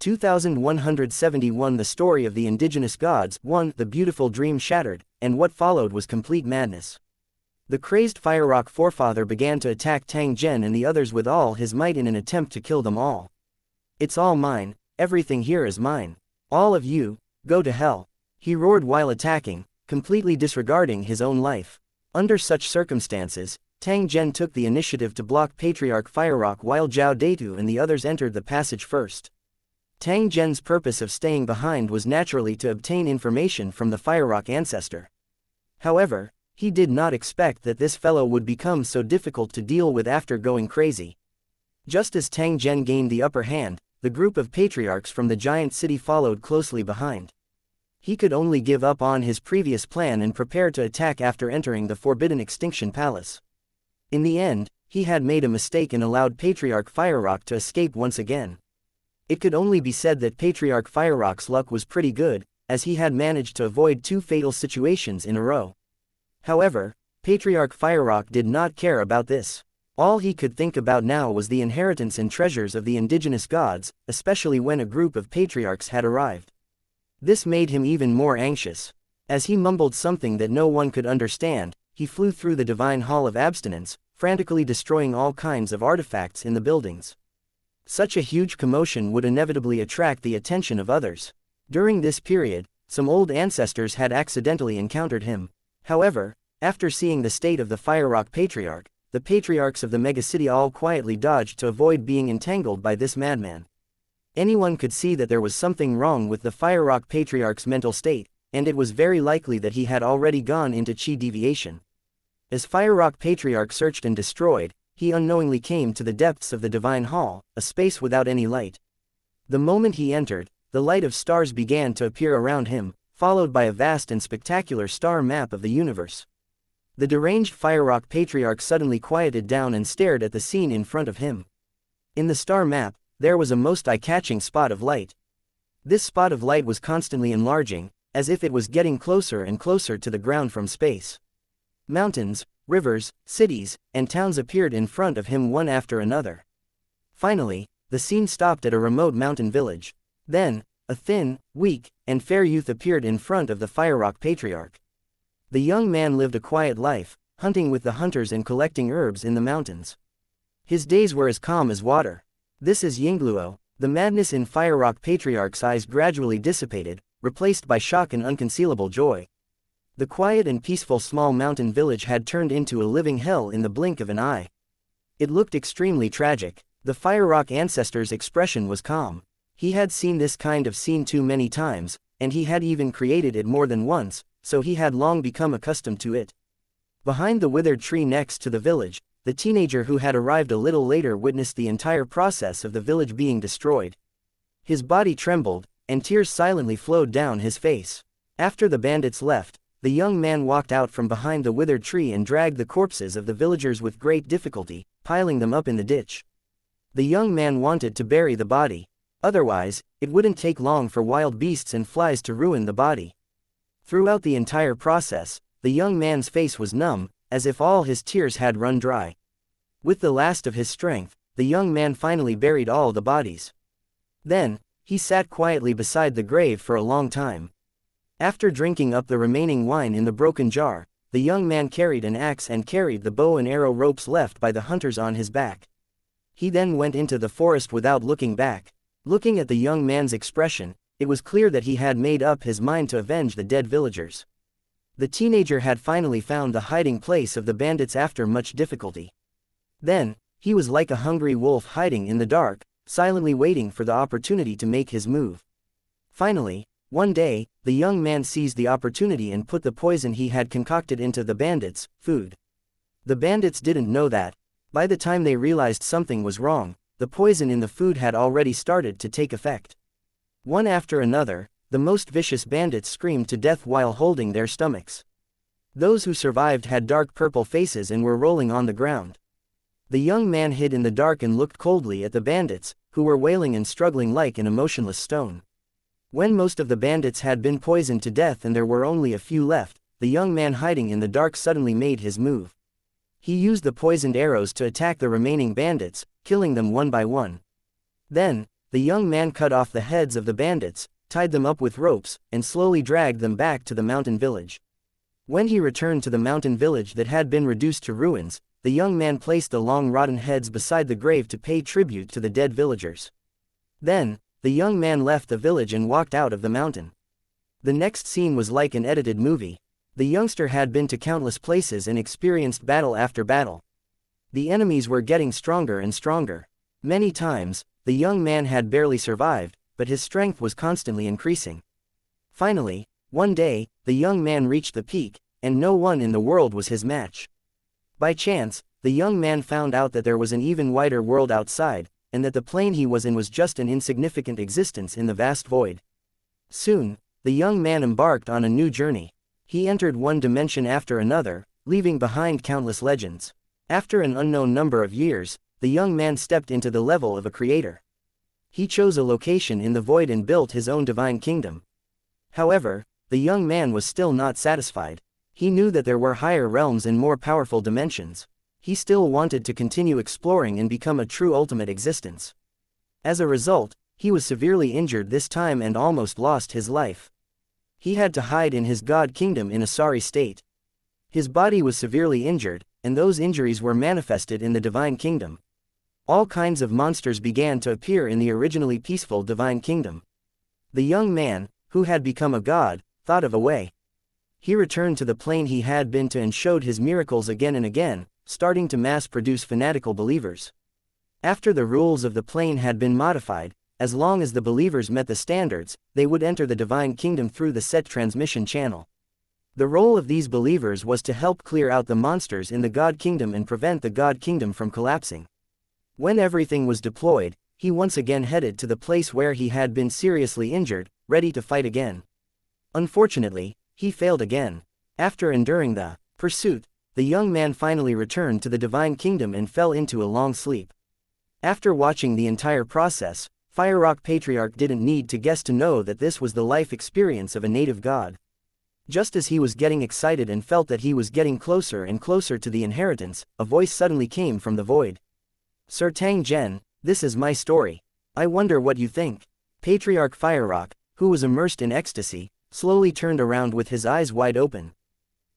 2171 The story of the indigenous gods. 1. The beautiful dream shattered, and what followed was complete madness. The crazed Fire Rock forefather began to attack Tang Zhen and the others with all his might in an attempt to kill them all. "It's all mine, everything here is mine. All of you, go to hell," he roared while attacking, completely disregarding his own life. Under such circumstances, Tang Zhen took the initiative to block Patriarch Fire Rock while Zhao Deitu and the others entered the passage first. Tang Zhen's purpose of staying behind was naturally to obtain information from the Fire Rock ancestor. However, he did not expect that this fellow would become so difficult to deal with after going crazy. Just as Tang Zhen gained the upper hand, the group of patriarchs from the giant city followed closely behind. He could only give up on his previous plan and prepare to attack after entering the Forbidden Extinction Palace. In the end, he had made a mistake and allowed Patriarch Fire Rock to escape once again. It could only be said that Patriarch Fire Rock's luck was pretty good, as he had managed to avoid 2 fatal situations in a row. However, Patriarch Fire Rock did not care about this. All he could think about now was the inheritance and treasures of the indigenous gods, especially when a group of patriarchs had arrived. This made him even more anxious. As he mumbled something that no one could understand, he flew through the Divine Hall of Abstinence, frantically destroying all kinds of artifacts in the buildings. Such a huge commotion would inevitably attract the attention of others. During this period, some old ancestors had accidentally encountered him. However, after seeing the state of the Fire Rock Patriarch, the patriarchs of the megacity all quietly dodged to avoid being entangled by this madman. Anyone could see that there was something wrong with the Fire Rock Patriarch's mental state, and it was very likely that he had already gone into chi deviation. As Fire Rock Patriarch searched and destroyed, he unknowingly came to the depths of the Divine Hall, a space without any light. The moment he entered, the light of stars began to appear around him, followed by a vast and spectacular star map of the universe. The deranged Fire Rock Patriarch suddenly quieted down and stared at the scene in front of him. In the star map, there was a most eye-catching spot of light. This spot of light was constantly enlarging, as if it was getting closer and closer to the ground from space. Mountains, rivers, cities, and towns appeared in front of him one after another. Finally, the scene stopped at a remote mountain village. Then, a thin, weak, and fair youth appeared in front of the Fire Rock Patriarch. The young man lived a quiet life, hunting with the hunters and collecting herbs in the mountains. His days were as calm as water. This is Yingluo. The madness in Fire Rock Patriarch's eyes gradually dissipated, replaced by shock and unconcealable joy. The quiet and peaceful small mountain village had turned into a living hell in the blink of an eye. It looked extremely tragic. The Fire Rock ancestor's expression was calm. He had seen this kind of scene too many times, and he had even created it more than once, so he had long become accustomed to it. Behind the withered tree next to the village, the teenager who had arrived a little later witnessed the entire process of the village being destroyed. His body trembled, and tears silently flowed down his face. After the bandits left, the young man walked out from behind the withered tree and dragged the corpses of the villagers with great difficulty, piling them up in the ditch. The young man wanted to bury the body. Otherwise, it wouldn't take long for wild beasts and flies to ruin the body. Throughout the entire process, the young man's face was numb, as if all his tears had run dry. With the last of his strength, the young man finally buried all the bodies. Then, he sat quietly beside the grave for a long time. After drinking up the remaining wine in the broken jar, the young man carried an axe and carried the bow and arrow ropes left by the hunters on his back. He then went into the forest without looking back. Looking at the young man's expression, it was clear that he had made up his mind to avenge the dead villagers. The teenager had finally found the hiding place of the bandits after much difficulty. Then, he was like a hungry wolf hiding in the dark, silently waiting for the opportunity to make his move. Finally, one day, the young man seized the opportunity and put the poison he had concocted into the bandits' food. The bandits didn't know that. By the time they realized something was wrong, the poison in the food had already started to take effect. One after another, the most vicious bandits screamed to death while holding their stomachs. Those who survived had dark purple faces and were rolling on the ground. The young man hid in the dark and looked coldly at the bandits, who were wailing and struggling like an emotionless stone. When most of the bandits had been poisoned to death and there were only a few left, the young man hiding in the dark suddenly made his move. He used the poisoned arrows to attack the remaining bandits, killing them one by one. Then, the the young man cut off the heads of the bandits, tied them up with ropes, and slowly dragged them back to the mountain village. When he returned to the mountain village that had been reduced to ruins, the young man placed the long rotten heads beside the grave to pay tribute to the dead villagers. Then, the young man left the village and walked out of the mountain. The next scene was like an edited movie. The youngster had been to countless places and experienced battle after battle. The enemies were getting stronger and stronger. Many times, the young man had barely survived, but his strength was constantly increasing. Finally, one day, the young man reached the peak, and no one in the world was his match. By chance, the young man found out that there was an even wider world outside, and that the plane he was in was just an insignificant existence in the vast void. Soon, the young man embarked on a new journey. He entered one dimension after another, leaving behind countless legends. After an unknown number of years, the young man stepped into the level of a creator. He chose a location in the void and built his own divine kingdom. However, the young man was still not satisfied. He knew that there were higher realms and more powerful dimensions. He still wanted to continue exploring and become a true ultimate existence. As a result, he was severely injured this time and almost lost his life. He had to hide in his god kingdom in a sorry state. His body was severely injured, and those injuries were manifested in the divine kingdom. All kinds of monsters began to appear in the originally peaceful divine kingdom. The young man, who had become a god, thought of a way. He returned to the plane he had been to and showed his miracles again and again, starting to mass-produce fanatical believers. After the rules of the plane had been modified, as long as the believers met the standards, they would enter the divine kingdom through the set transmission channel. The role of these believers was to help clear out the monsters in the god kingdom and prevent the god kingdom from collapsing. When everything was deployed, he once again headed to the place where he had been seriously injured, ready to fight again. Unfortunately, he failed again. After enduring the pursuit, the young man finally returned to the divine kingdom and fell into a long sleep. After watching the entire process, Fire Rock Patriarch didn't need to guess to know that this was the life experience of a native god. Just as he was getting excited and felt that he was getting closer and closer to the inheritance, a voice suddenly came from the void. "Sir Tang Zhen, this is my story. I wonder what you think." Patriarch Fire Rock, who was immersed in ecstasy, slowly turned around with his eyes wide open.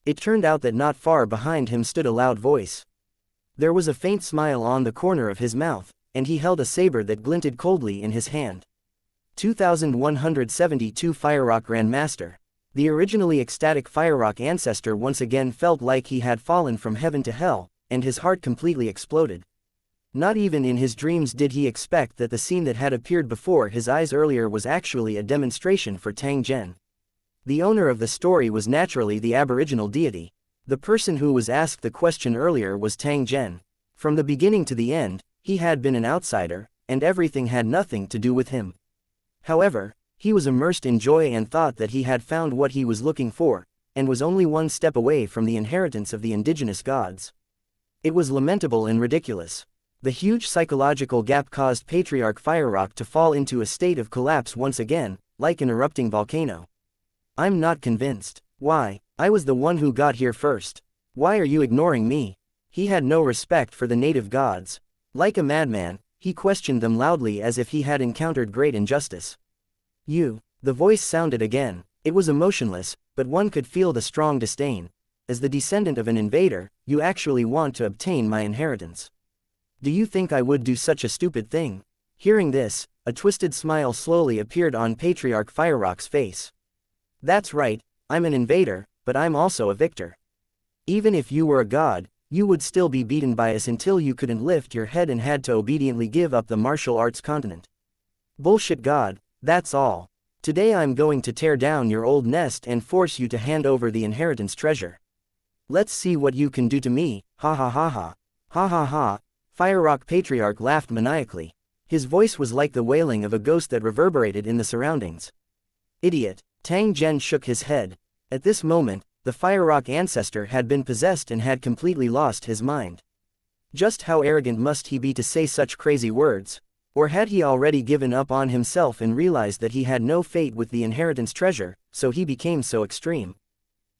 It turned out that not far behind him stood a loud voice. There was a faint smile on the corner of his mouth, and he held a saber that glinted coldly in his hand. 2172 Fire Rock Grandmaster. The originally ecstatic Fire Rock ancestor once again felt like he had fallen from heaven to hell, and his heart completely exploded. Not even in his dreams did he expect that the scene that had appeared before his eyes earlier was actually a demonstration for Tang Zhen. The owner of the story was naturally the aboriginal deity. The person who was asked the question earlier was Tang Zhen. From the beginning to the end, he had been an outsider, and everything had nothing to do with him. However, he was immersed in joy and thought that he had found what he was looking for, and was only one step away from the inheritance of the indigenous gods. It was lamentable and ridiculous. The huge psychological gap caused Patriarch Fire Rock to fall into a state of collapse once again, like an erupting volcano. "I'm not convinced. Why? I was the one who got here first. Why are you ignoring me?" He had no respect for the native gods. Like a madman, he questioned them loudly as if he had encountered great injustice. "You." The voice sounded again. It was emotionless, but one could feel the strong disdain. "As the descendant of an invader, you actually want to obtain my inheritance. Do you think I would do such a stupid thing?" Hearing this, a twisted smile slowly appeared on Patriarch Fire Rock's face. "That's right, I'm an invader, but I'm also a victor. Even if you were a god, you would still be beaten by us until you couldn't lift your head and had to obediently give up the martial arts continent. Bullshit god, that's all. Today I'm going to tear down your old nest and force you to hand over the inheritance treasure. Let's see what you can do to me, ha ha ha ha. Ha ha ha." Fire Rock Patriarch laughed maniacally. His voice was like the wailing of a ghost that reverberated in the surroundings. "Idiot." Tang Zhen shook his head. At this moment, the Fire Rock ancestor had been possessed and had completely lost his mind. Just how arrogant must he be to say such crazy words? Or had he already given up on himself and realized that he had no fate with the inheritance treasure, so he became so extreme?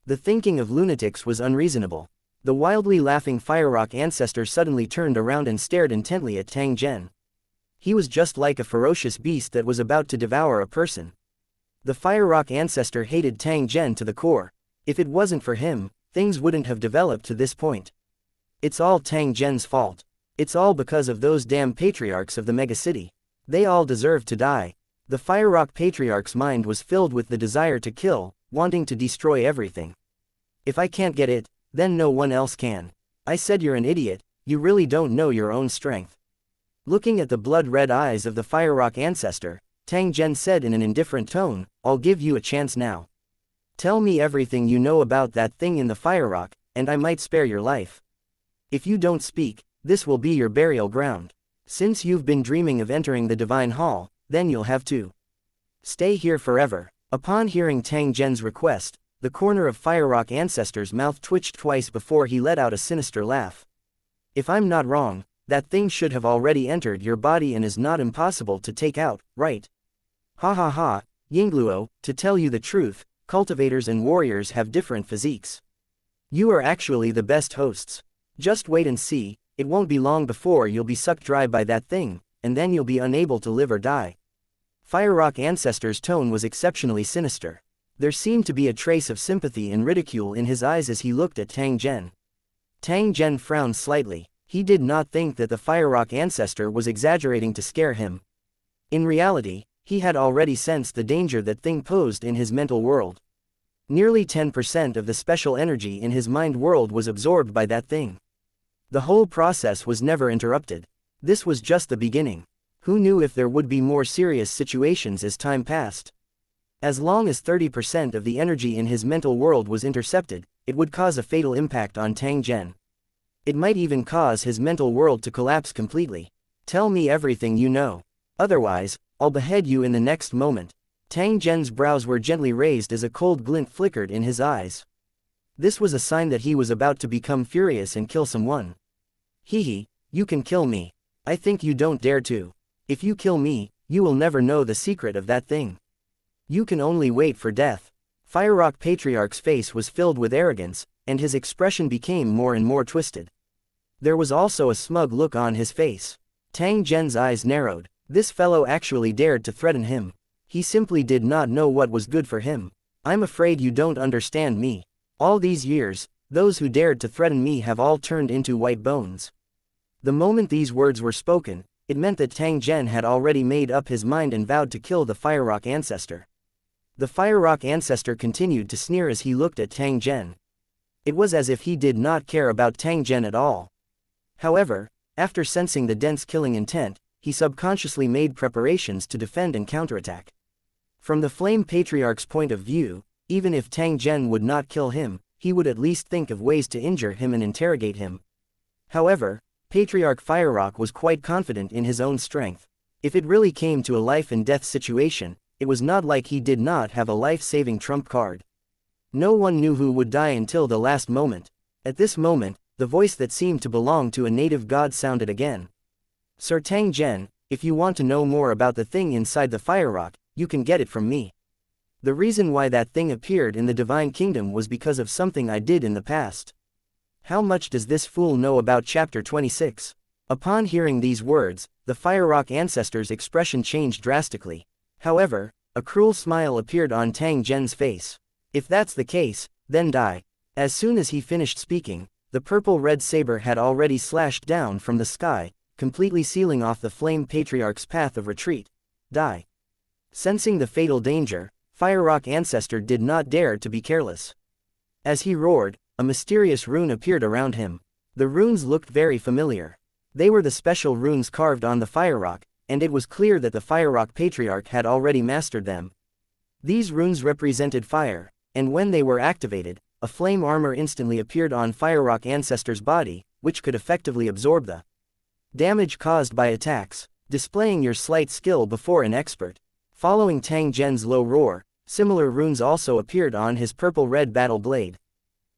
The thinking of lunatics was unreasonable. The wildly laughing Fire Rock ancestor suddenly turned around and stared intently at Tang Zhen. He was just like a ferocious beast that was about to devour a person. The Fire Rock ancestor hated Tang Zhen to the core. If it wasn't for him, things wouldn't have developed to this point. It's all Tang Zhen's fault. It's all because of those damn patriarchs of the megacity. They all deserve to die. The Fire Rock patriarch's mind was filled with the desire to kill, wanting to destroy everything. If I can't get it, then no one else can. I said you're an idiot, you really don't know your own strength. Looking at the blood-red eyes of the Fire Rock ancestor, Tang Zhen said in an indifferent tone, I'll give you a chance now. Tell me everything you know about that thing in the Fire Rock, and I might spare your life. If you don't speak, this will be your burial ground. Since you've been dreaming of entering the Divine Hall, then you'll have to stay here forever. Upon hearing Tang Zhen's request, the corner of Fire Rock ancestor's mouth twitched twice before he let out a sinister laugh. If I'm not wrong, that thing should have already entered your body and is not impossible to take out, right? Ha ha ha, Yingluo, to tell you the truth, cultivators and warriors have different physiques. You are actually the best hosts. Just wait and see, it won't be long before you'll be sucked dry by that thing, and then you'll be unable to live or die. Fire Rock ancestor's tone was exceptionally sinister. There seemed to be a trace of sympathy and ridicule in his eyes as he looked at Tang Zhen. Tang Zhen frowned slightly. He did not think that the Fire Rock ancestor was exaggerating to scare him. In reality, he had already sensed the danger that thing posed in his mental world. Nearly 10% of the special energy in his mind world was absorbed by that thing. The whole process was never interrupted. This was just the beginning. Who knew if there would be more serious situations as time passed? As long as 30% of the energy in his mental world was intercepted, it would cause a fatal impact on Tang Zhen. It might even cause his mental world to collapse completely. Tell me everything you know. Otherwise, I'll behead you in the next moment. Tang Zhen's brows were gently raised as a cold glint flickered in his eyes. This was a sign that he was about to become furious and kill someone. Hehe, you can kill me. I think you don't dare to. If you kill me, you will never know the secret of that thing. You can only wait for death. Fire Rock Patriarch's face was filled with arrogance, and his expression became more and more twisted. There was also a smug look on his face. Tang Zhen's eyes narrowed. This fellow actually dared to threaten him. He simply did not know what was good for him. I'm afraid you don't understand me. All these years, those who dared to threaten me have all turned into white bones. The moment these words were spoken, it meant that Tang Zhen had already made up his mind and vowed to kill the Fire Rock ancestor. The Fire Rock ancestor continued to sneer as he looked at Tang Zhen. It was as if he did not care about Tang Zhen at all. However, after sensing the dense killing intent, he subconsciously made preparations to defend and counterattack. From the Flame Patriarch's point of view, even if Tang Zhen would not kill him, he would at least think of ways to injure him and interrogate him. However, Patriarch Fire Rock was quite confident in his own strength. If it really came to a life-and-death situation, it was not like he did not have a life-saving trump card. No one knew who would die until the last moment. At this moment, the voice that seemed to belong to a native god sounded again. Sir Tang Zhen, if you want to know more about the thing inside the Fire Rock, you can get it from me. The reason why that thing appeared in the Divine Kingdom was because of something I did in the past. How much does this fool know about Chapter 26? Upon hearing these words, the Fire Rock ancestor's expression changed drastically. However, a cruel smile appeared on Tang Zhen's face. If that's the case, then die. As soon as he finished speaking, the purple-red saber had already slashed down from the sky, completely sealing off the Flame Patriarch's path of retreat. Die. Sensing the fatal danger, Fire Rock ancestor did not dare to be careless. As he roared, a mysterious rune appeared around him. The runes looked very familiar. They were the special runes carved on the Fire Rock, and it was clear that the Fire Rock Patriarch had already mastered them. These runes represented fire, and when they were activated, a flame armor instantly appeared on Fire Rock ancestor's body, which could effectively absorb the damage caused by attacks, displaying your slight skill before an expert. Following Tang Zhen's low roar, similar runes also appeared on his purple-red battle blade.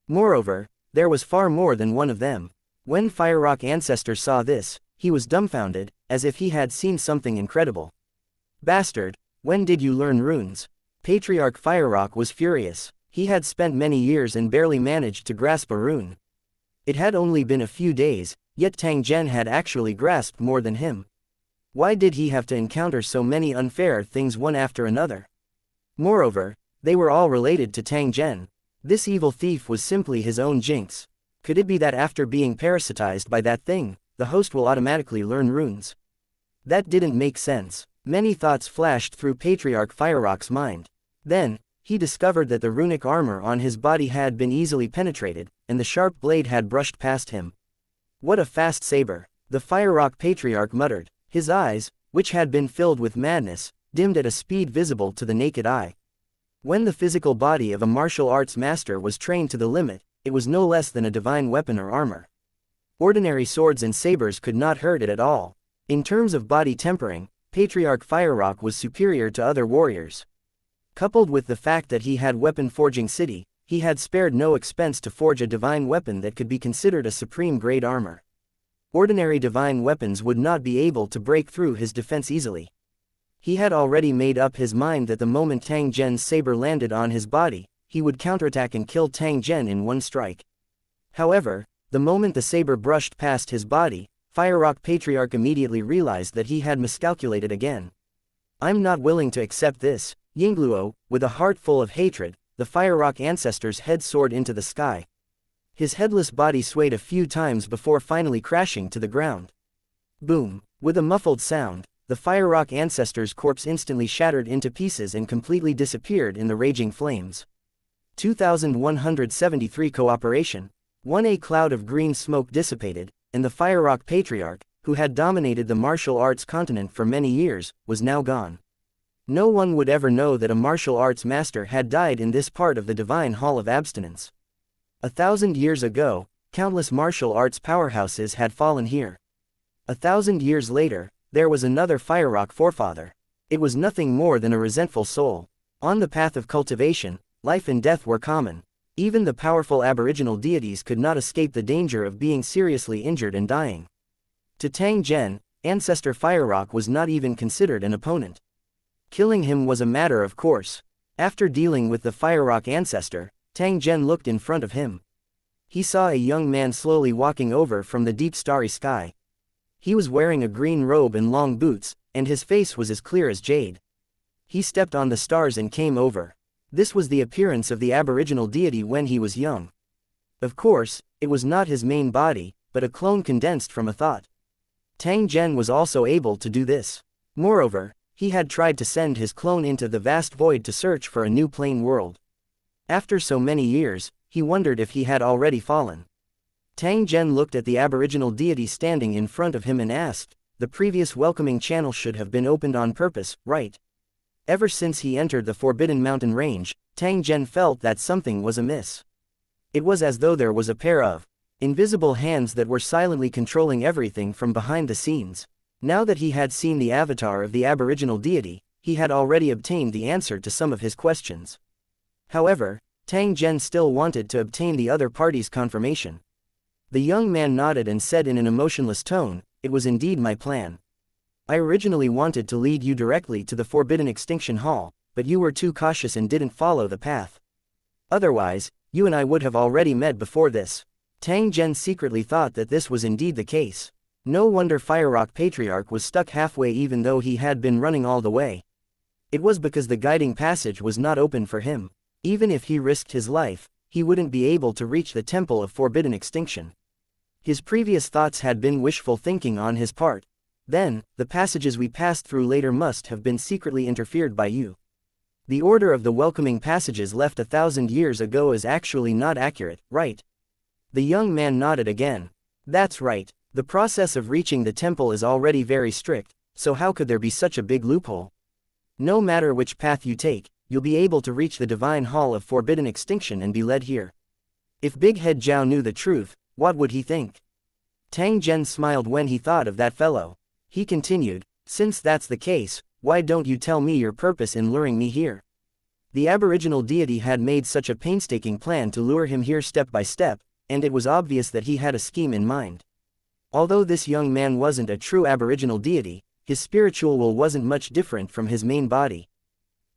Moreover, there was far more than one of them. When Fire Rock ancestor saw this, he was dumbfounded, as if he had seen something incredible. Bastard, when did you learn runes? Patriarch Fire Rock was furious. He had spent many years and barely managed to grasp a rune. It had only been a few days, yet Tang Zhen had actually grasped more than him. Why did he have to encounter so many unfair things one after another? Moreover, they were all related to Tang Zhen. This evil thief was simply his own jinx. Could it be that after being parasitized by that thing, the host will automatically learn runes? That didn't make sense. Many thoughts flashed through Patriarch Firerock's mind. Then, he discovered that the runic armor on his body had been easily penetrated, and the sharp blade had brushed past him. What a fast saber! The Firerock Patriarch muttered. His eyes, which had been filled with madness, dimmed at a speed visible to the naked eye. When the physical body of a martial arts master was trained to the limit, it was no less than a divine weapon or armor. Ordinary swords and sabers could not hurt it at all. In terms of body tempering, Patriarch Firerock was superior to other warriors. Coupled with the fact that he had weapon forging city, he had spared no expense to forge a divine weapon that could be considered a supreme grade armor. Ordinary divine weapons would not be able to break through his defense easily. He had already made up his mind that the moment Tang Zhen's saber landed on his body, he would counterattack and kill Tang Zhen in one strike. However, the moment the saber brushed past his body, Firerock Patriarch immediately realized that he had miscalculated again. I'm not willing to accept this, Yingluo. With a heart full of hatred, the Firerock ancestor's head soared into the sky. His headless body swayed a few times before finally crashing to the ground. Boom! With a muffled sound, the Firerock ancestor's corpse instantly shattered into pieces and completely disappeared in the raging flames. 2173 Cooperation. 1. A cloud of green smoke dissipated, and the Firerock Patriarch, who had dominated the martial arts continent for many years, was now gone. No one would ever know that a martial arts master had died in this part of the Divine Hall of Abstinence. 1,000 years ago, countless martial arts powerhouses had fallen here. 1,000 years later, there was another Firerock forefather. It was nothing more than a resentful soul. On the path of cultivation, life and death were common. Even the powerful aboriginal deities could not escape the danger of being seriously injured and dying. To Tang Zhen, Ancestor Firerock was not even considered an opponent. Killing him was a matter of course. After dealing with the Firerock ancestor, Tang Zhen looked in front of him. He saw a young man slowly walking over from the deep starry sky. He was wearing a green robe and long boots, and his face was as clear as jade. He stepped on the stars and came over. This was the appearance of the aboriginal deity when he was young. Of course, it was not his main body, but a clone condensed from a thought. Tang Zhen was also able to do this. Moreover, he had tried to send his clone into the vast void to search for a new plane world. After so many years, he wondered if he had already fallen. Tang Zhen looked at the aboriginal deity standing in front of him and asked, "The previous welcoming channel should have been opened on purpose, right?" Ever since he entered the Forbidden Mountain range, Tang Zhen felt that something was amiss. It was as though there was a pair of invisible hands that were silently controlling everything from behind the scenes. Now that he had seen the avatar of the aboriginal deity, he had already obtained the answer to some of his questions. However, Tang Zhen still wanted to obtain the other party's confirmation. The young man nodded and said in an emotionless tone, "It was indeed my plan. I originally wanted to lead you directly to the Forbidden Extinction Hall, but you were too cautious and didn't follow the path. Otherwise, you and I would have already met before this." Tang Zhen secretly thought that this was indeed the case. No wonder Firerock Patriarch was stuck halfway even though he had been running all the way. It was because the guiding passage was not open for him. Even if he risked his life, he wouldn't be able to reach the Temple of Forbidden Extinction. His previous thoughts had been wishful thinking on his part. Then, the passages we passed through later must have been secretly interfered by you. The order of the welcoming passages left 1,000 years ago is actually not accurate, right? The young man nodded again. That's right. The process of reaching the temple is already very strict, so how could there be such a big loophole? No matter which path you take, you'll be able to reach the Divine Hall of Forbidden Extinction and be led here. If Big Head Zhao knew the truth, what would he think? Tang Zhen smiled when he thought of that fellow. He continued, "Since that's the case, why don't you tell me your purpose in luring me here?" The aboriginal deity had made such a painstaking plan to lure him here step by step, and it was obvious that he had a scheme in mind. Although this young man wasn't a true aboriginal deity, his spiritual will wasn't much different from his main body.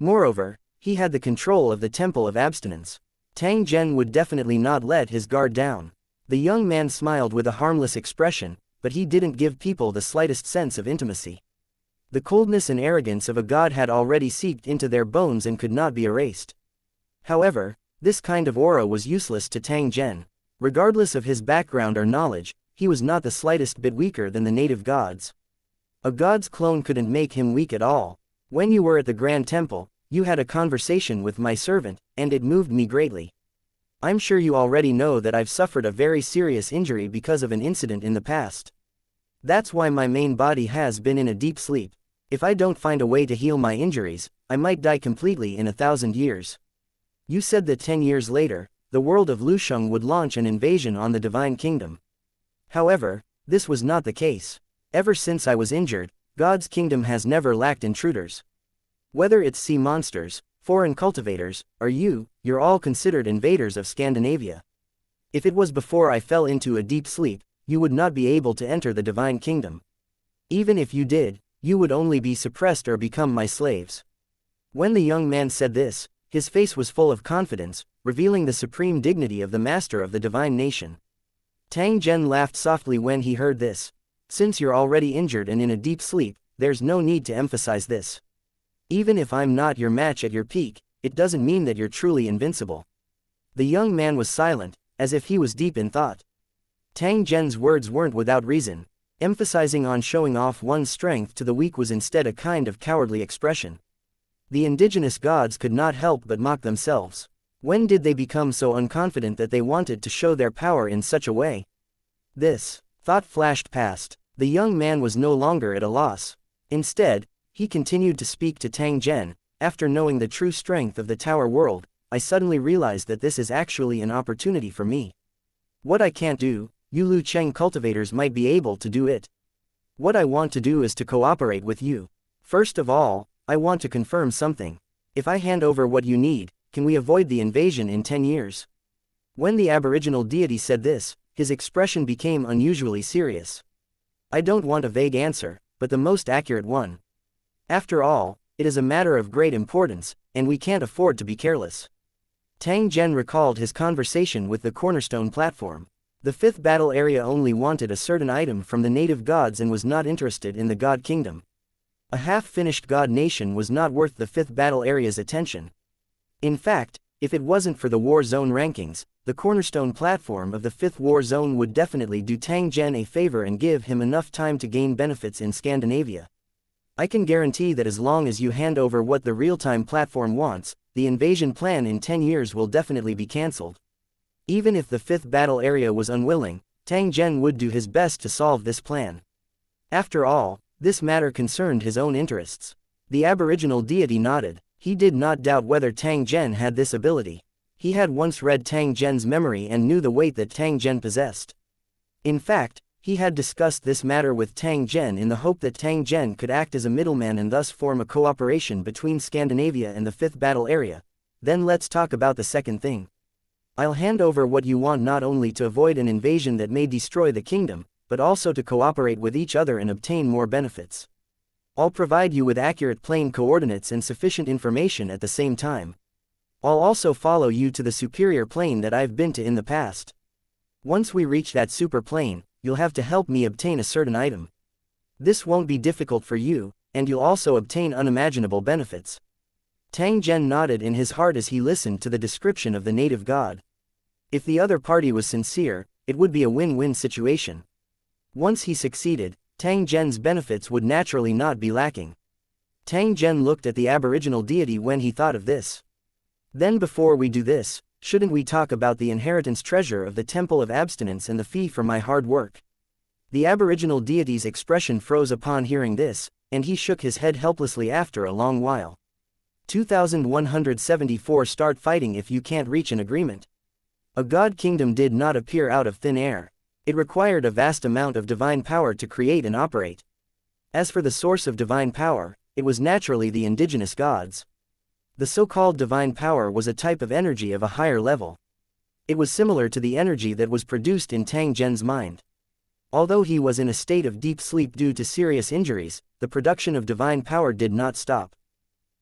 Moreover, he had the control of the Temple of Abstinence. Tang Zhen would definitely not let his guard down. The young man smiled with a harmless expression, but he didn't give people the slightest sense of intimacy. The coldness and arrogance of a god had already seeped into their bones and could not be erased. However, this kind of aura was useless to Tang Zhen. Regardless of his background or knowledge, he was not the slightest bit weaker than the native gods. A god's clone couldn't make him weak at all. When you were at the Grand Temple, you had a conversation with my servant, and it moved me greatly. I'm sure you already know that I've suffered a very serious injury because of an incident in the past. That's why my main body has been in a deep sleep. If I don't find a way to heal my injuries, I might die completely in 1,000 years. You said that 10 years later, the world of Lusheng would launch an invasion on the Divine Kingdom. However, this was not the case. Ever since I was injured, God's kingdom has never lacked intruders. Whether it's sea monsters, foreign cultivators, or you're all considered invaders of Scandinavia. If it was before I fell into a deep sleep, you would not be able to enter the Divine Kingdom. Even if you did, you would only be suppressed or become my slaves. When the young man said this, his face was full of confidence, revealing the supreme dignity of the master of the divine nation. Tang Zhen laughed softly when he heard this. Since you're already injured and in a deep sleep, there's no need to emphasize this. Even if I'm not your match at your peak, it doesn't mean that you're truly invincible. The young man was silent, as if he was deep in thought. Tang Zhen's words weren't without reason. Emphasizing on showing off one's strength to the weak was instead a kind of cowardly expression. The indigenous gods could not help but mock themselves. When did they become so unconfident that they wanted to show their power in such a way? This thought flashed past. The young man was no longer at a loss. Instead, he continued to speak to Tang Zhen. After knowing the true strength of the Tower World, I suddenly realized that this is actually an opportunity for me. What I can't do, you Lu Cheng cultivators might be able to do it. What I want to do is to cooperate with you. First of all, I want to confirm something. If I hand over what you need, can we avoid the invasion in 10 years? When the aboriginal deity said this, his expression became unusually serious. I don't want a vague answer, but the most accurate one. After all, it is a matter of great importance, and we can't afford to be careless. Tang Zhen recalled his conversation with the cornerstone platform. The fifth battle area only wanted a certain item from the native gods and was not interested in the god kingdom. A half-finished god nation was not worth the fifth battle area's attention. In fact, if it wasn't for the war zone rankings, the cornerstone platform of the fifth war zone would definitely do Tang Zhen a favor and give him enough time to gain benefits in Scandinavia. I can guarantee that as long as you hand over what the real-time platform wants, the invasion plan in 10 years will definitely be cancelled. Even if the fifth battle area was unwilling, Tang Zhen would do his best to solve this plan. After all, this matter concerned his own interests. The aboriginal deity nodded. He did not doubt whether Tang Zhen had this ability. He had once read Tang Zhen's memory and knew the weight that Tang Zhen possessed. In fact, he had discussed this matter with Tang Zhen in the hope that Tang Zhen could act as a middleman and thus form a cooperation between Scandinavia and the fifth battle area. Then let's talk about the second thing. I'll hand over what you want not only to avoid an invasion that may destroy the kingdom, but also to cooperate with each other and obtain more benefits. I'll provide you with accurate plane coordinates and sufficient information at the same time. I'll also follow you to the superior plane that I've been to in the past. Once we reach that super plane, you'll have to help me obtain a certain item. This won't be difficult for you, and you'll also obtain unimaginable benefits. Tang Zhen nodded in his heart as he listened to the description of the native god. If the other party was sincere, it would be a win-win situation. Once he succeeded, Tang Zhen's benefits would naturally not be lacking. Tang Zhen looked at the aboriginal deity when he thought of this. Then before we do this, shouldn't we talk about the inheritance treasure of the Temple of Abstinence and the fee for my hard work? The aboriginal deity's expression froze upon hearing this, and he shook his head helplessly after a long while. 2174 Start fighting if you can't reach an agreement. A god kingdom did not appear out of thin air. It required a vast amount of divine power to create and operate. As for the source of divine power, it was naturally the indigenous gods. The so-called divine power was a type of energy of a higher level. It was similar to the energy that was produced in Tang Zhen's mind. Although he was in a state of deep sleep due to serious injuries, the production of divine power did not stop.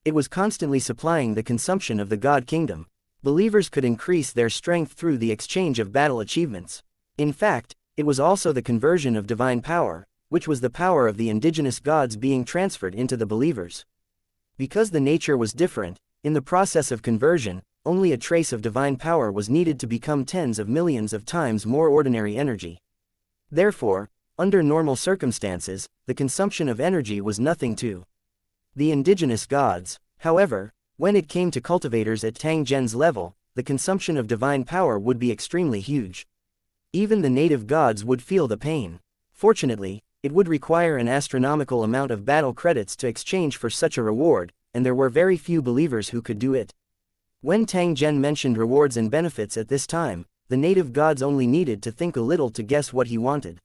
It was constantly supplying the consumption of the god kingdom. Believers could increase their strength through the exchange of battle achievements. In fact, it was also the conversion of divine power, which was the power of the indigenous gods being transferred into the believers. Because the nature was different, in the process of conversion, only a trace of divine power was needed to become tens of millions of times more ordinary energy. Therefore, under normal circumstances, the consumption of energy was nothing to the indigenous gods. However, when it came to cultivators at Tang Zhen's level, the consumption of divine power would be extremely huge. Even the native gods would feel the pain. Fortunately, it would require an astronomical amount of battle credits to exchange for such a reward, and there were very few believers who could do it. When Tang Zhen mentioned rewards and benefits at this time, the native gods only needed to think a little to guess what he wanted.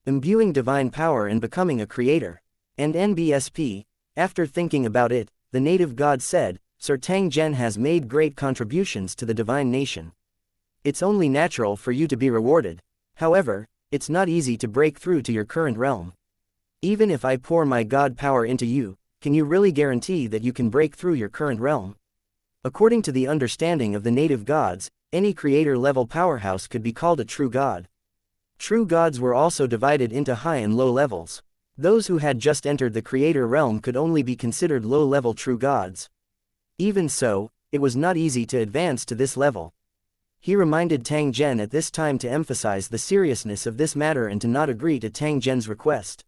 Imbuing divine power and becoming a creator. And NBSP, after thinking about it, the native god said, Sir Tang Zhen has made great contributions to the divine nation. It's only natural for you to be rewarded. However, it's not easy to break through to your current realm. Even if I pour my god power into you, can you really guarantee that you can break through your current realm? According to the understanding of the native gods, any creator-level powerhouse could be called a true god. True gods were also divided into high and low levels. Those who had just entered the creator realm could only be considered low-level true gods. Even so, it was not easy to advance to this level. He reminded Tang Zhen at this time to emphasize the seriousness of this matter and to not agree to Tang Zhen's request.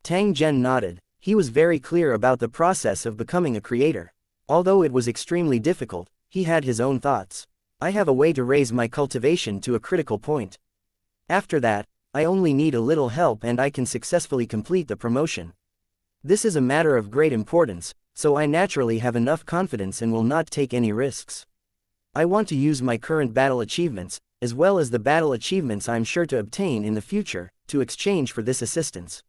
Tang Zhen nodded. He was very clear about the process of becoming a creator. Although it was extremely difficult, he had his own thoughts. I have a way to raise my cultivation to a critical point. After that, I only need a little help and I can successfully complete the promotion. This is a matter of great importance, so I naturally have enough confidence and will not take any risks. I want to use my current battle achievements, as well as the battle achievements I'm sure to obtain in the future, to exchange for this assistance.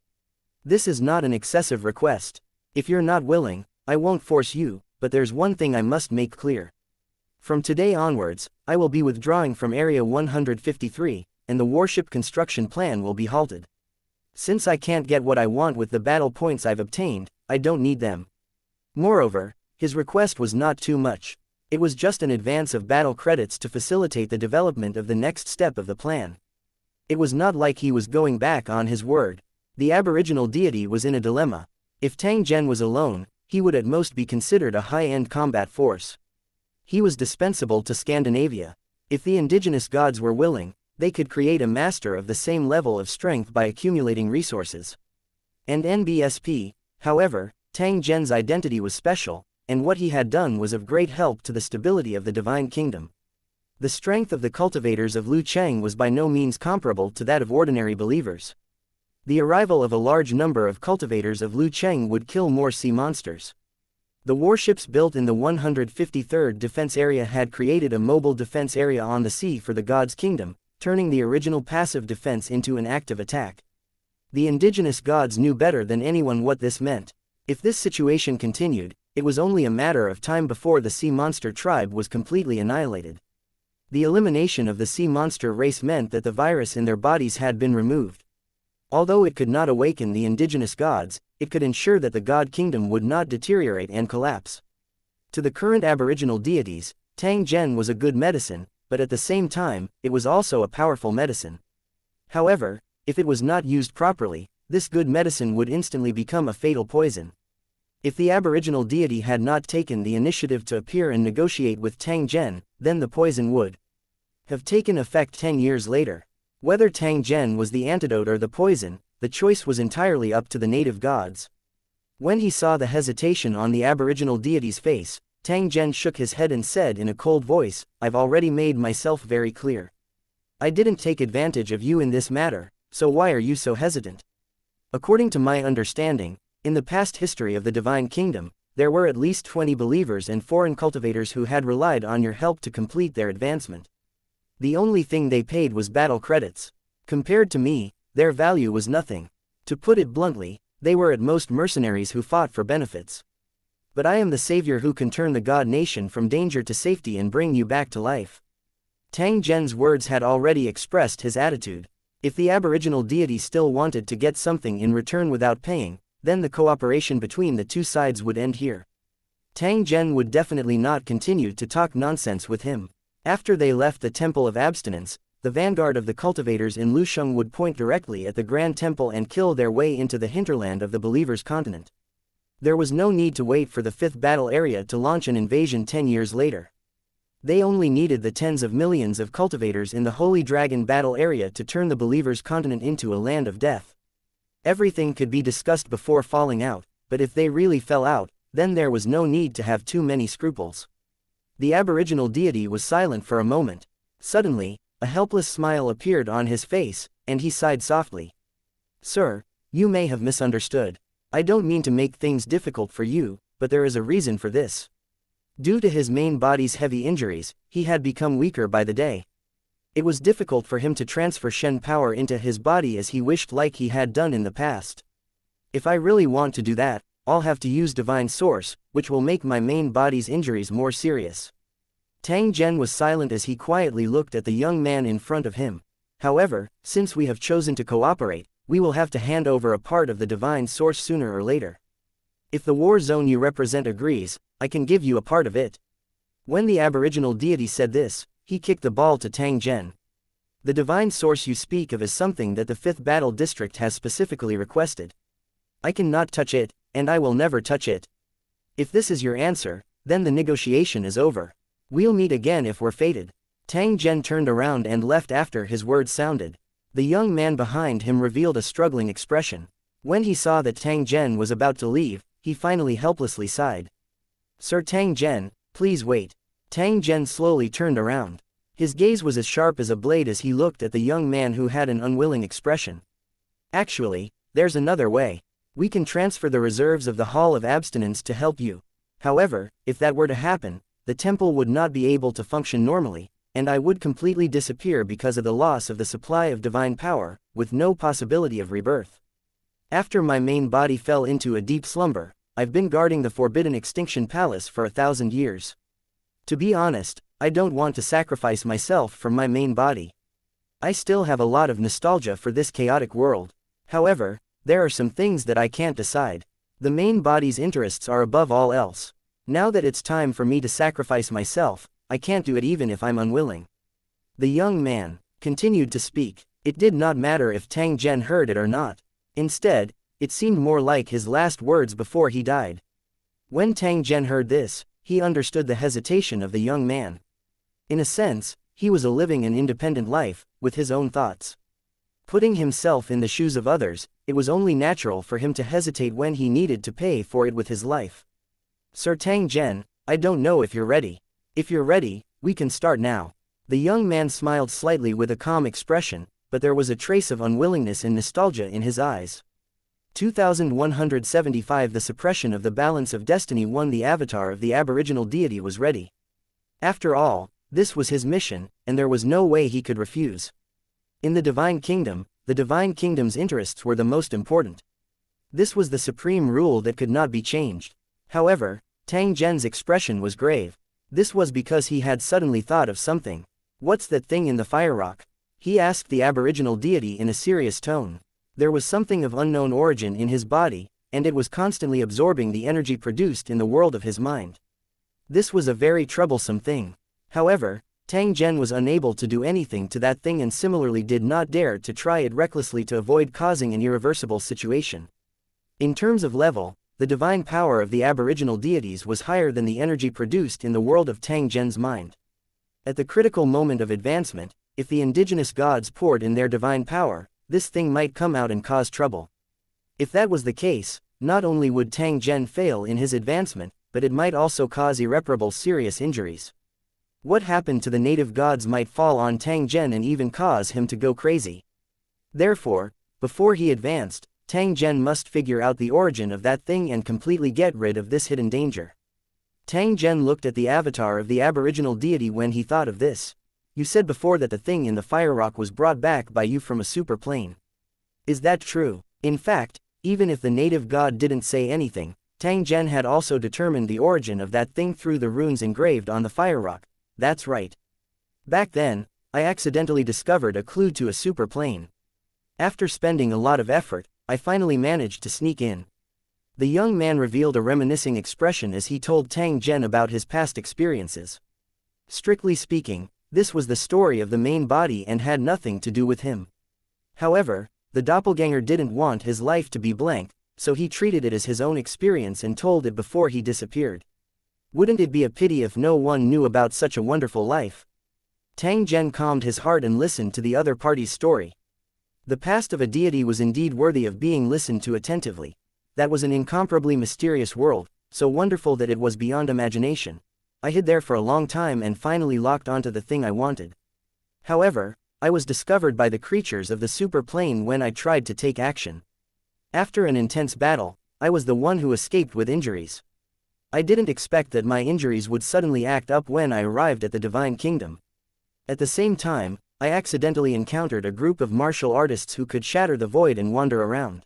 This is not an excessive request. If you're not willing, I won't force you, but there's one thing I must make clear. From today onwards, I will be withdrawing from Area 153, and the warship construction plan will be halted. Since I can't get what I want with the battle points I've obtained, I don't need them. Moreover, his request was not too much. It was just an advance of battle credits to facilitate the development of the next step of the plan. It was not like he was going back on his word. The aboriginal deity was in a dilemma. If Tang Zhen was alone, he would at most be considered a high-end combat force. He was dispensable to Scandinavia. If the indigenous gods were willing, they could create a master of the same level of strength by accumulating resources. And NBSP, however, Tang Zhen's identity was special, and what he had done was of great help to the stability of the divine kingdom. The strength of the cultivators of Lu Cheng was by no means comparable to that of ordinary believers. The arrival of a large number of cultivators of Lu Cheng would kill more sea monsters. The warships built in the 153rd Defense Area had created a mobile defense area on the sea for the God's Kingdom, turning the original passive defense into an active attack. The indigenous gods knew better than anyone what this meant. If this situation continued, it was only a matter of time before the sea monster tribe was completely annihilated. The elimination of the sea monster race meant that the virus in their bodies had been removed. Although it could not awaken the indigenous gods, it could ensure that the God Kingdom would not deteriorate and collapse. To the current aboriginal deities, Tang Zhen was a good medicine, but at the same time, it was also a powerful medicine. However, if it was not used properly, this good medicine would instantly become a fatal poison. If the aboriginal deity had not taken the initiative to appear and negotiate with Tang Zhen, then the poison would have taken effect 10 years later. Whether Tang Zhen was the antidote or the poison, the choice was entirely up to the native gods. When he saw the hesitation on the aboriginal deity's face, Tang Zhen shook his head and said in a cold voice, "I've already made myself very clear. I didn't take advantage of you in this matter, so why are you so hesitant? According to my understanding, in the past history of the Divine Kingdom, there were at least 20 believers and foreign cultivators who had relied on your help to complete their advancement. The only thing they paid was battle credits. Compared to me, their value was nothing. To put it bluntly, they were at most mercenaries who fought for benefits. But I am the savior who can turn the God nation from danger to safety and bring you back to life." Tang Zhen's words had already expressed his attitude. If the aboriginal deity still wanted to get something in return without paying, then the cooperation between the two sides would end here. Tang Zhen would definitely not continue to talk nonsense with him. After they left the Temple of Abstinence, the vanguard of the cultivators in Lusheng would point directly at the Grand Temple and kill their way into the hinterland of the Believers' continent. There was no need to wait for the fifth battle area to launch an invasion 10 years later. They only needed the tens of millions of cultivators in the Holy Dragon battle area to turn the Believers' continent into a land of death. Everything could be discussed before falling out, but if they really fell out, then there was no need to have too many scruples. The aboriginal deity was silent for a moment. Suddenly, a helpless smile appeared on his face, and he sighed softly. "Sir, you may have misunderstood. I don't mean to make things difficult for you, but there is a reason for this. Due to his main body's heavy injuries, he had become weaker by the day. It was difficult for him to transfer Shen power into his body as he wished, like he had done in the past. If I really want to do that, I'll have to use Divine Source, which will make my main body's injuries more serious." Tang Zhen was silent as he quietly looked at the young man in front of him. "However, since we have chosen to cooperate, we will have to hand over a part of the Divine Source sooner or later. If the war zone you represent agrees, I can give you a part of it." When the aboriginal deity said this, he kicked the ball to Tang Zhen. "The Divine Source you speak of is something that the 5th Battle District has specifically requested. I cannot touch it, and I will never touch it. If this is your answer, then the negotiation is over. We'll meet again if we're fated." Tang Zhen turned around and left after his words sounded. The young man behind him revealed a struggling expression. When he saw that Tang Zhen was about to leave, he finally helplessly sighed. "Sir Tang Zhen, please wait." Tang Zhen slowly turned around. His gaze was as sharp as a blade as he looked at the young man who had an unwilling expression. "Actually, there's another way. We can transfer the reserves of the Hall of Abstinence to help you. However, if that were to happen, the temple would not be able to function normally, and I would completely disappear because of the loss of the supply of divine power, with no possibility of rebirth. After my main body fell into a deep slumber, I've been guarding the Forbidden Extinction Palace for 1,000 years. To be honest, I don't want to sacrifice myself for my main body. I still have a lot of nostalgia for this chaotic world. However, there are some things that I can't decide. The main body's interests are above all else. Now that it's time for me to sacrifice myself, I can't do it even if I'm unwilling." The young man continued to speak. It did not matter if Tang Zhen heard it or not. Instead, it seemed more like his last words before he died. When Tang Zhen heard this, he understood the hesitation of the young man. In a sense, he was living an independent life, with his own thoughts. Putting himself in the shoes of others, it was only natural for him to hesitate when he needed to pay for it with his life. "Sir Tang Zhen, I don't know if you're ready. If you're ready, we can start now." The young man smiled slightly with a calm expression, but there was a trace of unwillingness and nostalgia in his eyes. 2175 The suppression of the balance of destiny 1 The avatar of the aboriginal deity was ready. After all, this was his mission, and there was no way he could refuse. In the Divine Kingdom, the Divine Kingdom's interests were the most important. This was the supreme rule that could not be changed. However, Tang Zhen's expression was grave. This was because he had suddenly thought of something. "What's that thing in the fire rock?" he asked the aboriginal deity in a serious tone. There was something of unknown origin in his body, and it was constantly absorbing the energy produced in the world of his mind. This was a very troublesome thing. However, Tang Zhen was unable to do anything to that thing and similarly did not dare to try it recklessly to avoid causing an irreversible situation. In terms of level, the divine power of the aboriginal deities was higher than the energy produced in the world of Tang Zhen's mind. At the critical moment of advancement, if the indigenous gods poured in their divine power, this thing might come out and cause trouble. If that was the case, not only would Tang Zhen fail in his advancement, but it might also cause irreparable serious injuries. What happened to the native gods might fall on Tang Zhen and even cause him to go crazy. Therefore, before he advanced, Tang Zhen must figure out the origin of that thing and completely get rid of this hidden danger. Tang Zhen looked at the avatar of the aboriginal deity when he thought of this. "You said before that the thing in the fire rock was brought back by you from a super plane. Is that true?" In fact, even if the native god didn't say anything, Tang Zhen had also determined the origin of that thing through the runes engraved on the fire rock. "That's right. Back then, I accidentally discovered a clue to a super plane. After spending a lot of effort, I finally managed to sneak in." The young man revealed a reminiscing expression as he told Tang Zhen about his past experiences. Strictly speaking, This was the story of the main body and had nothing to do with him. However, the doppelganger didn't want his life to be blank, so he treated it as his own experience and told it before he disappeared. Wouldn't it be a pity if no one knew about such a wonderful life? Tang Zhen calmed his heart and listened to the other party's story. The past of a deity was indeed worthy of being listened to attentively. That was an incomparably mysterious world, so wonderful that it was beyond imagination. I hid there for a long time and finally locked onto the thing I wanted. However, I was discovered by the creatures of the super plane when I tried to take action. After an intense battle, I was the one who escaped with injuries. I didn't expect that my injuries would suddenly act up when I arrived at the Divine Kingdom. At the same time, I accidentally encountered a group of martial artists who could shatter the void and wander around.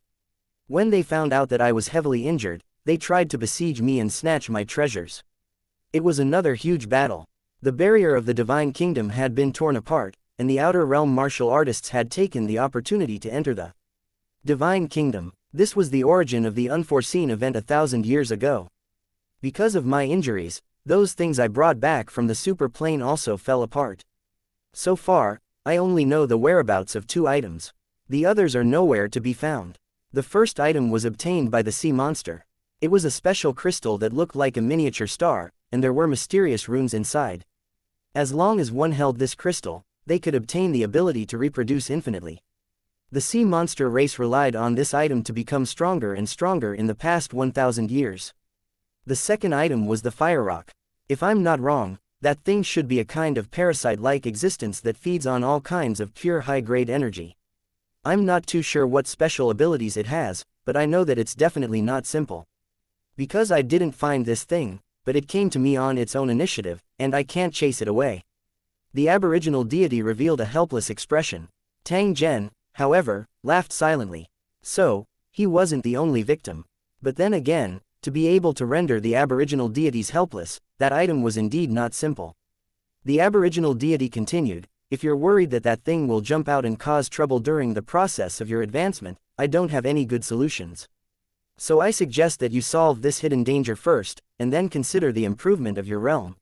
When they found out that I was heavily injured, they tried to besiege me and snatch my treasures. It was another huge battle. The barrier of the Divine Kingdom had been torn apart, and the outer realm martial artists had taken the opportunity to enter the Divine Kingdom. This was the origin of the unforeseen event 1,000 years ago. Because of my injuries, those things I brought back from the super plane also fell apart. So far, I only know the whereabouts of 2 items. The others are nowhere to be found. The first item was obtained by the sea monster. It was a special crystal that looked like a miniature star, and there were mysterious runes inside. As long as one held this crystal, they could obtain the ability to reproduce infinitely. The sea monster race relied on this item to become stronger and stronger in the past 1,000 years. The second item was the fire rock. If I'm not wrong, that thing should be a kind of parasite-like existence that feeds on all kinds of pure high-grade energy. I'm not too sure what special abilities it has, but I know that it's definitely not simple. Because I didn't find this thing, but it came to me on its own initiative, and I can't chase it away. The aboriginal deity revealed a helpless expression. Tang Zhen, however, laughed silently. So, he wasn't the only victim. But then again, to be able to render the aboriginal deities helpless, that item was indeed not simple. The aboriginal deity continued, if you're worried that that thing will jump out and cause trouble during the process of your advancement, I don't have any good solutions. So I suggest that you solve this hidden danger first, and then consider the improvement of your realm.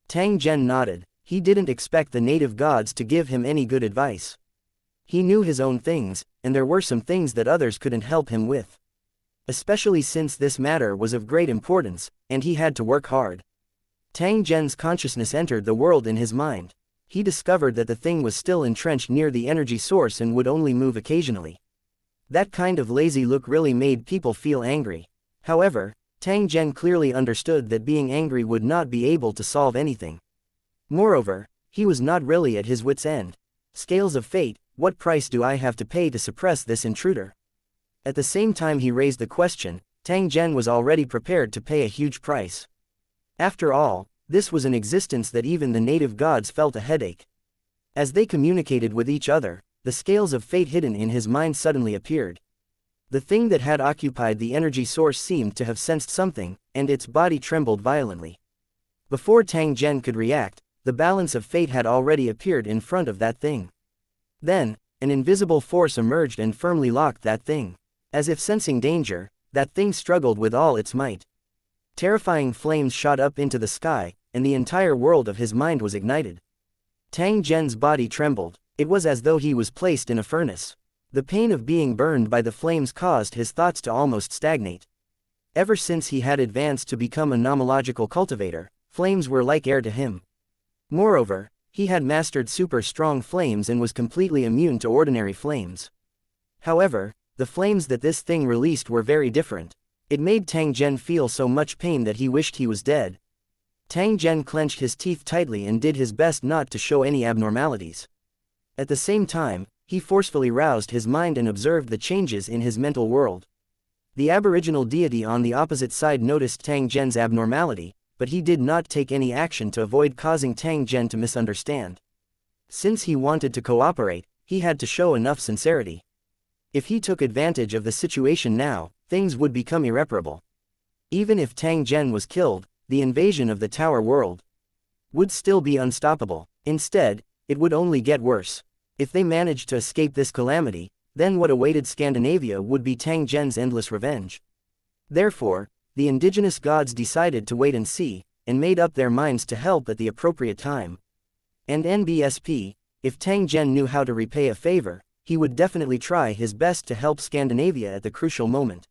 Tang Zhen nodded. He didn't expect the native gods to give him any good advice. He knew his own things, and there were some things that others couldn't help him with. Especially since this matter was of great importance, and he had to work hard. Tang Zhen's consciousness entered the world in his mind. He discovered that the thing was still entrenched near the energy source and would only move occasionally. That kind of lazy look really made people feel angry. However, Tang Zhen clearly understood that being angry would not be able to solve anything. Moreover, he was not really at his wit's end. Scales of fate, what price do I have to pay to suppress this intruder? At the same time he raised the question, Tang Zhen was already prepared to pay a huge price. After all, this was an existence that even the native gods felt a headache. As they communicated with each other, the scales of fate hidden in his mind suddenly appeared. The thing that had occupied the energy source seemed to have sensed something, and its body trembled violently. Before Tang Zhen could react, the balance of fate had already appeared in front of that thing. Then, an invisible force emerged and firmly locked that thing. As if sensing danger, that thing struggled with all its might. Terrifying flames shot up into the sky, and the entire world of his mind was ignited. Tang Zhen's body trembled. It was as though he was placed in a furnace. The pain of being burned by the flames caused his thoughts to almost stagnate. Ever since he had advanced to become a nomological cultivator, flames were like air to him. Moreover, he had mastered super strong flames and was completely immune to ordinary flames. However, the flames that this thing released were very different. It made Tang Zhen feel so much pain that he wished he was dead. Tang Zhen clenched his teeth tightly and did his best not to show any abnormalities. At the same time, he forcefully roused his mind and observed the changes in his mental world. The aboriginal deity on the opposite side noticed Tang Zhen's abnormality, but he did not take any action to avoid causing Tang Zhen to misunderstand. Since he wanted to cooperate, he had to show enough sincerity. If he took advantage of the situation now, things would become irreparable. Even if Tang Zhen was killed, the invasion of the Tower World would still be unstoppable. Instead, it would only get worse. If they managed to escape this calamity, then what awaited Scandinavia would be Tang Zhen's endless revenge. Therefore, the indigenous gods decided to wait and see, and made up their minds to help at the appropriate time. And NBSP, if Tang Zhen knew how to repay a favor, he would definitely try his best to help Scandinavia at the crucial moment.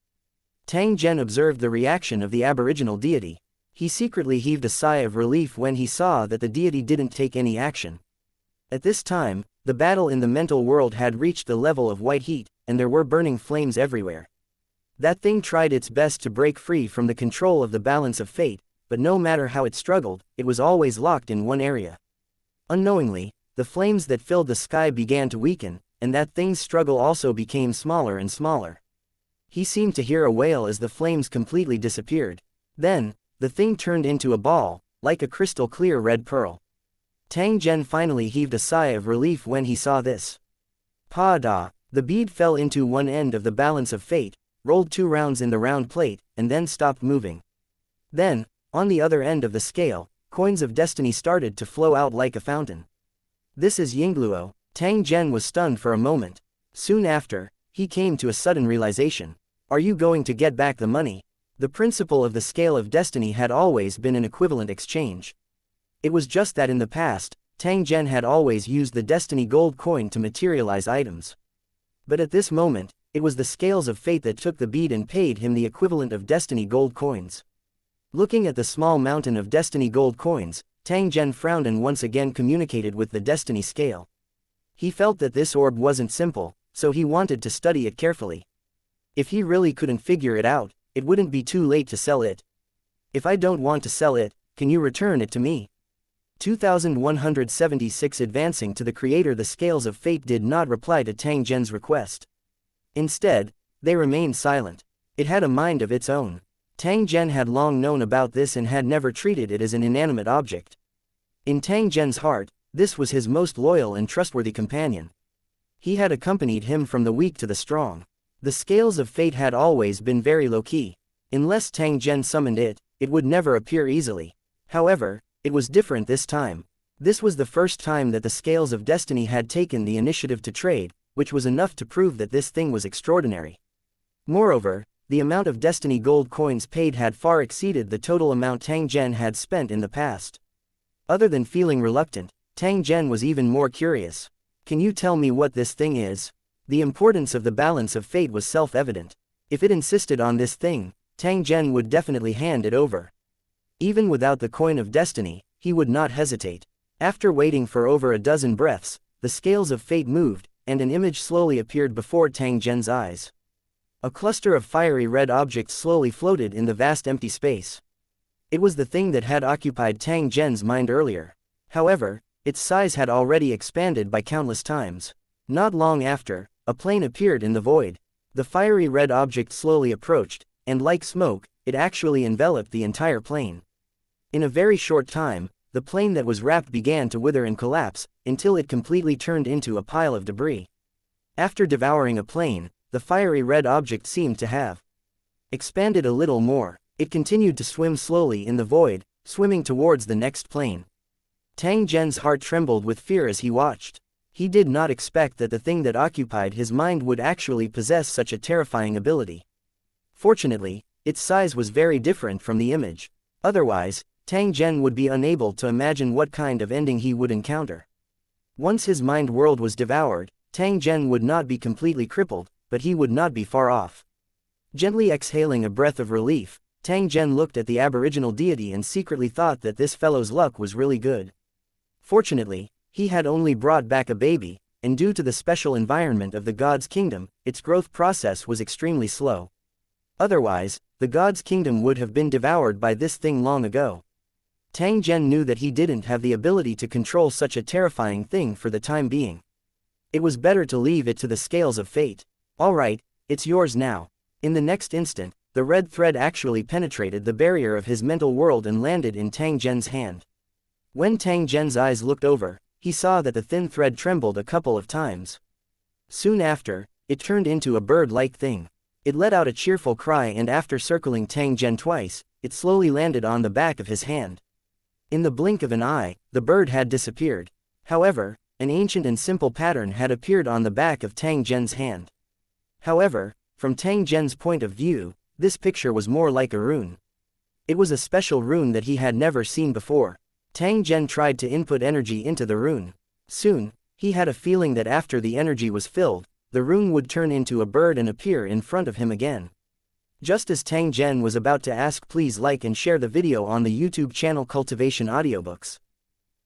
Tang Zhen observed the reaction of the aboriginal deity. He secretly heaved a sigh of relief when he saw that the deity didn't take any action. At this time, the battle in the mental world had reached the level of white heat, and there were burning flames everywhere. That thing tried its best to break free from the control of the balance of fate, but no matter how it struggled, it was always locked in one area. Unknowingly, the flames that filled the sky began to weaken, and that thing's struggle also became smaller and smaller. He seemed to hear a wail as the flames completely disappeared. Then, the thing turned into a ball, like a crystal-clear red pearl. Tang Zhen finally heaved a sigh of relief when he saw this. Pa-da! The bead fell into one end of the balance of fate, rolled 2 rounds in the round plate, and then stopped moving. Then, on the other end of the scale, coins of destiny started to flow out like a fountain. This is Yingluo. Tang Zhen was stunned for a moment. Soon after, he came to a sudden realization. Are you going to get back the money? The principle of the scale of destiny had always been an equivalent exchange. It was just that in the past, Tang Zhen had always used the destiny gold coin to materialize items. But at this moment, it was the scales of fate that took the bead and paid him the equivalent of destiny gold coins. Looking at the small mountain of destiny gold coins, Tang Zhen frowned and once again communicated with the destiny scale. He felt that this orb wasn't simple, so he wanted to study it carefully. If he really couldn't figure it out, it wouldn't be too late to sell it. If I don't want to sell it, can you return it to me? 2176. Advancing to the creator, the scales of fate did not reply to Tang Zhen's request. Instead, they remained silent. It had a mind of its own. Tang Zhen had long known about this and had never treated it as an inanimate object. In Tang Zhen's heart, this was his most loyal and trustworthy companion. He had accompanied him from the weak to the strong. The scales of fate had always been very low-key. Unless Tang Zhen summoned it, it would never appear easily. However, it was different this time. This was the first time that the scales of destiny had taken the initiative to trade, which was enough to prove that this thing was extraordinary. Moreover, the amount of destiny gold coins paid had far exceeded the total amount Tang Zhen had spent in the past. Other than feeling reluctant, Tang Zhen was even more curious. Can you tell me what this thing is? The importance of the balance of fate was self-evident. If it insisted on this thing, Tang Zhen would definitely hand it over. Even without the coin of destiny, he would not hesitate. After waiting for over a dozen breaths, the scales of fate moved, and an image slowly appeared before Tang Zhen's eyes. A cluster of fiery red objects slowly floated in the vast empty space. It was the thing that had occupied Tang Zhen's mind earlier. However, its size had already expanded by countless times. Not long after, a plane appeared in the void. The fiery red object slowly approached, and like smoke, it actually enveloped the entire plane. In a very short time, the plane that was wrapped began to wither and collapse, until it completely turned into a pile of debris. After devouring a plane, the fiery red object seemed to have expanded a little more. It continued to swim slowly in the void, swimming towards the next plane. Tang Zhen's heart trembled with fear as he watched. He did not expect that the thing that occupied his mind would actually possess such a terrifying ability. Fortunately, its size was very different from the image. Otherwise, Tang Zhen would be unable to imagine what kind of ending he would encounter. Once his mind world was devoured, Tang Zhen would not be completely crippled, but he would not be far off. Gently exhaling a breath of relief, Tang Zhen looked at the aboriginal deity and secretly thought that this fellow's luck was really good. Fortunately, he had only brought back a baby, and due to the special environment of the God's kingdom, its growth process was extremely slow. Otherwise, the God's kingdom would have been devoured by this thing long ago. Tang Zhen knew that he didn't have the ability to control such a terrifying thing for the time being. It was better to leave it to the scales of fate. Alright, it's yours now. In the next instant, the red thread actually penetrated the barrier of his mental world and landed in Tang Zhen's hand. When Tang Zhen's eyes looked over, he saw that the thin thread trembled a couple of times. Soon after, it turned into a bird-like thing. It let out a cheerful cry, and after circling Tang Zhen twice, it slowly landed on the back of his hand. In the blink of an eye, the bird had disappeared. However, an ancient and simple pattern had appeared on the back of Tang Zhen's hand. However, from Tang Zhen's point of view, this picture was more like a rune. It was a special rune that he had never seen before. Tang Zhen tried to input energy into the rune. Soon, he had a feeling that after the energy was filled, the rune would turn into a bird and appear in front of him again. Just as Tang Zhen was about to ask, please like and share the video on the YouTube channel Cultivation Audiobooks.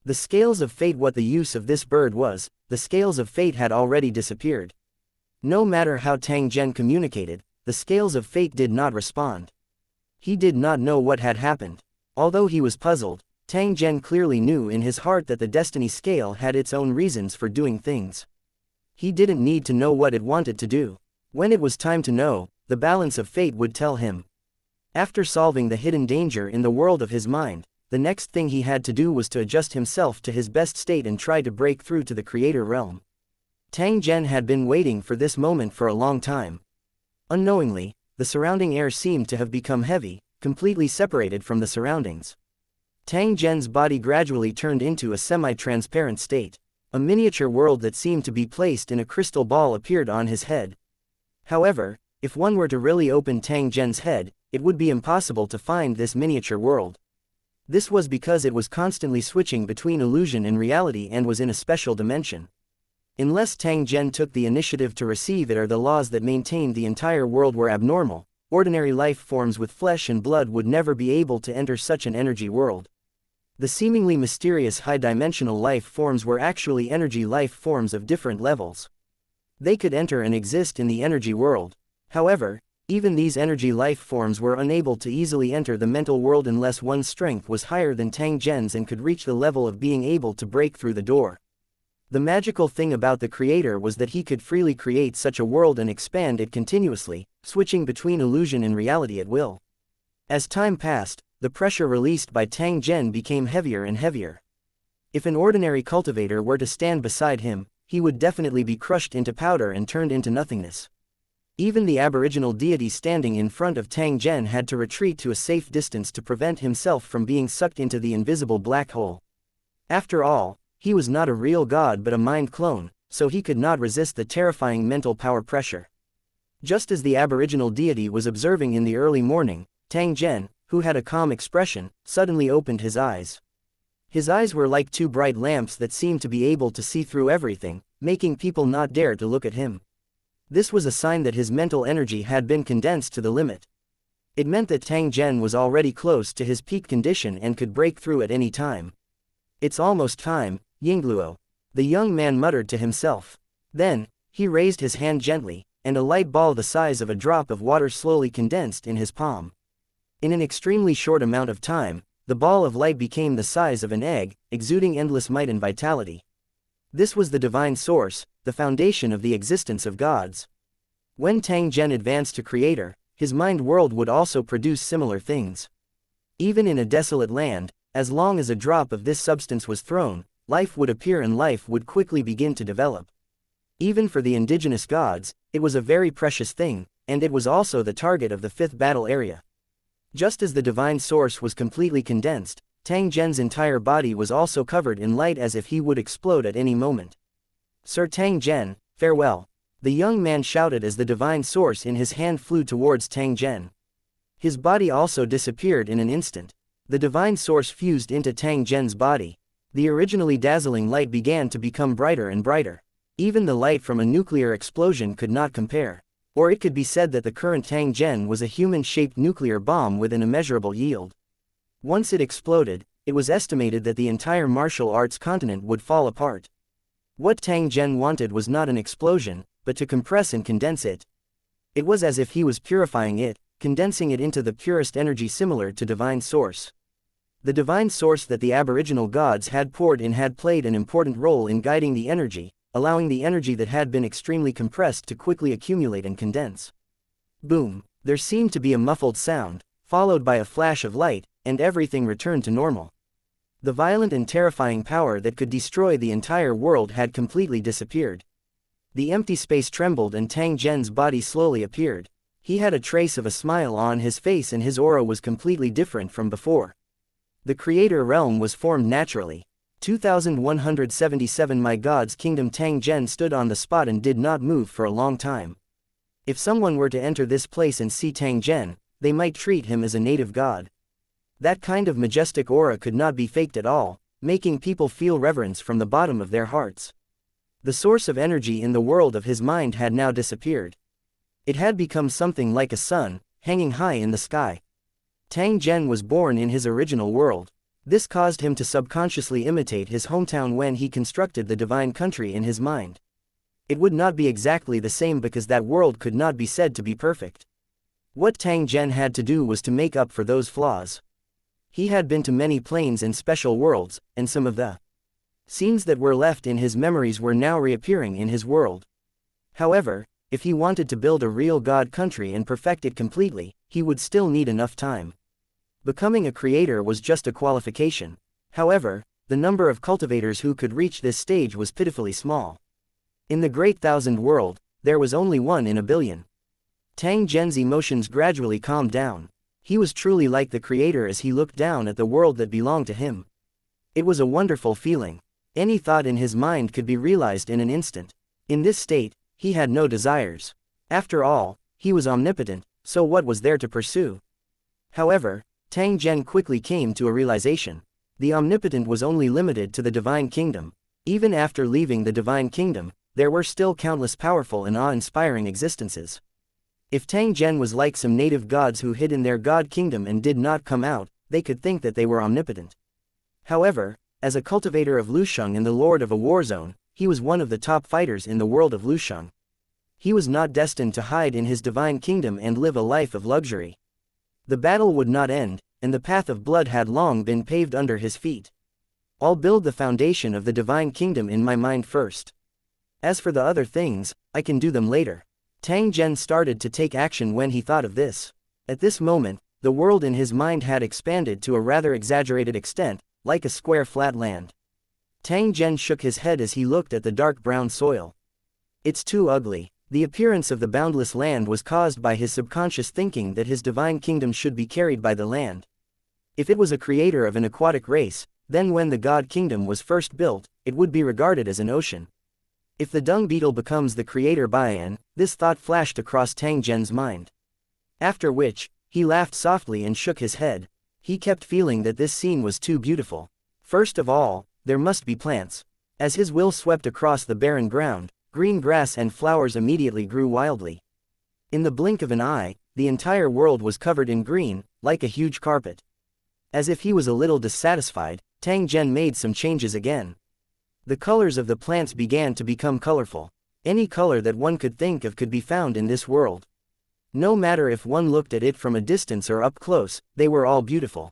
The scales of fate. What the use of this bird was, the scales of fate had already disappeared. No matter how Tang Zhen communicated, the scales of fate did not respond. He did not know what had happened. Although he was puzzled, Tang Zhen clearly knew in his heart that the destiny scale had its own reasons for doing things. He didn't need to know what it wanted to do. When it was time to know, the balance of fate would tell him. After solving the hidden danger in the world of his mind, the next thing he had to do was to adjust himself to his best state and try to break through to the creator realm. Tang Zhen had been waiting for this moment for a long time. Unknowingly, the surrounding air seemed to have become heavy, completely separated from the surroundings. Tang Zhen's body gradually turned into a semi-transparent state. A miniature world that seemed to be placed in a crystal ball appeared on his head. However, if one were to really open Tang Zhen's head, it would be impossible to find this miniature world. This was because it was constantly switching between illusion and reality and was in a special dimension. Unless Tang Zhen took the initiative to receive it, or the laws that maintained the entire world were abnormal, ordinary life forms with flesh and blood would never be able to enter such an energy world. The seemingly mysterious high-dimensional life forms were actually energy life forms of different levels. They could enter and exist in the energy world. However, even these energy life forms were unable to easily enter the mental world unless one's strength was higher than Tang Zhen's and could reach the level of being able to break through the door. The magical thing about the creator was that he could freely create such a world and expand it continuously, switching between illusion and reality at will. As time passed, the pressure released by Tang Zhen became heavier and heavier. If an ordinary cultivator were to stand beside him, he would definitely be crushed into powder and turned into nothingness. Even the aboriginal deity standing in front of Tang Zhen had to retreat to a safe distance to prevent himself from being sucked into the invisible black hole. After all, he was not a real god but a mind clone, so he could not resist the terrifying mental power pressure. Just as the aboriginal deity was observing in the early morning, Tang Zhen, who had a calm expression, suddenly opened his eyes. His eyes were like two bright lamps that seemed to be able to see through everything, making people not dare to look at him. This was a sign that his mental energy had been condensed to the limit. It meant that Tang Zhen was already close to his peak condition and could break through at any time. It's almost time, Yingluo, the young man muttered to himself. Then, he raised his hand gently, and a light ball the size of a drop of water slowly condensed in his palm. In an extremely short amount of time, the ball of light became the size of an egg, exuding endless might and vitality. This was the divine source, the foundation of the existence of gods. When Tang Zhen advanced to creator, his mind world would also produce similar things. Even in a desolate land, as long as a drop of this substance was thrown, life would appear and life would quickly begin to develop. Even for the indigenous gods, it was a very precious thing, and it was also the target of the fifth battle area. Just as the divine source was completely condensed, Tang Zhen's entire body was also covered in light as if he would explode at any moment. Sir Tang Zhen, farewell, the young man shouted as the divine source in his hand flew towards Tang Zhen. His body also disappeared in an instant. The divine source fused into Tang Zhen's body. The originally dazzling light began to become brighter and brighter. Even the light from a nuclear explosion could not compare. Or it could be said that the current Tang Zhen was a human-shaped nuclear bomb with an immeasurable yield. Once it exploded, it was estimated that the entire martial arts continent would fall apart. What Tang Zhen wanted was not an explosion, but to compress and condense it. It was as if he was purifying it, condensing it into the purest energy similar to divine source. The divine source that the aboriginal gods had poured in had played an important role in guiding the energy, allowing the energy that had been extremely compressed to quickly accumulate and condense. Boom! There seemed to be a muffled sound, followed by a flash of light, and everything returned to normal. The violent and terrifying power that could destroy the entire world had completely disappeared. The empty space trembled and Tang Zhen's body slowly appeared. He had a trace of a smile on his face and his aura was completely different from before. The creator realm was formed naturally. 2177 My God's Kingdom. Tang Zhen stood on the spot and did not move for a long time. If someone were to enter this place and see Tang Zhen, they might treat him as a native god. That kind of majestic aura could not be faked at all, making people feel reverence from the bottom of their hearts. The source of energy in the world of his mind had now disappeared. It had become something like a sun, hanging high in the sky. Tang Zhen was born in his original world. This caused him to subconsciously imitate his hometown when he constructed the divine country in his mind. It would not be exactly the same because that world could not be said to be perfect. What Tang Zhen had to do was to make up for those flaws. He had been to many planes and special worlds, and some of the scenes that were left in his memories were now reappearing in his world. However, if he wanted to build a real God country and perfect it completely, he would still need enough time. Becoming a creator was just a qualification. However, the number of cultivators who could reach this stage was pitifully small. In the Great Thousand World, there was only 1 in a billion. Tang Zhen's emotions gradually calmed down. He was truly like the creator as he looked down at the world that belonged to him. It was a wonderful feeling. Any thought in his mind could be realized in an instant. In this state, he had no desires. After all, he was omnipotent, so what was there to pursue? However, Tang Zhen quickly came to a realization. The omnipotent was only limited to the divine kingdom. Even after leaving the divine kingdom, there were still countless powerful and awe-inspiring existences. If Tang Zhen was like some native gods who hid in their god kingdom and did not come out, they could think that they were omnipotent. However, as a cultivator of Lusheng and the lord of a war zone, he was one of the top fighters in the world of Lusheng. He was not destined to hide in his divine kingdom and live a life of luxury. The battle would not end, and the path of blood had long been paved under his feet. I'll build the foundation of the divine kingdom in my mind first. As for the other things, I can do them later. Tang Zhen started to take action when he thought of this. At this moment, the world in his mind had expanded to a rather exaggerated extent, like a square flat land. Tang Zhen shook his head as he looked at the dark brown soil. It's too ugly. The appearance of the boundless land was caused by his subconscious thinking that his divine kingdom should be carried by the land. If it was a creator of an aquatic race, then when the god kingdom was first built, it would be regarded as an ocean. If the dung beetle becomes the creator Bian, this thought flashed across Tang Zhen's mind. After which, he laughed softly and shook his head. He kept feeling that this scene was too beautiful. First of all, there must be plants. As his will swept across the barren ground, green grass and flowers immediately grew wildly. In the blink of an eye, the entire world was covered in green, like a huge carpet. As if he was a little dissatisfied, Tang Zhen made some changes again. The colors of the plants began to become colorful. Any color that one could think of could be found in this world. No matter if one looked at it from a distance or up close, they were all beautiful.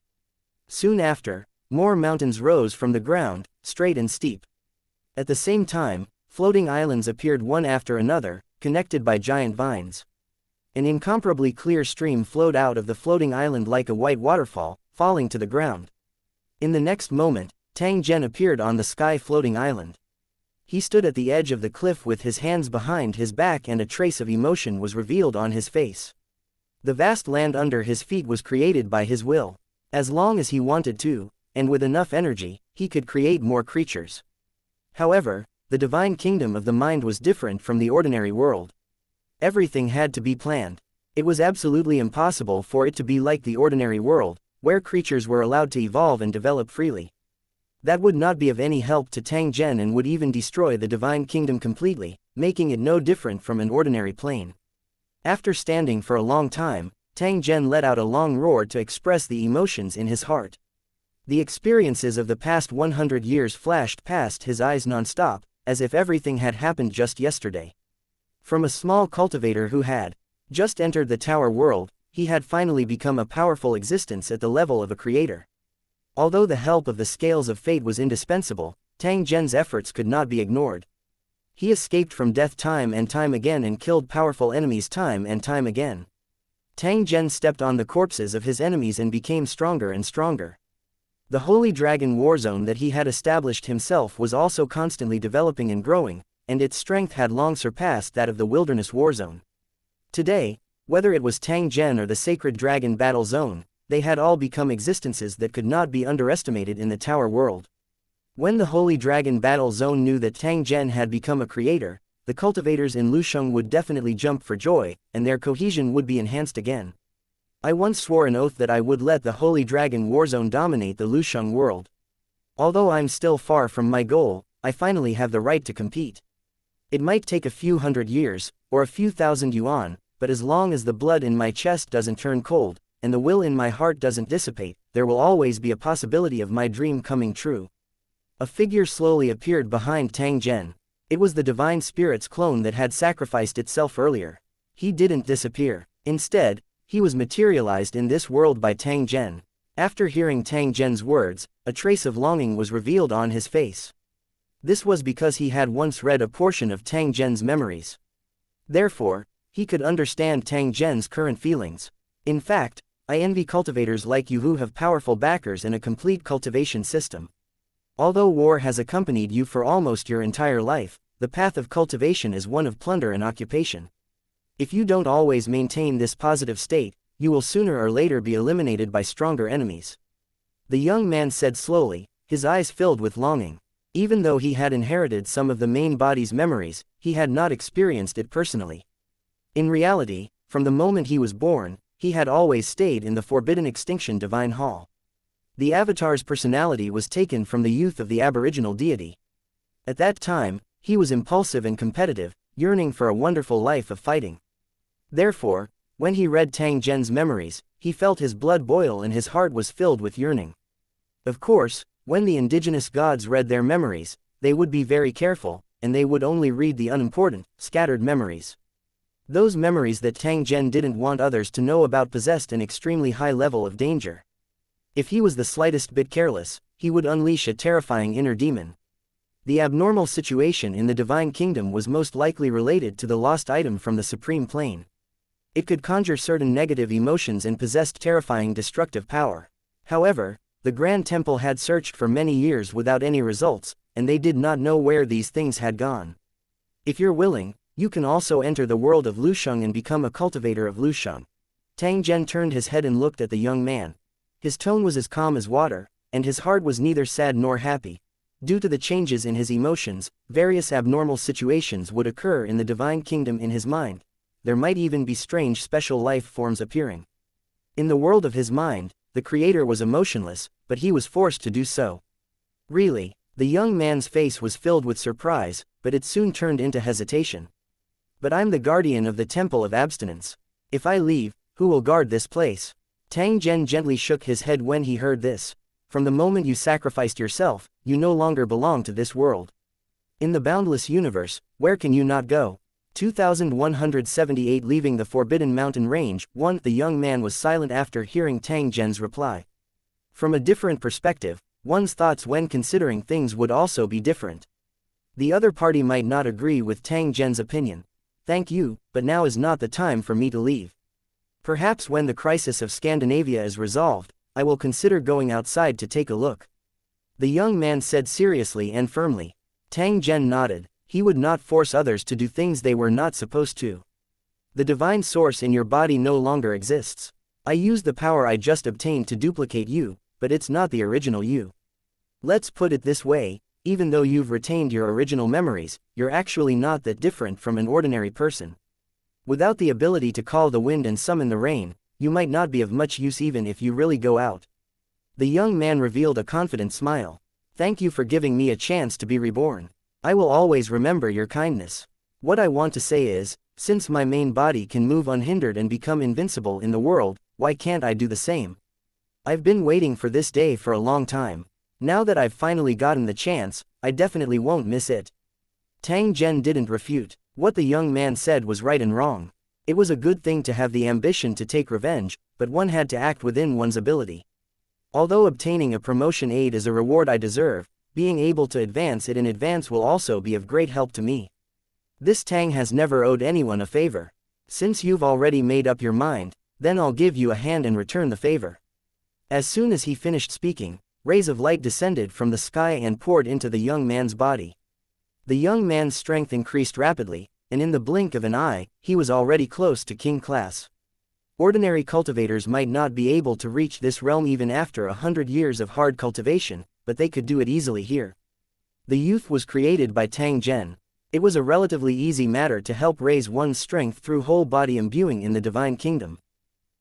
Soon after, more mountains rose from the ground, straight and steep. At the same time, floating islands appeared one after another, connected by giant vines. An incomparably clear stream flowed out of the floating island like a white waterfall, falling to the ground. In the next moment, Tang Zhen appeared on the sky-floating island. He stood at the edge of the cliff with his hands behind his back and a trace of emotion was revealed on his face. The vast land under his feet was created by his will. As long as he wanted to, and with enough energy, he could create more creatures. However, the divine kingdom of the mind was different from the ordinary world. Everything had to be planned. It was absolutely impossible for it to be like the ordinary world, where creatures were allowed to evolve and develop freely. That would not be of any help to Tang Zhen and would even destroy the divine kingdom completely, making it no different from an ordinary plane. After standing for a long time, Tang Zhen let out a long roar to express the emotions in his heart. The experiences of the past 100 years flashed past his eyes non-stop, as if everything had happened just yesterday. From a small cultivator who had just entered the tower world, he had finally become a powerful existence at the level of a creator. Although the help of the scales of fate was indispensable, Tang Zhen's efforts could not be ignored. He escaped from death time and time again and killed powerful enemies time and time again. Tang Zhen stepped on the corpses of his enemies and became stronger and stronger. The Holy Dragon War Zone that he had established himself was also constantly developing and growing, and its strength had long surpassed that of the Wilderness War Zone. Today, whether it was Tang Zhen or the Sacred Dragon Battle Zone, they had all become existences that could not be underestimated in the Tower world. When the Holy Dragon Battle Zone knew that Tang Zhen had become a creator, the cultivators in Lusheng would definitely jump for joy, and their cohesion would be enhanced again. I once swore an oath that I would let the Holy Dragon Warzone dominate the Lusheng world. Although I'm still far from my goal, I finally have the right to compete. It might take a few hundred years, or a few thousand yuan, but as long as the blood in my chest doesn't turn cold, and the will in my heart doesn't dissipate, there will always be a possibility of my dream coming true. A figure slowly appeared behind Tang Zhen. It was the divine spirit's clone that had sacrificed itself earlier. He didn't disappear. Instead, he was materialized in this world by Tang Zhen. After hearing Tang Zhen's words, a trace of longing was revealed on his face. This was because he had once read a portion of Tang Zhen's memories. Therefore, he could understand Tang Zhen's current feelings. In fact, I envy cultivators like you who have powerful backers and a complete cultivation system. Although war has accompanied you for almost your entire life, the path of cultivation is one of plunder and occupation. If you don't always maintain this positive state, you will sooner or later be eliminated by stronger enemies. The young man said slowly, his eyes filled with longing. Even though he had inherited some of the main body's memories, he had not experienced it personally. In reality, from the moment he was born, he had always stayed in the Forbidden Extinction Divine Hall. The Avatar's personality was taken from the youth of the aboriginal deity. At that time, he was impulsive and competitive, yearning for a wonderful life of fighting. Therefore, when he read Tang Zhen's memories, he felt his blood boil and his heart was filled with yearning. Of course, when the indigenous gods read their memories, they would be very careful, and they would only read the unimportant, scattered memories. Those memories that Tang Zhen didn't want others to know about possessed an extremely high level of danger. If he was the slightest bit careless, he would unleash a terrifying inner demon. The abnormal situation in the Divine Kingdom was most likely related to the lost item from the Supreme Plane. It could conjure certain negative emotions and possessed terrifying destructive power. However, the Grand Temple had searched for many years without any results, and they did not know where these things had gone. If you're willing, you can also enter the world of Lusheng and become a cultivator of Lusheng. Tang Zhen turned his head and looked at the young man. His tone was as calm as water, and his heart was neither sad nor happy. Due to the changes in his emotions, various abnormal situations would occur in the Divine Kingdom in his mind. There might even be strange special life forms appearing. In the world of his mind, the creator was emotionless, but he was forced to do so. Really, the young man's face was filled with surprise, but it soon turned into hesitation. But I'm the guardian of the Temple of Abstinence. If I leave, who will guard this place? Tang Zhen gently shook his head when he heard this. From the moment you sacrificed yourself, you no longer belong to this world. In the boundless universe, where can you not go? 2178 Leaving the Forbidden Mountain Range, 1. The young man was silent after hearing Tang Zhen's reply. From a different perspective, one's thoughts when considering things would also be different. The other party might not agree with Tang Zhen's opinion. Thank you, but now is not the time for me to leave. Perhaps when the crisis of Scandinavia is resolved, I will consider going outside to take a look. The young man said seriously and firmly. Tang Zhen nodded. He would not force others to do things they were not supposed to. The divine source in your body no longer exists. I used the power I just obtained to duplicate you, but it's not the original you. Let's put it this way, even though you've retained your original memories, you're actually not that different from an ordinary person. Without the ability to call the wind and summon the rain, you might not be of much use even if you really go out. The young man revealed a confident smile. Thank you for giving me a chance to be reborn. I will always remember your kindness. What I want to say is, since my main body can move unhindered and become invincible in the world, why can't I do the same? I've been waiting for this day for a long time. Now that I've finally gotten the chance, I definitely won't miss it. Tang Zhen didn't refute. What the young man said was right and wrong. It was a good thing to have the ambition to take revenge, but one had to act within one's ability. Although obtaining a promotion aid is a reward I deserve, being able to advance it in advance will also be of great help to me. This Tang has never owed anyone a favor. Since you've already made up your mind, then I'll give you a hand and return the favor. As soon as he finished speaking, rays of light descended from the sky and poured into the young man's body. The young man's strength increased rapidly, and in the blink of an eye, he was already close to king class. Ordinary cultivators might not be able to reach this realm even after 100 years of hard cultivation, but they could do it easily here. The youth was created by Tang Zhen. It was a relatively easy matter to help raise one's strength through whole body imbuing in the Divine Kingdom.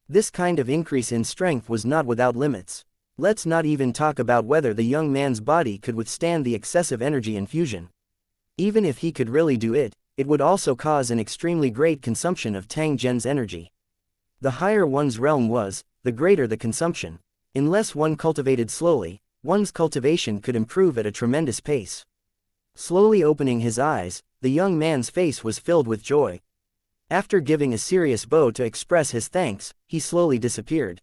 This kind of increase in strength was not without limits. Let's not even talk about whether the young man's body could withstand the excessive energy infusion. Even if he could really do it, it would also cause an extremely great consumption of Tang Zhen's energy. The higher one's realm was, the greater the consumption. Unless one cultivated slowly, one's cultivation could improve at a tremendous pace. Slowly opening his eyes, the young man's face was filled with joy. After giving a serious bow to express his thanks, he slowly disappeared.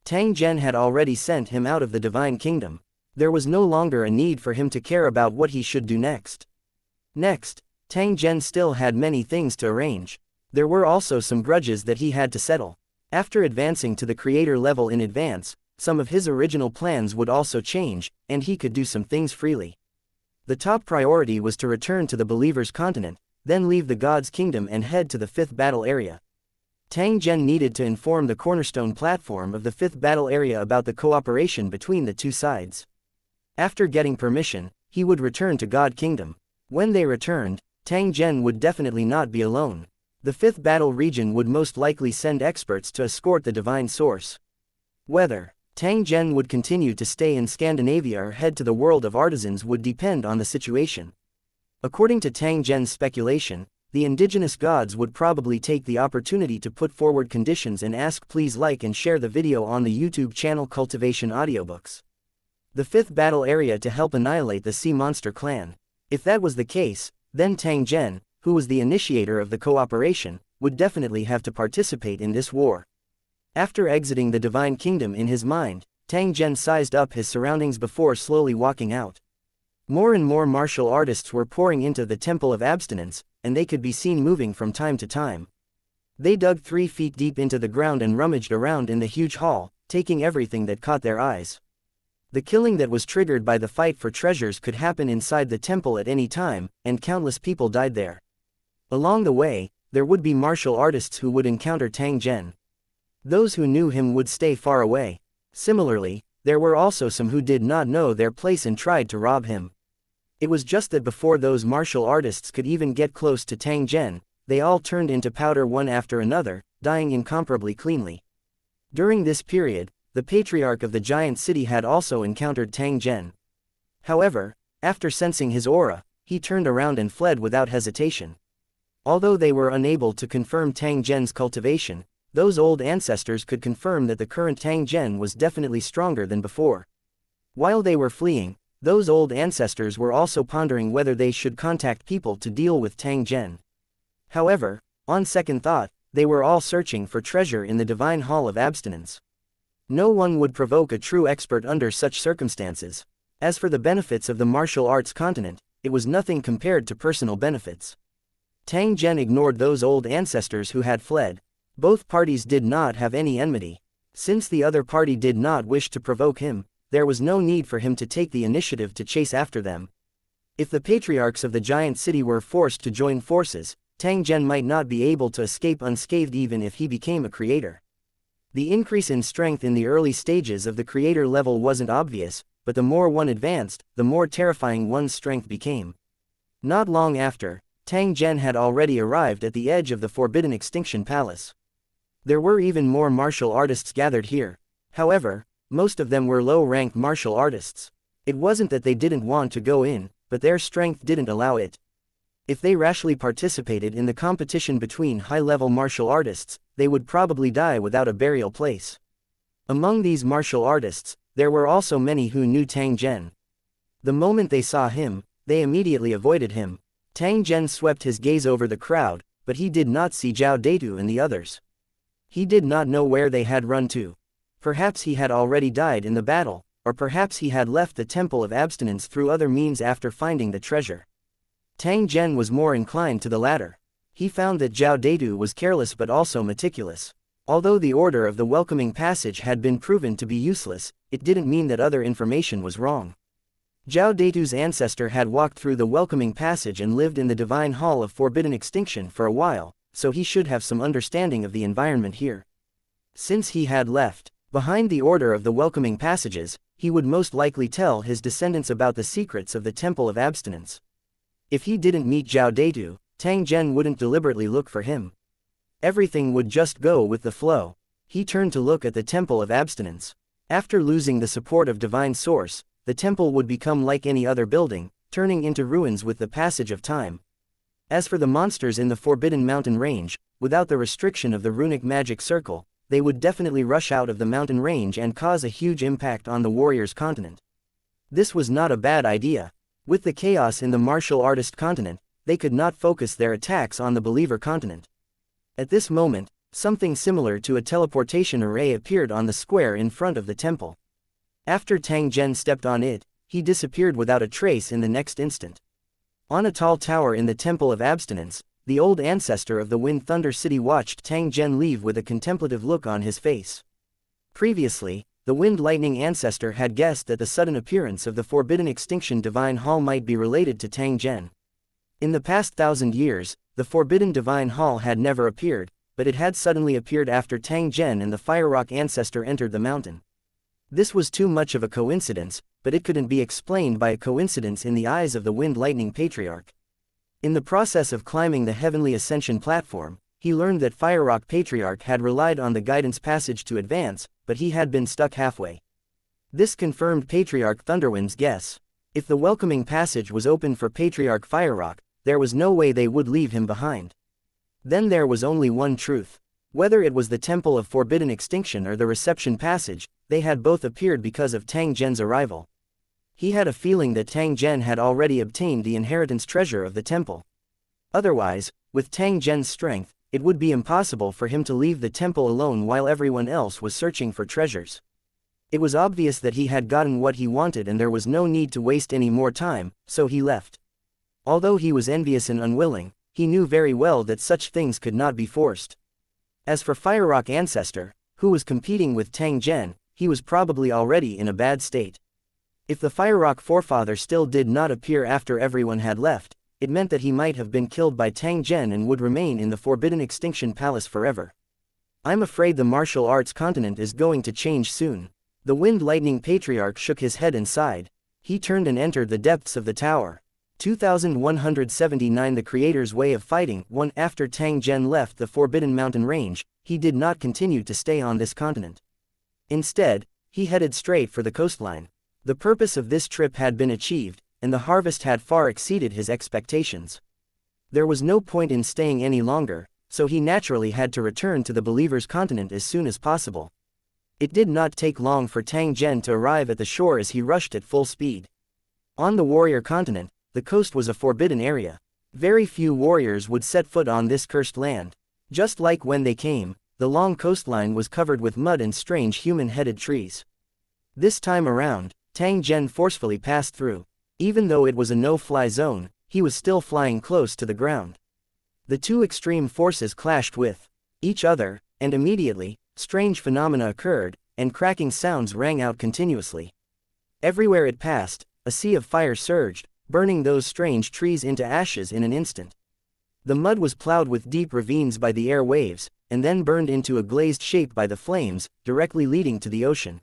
Tang Zhen had already sent him out of the divine kingdom. There was no longer a need for him to care about what he should do next. Next, Tang Zhen still had many things to arrange. There were also some grudges that he had to settle. After advancing to the creator level in advance, some of his original plans would also change, and he could do some things freely. The top priority was to return to the believer's continent, then leave the god's kingdom and head to the fifth battle area. Tang Zhen needed to inform the cornerstone platform of the fifth battle area about the cooperation between the two sides. After getting permission, he would return to God Kingdom. When they returned, Tang Zhen would definitely not be alone. The fifth battle region would most likely send experts to escort the divine source. Whether Tang Zhen would continue to stay in Scandinavia or head to the world of artisans would depend on the situation. According to Tang Zhen's speculation, the indigenous gods would probably take the opportunity to put forward conditions and ask please like and share the video on the YouTube channel Cultivation Audiobooks. The fifth battle area to help annihilate the sea monster clan. If that was the case, then Tang Zhen, who was the initiator of the cooperation, would definitely have to participate in this war. After exiting the divine kingdom in his mind, Tang Zhen sized up his surroundings before slowly walking out. More and more martial artists were pouring into the Temple of Abstinence, and they could be seen moving from time to time. They dug 3 feet deep into the ground and rummaged around in the huge hall, taking everything that caught their eyes. The killing that was triggered by the fight for treasures could happen inside the temple at any time, and countless people died there. Along the way, there would be martial artists who would encounter Tang Zhen. Those who knew him would stay far away. Similarly, there were also some who did not know their place and tried to rob him. It was just that before those martial artists could even get close to Tang Zhen, they all turned into powder one after another, dying incomparably cleanly. During this period, the patriarch of the giant city had also encountered Tang Zhen. However, after sensing his aura, he turned around and fled without hesitation. Although they were unable to confirm Tang Zhen's cultivation, those old ancestors could confirm that the current Tang Zhen was definitely stronger than before. While they were fleeing, those old ancestors were also pondering whether they should contact people to deal with Tang Zhen. However, on second thought, they were all searching for treasure in the divine hall of abstinence. No one would provoke a true expert under such circumstances. As for the benefits of the martial arts continent, it was nothing compared to personal benefits. Tang Zhen ignored those old ancestors who had fled. Both parties did not have any enmity. Since the other party did not wish to provoke him, there was no need for him to take the initiative to chase after them. If the patriarchs of the giant city were forced to join forces, Tang Zhen might not be able to escape unscathed even if he became a creator. The increase in strength in the early stages of the creator level wasn't obvious, but the more one advanced, the more terrifying one's strength became. Not long after, Tang Zhen had already arrived at the edge of the Forbidden Extinction Palace. There were even more martial artists gathered here. However, most of them were low-ranked martial artists. It wasn't that they didn't want to go in, but their strength didn't allow it. If they rashly participated in the competition between high-level martial artists, they would probably die without a burial place. Among these martial artists, there were also many who knew Tang Zhen. The moment they saw him, they immediately avoided him. Tang Zhen swept his gaze over the crowd, but he did not see Zhao Deitu and the others. He did not know where they had run to. Perhaps he had already died in the battle, or perhaps he had left the Temple of Abstinence through other means after finding the treasure. Tang Zhen was more inclined to the latter. He found that Zhao Deitu was careless but also meticulous. Although the order of the welcoming passage had been proven to be useless, it didn't mean that other information was wrong. Zhao Deitu's ancestor had walked through the welcoming passage and lived in the divine hall of forbidden extinction for a while, so he should have some understanding of the environment here. Since he had left behind the order of the welcoming passages, he would most likely tell his descendants about the secrets of the Temple of Abstinence. If he didn't meet Zhao Deitu, Tang Zhen wouldn't deliberately look for him. Everything would just go with the flow. He turned to look at the Temple of Abstinence. After losing the support of divine source, the temple would become like any other building, turning into ruins with the passage of time. As for the monsters in the Forbidden Mountain Range, without the restriction of the runic magic circle, they would definitely rush out of the mountain range and cause a huge impact on the warriors' continent. This was not a bad idea. With the chaos in the martial artist continent, they could not focus their attacks on the believer continent. At this moment, something similar to a teleportation array appeared on the square in front of the temple. After Tang Zhen stepped on it, he disappeared without a trace in the next instant. On a tall tower in the Temple of Abstinence, the old ancestor of the Wind Thunder City watched Tang Zhen leave with a contemplative look on his face. Previously, the Wind Lightning ancestor had guessed that the sudden appearance of the Forbidden Extinction Divine Hall might be related to Tang Zhen. In the past 1,000 years, the Forbidden Divine Hall had never appeared, but it had suddenly appeared after Tang Zhen and the Fire Rock ancestor entered the mountain. This was too much of a coincidence, but it couldn't be explained by a coincidence in the eyes of the Wind Lightning Patriarch. In the process of climbing the Heavenly Ascension platform, he learned that Fire Rock Patriarch had relied on the guidance passage to advance, but he had been stuck halfway. This confirmed Patriarch Thunderwind's guess. If the welcoming passage was open for Patriarch Fire Rock, there was no way they would leave him behind. Then there was only one truth. Whether it was the Temple of Forbidden Extinction or the Reception Passage, they had both appeared because of Tang Zhen's arrival. He had a feeling that Tang Zhen had already obtained the inheritance treasure of the temple. Otherwise, with Tang Zhen's strength, it would be impossible for him to leave the temple alone while everyone else was searching for treasures. It was obvious that he had gotten what he wanted and there was no need to waste any more time, so he left. Although he was envious and unwilling, he knew very well that such things could not be forced. As for Fire Rock Ancestor, who was competing with Tang Zhen, he was probably already in a bad state. If the Fire Rock forefather still did not appear after everyone had left, it meant that he might have been killed by Tang Zhen and would remain in the Forbidden Extinction Palace forever. I'm afraid the martial arts continent is going to change soon. The Wind Lightning Patriarch shook his head and sighed. He turned and entered the depths of the tower. 2179 The Creator's Way of Fighting. 1 After Tang Zhen left the Forbidden Mountain Range, he did not continue to stay on this continent. Instead, he headed straight for the coastline. The purpose of this trip had been achieved, and the harvest had far exceeded his expectations. There was no point in staying any longer, so he naturally had to return to the Believer's continent as soon as possible. It did not take long for Tang Zhen to arrive at the shore as he rushed at full speed. On the warrior continent, the coast was a forbidden area. Very few warriors would set foot on this cursed land. Just like when they came, the long coastline was covered with mud and strange human-headed trees. This time around, Tang Zhen forcefully passed through. Even though it was a no-fly zone, he was still flying close to the ground. The two extreme forces clashed with each other, and immediately, strange phenomena occurred, and cracking sounds rang out continuously. Everywhere it passed, a sea of fire surged, burning those strange trees into ashes in an instant. The mud was plowed with deep ravines by the air waves, and then burned into a glazed shape by the flames, directly leading to the ocean.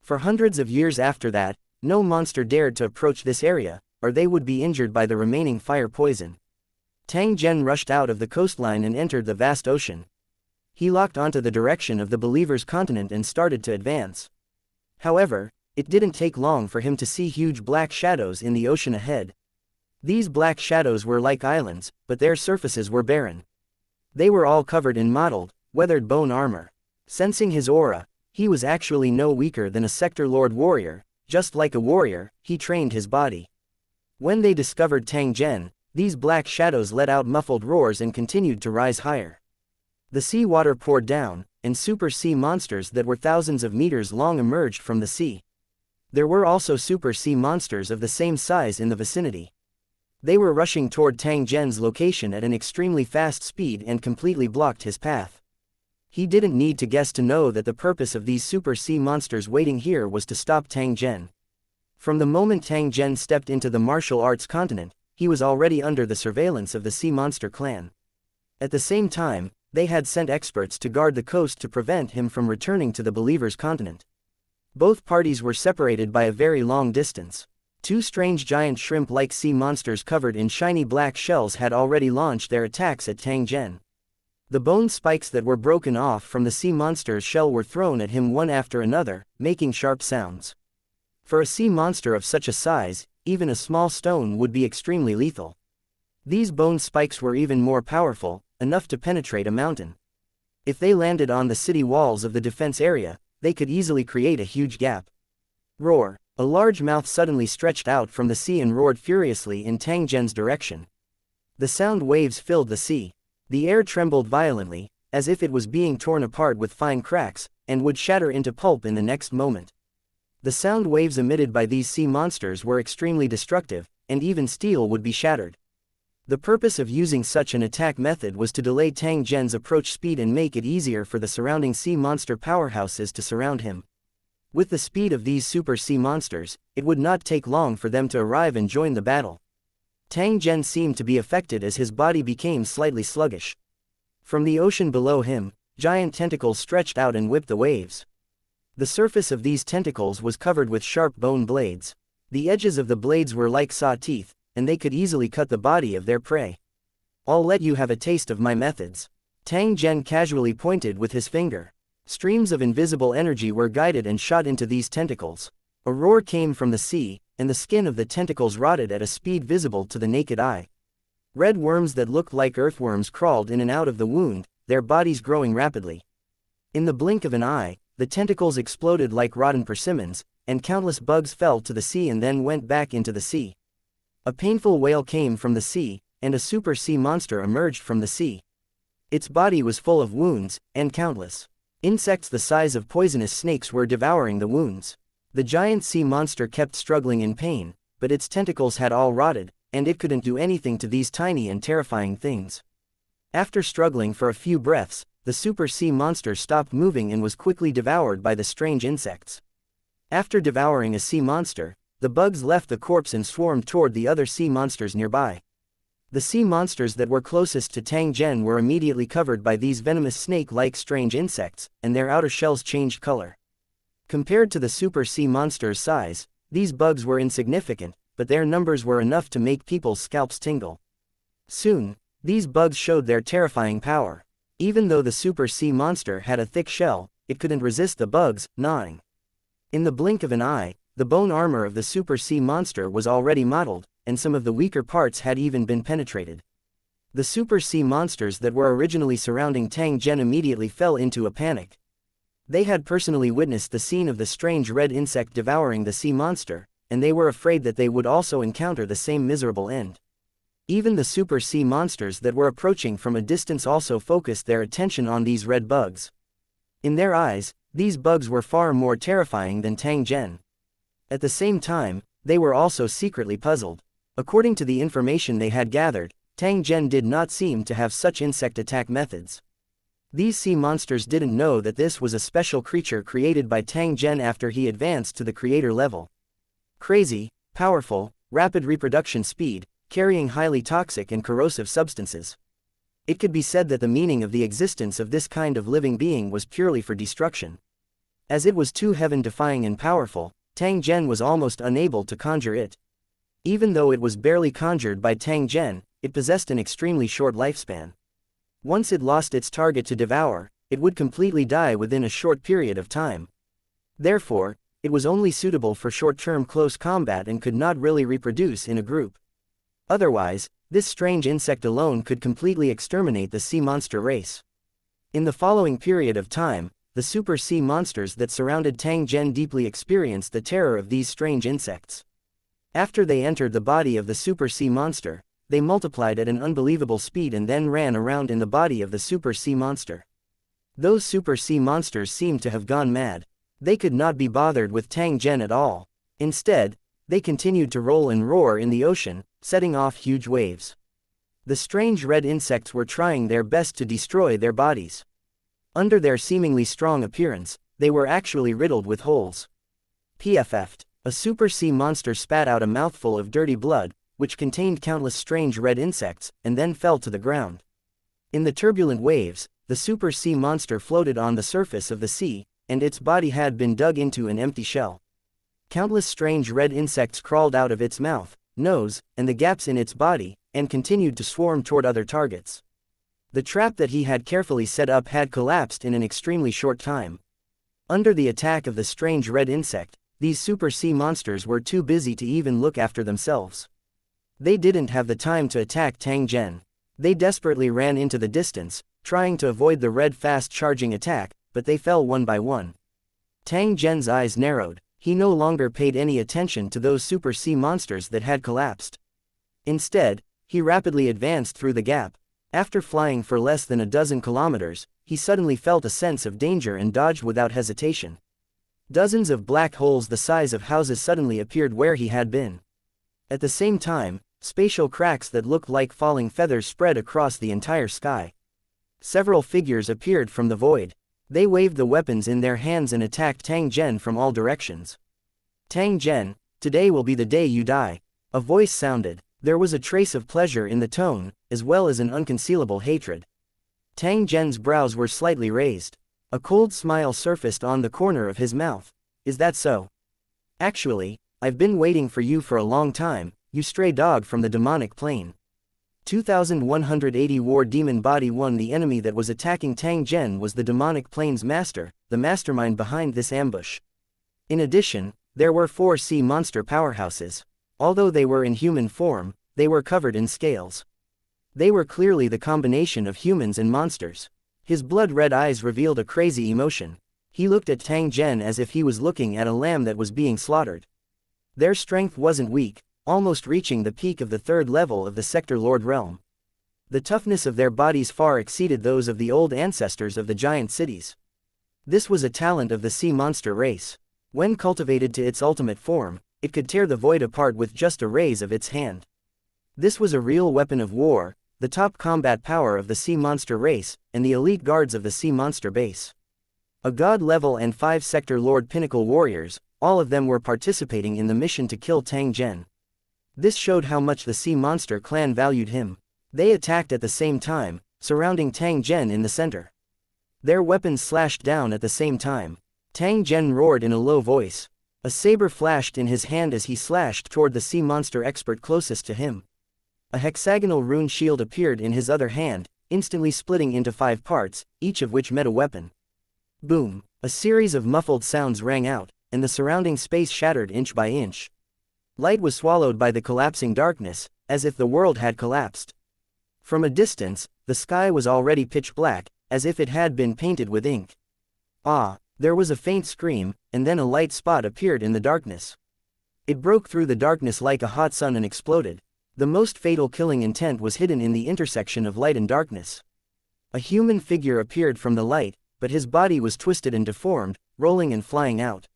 For hundreds of years after that, no monster dared to approach this area, or they would be injured by the remaining fire poison. Tang Zhen rushed out of the coastline and entered the vast ocean. He locked onto the direction of the Believer's continent and started to advance. However, it didn't take long for him to see huge black shadows in the ocean ahead. These black shadows were like islands, but their surfaces were barren. They were all covered in mottled, weathered bone armor. Sensing his aura, he was actually no weaker than a Sector Lord warrior. Just like a warrior, he trained his body. When they discovered Tang Zhen, these black shadows let out muffled roars and continued to rise higher. The sea water poured down, and super sea monsters that were thousands of meters long emerged from the sea. There were also super sea monsters of the same size in the vicinity. They were rushing toward Tang Zhen's location at an extremely fast speed and completely blocked his path. He didn't need to guess to know that the purpose of these super sea monsters waiting here was to stop Tang Zhen. From the moment Tang Zhen stepped into the martial arts continent, he was already under the surveillance of the sea monster clan. At the same time, they had sent experts to guard the coast to prevent him from returning to the Believer's continent. Both parties were separated by a very long distance. Two strange giant shrimp-like sea monsters covered in shiny black shells had already launched their attacks at Tang Zhen. The bone spikes that were broken off from the sea monster's shell were thrown at him one after another, making sharp sounds. For a sea monster of such a size, even a small stone would be extremely lethal. These bone spikes were even more powerful, enough to penetrate a mountain. If they landed on the city walls of the defense area, they could easily create a huge gap. Roar! A large mouth suddenly stretched out from the sea and roared furiously in Tang Zhen's direction. The sound waves filled the sea. The air trembled violently, as if it was being torn apart with fine cracks, and would shatter into pulp in the next moment. The sound waves emitted by these sea monsters were extremely destructive, and even steel would be shattered. The purpose of using such an attack method was to delay Tang Zhen's approach speed and make it easier for the surrounding sea monster powerhouses to surround him. With the speed of these super sea monsters, it would not take long for them to arrive and join the battle. Tang Zhen seemed to be affected as his body became slightly sluggish. From the ocean below him, giant tentacles stretched out and whipped the waves. The surface of these tentacles was covered with sharp bone blades. The edges of the blades were like saw teeth, and they could easily cut the body of their prey. "I'll let you have a taste of my methods," Tang Zhen casually pointed with his finger. Streams of invisible energy were guided and shot into these tentacles. A roar came from the sea, and the skin of the tentacles rotted at a speed visible to the naked eye. Red worms that looked like earthworms crawled in and out of the wound, their bodies growing rapidly. In the blink of an eye, the tentacles exploded like rotten persimmons, and countless bugs fell to the sea and then went back into the sea. A painful wail came from the sea, and a super sea monster emerged from the sea. Its body was full of wounds, and countless insects the size of poisonous snakes were devouring the wounds. The giant sea monster kept struggling in pain, but its tentacles had all rotted, and it couldn't do anything to these tiny and terrifying things. After struggling for a few breaths, the super sea monster stopped moving and was quickly devoured by the strange insects. After devouring a sea monster, the bugs left the corpse and swarmed toward the other sea monsters nearby. The sea monsters that were closest to Tang Zhen were immediately covered by these venomous snake-like strange insects, and their outer shells changed color. Compared to the super sea monster's size, these bugs were insignificant, but their numbers were enough to make people's scalps tingle. Soon, these bugs showed their terrifying power. Even though the super sea monster had a thick shell, it couldn't resist the bugs, gnawing. In the blink of an eye, the bone armor of the super sea monster was already mottled, and some of the weaker parts had even been penetrated. The super sea monsters that were originally surrounding Tang Zhen immediately fell into a panic. They had personally witnessed the scene of the strange red insect devouring the sea monster, and they were afraid that they would also encounter the same miserable end. Even the super sea monsters that were approaching from a distance also focused their attention on these red bugs. In their eyes, these bugs were far more terrifying than Tang Zhen. At the same time, they were also secretly puzzled. According to the information they had gathered, Tang Zhen did not seem to have such insect attack methods. These sea monsters didn't know that this was a special creature created by Tang Zhen after he advanced to the creator level. Crazy, powerful, rapid reproduction speed, carrying highly toxic and corrosive substances. It could be said that the meaning of the existence of this kind of living being was purely for destruction. As it was too heaven-defying and powerful, Tang Zhen was almost unable to conjure it. Even though it was barely conjured by Tang Zhen, it possessed an extremely short lifespan. Once it lost its target to devour, it would completely die within a short period of time. Therefore, it was only suitable for short-term close combat and could not really reproduce in a group. Otherwise, this strange insect alone could completely exterminate the sea monster race. In the following period of time, the super sea monsters that surrounded Tang Zhen deeply experienced the terror of these strange insects. After they entered the body of the super sea monster, they multiplied at an unbelievable speed and then ran around in the body of the super sea monster. Those super sea monsters seemed to have gone mad. They could not be bothered with Tang Zhen at all. Instead, they continued to roll and roar in the ocean, setting off huge waves. The strange red insects were trying their best to destroy their bodies. Under their seemingly strong appearance, they were actually riddled with holes. PFF'd. A super sea monster spat out a mouthful of dirty blood, which contained countless strange red insects, and then fell to the ground. In the turbulent waves, the super sea monster floated on the surface of the sea, and its body had been dug into an empty shell. Countless strange red insects crawled out of its mouth, nose, and the gaps in its body, and continued to swarm toward other targets. The trap that he had carefully set up had collapsed in an extremely short time. Under the attack of the strange red insect, these super sea monsters were too busy to even look after themselves. They didn't have the time to attack Tang Zhen. They desperately ran into the distance, trying to avoid the red fast-charging attack, but they fell one by one. Tang Zhen's eyes narrowed. He no longer paid any attention to those super sea monsters that had collapsed. Instead, he rapidly advanced through the gap. After flying for less than a dozen kilometers, he suddenly felt a sense of danger and dodged without hesitation. Dozens of black holes the size of houses suddenly appeared where he had been. At the same time, spatial cracks that looked like falling feathers spread across the entire sky. Several figures appeared from the void. They waved the weapons in their hands and attacked Tang Zhen from all directions. "Tang Zhen, today will be the day you die," a voice sounded. There was a trace of pleasure in the tone, as well as an unconcealable hatred. Tang Zhen's brows were slightly raised. A cold smile surfaced on the corner of his mouth. "Is that so? Actually, I've been waiting for you for a long time, you stray dog from the demonic plane." 2180 War Demon Body 1. The enemy that was attacking Tang Zhen was the demonic plane's master, the mastermind behind this ambush. In addition, there were 4 sea monster powerhouses. Although they were in human form, they were covered in scales. They were clearly the combination of humans and monsters. His blood-red eyes revealed a crazy emotion. He looked at Tang Zhen as if he was looking at a lamb that was being slaughtered. Their strength wasn't weak, almost reaching the peak of the 3rd level of the Sector Lord realm. The toughness of their bodies far exceeded those of the old ancestors of the giant cities. This was a talent of the sea monster race. When cultivated to its ultimate form, it could tear the void apart with just a raise of its hand. This was a real weapon of war, the top combat power of the sea monster race, and the elite guards of the sea monster base. A god level and 5 Sector Lord pinnacle warriors, all of them were participating in the mission to kill Tang Zhen. This showed how much the sea monster clan valued him. They attacked at the same time, surrounding Tang Zhen in the center. Their weapons slashed down at the same time. Tang Zhen roared in a low voice. A saber flashed in his hand as he slashed toward the sea monster expert closest to him. A hexagonal rune shield appeared in his other hand, instantly splitting into 5 parts, each of which met a weapon. Boom! A series of muffled sounds rang out, and the surrounding space shattered inch by inch. Light was swallowed by the collapsing darkness, as if the world had collapsed. From a distance, the sky was already pitch black, as if it had been painted with ink. Ah! There was a faint scream, and then a light spot appeared in the darkness. It broke through the darkness like a hot sun and exploded. The most fatal killing intent was hidden in the intersection of light and darkness. A human figure appeared from the light, but his body was twisted and deformed, rolling and flying out.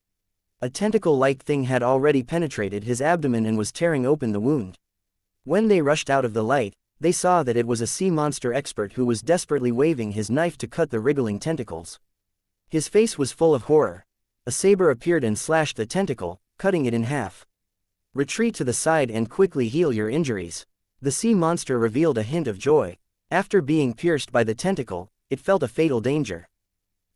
A tentacle-like thing had already penetrated his abdomen and was tearing open the wound. When they rushed out of the light, they saw that it was a sea monster expert who was desperately waving his knife to cut the wriggling tentacles. His face was full of horror. A saber appeared and slashed the tentacle, cutting it in half. "Retreat to the side and quickly heal your injuries." The sea monster revealed a hint of joy. After being pierced by the tentacle, it felt a fatal danger.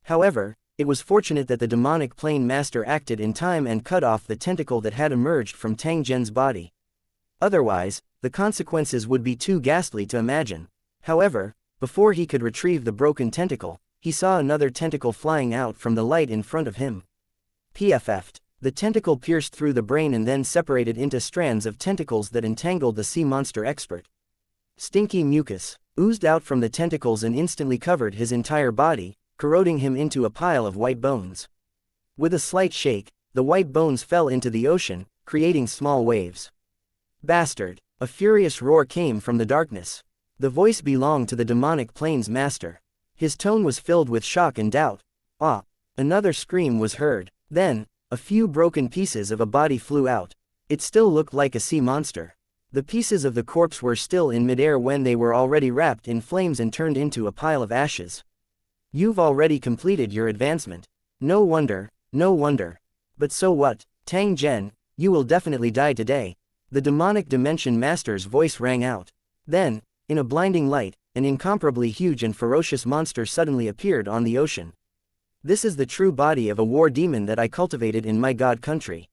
However, it was fortunate that the demonic plane master acted in time and cut off the tentacle that had emerged from Tang Zhen's body. Otherwise, the consequences would be too ghastly to imagine. However, before he could retrieve the broken tentacle, he saw another tentacle flying out from the light in front of him. PFF'd. The tentacle pierced through the brain and then separated into strands of tentacles that entangled the sea monster expert. Stinky mucus oozed out from the tentacles and instantly covered his entire body, corroding him into a pile of white bones. With a slight shake, the white bones fell into the ocean, creating small waves. "Bastard!" A furious roar came from the darkness. The voice belonged to the demonic plane's master. His tone was filled with shock and doubt. "Ah!" Another scream was heard. Then, a few broken pieces of a body flew out. It still looked like a sea monster. The pieces of the corpse were still in midair when they were already wrapped in flames and turned into a pile of ashes. "You've already completed your advancement. No wonder, no wonder. But so what, Tang Zhen, you will definitely die today." The demonic dimension master's voice rang out. Then, in a blinding light, an incomparably huge and ferocious monster suddenly appeared on the ocean. "This is the true body of a war demon that I cultivated in my god country.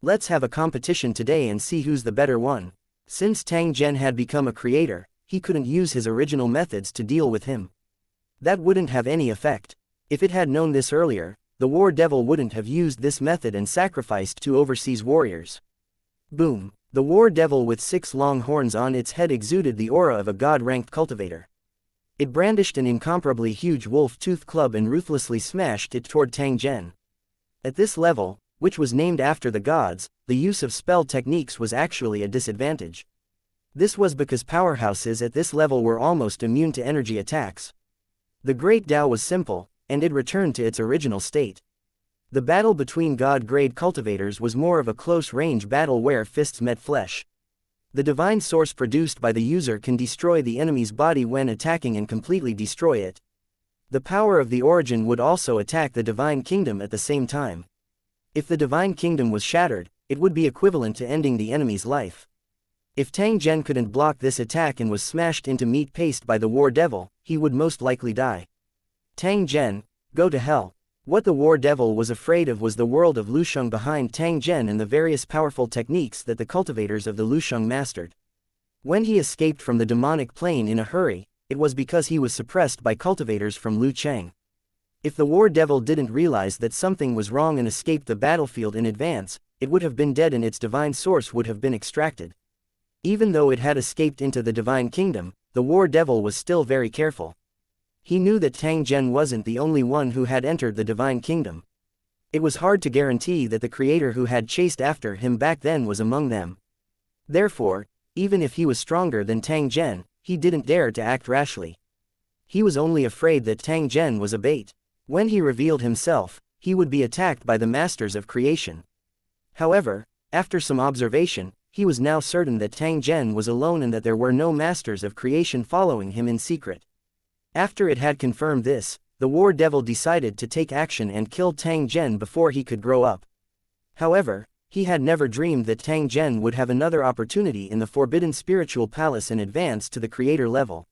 Let's have a competition today and see who's the better one." Since Tang Zhen had become a creator, he couldn't use his original methods to deal with him. That wouldn't have any effect. If it had known this earlier, the war devil wouldn't have used this method and sacrificed 2 overseas warriors. Boom! The war devil with 6 long horns on its head exuded the aura of a god-ranked cultivator. It brandished an incomparably huge wolf-toothed club and ruthlessly smashed it toward Tang Zhen. At this level, which was named after the gods, the use of spell techniques was actually a disadvantage. This was because powerhouses at this level were almost immune to energy attacks. The Great Tao was simple, and it returned to its original state. The battle between god-grade cultivators was more of a close-range battle where fists met flesh. The divine source produced by the user can destroy the enemy's body when attacking and completely destroy it. The power of the origin would also attack the divine kingdom at the same time. If the divine kingdom was shattered, it would be equivalent to ending the enemy's life. If Tang Zhen couldn't block this attack and was smashed into meat paste by the war devil, he would most likely die. Tang Zhen, go to hell. What the war devil was afraid of was the world of Lusheng behind Tang Zhen and the various powerful techniques that the cultivators of the Lusheng mastered. When he escaped from the demonic plane in a hurry, it was because he was suppressed by cultivators from Lu Cheng. If the war devil didn't realize that something was wrong and escaped the battlefield in advance, it would have been dead and its divine source would have been extracted. Even though it had escaped into the divine kingdom, the war devil was still very careful. He knew that Tang Zhen wasn't the only one who had entered the divine kingdom. It was hard to guarantee that the creator who had chased after him back then was among them. Therefore, even if he was stronger than Tang Zhen, he didn't dare to act rashly. He was only afraid that Tang Zhen was a bait. When he revealed himself, he would be attacked by the masters of creation. However, after some observation, he was now certain that Tang Zhen was alone and that there were no masters of creation following him in secret. After it had confirmed this, the war devil decided to take action and kill Tang Zhen before he could grow up. However, he had never dreamed that Tang Zhen would have another opportunity in the Forbidden Spiritual Palace and advance to the creator level.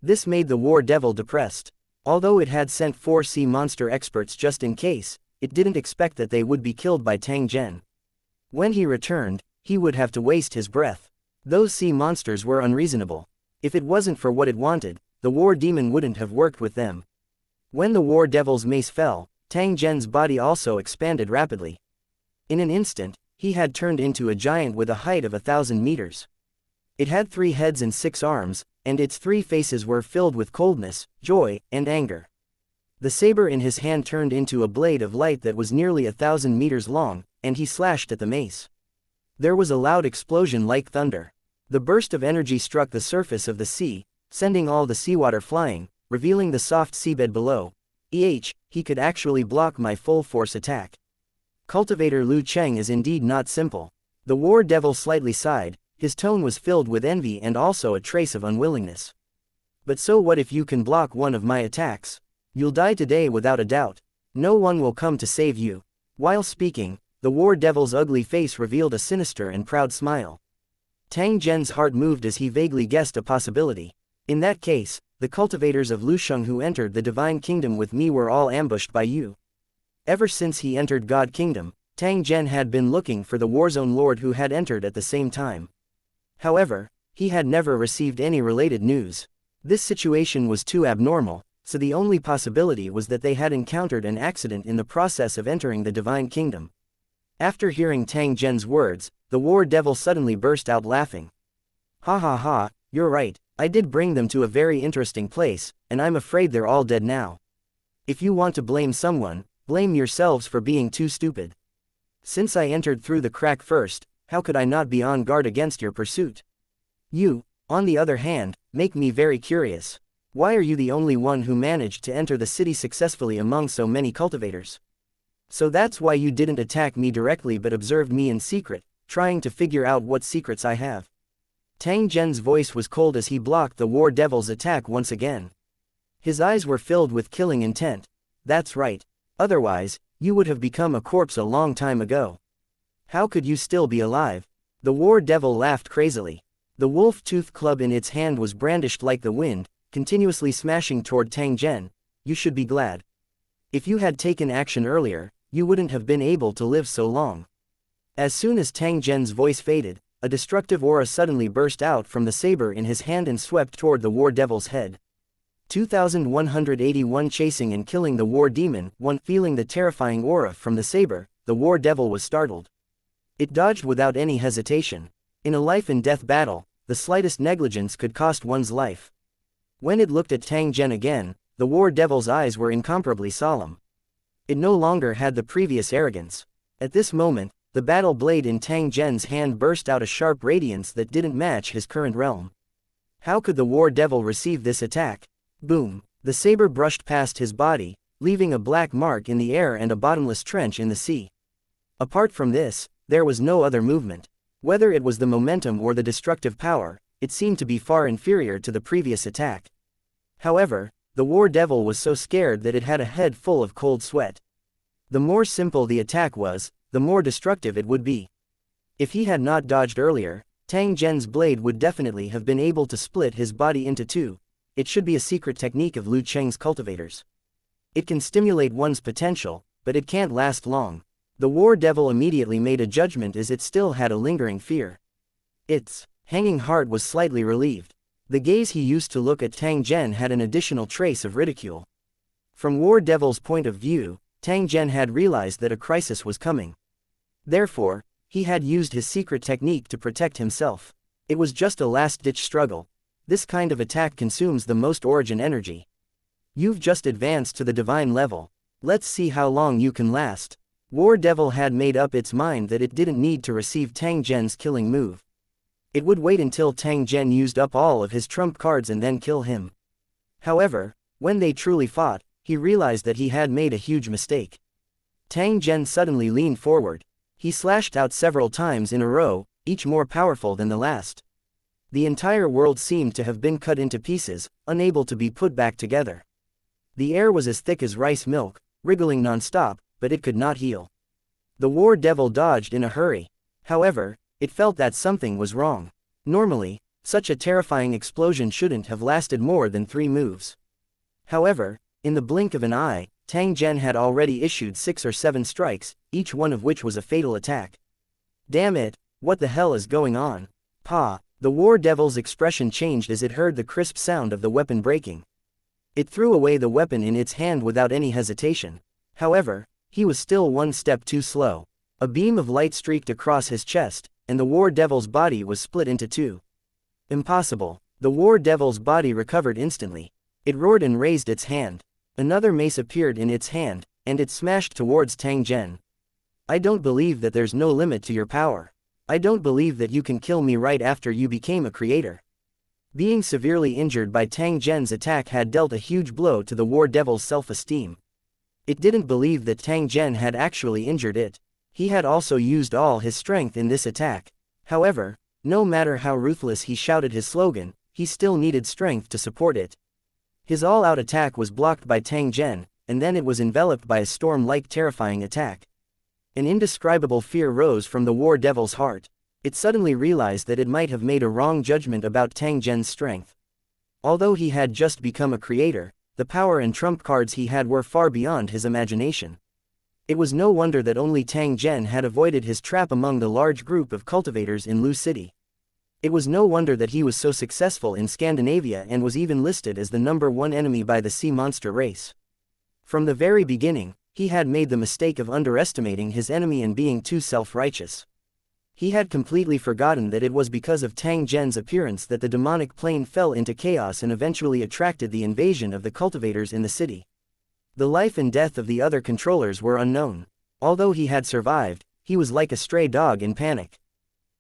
This made the war devil depressed. Although it had sent 4 sea monster experts just in case, it didn't expect that they would be killed by Tang Zhen. When he returned, he would have to waste his breath. Those sea monsters were unreasonable. If it wasn't for what it wanted, the war demon wouldn't have worked with them. When the war devil's mace fell, Tang Zhen's body also expanded rapidly. In an instant, he had turned into a giant with a height of 1,000 meters. It had 3 heads and 6 arms, and its 3 faces were filled with coldness, joy, and anger. The saber in his hand turned into a blade of light that was nearly 1,000 meters long, and he slashed at the mace. There was a loud explosion like thunder. The burst of energy struck the surface of the sea, sending all the seawater flying, revealing the soft seabed below. He could actually block my full-force attack. Cultivator Lu Cheng is indeed not simple. The war devil slightly sighed. His tone was filled with envy and also a trace of unwillingness. But so what if you can block one of my attacks? You'll die today without a doubt. No one will come to save you. While speaking, the war devil's ugly face revealed a sinister and proud smile. Tang Zhen's heart moved as he vaguely guessed a possibility. In that case, the cultivators of Lusheng who entered the divine kingdom with me were all ambushed by you. Ever since he entered God Kingdom, Tang Zhen had been looking for the Warzone Lord who had entered at the same time. However, he had never received any related news. This situation was too abnormal, so the only possibility was that they had encountered an accident in the process of entering the divine kingdom. After hearing Tang Zhen's words, the war devil suddenly burst out laughing. Ha ha ha, you're right, I did bring them to a very interesting place, and I'm afraid they're all dead now. If you want to blame someone, blame yourselves for being too stupid. Since I entered through the crack first, how could I not be on guard against your pursuit? You, on the other hand, make me very curious. Why are you the only one who managed to enter the city successfully among so many cultivators? So that's why you didn't attack me directly but observed me in secret, trying to figure out what secrets I have. Tang Zhen's voice was cold as he blocked the war devil's attack once again. His eyes were filled with killing intent. That's right. Otherwise, you would have become a corpse a long time ago. How could you still be alive? The war devil laughed crazily. The wolf-toothed club in its hand was brandished like the wind, continuously smashing toward Tang Zhen. You should be glad. If you had taken action earlier, you wouldn't have been able to live so long. As soon as Tang Zhen's voice faded, a destructive aura suddenly burst out from the saber in his hand and swept toward the war devil's head. 2181 Chasing and killing the war demon. 1 Feeling the terrifying aura from the saber, the war devil was startled. It dodged without any hesitation. In a life-and-death battle, the slightest negligence could cost one's life. When it looked at Tang Zhen again, the war devil's eyes were incomparably solemn. It no longer had the previous arrogance. At this moment, the battle blade in Tang Zhen's hand burst out a sharp radiance that didn't match his current realm. How could the war devil receive this attack? Boom! The saber brushed past his body, leaving a black mark in the air and a bottomless trench in the sea. Apart from this, there was no other movement. Whether it was the momentum or the destructive power, it seemed to be far inferior to the previous attack. However, the war devil was so scared that it had a head full of cold sweat. The more simple the attack was, the more destructive it would be. If he had not dodged earlier, Tang Zhen's blade would definitely have been able to split his body into two. It should be a secret technique of Liu Cheng's cultivators. It can stimulate one's potential, but it can't last long. The war devil immediately made a judgment as it still had a lingering fear. Its hanging heart was slightly relieved. The gaze he used to look at Tang Zhen had an additional trace of ridicule. From war devil's point of view, Tang Zhen had realized that a crisis was coming. Therefore, he had used his secret technique to protect himself. It was just a last-ditch struggle. This kind of attack consumes the most origin energy. You've just advanced to the divine level. Let's see how long you can last. War Devil had made up its mind that it didn't need to receive Tang Zhen's killing move. It would wait until Tang Zhen used up all of his trump cards and then kill him. However, when they truly fought, he realized that he had made a huge mistake. Tang Zhen suddenly leaned forward. He slashed out several times in a row, each more powerful than the last. The entire world seemed to have been cut into pieces, unable to be put back together. The air was as thick as rice milk, wriggling non-stop, but it could not heal. The war devil dodged in a hurry. However, it felt that something was wrong. Normally, such a terrifying explosion shouldn't have lasted more than 3 moves. However, in the blink of an eye, Tang Zhen had already issued 6 or 7 strikes, each one of which was a fatal attack. Damn it, what the hell is going on? Pa! The war devil's expression changed as it heard the crisp sound of the weapon breaking. It threw away the weapon in its hand without any hesitation. However, he was still one step too slow. A beam of light streaked across his chest, and the war devil's body was split into 2. Impossible. The war devil's body recovered instantly. It roared and raised its hand. Another mace appeared in its hand, and it smashed towards Tang Zhen. I don't believe that there's no limit to your power. I don't believe that you can kill me right after you became a creator. Being severely injured by Tang Zhen's attack had dealt a huge blow to the war devil's self-esteem. It didn't believe that Tang Zhen had actually injured it. He had also used all his strength in this attack. However, no matter how ruthless he shouted his slogan, he still needed strength to support it. His all-out attack was blocked by Tang Zhen, and then it was enveloped by a storm-like terrifying attack. An indescribable fear rose from the war devil's heart. It suddenly realized that it might have made a wrong judgment about Tang Zhen's strength. Although he had just become a creator, the power and trump cards he had were far beyond his imagination. It was no wonder that only Tang Zhen had avoided his trap among the large group of cultivators in Lu City. It was no wonder that he was so successful in Scandinavia and was even listed as the #1 enemy by the sea monster race. From the very beginning, he had made the mistake of underestimating his enemy and being too self-righteous. He had completely forgotten that it was because of Tang Zhen's appearance that the demonic plane fell into chaos and eventually attracted the invasion of the cultivators in the city. The life and death of the other controllers were unknown. Although he had survived, he was like a stray dog in panic.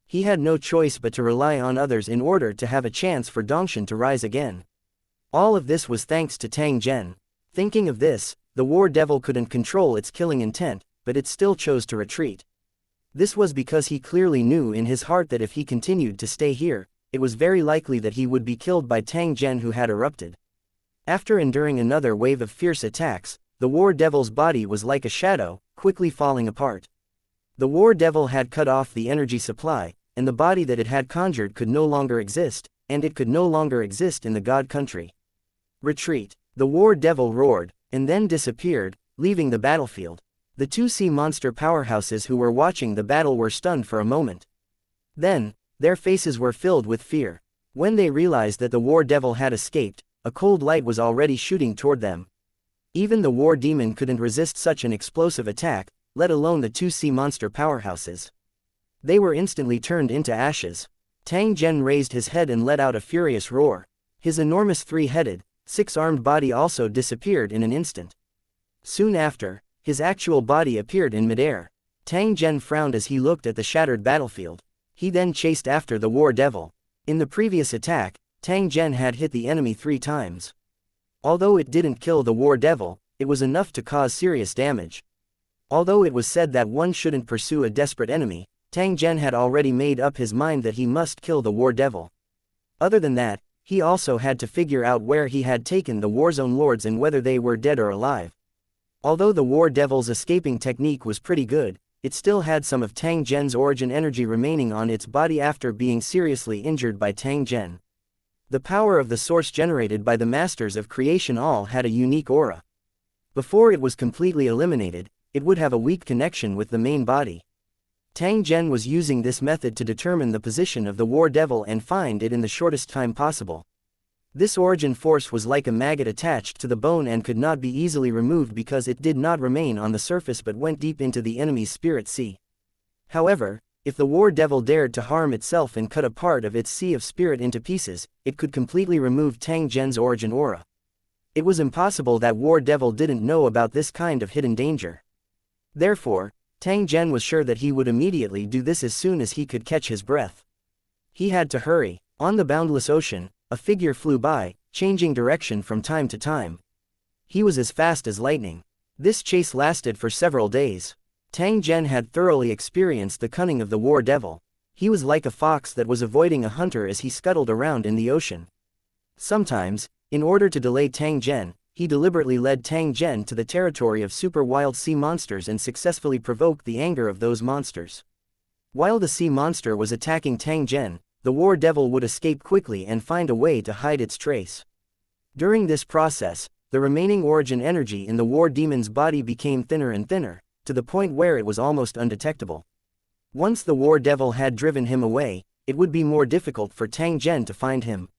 He had no choice but to rely on others in order to have a chance for Dongshan to rise again. All of this was thanks to Tang Zhen. Thinking of this, the war devil couldn't control its killing intent, but it still chose to retreat. This was because he clearly knew in his heart that if he continued to stay here, it was very likely that he would be killed by Tang Zhen, who had erupted. After enduring another wave of fierce attacks, the war devil's body was like a shadow, quickly falling apart. The war devil had cut off the energy supply, and the body that it had conjured could no longer exist, and it could no longer exist in the God country. Retreat! The war devil roared, and then disappeared, leaving the battlefield. The 2 sea monster powerhouses who were watching the battle were stunned for a moment. Then, Their faces were filled with fear. When they realized that the war devil had escaped, a cold light was already shooting toward them. Even the war demon couldn't resist such an explosive attack, let alone the two sea monster powerhouses. They were instantly turned into ashes. Tang Zhen raised his head and let out a furious roar. His enormous three-headed, six-armed body also disappeared in an instant. Soon after, his actual body appeared in midair. Tang Zhen frowned as he looked at the shattered battlefield. He then chased after the war devil. In the previous attack, Tang Zhen had hit the enemy 3 times. Although it didn't kill the war devil, it was enough to cause serious damage. Although it was said that one shouldn't pursue a desperate enemy, Tang Zhen had already made up his mind that he must kill the war devil. Other than that, he also had to figure out where he had taken the Warzone lords and whether they were dead or alive. Although the war devil's escaping technique was pretty good, it still had some of Tang Zhen's origin energy remaining on its body after being seriously injured by Tang Zhen. The power of the source generated by the Masters of Creation all had a unique aura. Before it was completely eliminated, it would have a weak connection with the main body. Tang Zhen was using this method to determine the position of the war devil and find it in the shortest time possible. This origin force was like a maggot attached to the bone and could not be easily removed because it did not remain on the surface but went deep into the enemy's spirit sea. However, if the war devil dared to harm itself and cut a part of its sea of spirit into pieces, it could completely remove Tang Zhen's origin aura. It was impossible that war devil didn't know about this kind of hidden danger. Therefore, Tang Zhen was sure that he would immediately do this as soon as he could catch his breath. He had to hurry. On the boundless ocean, a figure flew by, changing direction from time to time. He was as fast as lightning. This chase lasted for several days. Tang Zhen had thoroughly experienced the cunning of the war devil. He was like a fox that was avoiding a hunter as he scuttled around in the ocean. Sometimes, in order to delay Tang Zhen, he deliberately led Tang Zhen to the territory of super wild sea monsters and successfully provoked the anger of those monsters. While the sea monster was attacking Tang Zhen, the war devil would escape quickly and find a way to hide its trace. During this process, the remaining origin energy in the war demon's body became thinner and thinner, to the point where it was almost undetectable. Once the war devil had driven him away, it would be more difficult for Tang Zhen to find him.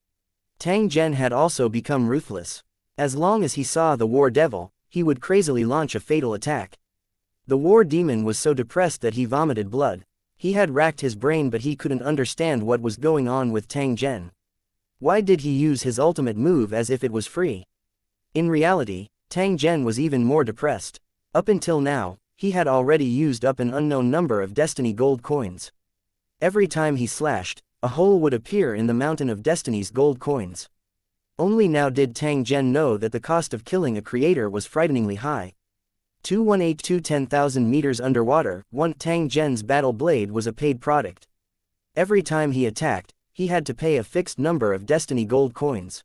Tang Zhen had also become ruthless. As long as he saw the war devil, he would crazily launch a fatal attack. The war demon was so depressed that he vomited blood. He had racked his brain but he couldn't understand what was going on with Tang Zhen. Why did he use his ultimate move as if it was free? In reality, Tang Zhen was even more depressed. Up until now, he had already used up an unknown number of Destiny gold coins. Every time he slashed, a hole would appear in the mountain of Destiny's gold coins. Only now did Tang Zhen know that the cost of killing a creator was frighteningly high. 2182 10,000 meters underwater, Tang Zhen's battle blade was a paid product. Every time he attacked, he had to pay a fixed number of Destiny gold coins.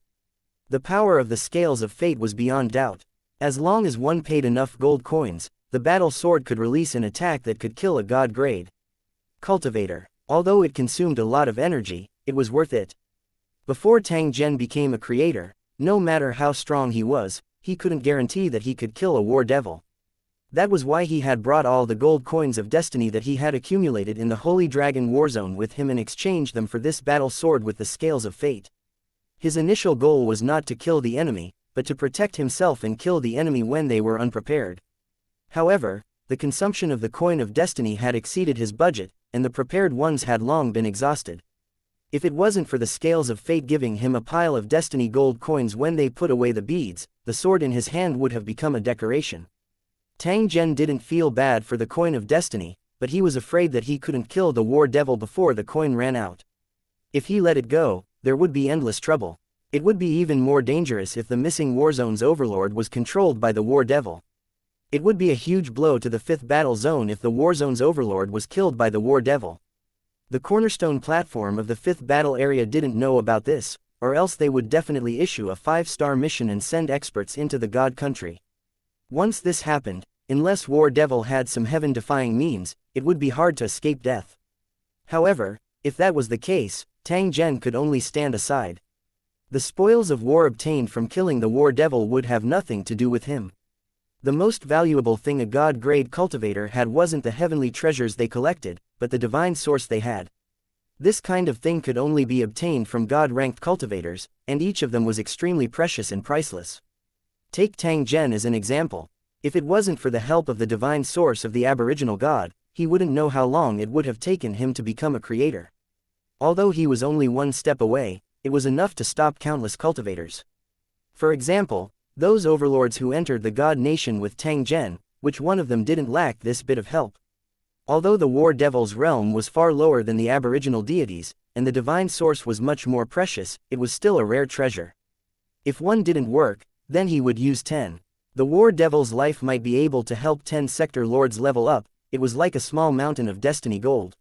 The power of the scales of fate was beyond doubt. As long as one paid enough gold coins, the battle sword could release an attack that could kill a god grade. Cultivator. Although it consumed a lot of energy, it was worth it. Before Tang Zhen became a creator, no matter how strong he was, he couldn't guarantee that he could kill a war devil. That was why he had brought all the gold coins of Destiny that he had accumulated in the Holy Dragon Warzone with him and exchanged them for this battle sword with the scales of fate. His initial goal was not to kill the enemy, but to protect himself and kill the enemy when they were unprepared. However, the consumption of the coin of Destiny had exceeded his budget, and the prepared ones had long been exhausted. If it wasn't for the scales of fate giving him a pile of Destiny gold coins when they put away the beads, the sword in his hand would have become a decoration. Tang Zhen didn't feel bad for the coin of Destiny, but he was afraid that he couldn't kill the war devil before the coin ran out. If he let it go, there would be endless trouble. It would be even more dangerous if the missing Warzone's overlord was controlled by the war devil. It would be a huge blow to the 5th battle zone if the Warzone's overlord was killed by the war devil. The cornerstone platform of the 5th battle area didn't know about this, or else they would definitely issue a 5-star mission and send experts into the god country. Once this happened, unless war devil had some heaven-defying means, it would be hard to escape death. However, if that was the case, Tang Zhen could only stand aside. The spoils of war obtained from killing the war devil would have nothing to do with him. The most valuable thing a god-grade cultivator had wasn't the heavenly treasures they collected, but the divine source they had. This kind of thing could only be obtained from god-ranked cultivators, and each of them was extremely precious and priceless. Take Tang Zhen as an example. If it wasn't for the help of the divine source of the aboriginal god, he wouldn't know how long it would have taken him to become a creator. Although he was only one step away, it was enough to stop countless cultivators. For example, those overlords who entered the god nation with Tang Zhen, which one of them didn't lack this bit of help? Although the war devil's realm was far lower than the aboriginal deities, and the divine source was much more precious, it was still a rare treasure. If one didn't work, then he would use 10. The war devil's life might be able to help 10 sector lords level up. It was like a small mountain of destiny gold.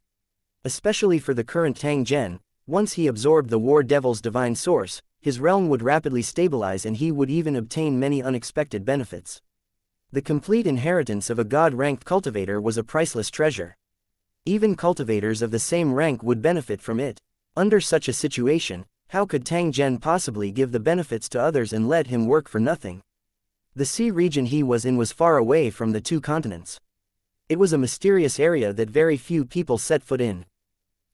Especially for the current Tang Zhen, once he absorbed the war devil's divine source, his realm would rapidly stabilize and he would even obtain many unexpected benefits. The complete inheritance of a god-ranked cultivator was a priceless treasure. Even cultivators of the same rank would benefit from it. Under such a situation, how could Tang Zhen possibly give the benefits to others and let him work for nothing? The sea region he was in was far away from the two continents. It was a mysterious area that very few people set foot in.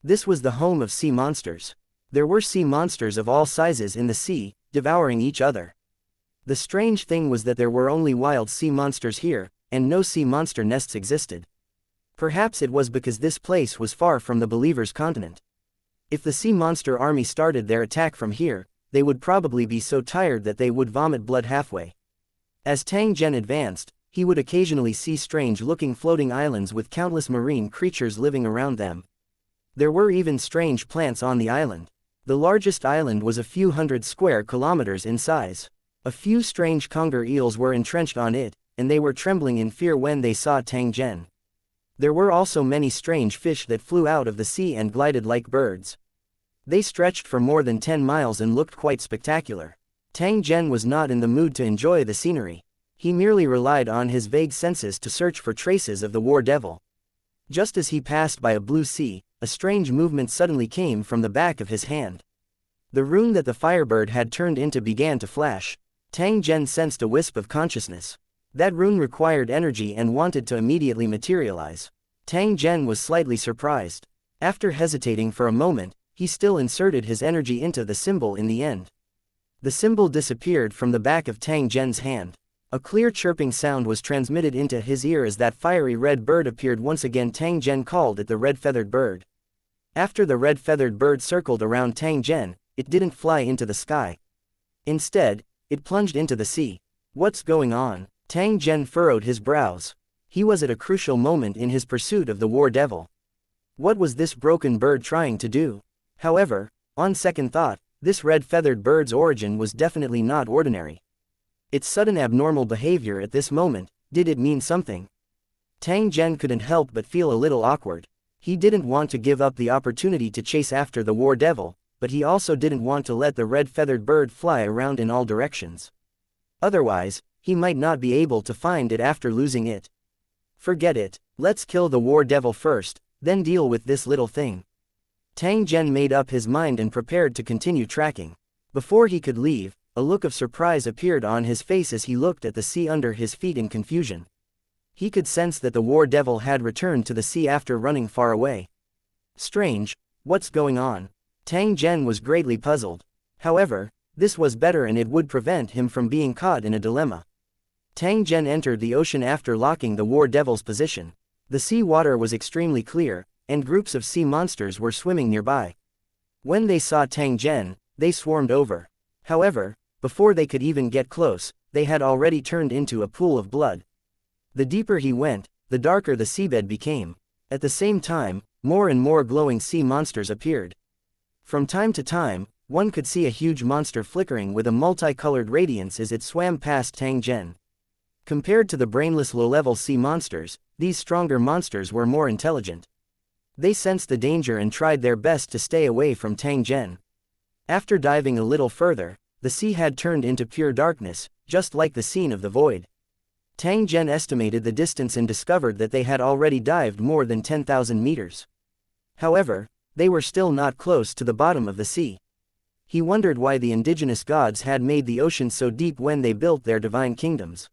This was the home of sea monsters. There were sea monsters of all sizes in the sea, devouring each other. The strange thing was that there were only wild sea monsters here, and no sea monster nests existed. Perhaps it was because this place was far from the Believer's continent. If the sea monster army started their attack from here, they would probably be so tired that they would vomit blood halfway. As Tang Zhen advanced, he would occasionally see strange-looking floating islands with countless marine creatures living around them. There were even strange plants on the island. The largest island was a few hundred square kilometers in size. A few strange conger eels were entrenched on it, and they were trembling in fear when they saw Tang Zhen. There were also many strange fish that flew out of the sea and glided like birds. They stretched for more than 10 miles and looked quite spectacular. Tang Zhen was not in the mood to enjoy the scenery. He merely relied on his vague senses to search for traces of the war devil. Just as he passed by a blue sea, a strange movement suddenly came from the back of his hand. The rune that the firebird had turned into began to flash. Tang Zhen sensed a wisp of consciousness. That rune required energy and wanted to immediately materialize. Tang Zhen was slightly surprised. After hesitating for a moment, he still inserted his energy into the symbol in the end. The symbol disappeared from the back of Tang Zhen's hand. A clear chirping sound was transmitted into his ear as that fiery red bird appeared once again. Tang Zhen called it the red-feathered bird. After the red-feathered bird circled around Tang Zhen, it didn't fly into the sky. Instead, it plunged into the sea. What's going on? Tang Zhen furrowed his brows. He was at a crucial moment in his pursuit of the war devil. What was this broken bird trying to do? However, on second thought, this red-feathered bird's origin was definitely not ordinary. Its sudden abnormal behavior at this moment, did it mean something? Tang Zhen couldn't help but feel a little awkward. He didn't want to give up the opportunity to chase after the war devil, but he also didn't want to let the red-feathered bird fly around in all directions. Otherwise, he might not be able to find it after losing it. Forget it, let's kill the war devil first, then deal with this little thing. Tang Zhen made up his mind and prepared to continue tracking. Before he could leave, a look of surprise appeared on his face as he looked at the sea under his feet in confusion. He could sense that the war devil had returned to the sea after running far away. Strange, what's going on? Tang Zhen was greatly puzzled. However, this was better and it would prevent him from being caught in a dilemma. Tang Zhen entered the ocean after locking the war devil's position. The sea water was extremely clear, and groups of sea monsters were swimming nearby. When they saw Tang Zhen, they swarmed over. However, before they could even get close, they had already turned into a pool of blood. The deeper he went, the darker the seabed became. At the same time, more and more glowing sea monsters appeared. From time to time, one could see a huge monster flickering with a multicolored radiance as it swam past Tang Zhen. Compared to the brainless low-level sea monsters, these stronger monsters were more intelligent. They sensed the danger and tried their best to stay away from Tang Zhen. After diving a little further, the sea had turned into pure darkness, just like the scene of the void. Tang Zhen estimated the distance and discovered that they had already dived more than 10,000 meters. However, they were still not close to the bottom of the sea. He wondered why the indigenous gods had made the ocean so deep when they built their divine kingdoms.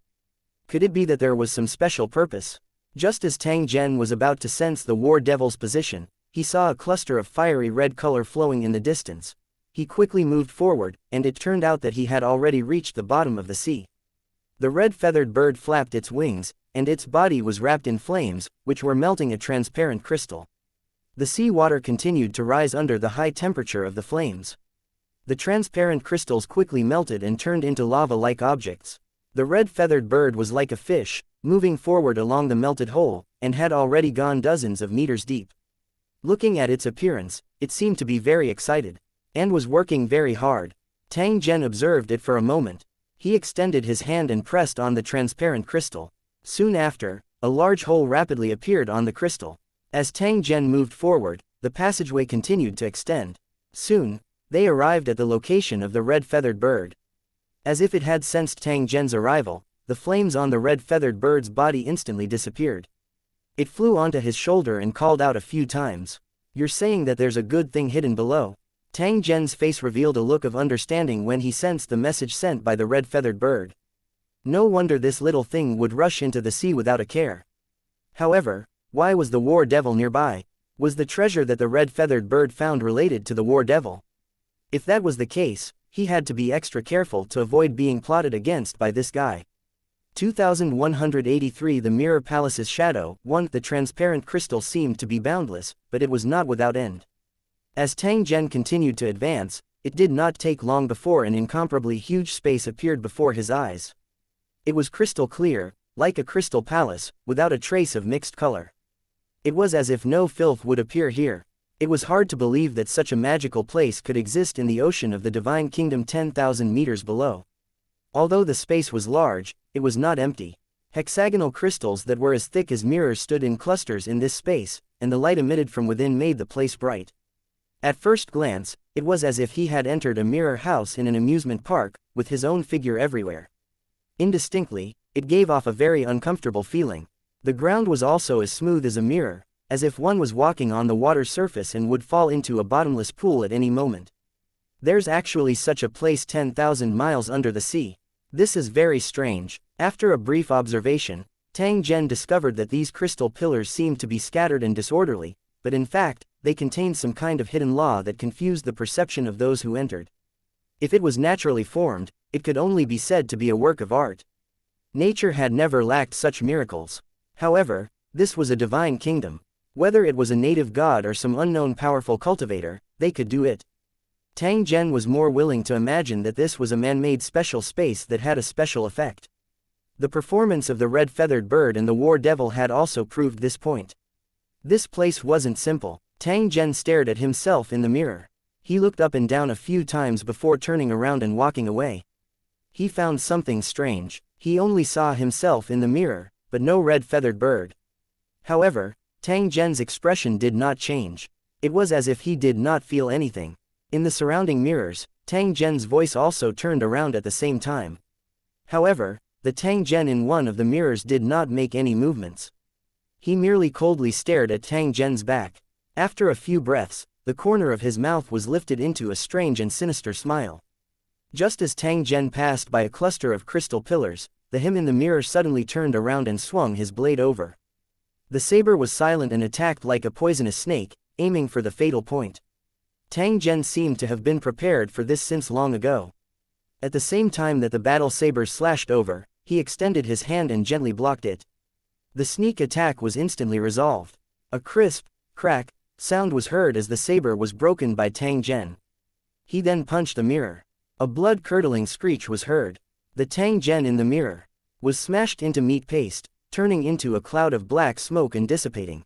Could it be that there was some special purpose? Just as Tang Zhen was about to sense the war devil's position, He saw a cluster of fiery red color flowing in the distance. He quickly moved forward, and it turned out that he had already reached the bottom of the sea. The red-feathered bird flapped its wings, and its body was wrapped in flames, which were melting a transparent crystal. The sea water continued to rise under the high temperature of the flames. The transparent crystals quickly melted and turned into lava-like objects. The red-feathered bird was like a fish, moving forward along the melted hole, and had already gone dozens of meters deep. Looking at its appearance, it seemed to be very excited, and was working very hard. Tang Zhen observed it for a moment. He extended his hand and pressed on the transparent crystal. Soon after, a large hole rapidly appeared on the crystal. As Tang Zhen moved forward, the passageway continued to extend. Soon, they arrived at the location of the red-feathered bird. As if it had sensed Tang Zhen's arrival, the flames on the red-feathered bird's body instantly disappeared. It flew onto his shoulder and called out a few times. "You're saying that there's a good thing hidden below?" Tang Zhen's face revealed a look of understanding when he sensed the message sent by the red-feathered bird. No wonder this little thing would rush into the sea without a care. However, why was the war devil nearby? Was the treasure that the red-feathered bird found related to the war devil? If that was the case, he had to be extra careful to avoid being plotted against by this guy. 2183 The Mirror Palace's shadow. 1. The transparent crystal seemed to be boundless, but it was not without end. As Tang Zhen continued to advance, it did not take long before an incomparably huge space appeared before his eyes. It was crystal clear, like a crystal palace, without a trace of mixed color. It was as if no filth would appear here. It was hard to believe that such a magical place could exist in the ocean of the Divine Kingdom 10,000 meters below. Although the space was large, it was not empty. Hexagonal crystals that were as thick as mirrors stood in clusters in this space, and the light emitted from within made the place bright. At first glance, it was as if he had entered a mirror house in an amusement park, with his own figure everywhere. Indistinctly, it gave off a very uncomfortable feeling. The ground was also as smooth as a mirror, as if one was walking on the water's surface and would fall into a bottomless pool at any moment. There's actually such a place 10,000 miles under the sea. This is very strange. After a brief observation, Tang Zhen discovered that these crystal pillars seemed to be scattered and disorderly, but in fact, they contained some kind of hidden law that confused the perception of those who entered. If it was naturally formed, it could only be said to be a work of art. Nature had never lacked such miracles. However, this was a divine kingdom. Whether it was a native god or some unknown powerful cultivator, they could do it. Tang Zhen was more willing to imagine that this was a man-made special space that had a special effect. The performance of the red-feathered bird and the war devil had also proved this point. This place wasn't simple. Tang Zhen stared at himself in the mirror. He looked up and down a few times before turning around and walking away. He found something strange. He only saw himself in the mirror, but no red-feathered bird. However, Tang Zhen's expression did not change. It was as if he did not feel anything. In the surrounding mirrors, Tang Zhen's voice also turned around at the same time. However, the Tang Zhen in one of the mirrors did not make any movements. He merely coldly stared at Tang Zhen's back. After a few breaths, the corner of his mouth was lifted into a strange and sinister smile. Just as Tang Zhen passed by a cluster of crystal pillars, the him in the mirror suddenly turned around and swung his blade over. The saber was silent and attacked like a poisonous snake, aiming for the fatal point. Tang Zhen seemed to have been prepared for this since long ago. At the same time that the battle saber slashed over, he extended his hand and gently blocked it. The sneak attack was instantly resolved. A crisp, crack, sound was heard as the saber was broken by Tang Zhen. He then punched the mirror. A blood-curdling screech was heard. The Tang Zhen in the mirror was smashed into meat paste, turning into a cloud of black smoke and dissipating.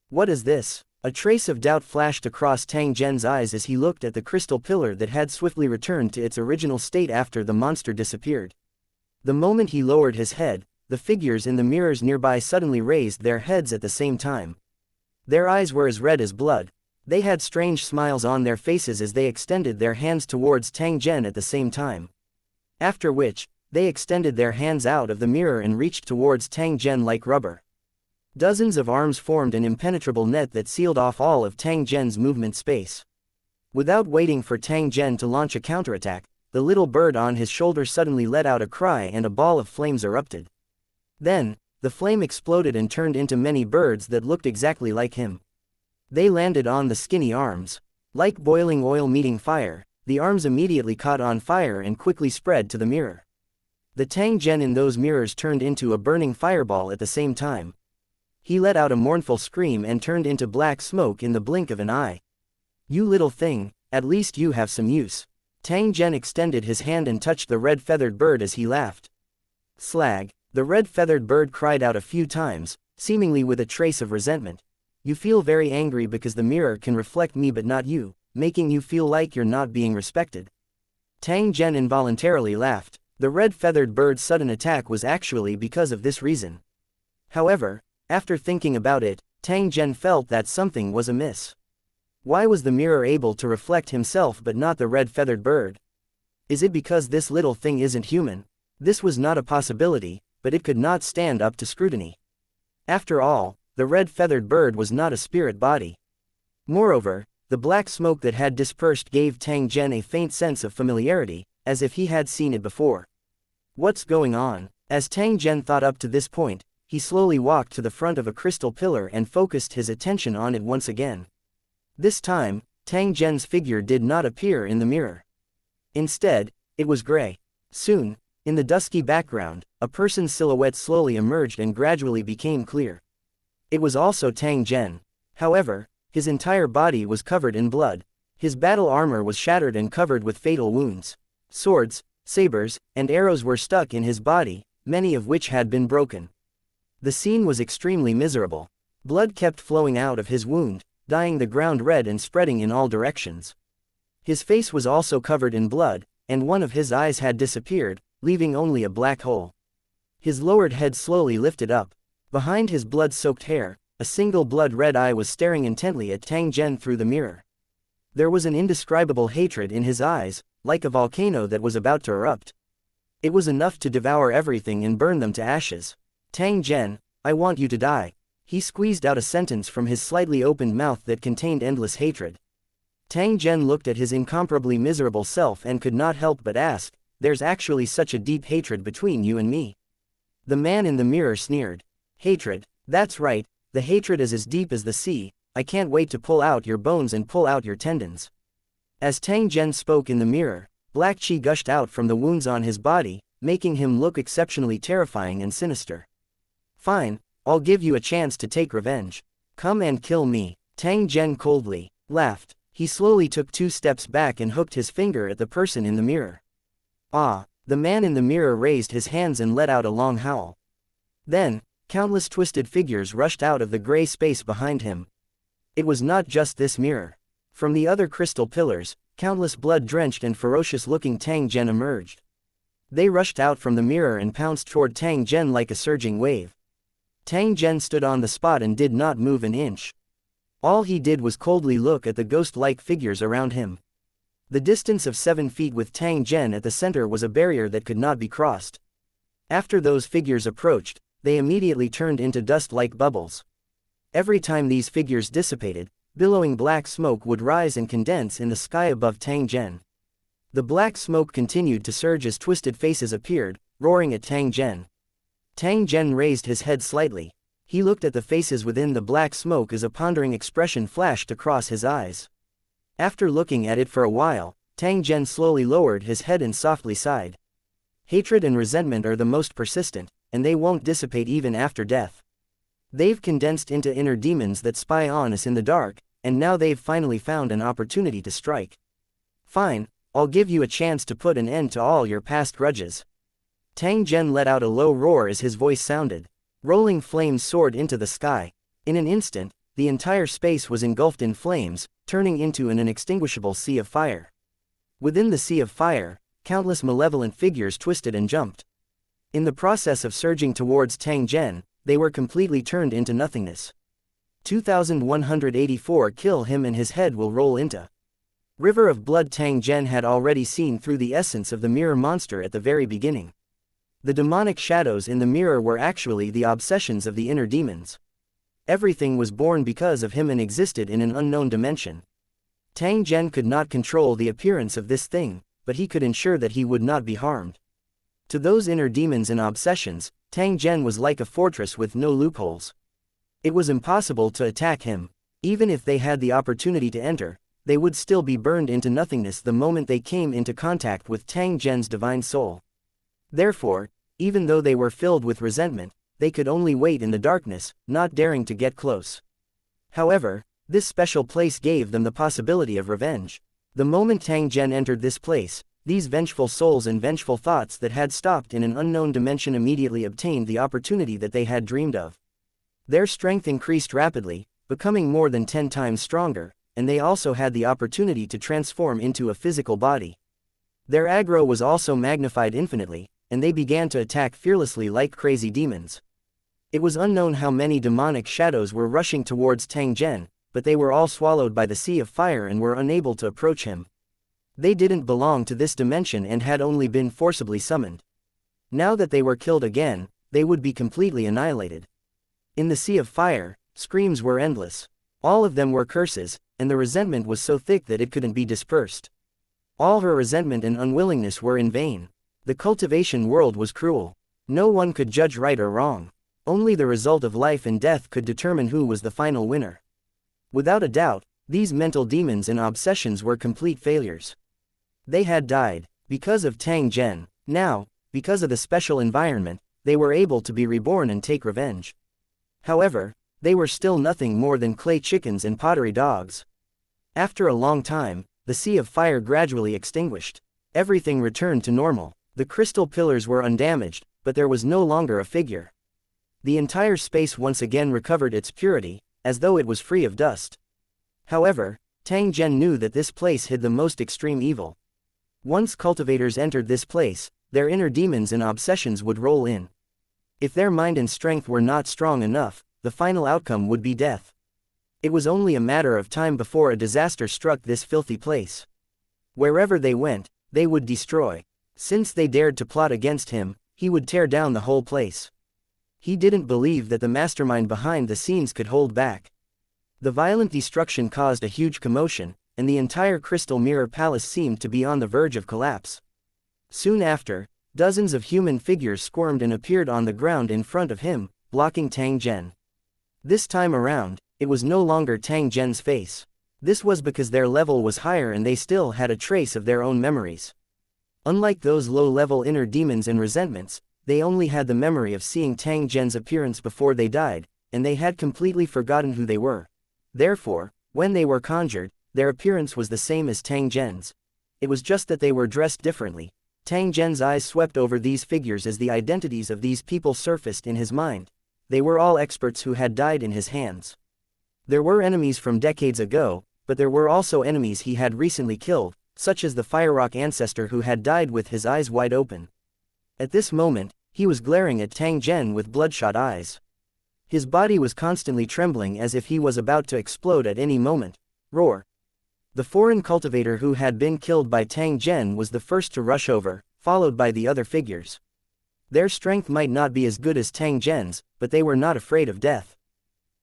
What is this? A trace of doubt flashed across Tang Zhen's eyes as he looked at the crystal pillar that had swiftly returned to its original state after the monster disappeared. The moment he lowered his head, the figures in the mirrors nearby suddenly raised their heads at the same time. Their eyes were as red as blood. They had strange smiles on their faces as they extended their hands towards Tang Zhen at the same time. After which, they extended their hands out of the mirror and reached towards Tang Zhen like rubber. Dozens of arms formed an impenetrable net that sealed off all of Tang Zhen's movement space. Without waiting for Tang Zhen to launch a counterattack, the little bird on his shoulder suddenly let out a cry and a ball of flames erupted. Then, the flame exploded and turned into many birds that looked exactly like him. They landed on the skinny arms. Like boiling oil meeting fire, the arms immediately caught on fire and quickly spread to the mirror. The Tang Zhen in those mirrors turned into a burning fireball at the same time. He let out a mournful scream and turned into black smoke in the blink of an eye. "You little thing, at least you have some use." Tang Zhen extended his hand and touched the red-feathered bird as he laughed. Slag. The red-feathered bird cried out a few times, seemingly with a trace of resentment. "You feel very angry because the mirror can reflect me but not you, making you feel like you're not being respected." Tang Zhen involuntarily laughed. The red-feathered bird's sudden attack was actually because of this reason. However, after thinking about it, Tang Zhen felt that something was amiss. Why was the mirror able to reflect himself but not the red-feathered bird? Is it because this little thing isn't human? This was not a possibility, but it could not stand up to scrutiny. After all, the red-feathered bird was not a spirit body. Moreover, the black smoke that had dispersed gave Tang Zhen a faint sense of familiarity, as if he had seen it before. What's going on? As Tang Zhen thought up to this point, he slowly walked to the front of a crystal pillar and focused his attention on it once again. This time, Tang Zhen's figure did not appear in the mirror. Instead, it was gray. Soon, in the dusky background, a person's silhouette slowly emerged and gradually became clear. It was also Tang Zhen. However, his entire body was covered in blood. His battle armor was shattered and covered with fatal wounds. Swords, sabers, and arrows were stuck in his body, many of which had been broken. The scene was extremely miserable. Blood kept flowing out of his wound, dyeing the ground red and spreading in all directions. His face was also covered in blood, and one of his eyes had disappeared, leaving only a black hole. His lowered head slowly lifted up. Behind his blood-soaked hair, a single blood-red eye was staring intently at Tang Zhen through the mirror. There was an indescribable hatred in his eyes, like a volcano that was about to erupt. It was enough to devour everything and burn them to ashes. "Tang Zhen, I want you to die." He squeezed out a sentence from his slightly opened mouth that contained endless hatred. Tang Zhen looked at his incomparably miserable self and could not help but ask, "There's actually such a deep hatred between you and me?" The man in the mirror sneered. "Hatred? That's right, the hatred is as deep as the sea. I can't wait to pull out your bones and pull out your tendons." As Tang Zhen spoke in the mirror, black chi gushed out from the wounds on his body, making him look exceptionally terrifying and sinister. "Fine, I'll give you a chance to take revenge. Come and kill me." Tang Zhen coldly laughed. He slowly took 2 steps back and hooked his finger at the person in the mirror. "Ah!" The man in the mirror raised his hands and let out a long howl. Then, countless twisted figures rushed out of the gray space behind him. It was not just this mirror. From the other crystal pillars, countless blood-drenched and ferocious-looking Tang Zhen emerged. They rushed out from the mirror and pounced toward Tang Zhen like a surging wave. Tang Zhen stood on the spot and did not move an inch. All he did was coldly look at the ghost-like figures around him. The distance of 7 feet with Tang Zhen at the center was a barrier that could not be crossed. After those figures approached, they immediately turned into dust-like bubbles. Every time these figures dissipated, billowing black smoke would rise and condense in the sky above Tang Zhen. The black smoke continued to surge as twisted faces appeared, roaring at Tang Zhen. Tang Zhen raised his head slightly. He looked at the faces within the black smoke as a pondering expression flashed across his eyes. After looking at it for a while, Tang Zhen slowly lowered his head and softly sighed. Hatred and resentment are the most persistent, and they won't dissipate even after death. They've condensed into inner demons that spy on us in the dark, and now they've finally found an opportunity to strike. Fine, I'll give you a chance to put an end to all your past grudges. Tang Zhen let out a low roar as his voice sounded. Rolling flames soared into the sky. In an instant, the entire space was engulfed in flames, turning into an inextinguishable sea of fire. Within the sea of fire, countless malevolent figures twisted and jumped. In the process of surging towards Tang Zhen, they were completely turned into nothingness. 2184 Kill him and his head will roll into. River of Blood. Tang Zhen had already seen through the essence of the mirror monster at the very beginning. The demonic shadows in the mirror were actually the obsessions of the inner demons. Everything was born because of him and existed in an unknown dimension. Tang Zhen could not control the appearance of this thing, but he could ensure that he would not be harmed. To those inner demons and obsessions, Tang Zhen was like a fortress with no loopholes. It was impossible to attack him. Even if they had the opportunity to enter, they would still be burned into nothingness the moment they came into contact with Tang Zhen's divine soul. Therefore, even though they were filled with resentment, they could only wait in the darkness, not daring to get close. However, this special place gave them the possibility of revenge. The moment Tang Zhen entered this place, these vengeful souls and vengeful thoughts that had stopped in an unknown dimension immediately obtained the opportunity that they had dreamed of. Their strength increased rapidly, becoming more than 10 times stronger, and they also had the opportunity to transform into a physical body. Their aggro was also magnified infinitely, and they began to attack fearlessly like crazy demons. It was unknown how many demonic shadows were rushing towards Tang Zhen, but they were all swallowed by the sea of fire and were unable to approach him. They didn't belong to this dimension and had only been forcibly summoned. Now that they were killed again, they would be completely annihilated. In the sea of fire, screams were endless. All of them were curses, and the resentment was so thick that it couldn't be dispersed. All her resentment and unwillingness were in vain. The cultivation world was cruel. No one could judge right or wrong. Only the result of life and death could determine who was the final winner. Without a doubt, these mental demons and obsessions were complete failures. They had died because of Tang Zhen. Now, because of the special environment, they were able to be reborn and take revenge. However, they were still nothing more than clay chickens and pottery dogs. After a long time, the sea of fire gradually extinguished. Everything returned to normal. The crystal pillars were undamaged, but there was no longer a figure. The entire space once again recovered its purity, as though it was free of dust. However, Tang Zhen knew that this place hid the most extreme evil. Once cultivators entered this place, their inner demons and obsessions would roll in. If their mind and strength were not strong enough, the final outcome would be death. It was only a matter of time before a disaster struck this filthy place. Wherever they went, they would destroy. Since they dared to plot against him, he would tear down the whole place. He didn't believe that the mastermind behind the scenes could hold back. The violent destruction caused a huge commotion, and the entire crystal mirror palace seemed to be on the verge of collapse. Soon after, dozens of human figures squirmed and appeared on the ground in front of him, blocking Tang Zhen. This time around, it was no longer Tang Zhen's face. This was because their level was higher and they still had a trace of their own memories. Unlike those low-level inner demons and resentments, they only had the memory of seeing Tang Zhen's appearance before they died, and they had completely forgotten who they were. Therefore, when they were conjured, their appearance was the same as Tang Zhen's. It was just that they were dressed differently. Tang Zhen's eyes swept over these figures as the identities of these people surfaced in his mind. They were all experts who had died in his hands. There were enemies from decades ago, but there were also enemies he had recently killed, such as the Fire Rock ancestor who had died with his eyes wide open. At this moment, he was glaring at Tang Zhen with bloodshot eyes. His body was constantly trembling as if he was about to explode at any moment. Roar! The foreign cultivator who had been killed by Tang Zhen was the first to rush over, followed by the other figures. Their strength might not be as good as Tang Zhen's, but they were not afraid of death.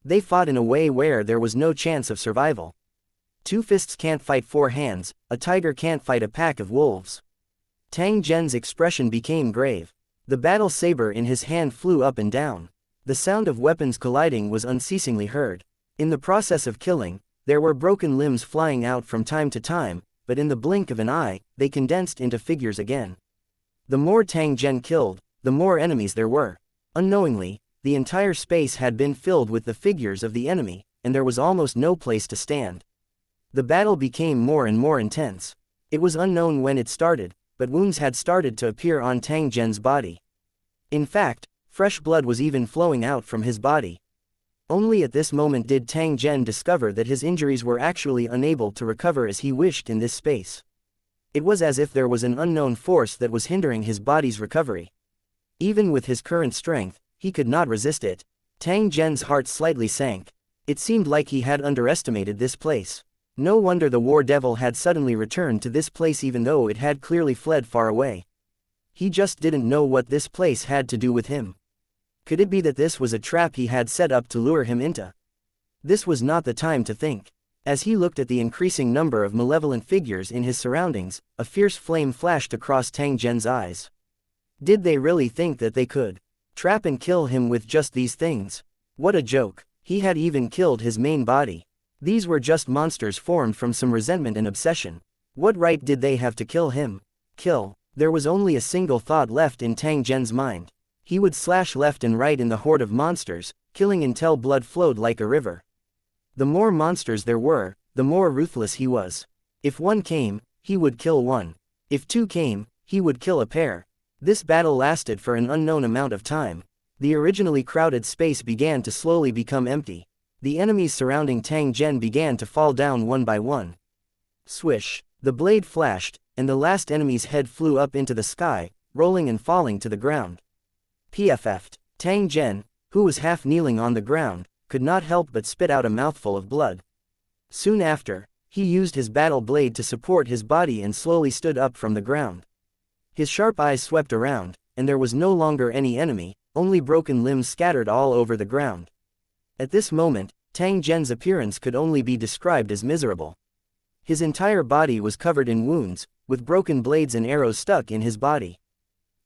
They fought in a way where there was no chance of survival. Two fists can't fight four hands, a tiger can't fight a pack of wolves. Tang Zhen's expression became grave. The battle saber in his hand flew up and down. The sound of weapons colliding was unceasingly heard. In the process of killing, there were broken limbs flying out from time to time, but in the blink of an eye, they condensed into figures again. The more Tang Zhen killed, the more enemies there were. Unknowingly, the entire space had been filled with the figures of the enemy, and there was almost no place to stand. The battle became more and more intense. It was unknown when it started, but wounds had started to appear on Tang Zhen's body. In fact, fresh blood was even flowing out from his body. Only at this moment did Tang Zhen discover that his injuries were actually unable to recover as he wished in this space. It was as if there was an unknown force that was hindering his body's recovery. Even with his current strength, he could not resist it. Tang Zhen's heart slightly sank. It seemed like he had underestimated this place. No wonder the war devil had suddenly returned to this place even though it had clearly fled far away. He just didn't know what this place had to do with him. Could it be that this was a trap he had set up to lure him into? This was not the time to think. As he looked at the increasing number of malevolent figures in his surroundings, a fierce flame flashed across Tang Zhen's eyes. Did they really think that they could trap and kill him with just these things? What a joke. He had even killed his main body. These were just monsters formed from some resentment and obsession. What right did they have to kill him? Kill. There was only a single thought left in Tang Zhen's mind. He would slash left and right in the horde of monsters, killing until blood flowed like a river. The more monsters there were, the more ruthless he was. If one came, he would kill one. If two came, he would kill a pair. This battle lasted for an unknown amount of time. The originally crowded space began to slowly become empty. The enemies surrounding Tang Zhen began to fall down one by one. Swish. The blade flashed, and the last enemy's head flew up into the sky, rolling and falling to the ground. PFF'd. Tang Zhen, who was half kneeling on the ground, could not help but spit out a mouthful of blood. Soon after, he used his battle blade to support his body and slowly stood up from the ground. His sharp eyes swept around, and there was no longer any enemy, only broken limbs scattered all over the ground. At this moment, Tang Zhen's appearance could only be described as miserable. His entire body was covered in wounds, with broken blades and arrows stuck in his body.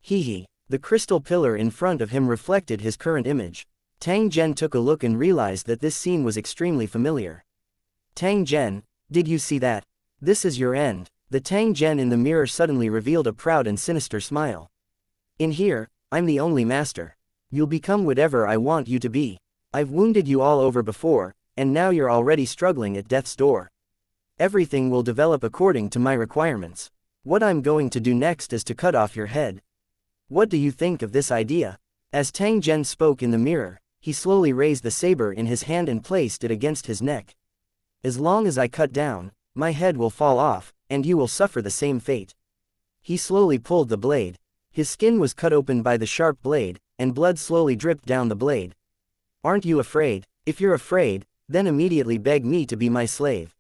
Hee. The crystal pillar in front of him reflected his current image. Tang Zhen took a look and realized that this scene was extremely familiar. Tang Zhen, did you see that? This is your end. The Tang Zhen in the mirror suddenly revealed a proud and sinister smile. In here, I'm the only master. You'll become whatever I want you to be. I've wounded you all over before, and now you're already struggling at death's door. Everything will develop according to my requirements. What I'm going to do next is to cut off your head. What do you think of this idea? As Tang Zhen spoke in the mirror, he slowly raised the saber in his hand and placed it against his neck. As long as I cut down, my head will fall off, and you will suffer the same fate. He slowly pulled the blade. His skin was cut open by the sharp blade, and blood slowly dripped down the blade. Aren't you afraid? If you're afraid, then immediately beg me to be my slave.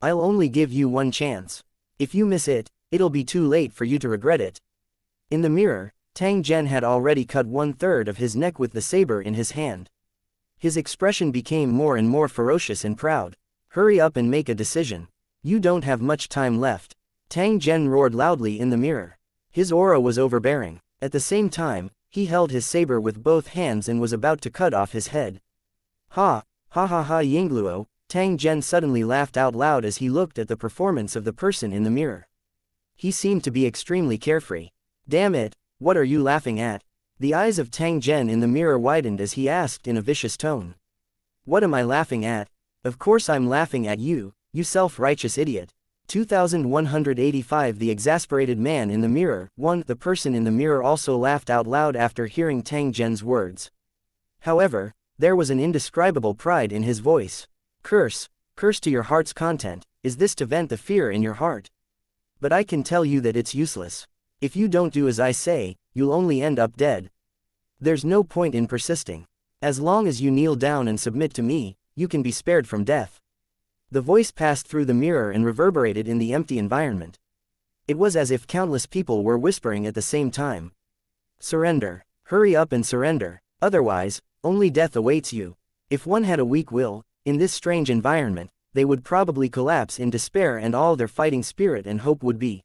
I'll only give you one chance. If you miss it, it'll be too late for you to regret it. In the mirror, Tang Zhen had already cut 1/3 of his neck with the saber in his hand. His expression became more and more ferocious and proud. Hurry up and make a decision. You don't have much time left. Tang Zhen roared loudly in the mirror. His aura was overbearing. At the same time, he held his saber with both hands and was about to cut off his head. Ha Yingluo, Tang Zhen suddenly laughed out loud as he looked at the performance of the person in the mirror. He seemed to be extremely carefree. Damn it, what are you laughing at? The eyes of Tang Zhen in the mirror widened as he asked in a vicious tone. What am I laughing at? Of course I'm laughing at you, you self-righteous idiot. 2185 The exasperated man in the mirror. 1. The person in the mirror also laughed out loud after hearing Tang Zhen's words. However, there was an indescribable pride in his voice. Curse to your heart's content, is this to vent the fear in your heart? But I can tell you that it's useless. If you don't do as I say, you'll only end up dead. There's no point in persisting. As long as you kneel down and submit to me, you can be spared from death. The voice passed through the mirror and reverberated in the empty environment. It was as if countless people were whispering at the same time. Surrender. Hurry up and surrender. Otherwise, only death awaits you. If one had a weak will, in this strange environment, they would probably collapse in despair and all their fighting spirit and hope would be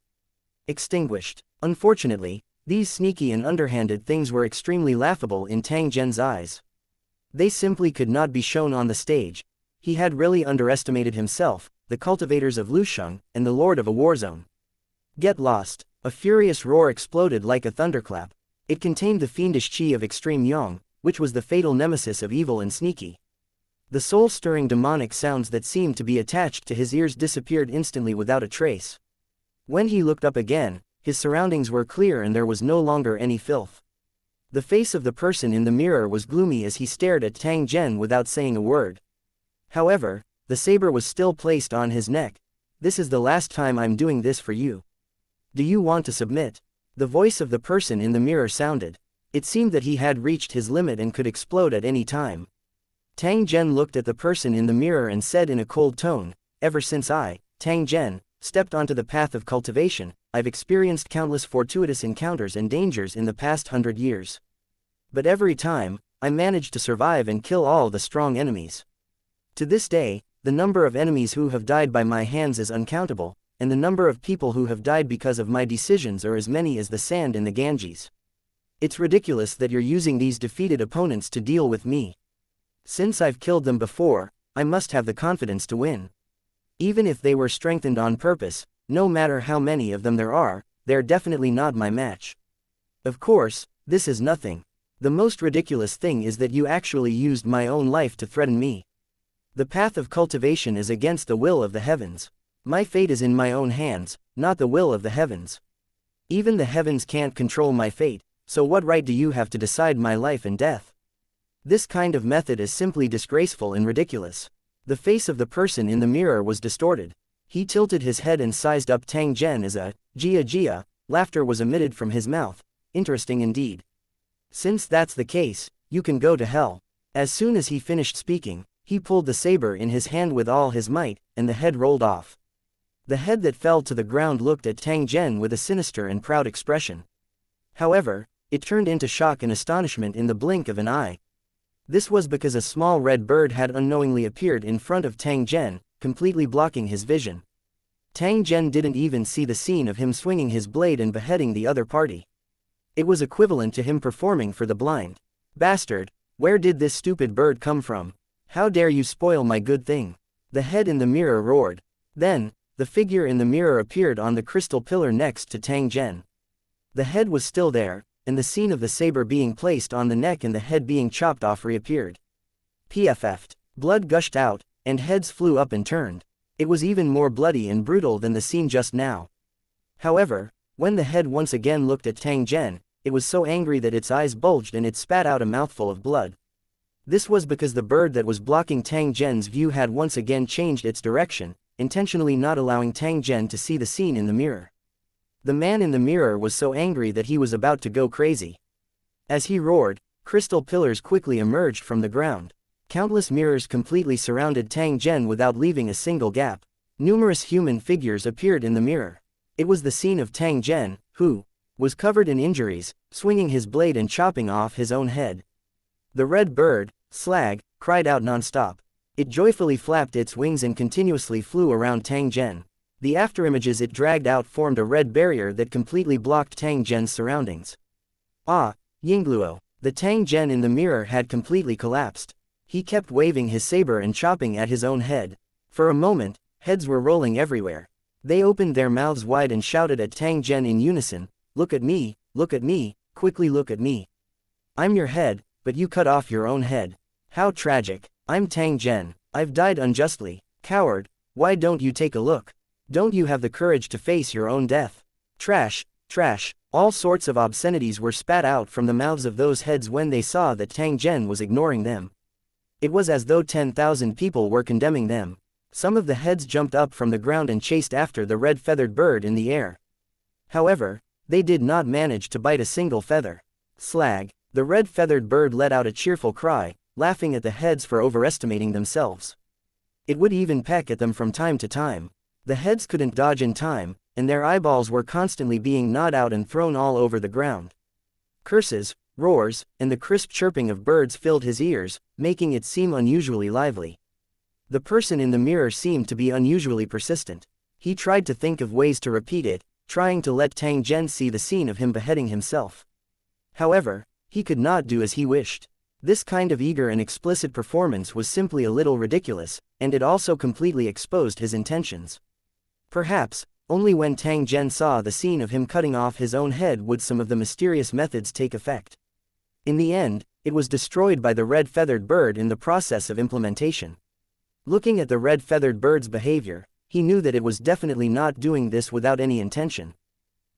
extinguished. Unfortunately, these sneaky and underhanded things were extremely laughable in Tang Zhen's eyes. They simply could not be shown on the stage. He had really underestimated himself, the cultivators of Lusheng, and the lord of a war zone. Get lost. A furious roar exploded like a thunderclap. It contained the fiendish chi of extreme yang, which was the fatal nemesis of evil and sneaky. The soul-stirring demonic sounds that seemed to be attached to his ears disappeared instantly without a trace. When he looked up again, his surroundings were clear and there was no longer any filth. The face of the person in the mirror was gloomy as he stared at Tang Zhen without saying a word. However, the saber was still placed on his neck. This is the last time I'm doing this for you. Do you want to submit? The voice of the person in the mirror sounded. It seemed that he had reached his limit and could explode at any time. Tang Zhen looked at the person in the mirror and said in a cold tone, ever since I, Tang Zhen, stepped onto the path of cultivation, I've experienced countless fortuitous encounters and dangers in the past 100 years. But every time, I managed to survive and kill all the strong enemies. To this day, the number of enemies who have died by my hands is uncountable, and the number of people who have died because of my decisions are as many as the sand in the Ganges. It's ridiculous that you're using these defeated opponents to deal with me. Since I've killed them before, I must have the confidence to win. Even if they were strengthened on purpose, no matter how many of them there are, they're definitely not my match. Of course, this is nothing. The most ridiculous thing is that you actually used my own life to threaten me. The path of cultivation is against the will of the heavens. My fate is in my own hands, not the will of the heavens. Even the heavens can't control my fate, so what right do you have to decide my life and death? This kind of method is simply disgraceful and ridiculous. The face of the person in the mirror was distorted. He tilted his head and sized up Tang Zhen as a xianxia. Laughter was emitted from his mouth. Interesting indeed. Since that's the case, you can go to hell. As soon as he finished speaking, he pulled the saber in his hand with all his might, and the head rolled off. The head that fell to the ground looked at Tang Zhen with a sinister and proud expression. However, it turned into shock and astonishment in the blink of an eye. This was because a small red bird had unknowingly appeared in front of Tang Zhen, completely blocking his vision. Tang Zhen didn't even see the scene of him swinging his blade and beheading the other party. It was equivalent to him performing for the blind. Bastard, where did this stupid bird come from? How dare you spoil my good thing? The head in the mirror roared. Then, the figure in the mirror appeared on the crystal pillar next to Tang Zhen. The head was still there, and the scene of the saber being placed on the neck and the head being chopped off reappeared. PFF'd. Blood gushed out, and heads flew up and turned. It was even more bloody and brutal than the scene just now. However, when the head once again looked at Tang Zhen, it was so angry that its eyes bulged and it spat out a mouthful of blood. This was because the bird that was blocking Tang Zhen's view had once again changed its direction, intentionally not allowing Tang Zhen to see the scene in the mirror. The man in the mirror was so angry that he was about to go crazy. As he roared, crystal pillars quickly emerged from the ground. Countless mirrors completely surrounded Tang Zhen without leaving a single gap. Numerous human figures appeared in the mirror. It was the scene of Tang Zhen, who was covered in injuries, swinging his blade and chopping off his own head. The red bird, Slag, cried out non-stop. It joyfully flapped its wings and continuously flew around Tang Zhen. The afterimages it dragged out formed a red barrier that completely blocked Tang Zhen's surroundings. Ah, Yingluo. The Tang Zhen in the mirror had completely collapsed. He kept waving his saber and chopping at his own head. For a moment, heads were rolling everywhere. They opened their mouths wide and shouted at Tang Zhen in unison, look at me, quickly look at me. I'm your head, but you cut off your own head. How tragic. I'm Tang Zhen. I've died unjustly. Coward, why don't you take a look? Don't you have the courage to face your own death? Trash, trash. All sorts of obscenities were spat out from the mouths of those heads when they saw that Tang Zhen was ignoring them. It was as though 10,000 people were condemning them. Some of the heads jumped up from the ground and chased after the red-feathered bird in the air. However, they did not manage to bite a single feather. Slag. The red-feathered bird let out a cheerful cry, laughing at the heads for overestimating themselves. It would even peck at them from time to time. The heads couldn't dodge in time, and their eyeballs were constantly being gnawed out and thrown all over the ground. Curses, roars, and the crisp chirping of birds filled his ears, making it seem unusually lively. The person in the mirror seemed to be unusually persistent. He tried to think of ways to repeat it, trying to let Tang Zhen see the scene of him beheading himself. However, he could not do as he wished. This kind of eager and explicit performance was simply a little ridiculous, and it also completely exposed his intentions. Perhaps, only when Tang Zhen saw the scene of him cutting off his own head would some of the mysterious methods take effect. In the end, it was destroyed by the red-feathered bird in the process of implementation. Looking at the red-feathered bird's behavior, he knew that it was definitely not doing this without any intention.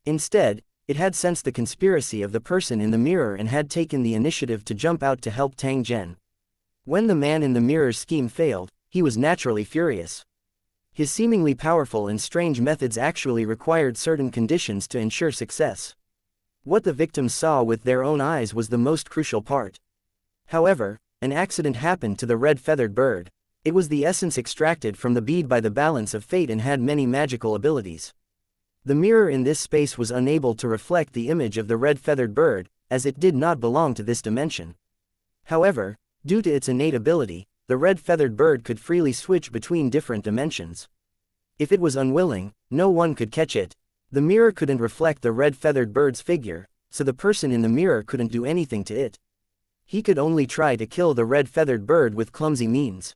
Instead, it had sensed the conspiracy of the person in the mirror and had taken the initiative to jump out to help Tang Zhen. When the man in the mirror's scheme failed, he was naturally furious. His seemingly powerful and strange methods actually required certain conditions to ensure success. What the victims saw with their own eyes was the most crucial part. However, an accident happened to the red-feathered bird. It was the essence extracted from the bead by the balance of fate and had many magical abilities. The mirror in this space was unable to reflect the image of the red-feathered bird, as it did not belong to this dimension. However, due to its innate ability, the red-feathered bird could freely switch between different dimensions. If it was unwilling, no one could catch it. The mirror couldn't reflect the red-feathered bird's figure, so the person in the mirror couldn't do anything to it. He could only try to kill the red-feathered bird with clumsy means.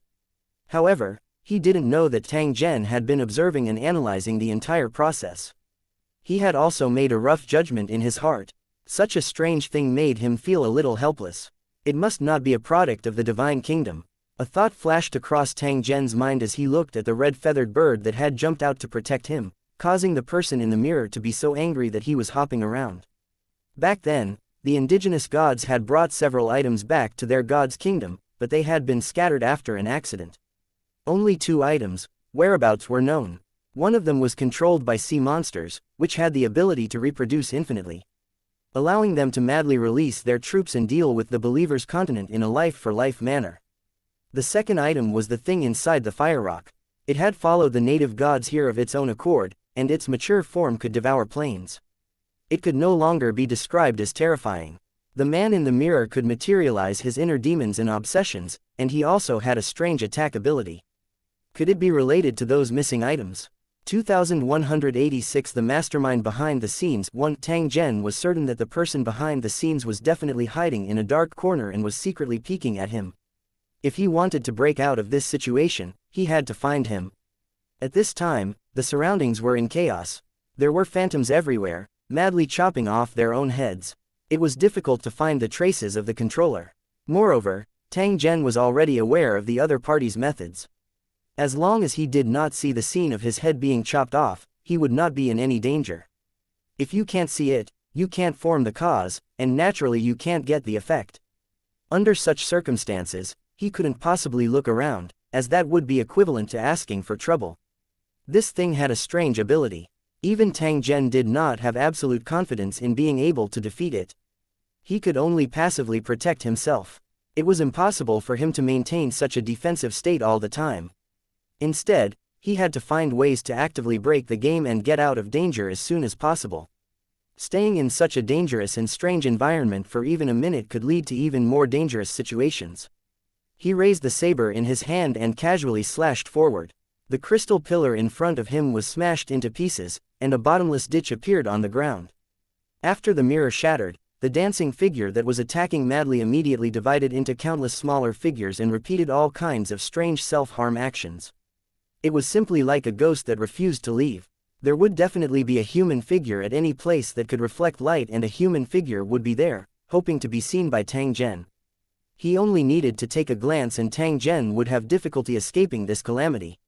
However, he didn't know that Tang Zhen had been observing and analyzing the entire process. He had also made a rough judgment in his heart. Such a strange thing made him feel a little helpless. It must not be a product of the divine kingdom. A thought flashed across Tang Zhen's mind as he looked at the red-feathered bird that had jumped out to protect him, causing the person in the mirror to be so angry that he was hopping around. Back then, the indigenous gods had brought several items back to their god's kingdom, but they had been scattered after an accident. Only 2 items' whereabouts were known. One of them was controlled by sea monsters, which had the ability to reproduce infinitely, allowing them to madly release their troops and deal with the believer's continent in a life-for-life manner. The second item was the thing inside the fire rock. It had followed the native gods here of its own accord, and its mature form could devour plains. It could no longer be described as terrifying. The man in the mirror could materialize his inner demons and obsessions, and he also had a strange attack ability. Could it be related to those missing items? 2186 The mastermind behind the scenes. 1 Tang Zhen was certain that the person behind the scenes was definitely hiding in a dark corner and was secretly peeking at him. If he wanted to break out of this situation, he had to find him. At this time, the surroundings were in chaos. There were phantoms everywhere, madly chopping off their own heads. It was difficult to find the traces of the controller. Moreover, Tang Zhen was already aware of the other party's methods. As long as he did not see the scene of his head being chopped off, he would not be in any danger. If you can't see it, you can't form the cause, and naturally you can't get the effect. Under such circumstances, he couldn't possibly look around, as that would be equivalent to asking for trouble. This thing had a strange ability. Even Tang Zhen did not have absolute confidence in being able to defeat it. He could only passively protect himself. It was impossible for him to maintain such a defensive state all the time. Instead, he had to find ways to actively break the game and get out of danger as soon as possible. Staying in such a dangerous and strange environment for even a minute could lead to even more dangerous situations. He raised the saber in his hand and casually slashed forward. The crystal pillar in front of him was smashed into pieces, and a bottomless ditch appeared on the ground. After the mirror shattered, the dancing figure that was attacking madly immediately divided into countless smaller figures and repeated all kinds of strange self-harm actions. It was simply like a ghost that refused to leave. There would definitely be a human figure at any place that could reflect light, and a human figure would be there, hoping to be seen by Tang Zhen. He only needed to take a glance and Tang Zhen would have difficulty escaping this calamity.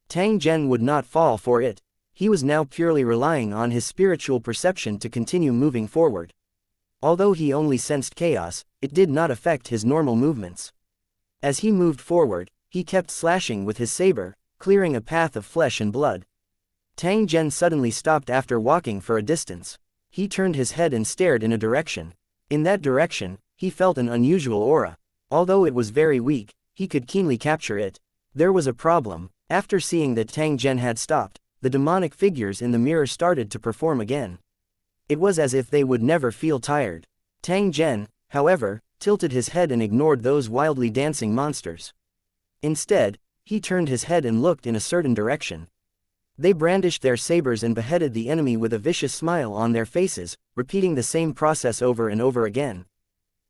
Tang Zhen would not fall for it. He was now purely relying on his spiritual perception to continue moving forward. Although he only sensed chaos, it did not affect his normal movements. As he moved forward, he kept slashing with his saber, clearing a path of flesh and blood. Tang Zhen suddenly stopped after walking for a distance. He turned his head and stared in a direction. In that direction, he felt an unusual aura. Although it was very weak, he could keenly capture it. There was a problem. After seeing that Tang Zhen had stopped, the demonic figures in the mirror started to perform again. It was as if they would never feel tired. Tang Zhen, however, tilted his head and ignored those wildly dancing monsters. Instead, he turned his head and looked in a certain direction. They brandished their sabers and beheaded the enemy with a vicious smile on their faces, repeating the same process over and over again.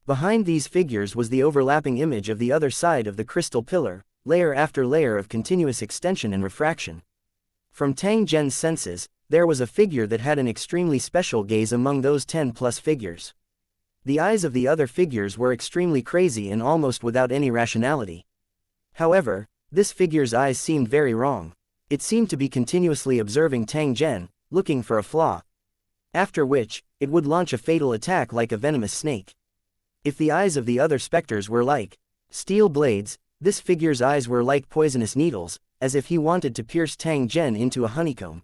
Behind these figures was the overlapping image of the other side of the crystal pillar, layer after layer of continuous extension and refraction. From Tang Zhen's senses, there was a figure that had an extremely special gaze among those 10+ figures. The eyes of the other figures were extremely crazy and almost without any rationality. However, this figure's eyes seemed very wrong. It seemed to be continuously observing Tang Zhen, looking for a flaw. After which, it would launch a fatal attack like a venomous snake. If the eyes of the other specters were like steel blades, this figure's eyes were like poisonous needles, as if he wanted to pierce Tang Zhen into a honeycomb.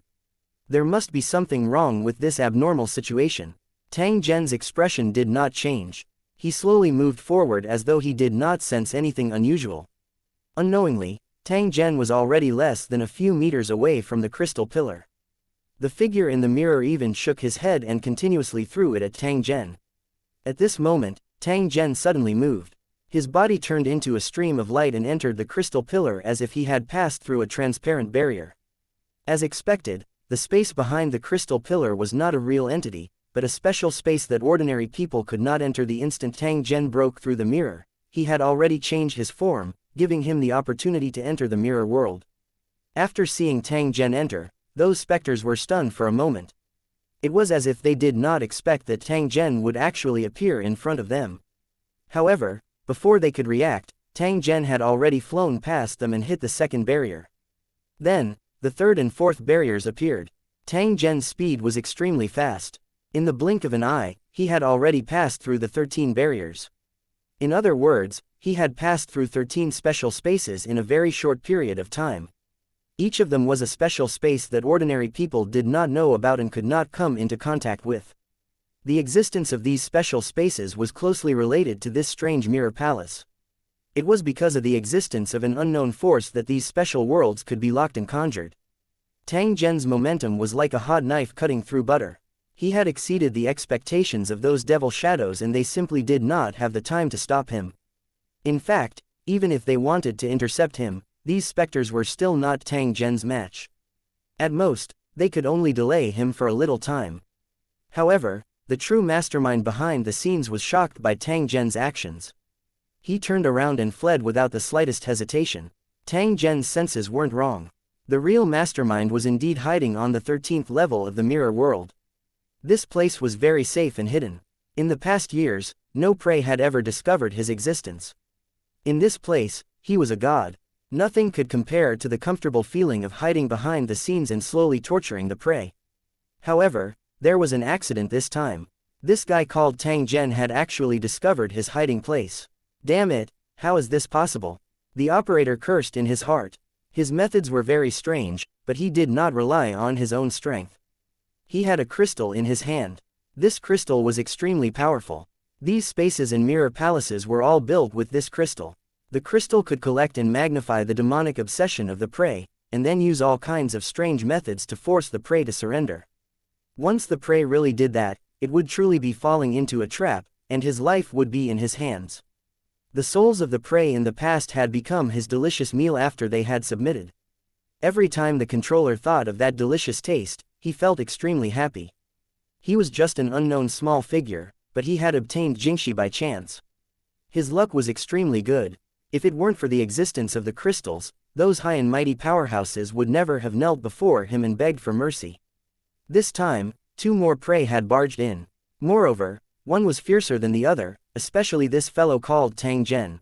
There must be something wrong with this abnormal situation. Tang Zhen's expression did not change. He slowly moved forward as though he did not sense anything unusual. Unknowingly, Tang Zhen was already less than a few meters away from the crystal pillar. The figure in the mirror even shook his head and continuously threw it at Tang Zhen. At this moment, Tang Zhen suddenly moved. His body turned into a stream of light and entered the crystal pillar as if he had passed through a transparent barrier. As expected, the space behind the crystal pillar was not a real entity, but a special space that ordinary people could not enter. The instant Tang Zhen broke through the mirror, he had already changed his form, giving him the opportunity to enter the mirror world. After seeing Tang Zhen enter, those specters were stunned for a moment. It was as if they did not expect that Tang Zhen would actually appear in front of them. However, before they could react, Tang Zhen had already flown past them and hit the second barrier. Then, the third and fourth barriers appeared. Tang Zhen's speed was extremely fast. In the blink of an eye, he had already passed through the 13 barriers. In other words, he had passed through 13 special spaces in a very short period of time. Each of them was a special space that ordinary people did not know about and could not come into contact with. The existence of these special spaces was closely related to this strange mirror palace. It was because of the existence of an unknown force that these special worlds could be locked and conjured. Tang Zhen's momentum was like a hot knife cutting through butter. He had exceeded the expectations of those devil shadows and they simply did not have the time to stop him. In fact, even if they wanted to intercept him, these specters were still not Tang Zhen's match. At most, they could only delay him for a little time. However, the true mastermind behind the scenes was shocked by Tang Zhen's actions. He turned around and fled without the slightest hesitation. Tang Zhen's senses weren't wrong. The real mastermind was indeed hiding on the 13th level of the mirror world. This place was very safe and hidden. In the past years, no prey had ever discovered his existence. In this place, he was a god. Nothing could compare to the comfortable feeling of hiding behind the scenes and slowly torturing the prey. However, there was an accident this time. This guy called Tang Zhen had actually discovered his hiding place. Damn it, how is this possible? The operator cursed in his heart. His methods were very strange, but he did not rely on his own strength. He had a crystal in his hand. This crystal was extremely powerful. These spaces and mirror palaces were all built with this crystal. The crystal could collect and magnify the demonic obsession of the prey, and then use all kinds of strange methods to force the prey to surrender. Once the prey really did that, it would truly be falling into a trap, and his life would be in his hands. The souls of the prey in the past had become his delicious meal after they had submitted. Every time the controller thought of that delicious taste, he felt extremely happy. He was just an unknown small figure, but he had obtained xianxia by chance. His luck was extremely good. If it weren't for the existence of the crystals, those high and mighty powerhouses would never have knelt before him and begged for mercy. This time, 2 more prey had barged in. Moreover, one was fiercer than the other, especially this fellow called Tang Zhen.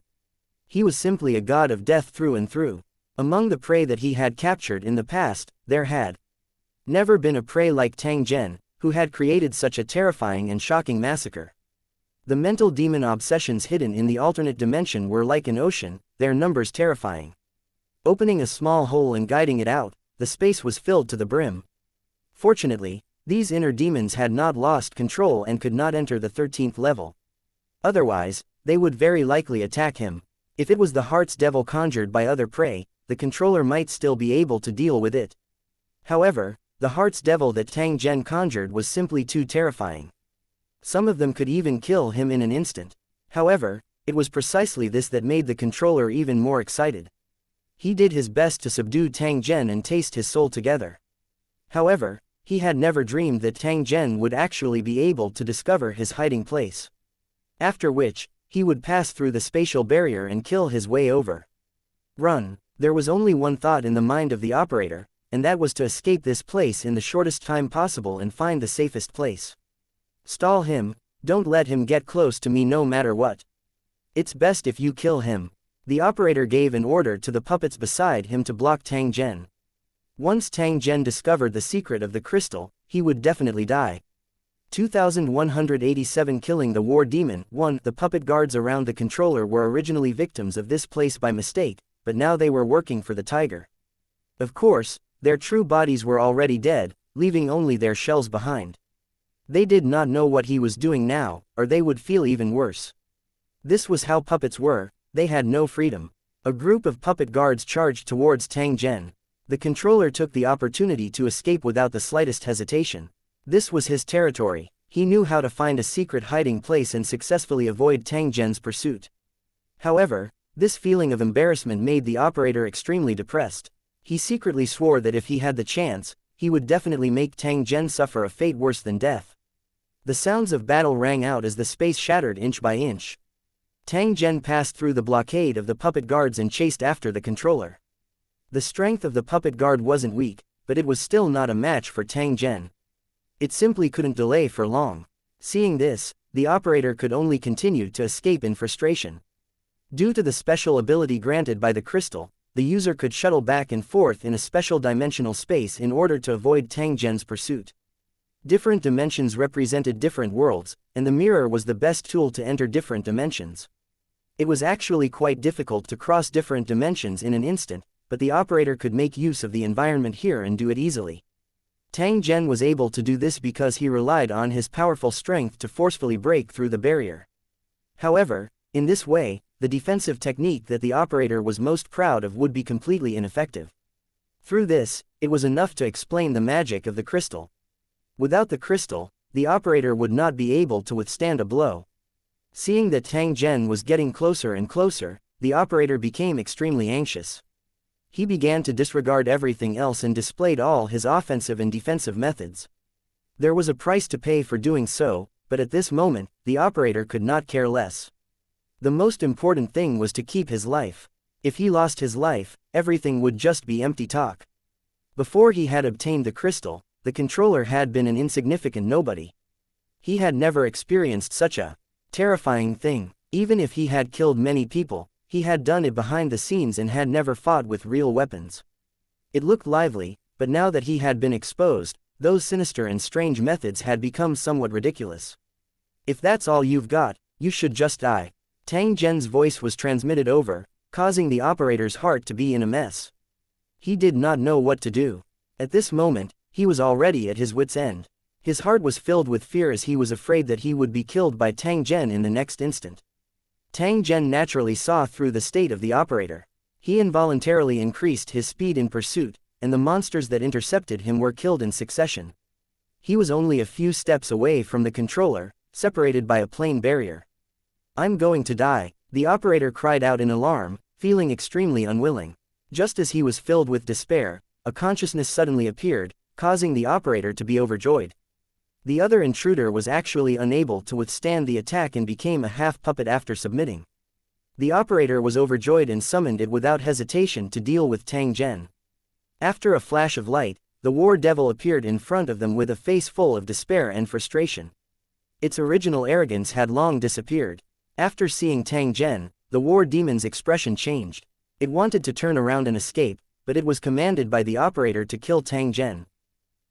He was simply a god of death through and through. Among the prey that he had captured in the past, there had never been a prey like Tang Zhen, who had created such a terrifying and shocking massacre. The mental demon obsessions hidden in the alternate dimension were like an ocean, their numbers terrifying. Opening a small hole and guiding it out, the space was filled to the brim. Fortunately, these inner demons had not lost control and could not enter the 13th level. Otherwise, they would very likely attack him. If it was the heart's devil conjured by other prey, the controller might still be able to deal with it. However, the heart's devil that Tang Zhen conjured was simply too terrifying. Some of them could even kill him in an instant. However, it was precisely this that made the controller even more excited. He did his best to subdue Tang Zhen and taste his soul together. However, he had never dreamed that Tang Zhen would actually be able to discover his hiding place. After which, he would pass through the spatial barrier and kill his way over. Run. There was only one thought in the mind of the operator, and that was to escape this place in the shortest time possible and find the safest place. Stall him, don't let him get close to me no matter what. It's best if you kill him. The operator gave an order to the puppets beside him to block Tang Zhen. Once Tang Zhen discovered the secret of the crystal, he would definitely die. 2187 Killing the War Demon. 1. The puppet guards around the controller were originally victims of this place by mistake, but now they were working for the tiger. Of course, their true bodies were already dead, leaving only their shells behind. They did not know what he was doing now, or they would feel even worse. This was how puppets were, they had no freedom. A group of puppet guards charged towards Tang Zhen. The controller took the opportunity to escape without the slightest hesitation. This was his territory. He knew how to find a secret hiding place and successfully avoid Tang Zhen's pursuit. However, this feeling of embarrassment made the operator extremely depressed. He secretly swore that if he had the chance, he would definitely make Tang Zhen suffer a fate worse than death. The sounds of battle rang out as the space shattered inch by inch. Tang Zhen passed through the blockade of the puppet guards and chased after the controller. The strength of the puppet guard wasn't weak, but it was still not a match for Tang Zhen. It simply couldn't delay for long. Seeing this, the operator could only continue to escape in frustration. Due to the special ability granted by the crystal, the user could shuttle back and forth in a special dimensional space in order to avoid Tang Zhen's pursuit. Different dimensions represented different worlds, and the mirror was the best tool to enter different dimensions. It was actually quite difficult to cross different dimensions in an instant, but the operator could make use of the environment here and do it easily. Tang Zhen was able to do this because he relied on his powerful strength to forcefully break through the barrier. However, in this way, the defensive technique that the operator was most proud of would be completely ineffective. Through this, it was enough to explain the magic of the crystal. Without the crystal, the operator would not be able to withstand a blow. Seeing that Tang Zhen was getting closer and closer, the operator became extremely anxious. He began to disregard everything else and displayed all his offensive and defensive methods. There was a price to pay for doing so, but at this moment, the operator could not care less. The most important thing was to keep his life. If he lost his life, everything would just be empty talk. Before he had obtained the crystal, the controller had been an insignificant nobody. He had never experienced such a terrifying thing. Even if he had killed many people, he had done it behind the scenes and had never fought with real weapons. It looked lively, but now that he had been exposed, those sinister and strange methods had become somewhat ridiculous. If that's all you've got, you should just die. Tang Zhen's voice was transmitted over, causing the operator's heart to be in a mess. He did not know what to do. At this moment, he was already at his wit's end. His heart was filled with fear as he was afraid that he would be killed by Tang Zhen in the next instant. Tang Zhen naturally saw through the state of the operator. He involuntarily increased his speed in pursuit, and the monsters that intercepted him were killed in succession. He was only a few steps away from the controller, separated by a plain barrier. "I'm going to die," the operator cried out in alarm, feeling extremely unwilling. Just as he was filled with despair, a consciousness suddenly appeared, causing the operator to be overjoyed. The other intruder was actually unable to withstand the attack and became a half-puppet after submitting. The operator was overjoyed and summoned it without hesitation to deal with Tang Zhen. After a flash of light, the war devil appeared in front of them with a face full of despair and frustration. Its original arrogance had long disappeared. After seeing Tang Zhen, the war demon's expression changed. It wanted to turn around and escape, but it was commanded by the operator to kill Tang Zhen.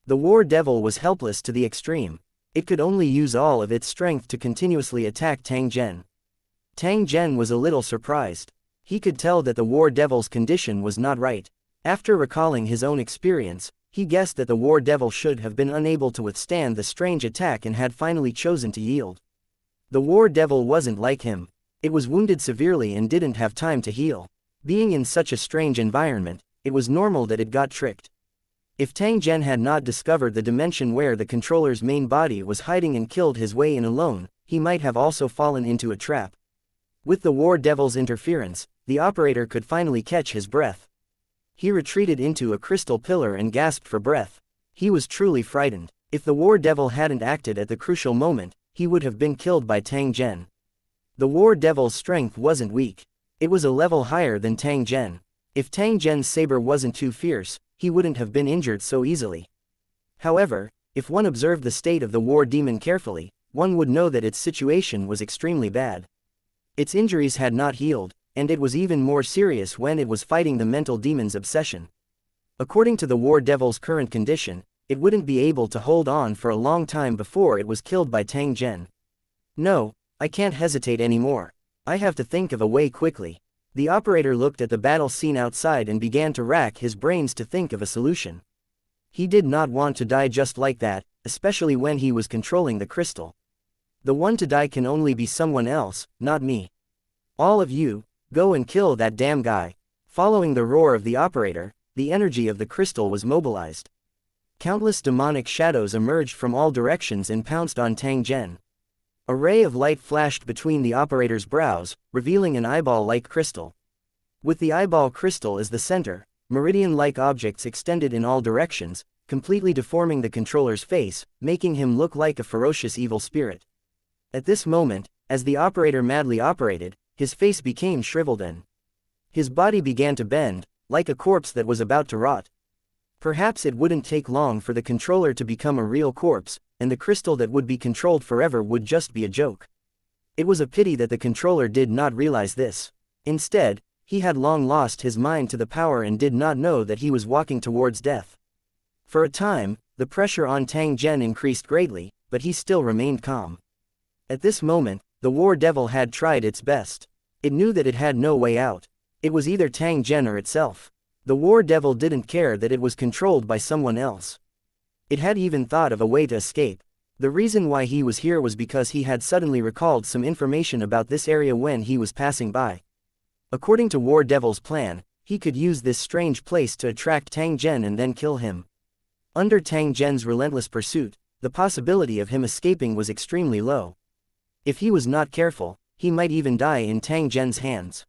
The war devil was helpless to the extreme. It could only use all of its strength to continuously attack Tang Zhen. Tang Zhen was a little surprised. He could tell that the war devil's condition was not right. After recalling his own experience, he guessed that the war devil should have been unable to withstand the strange attack and had finally chosen to yield. The war devil wasn't like him. It was wounded severely and didn't have time to heal. Being in such a strange environment, it was normal that it got tricked. If Tang Zhen had not discovered the dimension where the controller's main body was hiding and killed his way in alone, he might have also fallen into a trap. With the war devil's interference, the operator could finally catch his breath. He retreated into a crystal pillar and gasped for breath. He was truly frightened. If the war devil hadn't acted at the crucial moment, he would have been killed by Tang Zhen. The war devil's strength wasn't weak. It was a level higher than Tang Zhen. If Tang Zhen's saber wasn't too fierce, he wouldn't have been injured so easily. However, if one observed the state of the war demon carefully, one would know that its situation was extremely bad. Its injuries had not healed, and it was even more serious when it was fighting the mental demon's obsession. According to the war devil's current condition, it wouldn't be able to hold on for a long time before it was killed by Tang Zhen. "No, I can't hesitate anymore. I have to think of a way quickly." The operator looked at the battle scene outside and began to rack his brains to think of a solution. He did not want to die just like that, especially when he was controlling the crystal. The one to die can only be someone else, not me. "All of you, go and kill that damn guy." Following the roar of the operator, the energy of the crystal was mobilized. Countless demonic shadows emerged from all directions and pounced on Tang Zhen. A ray of light flashed between the operator's brows, revealing an eyeball-like crystal. With the eyeball crystal as the center, meridian-like objects extended in all directions, completely deforming the controller's face, making him look like a ferocious evil spirit. At this moment, as the operator madly operated, his face became shriveled and his body began to bend, like a corpse that was about to rot. Perhaps it wouldn't take long for the controller to become a real corpse, and the crystal that would be controlled forever would just be a joke. It was a pity that the controller did not realize this. Instead, he had long lost his mind to the power and did not know that he was walking towards death. For a time, the pressure on Tang Zhen increased greatly, but he still remained calm. At this moment, the war devil had tried its best. It knew that it had no way out. It was either Tang Zhen or itself. The war devil didn't care that it was controlled by someone else. It had even thought of a way to escape. The reason why he was here was because he had suddenly recalled some information about this area when he was passing by. According to War Devil's plan, he could use this strange place to attract Tang Zhen and then kill him. Under Tang Zhen's relentless pursuit, the possibility of him escaping was extremely low. If he was not careful, he might even die in Tang Zhen's hands.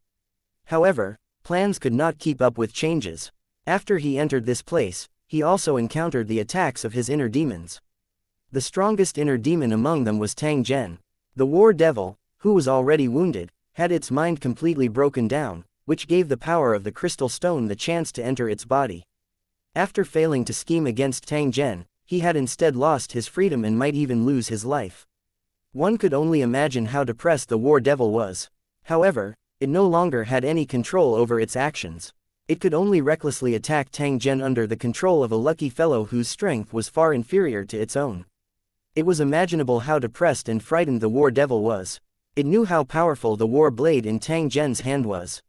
However, plans could not keep up with changes. After he entered this place, he also encountered the attacks of his inner demons. The strongest inner demon among them was Tang Zhen. The war devil, who was already wounded, had its mind completely broken down, which gave the power of the crystal stone the chance to enter its body. After failing to scheme against Tang Zhen, he had instead lost his freedom and might even lose his life. One could only imagine how depressed the war devil was. However, it no longer had any control over its actions. It could only recklessly attack Tang Zhen under the control of a lucky fellow whose strength was far inferior to its own. It was imaginable how depressed and frightened the war devil was. It knew how powerful the war blade in Tang Zhen's hand was.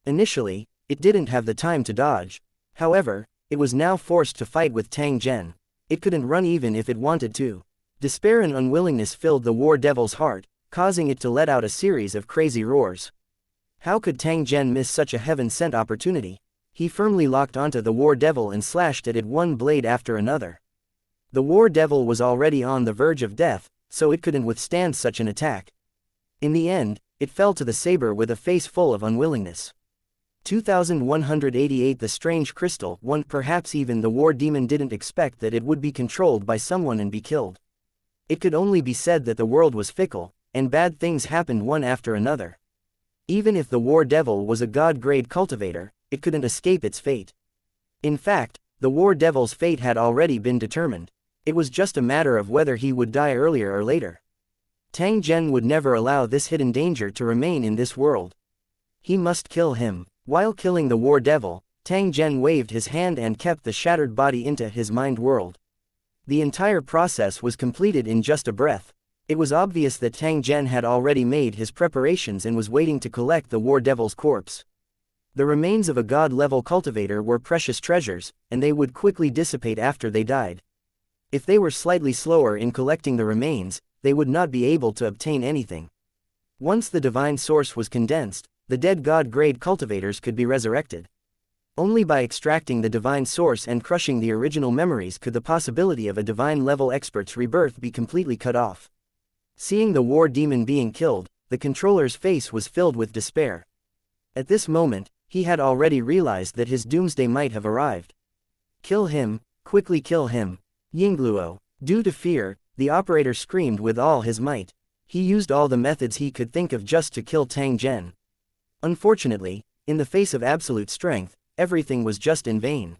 Initially, it didn't have the time to dodge. However, it was now forced to fight with Tang Zhen. It couldn't run even if it wanted to. Despair and unwillingness filled the war devil's heart, causing it to let out a series of crazy roars. How could Tang Zhen miss such a heaven-sent opportunity? He firmly locked onto the war devil and slashed at it one blade after another. The war devil was already on the verge of death, so it couldn't withstand such an attack. In the end, it fell to the saber with a face full of unwillingness. 2188 The strange crystal. One Perhaps even the war demon didn't expect that it would be controlled by someone and be killed. It could only be said that the world was fickle, and bad things happened one after another. Even if the war devil was a god-grade cultivator, it couldn't escape its fate. In fact, the war devil's fate had already been determined. It was just a matter of whether he would die earlier or later. Tang Zhen would never allow this hidden danger to remain in this world. He must kill him. While killing the war devil, Tang Zhen waved his hand and kept the shattered body into his mind world. The entire process was completed in just a breath. It was obvious that Tang Zhen had already made his preparations and was waiting to collect the war devil's corpse. The remains of a god-level cultivator were precious treasures, and they would quickly dissipate after they died. If they were slightly slower in collecting the remains, they would not be able to obtain anything. Once the divine source was condensed, the dead god-grade cultivators could be resurrected. Only by extracting the divine source and crushing the original memories could the possibility of a divine-level expert's rebirth be completely cut off. Seeing the war demon being killed, the controller's face was filled with despair. At this moment, he had already realized that his doomsday might have arrived. Kill him, quickly kill him. Yingluo. Due to fear, the operator screamed with all his might. He used all the methods he could think of just to kill Tang Zhen. Unfortunately, in the face of absolute strength, everything was just in vain.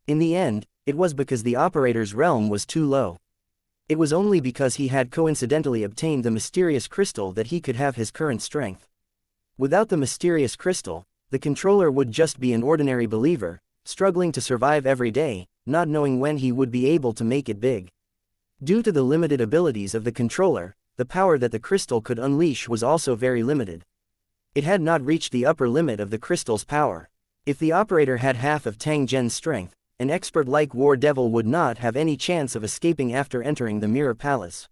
In the end, it was because the operator's realm was too low. It was only because he had coincidentally obtained the mysterious crystal that he could have his current strength. Without the mysterious crystal, the controller would just be an ordinary believer, struggling to survive every day, not knowing when he would be able to make it big. Due to the limited abilities of the controller, the power that the crystal could unleash was also very limited. It had not reached the upper limit of the crystal's power. If the operator had half of Tang Zhen's strength, an expert like War Devil would not have any chance of escaping after entering the Mirror Palace.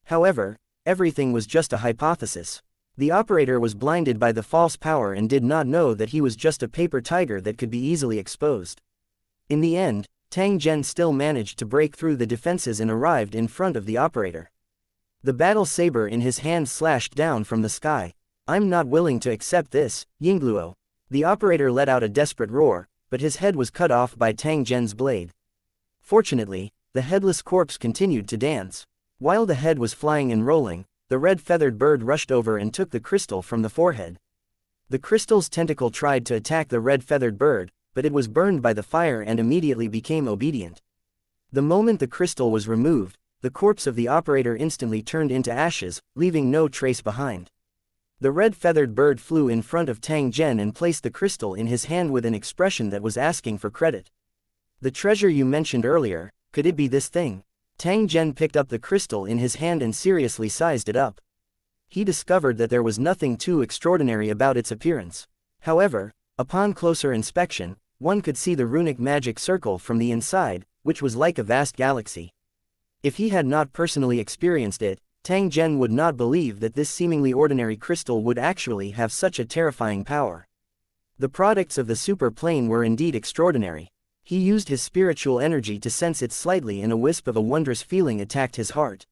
However, everything was just a hypothesis. The operator was blinded by the false power and did not know that he was just a paper tiger that could be easily exposed. In the end, Tang Zhen still managed to break through the defenses and arrived in front of the operator. The battle saber in his hand slashed down from the sky. "I'm not willing to accept this, Yingluo." The operator let out a desperate roar, but his head was cut off by Tang Zhen's blade. Fortunately, the headless corpse continued to dance. While the head was flying and rolling, the red-feathered bird rushed over and took the crystal from the forehead. The crystal's tentacle tried to attack the red-feathered bird, but it was burned by the fire and immediately became obedient. The moment the crystal was removed, the corpse of the operator instantly turned into ashes, leaving no trace behind. The red-feathered bird flew in front of Tang Zhen and placed the crystal in his hand with an expression that was asking for credit. "The treasure you mentioned earlier, could it be this thing?" Tang Zhen picked up the crystal in his hand and seriously sized it up. He discovered that there was nothing too extraordinary about its appearance. However, upon closer inspection, one could see the runic magic circle from the inside, which was like a vast galaxy. If he had not personally experienced it, Tang Zhen would not believe that this seemingly ordinary crystal would actually have such a terrifying power. The products of the super plane were indeed extraordinary. He used his spiritual energy to sense it slightly and a wisp of a wondrous feeling attacked his heart.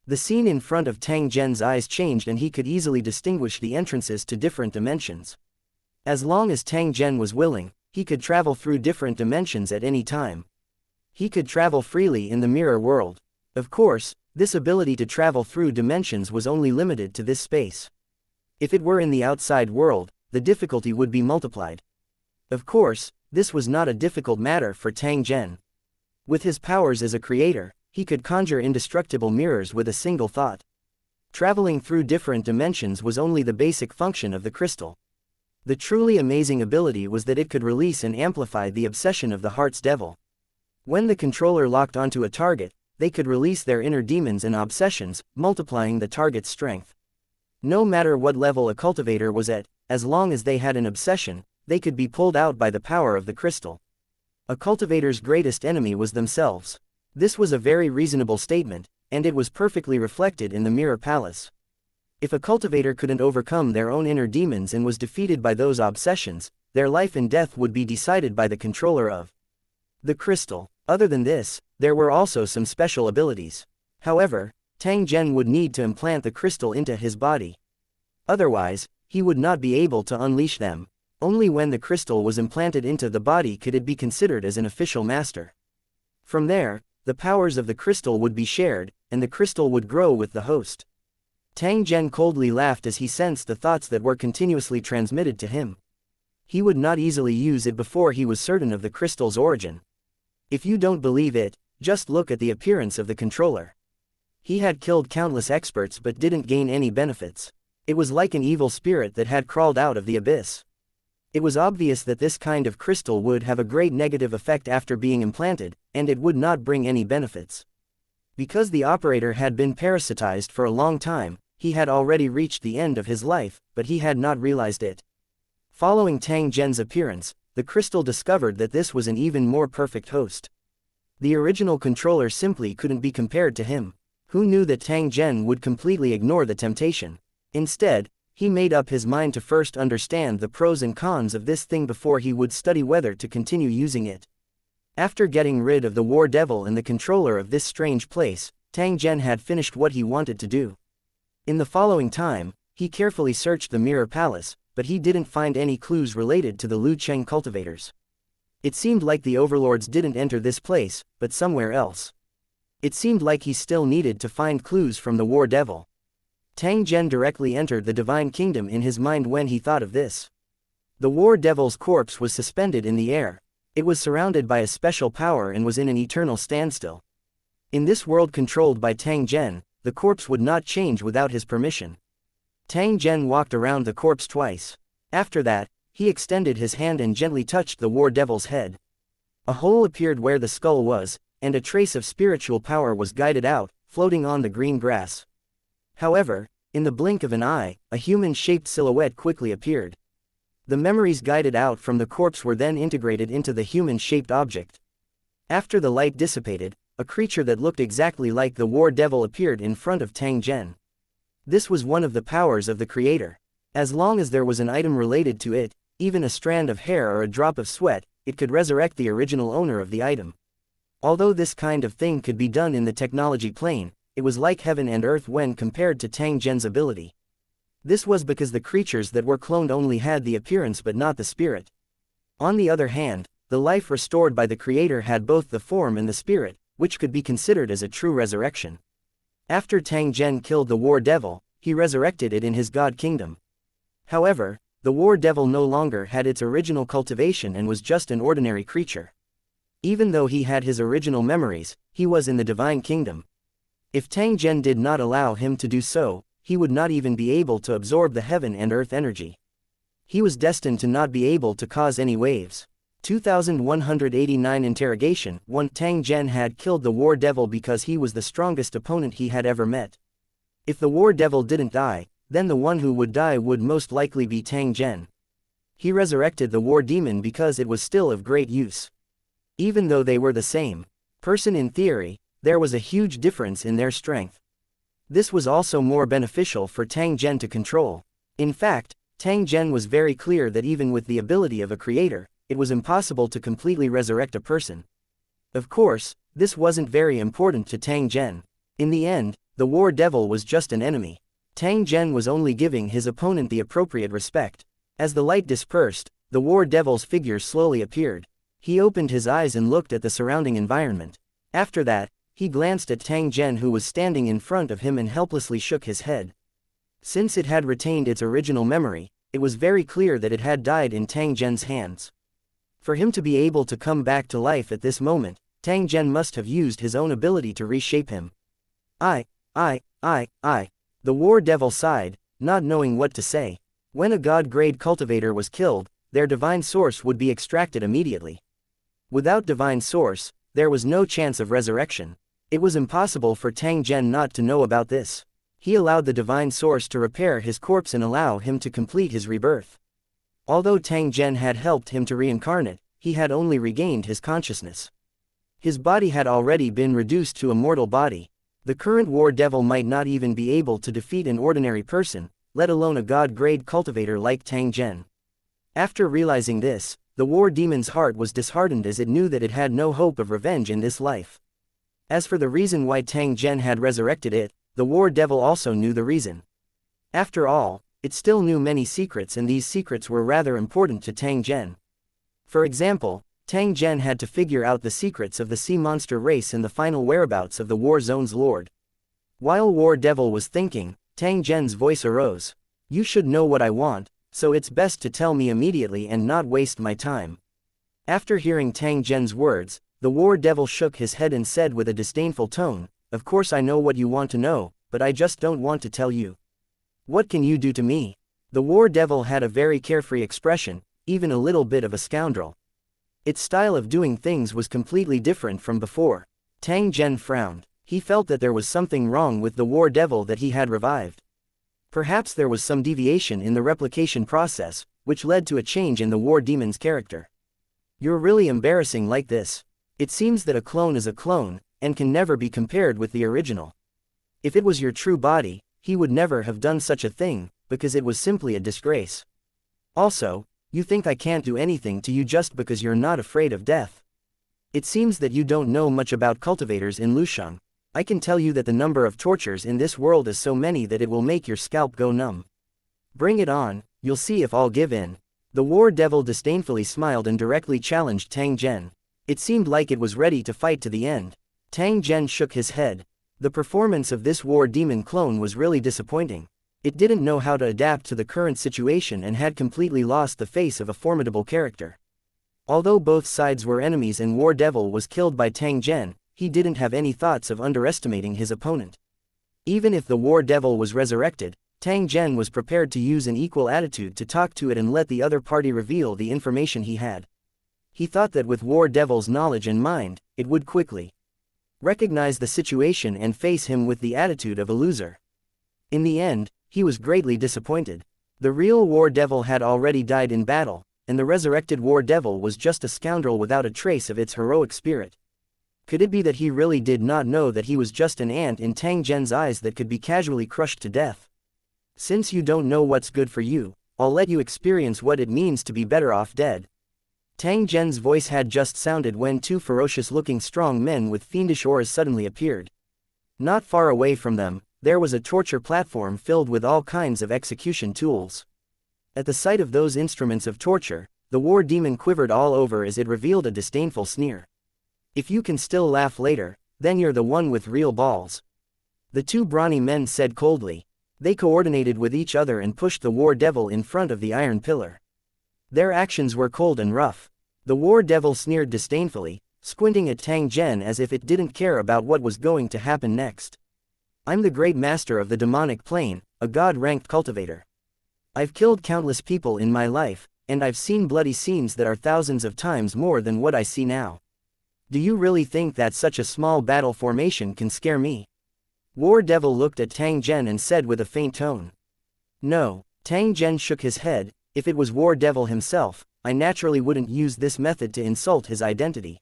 The scene in front of Tang Zhen's eyes changed and he could easily distinguish the entrances to different dimensions. As long as Tang Zhen was willing, he could travel through different dimensions at any time. He could travel freely in the mirror world. Of course, this ability to travel through dimensions was only limited to this space. If it were in the outside world, the difficulty would be multiplied. Of course, this was not a difficult matter for Tang Zhen. With his powers as a creator, he could conjure indestructible mirrors with a single thought. Traveling through different dimensions was only the basic function of the crystal. The truly amazing ability was that it could release and amplify the obsession of the heart's devil. When the controller locked onto a target, they could release their inner demons and obsessions, multiplying the target's strength. No matter what level a cultivator was at, as long as they had an obsession, they could be pulled out by the power of the crystal. A cultivator's greatest enemy was themselves. This was a very reasonable statement, and it was perfectly reflected in the Mirror Palace. If a cultivator couldn't overcome their own inner demons and was defeated by those obsessions, their life and death would be decided by the controller of the crystal. Other than this, there were also some special abilities. However, Tang Zhen would need to implant the crystal into his body. Otherwise, he would not be able to unleash them. Only when the crystal was implanted into the body could it be considered as an official master. From there, the powers of the crystal would be shared, and the crystal would grow with the host. Tang Zhen coldly laughed as he sensed the thoughts that were continuously transmitted to him. He would not easily use it before he was certain of the crystal's origin. If you don't believe it, just look at the appearance of the controller. He had killed countless experts but didn't gain any benefits. It was like an evil spirit that had crawled out of the abyss. It was obvious that this kind of crystal would have a great negative effect after being implanted, and it would not bring any benefits. Because the operator had been parasitized for a long time, he had already reached the end of his life, but he had not realized it. Following Tang Zhen's appearance, the crystal discovered that this was an even more perfect host. The original controller simply couldn't be compared to him. Who knew that Tang Zhen would completely ignore the temptation? Instead, he made up his mind to first understand the pros and cons of this thing before he would study whether to continue using it. After getting rid of the war devil and the controller of this strange place, Tang Zhen had finished what he wanted to do. In the following time, he carefully searched the Mirror Palace, but he didn't find any clues related to the Lu Cheng cultivators. It seemed like the overlords didn't enter this place, but somewhere else. It seemed like he still needed to find clues from the war devil. Tang Zhen directly entered the divine kingdom in his mind when he thought of this. The war devil's corpse was suspended in the air. It was surrounded by a special power and was in an eternal standstill. In this world controlled by Tang Zhen, the corpse would not change without his permission. Tang Zhen walked around the corpse twice. After that, he extended his hand and gently touched the war devil's head. A hole appeared where the skull was, and a trace of spiritual power was guided out, floating on the green grass. However, in the blink of an eye, a human-shaped silhouette quickly appeared. The memories guided out from the corpse were then integrated into the human-shaped object. After the light dissipated, a creature that looked exactly like the war devil appeared in front of Tang Zhen. This was one of the powers of the creator. As long as there was an item related to it, even a strand of hair or a drop of sweat, it could resurrect the original owner of the item. Although this kind of thing could be done in the technology plane, it was like heaven and earth when compared to Tang Zhen's ability. This was because the creatures that were cloned only had the appearance but not the spirit. On the other hand, the life restored by the creator had both the form and the spirit, which could be considered as a true resurrection. After Tang Zhen killed the war devil, he resurrected it in his god kingdom. However, the war devil no longer had its original cultivation and was just an ordinary creature. Even though he had his original memories, he was in the divine kingdom. If Tang Zhen did not allow him to do so, he would not even be able to absorb the heaven and earth energy. He was destined to not be able to cause any waves. 2189 Interrogation 1. Tang Zhen had killed the war devil because he was the strongest opponent he had ever met. If the war devil didn't die, then the one who would die would most likely be Tang Zhen. He resurrected the war demon because it was still of great use. Even though they were the same person in theory, there was a huge difference in their strength. This was also more beneficial for Tang Zhen to control. In fact, Tang Zhen was very clear that even with the ability of a creator, it was impossible to completely resurrect a person. Of course, this wasn't very important to Tang Zhen. In the end, the war devil was just an enemy. Tang Zhen was only giving his opponent the appropriate respect. As the light dispersed, the war devil's figure slowly appeared. He opened his eyes and looked at the surrounding environment. After that, he glanced at Tang Zhen, who was standing in front of him, and helplessly shook his head. Since it had retained its original memory, it was very clear that it had died in Tang Zhen's hands. For him to be able to come back to life at this moment, Tang Zhen must have used his own ability to reshape him. I. The war devil sighed, not knowing what to say. When a god-grade cultivator was killed, their divine source would be extracted immediately. Without divine source, there was no chance of resurrection. It was impossible for Tang Zhen not to know about this. He allowed the divine source to repair his corpse and allow him to complete his rebirth. Although Tang Zhen had helped him to reincarnate, he had only regained his consciousness. His body had already been reduced to a mortal body. The current war devil might not even be able to defeat an ordinary person, let alone a god-grade cultivator like Tang Zhen. After realizing this, the war demon's heart was disheartened, as it knew that it had no hope of revenge in this life. As for the reason why Tang Zhen had resurrected it, the war devil also knew the reason. After all, it still knew many secrets, and these secrets were rather important to Tang Zhen. For example, Tang Zhen had to figure out the secrets of the sea monster race and the final whereabouts of the war zone's lord. While war devil was thinking, Tang Zhen's voice arose. You should know what I want, so it's best to tell me immediately and not waste my time. After hearing Tang Zhen's words, the war devil shook his head and said with a disdainful tone, Of course I know what you want to know, but I just don't want to tell you. What can you do to me? The war devil had a very carefree expression, even a little bit of a scoundrel. Its style of doing things was completely different from before. Tang Zhen frowned. He felt that there was something wrong with the war devil that he had revived. Perhaps there was some deviation in the replication process, which led to a change in the war demon's character. You're really embarrassing like this. It seems that a clone is a clone, and can never be compared with the original. If it was your true body, he would never have done such a thing, because it was simply a disgrace. Also, you think I can't do anything to you just because you're not afraid of death. It seems that you don't know much about cultivators in Lusheng. I can tell you that the number of tortures in this world is so many that it will make your scalp go numb. Bring it on, you'll see if I'll give in. The war devil disdainfully smiled and directly challenged Tang Zhen. It seemed like it was ready to fight to the end. Tang Zhen shook his head. The performance of this war demon clone was really disappointing. It didn't know how to adapt to the current situation and had completely lost the face of a formidable character. Although both sides were enemies and war devil was killed by Tang Zhen, he didn't have any thoughts of underestimating his opponent. Even if the war devil was resurrected, Tang Zhen was prepared to use an equal attitude to talk to it and let the other party reveal the information he had. He thought that with war devil's knowledge and mind, it would quickly recognize the situation and face him with the attitude of a loser. In the end, he was greatly disappointed. The real war devil had already died in battle, and the resurrected war devil was just a scoundrel without a trace of its heroic spirit. Could it be that he really did not know that he was just an ant in Tang Zhen's eyes that could be casually crushed to death? Since you don't know what's good for you, I'll let you experience what it means to be better off dead. Tang Zhen's voice had just sounded when two ferocious-looking strong men with fiendish auras suddenly appeared. Not far away from them, there was a torture platform filled with all kinds of execution tools. At the sight of those instruments of torture, the war demon quivered all over as it revealed a disdainful sneer. If you can still laugh later, then you're the one with real balls. The two brawny men said coldly. They coordinated with each other and pushed the war devil in front of the iron pillar. Their actions were cold and rough. The war devil sneered disdainfully, squinting at Tang Zhen as if it didn't care about what was going to happen next. I'm the great master of the demonic plane, a god-ranked cultivator. I've killed countless people in my life, and I've seen bloody scenes that are thousands of times more than what I see now. Do you really think that such a small battle formation can scare me? War Devil looked at Tang Zhen and said with a faint tone. No. Tang Zhen shook his head. If it was War Devil himself, I naturally wouldn't use this method to insult his identity.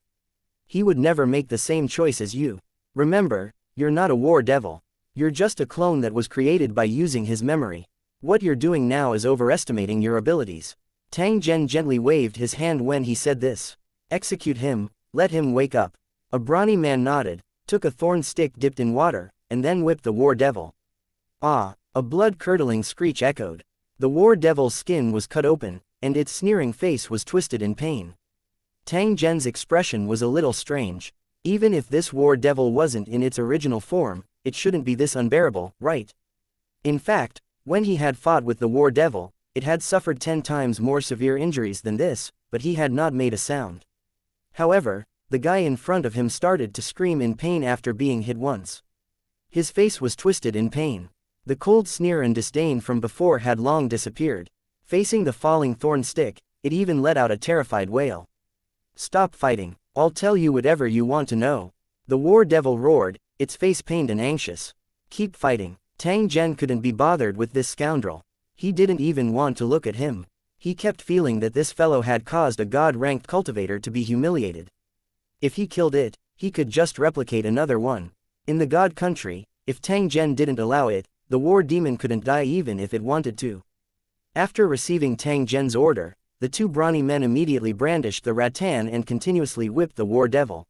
He would never make the same choice as you. Remember, you're not a War Devil. You're just a clone that was created by using his memory. What you're doing now is overestimating your abilities. Tang Zhen gently waved his hand when he said this. Execute him, let him wake up. A brawny man nodded, took a thorn stick dipped in water, and then whipped the War Devil. Ah! A blood-curdling screech echoed. The War Devil's skin was cut open, and its sneering face was twisted in pain. Tang Zhen's expression was a little strange. Even if this War Devil wasn't in its original form, it shouldn't be this unbearable, right? In fact, when he had fought with the War Devil, it had suffered 10 times more severe injuries than this, but he had not made a sound. However, the guy in front of him started to scream in pain after being hit once. His face was twisted in pain. The cold sneer and disdain from before had long disappeared. Facing the falling thorn stick, it even let out a terrified wail. Stop fighting, I'll tell you whatever you want to know. The War Devil roared, its face pained and anxious. Keep fighting. Tang Zhen couldn't be bothered with this scoundrel. He didn't even want to look at him. He kept feeling that this fellow had caused a god-ranked cultivator to be humiliated. If he killed it, he could just replicate another one. In the god country, if Tang Zhen didn't allow it, the war demon couldn't die even if it wanted to. After receiving Tang Zhen's order, the two brawny men immediately brandished the rattan and continuously whipped the War Devil.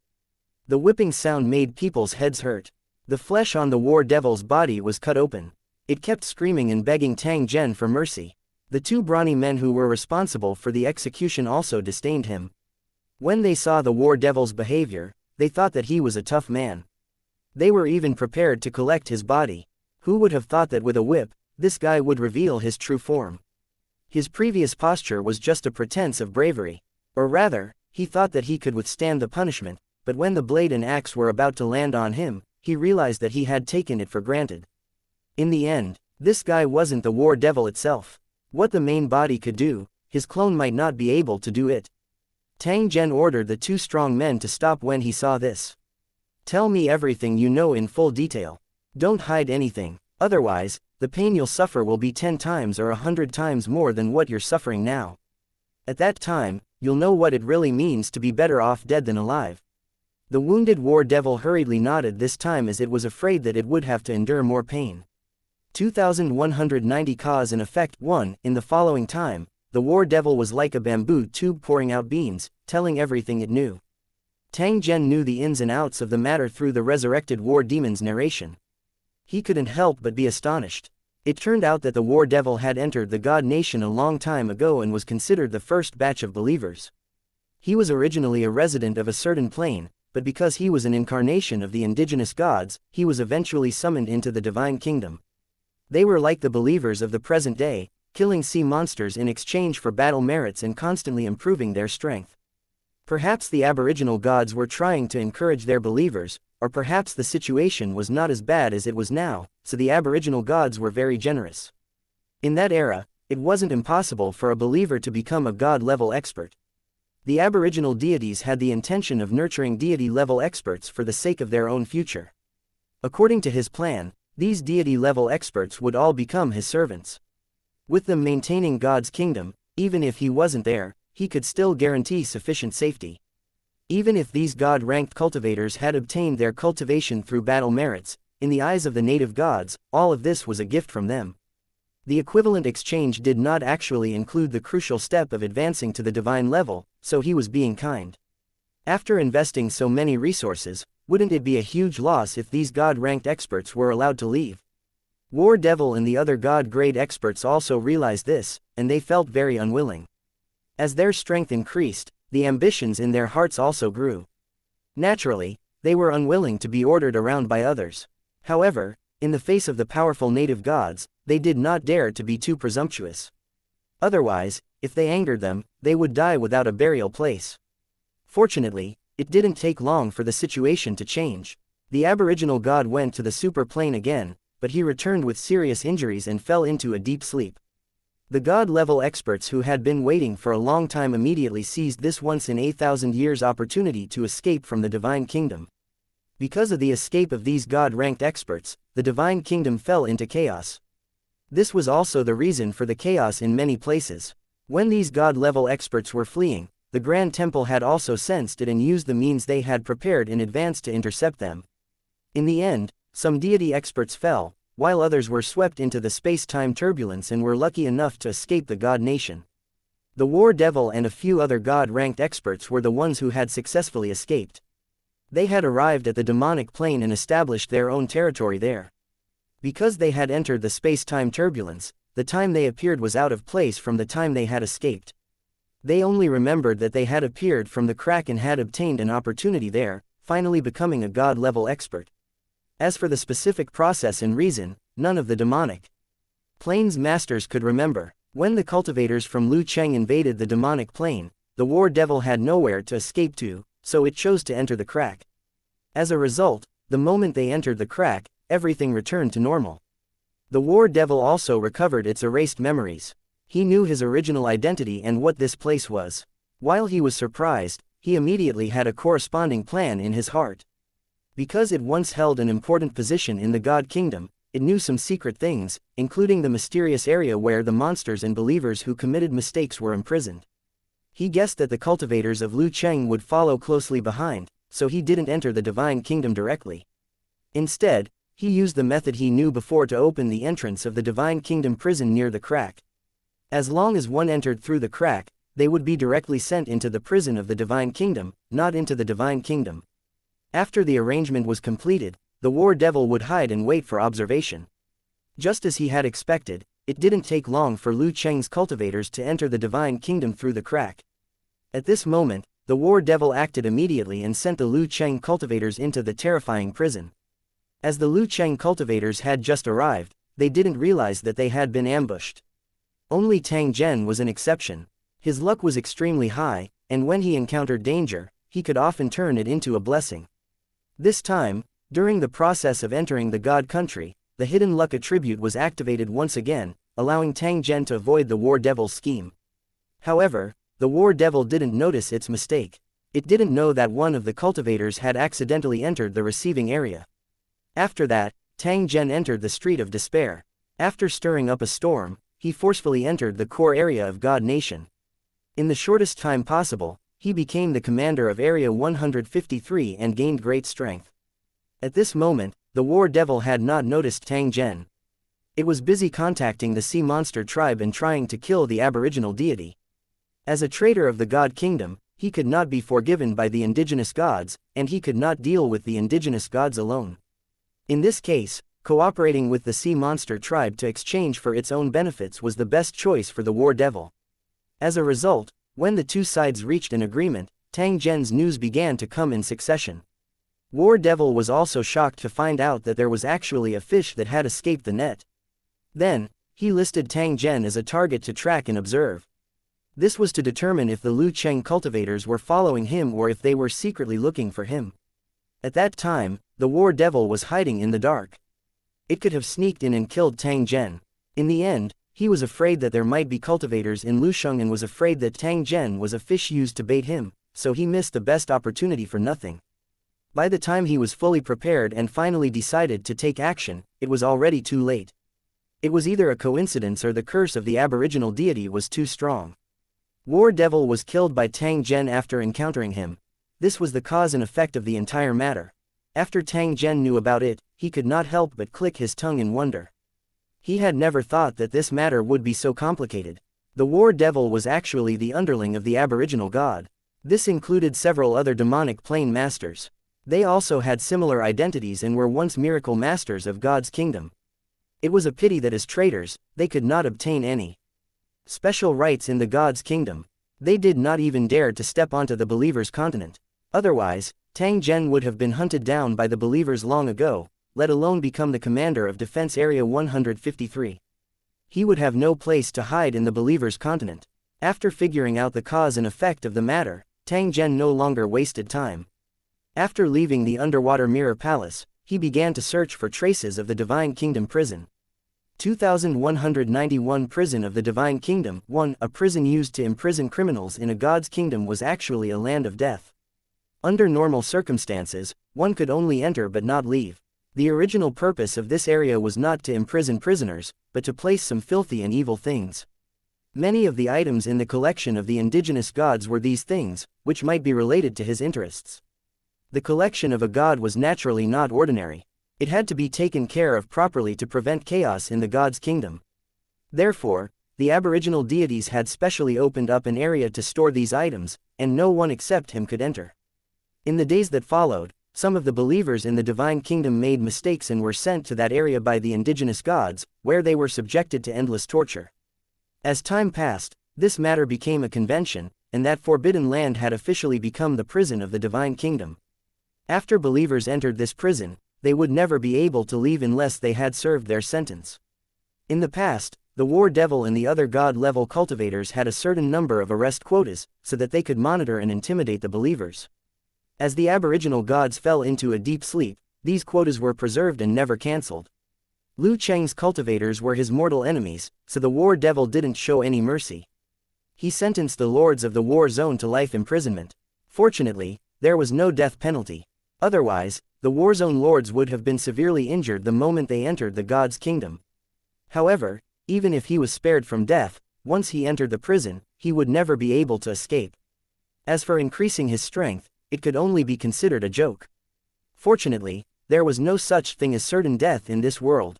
The whipping sound made people's heads hurt. The flesh on the War Devil's body was cut open. It kept screaming and begging Tang Zhen for mercy. The two brawny men who were responsible for the execution also disdained him. When they saw the War Devil's behavior, they thought that he was a tough man. They were even prepared to collect his body. Who would have thought that with a whip, this guy would reveal his true form? His previous posture was just a pretense of bravery. Or rather, he thought that he could withstand the punishment, but when the blade and axe were about to land on him, he realized that he had taken it for granted. In the end, this guy wasn't the War Devil itself. What the main body could do, his clone might not be able to do it. Tang Zhen ordered the two strong men to stop when he saw this. Tell me everything you know in full detail. Don't hide anything, otherwise, the pain you'll suffer will be 10 times or 100 times more than what you're suffering now. At that time, you'll know what it really means to be better off dead than alive. The wounded War Devil hurriedly nodded this time as it was afraid that it would have to endure more pain. 2190 Cause and Effect 1. In the following time, the War Devil was like a bamboo tube pouring out beans, telling everything it knew. Tang Zhen knew the ins and outs of the matter through the resurrected war demon's narration. He couldn't help but be astonished. It turned out that the War Devil had entered the God Nation a long time ago and was considered the first batch of believers. He was originally a resident of a certain plane, but because he was an incarnation of the indigenous gods, he was eventually summoned into the divine kingdom. They were like the believers of the present day, killing sea monsters in exchange for battle merits and constantly improving their strength. Perhaps the aboriginal gods were trying to encourage their believers, or perhaps the situation was not as bad as it was now, so the aboriginal gods were very generous. In that era, it wasn't impossible for a believer to become a god-level expert. The aboriginal deities had the intention of nurturing deity-level experts for the sake of their own future. According to his plan, these deity-level experts would all become his servants. With them maintaining God's kingdom, even if he wasn't there, he could still guarantee sufficient safety. Even if these god-ranked cultivators had obtained their cultivation through battle merits, in the eyes of the native gods, all of this was a gift from them. The equivalent exchange did not actually include the crucial step of advancing to the divine level, so he was being kind. After investing so many resources, wouldn't it be a huge loss if these god-ranked experts were allowed to leave? War Devil and the other god-grade experts also realized this, and they felt very unwilling. As their strength increased, the ambitions in their hearts also grew. Naturally, they were unwilling to be ordered around by others. However, in the face of the powerful native gods, they did not dare to be too presumptuous. Otherwise, if they angered them, they would die without a burial place. Fortunately, it didn't take long for the situation to change. The aboriginal god went to the super plane again, but he returned with serious injuries and fell into a deep sleep. The god-level experts who had been waiting for a long time immediately seized this once-in-a-thousand-years opportunity to escape from the divine kingdom. Because of the escape of these god-ranked experts, the divine kingdom fell into chaos. This was also the reason for the chaos in many places. When these god-level experts were fleeing, the Grand Temple had also sensed it and used the means they had prepared in advance to intercept them. In the end, some deity experts fell, while others were swept into the space-time turbulence and were lucky enough to escape the god nation. The War Devil and a few other god-ranked experts were the ones who had successfully escaped. They had arrived at the demonic plane and established their own territory there. Because they had entered the space-time turbulence, the time they appeared was out of place from the time they had escaped. They only remembered that they had appeared from the crack and had obtained an opportunity there, finally becoming a god-level expert. As for the specific process and reason, none of the demonic plane's masters could remember. When the cultivators from Lu Cheng invaded the demonic plane, the War Devil had nowhere to escape to, so it chose to enter the crack. As a result, the moment they entered the crack, everything returned to normal. The War Devil also recovered its erased memories. He knew his original identity and what this place was. While he was surprised, he immediately had a corresponding plan in his heart. Because it once held an important position in the God Kingdom, it knew some secret things, including the mysterious area where the monsters and believers who committed mistakes were imprisoned. He guessed that the cultivators of Lu Cheng would follow closely behind, so he didn't enter the Divine Kingdom directly. Instead, he used the method he knew before to open the entrance of the Divine Kingdom prison near the crack. As long as one entered through the crack, they would be directly sent into the prison of the Divine Kingdom, not into the Divine Kingdom. After the arrangement was completed, the War Devil would hide and wait for observation. Just as he had expected, it didn't take long for Lu Cheng's cultivators to enter the Divine Kingdom through the crack. At this moment, the War Devil acted immediately and sent the Lu Cheng cultivators into the terrifying prison. As the Lu Cheng cultivators had just arrived, they didn't realize that they had been ambushed. Only Tang Zhen was an exception. His luck was extremely high, and when he encountered danger, he could often turn it into a blessing. This time, during the process of entering the God Country, the hidden luck attribute was activated once again, allowing Tang Zhen to avoid the War Devil's scheme. However, the War Devil didn't notice its mistake. It didn't know that one of the cultivators had accidentally entered the receiving area. After that, Tang Zhen entered the Street of Despair. After stirring up a storm, he forcefully entered the core area of God Nation. In the shortest time possible, he became the commander of Area 153 and gained great strength. At this moment, the War Devil had not noticed Tang Zhen. It was busy contacting the sea monster tribe and trying to kill the aboriginal deity. As a traitor of the God Kingdom, he could not be forgiven by the indigenous gods, and he could not deal with the indigenous gods alone. In this case, cooperating with the sea monster tribe to exchange for its own benefits was the best choice for the War Devil. As a result, when the two sides reached an agreement, Tang Zhen's news began to come in succession. War Devil was also shocked to find out that there was actually a fish that had escaped the net. Then, he listed Tang Zhen as a target to track and observe. This was to determine if the Lu Cheng cultivators were following him or if they were secretly looking for him. At that time, the War Devil was hiding in the dark. It could have sneaked in and killed Tang Zhen. In the end, he was afraid that there might be cultivators in Lusheng and was afraid that Tang Zhen was a fish used to bait him, so he missed the best opportunity for nothing. By the time he was fully prepared and finally decided to take action, it was already too late. It was either a coincidence or the curse of the aboriginal deity was too strong. War Devil was killed by Tang Zhen after encountering him. This was the cause and effect of the entire matter. After Tang Zhen knew about it, he could not help but click his tongue in wonder. He had never thought that this matter would be so complicated. The War Devil was actually the underling of the aboriginal god. This included several other demonic plane masters. They also had similar identities and were once miracle masters of God's kingdom. It was a pity that as traitors, they could not obtain any special rights in the God's kingdom. They did not even dare to step onto the believers' continent. Otherwise, Tang Zhen would have been hunted down by the believers long ago, let alone become the commander of Defense Area 153. He would have no place to hide in the Believer's continent. After figuring out the cause and effect of the matter, Tang Zhen no longer wasted time. After leaving the underwater mirror palace, he began to search for traces of the Divine Kingdom prison. 2191 Prison of the Divine Kingdom. 1. A prison used to imprison criminals in a god's kingdom was actually a land of death. Under normal circumstances, one could only enter but not leave. The original purpose of this area was not to imprison prisoners, but to place some filthy and evil things. Many of the items in the collection of the indigenous gods were these things, which might be related to his interests. The collection of a god was naturally not ordinary. It had to be taken care of properly to prevent chaos in the god's kingdom. Therefore, the aboriginal deities had specially opened up an area to store these items, and no one except him could enter. In the days that followed, some of the believers in the divine kingdom made mistakes and were sent to that area by the indigenous gods, where they were subjected to endless torture. As time passed, this matter became a convention, and that forbidden land had officially become the prison of the divine kingdom. After believers entered this prison, they would never be able to leave unless they had served their sentence. In the past, the war devil and the other god-level cultivators had a certain number of arrest quotas, so that they could monitor and intimidate the believers. As the aboriginal gods fell into a deep sleep, these quotas were preserved and never cancelled. Lu Cheng's cultivators were his mortal enemies, so the war devil didn't show any mercy. He sentenced the lords of the war zone to life imprisonment. Fortunately, there was no death penalty. Otherwise, the Warzone lords would have been severely injured the moment they entered the god's kingdom. However, even if he was spared from death, once he entered the prison, he would never be able to escape. As for increasing his strength, it could only be considered a joke. Fortunately, there was no such thing as certain death in this world.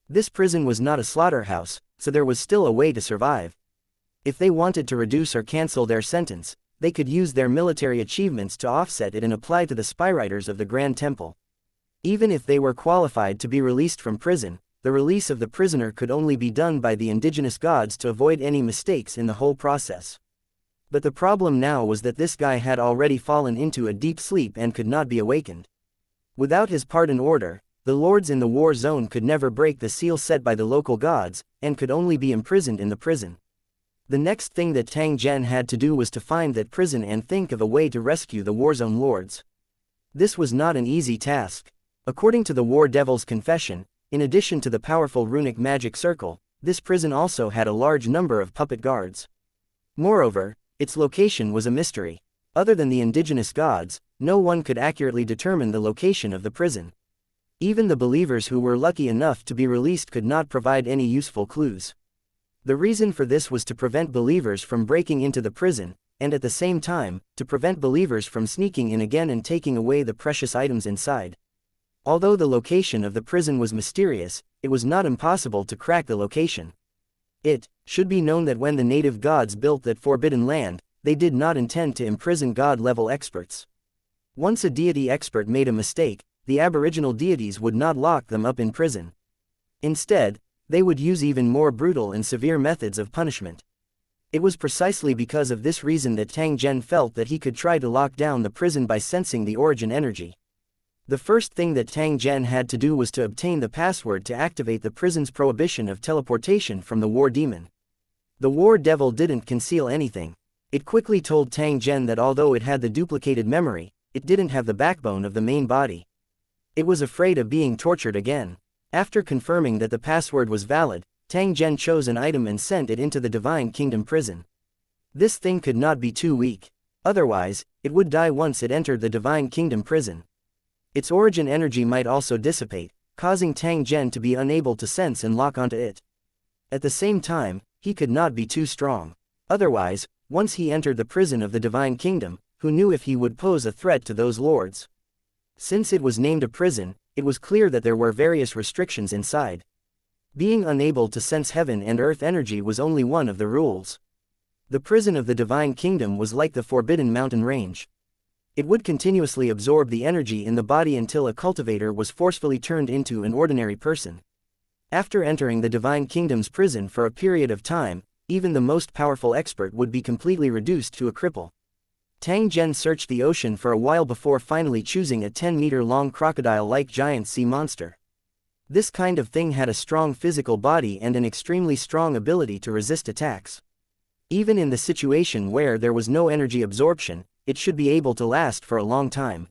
This prison was not a slaughterhouse, so there was still a way to survive. If they wanted to reduce or cancel their sentence, they could use their military achievements to offset it and apply to the spy riders of the Grand Temple. Even if they were qualified to be released from prison, the release of the prisoner could only be done by the indigenous gods to avoid any mistakes in the whole process. But the problem now was that this guy had already fallen into a deep sleep and could not be awakened. Without his pardon order, the lords in the war zone could never break the seal set by the local gods, and could only be imprisoned in the prison. The next thing that Tang Zhen had to do was to find that prison and think of a way to rescue the Warzone lords. This was not an easy task. According to the War Devil's confession, in addition to the powerful runic magic circle, this prison also had a large number of puppet guards. Moreover, its location was a mystery. Other than the indigenous gods, no one could accurately determine the location of the prison. Even the believers who were lucky enough to be released could not provide any useful clues. The reason for this was to prevent believers from breaking into the prison, and at the same time, to prevent believers from sneaking in again and taking away the precious items inside. Although the location of the prison was mysterious, it was not impossible to crack the location. It should be known that when the native gods built that forbidden land, they did not intend to imprison god-level experts. Once a deity expert made a mistake, the aboriginal deities would not lock them up in prison. Instead, they would use even more brutal and severe methods of punishment. It was precisely because of this reason that Tang Zhen felt that he could try to lock down the prison by sensing the origin energy. The first thing that Tang Zhen had to do was to obtain the password to activate the prison's prohibition of teleportation from the war demon. The war devil didn't conceal anything. It quickly told Tang Zhen that although it had the duplicated memory, it didn't have the backbone of the main body. It was afraid of being tortured again. After confirming that the password was valid, Tang Zhen chose an item and sent it into the Divine Kingdom prison. This thing could not be too weak. Otherwise, it would die once it entered the Divine Kingdom prison. Its origin energy might also dissipate, causing Tang Zhen to be unable to sense and lock onto it. At the same time, he could not be too strong. Otherwise, once he entered the prison of the Divine Kingdom, who knew if he would pose a threat to those lords? Since it was named a prison, it was clear that there were various restrictions inside. Being unable to sense heaven and earth energy was only one of the rules. The prison of the Divine Kingdom was like the forbidden mountain range. It would continuously absorb the energy in the body until a cultivator was forcefully turned into an ordinary person. After entering the Divine Kingdom's prison for a period of time, even the most powerful expert would be completely reduced to a cripple. Tang Zhen searched the ocean for a while before finally choosing a 10-meter-long crocodile-like giant sea monster. This kind of thing had a strong physical body and an extremely strong ability to resist attacks. Even in the situation where there was no energy absorption, it should be able to last for a long time.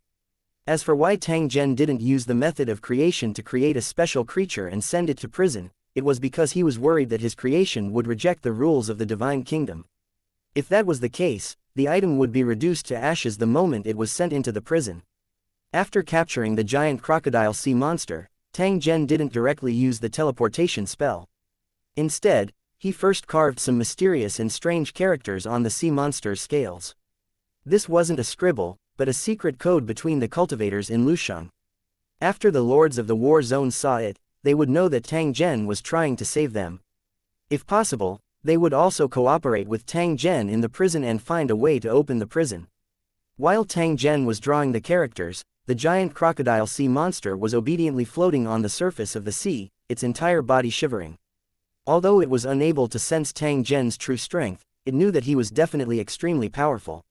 As for why Tang Zhen didn't use the method of creation to create a special creature and send it to prison, it was because he was worried that his creation would reject the rules of the divine kingdom. If that was the case, the item would be reduced to ashes the moment it was sent into the prison. After capturing the giant crocodile sea monster, Tang Zhen didn't directly use the teleportation spell. Instead, he first carved some mysterious and strange characters on the sea monster's scales. This wasn't a scribble, but a secret code between the cultivators in Lusheng. After the lords of the war zone saw it, they would know that Tang Zhen was trying to save them. If possible, they would also cooperate with Tang Zhen in the prison and find a way to open the prison. While Tang Zhen was drawing the characters, the giant crocodile sea monster was obediently floating on the surface of the sea, its entire body shivering. Although it was unable to sense Tang Zhen's true strength, it knew that he was definitely extremely powerful.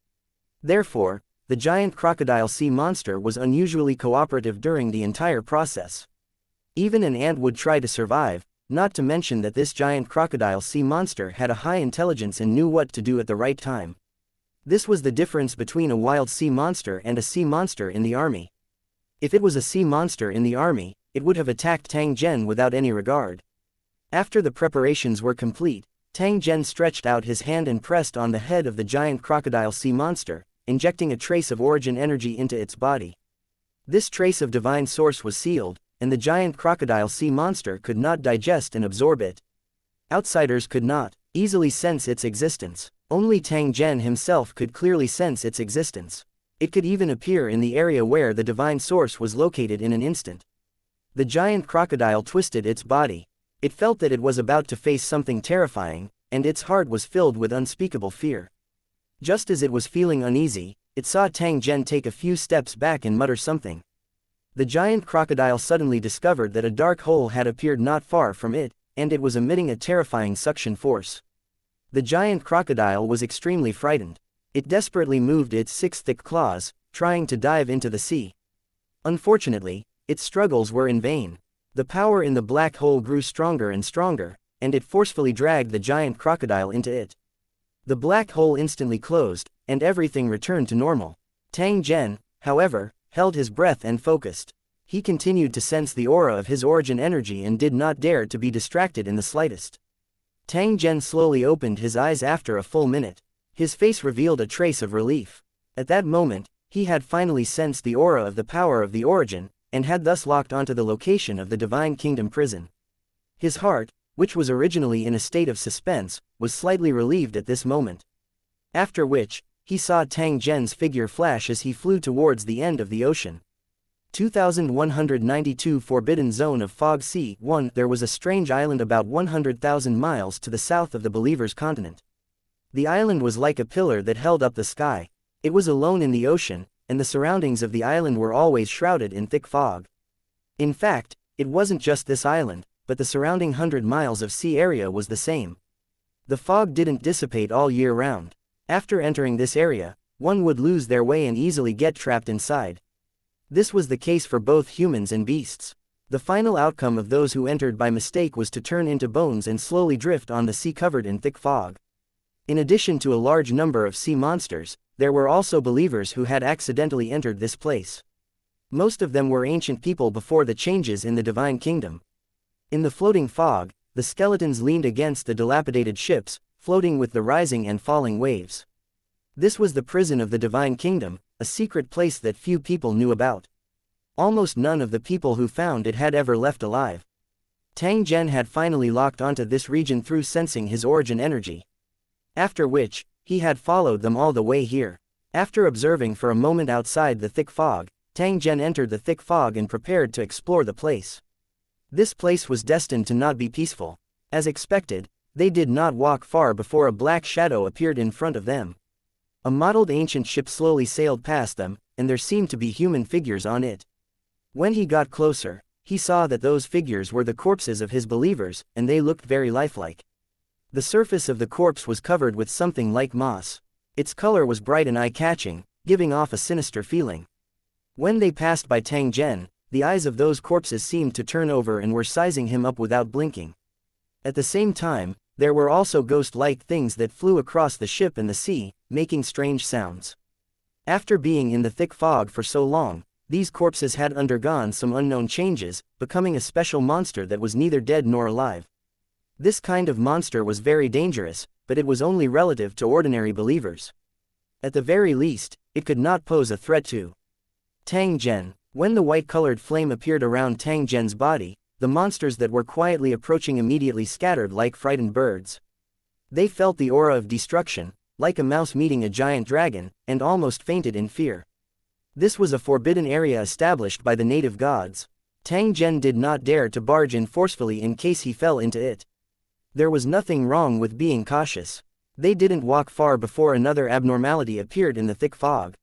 Therefore, the giant crocodile sea monster was unusually cooperative during the entire process. Even an ant would try to survive, not to mention that this giant crocodile sea monster had a high intelligence and knew what to do at the right time. This was the difference between a wild sea monster and a sea monster in the army. If it was a sea monster in the army, it would have attacked Tang Zhen without any regard. After the preparations were complete, Tang Zhen stretched out his hand and pressed on the head of the giant crocodile sea monster, injecting a trace of origin energy into its body. This trace of divine source was sealed, and the giant crocodile sea monster could not digest and absorb it. Outsiders could not easily sense its existence. Only Tang Zhen himself could clearly sense its existence. It could even appear in the area where the divine source was located in an instant. The giant crocodile twisted its body. It felt that it was about to face something terrifying, and its heart was filled with unspeakable fear. Just as it was feeling uneasy, it saw Tang Zhen take a few steps back and mutter something. The giant crocodile suddenly discovered that a dark hole had appeared not far from it, and it was emitting a terrifying suction force. The giant crocodile was extremely frightened. It desperately moved its 6 thick claws, trying to dive into the sea. Unfortunately, its struggles were in vain. The power in the black hole grew stronger and stronger, and it forcefully dragged the giant crocodile into it. The black hole instantly closed, and everything returned to normal. Tang Zhen, however, held his breath and focused. He continued to sense the aura of his origin energy and did not dare to be distracted in the slightest. Tang Zhen slowly opened his eyes after a full minute. His face revealed a trace of relief. At that moment, he had finally sensed the aura of the power of the origin, and had thus locked onto the location of the Divine Kingdom prison. His heart, which was originally in a state of suspense, was slightly relieved at this moment. After which, he saw Tang Zhen's figure flash as he flew towards the end of the ocean. 2192 Forbidden Zone of Fog Sea 1. There was a strange island about 100,000 miles to the south of the Believer's continent. The island was like a pillar that held up the sky. It was alone in the ocean, and the surroundings of the island were always shrouded in thick fog. In fact, it wasn't just this island, but the surrounding 100 miles of sea area was the same. The fog didn't dissipate all year round. After entering this area, one would lose their way and easily get trapped inside. This was the case for both humans and beasts. The final outcome of those who entered by mistake was to turn into bones and slowly drift on the sea covered in thick fog. In addition to a large number of sea monsters, there were also believers who had accidentally entered this place. Most of them were ancient people before the changes in the Divine Kingdom. In the floating fog, the skeletons leaned against the dilapidated ships, floating with the rising and falling waves. This was the prison of the Divine Kingdom, a secret place that few people knew about. Almost none of the people who found it had ever left alive. Tang Zhen had finally locked onto this region through sensing his origin energy. After which, he had followed them all the way here. After observing for a moment outside the thick fog, Tang Zhen entered the thick fog and prepared to explore the place. This place was destined to not be peaceful. As expected, they did not walk far before a black shadow appeared in front of them. A mottled ancient ship slowly sailed past them, and there seemed to be human figures on it. When he got closer, he saw that those figures were the corpses of his believers, and they looked very lifelike. The surface of the corpse was covered with something like moss. Its color was bright and eye-catching, giving off a sinister feeling. When they passed by Tang Zhen, the eyes of those corpses seemed to turn over and were sizing him up without blinking. At the same time, there were also ghost-like things that flew across the ship and the sea, making strange sounds. After being in the thick fog for so long, these corpses had undergone some unknown changes, becoming a special monster that was neither dead nor alive. This kind of monster was very dangerous, but it was only relative to ordinary believers. At the very least, it could not pose a threat to Tang Zhen. When the white-colored flame appeared around Tang Zhen's body, the monsters that were quietly approaching immediately scattered like frightened birds. They felt the aura of destruction, like a mouse meeting a giant dragon, and almost fainted in fear. This was a forbidden area established by the native gods. Tang Zhen did not dare to barge in forcefully in case he fell into it. There was nothing wrong with being cautious. They didn't walk far before another abnormality appeared in the thick fog.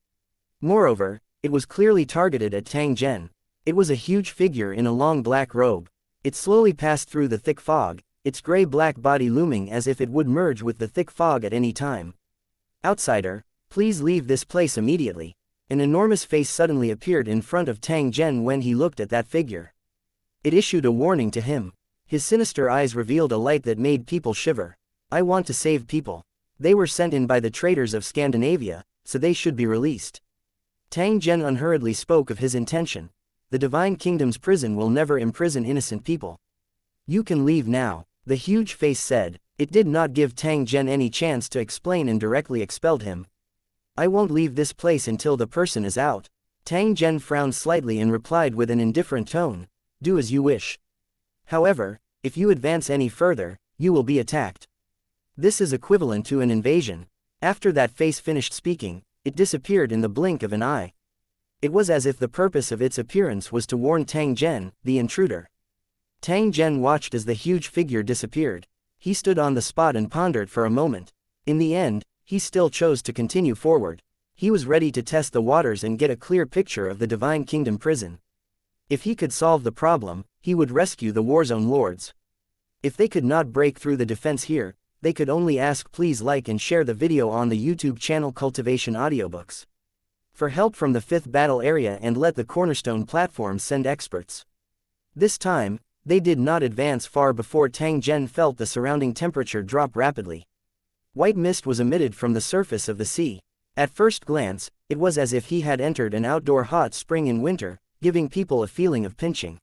Moreover, it was clearly targeted at Tang Zhen. It was a huge figure in a long black robe. It slowly passed through the thick fog, its gray-black body looming as if it would merge with the thick fog at any time. "Outsider, please leave this place immediately." An enormous face suddenly appeared in front of Tang Zhen when he looked at that figure. It issued a warning to him. His sinister eyes revealed a light that made people shiver. "I want to save people. They were sent in by the traitors of Scandinavia, so they should be released." Tang Zhen unhurriedly spoke of his intention. "The Divine Kingdom's prison will never imprison innocent people. You can leave now," the huge face said. It did not give Tang Zhen any chance to explain and directly expelled him. "I won't leave this place until the person is out." Tang Zhen frowned slightly and replied with an indifferent tone, "Do as you wish. However, if you advance any further, you will be attacked." This is equivalent to an invasion. After that face finished speaking, it disappeared in the blink of an eye. It was as if the purpose of its appearance was to warn Tang Zhen, the intruder. Tang Zhen watched as the huge figure disappeared. He stood on the spot and pondered for a moment. In the end, he still chose to continue forward. He was ready to test the waters and get a clear picture of the Divine Kingdom prison. If he could solve the problem, he would rescue the Warzone lords. If they could not break through the defense here, they could only ask please like and share the video on the YouTube channel Cultivation Audiobooks. For help from the 5th battle area and let the Cornerstone platform send experts. This time, they did not advance far before Tang Zhen felt the surrounding temperature drop rapidly. White mist was emitted from the surface of the sea. At first glance, it was as if he had entered an outdoor hot spring in winter, giving people a feeling of pinching.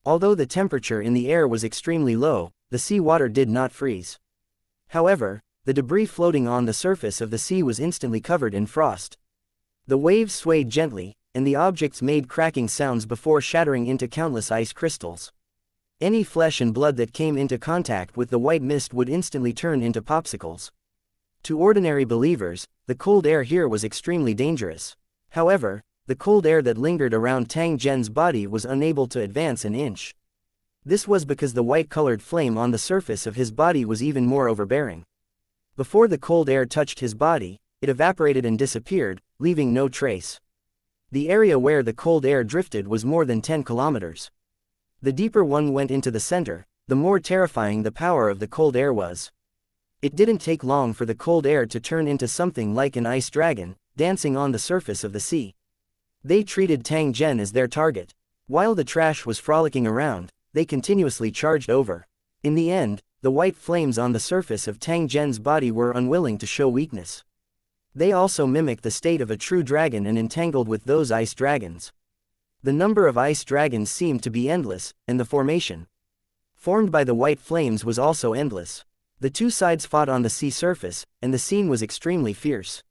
Although the temperature in the air was extremely low, the sea water did not freeze. However, the debris floating on the surface of the sea was instantly covered in frost. The waves swayed gently, and the objects made cracking sounds before shattering into countless ice crystals. Any flesh and blood that came into contact with the white mist would instantly turn into popsicles. To ordinary believers, the cold air here was extremely dangerous. However, the cold air that lingered around Tang Zhen's body was unable to advance an inch. This was because the white-colored flame on the surface of his body was even more overbearing. Before the cold air touched his body, it evaporated and disappeared, leaving no trace. The area where the cold air drifted was more than 10 kilometers. The deeper one went into the center, the more terrifying the power of the cold air was. It didn't take long for the cold air to turn into something like an ice dragon, dancing on the surface of the sea. They treated Tang Zhen as their target. While the trash was frolicking around, they continuously charged over. In the end, the white flames on the surface of Tang Zhen's body were unwilling to show weakness. They also mimicked the state of a true dragon and entangled with those ice dragons. The number of ice dragons seemed to be endless, and the formation formed by the white flames was also endless. The two sides fought on the sea surface, and the scene was extremely fierce.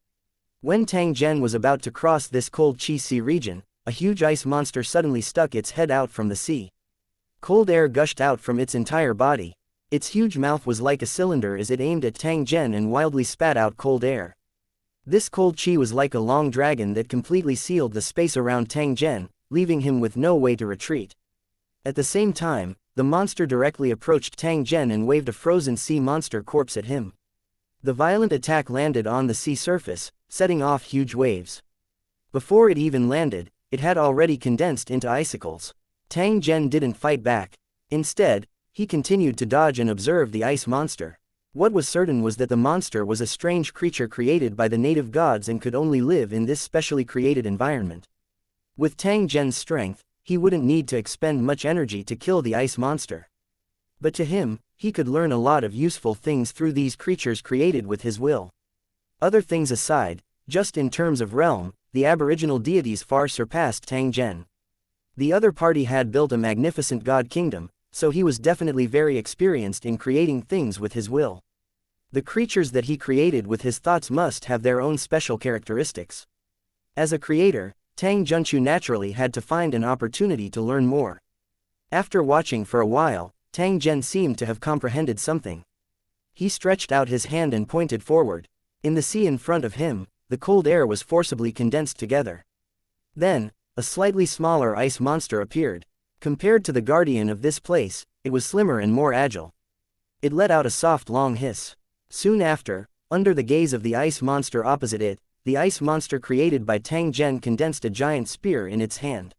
When Tang Zhen was about to cross this cold Chi Sea region, a huge ice monster suddenly stuck its head out from the sea. Cold air gushed out from its entire body. Its huge mouth was like a cylinder as it aimed at Tang Zhen and wildly spat out cold air. This cold chi was like a long dragon that completely sealed the space around Tang Zhen, leaving him with no way to retreat. At the same time, the monster directly approached Tang Zhen and waved a frozen sea monster corpse at him. The violent attack landed on the sea surface, setting off huge waves. Before it even landed, it had already condensed into icicles. Tang Zhen didn't fight back. Instead, he continued to dodge and observe the ice monster. What was certain was that the monster was a strange creature created by the native gods and could only live in this specially created environment. With Tang Zhen's strength, he wouldn't need to expend much energy to kill the ice monster. But to him, he could learn a lot of useful things through these creatures created with his will. Other things aside, just in terms of realm, the aboriginal deities far surpassed Tang Zhen. The other party had built a magnificent god kingdom, so he was definitely very experienced in creating things with his will. The creatures that he created with his thoughts must have their own special characteristics. As a creator, Tang Zhenchu naturally had to find an opportunity to learn more. After watching for a while, Tang Zhen seemed to have comprehended something. He stretched out his hand and pointed forward. In the sea in front of him, the cold air was forcibly condensed together. Then, a slightly smaller ice monster appeared. Compared to the guardian of this place, it was slimmer and more agile. It let out a soft long hiss. Soon after, under the gaze of the ice monster opposite it, the ice monster created by Tang Zhen condensed a giant spear in its hand.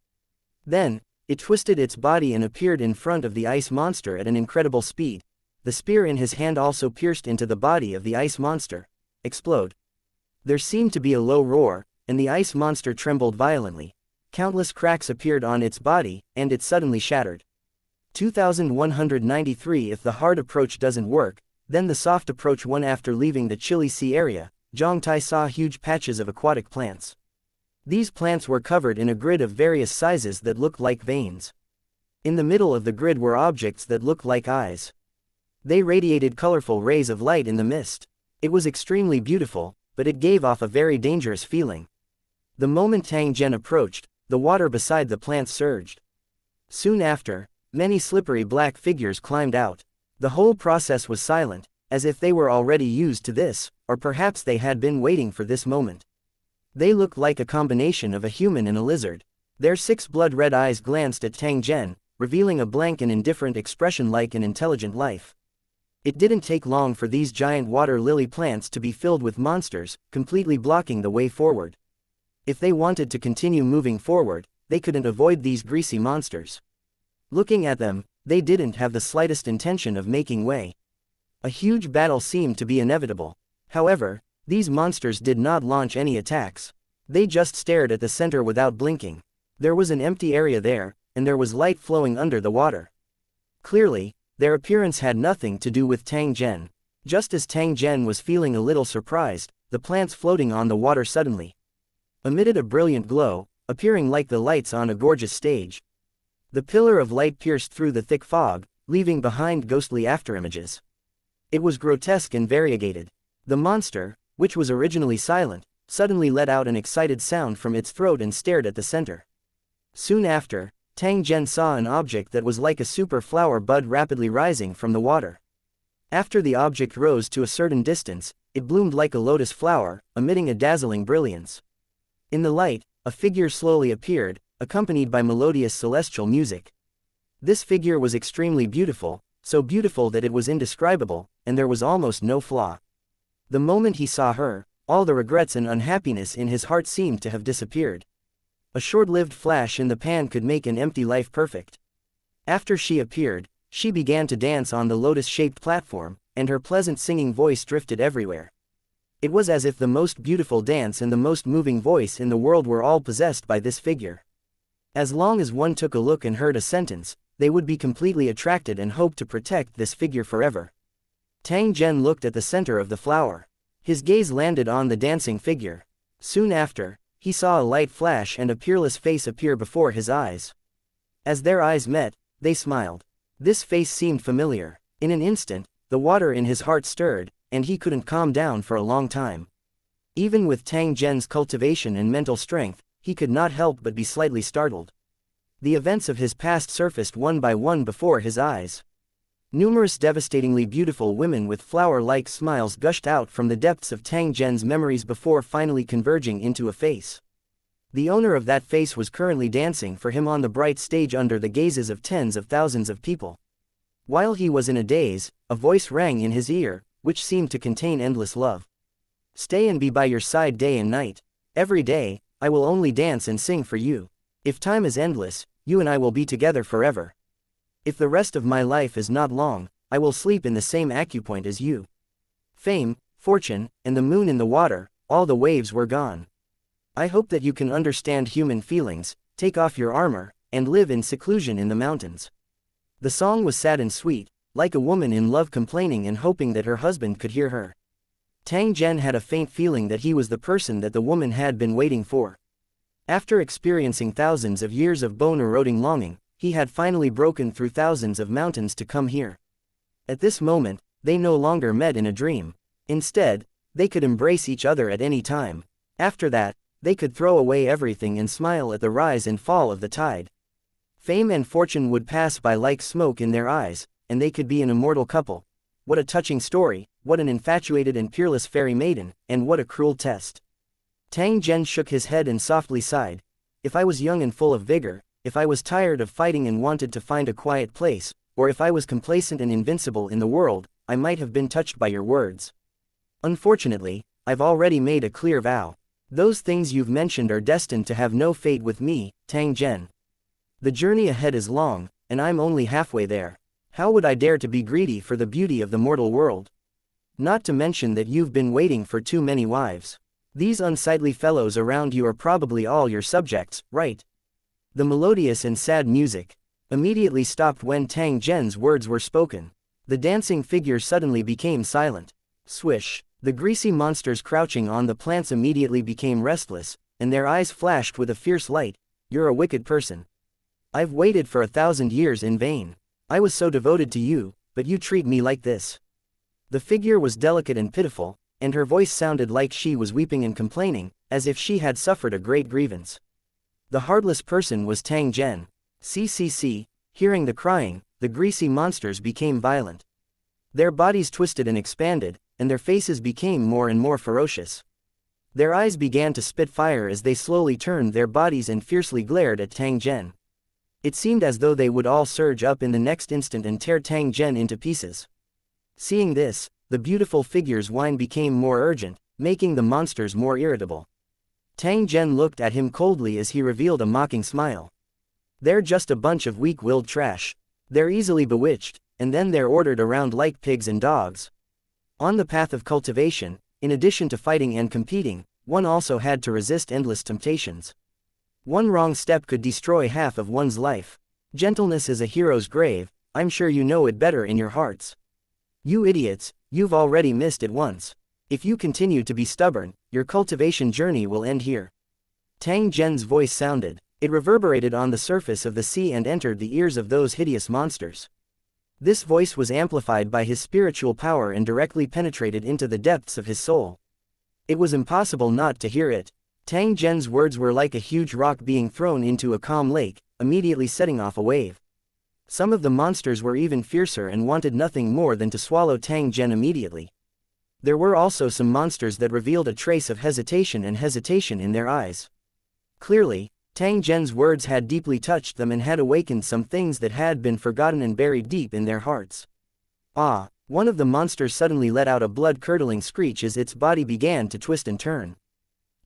Then, it twisted its body and appeared in front of the ice monster at an incredible speed. The spear in his hand also pierced into the body of the ice monster. Explode. There seemed to be a low roar, and the ice monster trembled violently. Countless cracks appeared on its body, and it suddenly shattered. 2193. If the hard approach doesn't work, then the soft approach won. After leaving the chilly sea area, Zhang Tai saw huge patches of aquatic plants. These plants were covered in a grid of various sizes that looked like veins. In the middle of the grid were objects that looked like eyes. They radiated colorful rays of light in the mist. It was extremely beautiful, but it gave off a very dangerous feeling. The moment Tang Zhen approached, the water beside the plants surged. Soon after, many slippery black figures climbed out. The whole process was silent, as if they were already used to this, or perhaps they had been waiting for this moment. They looked like a combination of a human and a lizard. Their 6 blood-red eyes glanced at Tang Zhen, revealing a blank and indifferent expression like an intelligent life. It didn't take long for these giant water lily plants to be filled with monsters, completely blocking the way forward. If they wanted to continue moving forward, they couldn't avoid these greasy monsters. Looking at them, they didn't have the slightest intention of making way. A huge battle seemed to be inevitable. However, these monsters did not launch any attacks. They just stared at the center without blinking. There was an empty area there, and there was light flowing under the water. Clearly, their appearance had nothing to do with Tang Zhen. Just as Tang Zhen was feeling a little surprised, the plants floating on the water suddenly emitted a brilliant glow, appearing like the lights on a gorgeous stage. The pillar of light pierced through the thick fog, leaving behind ghostly afterimages. It was grotesque and variegated. The monster, which was originally silent, suddenly let out an excited sound from its throat and stared at the center. Soon after, Tang Zhen saw an object that was like a super flower bud rapidly rising from the water. After the object rose to a certain distance, it bloomed like a lotus flower, emitting a dazzling brilliance. In the light, a figure slowly appeared, accompanied by melodious celestial music. This figure was extremely beautiful, so beautiful that it was indescribable, and there was almost no flaw. The moment he saw her, all the regrets and unhappiness in his heart seemed to have disappeared. A short-lived flash in the pan could make an empty life perfect. After she appeared, she began to dance on the lotus-shaped platform, and her pleasant singing voice drifted everywhere. It was as if the most beautiful dance and the most moving voice in the world were all possessed by this figure. As long as one took a look and heard a sentence, they would be completely attracted and hoped to protect this figure forever. Tang Zhen looked at the center of the flower. His gaze landed on the dancing figure. Soon after, he saw a light flash and a peerless face appear before his eyes. As their eyes met, they smiled. This face seemed familiar. In an instant, the water in his heart stirred, and he couldn't calm down for a long time. Even with Tang Zhen's cultivation and mental strength, he could not help but be slightly startled. The events of his past surfaced one by one before his eyes. Numerous devastatingly beautiful women with flower-like smiles gushed out from the depths of Tang Zhen's memories before finally converging into a face. The owner of that face was currently dancing for him on the bright stage under the gazes of tens of thousands of people. While he was in a daze, a voice rang in his ear, which seemed to contain endless love. "Stay and be by your side day and night. Every day, I will only dance and sing for you. If time is endless, you and I will be together forever. If the rest of my life is not long, I will sleep in the same acupoint as you. Fame, fortune, and the moon in the water, all the waves were gone. I hope that you can understand human feelings, take off your armor, and live in seclusion in the mountains. The song was sad and sweet, like a woman in love complaining and hoping that her husband could hear her. Tang Zhen had a faint feeling that he was the person that the woman had been waiting for. After experiencing thousands of years of bone-eroding longing, he had finally broken through thousands of mountains to come here. At this moment, they no longer met in a dream. Instead, they could embrace each other at any time. After that, they could throw away everything and smile at the rise and fall of the tide. Fame and fortune would pass by like smoke in their eyes, and they could be an immortal couple. What a touching story, what an infatuated and peerless fairy maiden, and what a cruel test. Tang Zhen shook his head and softly sighed. If I was young and full of vigor, if I was tired of fighting and wanted to find a quiet place, or if I was complacent and invincible in the world, I might have been touched by your words. Unfortunately, I've already made a clear vow. Those things you've mentioned are destined to have no fate with me, Tang Zhen. The journey ahead is long, and I'm only halfway there. How would I dare to be greedy for the beauty of the mortal world? Not to mention that you've been waiting for too many wives. These unsightly fellows around you are probably all your subjects, right? The melodious and sad music immediately stopped when Tang Zhen's words were spoken. The dancing figure suddenly became silent. Swish! The greasy monsters crouching on the plants immediately became restless, and their eyes flashed with a fierce light. You're a wicked person. I've waited for 1,000 years in vain. I was so devoted to you, but you treat me like this. The figure was delicate and pitiful, and her voice sounded like she was weeping and complaining, as if she had suffered a great grievance. The heartless person was Tang Zhen. CCC, hearing the crying, the greasy monsters became violent. Their bodies twisted and expanded, and their faces became more and more ferocious. Their eyes began to spit fire as they slowly turned their bodies and fiercely glared at Tang Zhen. It seemed as though they would all surge up in the next instant and tear Tang Zhen into pieces. Seeing this, the beautiful figure's whine became more urgent, making the monsters more irritable. Tang Zhen looked at him coldly as he revealed a mocking smile. They're just a bunch of weak-willed trash. They're easily bewitched, and then they're ordered around like pigs and dogs. On the path of cultivation, in addition to fighting and competing, one also had to resist endless temptations. One wrong step could destroy half of one's life. Gentleness is a hero's grave, I'm sure you know it better in your hearts. You idiots, you've already missed it once. If you continue to be stubborn, your cultivation journey will end here. Tang Zhen's voice sounded. It reverberated on the surface of the sea and entered the ears of those hideous monsters. This voice was amplified by his spiritual power and directly penetrated into the depths of his soul. It was impossible not to hear it. Tang Zhen's words were like a huge rock being thrown into a calm lake, immediately setting off a wave. Some of the monsters were even fiercer and wanted nothing more than to swallow Tang Zhen immediately. There were also some monsters that revealed a trace of hesitation in their eyes. Clearly, Tang Zhen's words had deeply touched them and had awakened some things that had been forgotten and buried deep in their hearts. Ah! One of the monsters suddenly let out a blood-curdling screech as its body began to twist and turn.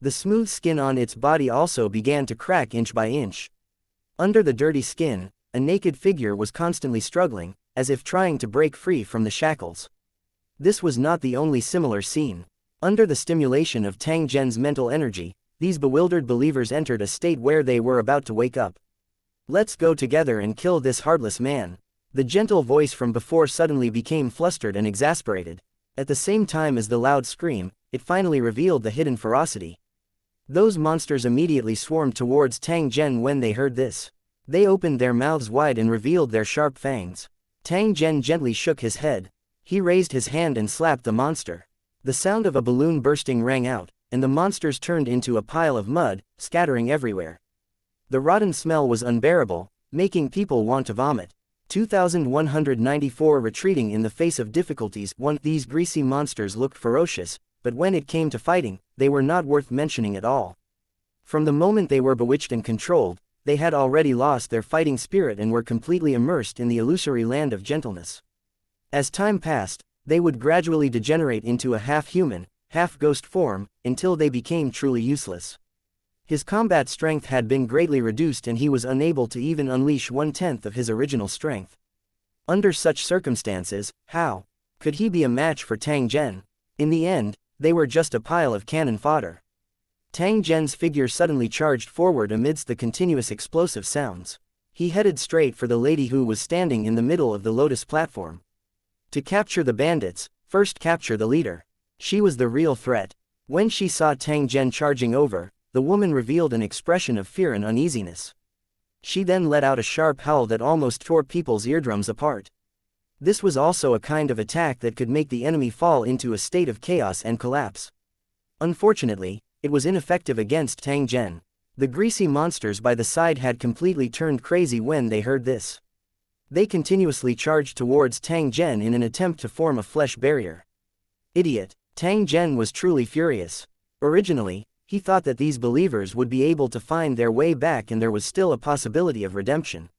The smooth skin on its body also began to crack inch by inch. Under the dirty skin, a naked figure was constantly struggling, as if trying to break free from the shackles. This was not the only similar scene. Under the stimulation of Tang Zhen's mental energy, these bewildered believers entered a state where they were about to wake up. Let's go together and kill this heartless man. The gentle voice from before suddenly became flustered and exasperated. At the same time as the loud scream, it finally revealed the hidden ferocity. Those monsters immediately swarmed towards Tang Zhen when they heard this. They opened their mouths wide and revealed their sharp fangs. Tang Zhen gently shook his head. He raised his hand and slapped the monster. The sound of a balloon bursting rang out, and the monsters turned into a pile of mud, scattering everywhere. The rotten smell was unbearable, making people want to vomit. 2194 Retreating in the face of difficulties. These greasy monsters looked ferocious, but when it came to fighting, they were not worth mentioning at all. From the moment they were bewitched and controlled, they had already lost their fighting spirit and were completely immersed in the illusory land of gentleness. As time passed, they would gradually degenerate into a half-human, half-ghost form, until they became truly useless. His combat strength had been greatly reduced and he was unable to even unleash 1/10 of his original strength. Under such circumstances, how could he be a match for Tang Zhen? In the end, they were just a pile of cannon fodder. Tang Zhen's figure suddenly charged forward amidst the continuous explosive sounds. He headed straight for the lady who was standing in the middle of the lotus platform. To capture the bandits, first capture the leader. She was the real threat. When she saw Tang Zhen charging over, the woman revealed an expression of fear and uneasiness. She then let out a sharp howl that almost tore people's eardrums apart. This was also a kind of attack that could make the enemy fall into a state of chaos and collapse. Unfortunately, it was ineffective against Tang Zhen. The greasy monsters by the side had completely turned crazy when they heard this. They continuously charged towards Tang Zhen in an attempt to form a flesh barrier. Idiot! Tang Zhen was truly furious. Originally, he thought that these believers would be able to find their way back and there was still a possibility of redemption.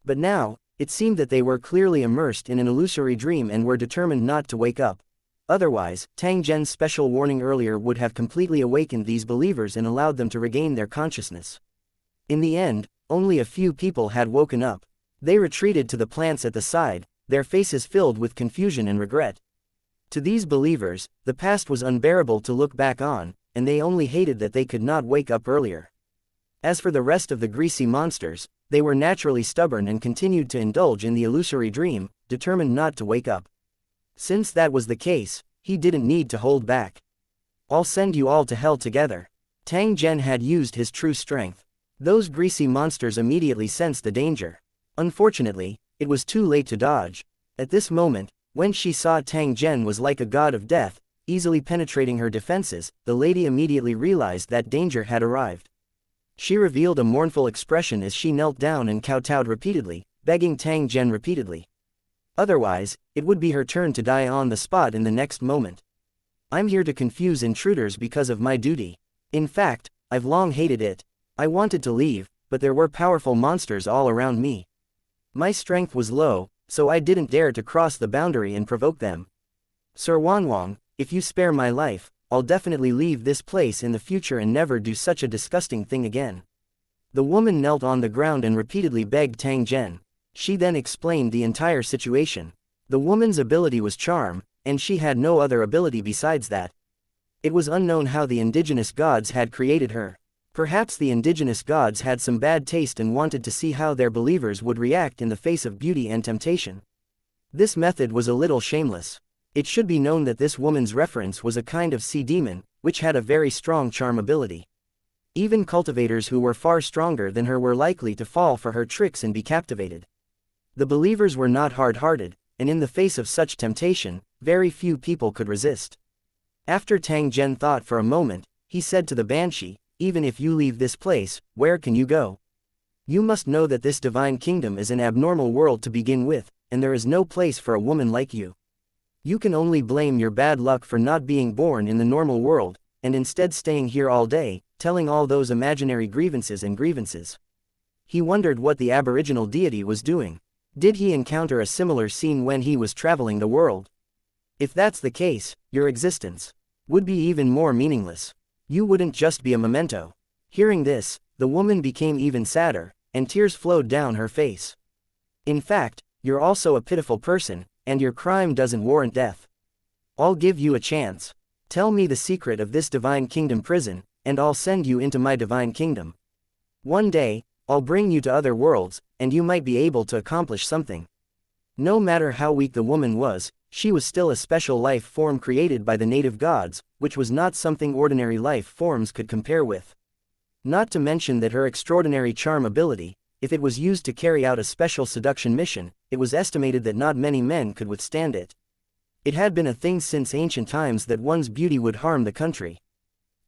But now, it seemed that they were clearly immersed in an illusory dream and were determined not to wake up. Otherwise, Tang Zhen's special warning earlier would have completely awakened these believers and allowed them to regain their consciousness. In the end, only a few people had woken up. They retreated to the plants at the side, their faces filled with confusion and regret. To these believers, the past was unbearable to look back on, and they only hated that they could not wake up earlier. As for the rest of the greasy monsters, they were naturally stubborn and continued to indulge in the illusory dream, determined not to wake up. Since that was the case, he didn't need to hold back. I'll send you all to hell together. Tang Zhen had used his true strength. Those greasy monsters immediately sensed the danger. Unfortunately, it was too late to dodge. At this moment, when she saw Tang Zhen was like a god of death, easily penetrating her defenses, the lady immediately realized that danger had arrived. She revealed a mournful expression as she knelt down and kowtowed repeatedly, begging Tang Zhen repeatedly. Otherwise, it would be her turn to die on the spot in the next moment. I'm here to confuse intruders because of my duty. In fact, I've long hated it. I wanted to leave, but there were powerful monsters all around me. My strength was low, so I didn't dare to cross the boundary and provoke them. Sir Wanwang, if you spare my life, I'll definitely leave this place in the future and never do such a disgusting thing again. The woman knelt on the ground and repeatedly begged Tang Zhen. She then explained the entire situation. The woman's ability was charm, and she had no other ability besides that. It was unknown how the indigenous gods had created her. Perhaps the indigenous gods had some bad taste and wanted to see how their believers would react in the face of beauty and temptation. This method was a little shameless. It should be known that this woman's reference was a kind of sea demon, which had a very strong charm ability. Even cultivators who were far stronger than her were likely to fall for her tricks and be captivated. The believers were not hard-hearted, and in the face of such temptation, very few people could resist. After Tang Zhen thought for a moment, he said to the Banshee, "Even if you leave this place, where can you go? You must know that this divine kingdom is an abnormal world to begin with, and there is no place for a woman like you. You can only blame your bad luck for not being born in the normal world, and instead staying here all day, telling all those imaginary grievances." He wondered what the aboriginal deity was doing. Did he encounter a similar scene when he was traveling the world? If that's the case, your existence would be even more meaningless. You wouldn't just be a memento. Hearing this, the woman became even sadder, and tears flowed down her face. In fact, you're also a pitiful person, and your crime doesn't warrant death. I'll give you a chance. Tell me the secret of this divine kingdom prison, and I'll send you into my divine kingdom. One day, I'll bring you to other worlds, and you might be able to accomplish something. No matter how weak the woman was, she was still a special life form created by the native gods, which was not something ordinary life forms could compare with. Not to mention that her extraordinary charm ability, if it was used to carry out a special seduction mission, it was estimated that not many men could withstand it. It had been a thing since ancient times that one's beauty would harm the country.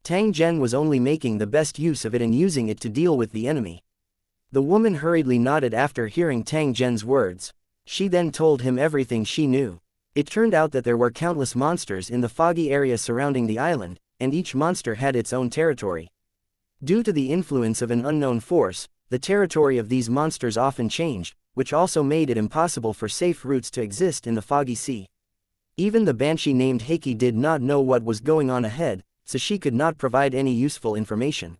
Tang Zhen was only making the best use of it and using it to deal with the enemy. The woman hurriedly nodded after hearing Tang Zhen's words. She then told him everything she knew. It turned out that there were countless monsters in the foggy area surrounding the island, and each monster had its own territory. Due to the influence of an unknown force, the territory of these monsters often changed, which also made it impossible for safe routes to exist in the foggy sea. Even the Banshee named Heiki did not know what was going on ahead, so she could not provide any useful information.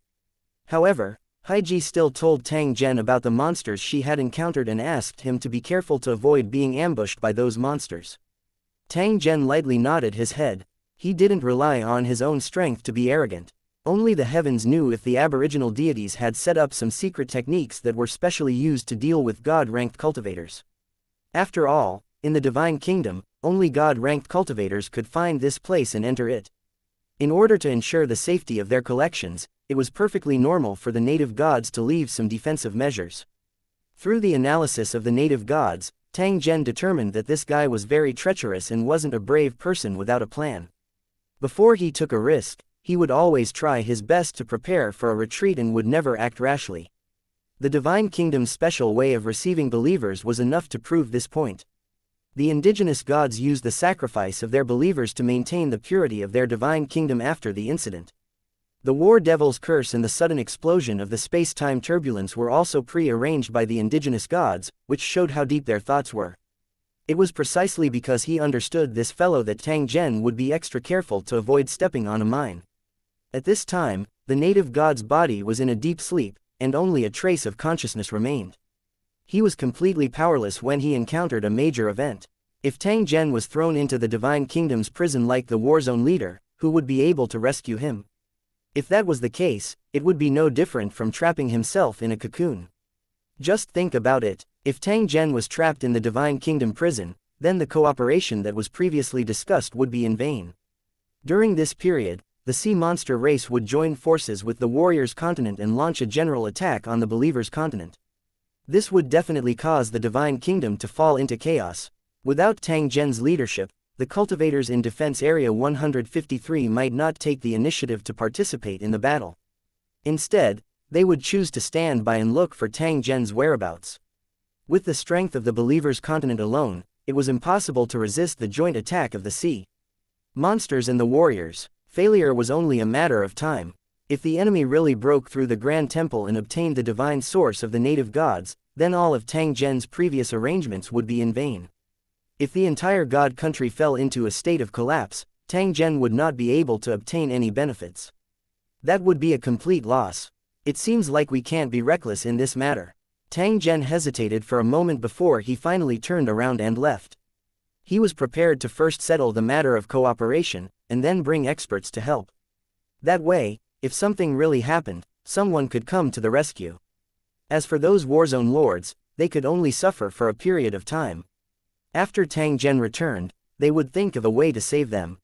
However, Haiji still told Tang Zhen about the monsters she had encountered and asked him to be careful to avoid being ambushed by those monsters. Tang Zhen lightly nodded his head. He didn't rely on his own strength to be arrogant. Only the heavens knew if the aboriginal deities had set up some secret techniques that were specially used to deal with God-ranked cultivators. After all, in the divine kingdom, only God-ranked cultivators could find this place and enter it. In order to ensure the safety of their collections, it was perfectly normal for the native gods to leave some defensive measures. Through the analysis of the native gods, Tang Zhen determined that this guy was very treacherous and wasn't a brave person without a plan. Before he took a risk, he would always try his best to prepare for a retreat and would never act rashly. The divine kingdom's special way of receiving believers was enough to prove this point. The indigenous gods used the sacrifice of their believers to maintain the purity of their divine kingdom after the incident. The war devil's curse and the sudden explosion of the space-time turbulence were also pre-arranged by the indigenous gods, which showed how deep their thoughts were. It was precisely because he understood this fellow that Tang Zhen would be extra careful to avoid stepping on a mine. At this time, the native god's body was in a deep sleep, and only a trace of consciousness remained. He was completely powerless when he encountered a major event. If Tang Zhen was thrown into the divine kingdom's prison like the warzone leader, who would be able to rescue him? If that was the case, it would be no different from trapping himself in a cocoon. Just think about it. If Tang Zhen was trapped in the divine kingdom prison, then the cooperation that was previously discussed would be in vain. During this period, the sea monster race would join forces with the warriors' continent and launch a general attack on the believers' continent. This would definitely cause the divine kingdom to fall into chaos. Without Tang Zhen's leadership, the cultivators in Defense Area 153 might not take the initiative to participate in the battle. Instead, they would choose to stand by and look for Tang Zhen's whereabouts. With the strength of the believers' continent alone, it was impossible to resist the joint attack of the sea monsters and the warriors. Failure was only a matter of time. If the enemy really broke through the Grand Temple and obtained the divine source of the native gods, then all of Tang Zhen's previous arrangements would be in vain. If the entire god country fell into a state of collapse, Tang Zhen would not be able to obtain any benefits. That would be a complete loss. It seems like we can't be reckless in this matter. Tang Zhen hesitated for a moment before he finally turned around and left. He was prepared to first settle the matter of cooperation, and then bring experts to help. That way, if something really happened, someone could come to the rescue. As for those warzone lords, they could only suffer for a period of time. After Tang Zhen returned, they would think of a way to save them.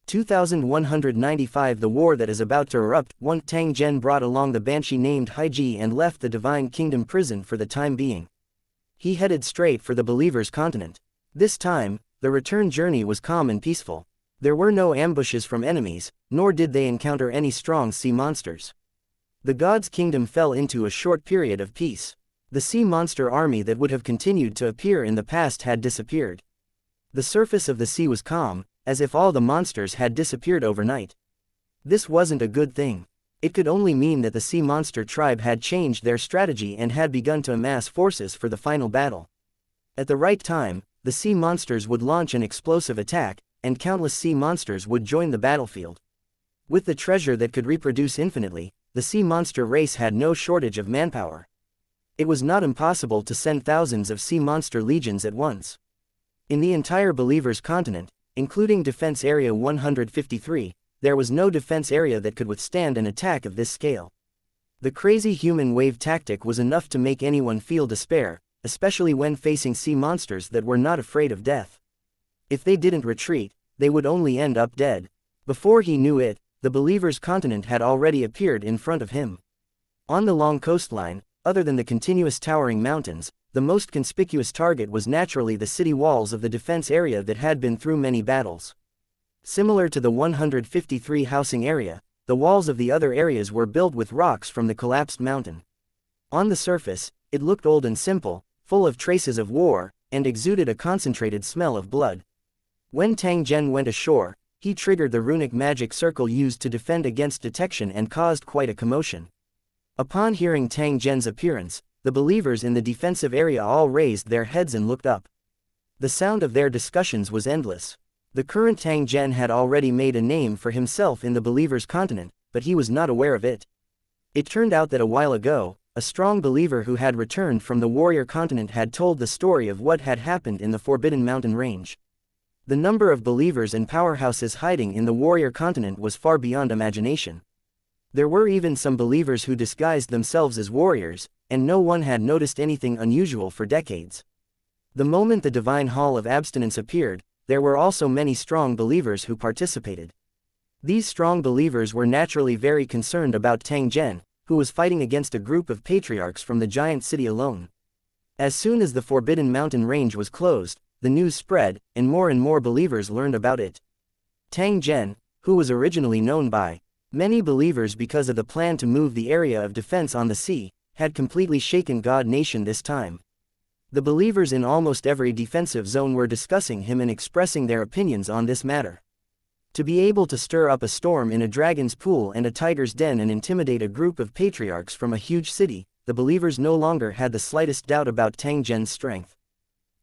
2195 The war that is about to erupt. Tang Zhen brought along the banshee named Haiji and left the Divine Kingdom prison for the time being. He headed straight for the Believer's continent. This time, the return journey was calm and peaceful. There were no ambushes from enemies, nor did they encounter any strong sea monsters. The God's kingdom fell into a short period of peace. The sea monster army that would have continued to appear in the past had disappeared. The surface of the sea was calm, as if all the monsters had disappeared overnight. This wasn't a good thing. It could only mean that the sea monster tribe had changed their strategy and had begun to amass forces for the final battle. At the right time, the sea monsters would launch an explosive attack, and countless sea monsters would join the battlefield. With the treasure that could reproduce infinitely, the sea monster race had no shortage of manpower. It was not impossible to send thousands of sea monster legions at once. In the entire Believer's continent, including Defense Area 153, there was no defense area that could withstand an attack of this scale. The crazy human wave tactic was enough to make anyone feel despair, especially when facing sea monsters that were not afraid of death. If they didn't retreat, they would only end up dead. Before he knew it, the Believer's continent had already appeared in front of him. On the long coastline, other than the continuous towering mountains, the most conspicuous target was naturally the city walls of the defense area that had been through many battles. Similar to the 153 housing area, the walls of the other areas were built with rocks from the collapsed mountain. On the surface, it looked old and simple, full of traces of war, and exuded a concentrated smell of blood. When Tang Zhen went ashore, he triggered the runic magic circle used to defend against detection and caused quite a commotion. Upon hearing Tang Zhen's appearance, the believers in the defensive area all raised their heads and looked up. The sound of their discussions was endless. The current Tang Zhen had already made a name for himself in the Believer's continent, but he was not aware of it. It turned out that a while ago, a strong believer who had returned from the warrior continent had told the story of what had happened in the Forbidden Mountain range. The number of believers and powerhouses hiding in the warrior continent was far beyond imagination. There were even some believers who disguised themselves as warriors, and no one had noticed anything unusual for decades. The moment the divine hall of abstinence appeared, there were also many strong believers who participated. These strong believers were naturally very concerned about Tang Zhen, who was fighting against a group of patriarchs from the giant city alone. As soon as the Forbidden Mountain range was closed, the news spread, and more believers learned about it. Tang Zhen, who was originally known by many believers because of the plan to move the area of defense on the sea, had completely shaken God Nation this time. The believers in almost every defensive zone were discussing him and expressing their opinions on this matter. To be able to stir up a storm in a dragon's pool and a tiger's den and intimidate a group of patriarchs from a huge city, the believers no longer had the slightest doubt about Tang Zhen's strength.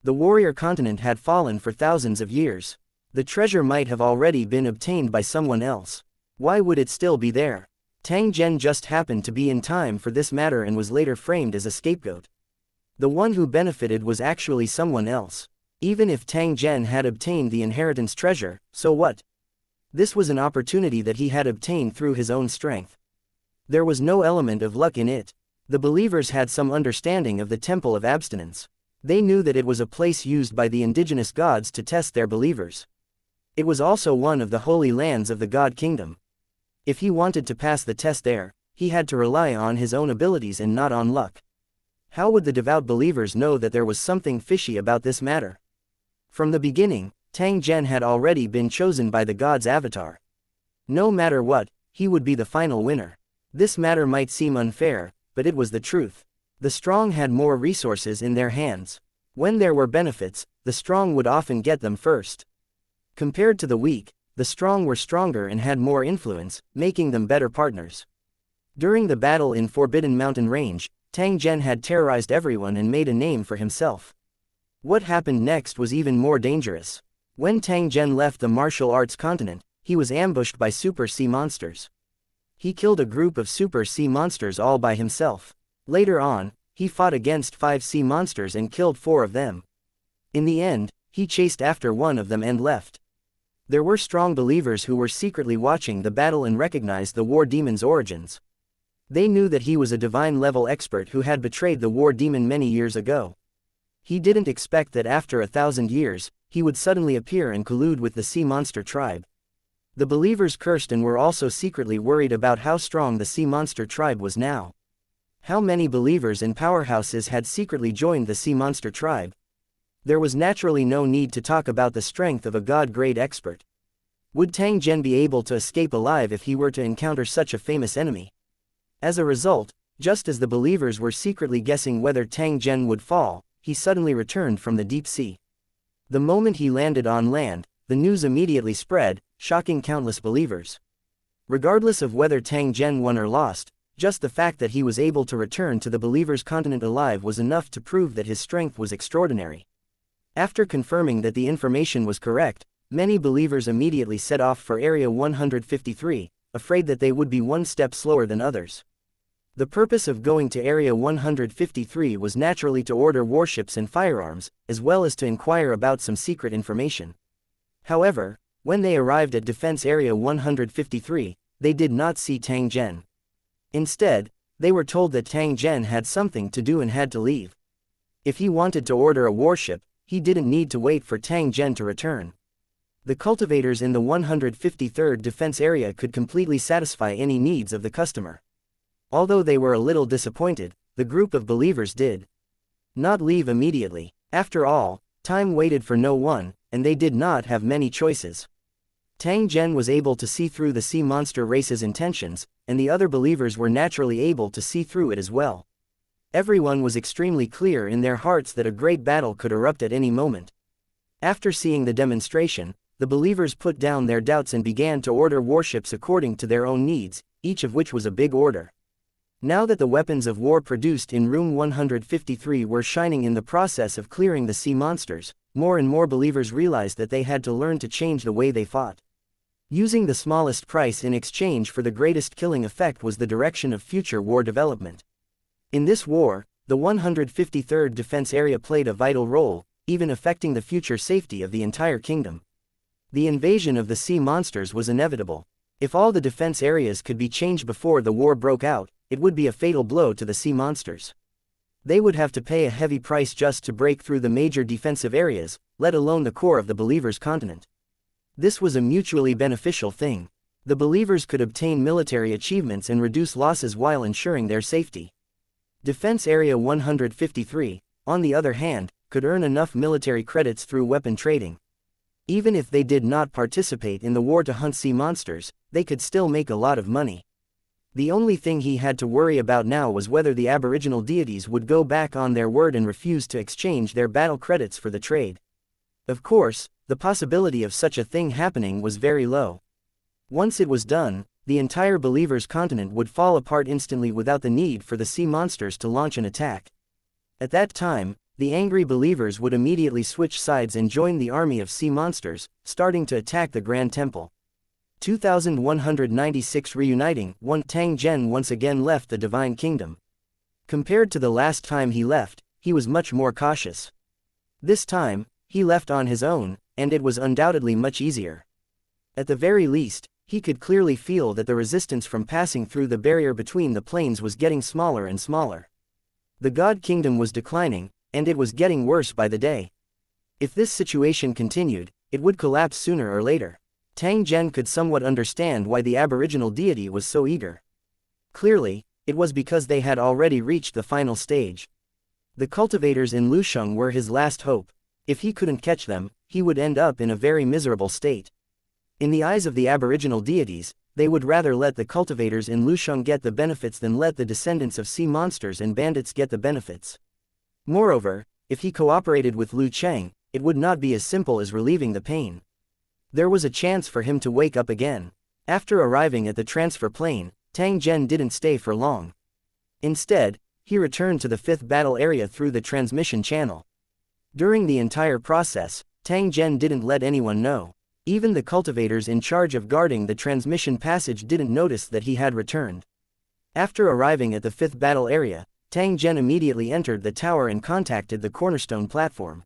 The warrior continent had fallen for thousands of years. The treasure might have already been obtained by someone else. Why would it still be there? Tang Zhen just happened to be in time for this matter and was later framed as a scapegoat. The one who benefited was actually someone else. Even if Tang Zhen had obtained the inheritance treasure, so what? This was an opportunity that he had obtained through his own strength. There was no element of luck in it. The believers had some understanding of the Temple of Abstinence. They knew that it was a place used by the indigenous gods to test their believers. It was also one of the holy lands of the God Kingdom. If he wanted to pass the test there, he had to rely on his own abilities and not on luck. How would the devout believers know that there was something fishy about this matter? From the beginning, Tang Zhen had already been chosen by the god's avatar. No matter what, he would be the final winner. This matter might seem unfair, but it was the truth. The strong had more resources in their hands. When there were benefits, the strong would often get them first. Compared to the weak, the strong were stronger and had more influence, making them better partners. During the battle in Forbidden Mountain Range, Tang Zhen had terrorized everyone and made a name for himself. What happened next was even more dangerous. When Tang Zhen left the martial arts continent, he was ambushed by super sea monsters. He killed a group of super sea monsters all by himself. Later on, he fought against 5 sea monsters and killed 4 of them. In the end, he chased after one of them and left. There were strong believers who were secretly watching the battle and recognized the war demon's origins. They knew that he was a divine-level expert who had betrayed the war demon many years ago. He didn't expect that after 1,000 years, he would suddenly appear and collude with the sea monster tribe. The believers cursed and were also secretly worried about how strong the sea monster tribe was now. How many believers and powerhouses had secretly joined the sea monster tribe? There was naturally no need to talk about the strength of a god-grade expert. Would Tang Zhen be able to escape alive if he were to encounter such a famous enemy? As a result, just as the believers were secretly guessing whether Tang Zhen would fall, he suddenly returned from the deep sea. The moment he landed on land, the news immediately spread, shocking countless believers. Regardless of whether Tang Zhen won or lost, just the fact that he was able to return to the believers' continent alive was enough to prove that his strength was extraordinary. After confirming that the information was correct, many believers immediately set off for Area 153, afraid that they would be one step slower than others. The purpose of going to Area 153 was naturally to order warships and firearms, as well as to inquire about some secret information. However, when they arrived at Defense Area 153, they did not see Tang Zhen. Instead, they were told that Tang Zhen had something to do and had to leave. If he wanted to order a warship, he didn't need to wait for Tang Zhen to return. The cultivators in the 153rd Defense Area could completely satisfy any needs of the customer. Although they were a little disappointed, the group of believers did not leave immediately. After all, time waited for no one, and they did not have many choices. Tang Zhen was able to see through the sea monster race's intentions, and the other believers were naturally able to see through it as well. Everyone was extremely clear in their hearts that a great battle could erupt at any moment. After seeing the demonstration, the believers put down their doubts and began to order warships according to their own needs, each of which was a big order. Now that the weapons of war produced in Room 153 were shining in the process of clearing the sea monsters, more and more believers realized that they had to learn to change the way they fought. Using the smallest price in exchange for the greatest killing effect was the direction of future war development. In this war, the 153rd Defense Area played a vital role, even affecting the future safety of the entire kingdom. The invasion of the sea monsters was inevitable. If all the defense areas could be changed before the war broke out, it would be a fatal blow to the sea monsters. They would have to pay a heavy price just to break through the major defensive areas, let alone the core of the Believers' continent. This was a mutually beneficial thing. The Believers could obtain military achievements and reduce losses while ensuring their safety. Defense Area 153, on the other hand, could earn enough military credits through weapon trading. Even if they did not participate in the war to hunt sea monsters, they could still make a lot of money. The only thing he had to worry about now was whether the Aboriginal deities would go back on their word and refuse to exchange their battle credits for the trade. Of course, the possibility of such a thing happening was very low. Once it was done, the entire Believers' continent would fall apart instantly without the need for the sea monsters to launch an attack. At that time, the angry Believers would immediately switch sides and join the army of sea monsters, starting to attack the Grand Temple. 2196 Reuniting, Tang Zhen once again left the Divine Kingdom. Compared to the last time he left, he was much more cautious. This time, he left on his own, and it was undoubtedly much easier. At the very least, he could clearly feel that the resistance from passing through the barrier between the planes was getting smaller and smaller. The God Kingdom was declining, and it was getting worse by the day. If this situation continued, it would collapse sooner or later. Tang Zhen could somewhat understand why the Aboriginal deity was so eager. Clearly, it was because they had already reached the final stage. The cultivators in Lusheng were his last hope. If he couldn't catch them, he would end up in a very miserable state. In the eyes of the Aboriginal deities, they would rather let the cultivators in Lusheng get the benefits than let the descendants of sea monsters and bandits get the benefits. Moreover, if he cooperated with Lu Cheng, it would not be as simple as relieving the pain. There was a chance for him to wake up again. After arriving at the transfer plane, Tang Zhen didn't stay for long. Instead, he returned to the 5th battle area through the transmission channel. During the entire process, Tang Zhen didn't let anyone know. Even the cultivators in charge of guarding the transmission passage didn't notice that he had returned. After arriving at the 5th battle area, Tang Zhen immediately entered the tower and contacted the cornerstone platform.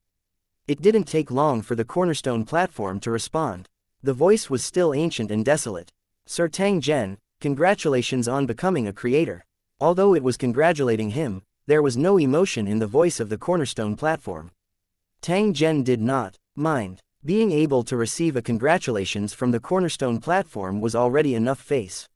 It didn't take long for the cornerstone platform to respond. The voice was still ancient and desolate. Sir Tang Zhen, congratulations on becoming a creator. Although it was congratulating him, there was no emotion in the voice of the cornerstone platform. Tang Zhen did not mind. Being able to receive a congratulations from the cornerstone platform was already enough face.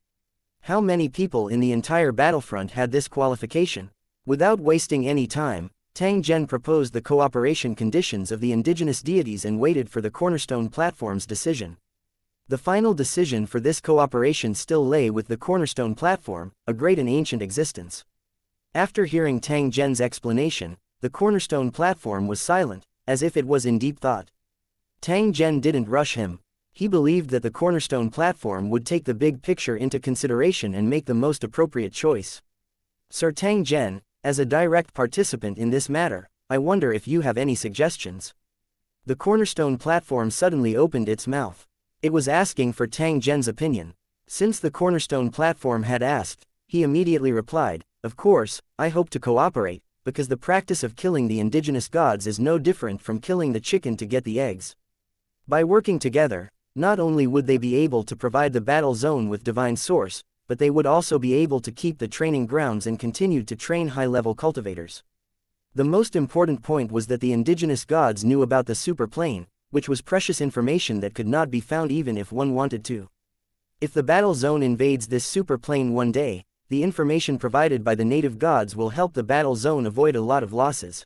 How many people in the entire battlefront had this qualification? Without wasting any time, Tang Zhen proposed the cooperation conditions of the indigenous deities and waited for the cornerstone platform's decision. The final decision for this cooperation still lay with the cornerstone platform, a great and ancient existence. After hearing Tang Zhen's explanation, the cornerstone platform was silent, as if it was in deep thought. Tang Zhen didn't rush him. He believed that the cornerstone platform would take the big picture into consideration and make the most appropriate choice. Sir Tang Zhen, as a direct participant in this matter, I wonder if you have any suggestions. The cornerstone platform suddenly opened its mouth. It was asking for Tang Zhen's opinion. Since the cornerstone platform had asked, he immediately replied, "Of course, I hope to cooperate, because the practice of killing the indigenous gods is no different from killing the chicken to get the eggs." By working together, not only would they be able to provide the battle zone with divine source, but they would also be able to keep the training grounds and continue to train high-level cultivators. The most important point was that the indigenous gods knew about the super plane, which was precious information that could not be found even if one wanted to. If the battle zone invades this super plane one day, the information provided by the native gods will help the battle zone avoid a lot of losses.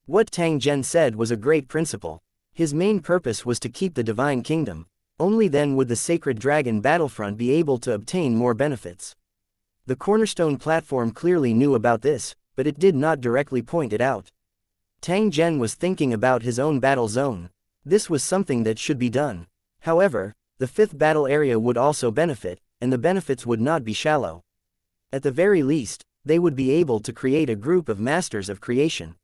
What Tang Zhen said was a great principle. His main purpose was to keep the Divine Kingdom. Only then would the Sacred Dragon battlefront be able to obtain more benefits. The cornerstone platform clearly knew about this, but it did not directly point it out. Tang Zhen was thinking about his own battle zone. This was something that should be done. However, the 5th battle area would also benefit, and the benefits would not be shallow. At the very least, they would be able to create a group of masters of creation.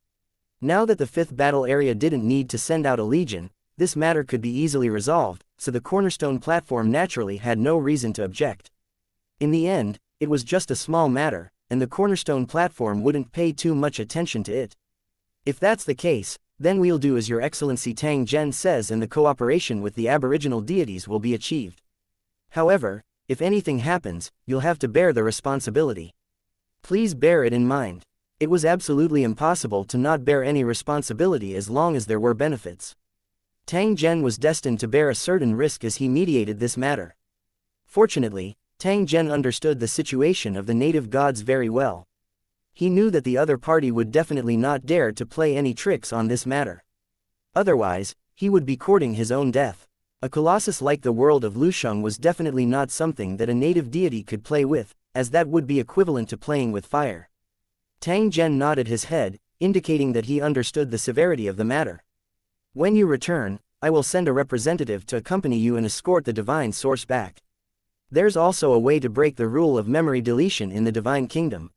Now that the 5th battle area didn't need to send out a legion, this matter could be easily resolved, so the cornerstone platform naturally had no reason to object. In the end, it was just a small matter, and the cornerstone platform wouldn't pay too much attention to it. If that's the case, Then we'll do as Your Excellency Tang Zhen says and the cooperation with the aboriginal deities will be achieved. However, if anything happens, you'll have to bear the responsibility. Please bear it in mind. It was absolutely impossible to not bear any responsibility as long as there were benefits. Tang Zhen was destined to bear a certain risk as he mediated this matter. Fortunately, Tang Zhen understood the situation of the native gods very well. He knew that the other party would definitely not dare to play any tricks on this matter. Otherwise, he would be courting his own death. A colossus like the world of Lusheng was definitely not something that a native deity could play with, as that would be equivalent to playing with fire. Tang Zhen nodded his head, indicating that he understood the severity of the matter. When you return, I will send a representative to accompany you and escort the divine source back. There's also a way to break the rule of memory deletion in the divine kingdom.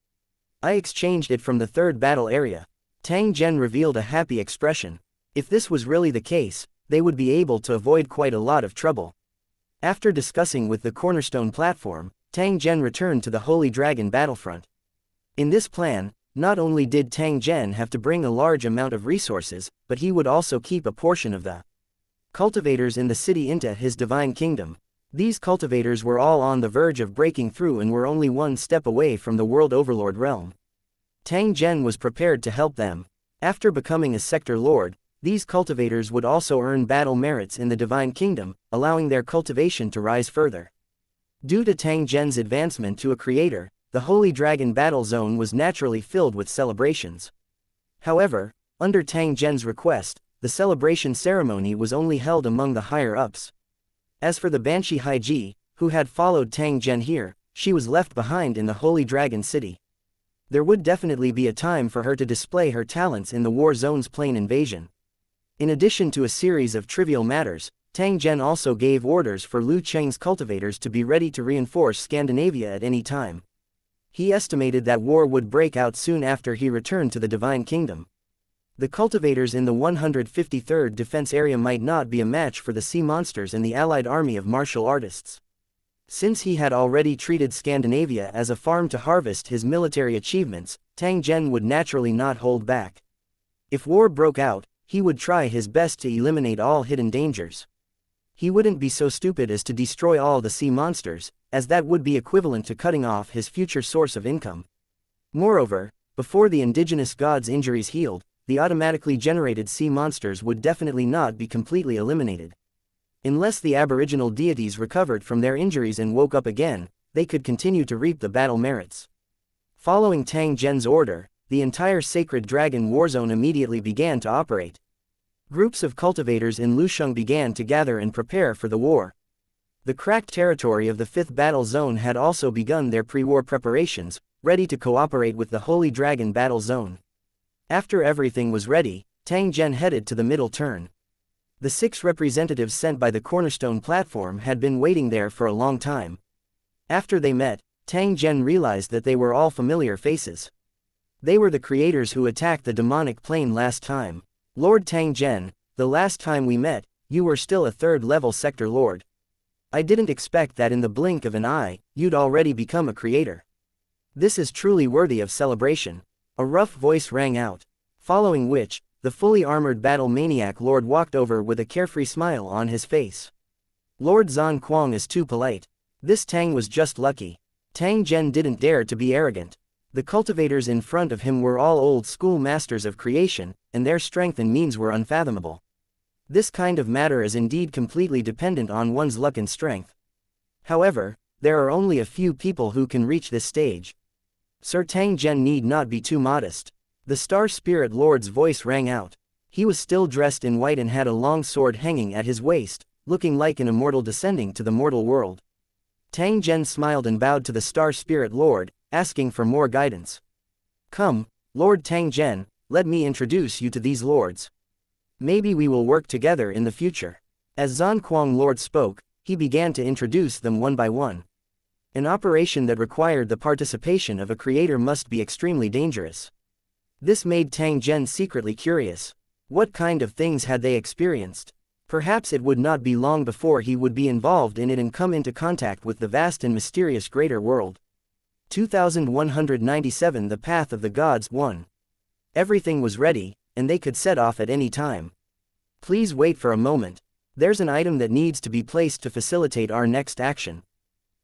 I exchanged it from the third battle area. Tang Zhen revealed a happy expression. If this was really the case, they would be able to avoid quite a lot of trouble. After discussing with the cornerstone platform, Tang Zhen returned to the Holy Dragon battlefront. In this plan, not only did Tang Zhen have to bring a large amount of resources, but he would also keep a portion of the cultivators in the city into his divine kingdom. These cultivators were all on the verge of breaking through and were only one step away from the World Overlord realm. Tang Zhen was prepared to help them. After becoming a sector lord, these cultivators would also earn battle merits in the divine kingdom, allowing their cultivation to rise further. Due to Tang Zhen's advancement to a creator, the Holy Dragon battle zone was naturally filled with celebrations. However, under Tang Zhen's request, the celebration ceremony was only held among the higher-ups. As for the Banshee Haiji, who had followed Tang Zhen here, she was left behind in the Holy Dragon City. There would definitely be a time for her to display her talents in the war zone's plane invasion. In addition to a series of trivial matters, Tang Zhen also gave orders for Lu Cheng's cultivators to be ready to reinforce Scandinavia at any time. He estimated that war would break out soon after he returned to the Divine Kingdom. The cultivators in the 153rd Defense Area might not be a match for the sea monsters and the allied army of martial artists. Since he had already treated Scandinavia as a farm to harvest his military achievements, Tang Zhen would naturally not hold back. If war broke out, he would try his best to eliminate all hidden dangers. He wouldn't be so stupid as to destroy all the sea monsters, as that would be equivalent to cutting off his future source of income. Moreover, before the indigenous gods' injuries healed, the automatically generated sea monsters would definitely not be completely eliminated. Unless the aboriginal deities recovered from their injuries and woke up again, they could continue to reap the battle merits. Following Tang Zhen's order, the entire Sacred Dragon Warzone immediately began to operate. Groups of cultivators in Lusheng began to gather and prepare for the war. The cracked territory of the 5th Battle Zone had also begun their pre-war preparations, ready to cooperate with the Holy Dragon Battle Zone. After everything was ready, Tang Zhen headed to the middle turn. The 6 representatives sent by the Cornerstone platform had been waiting there for a long time. After they met, Tang Zhen realized that they were all familiar faces. They were the creators who attacked the demonic plane last time. Lord Tang Zhen, the last time we met, you were still a 3rd-level sector lord. I didn't expect that in the blink of an eye, you'd already become a creator. This is truly worthy of celebration. A rough voice rang out. Following which, the fully armored battle maniac lord walked over with a carefree smile on his face. Lord Zan Kuang is too polite. This Tang was just lucky. Tang Zhen didn't dare to be arrogant. The cultivators in front of him were all old-school masters of creation, and their strength and means were unfathomable. This kind of matter is indeed completely dependent on one's luck and strength. However, there are only a few people who can reach this stage. Sir Tang Zhen need not be too modest. The Star Spirit Lord's voice rang out. He was still dressed in white and had a long sword hanging at his waist, looking like an immortal descending to the mortal world. Tang Zhen smiled and bowed to the Star Spirit Lord, asking for more guidance. Come, Lord Tang Zhen, let me introduce you to these lords. Maybe we will work together in the future. As Zan Kuang Lord spoke, he began to introduce them one by one. An operation that required the participation of a creator must be extremely dangerous. This made Tang Zhen secretly curious. What kind of things had they experienced? Perhaps it would not be long before he would be involved in it and come into contact with the vast and mysterious greater world. 2197 The Path of the Gods 1. Everything was ready, and they could set off at any time. Please wait for a moment. There's an item that needs to be placed to facilitate our next action.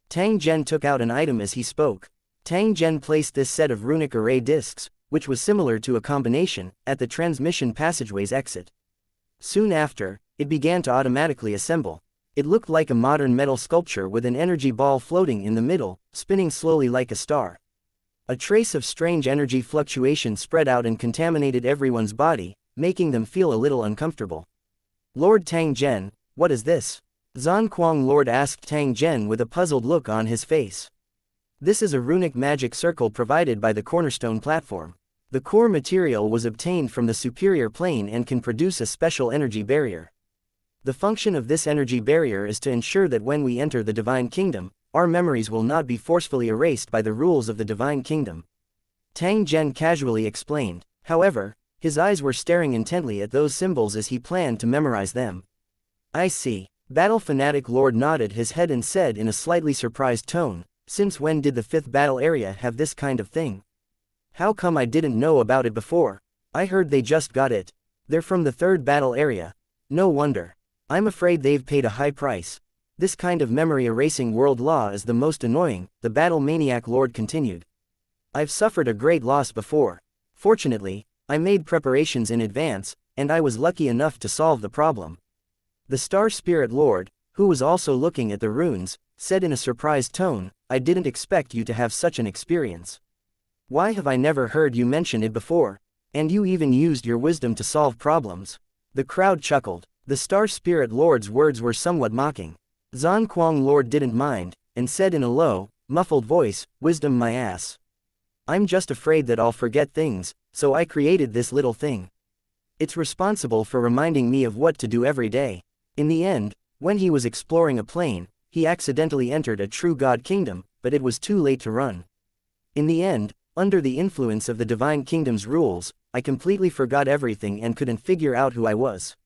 Tang Zhen took out an item as he spoke. Tang Zhen placed this set of runic array discs, which was similar to a combination, at the transmission passageway's exit. Soon after, it began to automatically assemble. It looked like a modern metal sculpture with an energy ball floating in the middle, spinning slowly like a star. A trace of strange energy fluctuation spread out and contaminated everyone's body, making them feel a little uncomfortable. Lord Tang Zhen, what is this? Zan Kuang Lord asked Tang Zhen with a puzzled look on his face. This is a runic magic circle provided by the cornerstone platform. The core material was obtained from the superior plane and can produce a special energy barrier. The function of this energy barrier is to ensure that when we enter the Divine Kingdom, our memories will not be forcefully erased by the rules of the Divine Kingdom. Tang Zhen casually explained. However, his eyes were staring intently at those symbols as he planned to memorize them. I see. Battle Fanatic Lord nodded his head and said in a slightly surprised tone, since when did the 5th battle area have this kind of thing? How come I didn't know about it before? I heard they just got it. They're from the 3rd battle area. No wonder. I'm afraid they've paid a high price. This kind of memory erasing world law is the most annoying, the Battle Maniac Lord continued. I've suffered a great loss before. Fortunately, I made preparations in advance, and I was lucky enough to solve the problem. The Star Spirit Lord, who was also looking at the runes, said in a surprised tone, I didn't expect you to have such an experience. Why have I never heard you mention it before? And you even used your wisdom to solve problems. The crowd chuckled. The Star Spirit Lord's words were somewhat mocking. Zan Kuang Lord didn't mind, and said in a low, muffled voice, wisdom my ass. I'm just afraid that I'll forget things, so I created this little thing. It's responsible for reminding me of what to do every day. In the end, when he was exploring a plane, he accidentally entered a true God Kingdom, but it was too late to run. In the end, under the influence of the Divine Kingdom's rules, I completely forgot everything and couldn't figure out who I was.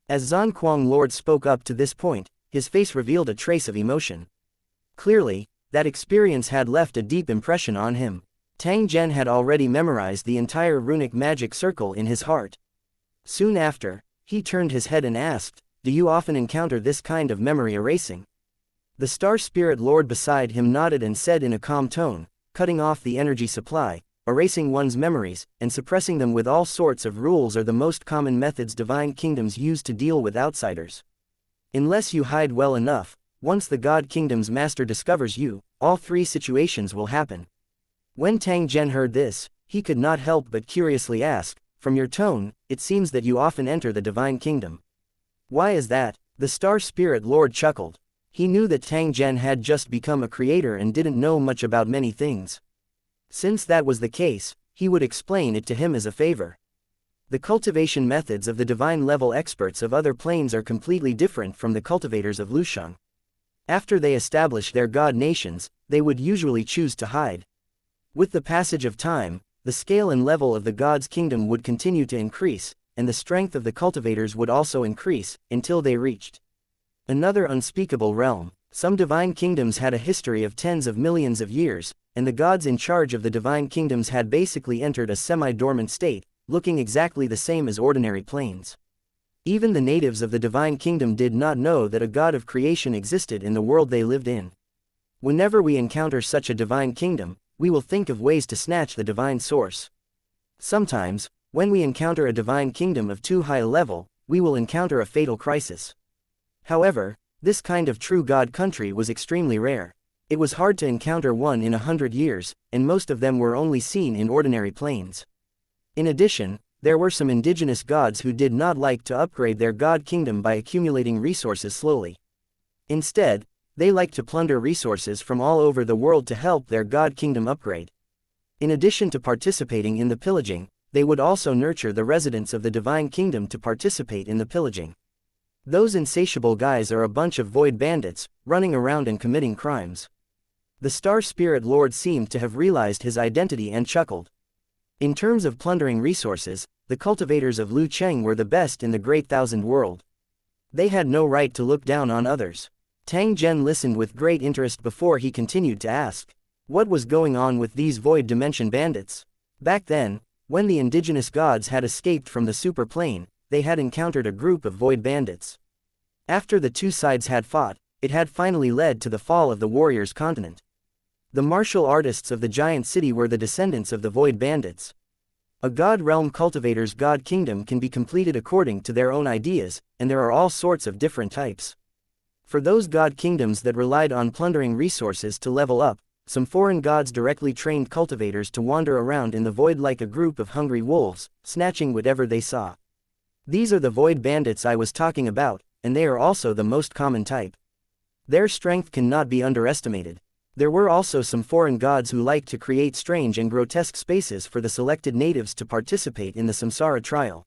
As Zan Kuang Lord spoke up to this point, his face revealed a trace of emotion. Clearly, that experience had left a deep impression on him. Tang Zhen had already memorized the entire runic magic circle in his heart. Soon after, he turned his head and asked, do you often encounter this kind of memory erasing? The Star Spirit Lord beside him nodded and said in a calm tone, cutting off the energy supply, erasing one's memories, and suppressing them with all sorts of rules are the most common methods Divine Kingdoms use to deal with outsiders. Unless you hide well enough, once the God Kingdom's master discovers you, all 3 situations will happen. When Tang Zhen heard this, he could not help but curiously ask, from your tone, it seems that you often enter the Divine Kingdom. Why is that? The Star Spirit Lord chuckled. He knew that Tang Zhen had just become a creator and didn't know much about many things. Since that was the case, he would explain it to him as a favor. The cultivation methods of the divine level experts of other planes are completely different from the cultivators of Lusheng. After they establish their god nations, they would usually choose to hide. With the passage of time, the scale and level of the god's kingdom would continue to increase, and the strength of the cultivators would also increase, until they reached another unspeakable realm. Some divine kingdoms had a history of tens of millions of years, and the gods in charge of the divine kingdoms had basically entered a semi-dormant state, looking exactly the same as ordinary planes. Even the natives of the divine kingdom did not know that a god of creation existed in the world they lived in. Whenever we encounter such a divine kingdom, we will think of ways to snatch the divine source. Sometimes, when we encounter a divine kingdom of too high a level, we will encounter a fatal crisis. However, this kind of true god country was extremely rare. It was hard to encounter one in 100 years, and most of them were only seen in ordinary planes. In addition, there were some indigenous gods who did not like to upgrade their god kingdom by accumulating resources slowly. Instead, they liked to plunder resources from all over the world to help their god kingdom upgrade. In addition to participating in the pillaging, they would also nurture the residents of the divine kingdom to participate in the pillaging. Those insatiable guys are a bunch of void bandits, running around and committing crimes. The Star Spirit Lord seemed to have realized his identity and chuckled. In terms of plundering resources, the cultivators of Lu Cheng were the best in the Great Thousand World. They had no right to look down on others. Tang Zhen listened with great interest before he continued to ask, what was going on with these void dimension bandits? Back then, When the indigenous gods had escaped from the super plane, they had encountered a group of void bandits. After the two sides had fought, it had finally led to the fall of the warriors' continent. The martial artists of the giant city were the descendants of the void bandits. A god realm cultivator's god kingdom can be completed according to their own ideas, and there are all sorts of different types. For those god kingdoms that relied on plundering resources to level up, some foreign gods directly trained cultivators to wander around in the void like a group of hungry wolves, snatching whatever they saw. These are the void bandits I was talking about, and they are also the most common type. Their strength cannot be underestimated. There were also some foreign gods who liked to create strange and grotesque spaces for the selected natives to participate in the samsara trial.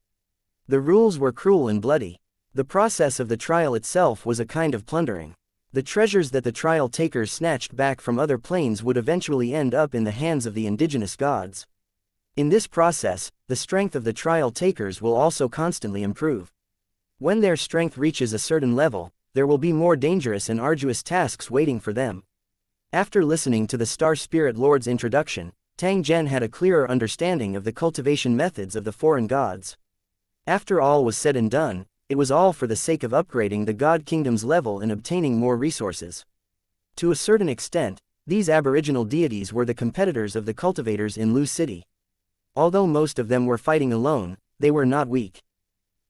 The rules were cruel and bloody. The process of the trial itself was a kind of plundering. The treasures that the trial takers snatched back from other planes would eventually end up in the hands of the indigenous gods. In this process, the strength of the trial takers will also constantly improve. When their strength reaches a certain level, there will be more dangerous and arduous tasks waiting for them. After listening to the Star Spirit Lord's introduction, Tang Zhen had a clearer understanding of the cultivation methods of the foreign gods. After all was said and done, it was all for the sake of upgrading the god kingdom's level and obtaining more resources. To a certain extent, these aboriginal deities were the competitors of the cultivators in Lu City. Although most of them were fighting alone, they were not weak.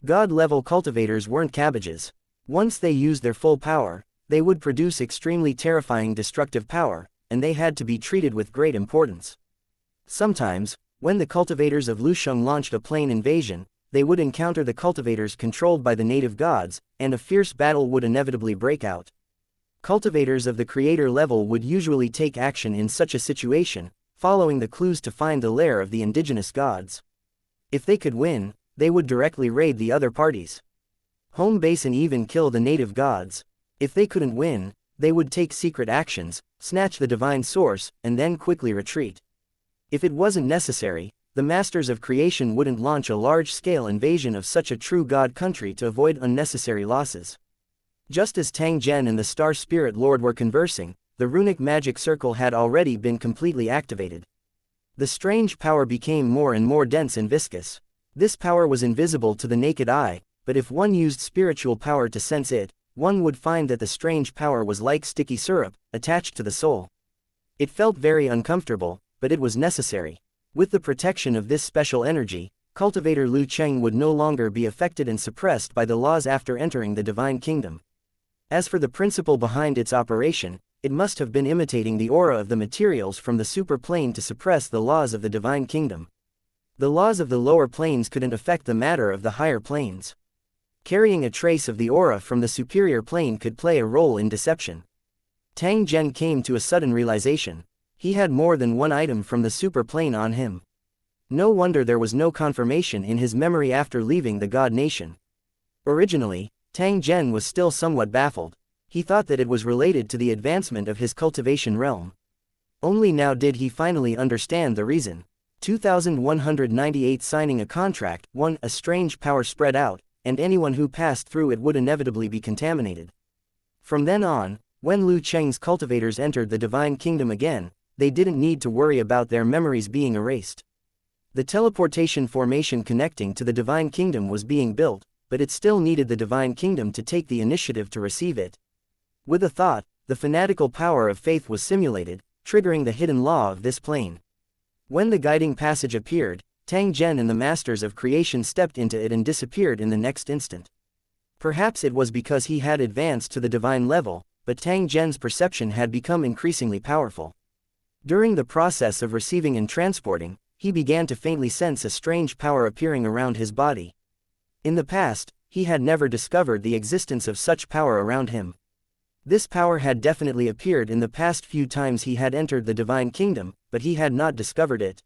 God-level cultivators weren't cabbages. Once they used their full power, they would produce extremely terrifying destructive power, and they had to be treated with great importance. Sometimes, when the cultivators of Lusheng launched a plane invasion, they would encounter the cultivators controlled by the native gods, and a fierce battle would inevitably break out. Cultivators of the creator level would usually take action in such a situation, following the clues to find the lair of the indigenous gods. If they could win, they would directly raid the other parties. Home base and even kill the native gods. If they couldn't win, they would take secret actions, snatch the divine source, and then quickly retreat. If it wasn't necessary, the masters of creation wouldn't launch a large-scale invasion of such a true god country to avoid unnecessary losses. Just as Tang Zhen and the Star Spirit Lord were conversing, the runic magic circle had already been completely activated. The strange power became more and more dense and viscous. This power was invisible to the naked eye, but if one used spiritual power to sense it, one would find that the strange power was like sticky syrup, attached to the soul. It felt very uncomfortable, but it was necessary. With the protection of this special energy, cultivator Lu Cheng would no longer be affected and suppressed by the laws after entering the divine kingdom. As for the principle behind its operation, it must have been imitating the aura of the materials from the super plane to suppress the laws of the divine kingdom. The laws of the lower planes couldn't affect the matter of the higher planes. Carrying a trace of the aura from the superior plane could play a role in deception. Tang Zhen came to a sudden realization. He had more than one item from the super plane on him. No wonder there was no confirmation in his memory after leaving the god nation. Originally, Tang Zhen was still somewhat baffled. He thought that it was related to the advancement of his cultivation realm. Only now did he finally understand the reason. 2198 Signing a contract, 1. A strange power spread out, and anyone who passed through it would inevitably be contaminated. From then on, when Lu Cheng's cultivators entered the divine kingdom again, they didn't need to worry about their memories being erased. The teleportation formation connecting to the divine kingdom was being built, but it still needed the divine kingdom to take the initiative to receive it. With a thought, the fanatical power of faith was simulated, triggering the hidden law of this plane. When the guiding passage appeared, Tang Zhen and the masters of creation stepped into it and disappeared in the next instant. Perhaps it was because he had advanced to the divine level, but Tang Zhen's perception had become increasingly powerful. During the process of receiving and transporting, he began to faintly sense a strange power appearing around his body. In the past, he had never discovered the existence of such power around him. This power had definitely appeared in the past few times he had entered the divine kingdom, but he had not discovered it.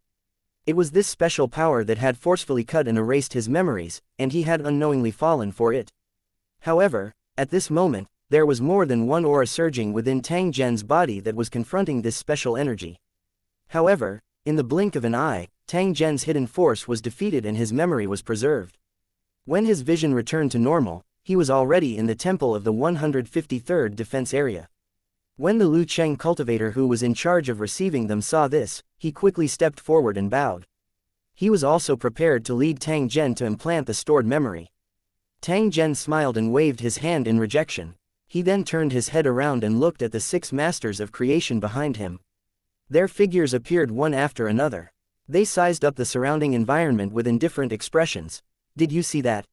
It was this special power that had forcefully cut and erased his memories, and he had unknowingly fallen for it. However, at this moment, there was more than one aura surging within Tang Zhen's body that was confronting this special energy. However, in the blink of an eye, Tang Zhen's hidden force was defeated and his memory was preserved. When his vision returned to normal, he was already in the temple of the 153rd Defense Area. When the Lu Cheng cultivator who was in charge of receiving them saw this, he quickly stepped forward and bowed. He was also prepared to lead Tang Zhen to implant the stored memory. Tang Zhen smiled and waved his hand in rejection. He then turned his head around and looked at the 6 masters of creation behind him. Their figures appeared one after another. They sized up the surrounding environment with indifferent expressions. Did you see that?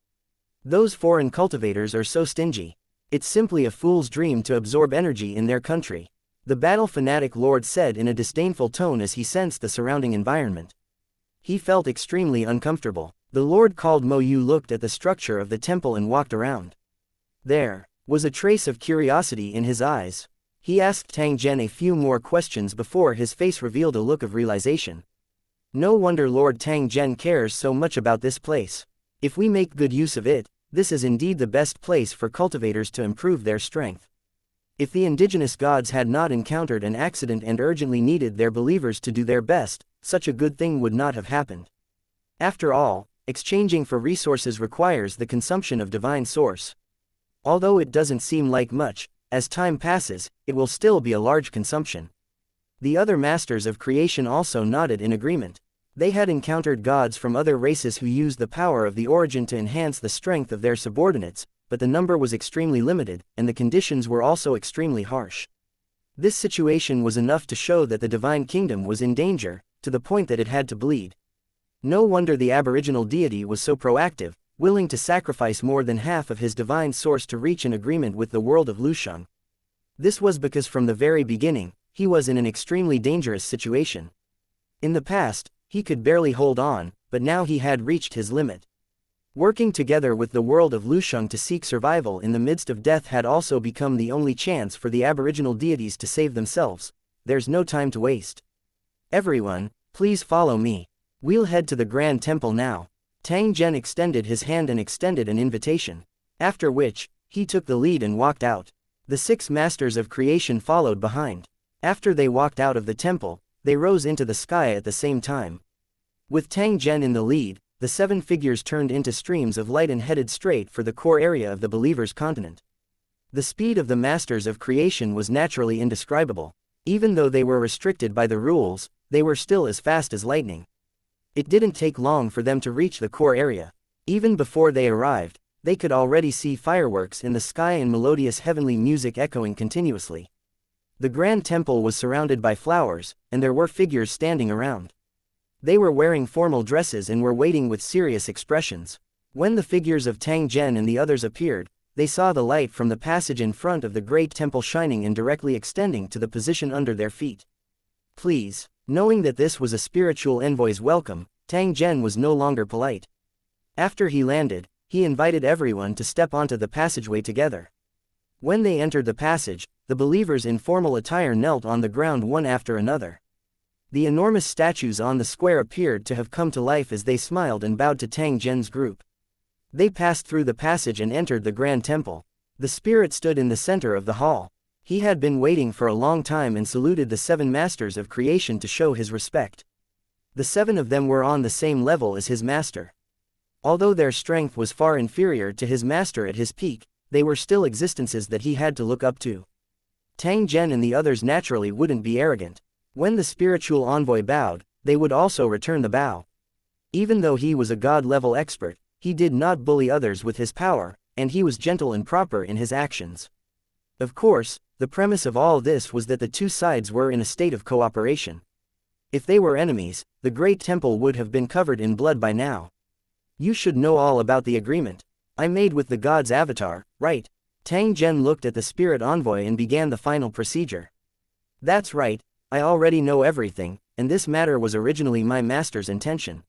Those foreign cultivators are so stingy. It's simply a fool's dream to absorb energy in their country. The battle fanatic lord said in a disdainful tone as he sensed the surrounding environment. He felt extremely uncomfortable. The lord called Mo Yu looked at the structure of the temple and walked around. There was a trace of curiosity in his eyes. He asked Tang Zhen a few more questions before his face revealed a look of realization. No wonder Lord Tang Zhen cares so much about this place. If we make good use of it, this is indeed the best place for cultivators to improve their strength. If the indigenous gods had not encountered an accident and urgently needed their believers to do their best, such a good thing would not have happened. After all, exchanging for resources requires the consumption of divine source. Although it doesn't seem like much, as time passes, it will still be a large consumption. The other masters of creation also nodded in agreement. They had encountered gods from other races who used the power of the origin to enhance the strength of their subordinates, but the number was extremely limited, and the conditions were also extremely harsh. This situation was enough to show that the divine kingdom was in danger, to the point that it had to bleed. No wonder the aboriginal deity was so proactive, willing to sacrifice more than half of his divine source to reach an agreement with the world of Lusheng. This was because from the very beginning, he was in an extremely dangerous situation. In the past, he could barely hold on, but now he had reached his limit. Working together with the world of Lusheng to seek survival in the midst of death had also become the only chance for the aboriginal deities to save themselves. There's no time to waste. Everyone, please follow me. We'll head to the Grand Temple now. Tang Zhen extended his hand and extended an invitation. After which, he took the lead and walked out. The 6 masters of creation followed behind. After they walked out of the temple, they rose into the sky at the same time. With Tang Zhen in the lead, the 7 figures turned into streams of light and headed straight for the core area of the Believer's continent. The speed of the masters of creation was naturally indescribable. Even though they were restricted by the rules, they were still as fast as lightning. It didn't take long for them to reach the core area. Even before they arrived, they could already see fireworks in the sky and melodious heavenly music echoing continuously. The Grand Temple was surrounded by flowers, and there were figures standing around. They were wearing formal dresses and were waiting with serious expressions. When the figures of Tang Zhen and the others appeared, they saw the light from the passage in front of the great temple shining and directly extending to the position under their feet. Please. Knowing that this was a spiritual envoy's welcome, Tang Zhen was no longer polite. After he landed, he invited everyone to step onto the passageway together. When they entered the passage, the believers in formal attire knelt on the ground one after another. The enormous statues on the square appeared to have come to life as they smiled and bowed to Tang Zhen's group. They passed through the passage and entered the Grand Temple. The spirit stood in the center of the hall. He had been waiting for a long time and saluted the 7 masters of creation to show his respect. The 7 of them were on the same level as his master. Although their strength was far inferior to his master at his peak, they were still existences that he had to look up to. Tang Zhen and the others naturally wouldn't be arrogant. When the spiritual envoy bowed, they would also return the bow. Even though he was a god-level expert, he did not bully others with his power, and he was gentle and proper in his actions. Of course, the premise of all this was that the 2 sides were in a state of cooperation. If they were enemies, the Great Temple would have been covered in blood by now. You should know all about the agreement I made with the god's avatar, right? Tang Zhen looked at the spirit envoy and began the final procedure. That's right, I already know everything, and this matter was originally my master's intention.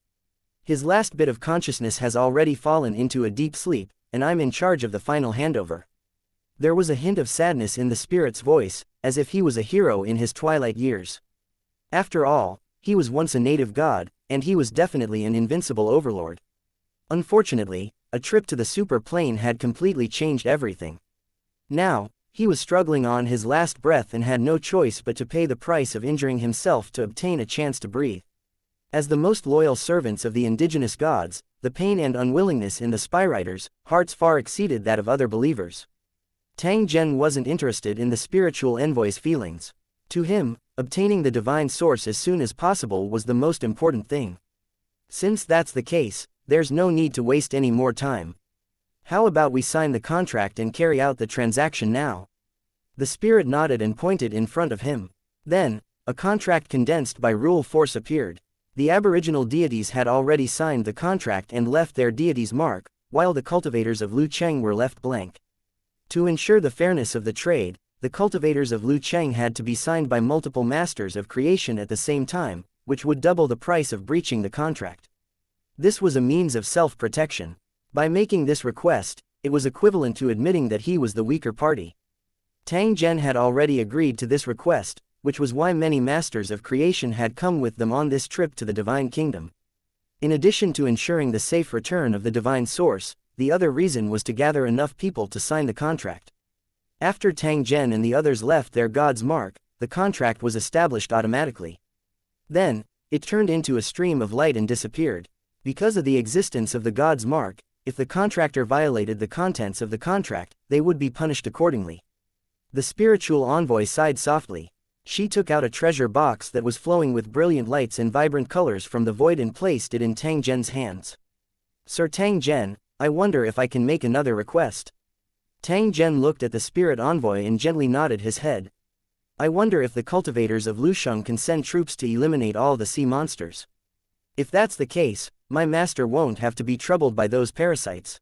His last bit of consciousness has already fallen into a deep sleep, and I'm in charge of the final handover. There was a hint of sadness in the spirit's voice, as if he was a hero in his twilight years. After all, he was once a native god, and he was definitely an invincible overlord. Unfortunately, a trip to the super plane had completely changed everything. Now, he was struggling on his last breath and had no choice but to pay the price of injuring himself to obtain a chance to breathe. As the most loyal servants of the indigenous gods, the pain and unwillingness in the Spyriders' hearts far exceeded that of other believers. Tang Zhen wasn't interested in the spiritual envoy's feelings. To him, obtaining the divine source as soon as possible was the most important thing. Since that's the case, there's no need to waste any more time. How about we sign the contract and carry out the transaction now? The spirit nodded and pointed in front of him. Then, a contract condensed by rule force appeared. The aboriginal deities had already signed the contract and left their deity's mark, while the cultivators of Lu Cheng were left blank. To ensure the fairness of the trade, the cultivators of Lu Cheng had to be signed by multiple masters of creation at the same time, which would double the price of breaching the contract. This was a means of self-protection. By making this request, it was equivalent to admitting that he was the weaker party. Tang Zhen had already agreed to this request, which was why many masters of creation had come with them on this trip to the divine kingdom. In addition to ensuring the safe return of the divine source, the other reason was to gather enough people to sign the contract. After Tang Zhen and the others left their god's mark, the contract was established automatically. Then, it turned into a stream of light and disappeared. Because of the existence of the god's mark, if the contractor violated the contents of the contract, they would be punished accordingly. The spiritual envoy sighed softly. She took out a treasure box that was flowing with brilliant lights and vibrant colors from the void and placed it in Tang Zhen's hands. Sir Tang Zhen, I wonder if I can make another request. Tang Zhen looked at the spirit envoy and gently nodded his head. I wonder if the cultivators of Lusheng can send troops to eliminate all the sea monsters. If that's the case, my master won't have to be troubled by those parasites.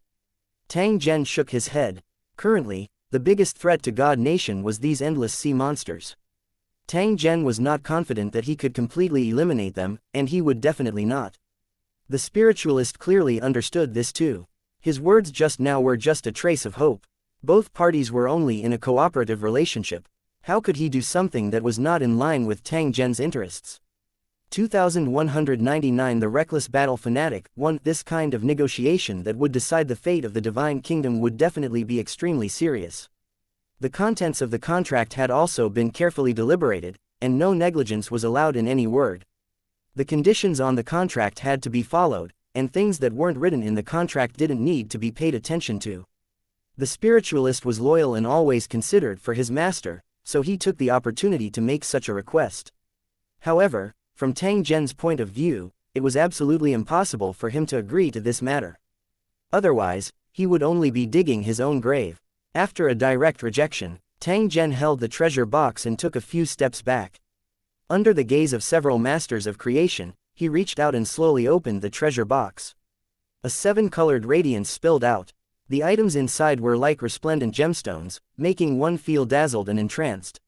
Tang Zhen shook his head. Currently, the biggest threat to God Nation was these endless sea monsters. Tang Zhen was not confident that he could completely eliminate them, and he would definitely not. The spiritualist clearly understood this too. His words just now were just a trace of hope. Both parties were only in a cooperative relationship. How could he do something that was not in line with Tang Zhen's interests? 2199 The reckless battle fanatic. 1. This kind of negotiation that would decide the fate of the divine kingdom would definitely be extremely serious. The contents of the contract had also been carefully deliberated, and no negligence was allowed in any word. The conditions on the contract had to be followed, and things that weren't written in the contract didn't need to be paid attention to. The spiritualist was loyal and always considered for his master, so he took the opportunity to make such a request. However, from Tang Zhen's point of view, it was absolutely impossible for him to agree to this matter. Otherwise, he would only be digging his own grave. After a direct rejection, Tang Zhen held the treasure box and took a few steps back. Under the gaze of several masters of creation, he reached out and slowly opened the treasure box. A seven-colored radiance spilled out. The items inside were like resplendent gemstones, making one feel dazzled and entranced.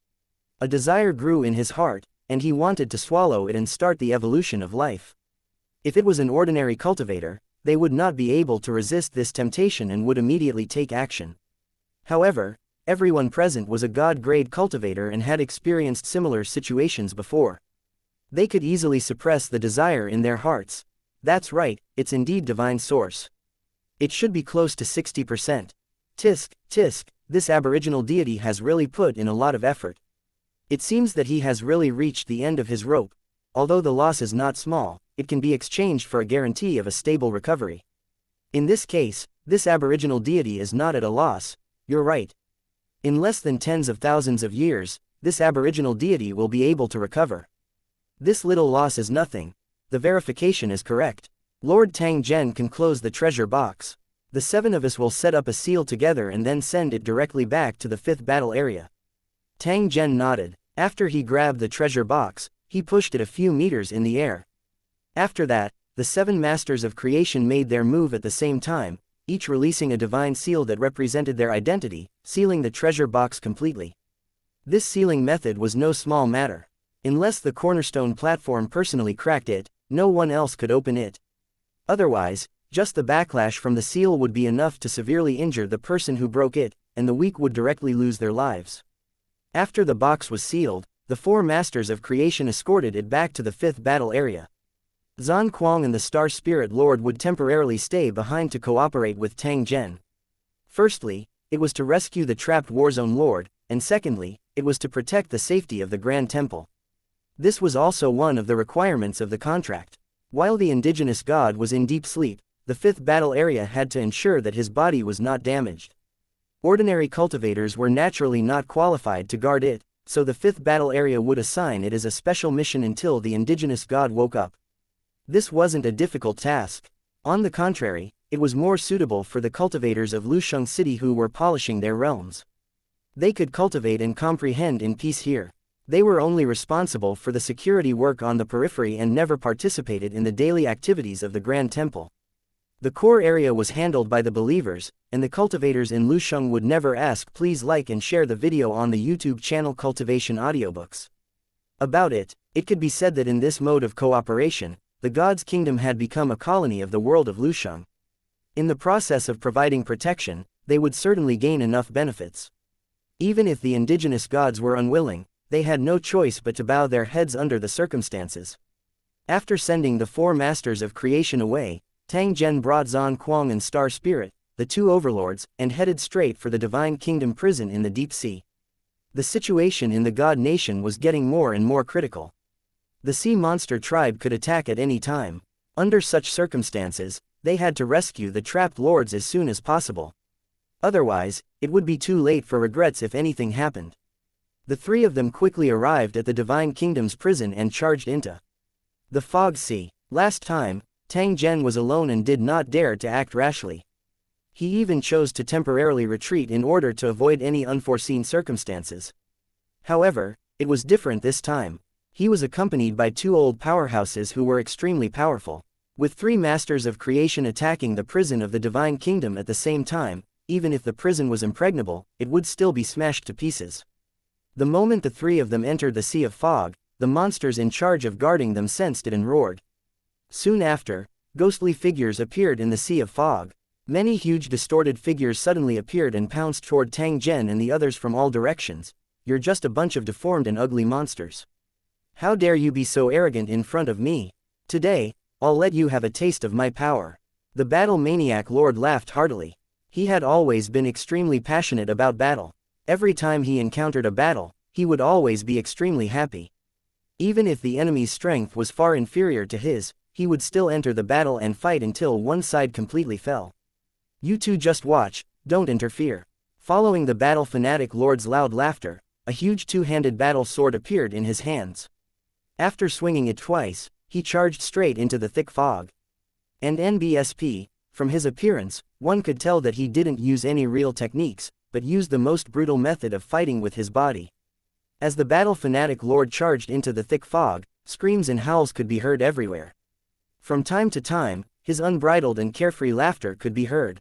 A desire grew in his heart, and he wanted to swallow it and start the evolution of life. If it was an ordinary cultivator, they would not be able to resist this temptation and would immediately take action. However, everyone present was a god-grade cultivator and had experienced similar situations before. They could easily suppress the desire in their hearts. That's right, it's indeed divine source. It should be close to 60%. Tisk, tisk, this aboriginal deity has really put in a lot of effort. It seems that he has really reached the end of his rope. Although the loss is not small, it can be exchanged for a guarantee of a stable recovery. In this case, this aboriginal deity is not at a loss. You're right. In less than tens of thousands of years, this aboriginal deity will be able to recover. This little loss is nothing. The verification is correct. Lord Tang Zhen can close the treasure box. The seven of us will set up a seal together and then send it directly back to the 5th battle area. Tang Zhen nodded. After he grabbed the treasure box, he pushed it a few meters in the air. After that, the 7 masters of creation made their move at the same time, each releasing a divine seal that represented their identity, sealing the treasure box completely. This sealing method was no small matter. Unless the cornerstone platform personally cracked it, no one else could open it. Otherwise, just the backlash from the seal would be enough to severely injure the person who broke it, and the weak would directly lose their lives. After the box was sealed, the 4 masters of creation escorted it back to the 5th battle area. Zan Kuang and the Star Spirit Lord would temporarily stay behind to cooperate with Tang Zhen. Firstly, it was to rescue the trapped Warzone Lord, and secondly, it was to protect the safety of the Grand Temple. This was also one of the requirements of the contract. While the indigenous god was in deep sleep, the 5th battle area had to ensure that his body was not damaged. Ordinary cultivators were naturally not qualified to guard it, so the 5th battle area would assign it as a special mission until the indigenous god woke up. This wasn't a difficult task. On the contrary, it was more suitable for the cultivators of Lusheng City who were polishing their realms. They could cultivate and comprehend in peace here. They were only responsible for the security work on the periphery and never participated in the daily activities of the Grand Temple. The core area was handled by the believers, and the cultivators in Lusheng would never ask. Please like and share the video on the YouTube channel Cultivation Audiobooks. About it, it could be said that in this mode of cooperation, the God's kingdom had become a colony of the world of Lusheng. In the process of providing protection, they would certainly gain enough benefits. Even if the indigenous gods were unwilling, they had no choice but to bow their heads under the circumstances. After sending the 4 masters of creation away, Tang Zhen brought Zan Kuang and Star Spirit, the 2 overlords, and headed straight for the Divine Kingdom prison in the deep sea. The situation in the God Nation was getting more and more critical. The sea monster tribe could attack at any time. Under such circumstances, they had to rescue the trapped lords as soon as possible. Otherwise, it would be too late for regrets if anything happened. The 3 of them quickly arrived at the Divine Kingdom's prison and charged into the Fog Sea. Last time, Tang Zhen was alone and did not dare to act rashly. He even chose to temporarily retreat in order to avoid any unforeseen circumstances. However, it was different this time. He was accompanied by 2 old powerhouses who were extremely powerful. With 3 masters of creation attacking the prison of the Divine Kingdom at the same time, even if the prison was impregnable, it would still be smashed to pieces. The moment the 3 of them entered the Sea of Fog, the monsters in charge of guarding them sensed it and roared. Soon after, ghostly figures appeared in the Sea of Fog. Many huge distorted figures suddenly appeared and pounced toward Tang Zhen and the others from all directions. You're just a bunch of deformed and ugly monsters. How dare you be so arrogant in front of me? Today, I'll let you have a taste of my power. The battle maniac lord laughed heartily. He had always been extremely passionate about battle. Every time he encountered a battle, he would always be extremely happy. Even if the enemy's strength was far inferior to his, he would still enter the battle and fight until one side completely fell. You two just watch, don't interfere. Following the battle fanatic lord's loud laughter, a huge 2-handed battle sword appeared in his hands. After swinging it twice, he charged straight into the thick fog. And NBSP, from his appearance, one could tell that he didn't use any real techniques, but used the most brutal method of fighting with his body. As the battle fanatic lord charged into the thick fog, screams and howls could be heard everywhere. From time to time, his unbridled and carefree laughter could be heard.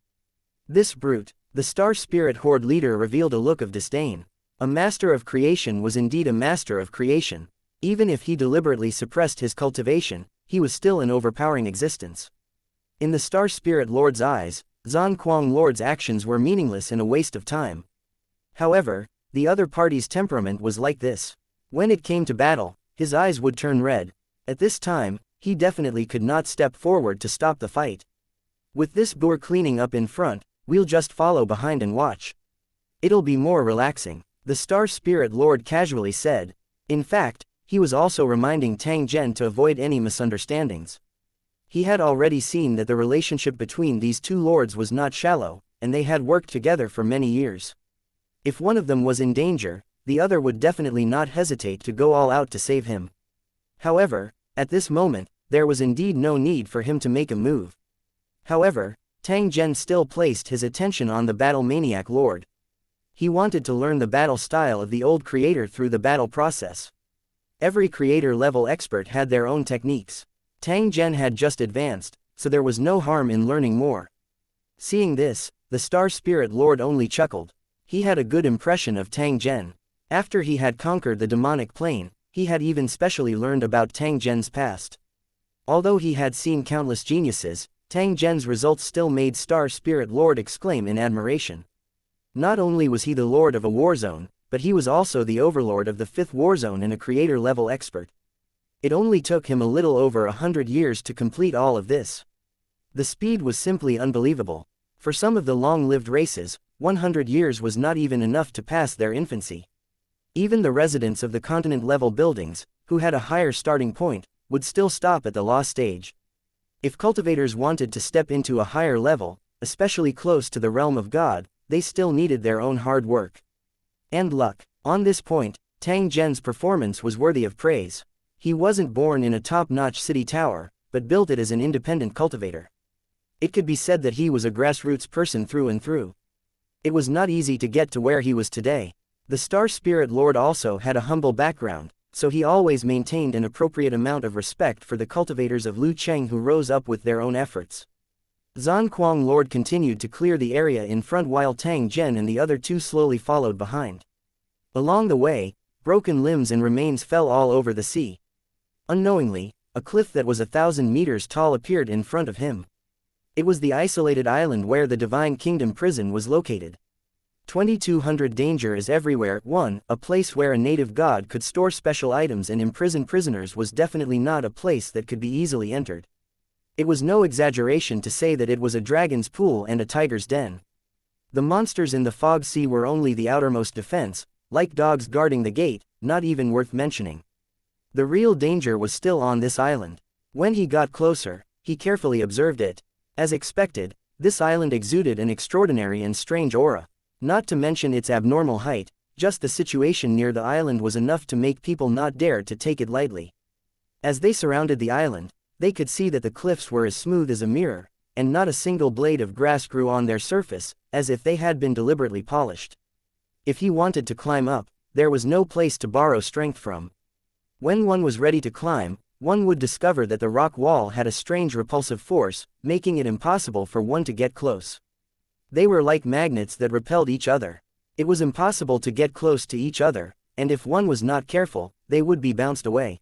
This brute, the Star Spirit Horde leader, revealed a look of disdain. A master of creation was indeed a master of creation. Even if he deliberately suppressed his cultivation, he was still an overpowering existence. In the Star Spirit Lord's eyes, Zan Kuang Lord's actions were meaningless and a waste of time. However, the other party's temperament was like this. When it came to battle, his eyes would turn red. At this time, he definitely could not step forward to stop the fight. With this boor cleaning up in front, we'll just follow behind and watch. It'll be more relaxing, the Star Spirit Lord casually said. In fact, he was also reminding Tang Zhen to avoid any misunderstandings. He had already seen that the relationship between these 2 lords was not shallow, and they had worked together for many years. If one of them was in danger, the other would definitely not hesitate to go all out to save him. However, at this moment, there was indeed no need for him to make a move. However, Tang Zhen still placed his attention on the battle maniac lord. He wanted to learn the battle style of the old creator through the battle process. Every creator-level expert had their own techniques. Tang Zhen had just advanced, so there was no harm in learning more. Seeing this, the Star Spirit Lord only chuckled. He had a good impression of Tang Zhen. After he had conquered the demonic plane, he had even specially learned about Tang Zhen's past. Although he had seen countless geniuses, Tang Zhen's results still made Star Spirit Lord exclaim in admiration. Not only was he the lord of a war zone, but he was also the overlord of the 5th war zone and a creator-level expert. It only took him a little over 100 years to complete all of this. The speed was simply unbelievable. For some of the long-lived races, 100 years was not even enough to pass their infancy. Even the residents of the continent-level buildings, who had a higher starting point, would still stop at the law stage. If cultivators wanted to step into a higher level, especially close to the realm of God, they still needed their own hard work and luck. On this point, Tang Zhen's performance was worthy of praise. He wasn't born in a top-notch city tower, but built it as an independent cultivator. It could be said that he was a grassroots person through and through. It was not easy to get to where he was today. The Star Spirit Lord also had a humble background, so he always maintained an appropriate amount of respect for the cultivators of Lu Cheng who rose up with their own efforts. Zan Kuang Lord continued to clear the area in front while Tang Zhen and the other two slowly followed behind. Along the way, broken limbs and remains fell all over the sea. Unknowingly, a cliff that was 1,000 meters tall appeared in front of him. It was the isolated island where the Divine Kingdom prison was located. 2200 Danger is everywhere. 1. A place where a native god could store special items and imprison prisoners was definitely not a place that could be easily entered. It was no exaggeration to say that it was a dragon's pool and a tiger's den. The monsters in the fog sea were only the outermost defense, like dogs guarding the gate, not even worth mentioning. The real danger was still on this island. When he got closer, he carefully observed it. As expected, this island exuded an extraordinary and strange aura. Not to mention its abnormal height, just the situation near the island was enough to make people not dare to take it lightly. As they surrounded the island, they could see that the cliffs were as smooth as a mirror, and not a single blade of grass grew on their surface, as if they had been deliberately polished. If he wanted to climb up, there was no place to borrow strength from. When one was ready to climb, one would discover that the rock wall had a strange repulsive force, making it impossible for one to get close. They were like magnets that repelled each other. It was impossible to get close to each other, and if one was not careful, they would be bounced away.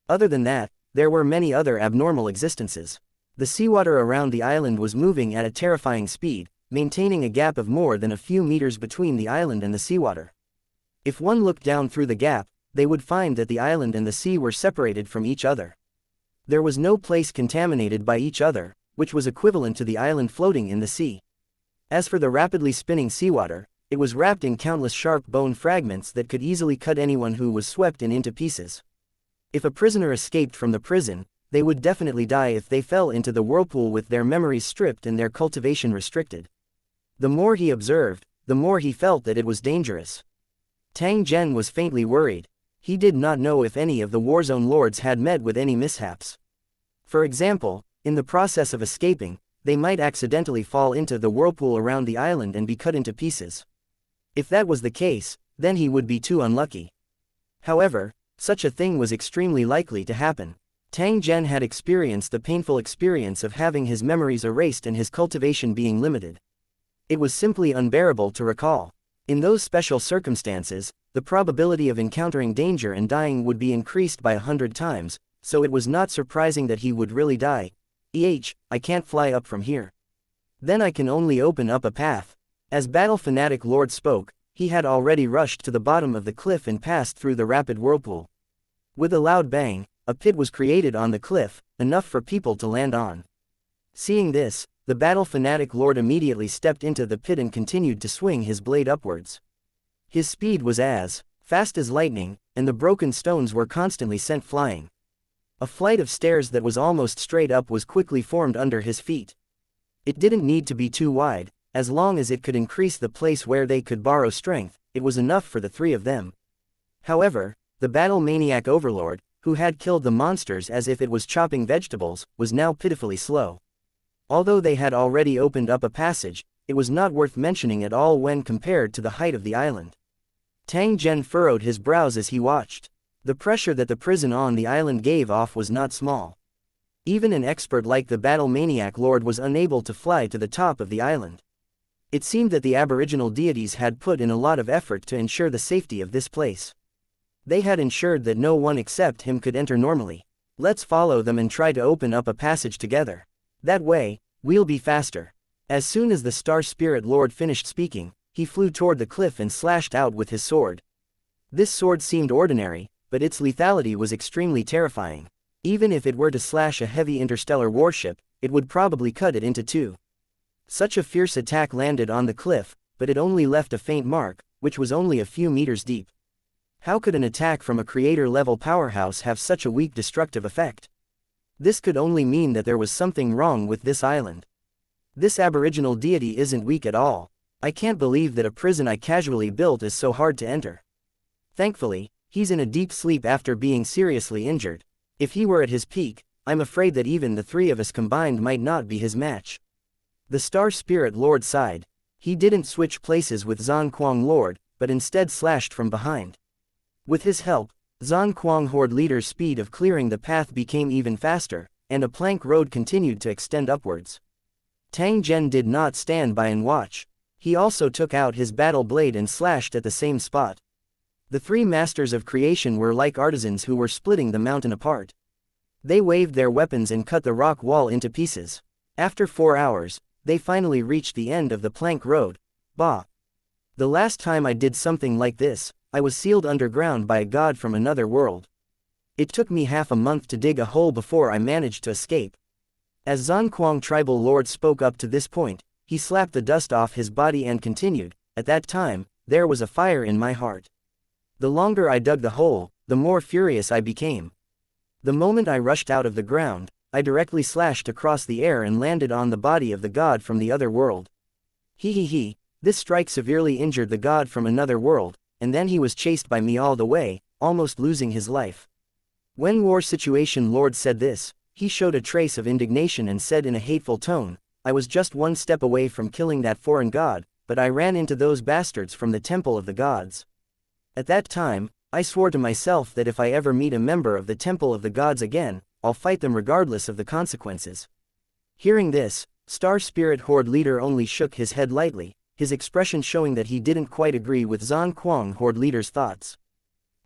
Other than that, there were many other abnormal existences. The seawater around the island was moving at a terrifying speed, maintaining a gap of more than a few meters between the island and the seawater. If one looked down through the gap, they would find that the island and the sea were separated from each other. There was no place contaminated by each other, which was equivalent to the island floating in the sea. As for the rapidly spinning seawater, it was wrapped in countless sharp bone fragments that could easily cut anyone who was swept into pieces. If a prisoner escaped from the prison, they would definitely die if they fell into the whirlpool with their memories stripped and their cultivation restricted. The more he observed, the more he felt that it was dangerous. Tang Zhen was faintly worried. He did not know if any of the Warzone lords had met with any mishaps. For example, in the process of escaping, they might accidentally fall into the whirlpool around the island and be cut into pieces. If that was the case, then he would be too unlucky. However, such a thing was extremely likely to happen. Tang Zhen had experienced the painful experience of having his memories erased and his cultivation being limited. It was simply unbearable to recall. In those special circumstances, the probability of encountering danger and dying would be increased by 100 times, so it was not surprising that he would really die. I can't fly up from here. Then I can only open up a path. As Battle Fanatic Lord spoke, he had already rushed to the bottom of the cliff and passed through the rapid whirlpool. With a loud bang, a pit was created on the cliff, enough for people to land on. Seeing this, the Battle Fanatic Lord immediately stepped into the pit and continued to swing his blade upwards. His speed was as fast as lightning, and the broken stones were constantly sent flying. A flight of stairs that was almost straight up was quickly formed under his feet. It didn't need to be too wide, as long as it could increase the place where they could borrow strength, it was enough for the three of them. However, the battle maniac overlord, who had killed the monsters as if it was chopping vegetables, was now pitifully slow. Although they had already opened up a passage, it was not worth mentioning at all when compared to the height of the island. Tang Zhen furrowed his brows as he watched. The pressure that the prison on the island gave off was not small. Even an expert like the Battle Maniac Lord was unable to fly to the top of the island. It seemed that the aboriginal deities had put in a lot of effort to ensure the safety of this place. They had ensured that no one except him could enter normally. Let's follow them and try to open up a passage together. That way, we'll be faster. As soon as the Star Spirit Lord finished speaking, he flew toward the cliff and slashed out with his sword. This sword seemed ordinary, but its lethality was extremely terrifying. Even if it were to slash a heavy interstellar warship, it would probably cut it into two. Such a fierce attack landed on the cliff, but it only left a faint mark, which was only a few meters deep. How could an attack from a creator-level powerhouse have such a weak destructive effect? This could only mean that there was something wrong with this island. This aboriginal deity isn't weak at all. I can't believe that a prison I casually built is so hard to enter. Thankfully, he's in a deep sleep after being seriously injured. If he were at his peak, I'm afraid that even the three of us combined might not be his match." The Star Spirit Lord sighed. He didn't switch places with Zan Kuang Lord, but instead slashed from behind. With his help, Zan Kuang Horde leader's speed of clearing the path became even faster, and a plank road continued to extend upwards. Tang Zhen did not stand by and watch. He also took out his battle blade and slashed at the same spot. The three masters of creation were like artisans who were splitting the mountain apart. They waved their weapons and cut the rock wall into pieces. After 4 hours, they finally reached the end of the plank road. Bah! The last time I did something like this, I was sealed underground by a god from another world. It took me half a month to dig a hole before I managed to escape. As Zan Kuang Tribal Lord spoke up to this point, he slapped the dust off his body and continued, "At that time, there was a fire in my heart. The longer I dug the hole, the more furious I became. The moment I rushed out of the ground, I directly slashed across the air and landed on the body of the god from the other world. He. This strike severely injured the god from another world, and then he was chased by me all the way, almost losing his life." When War Situation Lord said this, he showed a trace of indignation and said in a hateful tone, "I was just one step away from killing that foreign god, but I ran into those bastards from the Temple of the Gods. At that time, I swore to myself that if I ever meet a member of the Temple of the Gods again, I'll fight them regardless of the consequences." Hearing this, Star Spirit Horde leader only shook his head lightly, his expression showing that he didn't quite agree with Zan Kuang Horde leader's thoughts.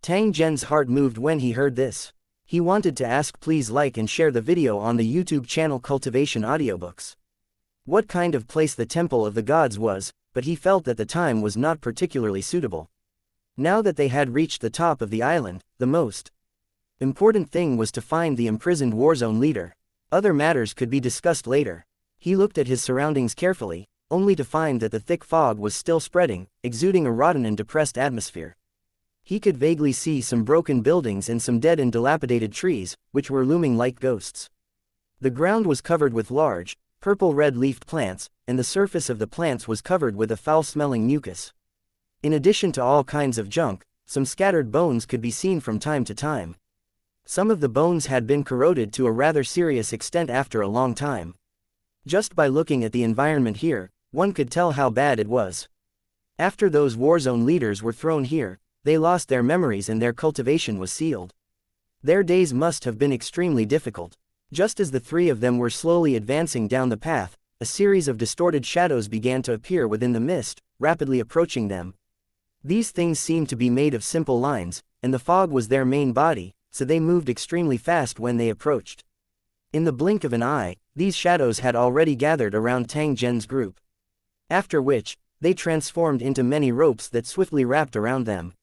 Tang Zhen's heart moved when he heard this. He wanted to ask, please like and share the video on the YouTube channel Cultivation Audiobooks. What kind of place the Temple of the Gods was, but he felt that the time was not particularly suitable. Now that they had reached the top of the island, the most important thing was to find the imprisoned Warzone leader. Other matters could be discussed later. He looked at his surroundings carefully, only to find that the thick fog was still spreading, exuding a rotten and depressed atmosphere. He could vaguely see some broken buildings and some dead and dilapidated trees, which were looming like ghosts. The ground was covered with large, purple-red-leafed plants, and the surface of the plants was covered with a foul-smelling mucus. In addition to all kinds of junk, some scattered bones could be seen from time to time. Some of the bones had been corroded to a rather serious extent after a long time. Just by looking at the environment here, one could tell how bad it was. After those Warzone leaders were thrown here, they lost their memories and their cultivation was sealed. Their days must have been extremely difficult. Just as the three of them were slowly advancing down the path, a series of distorted shadows began to appear within the mist, rapidly approaching them. These things seemed to be made of simple lines, and the fog was their main body, so they moved extremely fast when they approached. In the blink of an eye, these shadows had already gathered around Tang Zhen's group. After which, they transformed into many ropes that swiftly wrapped around them.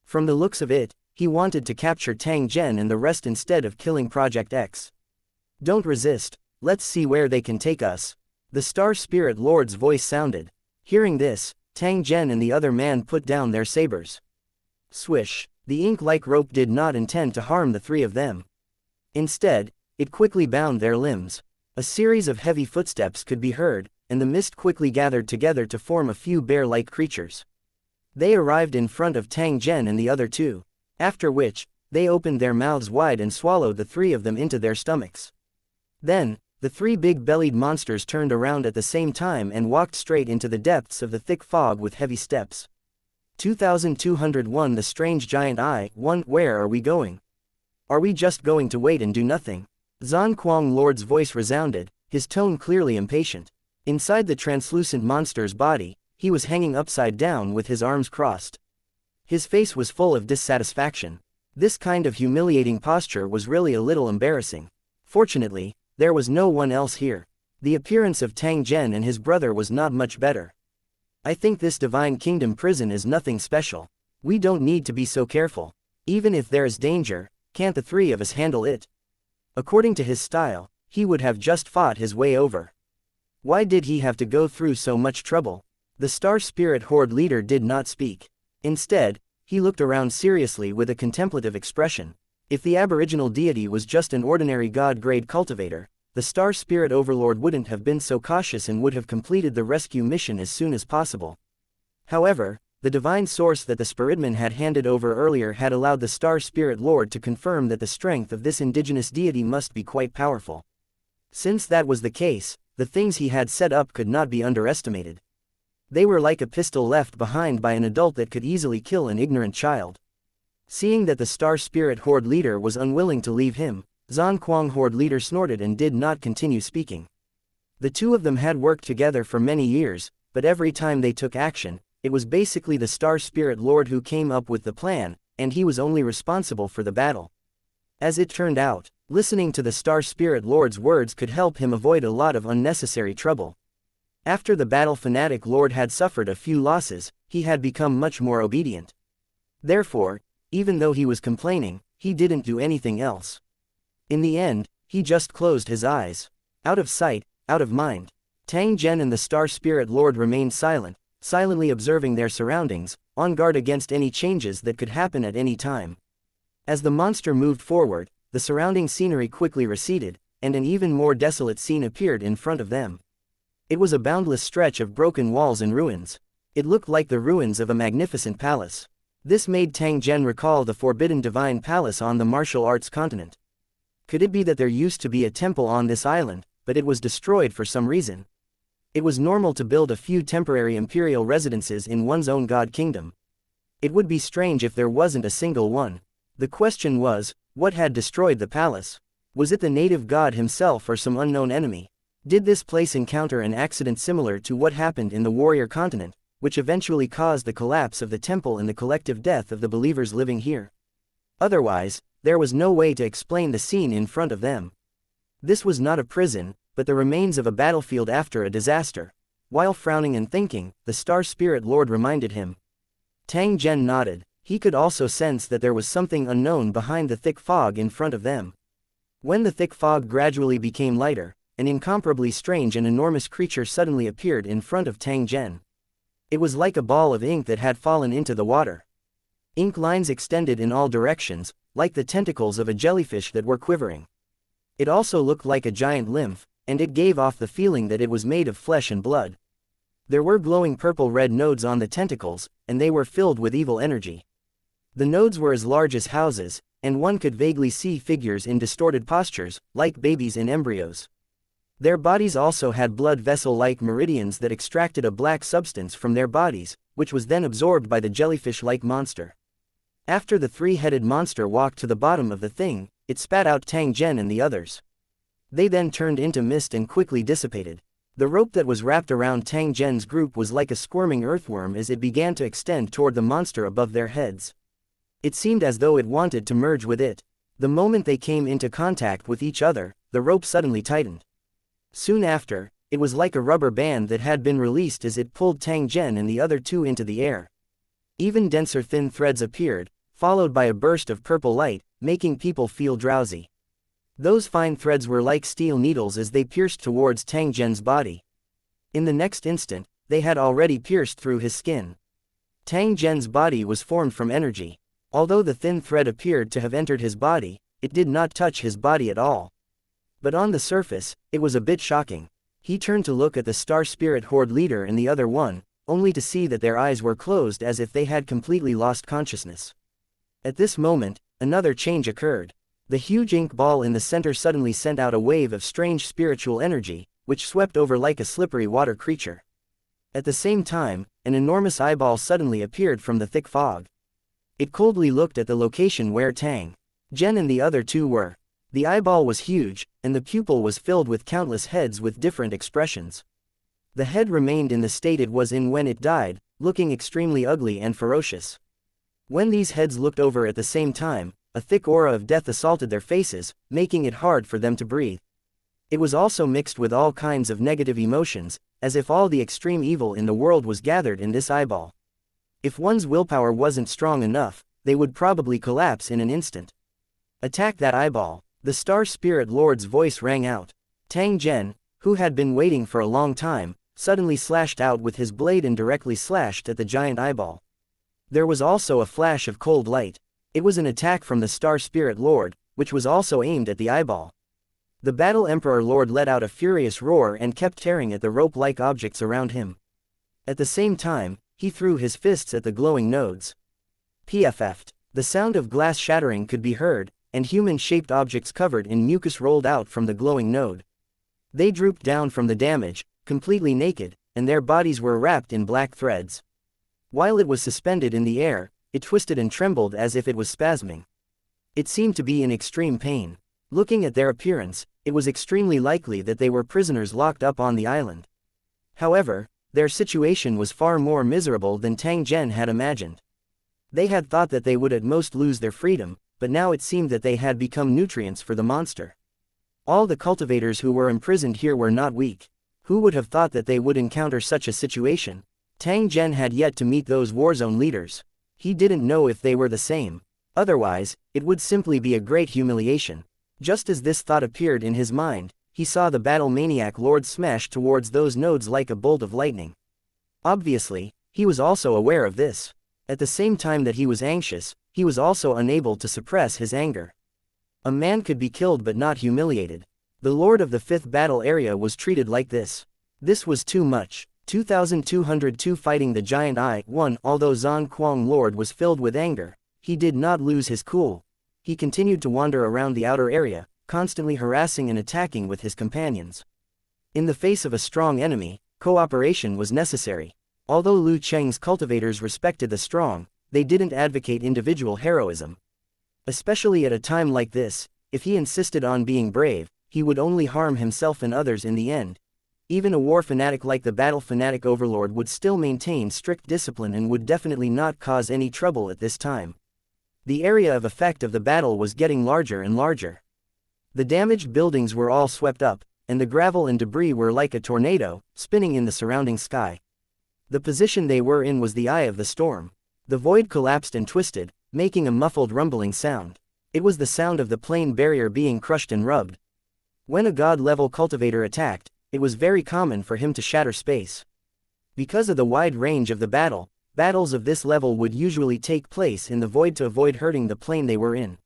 From the looks of it, he wanted to capture Tang Zhen and the rest instead of killing Project X. "Don't resist, let's see where they can take us." The Star Spirit Lord's voice sounded. Hearing this, Tang Zhen and the other man put down their sabers. Swish! The ink-like rope did not intend to harm the three of them. Instead, it quickly bound their limbs. A series of heavy footsteps could be heard, and the mist quickly gathered together to form a few bear-like creatures. They arrived in front of Tang Zhen and the other two, after which, they opened their mouths wide and swallowed the three of them into their stomachs. Then, the three big-bellied monsters turned around at the same time and walked straight into the depths of the thick fog with heavy steps. 2201 The Strange Giant Eye. 1. Where are we going? Are we just going to wait and do nothing? Zan Kuang Lord's voice resounded, his tone clearly impatient. Inside the translucent monster's body, he was hanging upside down with his arms crossed. His face was full of dissatisfaction. This kind of humiliating posture was really a little embarrassing. Fortunately, there was no one else here. The appearance of Tang Zhen and his brother was not much better. "I think this Divine Kingdom prison is nothing special. We don't need to be so careful. Even if there is danger, can't the three of us handle it?" According to his style, he would have just fought his way over. Why did he have to go through so much trouble? The Star Spirit Horde leader did not speak. Instead, he looked around seriously with a contemplative expression. If the aboriginal deity was just an ordinary god-grade cultivator, the Star Spirit Overlord wouldn't have been so cautious and would have completed the rescue mission as soon as possible. However, The divine source that the Spiritman had handed over earlier had allowed the Star Spirit Lord to confirm that the strength of this indigenous deity must be quite powerful. Since that was the case, the things he had set up could not be underestimated. They were like a pistol left behind by an adult that could easily kill an ignorant child. Seeing that the Star Spirit Horde leader was unwilling to leave him, Zan Kuang Horde leader snorted and did not continue speaking. The two of them had worked together for many years, but every time they took action, it was basically the Star Spirit Lord who came up with the plan, and he was only responsible for the battle. As it turned out, listening to the Star Spirit Lord's words could help him avoid a lot of unnecessary trouble. After the battle fanatic Lord had suffered a few losses, he had become much more obedient. Therefore, even though he was complaining, he didn't do anything else. In the end, he just closed his eyes. Out of sight, out of mind. Tang Zhen and the Star Spirit Lord remained silent, silently observing their surroundings, on guard against any changes that could happen at any time. As the monster moved forward, the surrounding scenery quickly receded, and an even more desolate scene appeared in front of them. It was a boundless stretch of broken walls and ruins. It looked like the ruins of a magnificent palace. This made Tang Zhen recall the forbidden divine palace on the martial arts continent. Could it be that there used to be a temple on this island, but it was destroyed for some reason? It was normal to build a few temporary imperial residences in one's own god kingdom. It would be strange if there wasn't a single one. The question was, what had destroyed the palace? Was it the native god himself or some unknown enemy? Did this place encounter an accident similar to what happened in the warrior continent, which eventually caused the collapse of the temple and the collective death of the believers living here? Otherwise, there was no way to explain the scene in front of them. This was not a prison, but the remains of a battlefield after a disaster. While frowning and thinking, the Star Spirit Lord reminded him. Tang Zhen nodded. He could also sense that there was something unknown behind the thick fog in front of them. When the thick fog gradually became lighter, an incomparably strange and enormous creature suddenly appeared in front of Tang Zhen. It was like a ball of ink that had fallen into the water. Ink lines extended in all directions, like the tentacles of a jellyfish that were quivering. It also looked like a giant lymph, and it gave off the feeling that it was made of flesh and blood. There were glowing purple-red nodes on the tentacles, and they were filled with evil energy. The nodes were as large as houses, and one could vaguely see figures in distorted postures, like babies and embryos. Their bodies also had blood vessel-like meridians that extracted a black substance from their bodies, which was then absorbed by the jellyfish-like monster. After the three-headed monster walked to the bottom of the thing, it spat out Tang Zhen and the others. They then turned into mist and quickly dissipated. The rope that was wrapped around Tang Zhen's group was like a squirming earthworm as it began to extend toward the monster above their heads. It seemed as though it wanted to merge with it. The moment they came into contact with each other, the rope suddenly tightened. Soon after, it was like a rubber band that had been released as it pulled Tang Zhen and the other two into the air. Even denser thin threads appeared, followed by a burst of purple light, making people feel drowsy. Those fine threads were like steel needles as they pierced towards Tang Zhen's body. In the next instant, they had already pierced through his skin. Tang Zhen's body was formed from energy. Although the thin thread appeared to have entered his body, it did not touch his body at all. But on the surface, it was a bit shocking. He turned to look at the Star Spirit Horde leader and the other one, only to see that their eyes were closed as if they had completely lost consciousness. At this moment, another change occurred. The huge ink ball in the center suddenly sent out a wave of strange spiritual energy, which swept over like a slippery water creature. At the same time, an enormous eyeball suddenly appeared from the thick fog. It coldly looked at the location where Tang Zhen and the other two were. The eyeball was huge, and the pupil was filled with countless heads with different expressions. The head remained in the state it was in when it died, looking extremely ugly and ferocious. When these heads looked over at the same time, a thick aura of death assaulted their faces, making it hard for them to breathe. It was also mixed with all kinds of negative emotions, as if all the extreme evil in the world was gathered in this eyeball. If one's willpower wasn't strong enough, they would probably collapse in an instant. Attack that eyeball. The Star Spirit Lord's voice rang out. Tang Zhen, who had been waiting for a long time, suddenly slashed out with his blade and directly slashed at the giant eyeball. There was also a flash of cold light. It was an attack from the Star Spirit Lord, which was also aimed at the eyeball. The Battle Emperor Lord let out a furious roar and kept tearing at the rope-like objects around him. At the same time, He threw his fists at the glowing nodes. Pffft. The sound of glass shattering could be heard, and human-shaped objects covered in mucus rolled out from the glowing node. They drooped down from the damage, completely naked, and their bodies were wrapped in black threads. While it was suspended in the air, it twisted and trembled as if it was spasming. It seemed to be in extreme pain. Looking at their appearance, it was extremely likely that they were prisoners locked up on the island. However, their situation was far more miserable than Tang Zhen had imagined. They had thought that they would at most lose their freedom, but now it seemed that they had become nutrients for the monster. All the cultivators who were imprisoned here were not weak. Who would have thought that they would encounter such a situation? Tang Zhen had yet to meet those warzone leaders. He didn't know if they were the same. Otherwise, it would simply be a great humiliation. Just as this thought appeared in his mind, he saw the battle maniac lord smash towards those nodes like a bolt of lightning. Obviously, he was also aware of this. At the same time that he was anxious, he was also unable to suppress his anger. A man could be killed but not humiliated. The lord of the 5th battle area was treated like this. This was too much. 2202 Fighting the Giant Eye 1. Although Zan Kuang Lord was filled with anger, he did not lose his cool. He continued to wander around the outer area, constantly harassing and attacking with his companions. In the face of a strong enemy, cooperation was necessary. Although Lu Cheng's cultivators respected the strong, they didn't advocate individual heroism. Especially at a time like this, if he insisted on being brave, he would only harm himself and others in the end. Even a war fanatic like the battle fanatic overlord would still maintain strict discipline and would definitely not cause any trouble at this time. The area of effect of the battle was getting larger and larger. The damaged buildings were all swept up, and the gravel and debris were like a tornado, spinning in the surrounding sky. The position they were in was the eye of the storm. The void collapsed and twisted, making a muffled rumbling sound. It was the sound of the plane barrier being crushed and rubbed. When a god-level cultivator attacked, it was very common for him to shatter space. Because of the wide range of the battle, battles of this level would usually take place in the void to avoid hurting the plane they were in.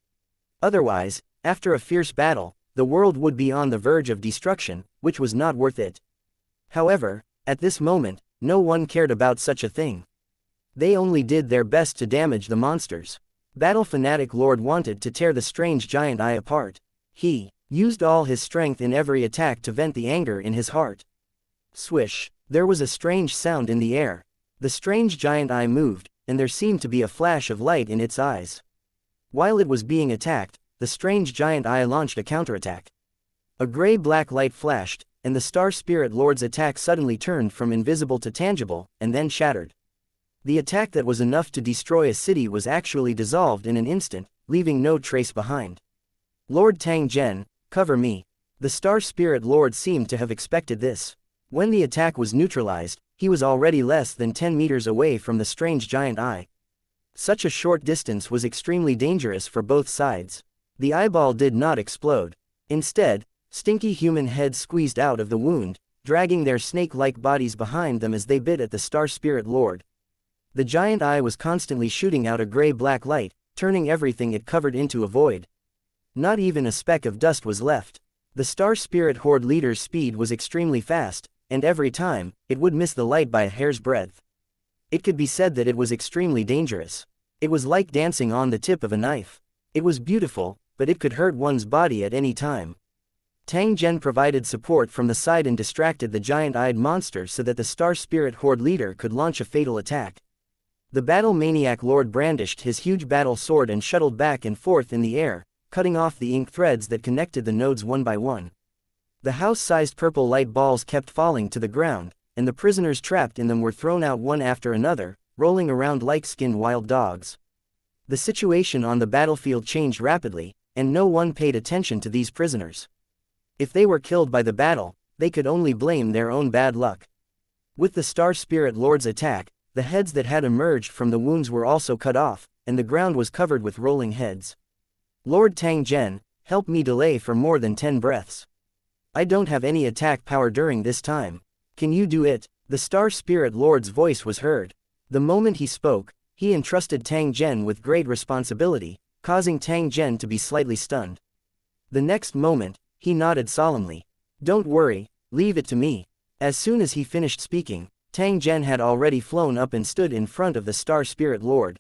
Otherwise, after a fierce battle, the world would be on the verge of destruction, which was not worth it. However, at this moment, no one cared about such a thing. They only did their best to damage the monsters. Battle Fanatic Lord wanted to tear the strange giant eye apart. He used all his strength in every attack to vent the anger in his heart. Swish! There was a strange sound in the air. The strange giant eye moved, and there seemed to be a flash of light in its eyes. While it was being attacked, the strange giant eye launched a counterattack. A gray-black light flashed, and the Star Spirit Lord's attack suddenly turned from invisible to tangible, and then shattered. The attack that was enough to destroy a city was actually dissolved in an instant, leaving no trace behind. Lord Tang Zhen, cover me. The Star Spirit Lord seemed to have expected this. When the attack was neutralized, he was already less than 10 meters away from the strange giant eye. Such a short distance was extremely dangerous for both sides. The eyeball did not explode. Instead, stinky human heads squeezed out of the wound, dragging their snake-like bodies behind them as they bit at the Star Spirit Lord. The giant eye was constantly shooting out a gray-black light, turning everything it covered into a void. Not even a speck of dust was left. The Star Spirit Horde leader's speed was extremely fast, and every time, it would miss the light by a hair's breadth. It could be said that it was extremely dangerous. It was like dancing on the tip of a knife. It was beautiful, but it could hurt one's body at any time. Tang Zhen provided support from the side and distracted the giant-eyed monster so that the Star Spirit Horde leader could launch a fatal attack. The Battle Maniac Lord brandished his huge battle sword and shuttled back and forth in the air, cutting off the ink threads that connected the nodes one by one. The house-sized purple light balls kept falling to the ground, and the prisoners trapped in them were thrown out one after another, rolling around like skinned wild dogs. The situation on the battlefield changed rapidly, and no one paid attention to these prisoners. If they were killed by the battle, they could only blame their own bad luck. With the Star Spirit Lord's attack, the heads that had emerged from the wounds were also cut off, and the ground was covered with rolling heads. Lord Tang Zhen, help me delay for more than 10 breaths. I don't have any attack power during this time. Can you do it? The Star Spirit Lord's voice was heard. The moment he spoke, he entrusted Tang Zhen with great responsibility, causing Tang Zhen to be slightly stunned. The next moment, he nodded solemnly. Don't worry, leave it to me. As soon as he finished speaking, Tang Zhen had already flown up and stood in front of the Star Spirit Lord.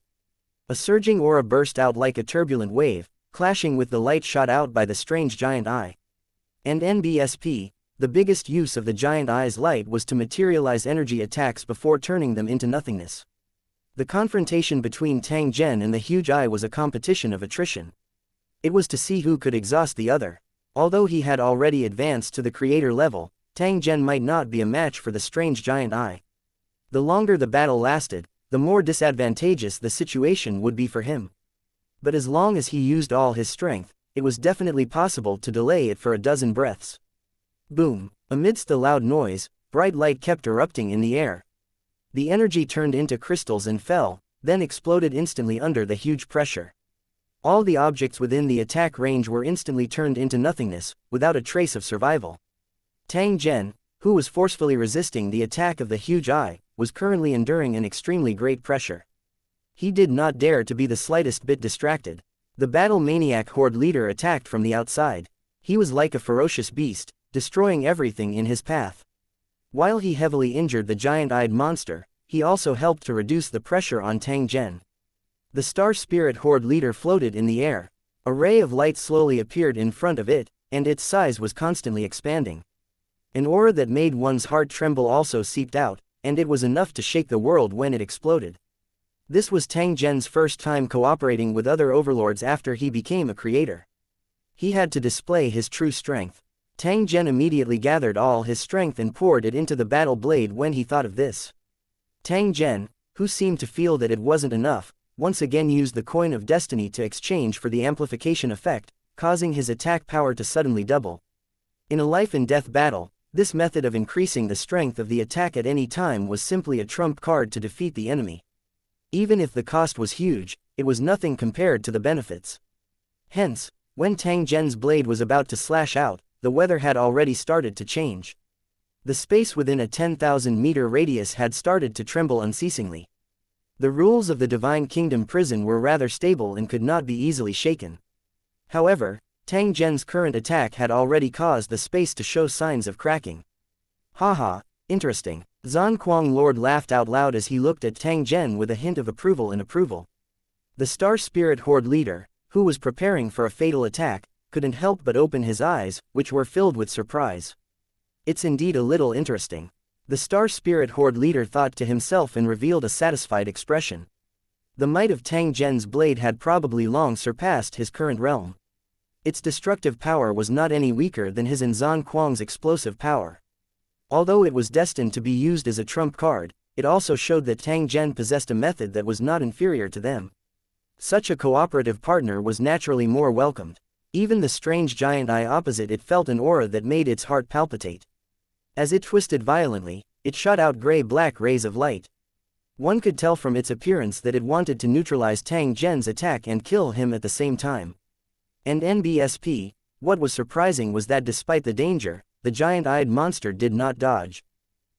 A surging aura burst out like a turbulent wave, clashing with the light shot out by the strange giant eye. And NBSP, the biggest use of the giant eye's light was to materialize energy attacks before turning them into nothingness. The confrontation between Tang Zhen and the huge eye was a competition of attrition. It was to see who could exhaust the other. Although he had already advanced to the creator level, Tang Zhen might not be a match for the strange giant eye. The longer the battle lasted, the more disadvantageous the situation would be for him. But as long as he used all his strength, it was definitely possible to delay it for a dozen breaths. Boom! Amidst the loud noise, bright light kept erupting in the air. The energy turned into crystals and fell, then exploded instantly under the huge pressure. All the objects within the attack range were instantly turned into nothingness, without a trace of survival. Tang Zhen, who was forcefully resisting the attack of the huge eye, was currently enduring an extremely great pressure. He did not dare to be the slightest bit distracted. The battle maniac horde leader attacked from the outside. He was like a ferocious beast, destroying everything in his path. While he heavily injured the giant-eyed monster, he also helped to reduce the pressure on Tang Zhen. The Star Spirit Horde leader floated in the air. A ray of light slowly appeared in front of it, and its size was constantly expanding. An aura that made one's heart tremble also seeped out, and it was enough to shake the world when it exploded. This was Tang Zhen's first time cooperating with other overlords after he became a creator. He had to display his true strength. Tang Zhen immediately gathered all his strength and poured it into the battle blade when he thought of this. Tang Zhen, who seemed to feel that it wasn't enough, once again used the coin of destiny to exchange for the amplification effect, causing his attack power to suddenly double. In a life-and-death battle, this method of increasing the strength of the attack at any time was simply a trump card to defeat the enemy. Even if the cost was huge, it was nothing compared to the benefits. Hence, when Tang Zhen's blade was about to slash out, the weather had already started to change. The space within a 10,000-meter radius had started to tremble unceasingly. The rules of the Divine Kingdom prison were rather stable and could not be easily shaken. However, Tang Zhen's current attack had already caused the space to show signs of cracking. Haha, interesting. Zhan Kuang Lord laughed out loud as he looked at Tang Zhen with a hint of approval. The Star Spirit Horde leader, who was preparing for a fatal attack, couldn't help but open his eyes, which were filled with surprise. It's indeed a little interesting. The Star Spirit Horde leader thought to himself and revealed a satisfied expression. The might of Tang Zhen's blade had probably long surpassed his current realm. Its destructive power was not any weaker than his and Zhan Kuang's explosive power. Although it was destined to be used as a trump card, it also showed that Tang Zhen possessed a method that was not inferior to them. Such a cooperative partner was naturally more welcomed. Even the strange giant eye opposite it felt an aura that made its heart palpitate. As it twisted violently, it shot out gray-black rays of light. One could tell from its appearance that it wanted to neutralize Tang Zhen's attack and kill him at the same time. And NBSP, what was surprising was that despite the danger, the giant-eyed monster did not dodge.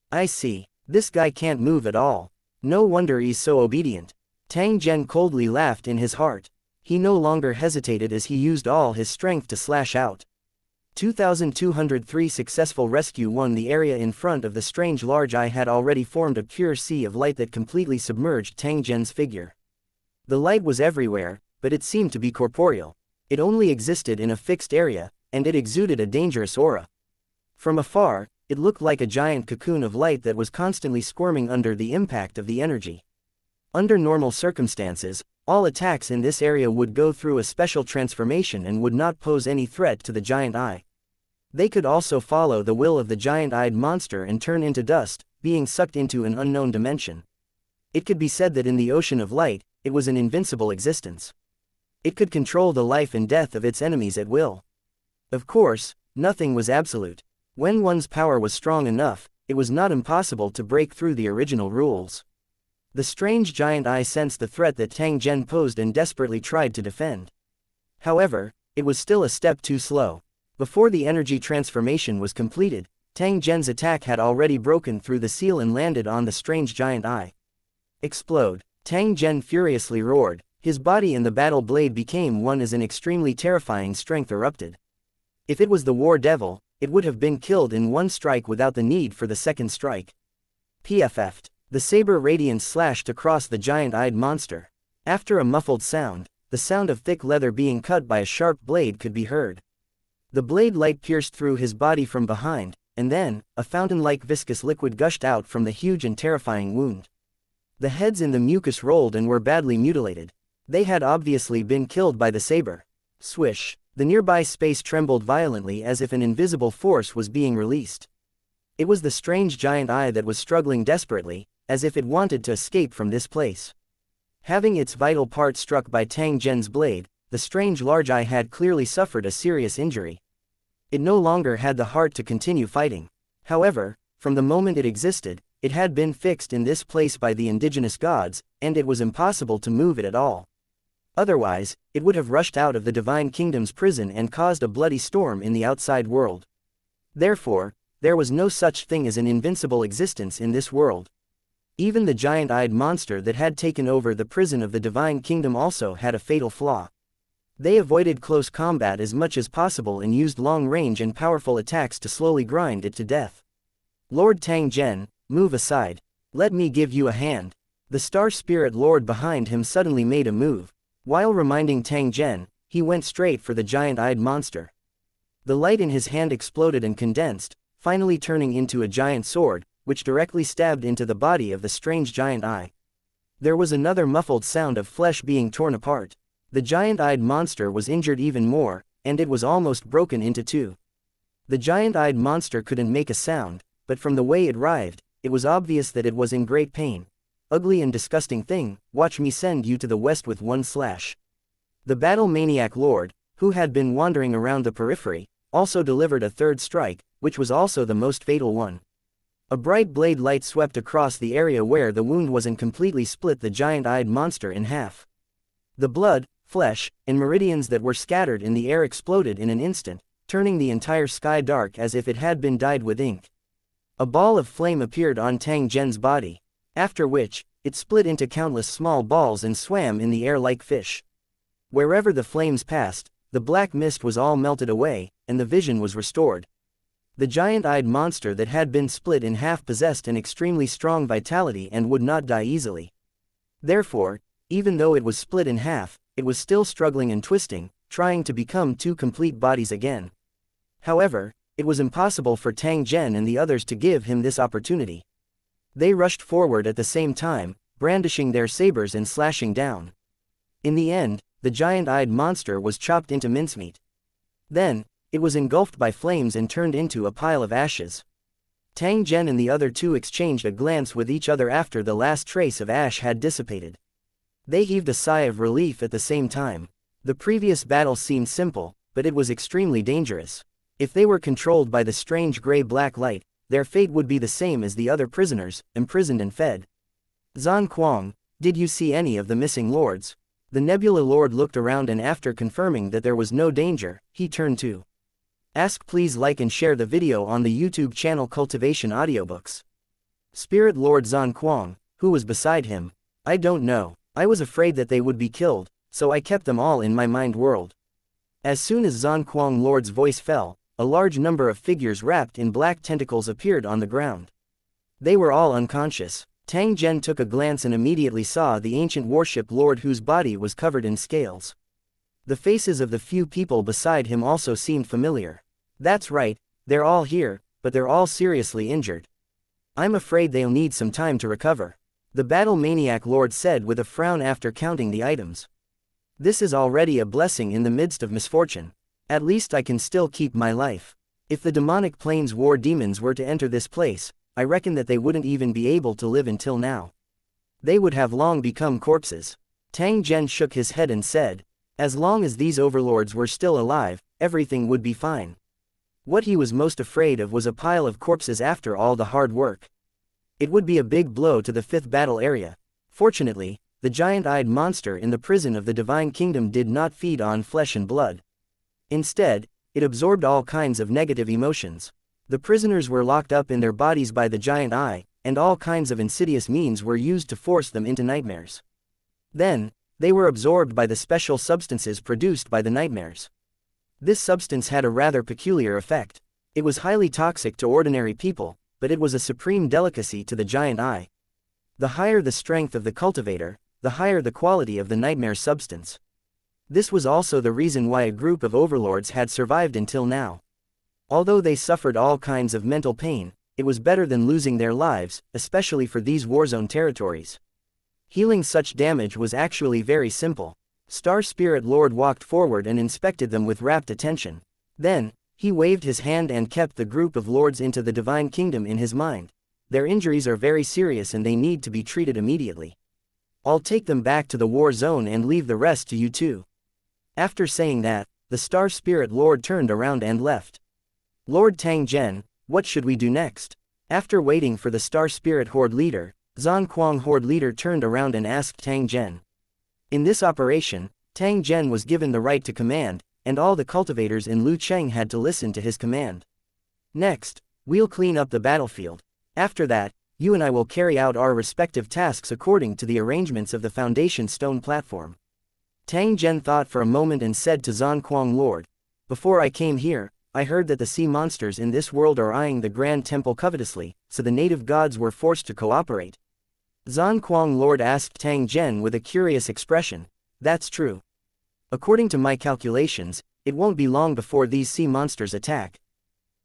I see, this guy can't move at all. No wonder he's so obedient. Tang Zhen coldly laughed in his heart. He no longer hesitated as he used all his strength to slash out. 2203 Successful rescue. 1. The area in front of the strange large eye had already formed a pure sea of light that completely submerged Tang Zhen's figure. The light was everywhere, but it seemed to be corporeal. It only existed in a fixed area, and it exuded a dangerous aura. From afar, it looked like a giant cocoon of light that was constantly squirming under the impact of the energy. Under normal circumstances, all attacks in this area would go through a special transformation and would not pose any threat to the giant eye. They could also follow the will of the giant-eyed monster and turn into dust, being sucked into an unknown dimension. It could be said that in the ocean of light, it was an invincible existence. It could control the life and death of its enemies at will. Of course, nothing was absolute. When one's power was strong enough, it was not impossible to break through the original rules. The strange giant eye sensed the threat that Tang Zhen posed and desperately tried to defend. However, it was still a step too slow. Before the energy transformation was completed, Tang Zhen's attack had already broken through the seal and landed on the strange giant eye. Explode! Tang Zhen furiously roared. His body and the battle blade became one as an extremely terrifying strength erupted. If it was the war devil, it would have been killed in one strike without the need for the second strike. PFF'd. The saber radiance slashed across the giant-eyed monster. After a muffled sound, the sound of thick leather being cut by a sharp blade could be heard. The blade light pierced through his body from behind, and then, a fountain-like viscous liquid gushed out from the huge and terrifying wound. The heads in the mucus rolled and were badly mutilated. They had obviously been killed by the saber. Swish! The nearby space trembled violently as if an invisible force was being released. It was the strange giant eye that was struggling desperately, as if it wanted to escape from this place. Having its vital part struck by Tang Zhen's blade, the strange large eye had clearly suffered a serious injury. It no longer had the heart to continue fighting. However, from the moment it existed, it had been fixed in this place by the indigenous gods, and it was impossible to move it at all. Otherwise, it would have rushed out of the Divine Kingdom's prison and caused a bloody storm in the outside world. Therefore, there was no such thing as an invincible existence in this world. Even the giant-eyed monster that had taken over the prison of the Divine Kingdom also had a fatal flaw. They avoided close combat as much as possible and used long-range and powerful attacks to slowly grind it to death. Lord Tang Zhen, move aside. Let me give you a hand. The Star Spirit Lord behind him suddenly made a move. While reminding Tang Zhen, he went straight for the giant-eyed monster. The light in his hand exploded and condensed, finally turning into a giant sword, which directly stabbed into the body of the strange giant eye. There was another muffled sound of flesh being torn apart. The giant-eyed monster was injured even more, and it was almost broken into two. The giant-eyed monster couldn't make a sound, but from the way it writhed, it was obvious that it was in great pain. Ugly and disgusting thing, watch me send you to the west with one slash. The battle maniac lord, who had been wandering around the periphery, also delivered a third strike, which was also the most fatal one. A bright blade light swept across the area where the wound was and completely split the giant-eyed monster in half. The blood, flesh, and meridians that were scattered in the air exploded in an instant, turning the entire sky dark as if it had been dyed with ink. A ball of flame appeared on Tang Zhen's body, after which, it split into countless small balls and swam in the air like fish. Wherever the flames passed, the black mist was all melted away, and the vision was restored. The giant-eyed monster that had been split in half possessed an extremely strong vitality and would not die easily. Therefore, even though it was split in half, it was still struggling and twisting, trying to become two complete bodies again. However, it was impossible for Tang Zhen and the others to give him this opportunity. They rushed forward at the same time, brandishing their sabers and slashing down. In the end, the giant-eyed monster was chopped into mincemeat. Then, it was engulfed by flames and turned into a pile of ashes. Tang Zhen and the other two exchanged a glance with each other after the last trace of ash had dissipated. They heaved a sigh of relief at the same time. The previous battle seemed simple, but it was extremely dangerous. If they were controlled by the strange gray-black light, their fate would be the same as the other prisoners, imprisoned and fed. Zhan Kuang, did you see any of the missing lords? The Nebula Lord looked around and after confirming that there was no danger, he turned to ask. Please like and share the video on the YouTube channel Cultivation Audiobooks. Spirit Lord Zhan Kuang, who was beside him, I don't know. I was afraid that they would be killed, so I kept them all in my mind world. As soon as Zhan Kuang Lord's voice fell, a large number of figures wrapped in black tentacles appeared on the ground. They were all unconscious. Tang Zhen took a glance and immediately saw the ancient warship lord whose body was covered in scales. The faces of the few people beside him also seemed familiar. That's right, they're all here, but they're all seriously injured. I'm afraid they'll need some time to recover. The battle maniac lord said with a frown after counting the items. This is already a blessing in the midst of misfortune. At least I can still keep my life. If the demonic plains war demons were to enter this place, I reckon that they wouldn't even be able to live until now. They would have long become corpses. Tang Zhen shook his head and said, as long as these overlords were still alive, everything would be fine. What he was most afraid of was a pile of corpses after all the hard work. It would be a big blow to the fifth battle area. Fortunately, the giant-eyed monster in the prison of the Divine Kingdom did not feed on flesh and blood. Instead, it absorbed all kinds of negative emotions. The prisoners were locked up in their bodies by the giant eye, and all kinds of insidious means were used to force them into nightmares. Then, they were absorbed by the special substances produced by the nightmares. This substance had a rather peculiar effect. It was highly toxic to ordinary people, but it was a supreme delicacy to the giant eye. The higher the strength of the cultivator, the higher the quality of the nightmare substance. This was also the reason why a group of overlords had survived until now. Although they suffered all kinds of mental pain, it was better than losing their lives, especially for these warzone territories. Healing such damage was actually very simple. Star Spirit Lord walked forward and inspected them with rapt attention. Then, he waved his hand and kept the group of lords into the divine kingdom in his mind. Their injuries are very serious and they need to be treated immediately. I'll take them back to the war zone and leave the rest to you two. After saying that, the Star Spirit Lord turned around and left. Lord Tang Zhen, what should we do next? After waiting for the Star Spirit Horde leader, Zhan Kuang Horde leader turned around and asked Tang Zhen. In this operation, Tang Zhen was given the right to command, and all the cultivators in Lu Cheng had to listen to his command. Next, we'll clean up the battlefield. After that, you and I will carry out our respective tasks according to the arrangements of the foundation stone platform. Tang Zhen thought for a moment and said to Zhan Kuang Lord, before I came here, I heard that the sea monsters in this world are eyeing the Grand Temple covetously, so the native gods were forced to cooperate. Zhan Kuang Lord asked Tang Zhen with a curious expression, that's true. According to my calculations, it won't be long before these sea monsters attack.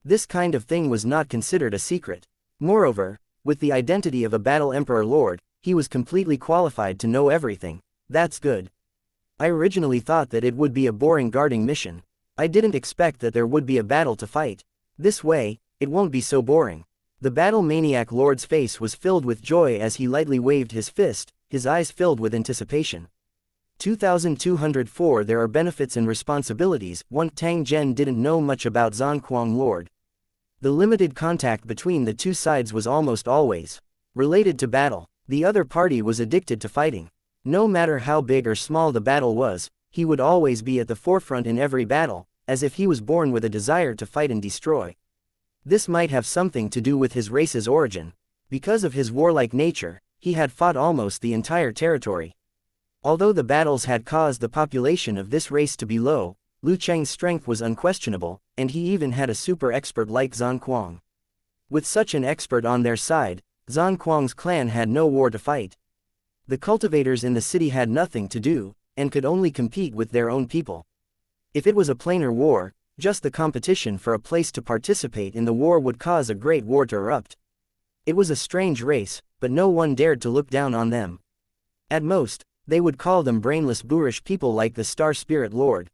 This kind of thing was not considered a secret. Moreover, with the identity of a battle emperor lord, he was completely qualified to know everything. That's good. I originally thought that it would be a boring guarding mission. I didn't expect that there would be a battle to fight. This way, it won't be so boring. The battle maniac lord's face was filled with joy as he lightly waved his fist, his eyes filled with anticipation. 2204 There are benefits and responsibilities. 1 Tang Zhen didn't know much about Zhan Kuang Lord. The limited contact between the two sides was almost always related to battle. The other party was addicted to fighting. No matter how big or small the battle was, he would always be at the forefront in every battle, as if he was born with a desire to fight and destroy. This might have something to do with his race's origin. Because of his warlike nature, he had fought almost the entire territory. Although the battles had caused the population of this race to be low, Lu Cheng's strength was unquestionable, and he even had a super expert like Zhan Kuang. With such an expert on their side, Zhan Kuang's clan had no war to fight. The cultivators in the city had nothing to do, and could only compete with their own people. If it was a planar war, just the competition for a place to participate in the war would cause a great war to erupt. It was a strange race, but no one dared to look down on them. At most, they would call them brainless boorish people like the Star Spirit Lord.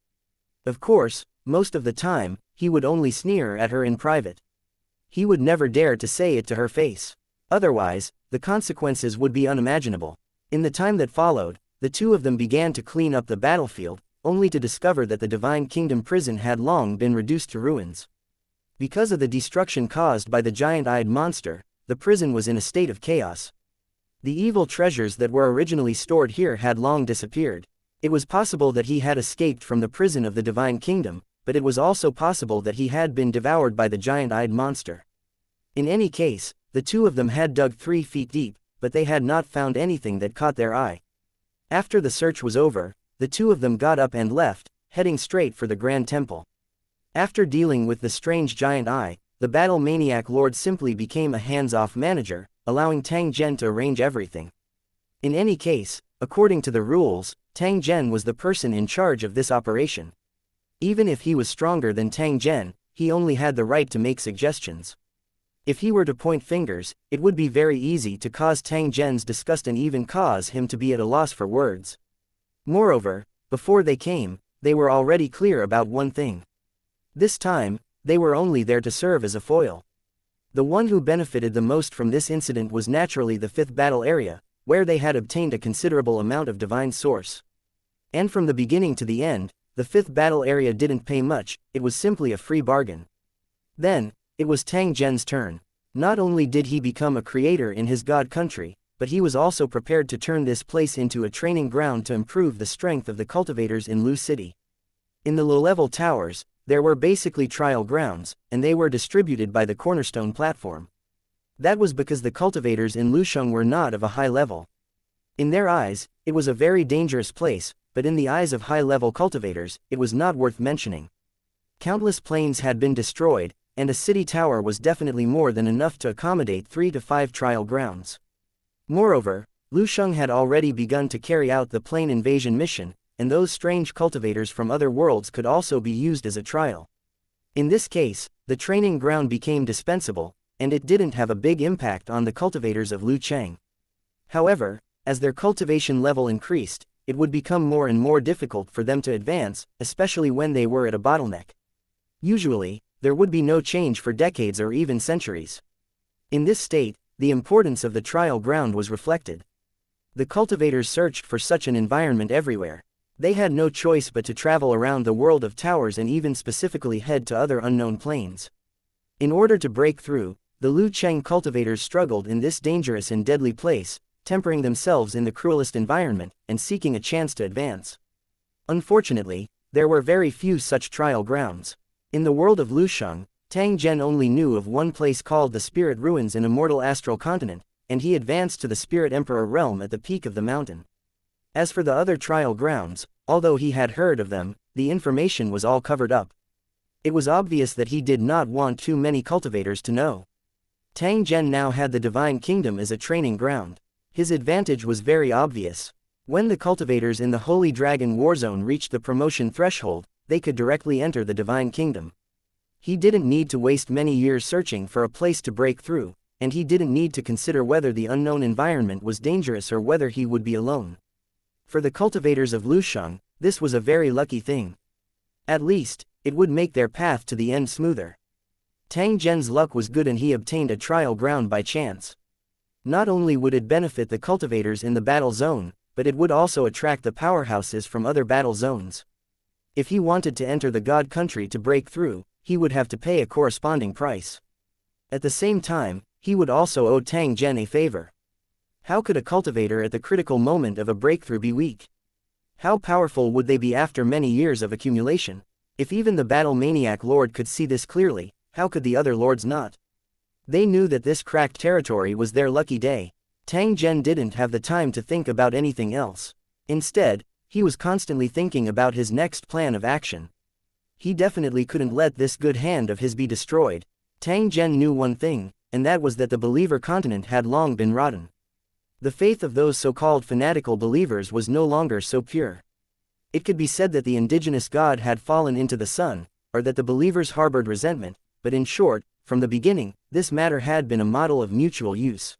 Of course, most of the time, he would only sneer at her in private. He would never dare to say it to her face. Otherwise, the consequences would be unimaginable. In the time that followed, the two of them began to clean up the battlefield, only to discover that the Divine Kingdom prison had long been reduced to ruins. Because of the destruction caused by the giant-eyed monster, the prison was in a state of chaos. The evil treasures that were originally stored here had long disappeared. It was possible that he had escaped from the prison of the Divine Kingdom, but it was also possible that he had been devoured by the giant-eyed monster. In any case, the two of them had dug 3 feet deep, but they had not found anything that caught their eye. After the search was over, the two of them got up and left, heading straight for the Grand Temple. After dealing with the strange giant eye, the battle maniac lord simply became a hands-off manager, allowing Tang Zhen to arrange everything. In any case, according to the rules, Tang Zhen was the person in charge of this operation. Even if he was stronger than Tang Zhen, he only had the right to make suggestions. If he were to point fingers, it would be very easy to cause Tang Zhen's disgust and even cause him to be at a loss for words. Moreover, before they came, they were already clear about one thing. This time, they were only there to serve as a foil. The one who benefited the most from this incident was naturally the 5th battle area, where they had obtained a considerable amount of divine source. And from the beginning to the end, the 5th battle area didn't pay much, it was simply a free bargain. Then, it was Tang Zhen's turn. Not only did he become a creator in his god country, but he was also prepared to turn this place into a training ground to improve the strength of the cultivators in Lu City. In the low-level towers, there were basically trial grounds, and they were distributed by the cornerstone platform. That was because the cultivators in Lusheng were not of a high level. In their eyes, it was a very dangerous place, but in the eyes of high-level cultivators, it was not worth mentioning. Countless planes had been destroyed, and a city tower was definitely more than enough to accommodate 3 to 5 trial grounds. Moreover, Lu Sheng had already begun to carry out the plane invasion mission, and those strange cultivators from other worlds could also be used as a trial. In this case, the training ground became dispensable, and it didn't have a big impact on the cultivators of Lu Cheng. However, as their cultivation level increased, it would become more and more difficult for them to advance, especially when they were at a bottleneck. Usually, there would be no change for decades or even centuries. In this state, the importance of the trial ground was reflected. The cultivators searched for such an environment everywhere. They had no choice but to travel around the world of towers and even specifically head to other unknown planes. In order to break through, the Lu Cheng cultivators struggled in this dangerous and deadly place, tempering themselves in the cruelest environment, and seeking a chance to advance. Unfortunately, there were very few such trial grounds. In the world of Lu Sheng, Tang Zhen only knew of one place called the Spirit Ruins in Immortal Astral Continent, and he advanced to the Spirit Emperor realm at the peak of the mountain. As for the other trial grounds, although he had heard of them, the information was all covered up. It was obvious that he did not want too many cultivators to know. Tang Zhen now had the Divine Kingdom as a training ground. His advantage was very obvious. When the cultivators in the Holy Dragon Warzone reached the promotion threshold, they could directly enter the Divine Kingdom. He didn't need to waste many years searching for a place to break through, and he didn't need to consider whether the unknown environment was dangerous or whether he would be alone. For the cultivators of Lu Sheng, this was a very lucky thing. At least, it would make their path to the end smoother. Tang Zhen's luck was good and he obtained a trial ground by chance. Not only would it benefit the cultivators in the battle zone, but it would also attract the powerhouses from other battle zones. If he wanted to enter the God Country to break through, he would have to pay a corresponding price. At the same time, he would also owe Tang Zhen a favor. How could a cultivator at the critical moment of a breakthrough be weak? How powerful would they be after many years of accumulation? If even the battle maniac lord could see this clearly, how could the other lords not? They knew that this cracked territory was their lucky day. Tang Zhen didn't have the time to think about anything else. Instead, he was constantly thinking about his next plan of action. He definitely couldn't let this good hand of his be destroyed. Tang Zhen knew one thing, and that was that the believer continent had long been rotten. The faith of those so-called fanatical believers was no longer so pure. It could be said that the indigenous god had fallen into the sun, or that the believers harbored resentment, but in short, from the beginning, this matter had been a model of mutual use.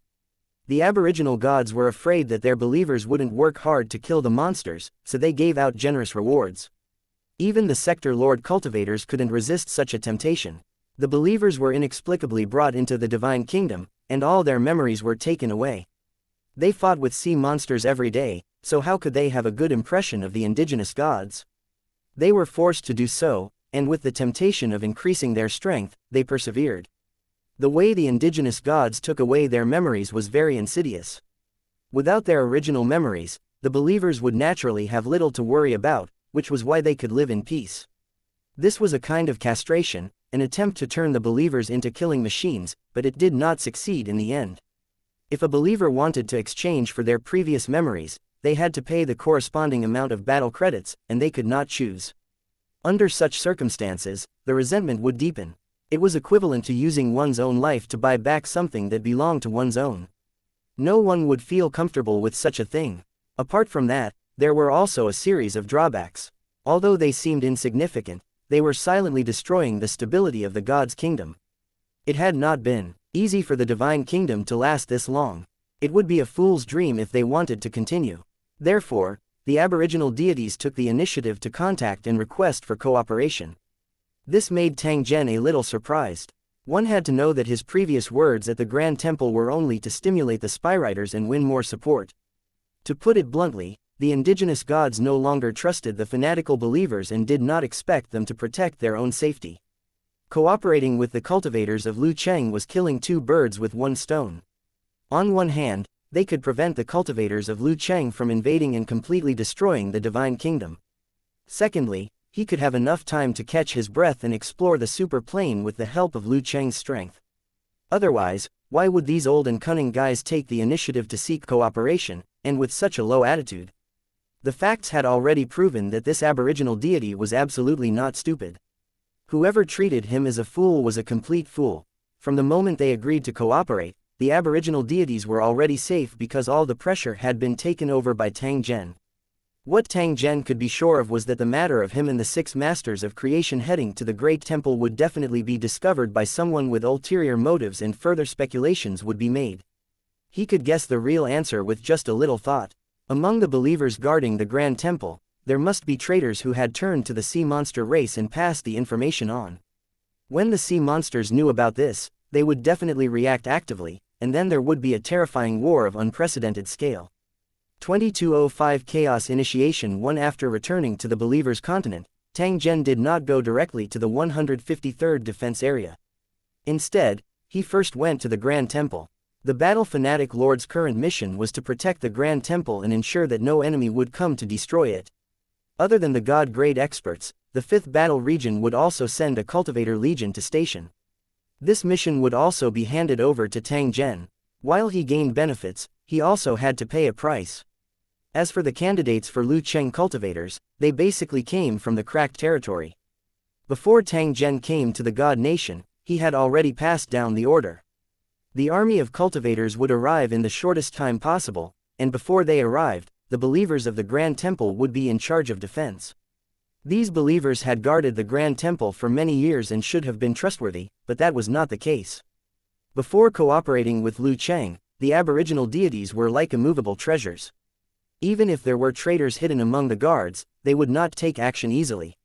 The aboriginal gods were afraid that their believers wouldn't work hard to kill the monsters, so they gave out generous rewards. Even the sector lord cultivators couldn't resist such a temptation. The believers were inexplicably brought into the Divine Kingdom, and all their memories were taken away. They fought with sea monsters every day, so how could they have a good impression of the indigenous gods? They were forced to do so, and with the temptation of increasing their strength, they persevered. The way the indigenous gods took away their memories was very insidious. Without their original memories, the believers would naturally have little to worry about, which was why they could live in peace. This was a kind of castration, an attempt to turn the believers into killing machines, but it did not succeed in the end. If a believer wanted to exchange for their previous memories, they had to pay the corresponding amount of battle credits, and they could not choose. Under such circumstances, the resentment would deepen. It was equivalent to using one's own life to buy back something that belonged to one's own. No one would feel comfortable with such a thing. Apart from that, there were also a series of drawbacks. Although they seemed insignificant, they were silently destroying the stability of the God's kingdom. It had not been easy for the Divine Kingdom to last this long. It would be a fool's dream if they wanted to continue. Therefore, the aboriginal deities took the initiative to contact and request for cooperation. This made Tang Zhen a little surprised. One had to know that his previous words at the Grand Temple were only to stimulate the Spyriders and win more support. To put it bluntly, the indigenous gods no longer trusted the fanatical believers and did not expect them to protect their own safety. Cooperating with the cultivators of Lu Cheng was killing two birds with one stone. On one hand, they could prevent the cultivators of Lu Cheng from invading and completely destroying the Divine Kingdom. Secondly, he could have enough time to catch his breath and explore the super plane with the help of Lu Cheng's strength. Otherwise, why would these old and cunning guys take the initiative to seek cooperation, and with such a low attitude? The facts had already proven that this aboriginal deity was absolutely not stupid. Whoever treated him as a fool was a complete fool. From the moment they agreed to cooperate, the aboriginal deities were already safe because all the pressure had been taken over by Tang Zhen. What Tang Zhen could be sure of was that the matter of him and the 6 masters of creation heading to the Great Temple would definitely be discovered by someone with ulterior motives, and further speculations would be made. He could guess the real answer with just a little thought. Among the believers guarding the Grand Temple, there must be traitors who had turned to the sea monster race and passed the information on. When the sea monsters knew about this, they would definitely react actively, and then there would be a terrifying war of unprecedented scale. 2205 Chaos Initiation 1. After returning to the Believer's Continent, Tang Zhen did not go directly to the 153rd Defense Area. Instead, he first went to the Grand Temple. The Battle Fanatic Lord's current mission was to protect the Grand Temple and ensure that no enemy would come to destroy it. Other than the God-grade experts, the 5th Battle Region would also send a Cultivator Legion to station. This mission would also be handed over to Tang Zhen. While he gained benefits, he also had to pay a price. As for the candidates for Lu Cheng cultivators, they basically came from the cracked territory. Before Tang Zhen came to the God Nation, he had already passed down the order. The army of cultivators would arrive in the shortest time possible, and before they arrived, the believers of the Grand Temple would be in charge of defense. These believers had guarded the Grand Temple for many years and should have been trustworthy, but that was not the case. Before cooperating with Lu Cheng, the aboriginal deities were like immovable treasures. Even if there were traitors hidden among the guards, they would not take action easily.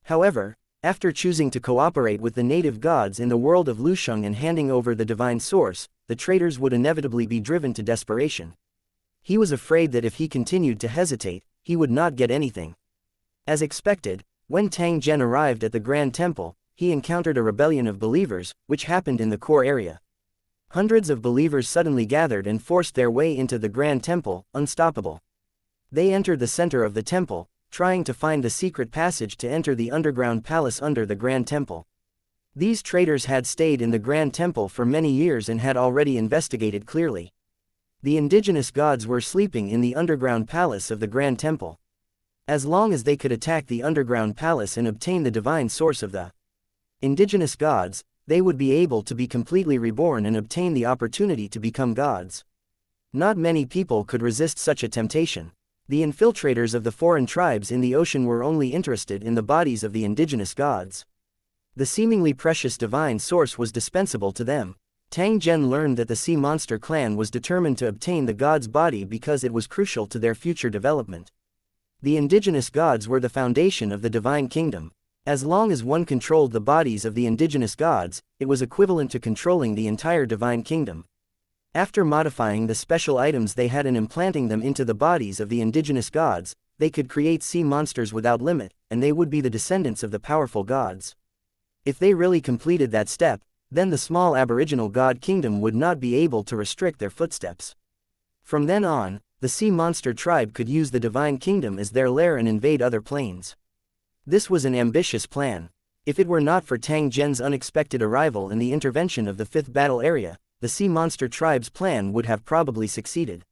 However, after choosing to cooperate with the native gods in the world of Lusheng and handing over the divine source, the traitors would inevitably be driven to desperation. He was afraid that if he continued to hesitate, he would not get anything. As expected, when Tang Zhen arrived at the Grand Temple, he encountered a rebellion of believers, which happened in the core area. Hundreds of believers suddenly gathered and forced their way into the Grand Temple, unstoppable. They entered the center of the temple, trying to find the secret passage to enter the underground palace under the Grand Temple. These traitors had stayed in the Grand Temple for many years and had already investigated clearly. The indigenous gods were sleeping in the underground palace of the Grand Temple. As long as they could attack the underground palace and obtain the divine source of the indigenous gods, they would be able to be completely reborn and obtain the opportunity to become gods. Not many people could resist such a temptation. The infiltrators of the foreign tribes in the ocean were only interested in the bodies of the indigenous gods. The seemingly precious divine source was dispensable to them. Tang Zhen learned that the sea monster clan was determined to obtain the god's body because it was crucial to their future development. The indigenous gods were the foundation of the divine kingdom. As long as one controlled the bodies of the indigenous gods, it was equivalent to controlling the entire divine kingdom. After modifying the special items they had and implanting them into the bodies of the indigenous gods, they could create sea monsters without limit, and they would be the descendants of the powerful gods. If they really completed that step, then the small aboriginal god kingdom would not be able to restrict their footsteps. From then on, the sea monster tribe could use the divine kingdom as their lair and invade other planes. This was an ambitious plan. If it were not for Tang Zhen's unexpected arrival and the intervention of the 5th battle area, the sea monster tribe's plan would have probably succeeded.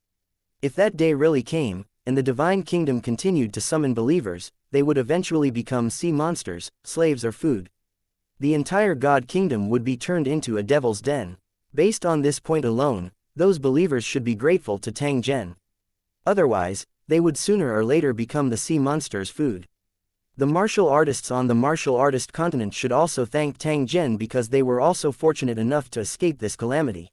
If that day really came, and the divine kingdom continued to summon believers, they would eventually become sea monsters, slaves or food. The entire god kingdom would be turned into a devil's den. Based on this point alone, those believers should be grateful to Tang Zhen. Otherwise, they would sooner or later become the sea monster's food. The martial artists on the martial artist continent should also thank Tang Zhen because they were also fortunate enough to escape this calamity.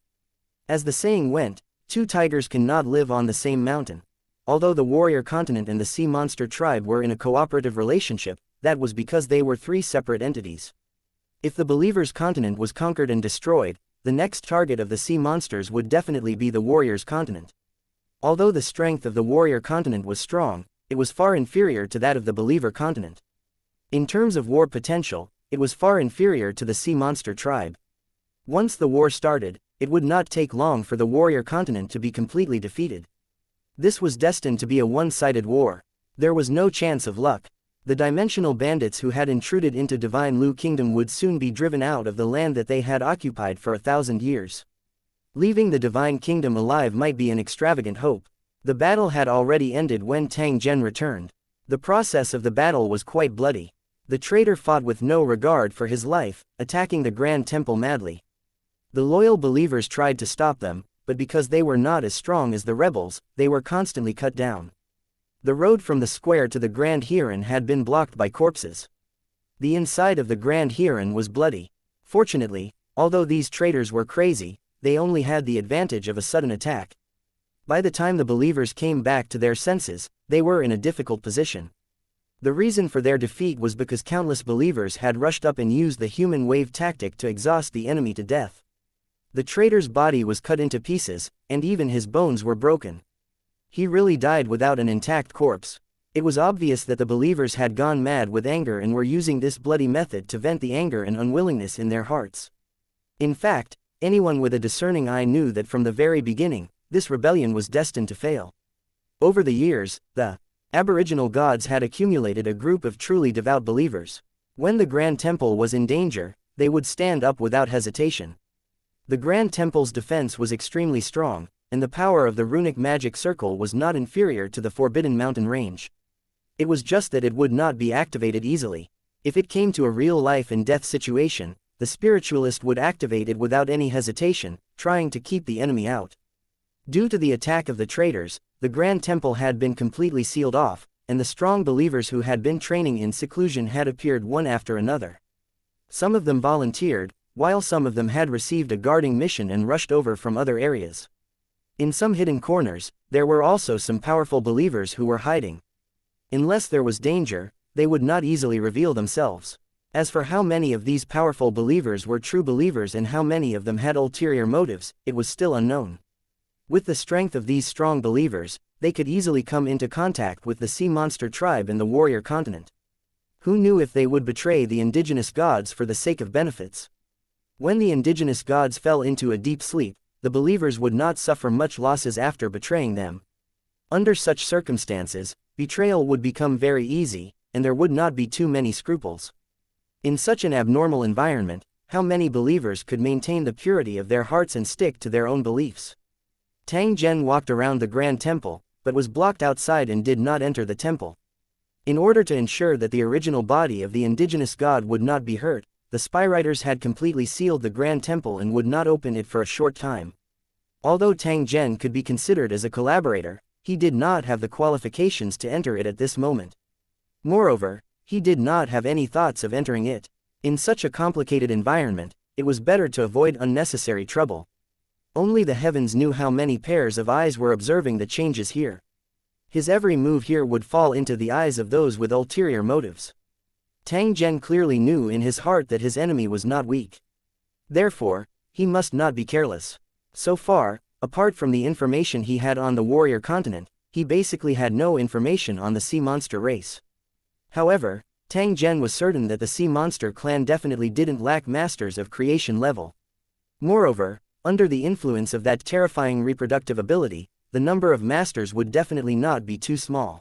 As the saying went, 2 tigers cannot live on the same mountain. Although the warrior continent and the sea monster tribe were in a cooperative relationship, that was because they were 3 separate entities. If the believer's continent was conquered and destroyed, the next target of the sea monsters would definitely be the warrior's continent. Although the strength of the warrior continent was strong, it was far inferior to that of the believer continent. In terms of war potential, it was far inferior to the sea monster tribe. Once the war started, it would not take long for the warrior continent to be completely defeated. This was destined to be a one-sided war. There was no chance of luck. The dimensional bandits who had intruded into Divine Lu Kingdom would soon be driven out of the land that they had occupied for 1,000 years. Leaving the Divine Kingdom alive might be an extravagant hope. The battle had already ended when Tang Zhen returned. The process of the battle was quite bloody. The traitor fought with no regard for his life, attacking the Grand Temple madly. The loyal believers tried to stop them, but because they were not as strong as the rebels, they were constantly cut down. The road from the square to the Grand Heron had been blocked by corpses. The inside of the Grand Heron was bloody. Fortunately, although these traitors were crazy, they only had the advantage of a sudden attack. By the time the believers came back to their senses, they were in a difficult position. The reason for their defeat was because countless believers had rushed up and used the human wave tactic to exhaust the enemy to death. The traitor's body was cut into pieces, and even his bones were broken. He really died without an intact corpse. It was obvious that the believers had gone mad with anger and were using this bloody method to vent the anger and unwillingness in their hearts. In fact, anyone with a discerning eye knew that from the very beginning, this rebellion was destined to fail. Over the years, the Aboriginal gods had accumulated a group of truly devout believers. When the Grand Temple was in danger, they would stand up without hesitation. The Grand Temple's defense was extremely strong, and the power of the runic magic circle was not inferior to the Forbidden Mountain range. It was just that it would not be activated easily. If it came to a real life and death situation, the spiritualist would activate it without any hesitation, trying to keep the enemy out. Due to the attack of the traitors, the Grand Temple had been completely sealed off, and the strong believers who had been training in seclusion had appeared one after another. Some of them volunteered, while some of them had received a guarding mission and rushed over from other areas. In some hidden corners, there were also some powerful believers who were hiding. Unless there was danger, they would not easily reveal themselves. As for how many of these powerful believers were true believers and how many of them had ulterior motives, it was still unknown. With the strength of these strong believers, they could easily come into contact with the sea monster tribe in the warrior continent. Who knew if they would betray the indigenous gods for the sake of benefits? When the indigenous gods fell into a deep sleep, the believers would not suffer much losses after betraying them. Under such circumstances, betrayal would become very easy, and there would not be too many scruples. In such an abnormal environment, how many believers could maintain the purity of their hearts and stick to their own beliefs? Tang Zhen walked around the Grand Temple, but was blocked outside and did not enter the temple. In order to ensure that the original body of the indigenous god would not be hurt, the spy riders had completely sealed the Grand Temple and would not open it for a short time. Although Tang Zhen could be considered as a collaborator, he did not have the qualifications to enter it at this moment. Moreover, he did not have any thoughts of entering it. In such a complicated environment, it was better to avoid unnecessary trouble. Only the heavens knew how many pairs of eyes were observing the changes here. His every move here would fall into the eyes of those with ulterior motives. Tang Zhen clearly knew in his heart that his enemy was not weak. Therefore, he must not be careless. So far, apart from the information he had on the warrior continent, he basically had no information on the sea monster race. However, Tang Zhen was certain that the sea monster clan definitely didn't lack masters of creation level. Moreover, under the influence of that terrifying reproductive ability, the number of masters would definitely not be too small.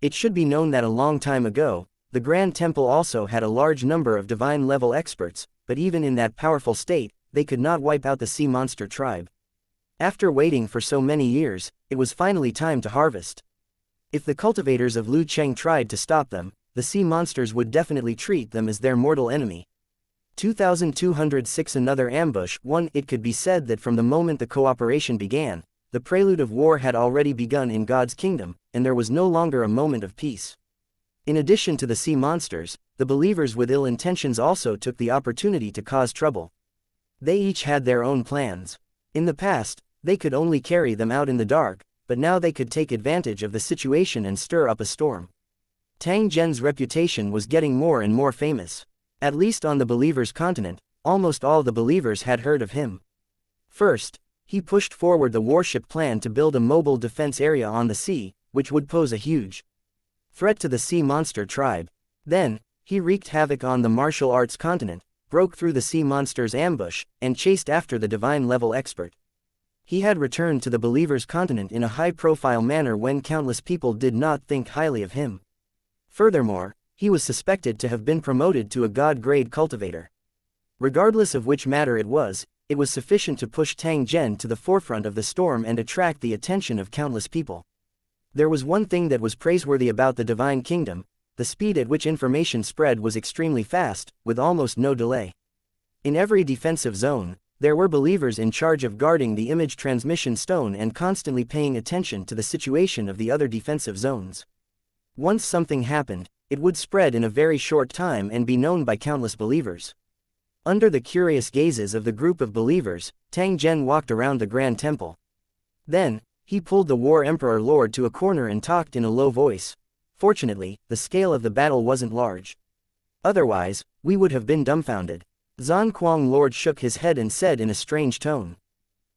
It should be known that a long time ago, the Grand Temple also had a large number of divine-level experts, but even in that powerful state, they could not wipe out the sea monster tribe. After waiting for so many years, it was finally time to harvest. If the cultivators of Lu Cheng tried to stop them, the sea monsters would definitely treat them as their mortal enemy. 2206 Another ambush. 1. It could be said that from the moment the cooperation began, the prelude of war had already begun in God's kingdom, and there was no longer a moment of peace. In addition to the sea monsters, the believers with ill intentions also took the opportunity to cause trouble. They each had their own plans. In the past, they could only carry them out in the dark, but now they could take advantage of the situation and stir up a storm. Tang Zhen's reputation was getting more and more famous. At least on the believers' continent, almost all the believers had heard of him. First, he pushed forward the warship plan to build a mobile defense area on the sea, which would pose a huge threat to the sea monster tribe. Then, he wreaked havoc on the martial arts continent, broke through the sea monster's ambush, and chased after the divine-level expert. He had returned to the believers' continent in a high-profile manner when countless people did not think highly of him. Furthermore, he was suspected to have been promoted to a god-grade cultivator. Regardless of which matter it was sufficient to push Tang Zhen to the forefront of the storm and attract the attention of countless people. There was one thing that was praiseworthy about the Divine Kingdom: the speed at which information spread was extremely fast, with almost no delay. In every defensive zone, there were believers in charge of guarding the image transmission stone and constantly paying attention to the situation of the other defensive zones. Once something happened, it would spread in a very short time and be known by countless believers. Under the curious gazes of the group of believers, Tang Zhen walked around the Grand Temple. Then, he pulled the War Emperor Lord to a corner and talked in a low voice. Fortunately, the scale of the battle wasn't large. Otherwise, we would have been dumbfounded. Zan Kuang Lord shook his head and said in a strange tone.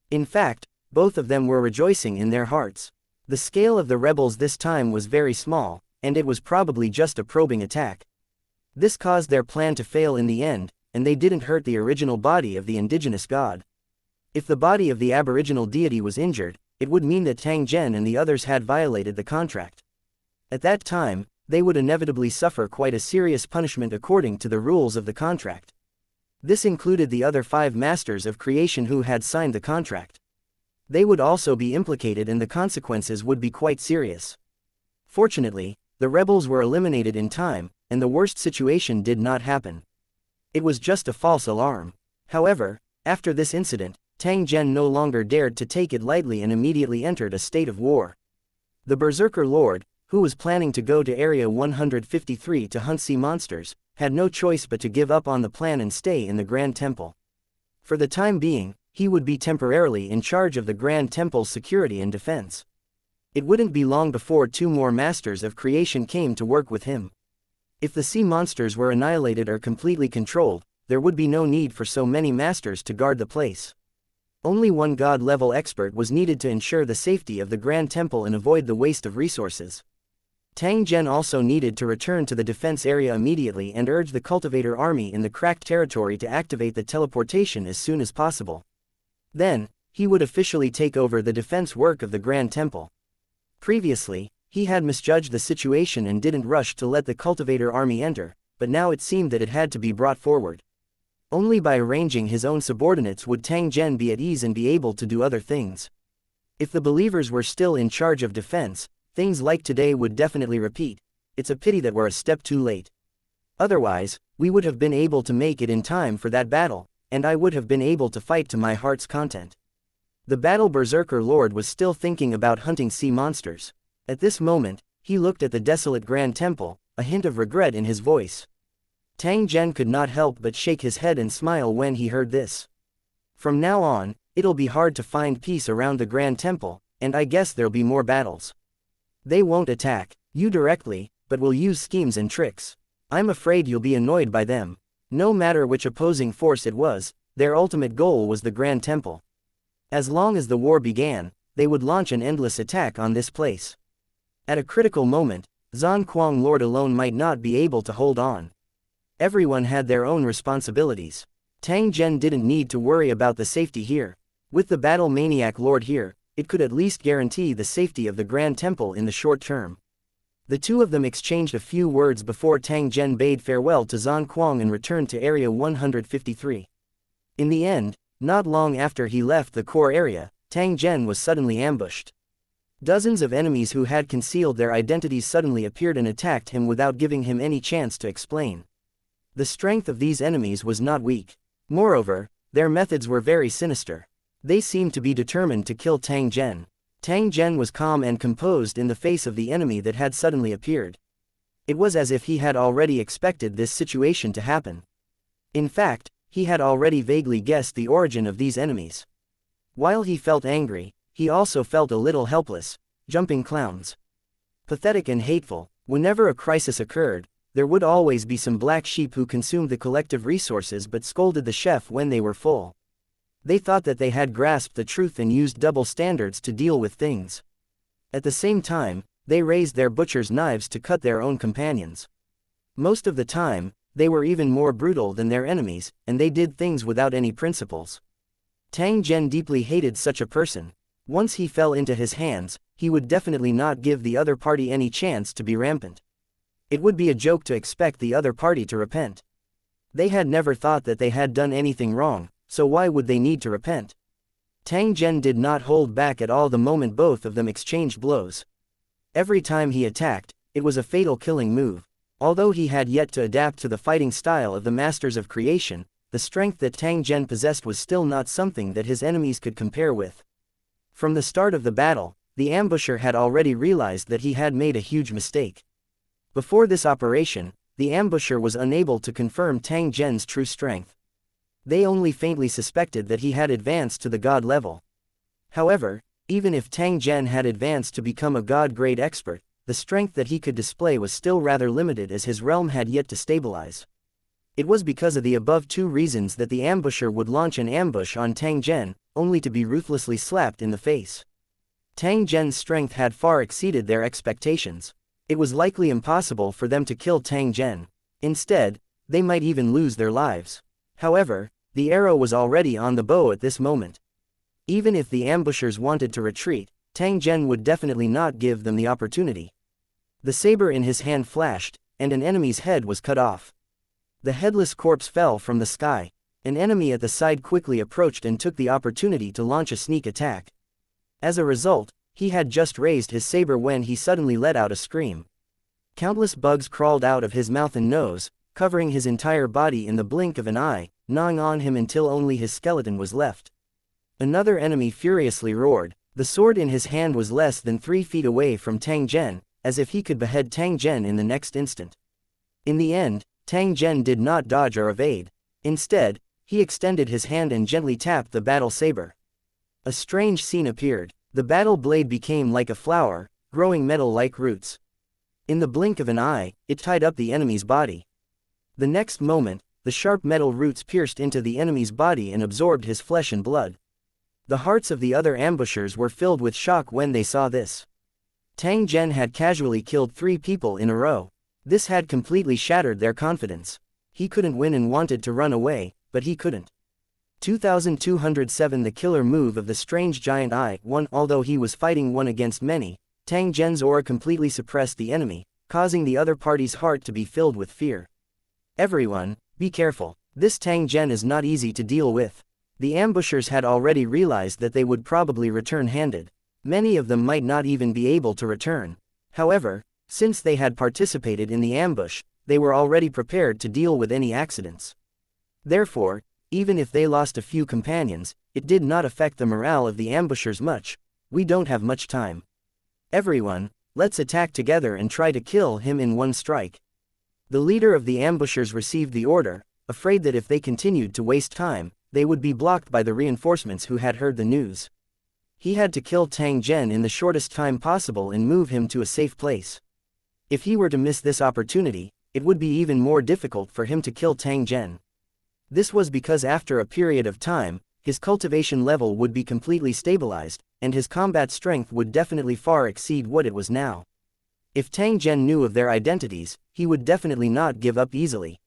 In fact, both of them were rejoicing in their hearts. The scale of the rebels this time was very small, and it was probably just a probing attack. This caused their plan to fail in the end, and they didn't hurt the original body of the indigenous god. If the body of the aboriginal deity was injured, it would mean that Tang Zhen and the others had violated the contract. At that time, they would inevitably suffer quite a serious punishment according to the rules of the contract. This included the other 5 masters of creation who had signed the contract. They would also be implicated and the consequences would be quite serious. Fortunately, the rebels were eliminated in time, and the worst situation did not happen. It was just a false alarm. However, after this incident, Tang Zhen no longer dared to take it lightly and immediately entered a state of war. The Berserker Lord, who was planning to go to Area 153 to hunt sea monsters, had no choice but to give up on the plan and stay in the Grand Temple. For the time being, he would be temporarily in charge of the Grand Temple's security and defense. It wouldn't be long before 2 more masters of creation came to work with him. If the sea monsters were annihilated or completely controlled, there would be no need for so many masters to guard the place. Only one god-level expert was needed to ensure the safety of the Grand Temple and avoid the waste of resources. Tang Zhen also needed to return to the defense area immediately and urge the cultivator army in the cracked territory to activate the teleportation as soon as possible. Then, he would officially take over the defense work of the Grand Temple. Previously, he had misjudged the situation and didn't rush to let the cultivator army enter, but now it seemed that it had to be brought forward. Only by arranging his own subordinates would Tang Zhen be at ease and be able to do other things. If the believers were still in charge of defense, things like today would definitely repeat. It's a pity that we're a step too late. Otherwise, we would have been able to make it in time for that battle, and I would have been able to fight to my heart's content. The Battle Berserker Lord was still thinking about hunting sea monsters. At this moment, he looked at the desolate Grand Temple, a hint of regret in his voice. Tang Zhen could not help but shake his head and smile when he heard this. From now on, it'll be hard to find peace around the Grand Temple, and I guess there'll be more battles. They won't attack you directly, but will use schemes and tricks. I'm afraid you'll be annoyed by them. No matter which opposing force it was, their ultimate goal was the Grand Temple. As long as the war began, they would launch an endless attack on this place. At a critical moment, Zan Kuang Lord alone might not be able to hold on. Everyone had their own responsibilities. Tang Zhen didn't need to worry about the safety here. With the Battle Maniac Lord here, it could at least guarantee the safety of the Grand Temple in the short term. The two of them exchanged a few words before Tang Zhen bade farewell to Zan Kuang and returned to Area 153. In the end, not long after he left the core area, Tang Zhen was suddenly ambushed. Dozens of enemies who had concealed their identities suddenly appeared and attacked him without giving him any chance to explain. The strength of these enemies was not weak. Moreover, their methods were very sinister. They seemed to be determined to kill Tang Zhen. Tang Zhen was calm and composed in the face of the enemy that had suddenly appeared. It was as if he had already expected this situation to happen. In fact, he had already vaguely guessed the origin of these enemies. While he felt angry, he also felt a little helpless. Jumping clowns. Pathetic and hateful. Whenever a crisis occurred, there would always be some black sheep who consumed the collective resources but scolded the chef when they were full. They thought that they had grasped the truth and used double standards to deal with things. At the same time, they raised their butcher's knives to cut their own companions. Most of the time, they were even more brutal than their enemies, and they did things without any principles. Tang Zhen deeply hated such a person. Once he fell into his hands, he would definitely not give the other party any chance to be rampant. It would be a joke to expect the other party to repent. They had never thought that they had done anything wrong, so why would they need to repent? Tang Zhen did not hold back at all the moment both of them exchanged blows. Every time he attacked, it was a fatal killing move. Although he had yet to adapt to the fighting style of the masters of creation, the strength that Tang Zhen possessed was still not something that his enemies could compare with. From the start of the battle, the ambusher had already realized that he had made a huge mistake. Before this operation, the ambusher was unable to confirm Tang Zhen's true strength. They only faintly suspected that he had advanced to the god level. However, even if Tang Zhen had advanced to become a god-grade expert, the strength that he could display was still rather limited as his realm had yet to stabilize. It was because of the above two reasons that the ambusher would launch an ambush on Tang Zhen, only to be ruthlessly slapped in the face. Tang Zhen's strength had far exceeded their expectations. It was likely impossible for them to kill Tang Zhen. Instead, they might even lose their lives. However, the arrow was already on the bow at this moment. Even if the ambushers wanted to retreat, Tang Zhen would definitely not give them the opportunity. The saber in his hand flashed, and an enemy's head was cut off. The headless corpse fell from the sky. An enemy at the side quickly approached and took the opportunity to launch a sneak attack. As a result, he had just raised his saber when he suddenly let out a scream. Countless bugs crawled out of his mouth and nose, covering his entire body in the blink of an eye, gnawing on him until only his skeleton was left. Another enemy furiously roared. The sword in his hand was less than 3 feet away from Tang Zhen, as if he could behead Tang Zhen in the next instant. In the end, Tang Zhen did not dodge or evade. Instead, he extended his hand and gently tapped the battle saber. A strange scene appeared. The battle blade became like a flower, growing metal-like roots. In the blink of an eye, it tied up the enemy's body. The next moment, the sharp metal roots pierced into the enemy's body and absorbed his flesh and blood. The hearts of the other ambushers were filled with shock when they saw this. Tang Zhen had casually killed 3 people in a row. This had completely shattered their confidence. He couldn't win and wanted to run away, but he couldn't. 2207 The killer move of the strange giant eye. 1 Although he was fighting one against many, Tang Zhen's aura completely suppressed the enemy, causing the other party's heart to be filled with fear. Everyone, be careful. This Tang Zhen is not easy to deal with. The ambushers had already realized that they would probably return handed. Many of them might not even be able to return. However, since they had participated in the ambush, they were already prepared to deal with any accidents. Therefore, even if they lost a few companions, it did not affect the morale of the ambushers much. We don't have much time. Everyone, let's attack together and try to kill him in one strike. The leader of the ambushers received the order, afraid that if they continued to waste time, they would be blocked by the reinforcements who had heard the news. He had to kill Tang Zhen in the shortest time possible and move him to a safe place. If he were to miss this opportunity, it would be even more difficult for him to kill Tang Zhen. This was because after a period of time, his cultivation level would be completely stabilized, and his combat strength would definitely far exceed what it was now. If Tang Zhen knew of their identities, he would definitely not give up easily.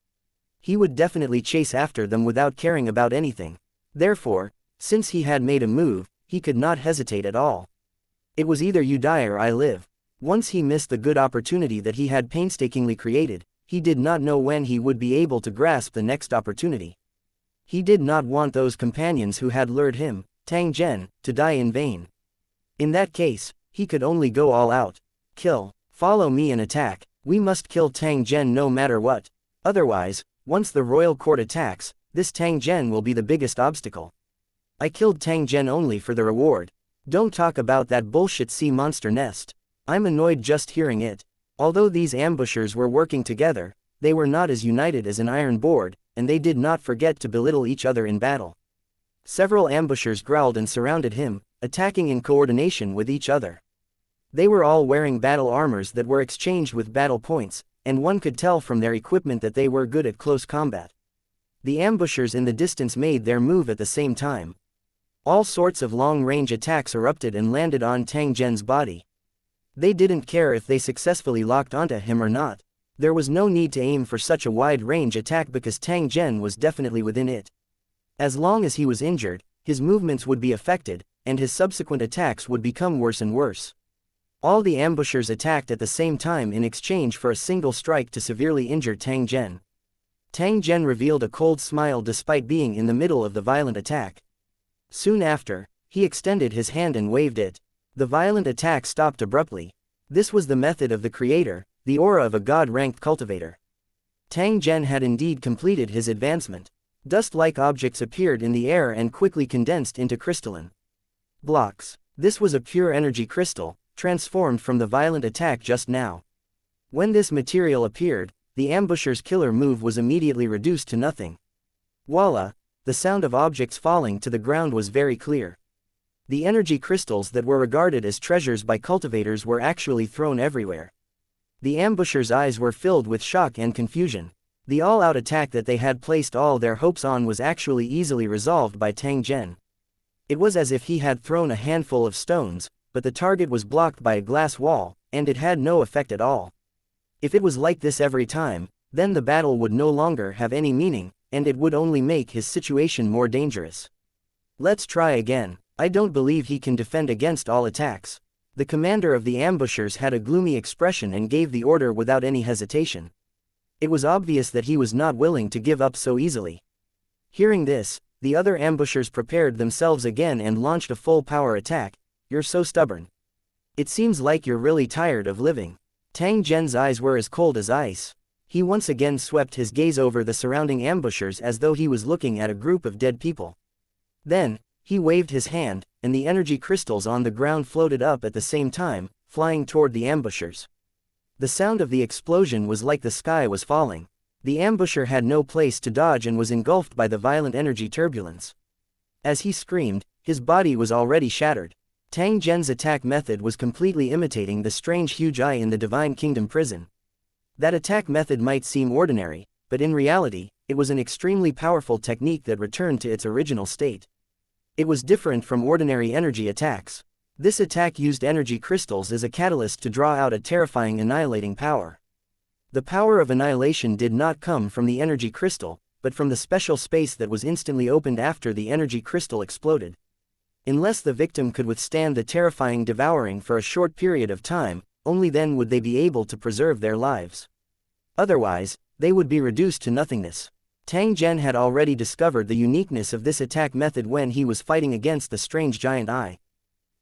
He would definitely chase after them without caring about anything. Therefore, since he had made a move, he could not hesitate at all. It was either you die or I live. Once he missed the good opportunity that he had painstakingly created, he did not know when he would be able to grasp the next opportunity. He did not want those companions who had lured him, Tang Zhen, to die in vain. In that case, he could only go all out. Kill. Follow me and attack. We must kill Tang Zhen no matter what. Otherwise, once the royal court attacks, this Tang Zhen will be the biggest obstacle. I killed Tang Zhen only for the reward. Don't talk about that bullshit sea monster nest. I'm annoyed just hearing it. Although these ambushers were working together, they were not as united as an iron board, and they did not forget to belittle each other in battle. Several ambushers growled and surrounded him, attacking in coordination with each other. They were all wearing battle armors that were exchanged with battle points, and one could tell from their equipment that they were good at close combat. The ambushers in the distance made their move at the same time. All sorts of long-range attacks erupted and landed on Tang Zhen's body. They didn't care if they successfully locked onto him or not. There was no need to aim for such a wide-range attack because Tang Zhen was definitely within it. As long as he was injured, his movements would be affected, and his subsequent attacks would become worse and worse. All the ambushers attacked at the same time in exchange for a single strike to severely injure Tang Zhen. Tang Zhen revealed a cold smile despite being in the middle of the violent attack. Soon after, he extended his hand and waved it. The violent attack stopped abruptly. This was the method of the creator, the aura of a god-ranked cultivator. Tang Zhen had indeed completed his advancement. Dust-like objects appeared in the air and quickly condensed into crystalline blocks. This was a pure energy crystal, transformed from the violent attack just now. When this material appeared, the ambusher's killer move was immediately reduced to nothing. Voila! The sound of objects falling to the ground was very clear. The energy crystals that were regarded as treasures by cultivators were actually thrown everywhere. The ambusher's eyes were filled with shock and confusion. The all-out attack that they had placed all their hopes on was actually easily resolved by Tang Zhen. It was as if he had thrown a handful of stones, but the target was blocked by a glass wall, and it had no effect at all. If it was like this every time, then the battle would no longer have any meaning, and it would only make his situation more dangerous. Let's try again. I don't believe he can defend against all attacks. The commander of the ambushers had a gloomy expression and gave the order without any hesitation. It was obvious that he was not willing to give up so easily. Hearing this, the other ambushers prepared themselves again and launched a full-power attack. You're so stubborn. It seems like you're really tired of living. Tang Zhen's eyes were as cold as ice. He once again swept his gaze over the surrounding ambushers as though he was looking at a group of dead people. Then, he waved his hand, and the energy crystals on the ground floated up at the same time, flying toward the ambushers. The sound of the explosion was like the sky was falling. The ambusher had no place to dodge and was engulfed by the violent energy turbulence. As he screamed, his body was already shattered. Tang Zhen's attack method was completely imitating the strange huge eye in the Divine Kingdom prison. That attack method might seem ordinary, but in reality, it was an extremely powerful technique that returned to its original state. It was different from ordinary energy attacks. This attack used energy crystals as a catalyst to draw out a terrifying annihilating power. The power of annihilation did not come from the energy crystal, but from the special space that was instantly opened after the energy crystal exploded. Unless the victim could withstand the terrifying devouring for a short period of time, only then would they be able to preserve their lives. Otherwise, they would be reduced to nothingness. Tang Zhen had already discovered the uniqueness of this attack method when he was fighting against the strange giant eye.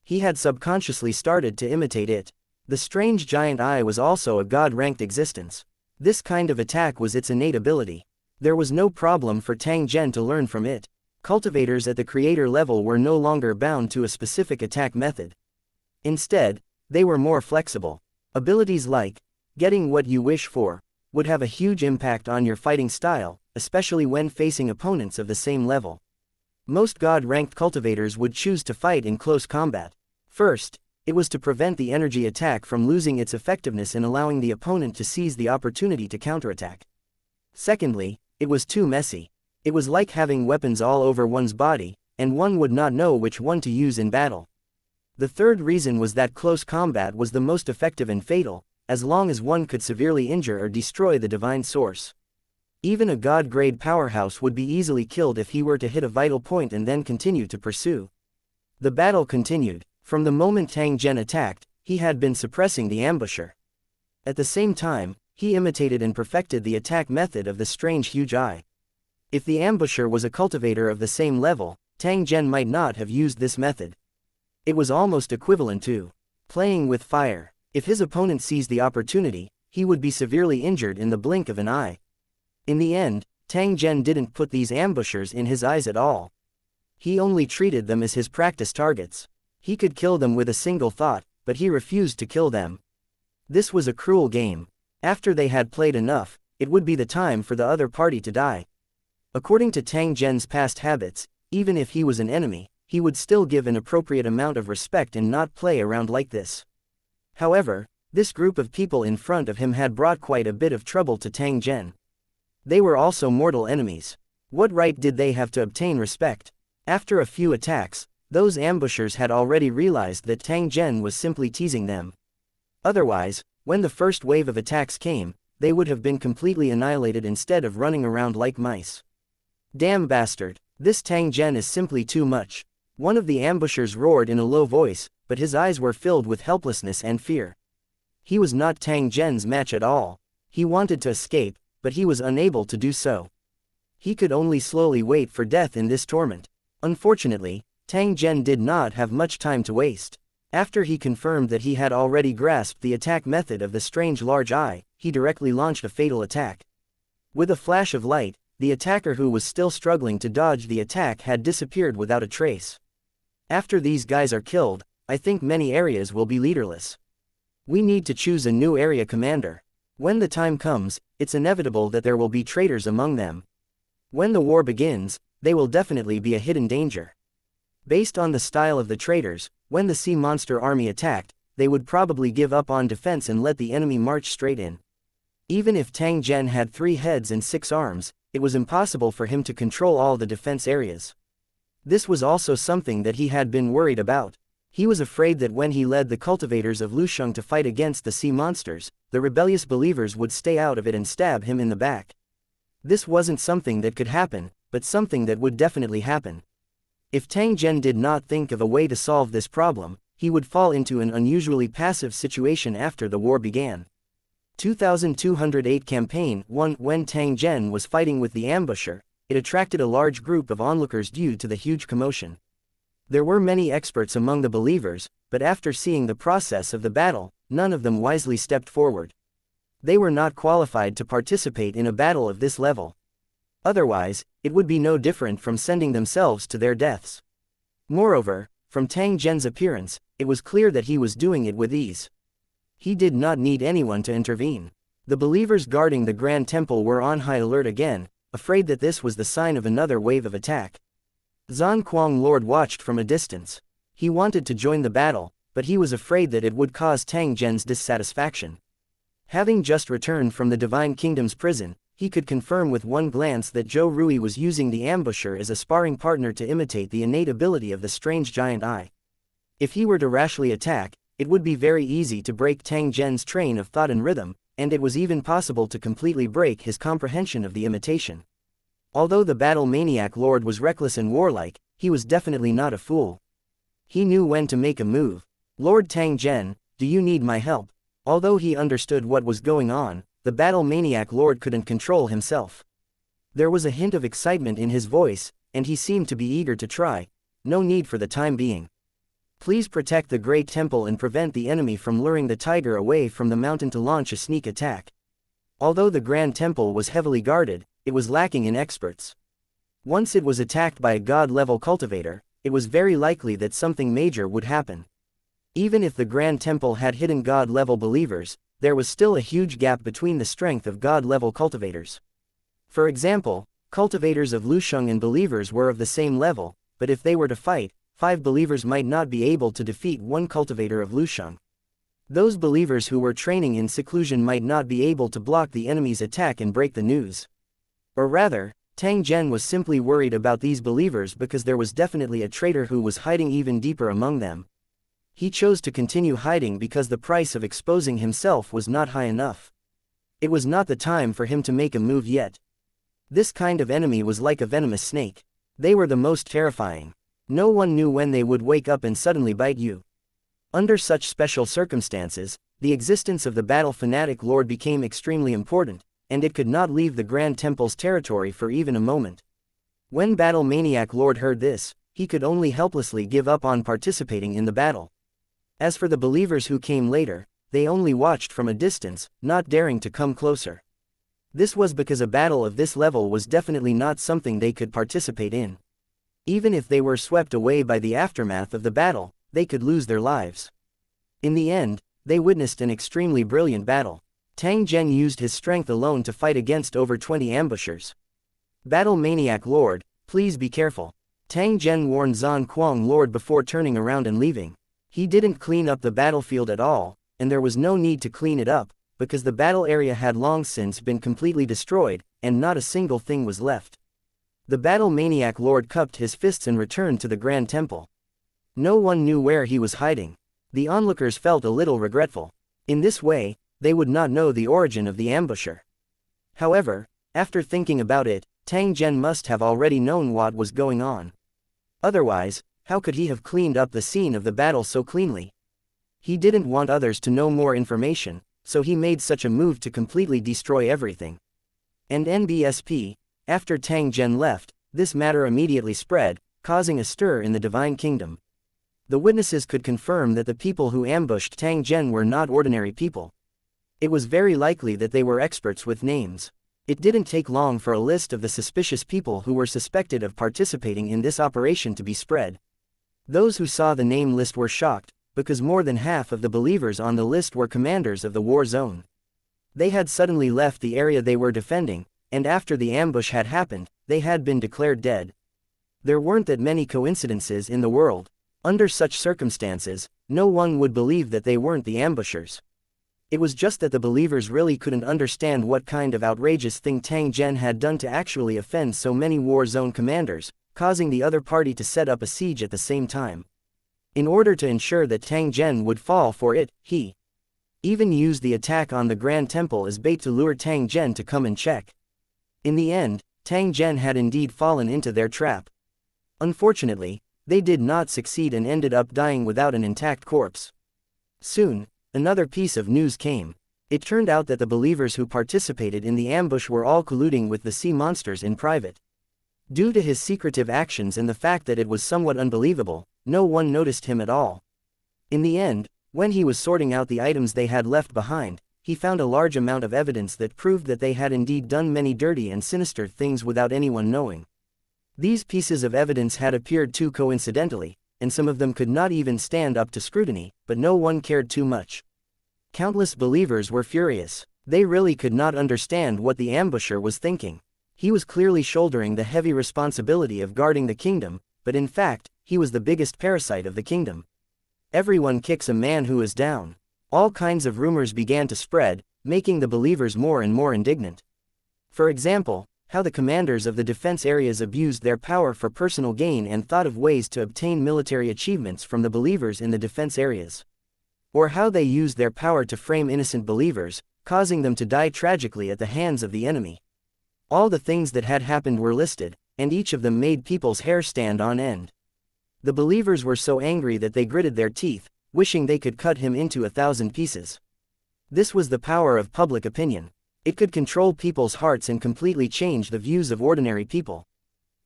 He had subconsciously started to imitate it. The strange giant eye was also a god-ranked existence. This kind of attack was its innate ability. There was no problem for Tang Zhen to learn from it. Cultivators at the creator level were no longer bound to a specific attack method. Instead, they were more flexible. Abilities like getting what you wish for would have a huge impact on your fighting style, especially when facing opponents of the same level. Most god-ranked cultivators would choose to fight in close combat. First, it was to prevent the energy attack from losing its effectiveness and allowing the opponent to seize the opportunity to counterattack. Secondly, it was too messy. It was like having weapons all over one's body, and one would not know which one to use in battle. The third reason was that close combat was the most effective and fatal, as long as one could severely injure or destroy the divine source. Even a god-grade powerhouse would be easily killed if he were to hit a vital point and then continue to pursue. The battle continued. From the moment Tang Zhen attacked, he had been suppressing the ambusher. At the same time, he imitated and perfected the attack method of the strange huge eye. If the ambusher was a cultivator of the same level, Tang Zhen might not have used this method. It was almost equivalent to playing with fire. If his opponent seized the opportunity, he would be severely injured in the blink of an eye. In the end, Tang Zhen didn't put these ambushers in his eyes at all. He only treated them as his practice targets. He could kill them with a single thought, but he refused to kill them. This was a cruel game. After they had played enough, it would be the time for the other party to die. According to Tang Zhen's past habits, even if he was an enemy, he would still give an appropriate amount of respect and not play around like this. However, this group of people in front of him had brought quite a bit of trouble to Tang Zhen. They were also mortal enemies. What right did they have to obtain respect? After a few attacks, those ambushers had already realized that Tang Zhen was simply teasing them. Otherwise, when the first wave of attacks came, they would have been completely annihilated instead of running around like mice. Damn bastard, this Tang Zhen is simply too much. One of the ambushers roared in a low voice, but his eyes were filled with helplessness and fear. He was not Tang Zhen's match at all. He wanted to escape, but he was unable to do so. He could only slowly wait for death in this torment. Unfortunately, Tang Zhen did not have much time to waste. After he confirmed that he had already grasped the attack method of the strange large eye, he directly launched a fatal attack. With a flash of light, the attacker who was still struggling to dodge the attack had disappeared without a trace. After these guys are killed, I think many areas will be leaderless. We need to choose a new area commander. When the time comes, it's inevitable that there will be traitors among them. When the war begins, they will definitely be a hidden danger. Based on the style of the traitors, when the sea monster army attacked, they would probably give up on defense and let the enemy march straight in. Even if Tang Zhen had 3 heads and 6 arms, it was impossible for him to control all the defense areas. This was also something that he had been worried about. He was afraid that when he led the cultivators of Lusheng to fight against the sea monsters, the rebellious believers would stay out of it and stab him in the back. This wasn't something that could happen, but something that would definitely happen. If Tang Zhen did not think of a way to solve this problem, he would fall into an unusually passive situation after the war began. 2208 Campaign 1. When Tang Zhen was fighting with the ambusher, it attracted a large group of onlookers due to the huge commotion. There were many experts among the believers, but after seeing the process of the battle, none of them wisely stepped forward. They were not qualified to participate in a battle of this level. Otherwise, it would be no different from sending themselves to their deaths. Moreover, from Tang Zhen's appearance, it was clear that he was doing it with ease. He did not need anyone to intervene. The believers guarding the Grand Temple were on high alert again, afraid that this was the sign of another wave of attack. Zhan Kuang Lord watched from a distance. He wanted to join the battle, but he was afraid that it would cause Tang Zhen's dissatisfaction. Having just returned from the Divine Kingdom's prison, he could confirm with one glance that Zhou Rui was using the ambusher as a sparring partner to imitate the innate ability of the strange giant eye. If he were to rashly attack, it would be very easy to break Tang Zhen's train of thought and rhythm, and it was even possible to completely break his comprehension of the imitation. Although the battle maniac lord was reckless and warlike, he was definitely not a fool. He knew when to make a move. Lord Tang Zhen, do you need my help? Although he understood what was going on, the battle maniac lord couldn't control himself. There was a hint of excitement in his voice, and he seemed to be eager to try. No need for the time being. Please protect the Great Temple and prevent the enemy from luring the tiger away from the mountain to launch a sneak attack. Although the Grand Temple was heavily guarded, it was lacking in experts. Once it was attacked by a god-level cultivator, it was very likely that something major would happen. Even if the Grand Temple had hidden god-level believers, there was still a huge gap between the strength of god-level cultivators. For example, cultivators of Lusheng and believers were of the same level, but if they were to fight, 5 believers might not be able to defeat 1 cultivator of Lusheng. Those believers who were training in seclusion might not be able to block the enemy's attack and break the news. Or rather, Tang Zhen was simply worried about these believers because there was definitely a traitor who was hiding even deeper among them. He chose to continue hiding because the price of exposing himself was not high enough. It was not the time for him to make a move yet. This kind of enemy was like a venomous snake. They were the most terrifying. No one knew when they would wake up and suddenly bite you. Under such special circumstances, the existence of the battle fanatic lord became extremely important, and it could not leave the Grand Temple's territory for even a moment. When Battle Maniac Lord heard this, he could only helplessly give up on participating in the battle. As for the believers who came later, they only watched from a distance, not daring to come closer. This was because a battle of this level was definitely not something they could participate in. Even if they were swept away by the aftermath of the battle, they could lose their lives. In the end, they witnessed an extremely brilliant battle. Tang Zhen used his strength alone to fight against over 20 ambushers. Battle Maniac Lord, please be careful. Tang Zhen warned Zhan Kuang Lord before turning around and leaving. He didn't clean up the battlefield at all, and there was no need to clean it up, because the battle area had long since been completely destroyed, and not a single thing was left. The Battle Maniac Lord cupped his fists and returned to the Grand Temple. No one knew where he was hiding. The onlookers felt a little regretful. In this way, they would not know the origin of the ambusher. However, after thinking about it, Tang Zhen must have already known what was going on. Otherwise, how could he have cleaned up the scene of the battle so cleanly? He didn't want others to know more information, so he made such a move to completely destroy everything. And NBSP, after Tang Zhen left, this matter immediately spread, causing a stir in the Divine Kingdom. The witnesses could confirm that the people who ambushed Tang Zhen were not ordinary people. It was very likely that they were experts with names. It didn't take long for a list of the suspicious people who were suspected of participating in this operation to be spread. Those who saw the name list were shocked, because more than half of the believers on the list were commanders of the war zone. They had suddenly left the area they were defending, and after the ambush had happened, they had been declared dead. There weren't that many coincidences in the world. Under such circumstances, no one would believe that they weren't the ambushers. It was just that the believers really couldn't understand what kind of outrageous thing Tang Zhen had done to actually offend so many war zone commanders, causing the other party to set up a siege at the same time. In order to ensure that Tang Zhen would fall for it, he even used the attack on the Grand Temple as bait to lure Tang Zhen to come and check. In the end, Tang Zhen had indeed fallen into their trap. Unfortunately, they did not succeed and ended up dying without an intact corpse. Soon, another piece of news came. It turned out that the believers who participated in the ambush were all colluding with the sea monsters in private. Due to his secretive actions and the fact that it was somewhat unbelievable, no one noticed him at all. In the end, when he was sorting out the items they had left behind, he found a large amount of evidence that proved that they had indeed done many dirty and sinister things without anyone knowing. These pieces of evidence had appeared too coincidentally, and some of them could not even stand up to scrutiny, but no one cared too much. Countless believers were furious. They really could not understand what the ambusher was thinking. He was clearly shouldering the heavy responsibility of guarding the kingdom, but in fact, he was the biggest parasite of the kingdom. Everyone kicks a man who is down. All kinds of rumors began to spread, making the believers more and more indignant. For example, how the commanders of the defense areas abused their power for personal gain and thought of ways to obtain military achievements from the believers in the defense areas. Or how they used their power to frame innocent believers, causing them to die tragically at the hands of the enemy. All the things that had happened were listed, and each of them made people's hair stand on end. The believers were so angry that they gritted their teeth, wishing they could cut him into 1,000 pieces. This was the power of public opinion. It could control people's hearts and completely change the views of ordinary people.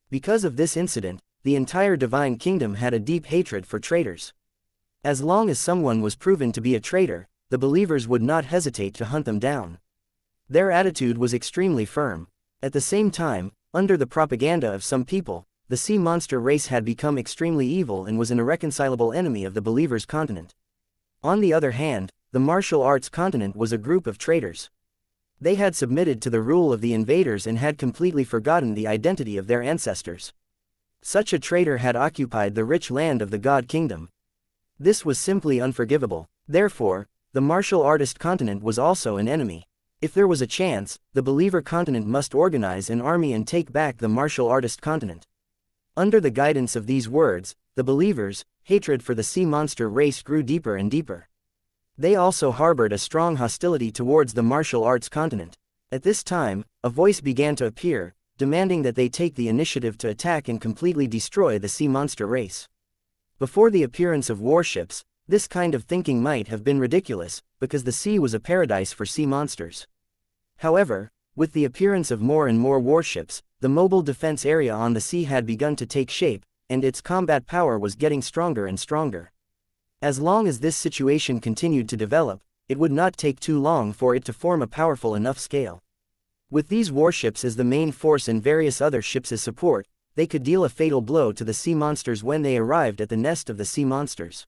Because of this incident, the entire divine kingdom had a deep hatred for traitors. As long as someone was proven to be a traitor, the believers would not hesitate to hunt them down. Their attitude was extremely firm. At the same time, under the propaganda of some people, the sea monster race had become extremely evil and was an irreconcilable enemy of the believers' continent. On the other hand, the martial arts continent was a group of traitors. They had submitted to the rule of the invaders and had completely forgotten the identity of their ancestors. Such a traitor had occupied the rich land of the God Kingdom. This was simply unforgivable. Therefore, the martial artist continent was also an enemy. If there was a chance, the believer continent must organize an army and take back the martial artist continent. Under the guidance of these words, the believers' hatred for the sea monster race grew deeper and deeper. They also harbored a strong hostility towards the martial arts continent. At this time, a voice began to appear, demanding that they take the initiative to attack and completely destroy the sea monster race. Before the appearance of warships, this kind of thinking might have been ridiculous, because the sea was a paradise for sea monsters. However, with the appearance of more and more warships, the mobile defense area on the sea had begun to take shape, and its combat power was getting stronger and stronger. As long as this situation continued to develop, it would not take too long for it to form a powerful enough scale. With these warships as the main force and various other ships as support, they could deal a fatal blow to the sea monsters when they arrived at the nest of the sea monsters.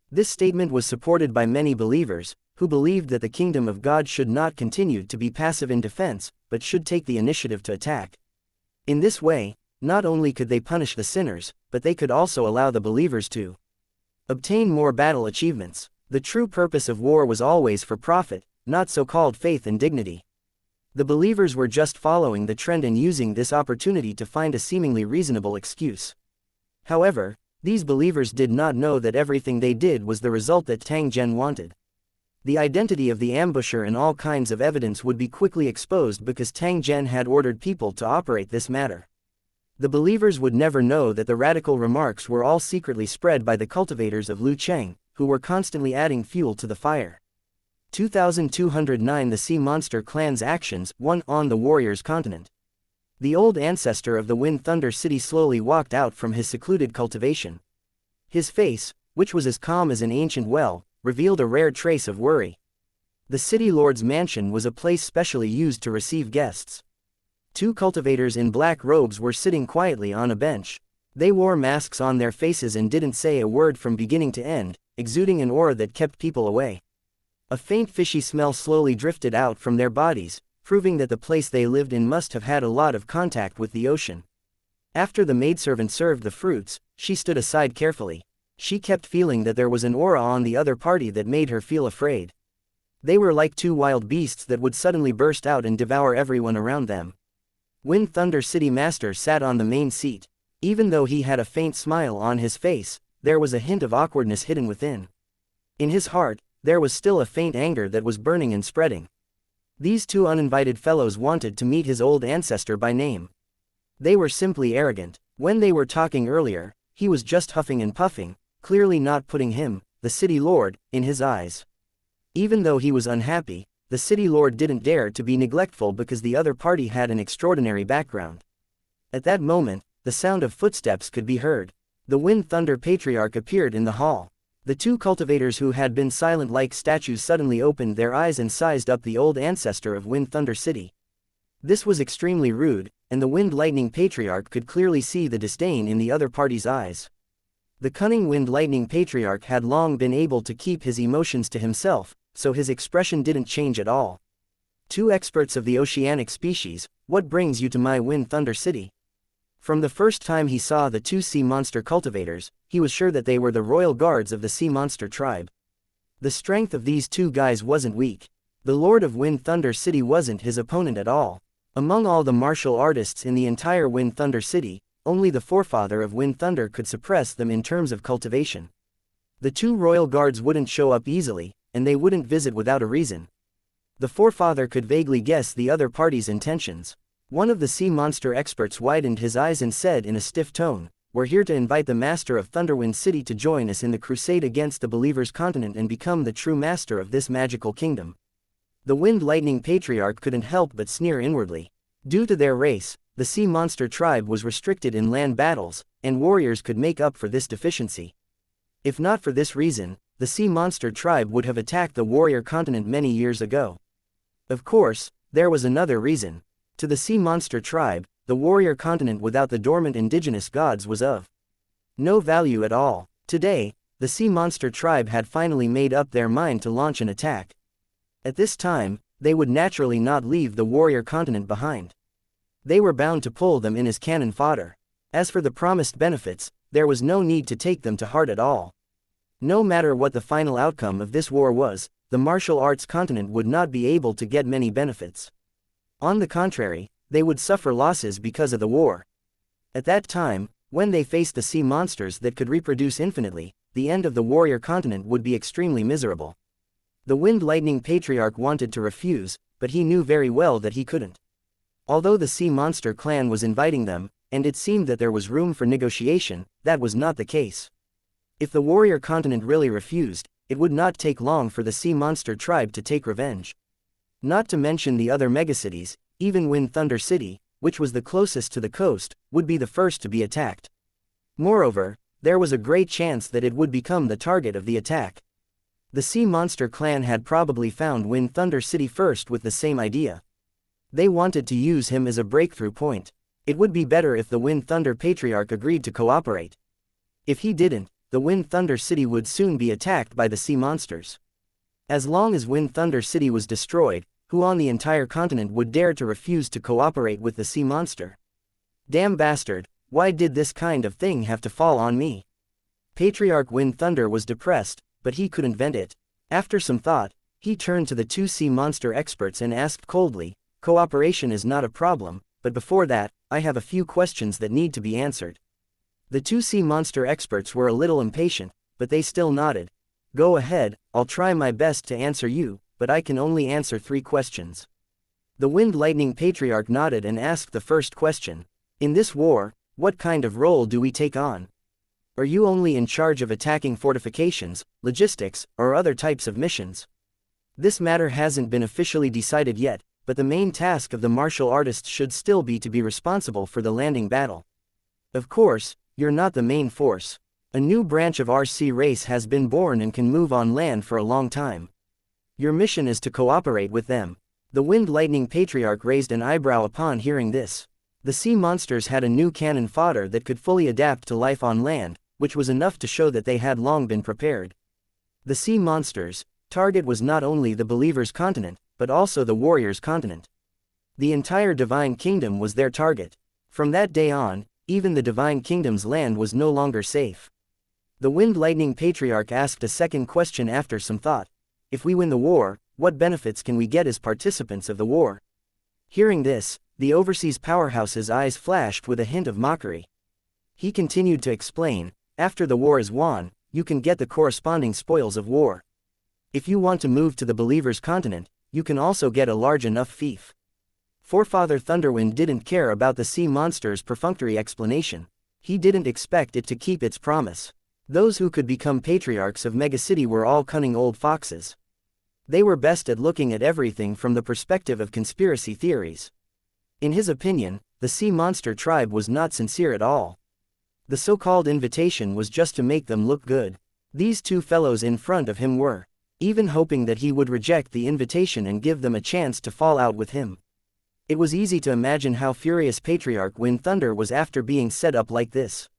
This statement was supported by many believers, who believed that the kingdom of God should not continue to be passive in defense, but should take the initiative to attack. In this way, not only could they punish the sinners, but they could also allow the believers to obtain more battle achievements. The true purpose of war was always for profit, not so-called faith and dignity. The believers were just following the trend and using this opportunity to find a seemingly reasonable excuse. However, these believers did not know that everything they did was the result that Tang Zhen wanted. The identity of the ambusher and all kinds of evidence would be quickly exposed because Tang Zhen had ordered people to operate this matter. The believers would never know that the radical remarks were all secretly spread by the cultivators of Lu Cheng, who were constantly adding fuel to the fire. 2209 The Sea Monster Clan's Actions 1 On the Warriors Continent. The old ancestor of the Wind Thunder City slowly walked out from his secluded cultivation. His face, which was as calm as an ancient well, revealed a rare trace of worry. The city lord's mansion was a place specially used to receive guests. Two cultivators in black robes were sitting quietly on a bench. They wore masks on their faces and didn't say a word from beginning to end, exuding an aura that kept people away. A faint fishy smell slowly drifted out from their bodies, proving that the place they lived in must have had a lot of contact with the ocean. After the maidservant served the fruits, she stood aside carefully. She kept feeling that there was an aura on the other party that made her feel afraid. They were like two wild beasts that would suddenly burst out and devour everyone around them. Wind Thunder City Master sat on the main seat. Even though he had a faint smile on his face, there was a hint of awkwardness hidden within. In his heart, there was still a faint anger that was burning and spreading. These two uninvited fellows wanted to meet his old ancestor by name. They were simply arrogant. When they were talking earlier, he was just huffing and puffing, clearly not putting him, the city lord, in his eyes. Even though he was unhappy, the city lord didn't dare to be neglectful because the other party had an extraordinary background. At that moment, the sound of footsteps could be heard. The Wind Thunder Patriarch appeared in the hall. The two cultivators who had been silent like statues suddenly opened their eyes and sized up the old ancestor of Wind Thunder City. This was extremely rude, and the Wind Lightning Patriarch could clearly see the disdain in the other party's eyes. The cunning Wind Lightning Patriarch had long been able to keep his emotions to himself, so his expression didn't change at all. Two experts of the oceanic species, what brings you to my Wind Thunder City? From the first time he saw the two sea monster cultivators, he was sure that they were the royal guards of the sea monster tribe. The strength of these two guys wasn't weak. The Lord of Wind Thunder City wasn't his opponent at all. Among all the martial artists in the entire Wind Thunder City, only the forefather of Wind Thunder could suppress them in terms of cultivation. The two royal guards wouldn't show up easily, and they wouldn't visit without a reason. The forefather could vaguely guess the other party's intentions. One of the sea monster experts widened his eyes and said in a stiff tone, "We're here to invite the master of Thunderwind City to join us in the crusade against the Believer's continent and become the true master of this magical kingdom." The Wind Lightning Patriarch couldn't help but sneer inwardly. Due to their race, the sea monster tribe was restricted in land battles, and warriors could make up for this deficiency. If not for this reason, the sea monster tribe would have attacked the warrior continent many years ago. Of course, there was another reason. To the sea monster tribe, the warrior continent without the dormant indigenous gods was of no value at all. Today, the sea monster tribe had finally made up their mind to launch an attack. At this time, they would naturally not leave the warrior continent behind. They were bound to pull them in as cannon fodder. As for the promised benefits, there was no need to take them to heart at all. No matter what the final outcome of this war was, the martial arts continent would not be able to get many benefits. On the contrary, they would suffer losses because of the war. At that time, when they faced the sea monsters that could reproduce infinitely, the end of the warrior continent would be extremely miserable. The Wind Lightning Patriarch wanted to refuse, but he knew very well that he couldn't. Although the sea monster clan was inviting them, and it seemed that there was room for negotiation, that was not the case. If the warrior continent really refused, it would not take long for the sea monster tribe to take revenge. Not to mention the other megacities, even Wind Thunder City, which was the closest to the coast, would be the first to be attacked. Moreover, there was a great chance that it would become the target of the attack. The sea monster clan had probably found Wind Thunder City first with the same idea. They wanted to use him as a breakthrough point. It would be better if the Wind Thunder Patriarch agreed to cooperate. If he didn't, the Wind Thunder City would soon be attacked by the sea monsters. As long as Wind Thunder City was destroyed, who on the entire continent would dare to refuse to cooperate with the sea monster? Damn bastard, why did this kind of thing have to fall on me? Patriarch Wind Thunder was depressed, but he couldn't vent it. After some thought, he turned to the two sea monster experts and asked coldly, "Cooperation is not a problem, but before that, I have a few questions that need to be answered." The two sea monster experts were a little impatient, but they still nodded. "Go ahead, I'll try my best to answer you, but I can only answer 3 questions." The Wind Lightning Patriarch nodded and asked the first question. "In this war, what kind of role do we take on? Are you only in charge of attacking fortifications, logistics, or other types of missions?" This matter hasn't been officially decided yet, but the main task of the martial artists should still be to be responsible for the landing battle. Of course, you're not the main force. A new branch of our sea race has been born and can move on land for a long time. Your mission is to cooperate with them. The Wind Lightning Patriarch raised an eyebrow upon hearing this. The sea monsters had a new cannon fodder that could fully adapt to life on land, which was enough to show that they had long been prepared. The sea monsters' target was not only the believers' continent, but also the warriors' continent. The entire divine kingdom was their target. From that day on, even the divine kingdom's land was no longer safe. The Wind Lightning Patriarch asked a second question after some thought. If we win the war, what benefits can we get as participants of the war? Hearing this, the overseas powerhouse's eyes flashed with a hint of mockery. He continued to explain, after the war is won, you can get the corresponding spoils of war. If you want to move to the believer's continent, you can also get a large enough fief. Forefather Thunderwind didn't care about the sea monster's perfunctory explanation. He didn't expect it to keep its promise. Those who could become patriarchs of Megacity were all cunning old foxes. They were best at looking at everything from the perspective of conspiracy theories. In his opinion, the sea monster tribe was not sincere at all. The so-called invitation was just to make them look good. These two fellows in front of him were even hoping that he would reject the invitation and give them a chance to fall out with him. It was easy to imagine how furious Patriarch Wind Thunder was after being set up like this.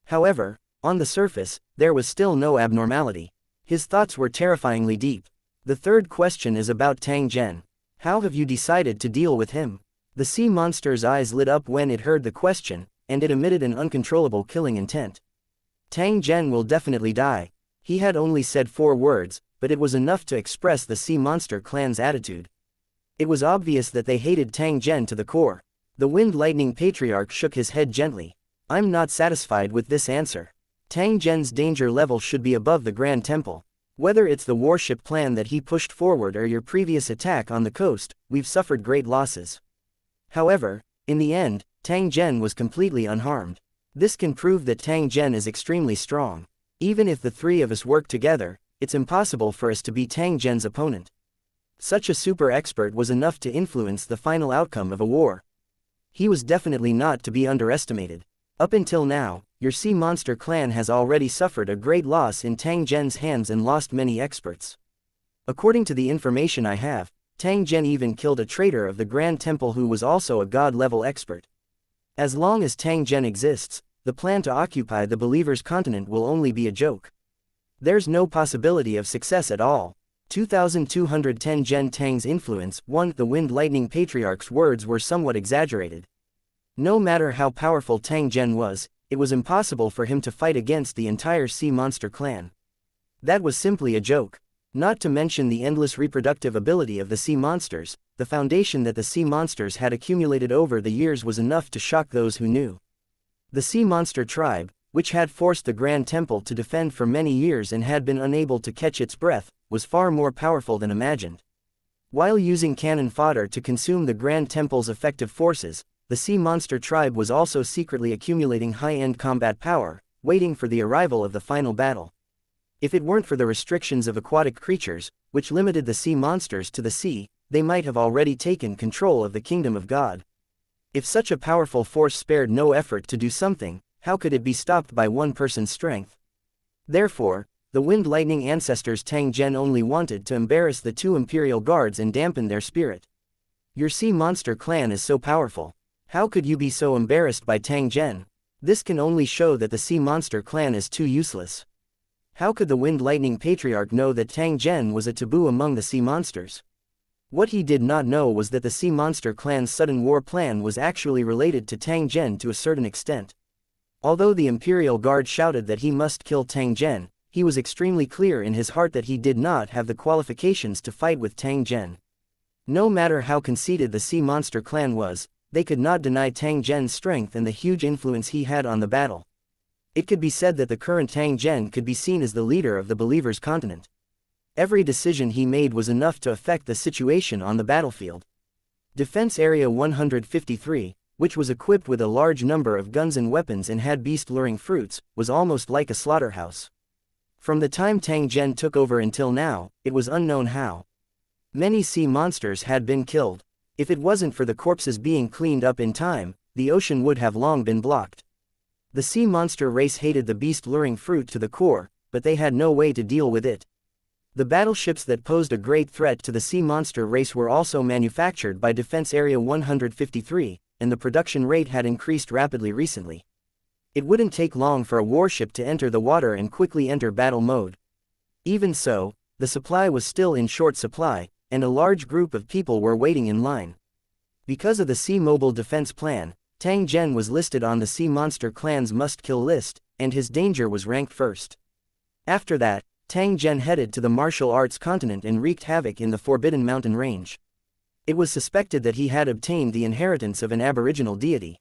However, on the surface, there was still no abnormality. His thoughts were terrifyingly deep. The third question is about Tang Zhen. How have you decided to deal with him? The sea monster's eyes lit up when it heard the question, and it emitted an uncontrollable killing intent. Tang Zhen will definitely die. He had only said 4 words, but it was enough to express the sea monster clan's attitude. It was obvious that they hated Tang Zhen to the core. The Wind Lightning Patriarch shook his head gently. I'm not satisfied with this answer. Tang Zhen's danger level should be above the Grand Temple. Whether it's the warship plan that he pushed forward or your previous attack on the coast, we've suffered great losses. However, in the end, Tang Zhen was completely unharmed. This can prove that Tang Zhen is extremely strong. Even if the 3 of us work together, it's impossible for us to be Tang Zhen's opponent. Such a super expert was enough to influence the final outcome of a war. He was definitely not to be underestimated. Up until now, your sea monster clan has already suffered a great loss in Tang Zhen's hands and lost many experts. According to the information I have, Tang Zhen even killed a traitor of the Grand Temple who was also a god-level expert. As long as Tang Zhen exists, the plan to occupy the believer's continent will only be a joke. There's no possibility of success at all. 2210 Zhen Tang's influence. 1. The Wind Lightning Patriarch's words were somewhat exaggerated. No matter how powerful Tang Zhen was, it was impossible for him to fight against the entire sea monster clan. That was simply a joke. Not to mention the endless reproductive ability of the sea monsters, the foundation that the sea monsters had accumulated over the years was enough to shock those who knew. The sea monster tribe, which had forced the Grand Temple to defend for many years and had been unable to catch its breath, was far more powerful than imagined. While using cannon fodder to consume the Grand Temple's effective forces, the sea monster tribe was also secretly accumulating high-end combat power, waiting for the arrival of the final battle. If it weren't for the restrictions of aquatic creatures, which limited the sea monsters to the sea, they might have already taken control of the kingdom of God. If such a powerful force spared no effort to do something, how could it be stopped by one person's strength? Therefore, the Wind Lightning ancestors Tang Zhen only wanted to embarrass the 2 Imperial Guards and dampen their spirit. Your sea monster clan is so powerful. How could you be so embarrassed by Tang Zhen? This can only show that the sea monster clan is too useless. How could the Wind Lightning Patriarch know that Tang Zhen was a taboo among the sea monsters? What he did not know was that the sea monster clan's sudden war plan was actually related to Tang Zhen to a certain extent. Although the Imperial Guard shouted that he must kill Tang Zhen, he was extremely clear in his heart that he did not have the qualifications to fight with Tang Zhen. No matter how conceited the sea monster clan was, they could not deny Tang Zhen's strength and the huge influence he had on the battle. It could be said that the current Tang Zhen could be seen as the leader of the believer's continent. Every decision he made was enough to affect the situation on the battlefield. Defense Area 153, which was equipped with a large number of guns and weapons and had beast-luring fruits, was almost like a slaughterhouse. From the time Tang Zhen took over until now, it was unknown how many sea monsters had been killed. If it wasn't for the corpses being cleaned up in time, the ocean would have long been blocked. The sea monster race hated the beast-luring fruit to the core, but they had no way to deal with it. The battleships that posed a great threat to the sea monster race were also manufactured by Defense Area 153, and the production rate had increased rapidly recently. It wouldn't take long for a warship to enter the water and quickly enter battle mode. Even so, the supply was still in short supply, and a large group of people were waiting in line. Because of the Sea Mobile Defense Plan, Tang Zhen was listed on the Sea Monster Clan's must-kill list, and his danger was ranked first. After that, Tang Zhen headed to the martial arts continent and wreaked havoc in the Forbidden Mountain Range. It was suspected that he had obtained the inheritance of an aboriginal deity.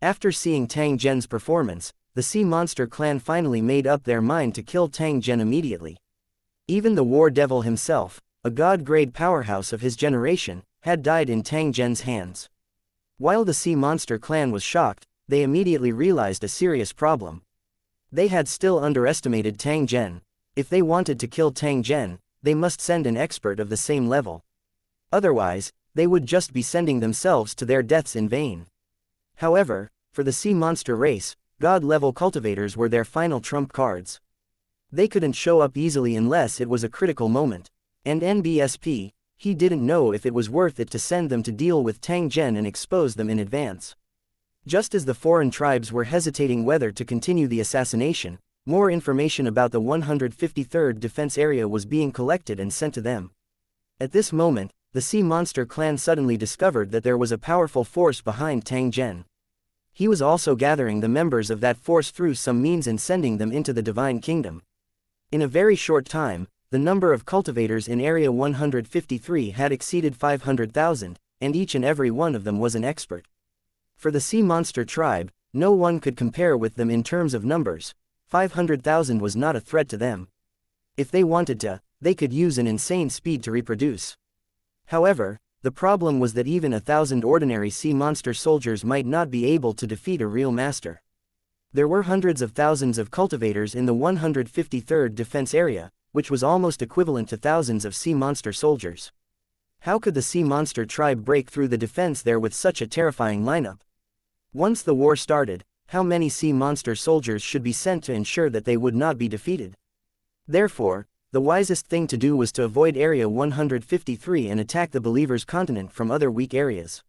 After seeing Tang Zhen's performance, the Sea Monster Clan finally made up their mind to kill Tang Zhen immediately. Even the War Devil himself, a god-grade powerhouse of his generation, had died in Tang Zhen's hands. While the Sea Monster Clan was shocked, they immediately realized a serious problem. They had still underestimated Tang Zhen. If they wanted to kill Tang Zhen, they must send an expert of the same level. Otherwise, they would just be sending themselves to their deaths in vain. However, for the sea monster race, god-level cultivators were their final trump cards. They couldn't show up easily unless it was a critical moment. And NBSP, he didn't know if it was worth it to send them to deal with Tang Zhen and expose them in advance. Just as the foreign tribes were hesitating whether to continue the assassination, more information about the 153rd Defense Area was being collected and sent to them. At this moment, the Sea Monster Clan suddenly discovered that there was a powerful force behind Tang Zhen. He was also gathering the members of that force through some means and sending them into the Divine Kingdom. In a very short time, the number of cultivators in Area 153 had exceeded 500,000, and each and every one of them was an expert. For the Sea Monster tribe, no one could compare with them in terms of numbers. 500,000 was not a threat to them. If they wanted to, they could use an insane speed to reproduce. However, the problem was that even 1,000 ordinary sea monster soldiers might not be able to defeat a real master. There were hundreds of thousands of cultivators in the 153rd Defense Area, which was almost equivalent to thousands of sea monster soldiers. How could the sea monster tribe break through the defense there with such a terrifying lineup? Once the war started, how many sea monster soldiers should be sent to ensure that they would not be defeated? Therefore, the wisest thing to do was to avoid Area 153 and attack the Believers' Continent from other weak areas.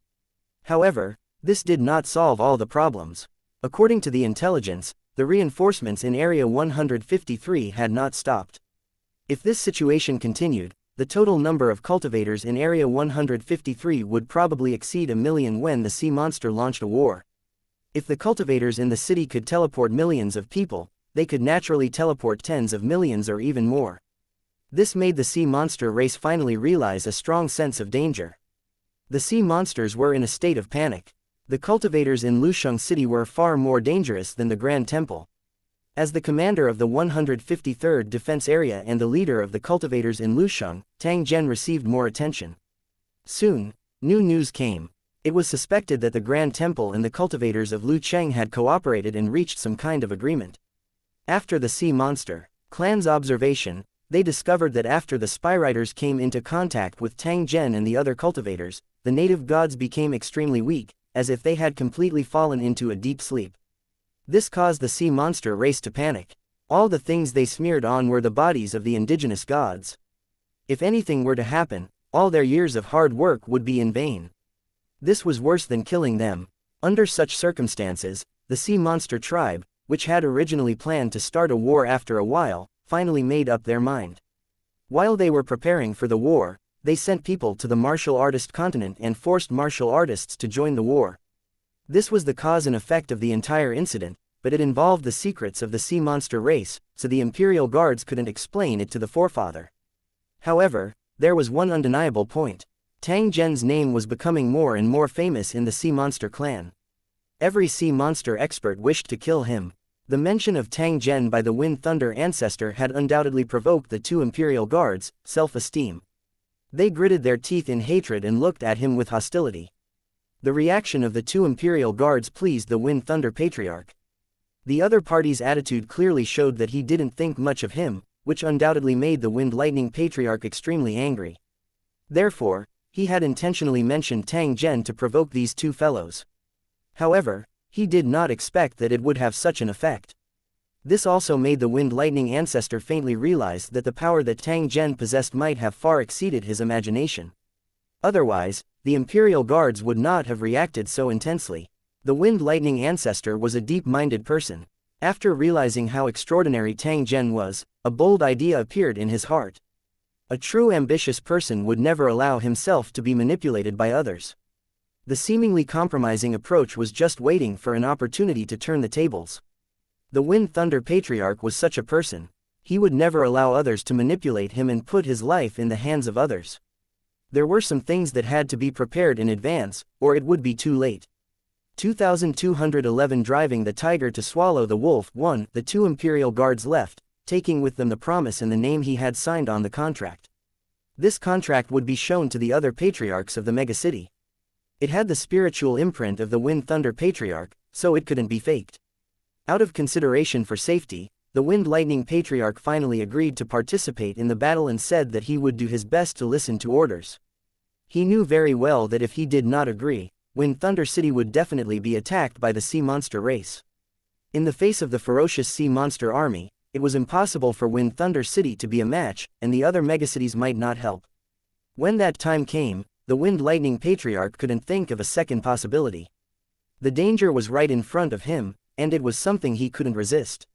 However, this did not solve all the problems. According to the intelligence, the reinforcements in Area 153 had not stopped. If this situation continued, the total number of cultivators in Area 153 would probably exceed 1 million when the sea monster launched a war. If the cultivators in the city could teleport millions of people, they could naturally teleport tens of millions or even more. This made the sea monster race finally realize a strong sense of danger. The sea monsters were in a state of panic. The cultivators in Lusheng City were far more dangerous than the Grand Temple. As the commander of the 153rd Defense Area and the leader of the cultivators in Lusheng, Tang Zhen received more attention. Soon, new news came. It was suspected that the Grand Temple and the cultivators of Lucheng had cooperated and reached some kind of agreement. After the Sea Monster Clan's observation, they discovered that after the spy riders came into contact with Tang Zhen and the other cultivators, the native gods became extremely weak, as if they had completely fallen into a deep sleep. This caused the sea monster race to panic. All the things they smeared on were the bodies of the indigenous gods. If anything were to happen, all their years of hard work would be in vain. This was worse than killing them. Under such circumstances, the sea monster tribe, which had originally planned to start a war after a while, finally made up their mind. While they were preparing for the war, they sent people to the martial artist continent and forced martial artists to join the war. This was the cause and effect of the entire incident, but it involved the secrets of the sea monster race, so the imperial guards couldn't explain it to the forefather. However, there was one undeniable point. Tang Zhen's name was becoming more and more famous in the sea monster clan. Every sea monster expert wished to kill him. The mention of Tang Zhen by the Wind Thunder ancestor had undoubtedly provoked the two imperial guards' self-esteem. They gritted their teeth in hatred and looked at him with hostility. The reaction of the two imperial guards pleased the Wind Thunder patriarch. The other party's attitude clearly showed that he didn't think much of him, which undoubtedly made the Wind Lightning patriarch extremely angry. Therefore, he had intentionally mentioned Tang Zhen to provoke these two fellows. However, He did not expect that it would have such an effect. This also made the Wind Lightning ancestor faintly realize that the power that Tang Zhen possessed might have far exceeded his imagination. Otherwise, the Imperial Guards would not have reacted so intensely. The Wind Lightning ancestor was a deep-minded person. After realizing how extraordinary Tang Zhen was, a bold idea appeared in his heart. A true ambitious person would never allow himself to be manipulated by others. The seemingly compromising approach was just waiting for an opportunity to turn the tables. The Wind Thunder Patriarch was such a person. He would never allow others to manipulate him and put his life in the hands of others. There were some things that had to be prepared in advance, or it would be too late. 2211 Driving the tiger to swallow the wolf. 1. The two Imperial Guards left, taking with them the promise and the name he had signed on the contract. This contract would be shown to the other patriarchs of the megacity. It had the spiritual imprint of the Wind Thunder Patriarch, so it couldn't be faked. Out of consideration for safety, the Wind Lightning Patriarch finally agreed to participate in the battle and said that he would do his best to listen to orders. He knew very well that if he did not agree, Wind Thunder City would definitely be attacked by the sea monster race. In the face of the ferocious sea monster army, it was impossible for Wind Thunder City to be a match, and the other megacities might not help. When that time came, the Wind Lightning Patriarch couldn't think of a second possibility. The danger was right in front of him, and it was something he couldn't resist.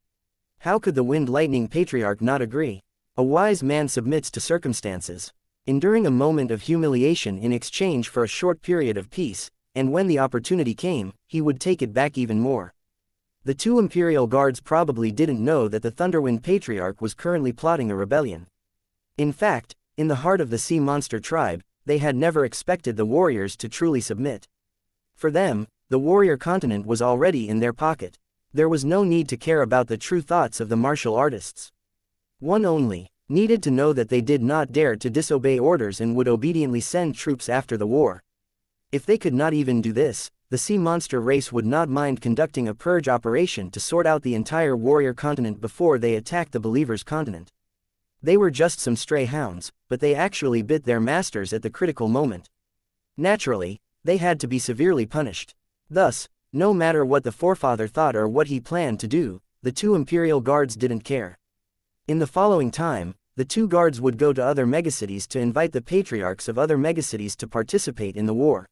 How could the Wind Lightning Patriarch not agree? A wise man submits to circumstances, enduring a moment of humiliation in exchange for a short period of peace, and when the opportunity came, he would take it back even more. The two Imperial Guards probably didn't know that the Thunderwind Patriarch was currently plotting a rebellion. In fact, in the heart of the sea monster tribe, they had never expected the warriors to truly submit. For them, the warrior continent was already in their pocket. There was no need to care about the true thoughts of the martial artists. One only needed to know that they did not dare to disobey orders and would obediently send troops after the war. If they could not even do this, the sea monster race would not mind conducting a purge operation to sort out the entire warrior continent before they attacked the believers' continent. They were just some stray hounds, but they actually bit their masters at the critical moment. Naturally, they had to be severely punished. Thus, no matter what the forefather thought or what he planned to do, the two Imperial Guards didn't care. In the following time, the two guards would go to other megacities to invite the patriarchs of other megacities to participate in the war.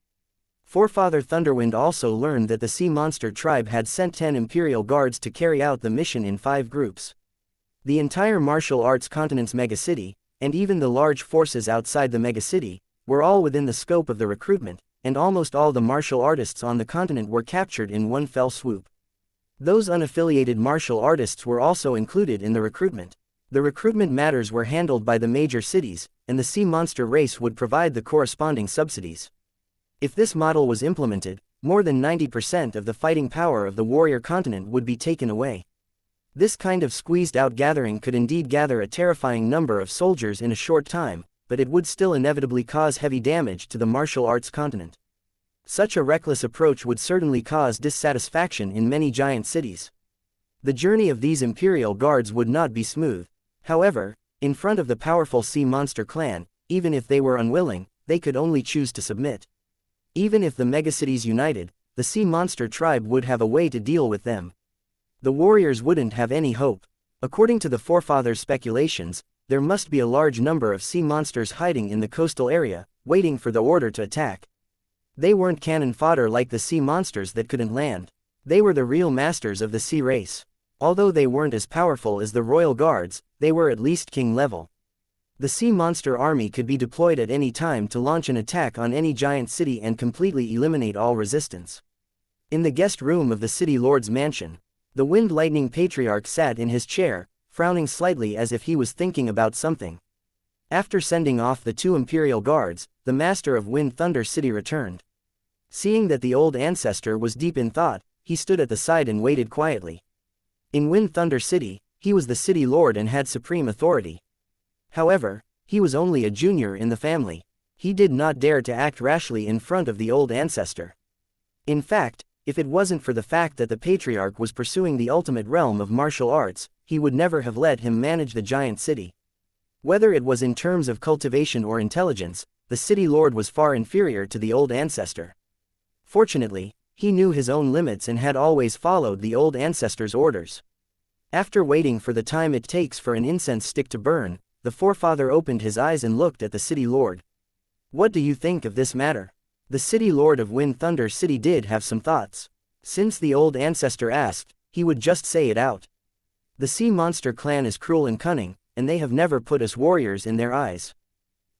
Forefather Thunderwind also learned that the sea monster tribe had sent 10 Imperial Guards to carry out the mission in 5 groups. The entire martial arts continent's megacity, and even the large forces outside the megacity, were all within the scope of the recruitment, and almost all the martial artists on the continent were captured in one fell swoop. Those unaffiliated martial artists were also included in the recruitment. The recruitment matters were handled by the major cities, and the sea monster race would provide the corresponding subsidies. If this model was implemented, more than 90% of the fighting power of the warrior continent would be taken away. This kind of squeezed-out gathering could indeed gather a terrifying number of soldiers in a short time, but it would still inevitably cause heavy damage to the martial arts continent. Such a reckless approach would certainly cause dissatisfaction in many giant cities. The journey of these Imperial Guards would not be smooth. However, in front of the powerful sea monster clan, even if they were unwilling, they could only choose to submit. Even if the megacities united, the sea monster tribe would have a way to deal with them. The warriors wouldn't have any hope. According to the forefathers' speculations, there must be a large number of sea monsters hiding in the coastal area, waiting for the order to attack. They weren't cannon fodder like the sea monsters that couldn't land. They were the real masters of the sea race. Although they weren't as powerful as the royal guards, they were at least king level. The sea monster army could be deployed at any time to launch an attack on any giant city and completely eliminate all resistance. In the guest room of the city lord's mansion, the Wind Lightning Patriarch sat in his chair, frowning slightly as if he was thinking about something. After sending off the 2 Imperial Guards, the master of Wind Thunder City returned. Seeing that the old ancestor was deep in thought, he stood at the side and waited quietly. In Wind Thunder City, he was the city lord and had supreme authority. However, he was only a junior in the family. He did not dare to act rashly in front of the old ancestor. In fact, if it wasn't for the fact that the patriarch was pursuing the ultimate realm of martial arts, he would never have let him manage the giant city. Whether it was in terms of cultivation or intelligence, the city lord was far inferior to the old ancestor. Fortunately, He knew his own limits and had always followed the old ancestors' orders. After waiting for the time it takes for an incense stick to burn, the forefather opened his eyes and looked at the city lord. What do you think of this matter? The city lord of Wind Thunder City did have some thoughts. Since the old ancestor asked, he would just say it out. The sea monster clan is cruel and cunning, and they have never put us warriors in their eyes.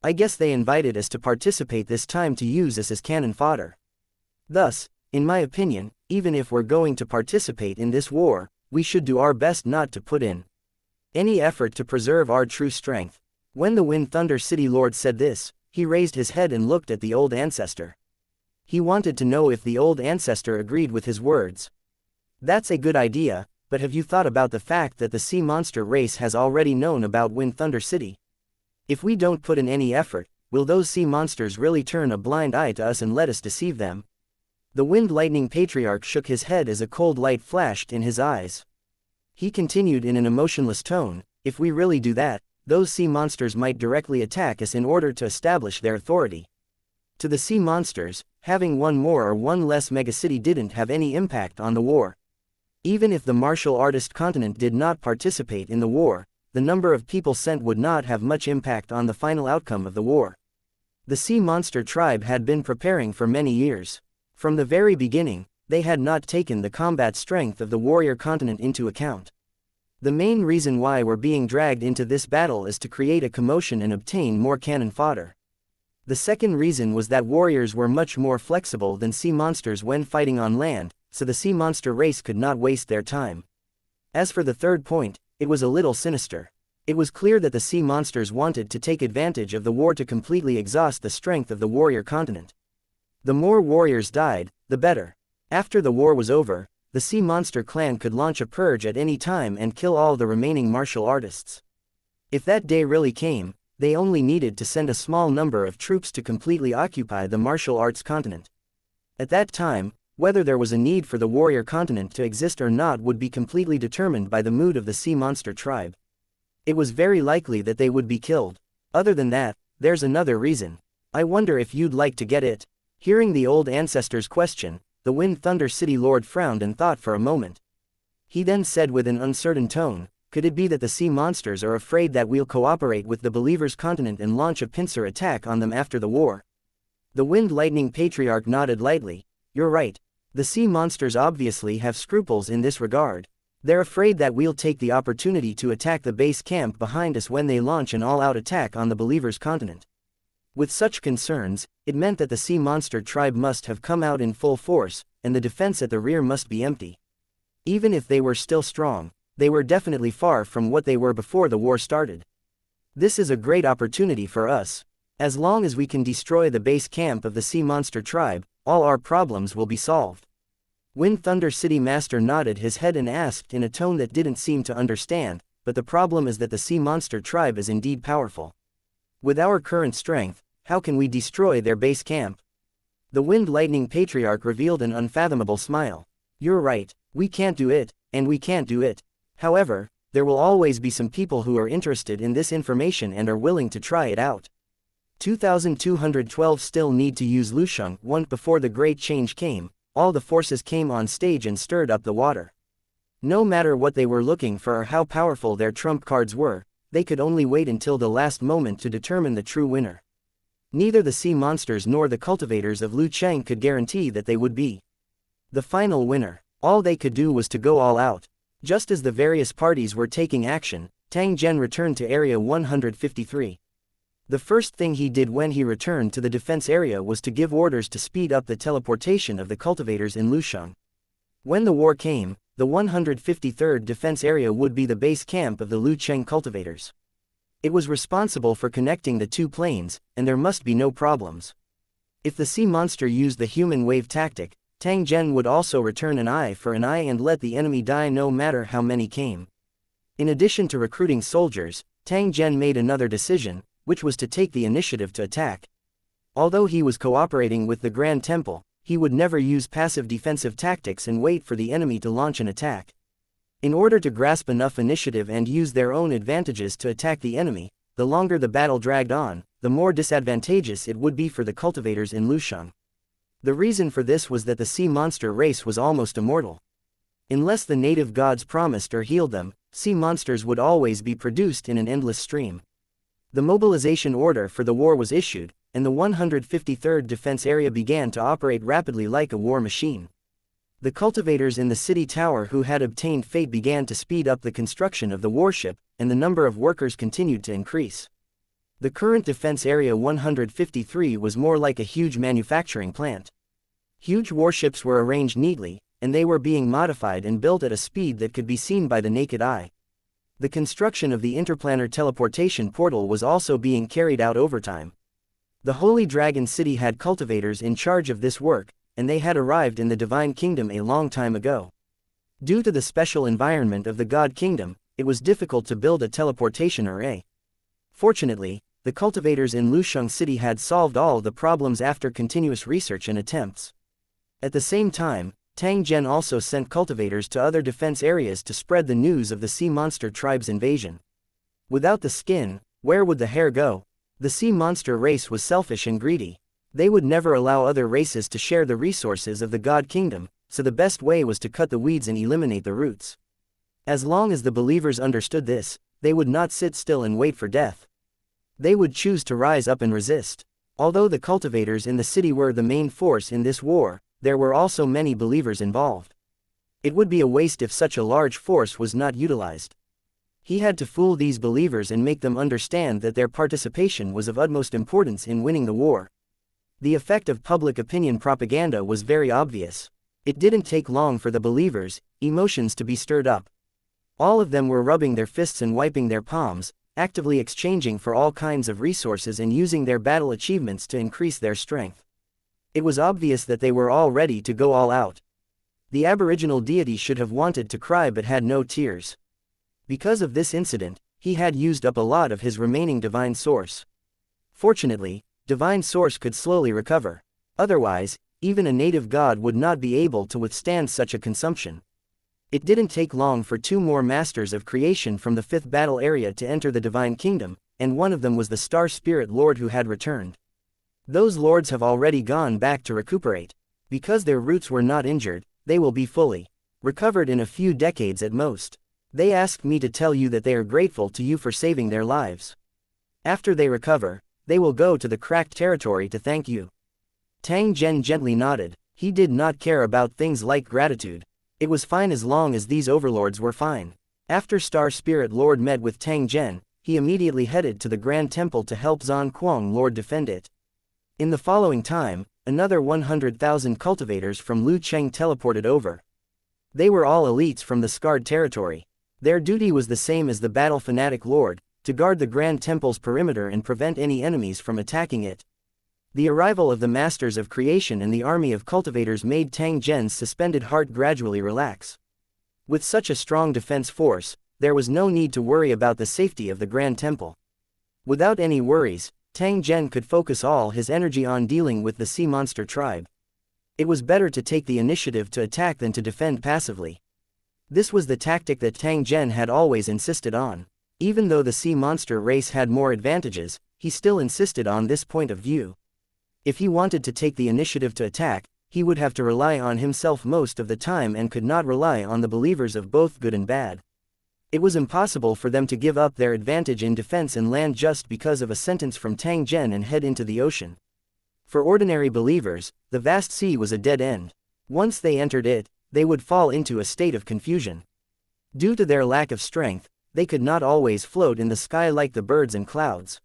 I guess they invited us to participate this time to use us as cannon fodder. Thus, in my opinion, even if we're going to participate in this war, we should do our best not to put in any effort to preserve our true strength. When the Wind Thunder City Lord said this, he raised his head and looked at the old ancestor. He wanted to know if the old ancestor agreed with his words. That's a good idea, but have you thought about the fact that the sea monster race has already known about Wind Thunder City? If we don't put in any effort, will those sea monsters really turn a blind eye to us and let us deceive them? The Wind Lightning Patriarch shook his head as a cold light flashed in his eyes. He continued in an emotionless tone, if we really do that, those sea monsters might directly attack us in order to establish their authority. To the sea monsters, having one more or one less megacity didn't have any impact on the war. Even if the martial artist continent did not participate in the war, the number of people sent would not have much impact on the final outcome of the war. The sea monster tribe had been preparing for many years. From the very beginning, they had not taken the combat strength of the warrior continent into account. The main reason why we're being dragged into this battle is to create a commotion and obtain more cannon fodder. The second reason was that warriors were much more flexible than sea monsters when fighting on land, so the sea monster race could not waste their time. As for the third point, it was a little sinister. It was clear that the sea monsters wanted to take advantage of the war to completely exhaust the strength of the warrior continent. The more warriors died, the better. After the war was over, the sea monster clan could launch a purge at any time and kill all the remaining martial artists. If that day really came, they only needed to send a small number of troops to completely occupy the martial arts continent. At that time, whether there was a need for the warrior continent to exist or not would be completely determined by the mood of the sea monster tribe. It was very likely that they would be killed. Other than that, there's another reason. I wonder if you'd like to get it. Hearing the old ancestor's question, the Wind Thunder City Lord frowned and thought for a moment. He then said with an uncertain tone, could it be that the sea monsters are afraid that we'll cooperate with the Believers' continent and launch a pincer attack on them after the war? The Wind Lightning Patriarch nodded lightly. You're right. The sea monsters obviously have scruples in this regard. They're afraid that we'll take the opportunity to attack the base camp behind us when they launch an all-out attack on the Believers' continent. With such concerns, it meant that the sea monster tribe must have come out in full force, and the defense at the rear must be empty. Even if they were still strong, they were definitely far from what they were before the war started. This is a great opportunity for us. As long as we can destroy the base camp of the sea monster tribe, all our problems will be solved. Wind Thunder City Master nodded his head and asked in a tone that didn't seem to understand, but the problem is that the sea monster tribe is indeed powerful. With our current strength, how can we destroy their base camp? The Wind Lightning Patriarch revealed an unfathomable smile. You're right, we can't do it, and we can't do it. However, there will always be some people who are interested in this information and are willing to try it out. 2212 still need to use Lusheng. Once before the great change came, all the forces came on stage and stirred up the water. No matter what they were looking for or how powerful their trump cards were, they could only wait until the last moment to determine the true winner. Neither the sea monsters nor the cultivators of Lu Cheng could guarantee that they would be the final winner. All they could do was to go all out. Just as the various parties were taking action, Tang Zhen returned to Area 153. The first thing he did when he returned to the defense area was to give orders to speed up the teleportation of the cultivators in Lusheng. When the war came, the 153rd defense area would be the base camp of the Lu Cheng cultivators. It was responsible for connecting the two planes, and there must be no problems. If the sea monster used the human wave tactic, Tang Zhen would also return an eye for an eye and let the enemy die no matter how many came. In addition to recruiting soldiers, Tang Zhen made another decision, which was to take the initiative to attack. Although he was cooperating with the Grand Temple, he would never use passive defensive tactics and wait for the enemy to launch an attack. In order to grasp enough initiative and use their own advantages to attack the enemy, the longer the battle dragged on, the more disadvantageous it would be for the cultivators in Lusheng. The reason for this was that the sea monster race was almost immortal. Unless the native gods promised or healed them, sea monsters would always be produced in an endless stream. The mobilization order for the war was issued, and the 153rd Defense Area began to operate rapidly like a war machine. The cultivators in the city tower who had obtained fate began to speed up the construction of the warship, and the number of workers continued to increase. The current Defense Area 153 was more like a huge manufacturing plant. Huge warships were arranged neatly, and they were being modified and built at a speed that could be seen by the naked eye. The construction of the interplanar teleportation portal was also being carried out overtime. The Holy Dragon City had cultivators in charge of this work, and they had arrived in the Divine Kingdom a long time ago. Due to the special environment of the God Kingdom, it was difficult to build a teleportation array. Fortunately, the cultivators in Lusheng City had solved all the problems after continuous research and attempts. At the same time, Tang Zhen also sent cultivators to other defense areas to spread the news of the sea monster tribe's invasion. Without the skin, where would the hair go? The sea monster race was selfish and greedy. They would never allow other races to share the resources of the God Kingdom, so the best way was to cut the weeds and eliminate the roots. As long as the believers understood this, they would not sit still and wait for death. They would choose to rise up and resist. Although the cultivators in the city were the main force in this war, there were also many believers involved. It would be a waste if such a large force was not utilized. He had to fool these believers and make them understand that their participation was of utmost importance in winning the war. The effect of public opinion propaganda was very obvious. It didn't take long for the believers' emotions to be stirred up. All of them were rubbing their fists and wiping their palms, actively exchanging for all kinds of resources and using their battle achievements to increase their strength. It was obvious that they were all ready to go all out. The aboriginal deity should have wanted to cry but had no tears. Because of this incident, he had used up a lot of his remaining divine source. Fortunately, divine source could slowly recover. Otherwise, even a native god would not be able to withstand such a consumption. It didn't take long for two more masters of creation from the 5th battle area to enter the divine kingdom, and one of them was the Star Spirit Lord who had returned. Those lords have already gone back to recuperate. Because their roots were not injured, they will be fully recovered in a few decades at most. They asked me to tell you that they are grateful to you for saving their lives. After they recover, they will go to the cracked territory to thank you. Tang Zhen gently nodded. He did not care about things like gratitude. It was fine as long as these overlords were fine. After Star Spirit Lord met with Tang Zhen, he immediately headed to the Grand Temple to help Zan Kuang Lord defend it. In the following time, another 100,000 cultivators from Lu Cheng teleported over. They were all elites from the scarred territory. Their duty was the same as the battle fanatic lord, to guard the Grand Temple's perimeter and prevent any enemies from attacking it. The arrival of the Masters of Creation and the army of cultivators made Tang Zhen's suspended heart gradually relax. With such a strong defense force, there was no need to worry about the safety of the Grand Temple. Without any worries, Tang Zhen could focus all his energy on dealing with the sea monster tribe. It was better to take the initiative to attack than to defend passively. This was the tactic that Tang Zhen had always insisted on. Even though the sea monster race had more advantages, he still insisted on this point of view. If he wanted to take the initiative to attack, he would have to rely on himself most of the time and could not rely on the believers of both good and bad. It was impossible for them to give up their advantage in defense and land just because of a sentence from Tang Zhen and head into the ocean. For ordinary believers, the vast sea was a dead end. Once they entered it, they would fall into a state of confusion. Due to their lack of strength, they could not always float in the sky like the birds and clouds.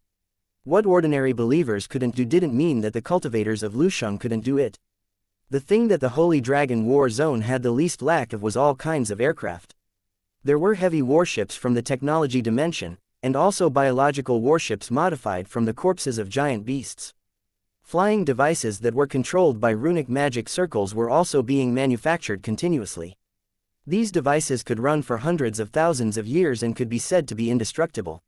What ordinary believers couldn't do didn't mean that the cultivators of Lusheng couldn't do it. The thing that the Holy Dragon War Zone had the least lack of was all kinds of aircraft. There were heavy warships from the technology dimension, and also biological warships modified from the corpses of giant beasts. Flying devices that were controlled by runic magic circles were also being manufactured continuously. These devices could run for hundreds of thousands of years and could be said to be indestructible.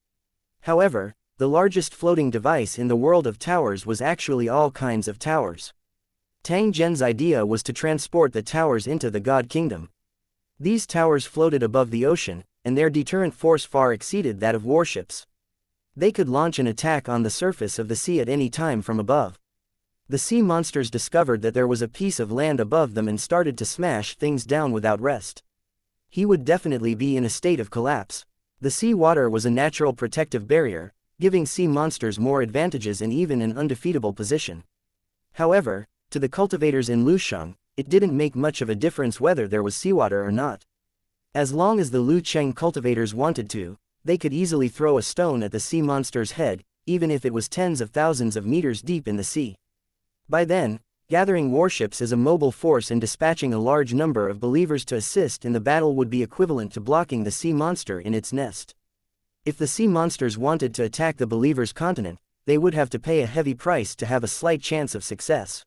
However, the largest floating device in the world of towers was actually all kinds of towers. Tang Zhen's idea was to transport the towers into the God Kingdom. These towers floated above the ocean, and their deterrent force far exceeded that of warships. They could launch an attack on the surface of the sea at any time from above. The sea monsters discovered that there was a piece of land above them and started to smash things down without rest. He would definitely be in a state of collapse. The sea water was a natural protective barrier, giving sea monsters more advantages and even an undefeatable position. However, to the cultivators in Lusheng, it didn't make much of a difference whether there was seawater or not. As long as the Lucheng cultivators wanted to, they could easily throw a stone at the sea monster's head, even if it was tens of thousands of meters deep in the sea. By then, gathering warships as a mobile force and dispatching a large number of believers to assist in the battle would be equivalent to blocking the sea monster in its nest. If the sea monsters wanted to attack the believers' continent, they would have to pay a heavy price to have a slight chance of success.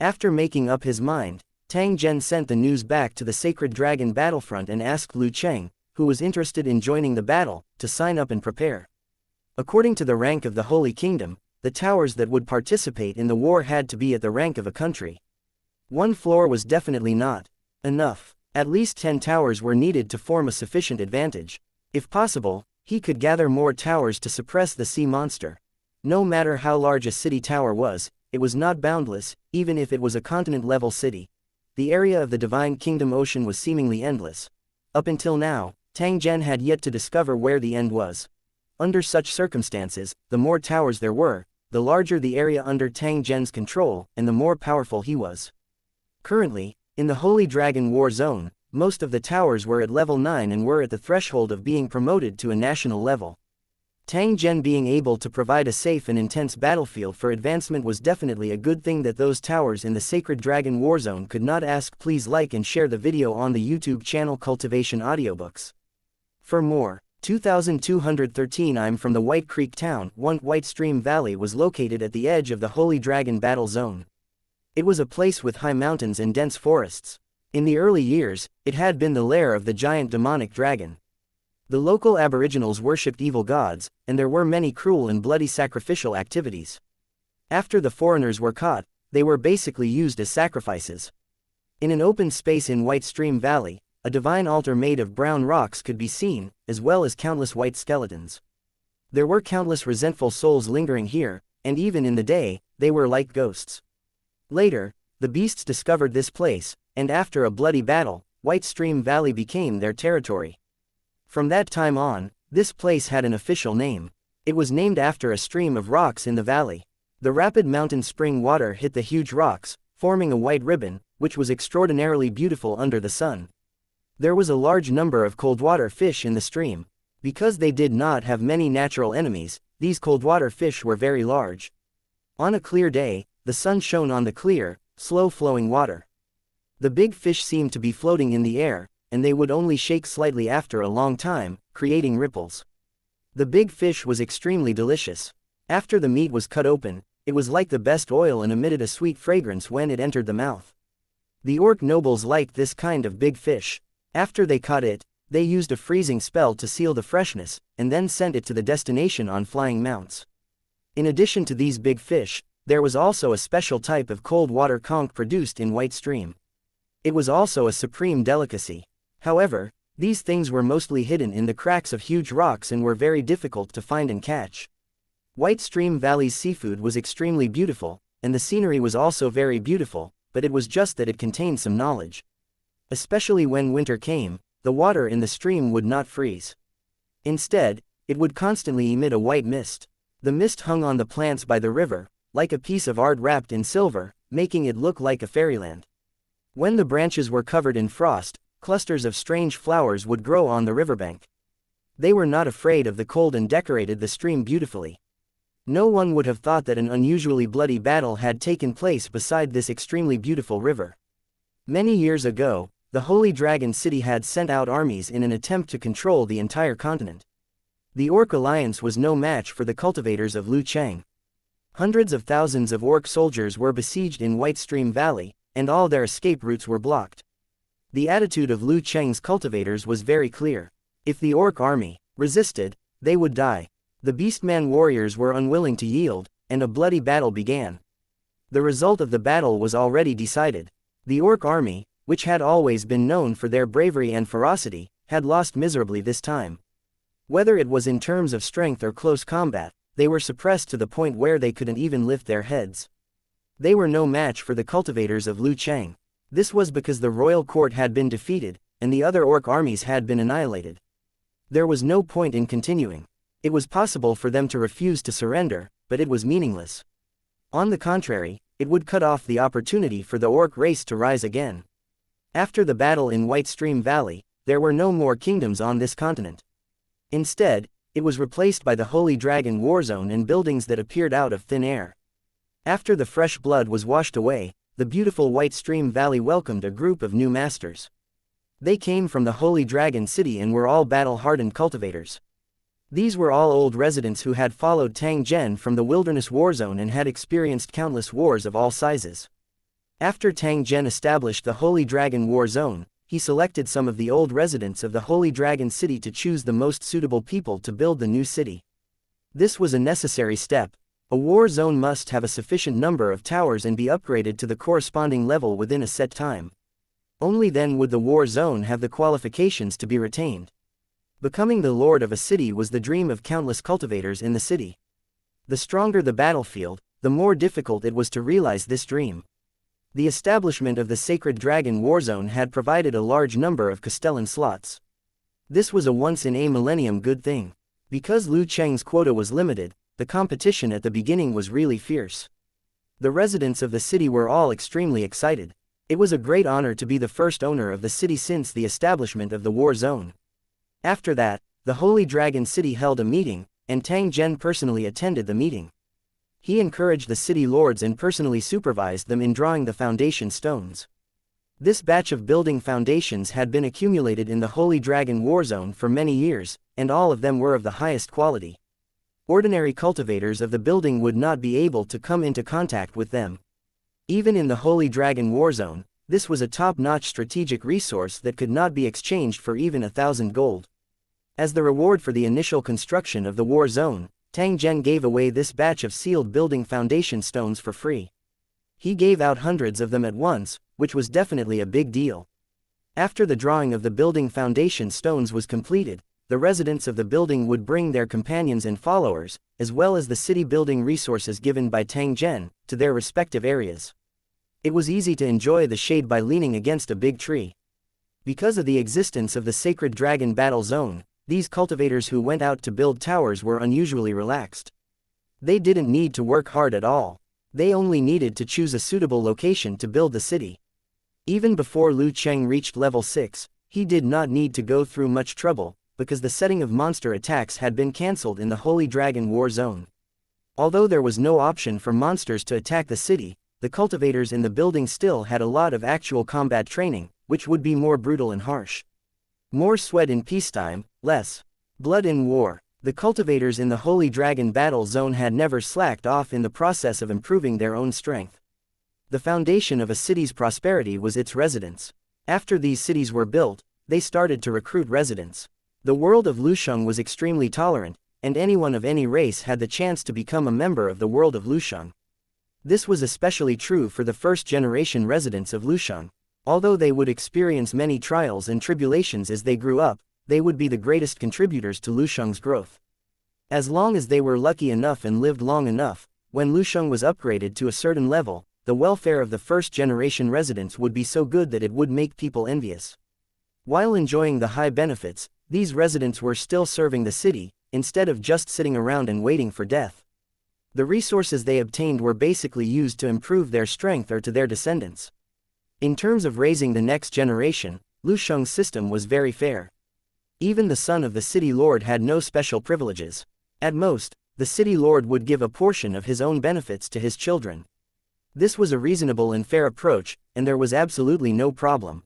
After making up his mind, Tang Zhen sent the news back to the Sacred Dragon battlefront and asked Lu Cheng, who was interested in joining the battle, to sign up and prepare. According to the rank of the Holy Kingdom, the towers that would participate in the war had to be at the rank of a country. One floor was definitely not enough. At least 10 towers were needed to form a sufficient advantage. If possible, he could gather more towers to suppress the sea monster. No matter how large a city tower was, it was not boundless, even if it was a continent-level city. The area of the Divine Kingdom Ocean was seemingly endless. Up until now, Tang Zhen had yet to discover where the end was. Under such circumstances, the more towers there were, the larger the area under Tang Zhen's control, and the more powerful he was. Currently, in the Holy Dragon War Zone, most of the towers were at level 9 and were at the threshold of being promoted to a national level. Tang Zhen being able to provide a safe and intense battlefield for advancement was definitely a good thing that those towers in the Sacred Dragon War Zone could not ask. Please like and share the video on the YouTube channel Cultivation Audiobooks. For more. 2213 I'm from the White Creek town. White Stream Valley was located at the edge of the Holy Dragon Battle Zone. It was a place with high mountains and dense forests. In the early years, it had been the lair of the giant demonic dragon. The local aboriginals worshipped evil gods, and there were many cruel and bloody sacrificial activities. After the foreigners were caught, they were basically used as sacrifices. In an open space in White Stream Valley, a divine altar made of brown rocks could be seen, as well as countless white skeletons. There were countless resentful souls lingering here, and even in the day, they were like ghosts. Later, the beasts discovered this place, and after a bloody battle, White Stream Valley became their territory. From that time on, this place had an official name. It was named after a stream of rocks in the valley. The rapid mountain spring water hit the huge rocks, forming a white ribbon, which was extraordinarily beautiful under the sun. There was a large number of coldwater fish in the stream. Because they did not have many natural enemies, these coldwater fish were very large. On a clear day, the sun shone on the clear, slow-flowing water. The big fish seemed to be floating in the air, and they would only shake slightly after a long time, creating ripples. The big fish was extremely delicious. After the meat was cut open, it was like the best oil and emitted a sweet fragrance when it entered the mouth. The orc nobles liked this kind of big fish. After they caught it, they used a freezing spell to seal the freshness, and then sent it to the destination on flying mounts. In addition to these big fish, there was also a special type of cold water conch produced in White Stream. It was also a supreme delicacy. However, these things were mostly hidden in the cracks of huge rocks and were very difficult to find and catch. White Stream Valley's seafood was extremely beautiful, and the scenery was also very beautiful, but it was just that it contained some knowledge. Especially when winter came, the water in the stream would not freeze. Instead, it would constantly emit a white mist. The mist hung on the plants by the river, like a piece of art wrapped in silver, making it look like a fairyland. When the branches were covered in frost, clusters of strange flowers would grow on the riverbank. They were not afraid of the cold and decorated the stream beautifully. No one would have thought that an unusually bloody battle had taken place beside this extremely beautiful river. Many years ago, the Holy Dragon City had sent out armies in an attempt to control the entire continent. The Orc Alliance was no match for the cultivators of Lucheng. Hundreds of thousands of Orc soldiers were besieged in White Stream Valley, and all their escape routes were blocked. The attitude of Lu Cheng's cultivators was very clear. If the Orc army resisted, they would die. The Beastman warriors were unwilling to yield, and a bloody battle began. The result of the battle was already decided. The Orc army, which had always been known for their bravery and ferocity, had lost miserably this time. Whether it was in terms of strength or close combat, they were suppressed to the point where they couldn't even lift their heads. They were no match for the cultivators of Lu Cheng. This was because the royal court had been defeated, and the other orc armies had been annihilated. There was no point in continuing. It was possible for them to refuse to surrender, but it was meaningless. On the contrary, it would cut off the opportunity for the orc race to rise again. After the battle in White Stream Valley, there were no more kingdoms on this continent. Instead, it was replaced by the Holy Dragon Warzone and buildings that appeared out of thin air. After the fresh blood was washed away, the beautiful White Stream Valley welcomed a group of new masters. They came from the Holy Dragon City and were all battle-hardened cultivators. These were all old residents who had followed Tang Zhen from the Wilderness Warzone and had experienced countless wars of all sizes. After Tang Zhen established the Holy Dragon War Zone, he selected some of the old residents of the Holy Dragon City to choose the most suitable people to build the new city. This was a necessary step. A war zone must have a sufficient number of towers and be upgraded to the corresponding level within a set time. Only then would the war zone have the qualifications to be retained. Becoming the lord of a city was the dream of countless cultivators in the city. The stronger the battlefield, the more difficult it was to realize this dream. The establishment of the Sacred Dragon Warzone had provided a large number of Castellan slots. This was a once-in-a-millennium good thing. Because Lu Cheng's quota was limited, the competition at the beginning was really fierce. The residents of the city were all extremely excited. It was a great honor to be the first owner of the city since the establishment of the war zone. After that, the Holy Dragon City held a meeting, and Tang Zhen personally attended the meeting. He encouraged the city lords and personally supervised them in drawing the foundation stones. This batch of building foundations had been accumulated in the Holy Dragon Warzone for many years, and all of them were of the highest quality. Ordinary cultivators of the building would not be able to come into contact with them. Even in the Holy Dragon Warzone, this was a top-notch strategic resource that could not be exchanged for even 1,000 gold. As the reward for the initial construction of the war zone, Tang Zhen gave away this batch of sealed building foundation stones for free. He gave out hundreds of them at once, which was definitely a big deal. After the drawing of the building foundation stones was completed, the residents of the building would bring their companions and followers, as well as the city building resources given by Tang Zhen, to their respective areas. It was easy to enjoy the shade by leaning against a big tree. Because of the existence of the Sacred Dragon Battle Zone, these cultivators who went out to build towers were unusually relaxed. They didn't need to work hard at all. They only needed to choose a suitable location to build the city. Even before Lu Cheng reached level 6, he did not need to go through much trouble, because the setting of monster attacks had been cancelled in the Holy Dragon War Zone. Although there was no option for monsters to attack the city, the cultivators in the building still had a lot of actual combat training, which would be more brutal and harsh. More sweat in peacetime, less blood in war. The cultivators in the Holy Dragon Battle Zone had never slacked off in the process of improving their own strength. The foundation of a city's prosperity was its residents. After these cities were built, they started to recruit residents. The world of Lusheng was extremely tolerant, and anyone of any race had the chance to become a member of the world of Lusheng. This was especially true for the first-generation residents of Lusheng. Although they would experience many trials and tribulations as they grew up, they would be the greatest contributors to Lusheng's growth. As long as they were lucky enough and lived long enough, when Lusheng was upgraded to a certain level, the welfare of the first-generation residents would be so good that it would make people envious. While enjoying the high benefits, these residents were still serving the city, instead of just sitting around and waiting for death. The resources they obtained were basically used to improve their strength or to their descendants. In terms of raising the next generation, Lusheng's system was very fair. Even the son of the city lord had no special privileges. At most, the city lord would give a portion of his own benefits to his children. This was a reasonable and fair approach, and there was absolutely no problem.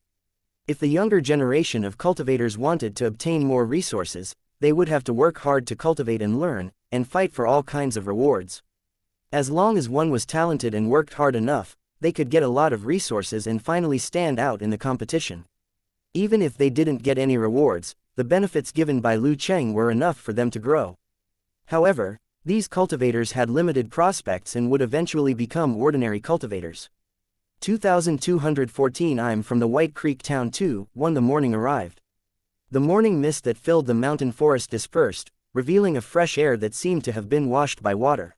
If the younger generation of cultivators wanted to obtain more resources, they would have to work hard to cultivate and learn, and fight for all kinds of rewards. As long as one was talented and worked hard enough, they could get a lot of resources and finally stand out in the competition. Even if they didn't get any rewards, the benefits given by Lu Cheng were enough for them to grow. However, these cultivators had limited prospects and would eventually become ordinary cultivators. 2214 I'm from the White Creek Town 2, 1 the morning arrived. The morning mist that filled the mountain forest dispersed, revealing a fresh air that seemed to have been washed by water.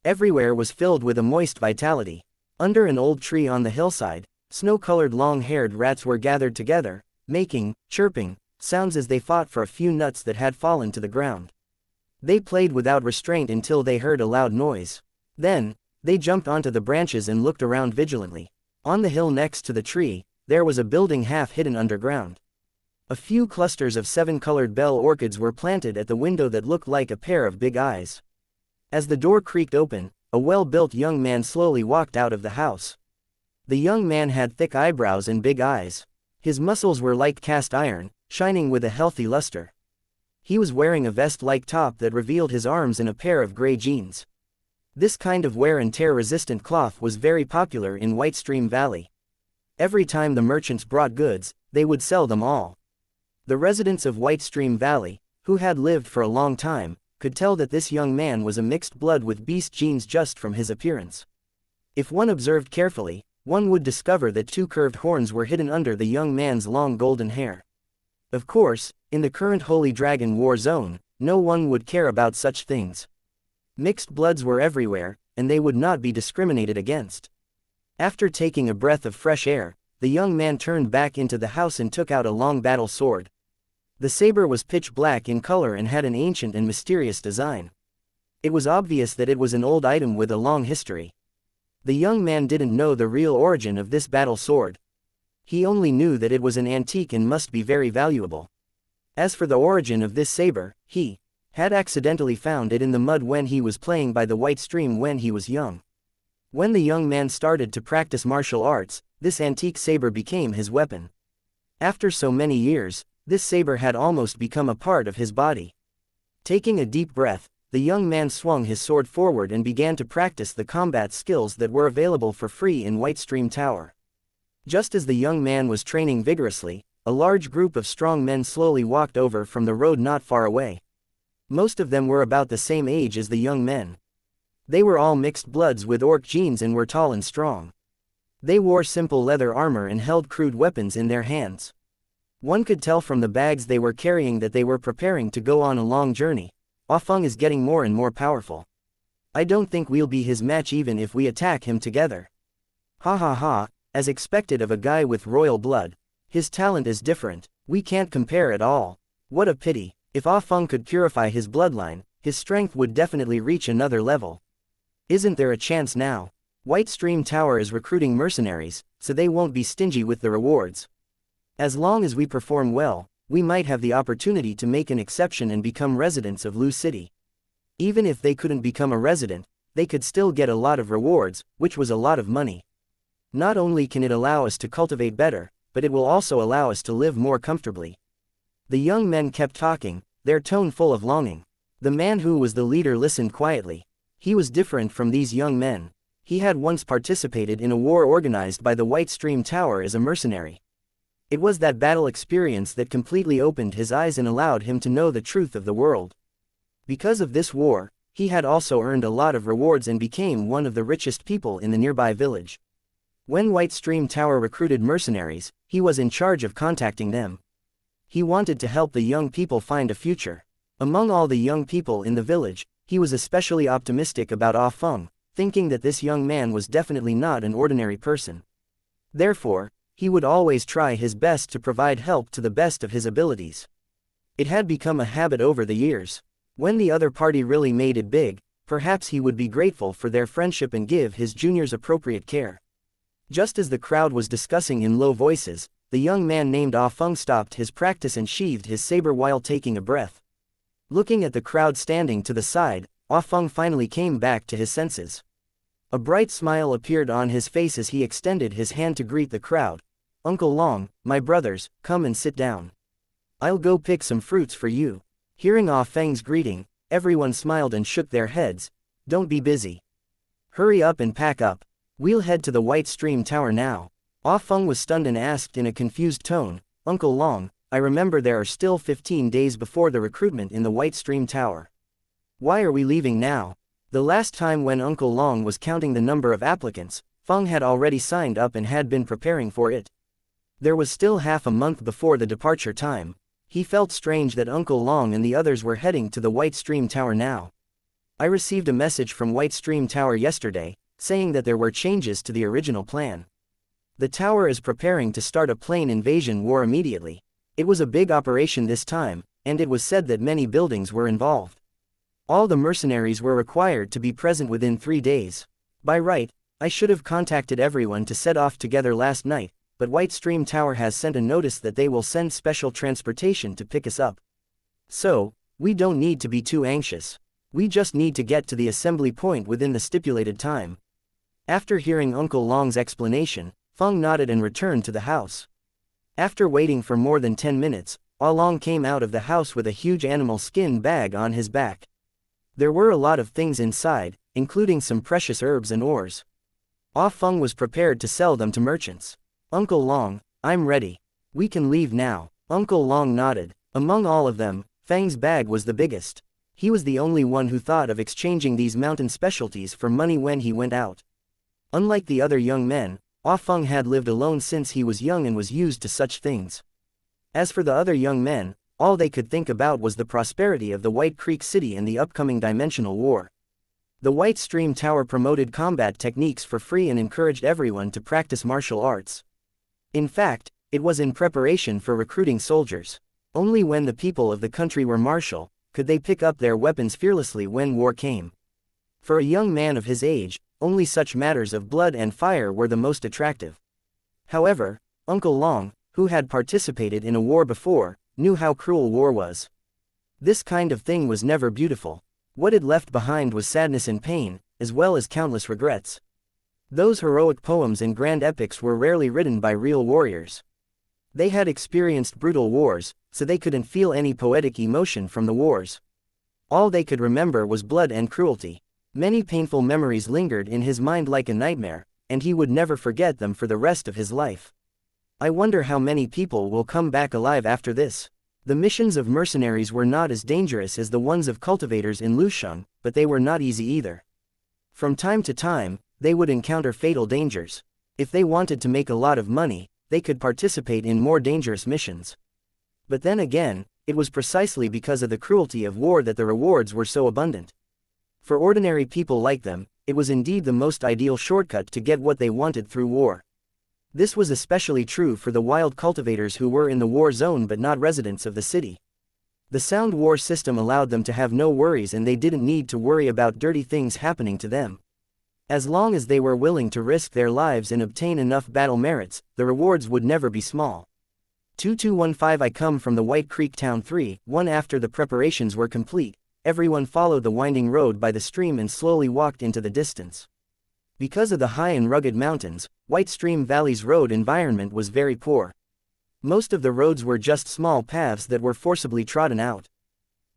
Everywhere was filled with a moist vitality. Under an old tree on the hillside, snow-colored long-haired rats were gathered together, making, chirping, sounds as they fought for a few nuts that had fallen to the ground. They played without restraint until they heard a loud noise. Then, they jumped onto the branches and looked around vigilantly. On the hill next to the tree, there was a building half hidden underground. A few clusters of 7-colored bell orchids were planted at the window that looked like a pair of big eyes. As the door creaked open, a well-built young man slowly walked out of the house. The young man had thick eyebrows and big eyes. His muscles were like cast iron, shining with a healthy luster. He was wearing a vest-like top that revealed his arms and a pair of gray jeans. This kind of wear-and-tear-resistant cloth was very popular in Whitestream Valley. Every time the merchants brought goods, they would sell them all. The residents of Whitestream Valley, who had lived for a long time, could tell that this young man was a mixed blood with beast genes just from his appearance. If one observed carefully, one would discover that 2 curved horns were hidden under the young man's long golden hair. Of course, in the current Holy Dragon War Zone, no one would care about such things. Mixed bloods were everywhere, and they would not be discriminated against. After taking a breath of fresh air, the young man turned back into the house and took out a long battle sword. The saber was pitch black in color and had an ancient and mysterious design. It was obvious that it was an old item with a long history. The young man didn't know the real origin of this battle sword. He only knew that it was an antique and must be very valuable. As for the origin of this saber, he had accidentally found it in the mud when he was playing by the White Stream when he was young. When the young man started to practice martial arts, this antique saber became his weapon. After so many years, this saber had almost become a part of his body. Taking a deep breath, the young man swung his sword forward and began to practice the combat skills that were available for free in Whitestream Tower. Just as the young man was training vigorously, a large group of strong men slowly walked over from the road not far away. Most of them were about the same age as the young men. They were all mixed bloods with orc genes and were tall and strong. They wore simple leather armor and held crude weapons in their hands. One could tell from the bags they were carrying that they were preparing to go on a long journey. Ah Feng is getting more and more powerful. I don't think we'll be his match even if we attack him together. Ha ha ha, as expected of a guy with royal blood. His talent is different, we can't compare at all. What a pity. If Ah Feng could purify his bloodline, his strength would definitely reach another level. Isn't there a chance now? Whitestream Tower is recruiting mercenaries, so they won't be stingy with the rewards. As long as we perform well, we might have the opportunity to make an exception and become residents of Lu City. Even if they couldn't become a resident, they could still get a lot of rewards, which was a lot of money. Not only can it allow us to cultivate better, but it will also allow us to live more comfortably. The young men kept talking, their tone full of longing. The man who was the leader listened quietly. He was different from these young men. He had once participated in a war organized by the Whitestream Tower as a mercenary. It was that battle experience that completely opened his eyes and allowed him to know the truth of the world. Because of this war, he had also earned a lot of rewards and became one of the richest people in the nearby village. When Whitestream Tower recruited mercenaries, he was in charge of contacting them. He wanted to help the young people find a future. Among all the young people in the village, he was especially optimistic about Ah Feng, thinking that this young man was definitely not an ordinary person. Therefore, he would always try his best to provide help to the best of his abilities. It had become a habit over the years. When the other party really made it big, perhaps he would be grateful for their friendship and give his juniors appropriate care. Just as the crowd was discussing in low voices, the young man named Ah Feng stopped his practice and sheathed his saber while taking a breath. Looking at the crowd standing to the side, Ah Feng finally came back to his senses. A bright smile appeared on his face as he extended his hand to greet the crowd. "Uncle Long, my brothers, come and sit down. I'll go pick some fruits for you." Hearing Ah Feng's greeting, everyone smiled and shook their heads. "Don't be busy. Hurry up and pack up. We'll head to the Whitestream Tower now." Ah Feng was stunned and asked in a confused tone, "Uncle Long, I remember there are still 15 days before the recruitment in the Whitestream Tower. Why are we leaving now?" The last time when Uncle Long was counting the number of applicants, Feng had already signed up and had been preparing for it. There was still half a month before the departure time. He felt strange that Uncle Long and the others were heading to the Whitestream Tower now. "I received a message from Whitestream Tower yesterday, saying that there were changes to the original plan. The tower is preparing to start a plane invasion war immediately. It was a big operation this time, and it was said that many buildings were involved. All the mercenaries were required to be present within 3 days. By right, I should have contacted everyone to set off together last night, but White Stream Tower has sent a notice that they will send special transportation to pick us up. So, we don't need to be too anxious. We just need to get to the assembly point within the stipulated time. After hearing Uncle Long's explanation, Feng nodded and returned to the house. After waiting for more than 10 minutes, Long came out of the house with a huge animal skin bag on his back. There were a lot of things inside, including some precious herbs and ores. Feng was prepared to sell them to merchants. Uncle Long, I'm ready. We can leave now. Uncle Long nodded. Among all of them, Feng's bag was the biggest. He was the only one who thought of exchanging these mountain specialties for money when he went out. Unlike the other young men, Feng had lived alone since he was young and was used to such things. As for the other young men, all they could think about was the prosperity of the White Creek City and the upcoming dimensional war. The White Stream Tower promoted combat techniques for free and encouraged everyone to practice martial arts. In fact, it was in preparation for recruiting soldiers. Only when the people of the country were martial, could they pick up their weapons fearlessly when war came. For a young man of his age, only such matters of blood and fire were the most attractive. However, Uncle Long, who had participated in a war before, knew how cruel war was. This kind of thing was never beautiful. What it left behind was sadness and pain, as well as countless regrets. Those heroic poems and grand epics were rarely written by real warriors. They had experienced brutal wars, so they couldn't feel any poetic emotion from the wars. All they could remember was blood and cruelty. Many painful memories lingered in his mind like a nightmare, and he would never forget them for the rest of his life. I wonder how many people will come back alive after this. The missions of mercenaries were not as dangerous as the ones of cultivators in Lusheng, but they were not easy either. From time to time, they would encounter fatal dangers. If they wanted to make a lot of money, they could participate in more dangerous missions. But then again, it was precisely because of the cruelty of war that the rewards were so abundant. For ordinary people like them, it was indeed the most ideal shortcut to get what they wanted through war. This was especially true for the wild cultivators who were in the war zone but not residents of the city. The sound war system allowed them to have no worries, and they didn't need to worry about dirty things happening to them. As long as they were willing to risk their lives and obtain enough battle merits, the rewards would never be small. 2215 I come from the White Creek Town 3-1 After the preparations were complete, everyone followed the winding road by the stream and slowly walked into the distance. Because of the high and rugged mountains, White Stream Valley's road environment was very poor. Most of the roads were just small paths that were forcibly trodden out.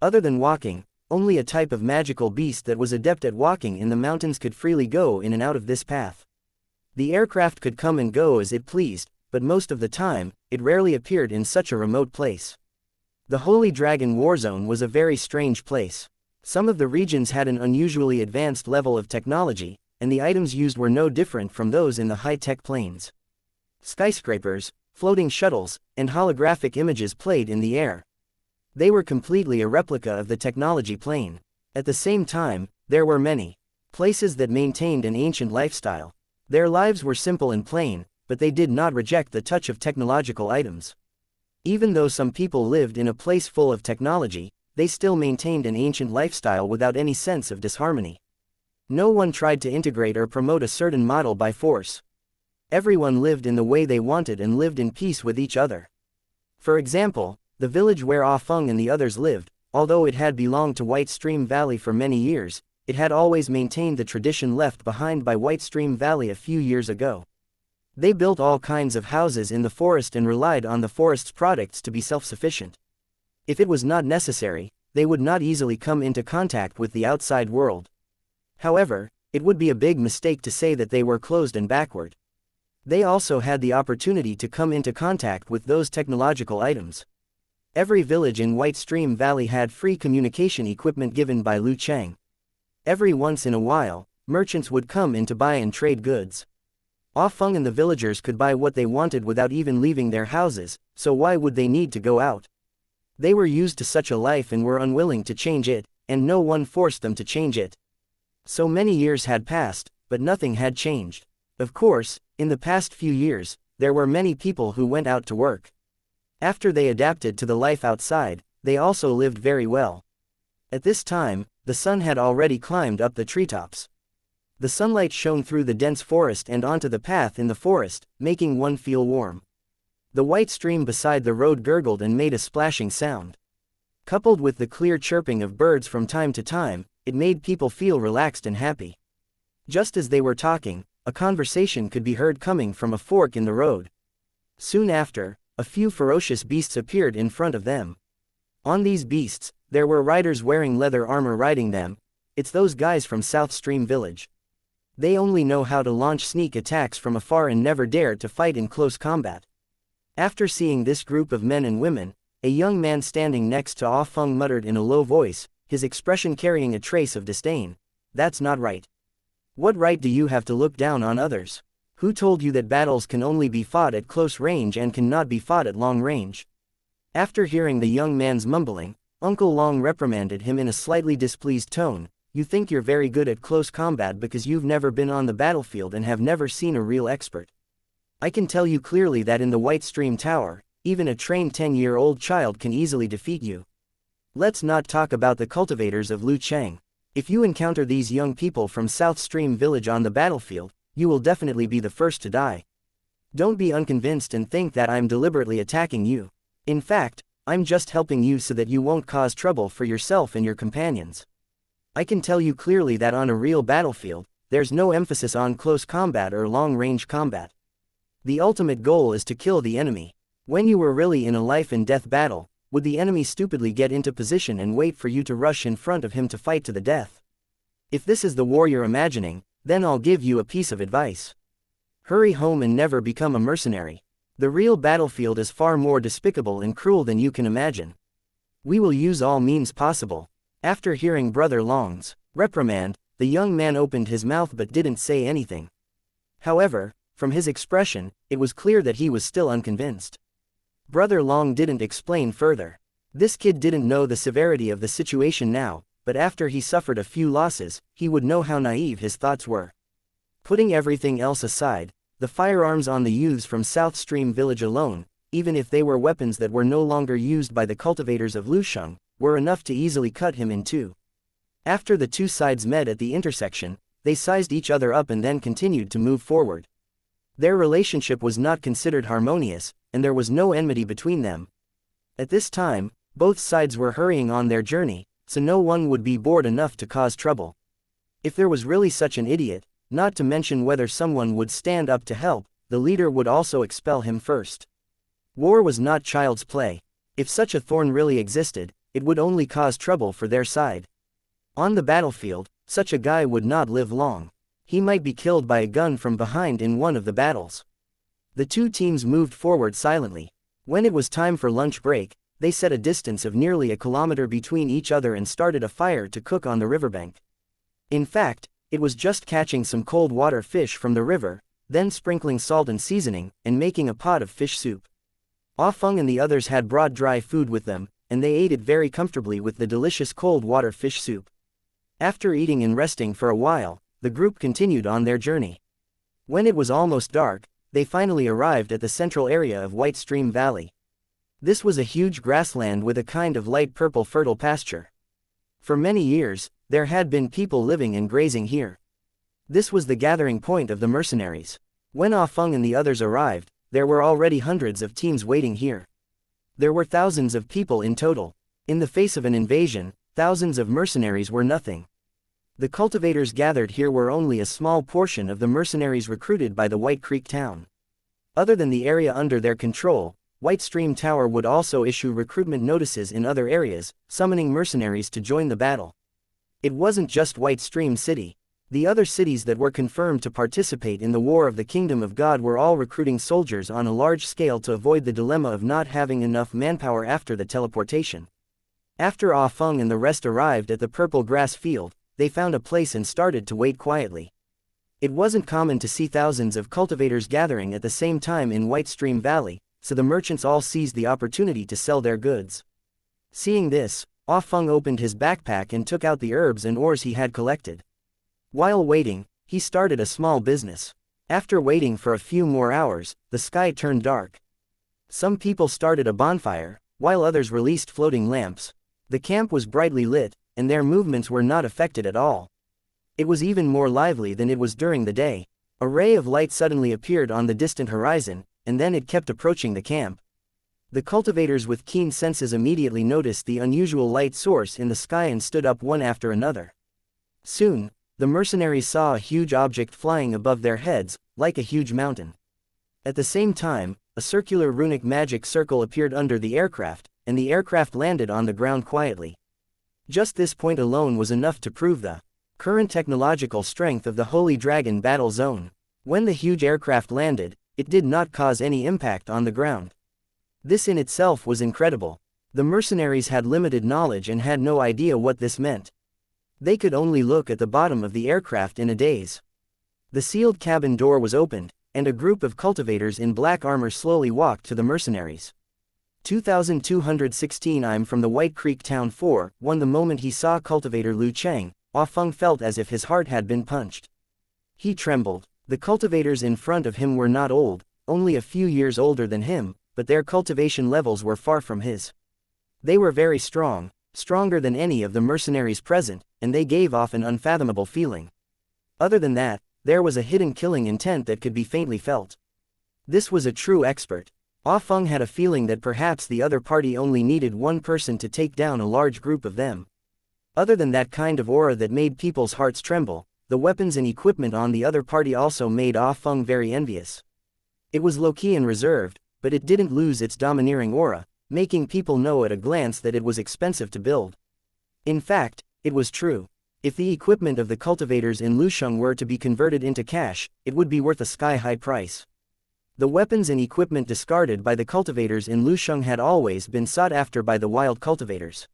Other than walking, only a type of magical beast that was adept at walking in the mountains could freely go in and out of this path. The aircraft could come and go as it pleased, but most of the time, it rarely appeared in such a remote place. The Holy Dragon War Zone was a very strange place. Some of the regions had an unusually advanced level of technology, and the items used were no different from those in the high-tech planes. Skyscrapers, floating shuttles, and holographic images played in the air. They were completely a replica of the technology plane. At the same time, there were many places that maintained an ancient lifestyle. Their lives were simple and plain, but they did not reject the touch of technological items. Even though some people lived in a place full of technology, they still maintained an ancient lifestyle without any sense of disharmony. No one tried to integrate or promote a certain model by force. Everyone lived in the way they wanted and lived in peace with each other. For example, the village where Feng and the others lived, although it had belonged to White Stream Valley for many years, it had always maintained the tradition left behind by White Stream Valley a few years ago. They built all kinds of houses in the forest and relied on the forest's products to be self-sufficient. If it was not necessary, they would not easily come into contact with the outside world. However, it would be a big mistake to say that they were closed and backward. They also had the opportunity to come into contact with those technological items. Every village in White Stream Valley had free communication equipment given by Lu Cheng. Every once in a while, merchants would come in to buy and trade goods. Feng and the villagers could buy what they wanted without even leaving their houses, so why would they need to go out? They were used to such a life and were unwilling to change it, and no one forced them to change it. So many years had passed, but nothing had changed. Of course, in the past few years, there were many people who went out to work. After they adapted to the life outside, they also lived very well. At this time, the sun had already climbed up the treetops. The sunlight shone through the dense forest and onto the path in the forest, making one feel warm. The white stream beside the road gurgled and made a splashing sound. Coupled with the clear chirping of birds from time to time, it made people feel relaxed and happy. Just as they were talking, a conversation could be heard coming from a fork in the road. Soon after, a few ferocious beasts appeared in front of them. On these beasts, there were riders wearing leather armor riding them. It's those guys from South Stream Village. They only know how to launch sneak attacks from afar and never dare to fight in close combat. After seeing this group of men and women, a young man standing next to Ah Feng muttered in a low voice, his expression carrying a trace of disdain. That's not right. What right do you have to look down on others? Who told you that battles can only be fought at close range and cannot be fought at long range? After hearing the young man's mumbling, Uncle Long reprimanded him in a slightly displeased tone. You think you're very good at close combat because you've never been on the battlefield and have never seen a real expert. I can tell you clearly that in the White Stream Tower, even a trained 10-year-old child can easily defeat you. Let's not talk about the cultivators of Lu Cheng. If you encounter these young people from South Stream Village on the battlefield, you will definitely be the first to die. Don't be unconvinced and think that I'm deliberately attacking you. In fact, I'm just helping you so that you won't cause trouble for yourself and your companions. I can tell you clearly that on a real battlefield, there's no emphasis on close combat or long-range combat. The ultimate goal is to kill the enemy. When you were really in a life-and-death battle, would the enemy stupidly get into position and wait for you to rush in front of him to fight to the death? If this is the war you're imagining, then I'll give you a piece of advice. Hurry home and never become a mercenary. The real battlefield is far more despicable and cruel than you can imagine. We will use all means possible. After hearing Brother Long's reprimand, the young man opened his mouth but didn't say anything. However, from his expression, it was clear that he was still unconvinced. Brother Long didn't explain further. This kid didn't know the severity of the situation now, but after he suffered a few losses, he would know how naive his thoughts were. Putting everything else aside, the firearms on the youths from South Stream Village alone, even if they were weapons that were no longer used by the cultivators of Lusheng, were enough to easily cut him in two. After the two sides met at the intersection, they sized each other up and then continued to move forward. Their relationship was not considered harmonious, and there was no enmity between them. At this time, both sides were hurrying on their journey, so no one would be bored enough to cause trouble. If there was really such an idiot, not to mention whether someone would stand up to help, the leader would also expel him first. War was not child's play. If such a thorn really existed, it would only cause trouble for their side. On the battlefield, such a guy would not live long. He might be killed by a gun from behind in one of the battles. The two teams moved forward silently. When it was time for lunch break, they set a distance of nearly a kilometer between each other and started a fire to cook on the riverbank. In fact, it was just catching some cold water fish from the river, then sprinkling salt and seasoning, and making a pot of fish soup. Ah Feng and the others had brought dry food with them, and they ate it very comfortably with the delicious cold water fish soup. After eating and resting for a while, the group continued on their journey. When it was almost dark, they finally arrived at the central area of White Stream Valley. This was a huge grassland with a kind of light purple fertile pasture. For many years, there had been people living and grazing here. This was the gathering point of the mercenaries. When Ah Feng and the others arrived, there were already hundreds of teams waiting here. There were thousands of people in total. In the face of an invasion, thousands of mercenaries were nothing. The cultivators gathered here were only a small portion of the mercenaries recruited by the White Creek town. Other than the area under their control, White Stream Tower would also issue recruitment notices in other areas, summoning mercenaries to join the battle. It wasn't just White Stream City. The other cities that were confirmed to participate in the War of the Kingdom of God were all recruiting soldiers on a large scale to avoid the dilemma of not having enough manpower after the teleportation. After Ah Feng and the rest arrived at the purple grass field, they found a place and started to wait quietly. It wasn't common to see thousands of cultivators gathering at the same time in White Stream Valley, so the merchants all seized the opportunity to sell their goods. Seeing this, Ah Feng opened his backpack and took out the herbs and ores he had collected. While waiting, he started a small business. After waiting for a few more hours, the sky turned dark. Some people started a bonfire, while others released floating lamps. The camp was brightly lit, and their movements were not affected at all. It was even more lively than it was during the day. A ray of light suddenly appeared on the distant horizon, and then it kept approaching the camp. The cultivators with keen senses immediately noticed the unusual light source in the sky and stood up one after another. Soon, the mercenaries saw a huge object flying above their heads, like a huge mountain. At the same time, a circular runic magic circle appeared under the aircraft, and the aircraft landed on the ground quietly. Just this point alone was enough to prove the current technological strength of the Holy Dragon battle zone. When the huge aircraft landed, it did not cause any impact on the ground. This in itself was incredible. The mercenaries had limited knowledge and had no idea what this meant. They could only look at the bottom of the aircraft in a daze. The sealed cabin door was opened, and a group of cultivators in black armor slowly walked to the mercenaries. 2216 I'm from the White Creek Town 4, the moment he saw cultivator Lu Cheng, Ah Feng felt as if his heart had been punched. He trembled. The cultivators in front of him were not old, only a few years older than him, but their cultivation levels were far from his. They were very strong, stronger than any of the mercenaries present, and they gave off an unfathomable feeling. Other than that, there was a hidden killing intent that could be faintly felt. This was a true expert. Ah Feng had a feeling that perhaps the other party only needed one person to take down a large group of them. Other than that kind of aura that made people's hearts tremble, the weapons and equipment on the other party also made Ah Feng very envious. It was low-key and reserved, but it didn't lose its domineering aura, making people know at a glance that it was expensive to build. In fact, it was true. If the equipment of the cultivators in Lusheng were to be converted into cash, it would be worth a sky-high price. The weapons and equipment discarded by the cultivators in Lusheng had always been sought after by the wild cultivators.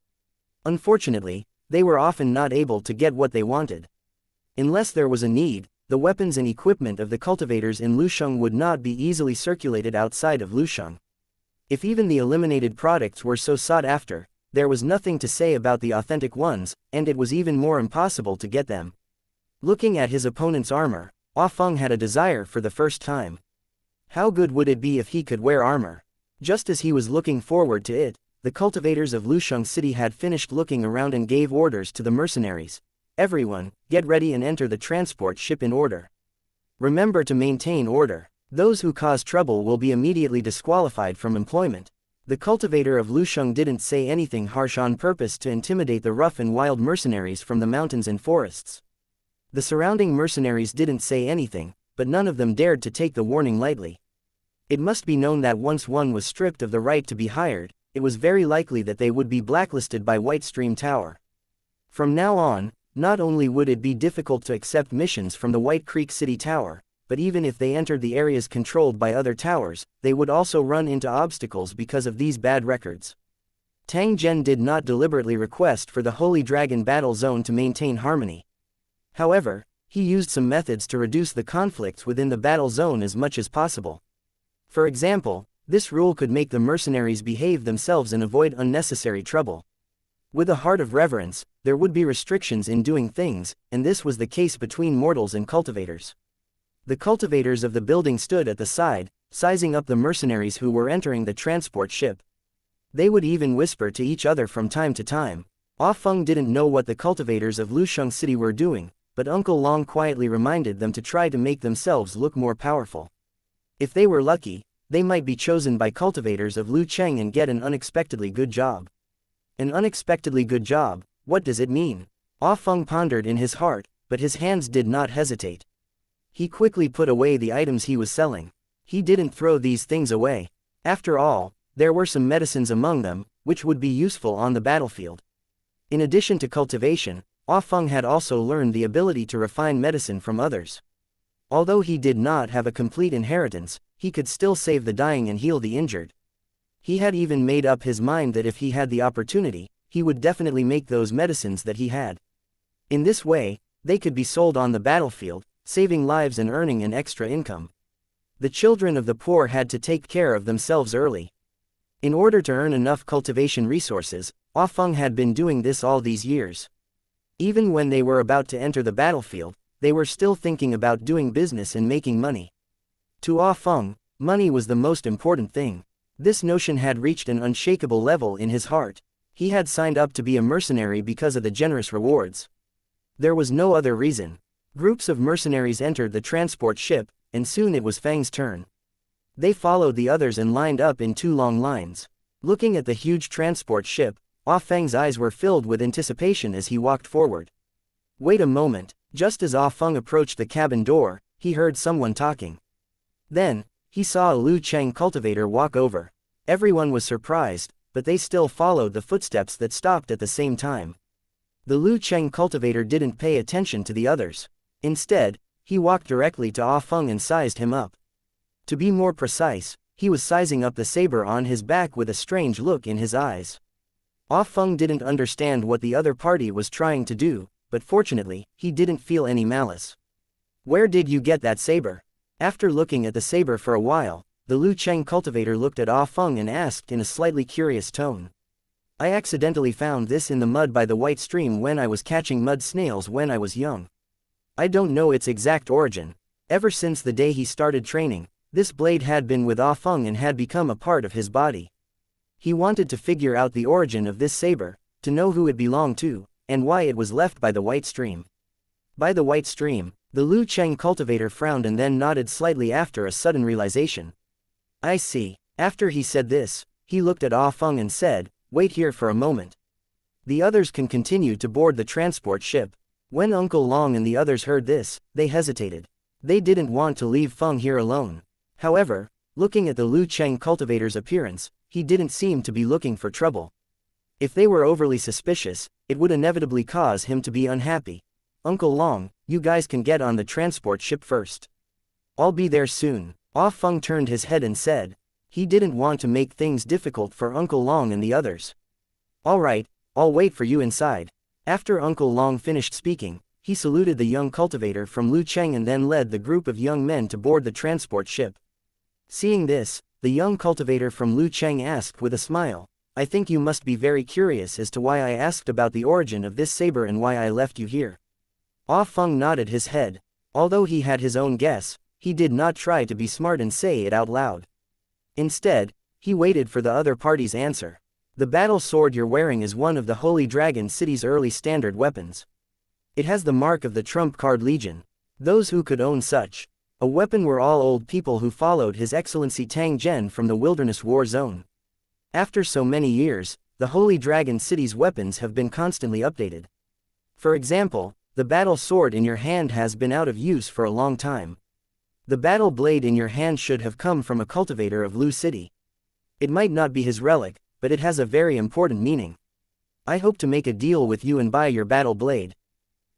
Unfortunately, they were often not able to get what they wanted. Unless there was a need, the weapons and equipment of the cultivators in Lusheng would not be easily circulated outside of Lusheng. If even the eliminated products were so sought after, there was nothing to say about the authentic ones, and it was even more impossible to get them. Looking at his opponent's armor, Ah Feng had a desire for the first time. How good would it be if he could wear armor? Just as he was looking forward to it, the cultivators of Lusheng City had finished looking around and gave orders to the mercenaries. Everyone, get ready and enter the transport ship in order. Remember to maintain order. Those who cause trouble will be immediately disqualified from employment. The cultivator of Lusheng didn't say anything harsh on purpose to intimidate the rough and wild mercenaries from the mountains and forests. The surrounding mercenaries didn't say anything, but none of them dared to take the warning lightly. It must be known that once one was stripped of the right to be hired, it was very likely that they would be blacklisted by White Stream Tower. From now on, not only would it be difficult to accept missions from the White Creek City Tower, but even if they entered the areas controlled by other towers, they would also run into obstacles because of these bad records. Tang Zhen did not deliberately request for the Holy Dragon battle zone to maintain harmony. However, he used some methods to reduce the conflicts within the battle zone as much as possible. For example, this rule could make the mercenaries behave themselves and avoid unnecessary trouble. With a heart of reverence, there would be restrictions in doing things, and this was the case between mortals and cultivators. The cultivators of the building stood at the side, sizing up the mercenaries who were entering the transport ship. They would even whisper to each other from time to time. Ah Feng didn't know what the cultivators of Lusheng City were doing, but Uncle Long quietly reminded them to try to make themselves look more powerful. If they were lucky, they might be chosen by cultivators of Lu Cheng and get an unexpectedly good job. An unexpectedly good job, what does it mean? Ah Feng pondered in his heart, but his hands did not hesitate. He quickly put away the items he was selling. He didn't throw these things away. After all, there were some medicines among them, which would be useful on the battlefield. In addition to cultivation, Ah Feng had also learned the ability to refine medicine from others. Although he did not have a complete inheritance, he could still save the dying and heal the injured. He had even made up his mind that if he had the opportunity, he would definitely make those medicines that he had. In this way, they could be sold on the battlefield, saving lives and earning an extra income. The children of the poor had to take care of themselves early. In order to earn enough cultivation resources, Ah Feng had been doing this all these years. Even when they were about to enter the battlefield, they were still thinking about doing business and making money. To Ah Feng, money was the most important thing. This notion had reached an unshakable level in his heart. He had signed up to be a mercenary because of the generous rewards. There was no other reason. Groups of mercenaries entered the transport ship, and soon it was Feng's turn. They followed the others and lined up in two long lines. Looking at the huge transport ship, Ah Feng's eyes were filled with anticipation as he walked forward. Wait a moment, just as Ah Feng approached the cabin door, he heard someone talking. Then, he saw a Lu Cheng cultivator walk over. Everyone was surprised, but they still followed the footsteps that stopped at the same time. The Lu Cheng cultivator didn't pay attention to the others. Instead, he walked directly to Ah Feng and sized him up. To be more precise, he was sizing up the saber on his back with a strange look in his eyes. Ah Feng didn't understand what the other party was trying to do, but fortunately, he didn't feel any malice. Where did you get that saber? After looking at the saber for a while, the Lu Cheng cultivator looked at Ah Feng and asked in a slightly curious tone. I accidentally found this in the mud by the white stream when I was catching mud snails when I was young. I don't know its exact origin. Ever since the day he started training, this blade had been with Ah Feng and had become a part of his body. He wanted to figure out the origin of this saber, to know who it belonged to, and why it was left by the white stream. By the white stream, the Lu Cheng cultivator frowned and then nodded slightly after a sudden realization. I see. After he said this, he looked at Ah Feng and said, wait here for a moment. The others can continue to board the transport ship. When Uncle Long and the others heard this, they hesitated. They didn't want to leave Feng here alone. However, looking at the Lu Cheng cultivator's appearance, he didn't seem to be looking for trouble. If they were overly suspicious, it would inevitably cause him to be unhappy. Uncle Long, you guys can get on the transport ship first. I'll be there soon. Ah Feng turned his head and said. He didn't want to make things difficult for Uncle Long and the others. All right, I'll wait for you inside. After Uncle Long finished speaking, he saluted the young cultivator from Lu Cheng and then led the group of young men to board the transport ship. Seeing this, the young cultivator from Lu Cheng asked with a smile, I think you must be very curious as to why I asked about the origin of this saber and why I left you here. Ah Feng nodded his head. Although he had his own guess, he did not try to be smart and say it out loud. Instead, he waited for the other party's answer. The battle sword you're wearing is one of the Holy Dragon City's early standard weapons. It has the mark of the Trump Card Legion. Those who could own such a weapon were all old people who followed His Excellency Tang Zhen from the Wilderness War Zone. After so many years, the Holy Dragon City's weapons have been constantly updated. For example, the battle sword in your hand has been out of use for a long time. The battle blade in your hand should have come from a cultivator of Lu City. It might not be his relic, but it has a very important meaning. I hope to make a deal with you and buy your battle blade.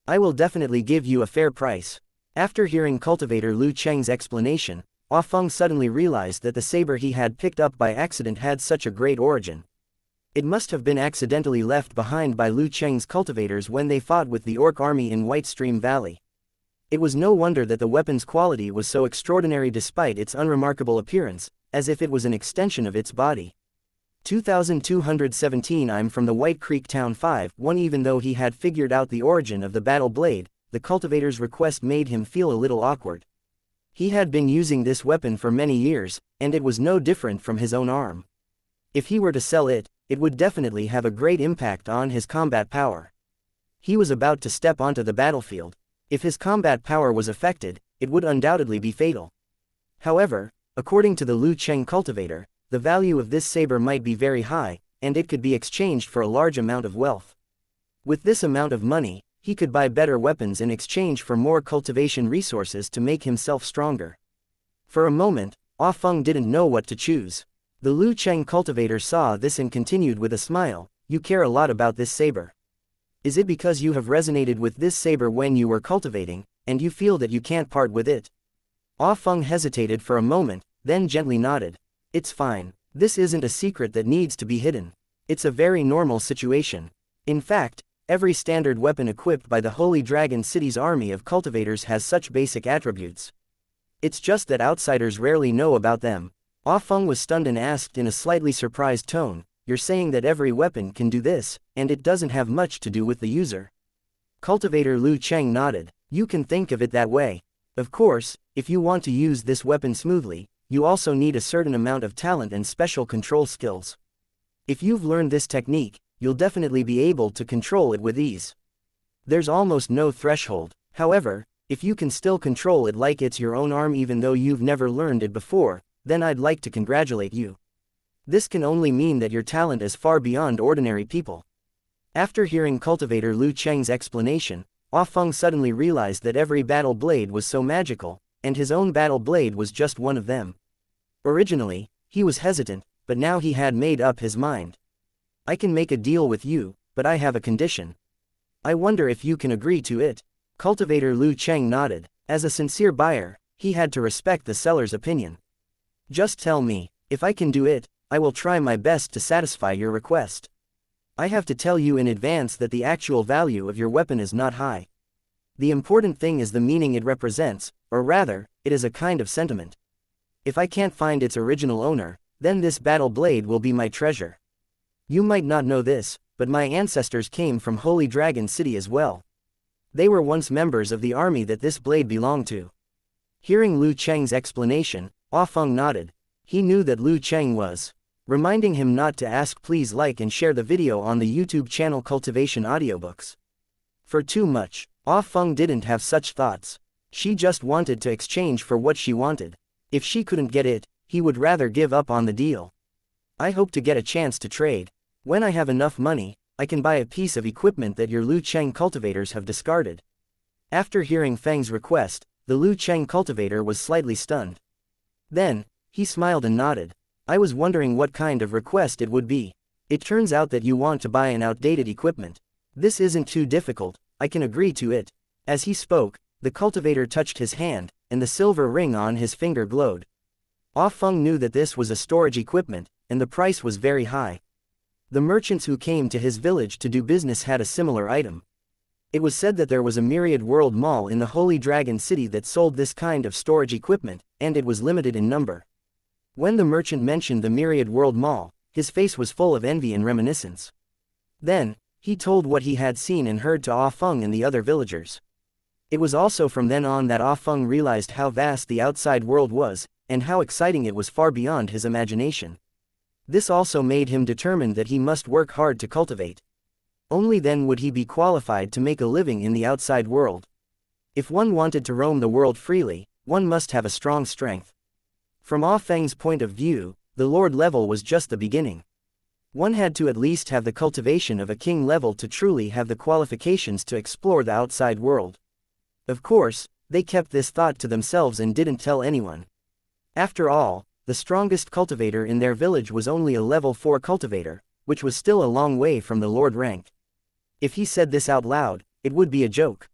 I will definitely give you a fair price. After hearing cultivator Lu Cheng's explanation, Ah Feng suddenly realized that the saber he had picked up by accident had such a great origin. It must have been accidentally left behind by Lu Cheng's cultivators when they fought with the orc army in White Stream Valley. It was no wonder that the weapon's quality was so extraordinary despite its unremarkable appearance, as if it was an extension of its body. 2217 I'm from the White Creek Town 5-1 Even though he had figured out the origin of the battle blade, the cultivator's request made him feel a little awkward. He had been using this weapon for many years, and it was no different from his own arm. If he were to sell it, it would definitely have a great impact on his combat power. He was about to step onto the battlefield. If his combat power was affected, it would undoubtedly be fatal. However, according to the Lu Cheng cultivator, the value of this saber might be very high, and it could be exchanged for a large amount of wealth. With this amount of money, he could buy better weapons in exchange for more cultivation resources to make himself stronger. For a moment, Ah Feng didn't know what to choose. The Lu Cheng cultivator saw this and continued with a smile, you care a lot about this saber. Is it because you have resonated with this saber when you were cultivating, and you feel that you can't part with it? Ah Feng hesitated for a moment, then gently nodded. It's fine. This isn't a secret that needs to be hidden. It's a very normal situation. In fact, every standard weapon equipped by the Holy Dragon City's army of cultivators has such basic attributes. It's just that outsiders rarely know about them. Ah Feng was stunned and asked in a slightly surprised tone, you're saying that every weapon can do this, and it doesn't have much to do with the user? Cultivator Lu Cheng nodded. You can think of it that way. Of course, if you want to use this weapon smoothly, you also need a certain amount of talent and special control skills. If you've learned this technique, you'll definitely be able to control it with ease. There's almost no threshold. However, if you can still control it like it's your own arm even though you've never learned it before, then I'd like to congratulate you. This can only mean that your talent is far beyond ordinary people. After hearing Cultivator Lu Cheng's explanation, Ah Feng suddenly realized that every battle blade was so magical, and his own battle blade was just one of them. Originally, he was hesitant, but now he had made up his mind. I can make a deal with you, but I have a condition. I wonder if you can agree to it. Cultivator Lu Cheng nodded. As a sincere buyer, he had to respect the seller's opinion. Just tell me, if I can do it, I will try my best to satisfy your request. I have to tell you in advance that the actual value of your weapon is not high. The important thing is the meaning it represents, or rather, it is a kind of sentiment. If I can't find its original owner, then this battle blade will be my treasure. You might not know this, but my ancestors came from Holy Dragon City as well. They were once members of the army that this blade belonged to. Hearing Lu Cheng's explanation, Ah Feng nodded. He knew that Lu Cheng was reminding him not to ask. Please like and share the video on the YouTube channel Cultivation Audiobooks. For too much, Ah Feng didn't have such thoughts. She just wanted to exchange for what she wanted. If she couldn't get it, he would rather give up on the deal. I hope to get a chance to trade. When I have enough money, I can buy a piece of equipment that your Lu Cheng cultivators have discarded. After hearing Feng's request, the Lu Cheng cultivator was slightly stunned. Then, he smiled and nodded. I was wondering what kind of request it would be. It turns out that you want to buy an outdated equipment. This isn't too difficult, I can agree to it. As he spoke, the cultivator touched his hand, and the silver ring on his finger glowed. Ah Feng knew that this was a storage equipment, and the price was very high. The merchants who came to his village to do business had a similar item. It was said that there was a Myriad World Mall in the Holy Dragon City that sold this kind of storage equipment, and it was limited in number. When the merchant mentioned the Myriad World Mall, his face was full of envy and reminiscence. Then, he told what he had seen and heard to Ah Feng and the other villagers. It was also from then on that Ah Feng realized how vast the outside world was, and how exciting it was far beyond his imagination. This also made him determined that he must work hard to cultivate. Only then would he be qualified to make a living in the outside world. If one wanted to roam the world freely, one must have a strong strength. From Ah Feng's point of view, the Lord level was just the beginning. One had to at least have the cultivation of a king level to truly have the qualifications to explore the outside world. Of course, they kept this thought to themselves and didn't tell anyone. After all, the strongest cultivator in their village was only a level 4 cultivator, which was still a long way from the Lord rank. If he said this out loud, it would be a joke.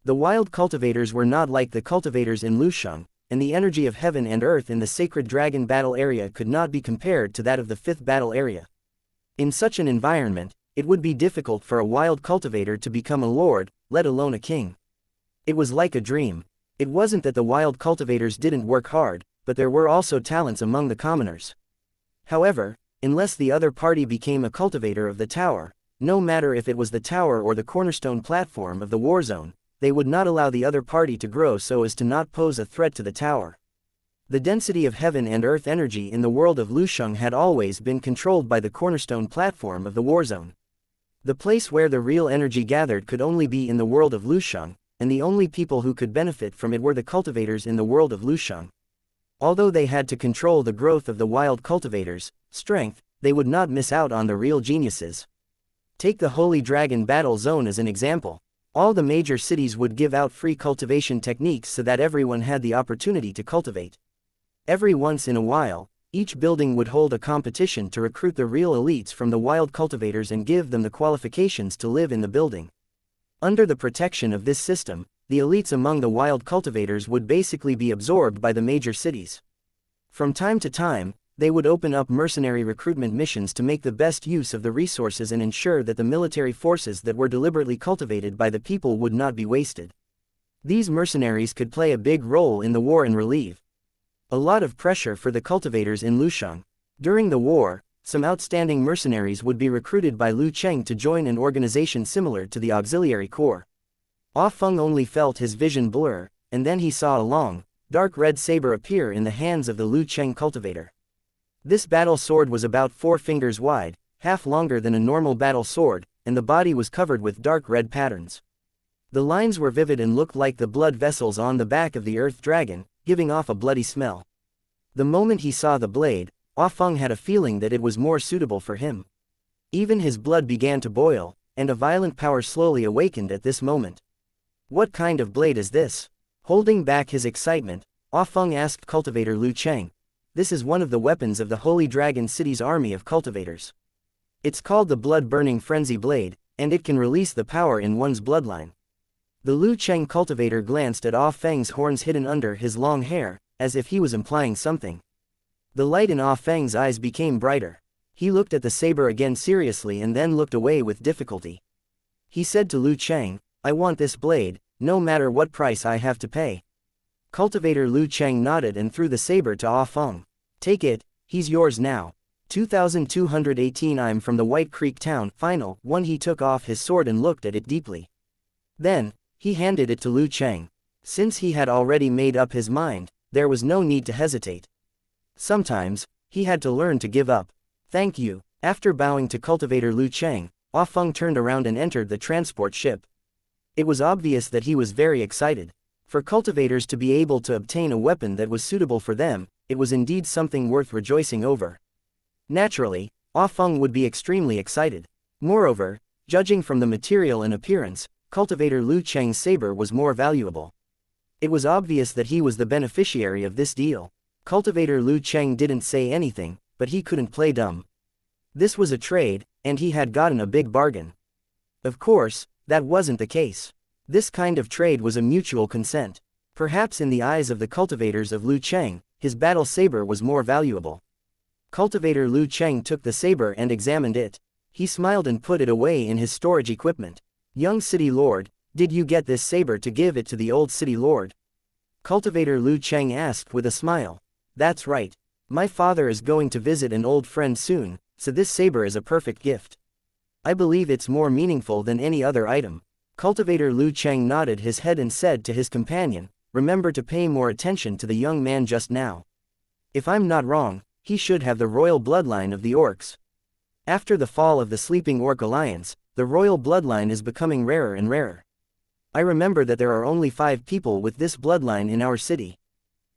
The wild cultivators were not like the cultivators in Lusheng, and the energy of heaven and earth in the sacred dragon battle area could not be compared to that of the 5th battle area. In such an environment, it would be difficult for a wild cultivator to become a lord, let alone a king. It was like a dream. It wasn't that the wild cultivators didn't work hard, but there were also talents among the commoners. However, unless the other party became a cultivator of the tower, no matter if it was the tower or the cornerstone platform of the war zone, they would not allow the other party to grow so as to not pose a threat to the tower. The density of heaven and earth energy in the world of Lusheng had always been controlled by the cornerstone platform of the war zone. The place where the real energy gathered could only be in the world of Lusheng, and the only people who could benefit from it were the cultivators in the world of Lusheng. Although they had to control the growth of the wild cultivators' strength, they would not miss out on the real geniuses. Take the Holy Dragon Battle Zone as an example. All the major cities would give out free cultivation techniques so that everyone had the opportunity to cultivate. Every once in a while, each building would hold a competition to recruit the real elites from the wild cultivators and give them the qualifications to live in the building. Under the protection of this system, the elites among the wild cultivators would basically be absorbed by the major cities. From time to time, they would open up mercenary recruitment missions to make the best use of the resources and ensure that the military forces that were deliberately cultivated by the people would not be wasted. These mercenaries could play a big role in the war and relieve a lot of pressure for the cultivators in Lusheng. During the war, some outstanding mercenaries would be recruited by Lu Cheng to join an organization similar to the Auxiliary Corps. Ah Feng only felt his vision blur, and then he saw a long, dark red saber appear in the hands of the Lu Cheng cultivator. This battle sword was about 4 fingers wide, half longer than a normal battle sword, and the body was covered with dark red patterns. The lines were vivid and looked like the blood vessels on the back of the earth dragon, giving off a bloody smell. The moment he saw the blade, Ah Feng had a feeling that it was more suitable for him. Even his blood began to boil, and a violent power slowly awakened at this moment. What kind of blade is this? Holding back his excitement, Ah Feng asked cultivator Lu Cheng. This is one of the weapons of the Holy Dragon City's army of cultivators. It's called the blood-burning frenzy blade, and it can release the power in one's bloodline. The Lu Cheng cultivator glanced at Ah Feng's horns hidden under his long hair, as if he was implying something. The light in Ah Feng's eyes became brighter. He looked at the saber again seriously and then looked away with difficulty. He said to Lu Cheng, I want this blade, no matter what price I have to pay. Cultivator Lu Cheng nodded and threw the saber to Ah Feng. Take it, he's yours now. 2218 I'm from the White Creek town. Final 1. He took off his sword and looked at it deeply. Then, he handed it to Lu Cheng. Since he had already made up his mind, there was no need to hesitate. Sometimes, he had to learn to give up. Thank you. After bowing to cultivator Lu Cheng, Ah Feng turned around and entered the transport ship. It was obvious that he was very excited. For cultivators to be able to obtain a weapon that was suitable for them, it was indeed something worth rejoicing over. Naturally, Ah Feng would be extremely excited. Moreover, judging from the material and appearance, cultivator Lu Cheng's saber was more valuable. It was obvious that he was the beneficiary of this deal. Cultivator Lu Cheng didn't say anything, but he couldn't play dumb. This was a trade, and he had gotten a big bargain. Of course, that wasn't the case. This kind of trade was a mutual consent. Perhaps in the eyes of the cultivators of Lu Cheng, his battle saber was more valuable. Cultivator Lu Cheng took the saber and examined it. He smiled and put it away in his storage equipment. Young city lord, did you get this saber to give it to the old city lord? Cultivator Lu Cheng asked with a smile. That's right. My father is going to visit an old friend soon, so this saber is a perfect gift. I believe it's more meaningful than any other item. Cultivator Lu Cheng nodded his head and said to his companion, remember to pay more attention to the young man just now. If I'm not wrong, he should have the royal bloodline of the orcs. After the fall of the Sleeping Orc Alliance, the royal bloodline is becoming rarer and rarer. I remember that there are only 5 people with this bloodline in our city.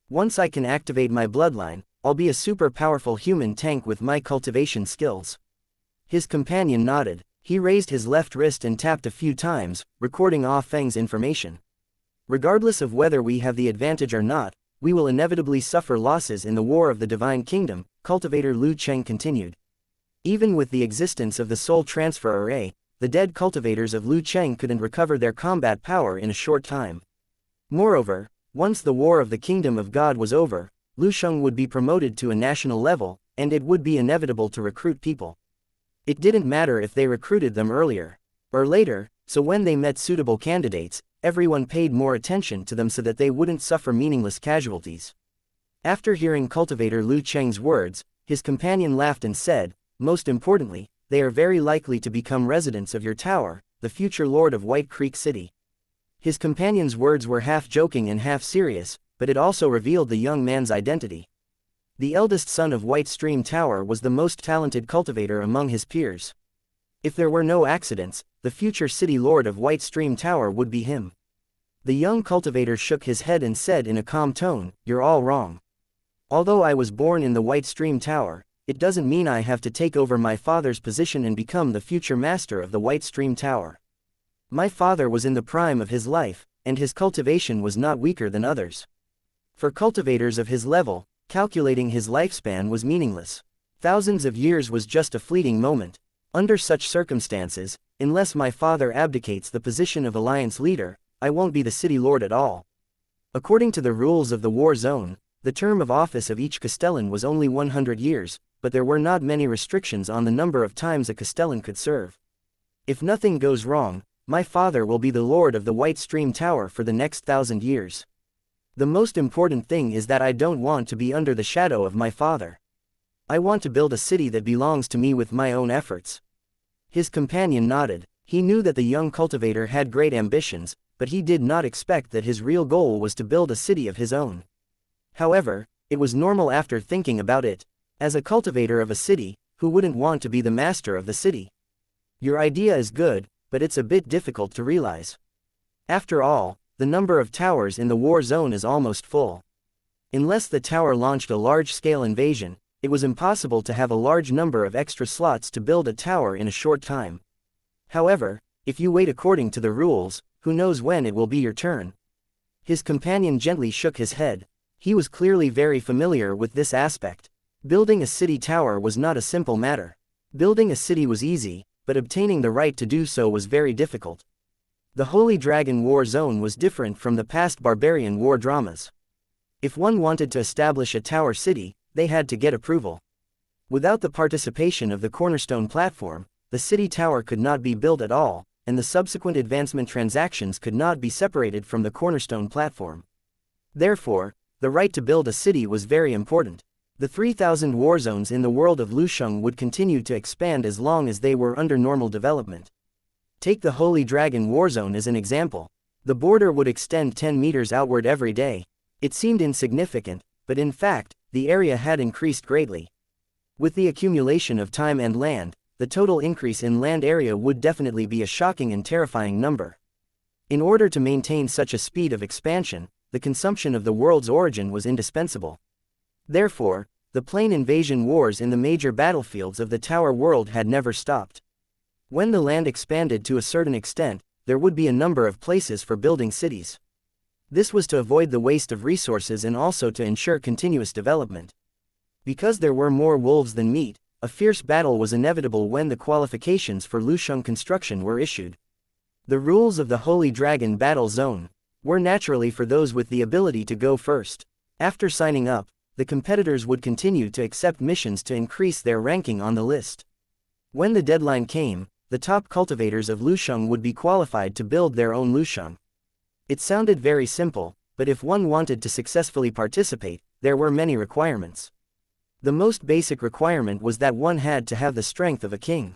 Once I can activate my bloodline, I'll be a super powerful human tank with my cultivation skills. His companion nodded. He raised his left wrist and tapped a few times, recording Ah Feng's information. Regardless of whether we have the advantage or not, we will inevitably suffer losses in the War of the Divine Kingdom, cultivator Lu Cheng continued. Even with the existence of the soul transfer array, the dead cultivators of Lu Cheng couldn't recover their combat power in a short time. Moreover, once the War of the Kingdom of God was over, Lu Sheng would be promoted to a national level, and it would be inevitable to recruit people. It didn't matter if they recruited them earlier or later, so when they met suitable candidates, everyone paid more attention to them so that they wouldn't suffer meaningless casualties. After hearing cultivator Lu Cheng's words, his companion laughed and said, most importantly, they are very likely to become residents of your tower, the future lord of White Creek City. His companion's words were half joking and half serious, but it also revealed the young man's identity. The eldest son of White Stream Tower was the most talented cultivator among his peers. If there were no accidents, the future city lord of White Stream Tower would be him. The young cultivator shook his head and said in a calm tone, you're all wrong. Although I was born in the White Stream Tower, it doesn't mean I have to take over my father's position and become the future master of the White Stream Tower. My father was in the prime of his life, and his cultivation was not weaker than others. For cultivators of his level, calculating his lifespan was meaningless. Thousands of years was just a fleeting moment. Under such circumstances, unless my father abdicates the position of alliance leader, I won't be the city lord at all. According to the rules of the war zone, the term of office of each castellan was only 100 years, but there were not many restrictions on the number of times a castellan could serve. If nothing goes wrong, my father will be the lord of the White Stream Tower for the next 1,000 years. The most important thing is that I don't want to be under the shadow of my father. I want to build a city that belongs to me with my own efforts. His companion nodded. He knew that the young cultivator had great ambitions, but he did not expect that his real goal was to build a city of his own. However, it was normal after thinking about it. As a cultivator of a city, who wouldn't want to be the master of the city? Your idea is good, but it's a bit difficult to realize. After all, the number of towers in the war zone is almost full. Unless the tower launched a large-scale invasion, it was impossible to have a large number of extra slots to build a tower in a short time. However, if you wait according to the rules, who knows when it will be your turn? His companion gently shook his head. He was clearly very familiar with this aspect. Building a city tower was not a simple matter. Building a city was easy, but obtaining the right to do so was very difficult. The Holy Dragon War Zone was different from the past barbarian war dramas. If one wanted to establish a tower city, they had to get approval. Without the participation of the cornerstone platform, the city tower could not be built at all, and the subsequent advancement transactions could not be separated from the cornerstone platform. Therefore, the right to build a city was very important. The 3,000 war zones in the world of Lusheng would continue to expand as long as they were under normal development. Take the Holy Dragon War Zone as an example. The border would extend 10 meters outward every day. It seemed insignificant, but in fact, the area had increased greatly. With the accumulation of time and land, the total increase in land area would definitely be a shocking and terrifying number. In order to maintain such a speed of expansion, the consumption of the world's origin was indispensable. Therefore, the plane invasion wars in the major battlefields of the Tower world had never stopped. When the land expanded to a certain extent, there would be a number of places for building cities. This was to avoid the waste of resources and also to ensure continuous development. Because there were more wolves than meat, a fierce battle was inevitable when the qualifications for Lusheng construction were issued. The rules of the Holy Dragon Battle Zone were naturally for those with the ability to go first. After signing up, the competitors would continue to accept missions to increase their ranking on the list. When the deadline came, the top cultivators of Lusheng would be qualified to build their own Lusheng. It sounded very simple, but if one wanted to successfully participate, there were many requirements. The most basic requirement was that one had to have the strength of a king.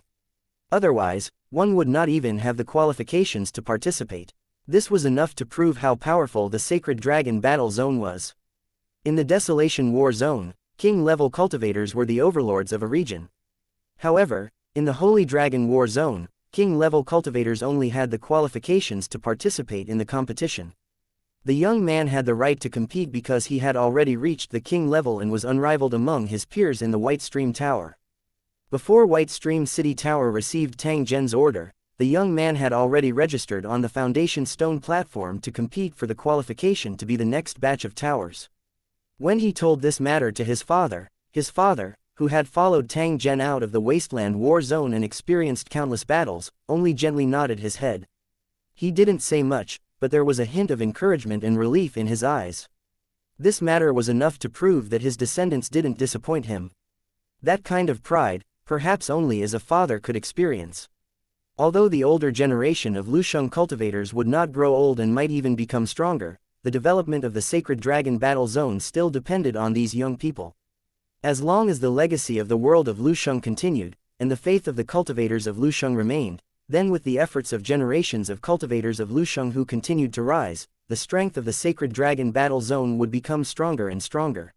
Otherwise, one would not even have the qualifications to participate. This was enough to prove how powerful the Sacred Dragon Battle Zone was. In the Desolation War Zone, king-level cultivators were the overlords of a region. However, in the Holy Dragon War Zone, king-level cultivators only had the qualifications to participate in the competition. The young man had the right to compete because he had already reached the king level and was unrivaled among his peers in the White Stream Tower. Before White Stream City Tower received Tang Zhen's order, the young man had already registered on the foundation stone platform to compete for the qualification to be the next batch of towers. When he told this matter to his father, who had followed Tang Zhen out of the Wasteland War Zone and experienced countless battles, only gently nodded his head. He didn't say much, but there was a hint of encouragement and relief in his eyes. This matter was enough to prove that his descendants didn't disappoint him. That kind of pride, perhaps only as a father could experience. Although the older generation of Lusheng cultivators would not grow old and might even become stronger, the development of the Sacred Dragon Battle Zone still depended on these young people. As long as the legacy of the world of Lusheng continued, and the faith of the cultivators of Lusheng remained, then with the efforts of generations of cultivators of Lusheng who continued to rise, the strength of the Sacred Dragon Battle Zone would become stronger and stronger.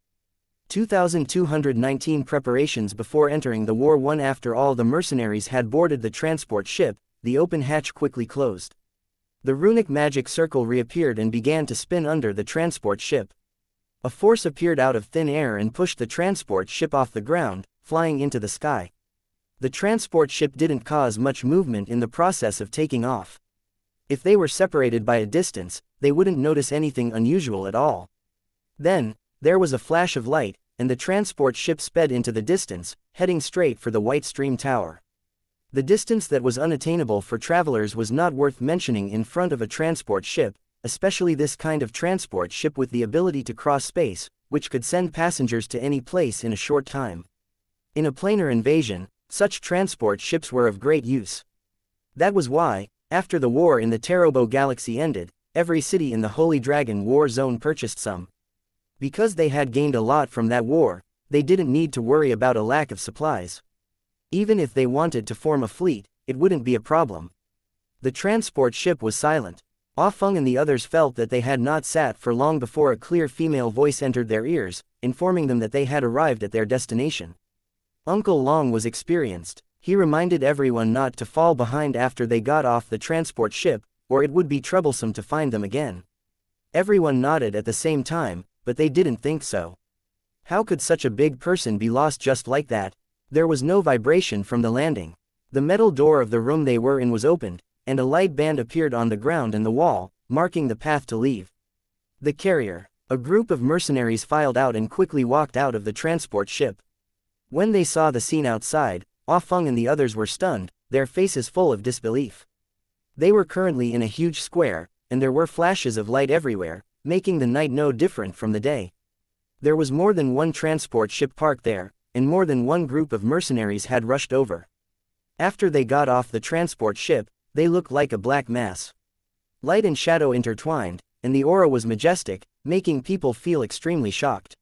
2219 Preparations before entering the war. One after all the mercenaries had boarded the transport ship, the open hatch quickly closed. The runic magic circle reappeared and began to spin under the transport ship. A force appeared out of thin air and pushed the transport ship off the ground, flying into the sky. The transport ship didn't cause much movement in the process of taking off. If they were separated by a distance, they wouldn't notice anything unusual at all. Then, there was a flash of light, and the transport ship sped into the distance, heading straight for the White Stream Tower. The distance that was unattainable for travelers was not worth mentioning in front of a transport ship, especially this kind of transport ship with the ability to cross space, which could send passengers to any place in a short time. In a planar invasion, such transport ships were of great use. That was why, after the war in the Terobo Galaxy ended, every city in the Holy Dragon War Zone purchased some. Because they had gained a lot from that war, they didn't need to worry about a lack of supplies. Even if they wanted to form a fleet, it wouldn't be a problem. The transport ship was silent. Ah Feng and the others felt that they had not sat for long before a clear female voice entered their ears, informing them that they had arrived at their destination. Uncle Long was experienced. He reminded everyone not to fall behind after they got off the transport ship, or it would be troublesome to find them again. Everyone nodded at the same time, but they didn't think so. How could such a big person be lost just like that? There was no vibration from the landing. The metal door of the room they were in was opened, and a light band appeared on the ground and the wall, marking the path to leave. The carrier. A group of mercenaries filed out and quickly walked out of the transport ship. When they saw the scene outside, Ah Feng and the others were stunned, their faces full of disbelief. They were currently in a huge square, and there were flashes of light everywhere, making the night no different from the day. There was more than one transport ship parked there, and more than one group of mercenaries had rushed over. After they got off the transport ship, they looked like a black mass. Light and shadow intertwined, and the aura was majestic, making people feel extremely shocked.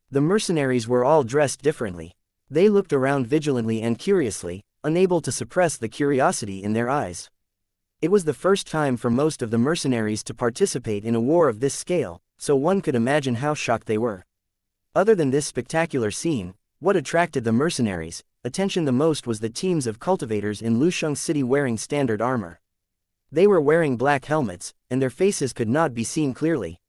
The mercenaries were all dressed differently. They looked around vigilantly and curiously, unable to suppress the curiosity in their eyes. It was the first time for most of the mercenaries to participate in a war of this scale, so one could imagine how shocked they were. Other than this spectacular scene, what attracted the mercenaries' attention the most was the teams of cultivators in Lusheng City wearing standard armor. They were wearing black helmets, and their faces could not be seen clearly.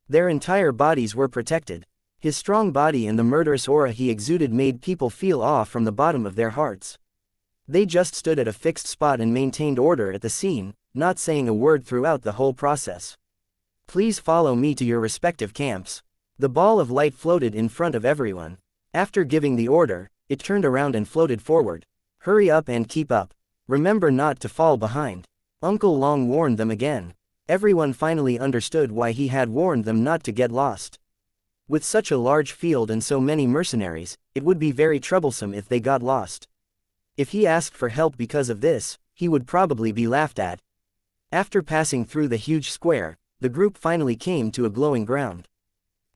Their entire bodies were protected. His strong body and the murderous aura he exuded made people feel awe from the bottom of their hearts. They just stood at a fixed spot and maintained order at the scene, not saying a word throughout the whole process. Please follow me to your respective camps. The ball of light floated in front of everyone. After giving the order, it turned around and floated forward. Hurry up and keep up. Remember not to fall behind. Uncle Long warned them again. Everyone finally understood why he had warned them not to get lost. With such a large field and so many mercenaries, it would be very troublesome if they got lost. If he asked for help because of this, he would probably be laughed at. After passing through the huge square, the group finally came to a glowing ground.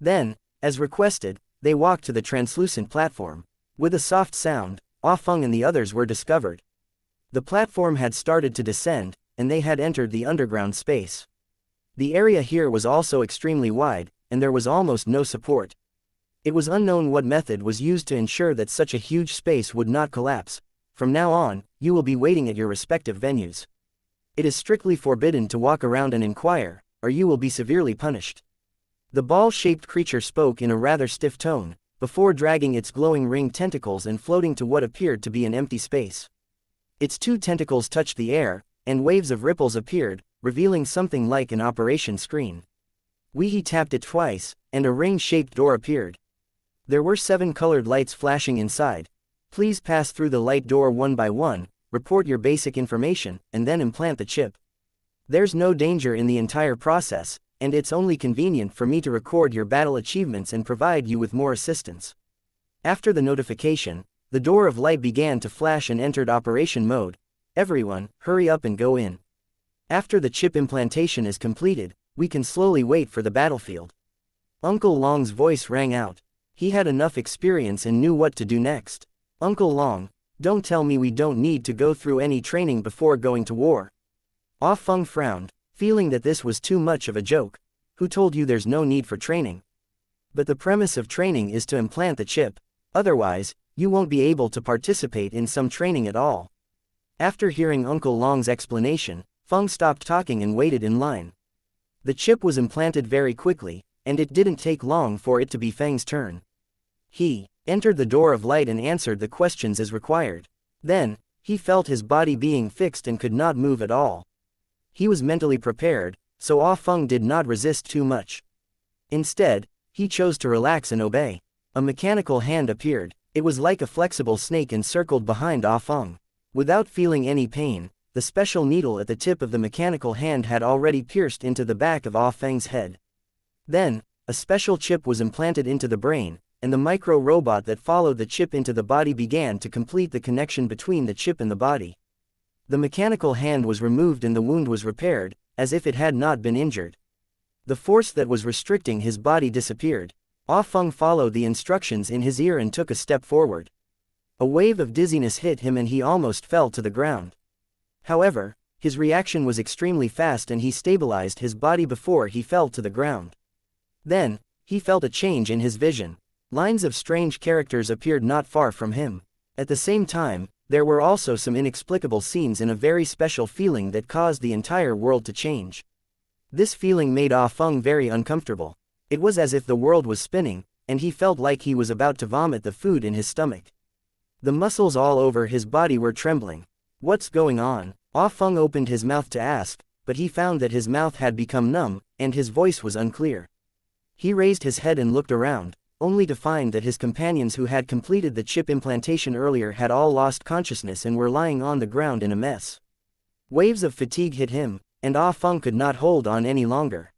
Then, as requested, they walked to the translucent platform. With a soft sound, Ah Feng and the others were discovered. The platform had started to descend, and they had entered the underground space. The area here was also extremely wide, and there was almost no support. It was unknown what method was used to ensure that such a huge space would not collapse. From now on, you will be waiting at your respective venues. It is strictly forbidden to walk around and inquire, or you will be severely punished. The ball-shaped creature spoke in a rather stiff tone, before dragging its glowing ring tentacles and floating to what appeared to be an empty space. Its two tentacles touched the air, and waves of ripples appeared, revealing something like an operation screen. He tapped it twice, and a ring-shaped door appeared. There were 7 colored lights flashing inside. Please pass through the light door one by one, report your basic information, and then implant the chip. There's no danger in the entire process, and it's only convenient for me to record your battle achievements and provide you with more assistance. After the notification, the door of light began to flash and entered operation mode. Everyone, hurry up and go in. After the chip implantation is completed, we can slowly wait for the battlefield. Uncle Long's voice rang out. He had enough experience and knew what to do next. Uncle Long, don't tell me we don't need to go through any training before going to war. Ah Feng frowned, feeling that this was too much of a joke. Who told you there's no need for training? But the premise of training is to implant the chip. Otherwise, you won't be able to participate in some training at all. After hearing Uncle Long's explanation, Feng stopped talking and waited in line. The chip was implanted very quickly, and it didn't take long for it to be Feng's turn. He entered the door of light and answered the questions as required. Then, he felt his body being fixed and could not move at all. He was mentally prepared, so Ah Feng did not resist too much. Instead, he chose to relax and obey. A mechanical hand appeared. It was like a flexible snake and circled behind Ah Feng. Without feeling any pain, the special needle at the tip of the mechanical hand had already pierced into the back of Ah Feng's head. Then, a special chip was implanted into the brain, and the micro-robot that followed the chip into the body began to complete the connection between the chip and the body. The mechanical hand was removed and the wound was repaired, as if it had not been injured. The force that was restricting his body disappeared. Ah Feng followed the instructions in his ear and took a step forward. A wave of dizziness hit him and he almost fell to the ground. However, His reaction was extremely fast and he stabilized his body before he fell to the ground. Then, he felt a change in his vision. Lines of strange characters appeared not far from him. At the same time, there were also some inexplicable scenes and a very special feeling that caused the entire world to change. This feeling made Ah Feng very uncomfortable. It was as if the world was spinning, and he felt like he was about to vomit the food in his stomach. The muscles all over his body were trembling. What's going on? Ah Feng opened his mouth to ask, but he found that his mouth had become numb, and his voice was unclear. He raised his head and looked around, only to find that his companions who had completed the chip implantation earlier had all lost consciousness and were lying on the ground in a mess. Waves of fatigue hit him, and Ah Feng could not hold on any longer.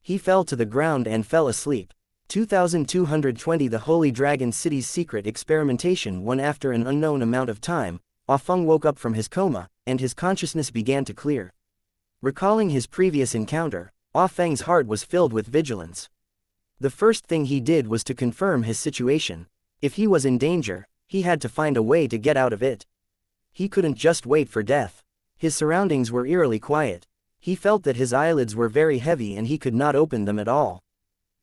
He fell to the ground and fell asleep. 2220 The Holy Dragon City's secret experimentation. One after an unknown amount of time, Ah Feng woke up from his coma, and his consciousness began to clear. Recalling his previous encounter, Ah Feng's heart was filled with vigilance. The first thing he did was to confirm his situation. If he was in danger, he had to find a way to get out of it. He couldn't just wait for death. His surroundings were eerily quiet. He felt that his eyelids were very heavy and he could not open them at all.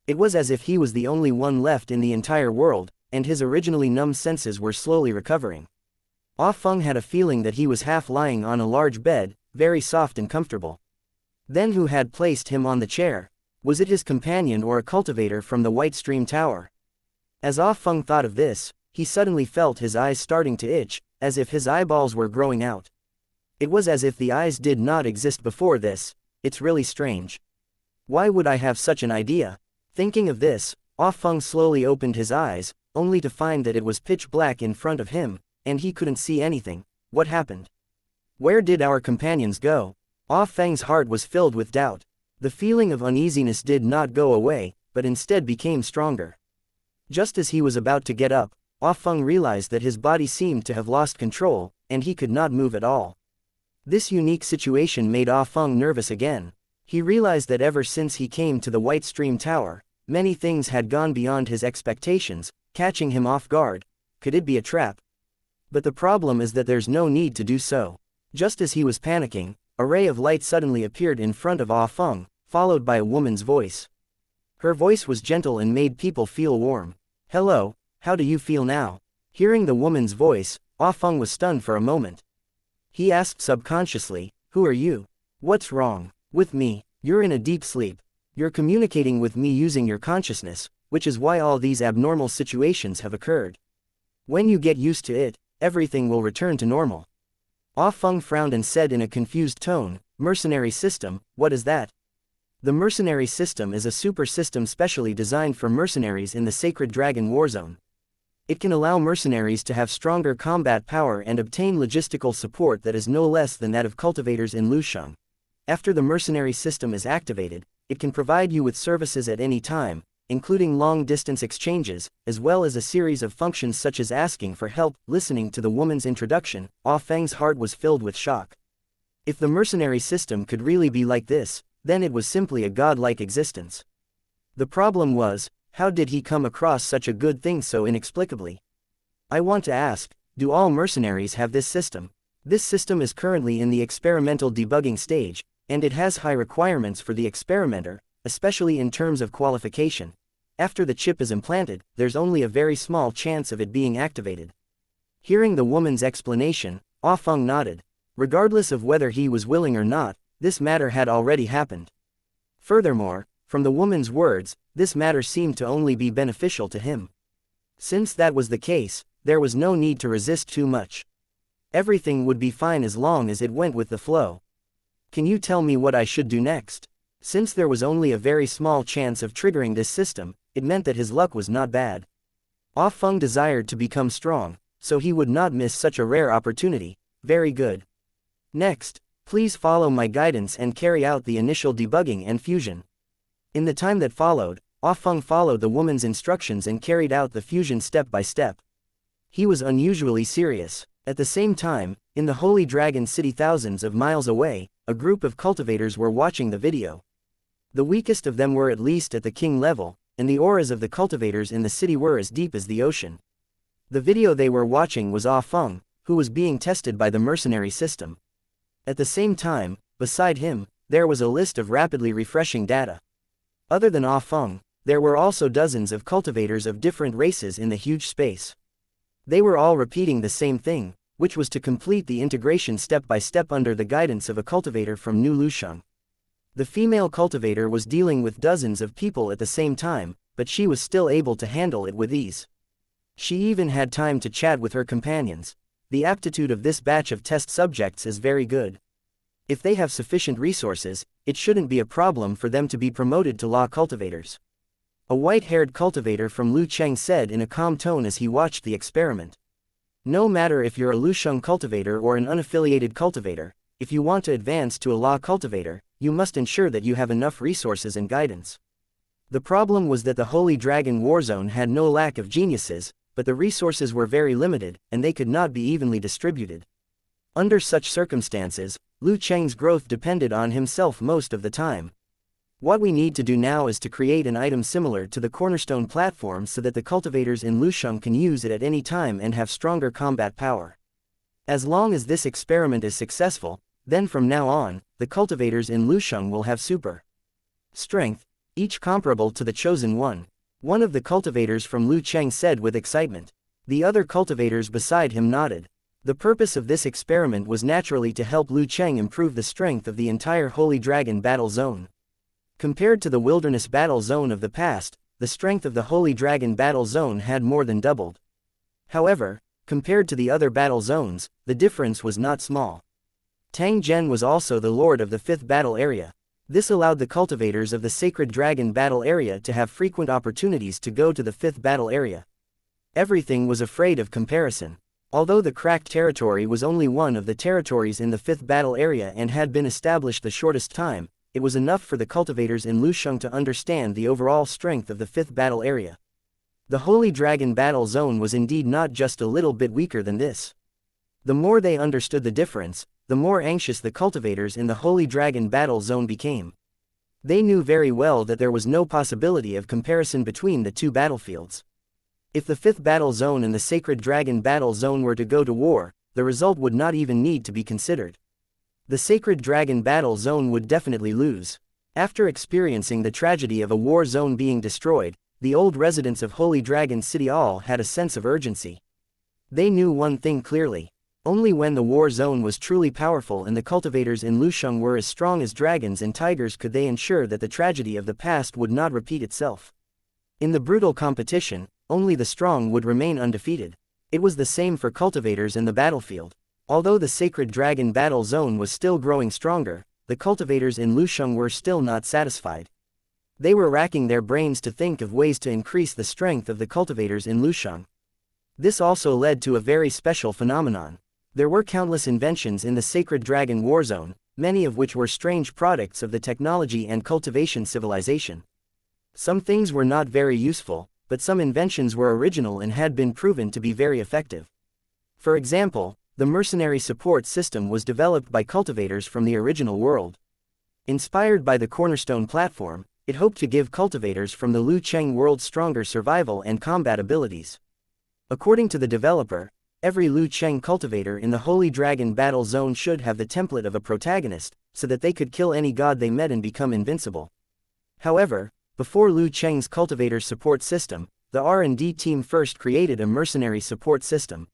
It was as if he was the only one left in the entire world, and his originally numb senses were slowly recovering. Ah Feng had a feeling that he was half lying on a large bed, very soft and comfortable. Then who had placed him on the chair? Was it his companion or a cultivator from the White Stream Tower? As Ah Feng thought of this, he suddenly felt his eyes starting to itch, as if his eyeballs were growing out. It was as if the eyes did not exist before this. It's really strange. Why would I have such an idea? Thinking of this, Ah Feng slowly opened his eyes, only to find that it was pitch black in front of him, and he couldn't see anything. What happened? Where did our companions go? Ah Feng's heart was filled with doubt. The feeling of uneasiness did not go away, but instead became stronger. Just as he was about to get up, Ah Feng realized that his body seemed to have lost control, and he could not move at all. This unique situation made Ah Feng nervous again. He realized that ever since he came to the White Stream Tower, many things had gone beyond his expectations, catching him off guard. Could it be a trap? But the problem is that there's no need to do so. Just as he was panicking, a ray of light suddenly appeared in front of Ah Feng, followed by a woman's voice. Her voice was gentle and made people feel warm. Hello, how do you feel now? Hearing the woman's voice, Ah Feng was stunned for a moment. He asked subconsciously, who are you? What's wrong with me? You're in a deep sleep. You're communicating with me using your consciousness, which is why all these abnormal situations have occurred. When you get used to it, everything will return to normal. Ah Feng frowned and said in a confused tone, mercenary system, what is that? The mercenary system is a super system specially designed for mercenaries in the Sacred Dragon Warzone. It can allow mercenaries to have stronger combat power and obtain logistical support that is no less than that of cultivators in Lusheng. After the mercenary system is activated, it can provide you with services at any time, including long-distance exchanges, as well as a series of functions such as asking for help. Listening to the woman's introduction, Ah Feng's heart was filled with shock. If the mercenary system could really be like this, then it was simply a godlike existence. The problem was, how did he come across such a good thing so inexplicably? I want to ask, do all mercenaries have this system? This system is currently in the experimental debugging stage, and it has high requirements for the experimenter, especially in terms of qualification. After the chip is implanted, there's only a very small chance of it being activated. Hearing the woman's explanation, Ah Feng nodded. Regardless of whether he was willing or not, this matter had already happened. Furthermore, from the woman's words, this matter seemed to only be beneficial to him. Since that was the case, there was no need to resist too much. Everything would be fine as long as it went with the flow. Can you tell me what I should do next? Since there was only a very small chance of triggering this system, it meant that his luck was not bad. Ah Feng desired to become strong, so he would not miss such a rare opportunity. Very good. Next, please follow my guidance and carry out the initial debugging and fusion. In the time that followed, Ah Feng followed the woman's instructions and carried out the fusion step by step. He was unusually serious. At the same time, in the Holy Dragon City thousands of miles away, a group of cultivators were watching the video. The weakest of them were at least at the king level, and the auras of the cultivators in the city were as deep as the ocean. The video they were watching was Ah Feng, who was being tested by the mercenary system. At the same time, beside him, there was a list of rapidly refreshing data. Other than Ah Feng, there were also dozens of cultivators of different races in the huge space. They were all repeating the same thing, which was to complete the integration step by step under the guidance of a cultivator from New Lusheng. The female cultivator was dealing with dozens of people at the same time, but she was still able to handle it with ease. She even had time to chat with her companions. The aptitude of this batch of test subjects is very good. If they have sufficient resources, it shouldn't be a problem for them to be promoted to law cultivators. A white-haired cultivator from Lucheng said in a calm tone as he watched the experiment. No matter if you're a Lusheng cultivator or an unaffiliated cultivator, if you want to advance to a law cultivator, you must ensure that you have enough resources and guidance. The problem was that the Holy Dragon Warzone had no lack of geniuses, but the resources were very limited, and they could not be evenly distributed. Under such circumstances, Lu Cheng's growth depended on himself most of the time. What we need to do now is to create an item similar to the cornerstone platform so that the cultivators in Lusheng can use it at any time and have stronger combat power. As long as this experiment is successful, then from now on, the cultivators in Lusheng will have super strength, each comparable to the chosen one. One of the cultivators from Lu Cheng said with excitement. The other cultivators beside him nodded. The purpose of this experiment was naturally to help Lu Cheng improve the strength of the entire Holy Dragon battle zone. Compared to the wilderness battle zone of the past, the strength of the Holy Dragon battle zone had more than doubled. However, compared to the other battle zones, the difference was not small. Tang Zhen was also the lord of the 5th battle area. This allowed the cultivators of the Sacred Dragon battle area to have frequent opportunities to go to the 5th battle area. Everything was afraid of comparison. Although the cracked territory was only one of the territories in the 5th battle area and had been established the shortest time, it was enough for the cultivators in Lusheng to understand the overall strength of the 5th battle area. The Holy Dragon battle zone was indeed not just a little bit weaker than this. The more they understood the difference, the more anxious the cultivators in the Holy Dragon battle zone became. They knew very well that there was no possibility of comparison between the two battlefields. If the 5th battle zone and the Sacred Dragon battle zone were to go to war, the result would not even need to be considered. The Sacred Dragon battle zone would definitely lose. After experiencing the tragedy of a war zone being destroyed, the old residents of Holy Dragon City all had a sense of urgency. They knew one thing clearly. Only when the war zone was truly powerful and the cultivators in Lusheng were as strong as dragons and tigers could they ensure that the tragedy of the past would not repeat itself. In the brutal competition, only the strong would remain undefeated. It was the same for cultivators in the battlefield. Although the Sacred Dragon battle zone was still growing stronger, the cultivators in Lusheng were still not satisfied. They were racking their brains to think of ways to increase the strength of the cultivators in Lusheng. This also led to a very special phenomenon. There were countless inventions in the Sacred Dragon war zone, many of which were strange products of the technology and cultivation civilization. Some things were not very useful, but some inventions were original and had been proven to be very effective. For example, the mercenary support system was developed by cultivators from the original world. Inspired by the cornerstone platform, it hoped to give cultivators from the Lu Cheng world stronger survival and combat abilities. According to the developer, every Lu Cheng cultivator in the Holy Dragon battle zone should have the template of a protagonist, so that they could kill any god they met and become invincible. However, before Lu Cheng's cultivator support system, the R&D team first created a mercenary support system.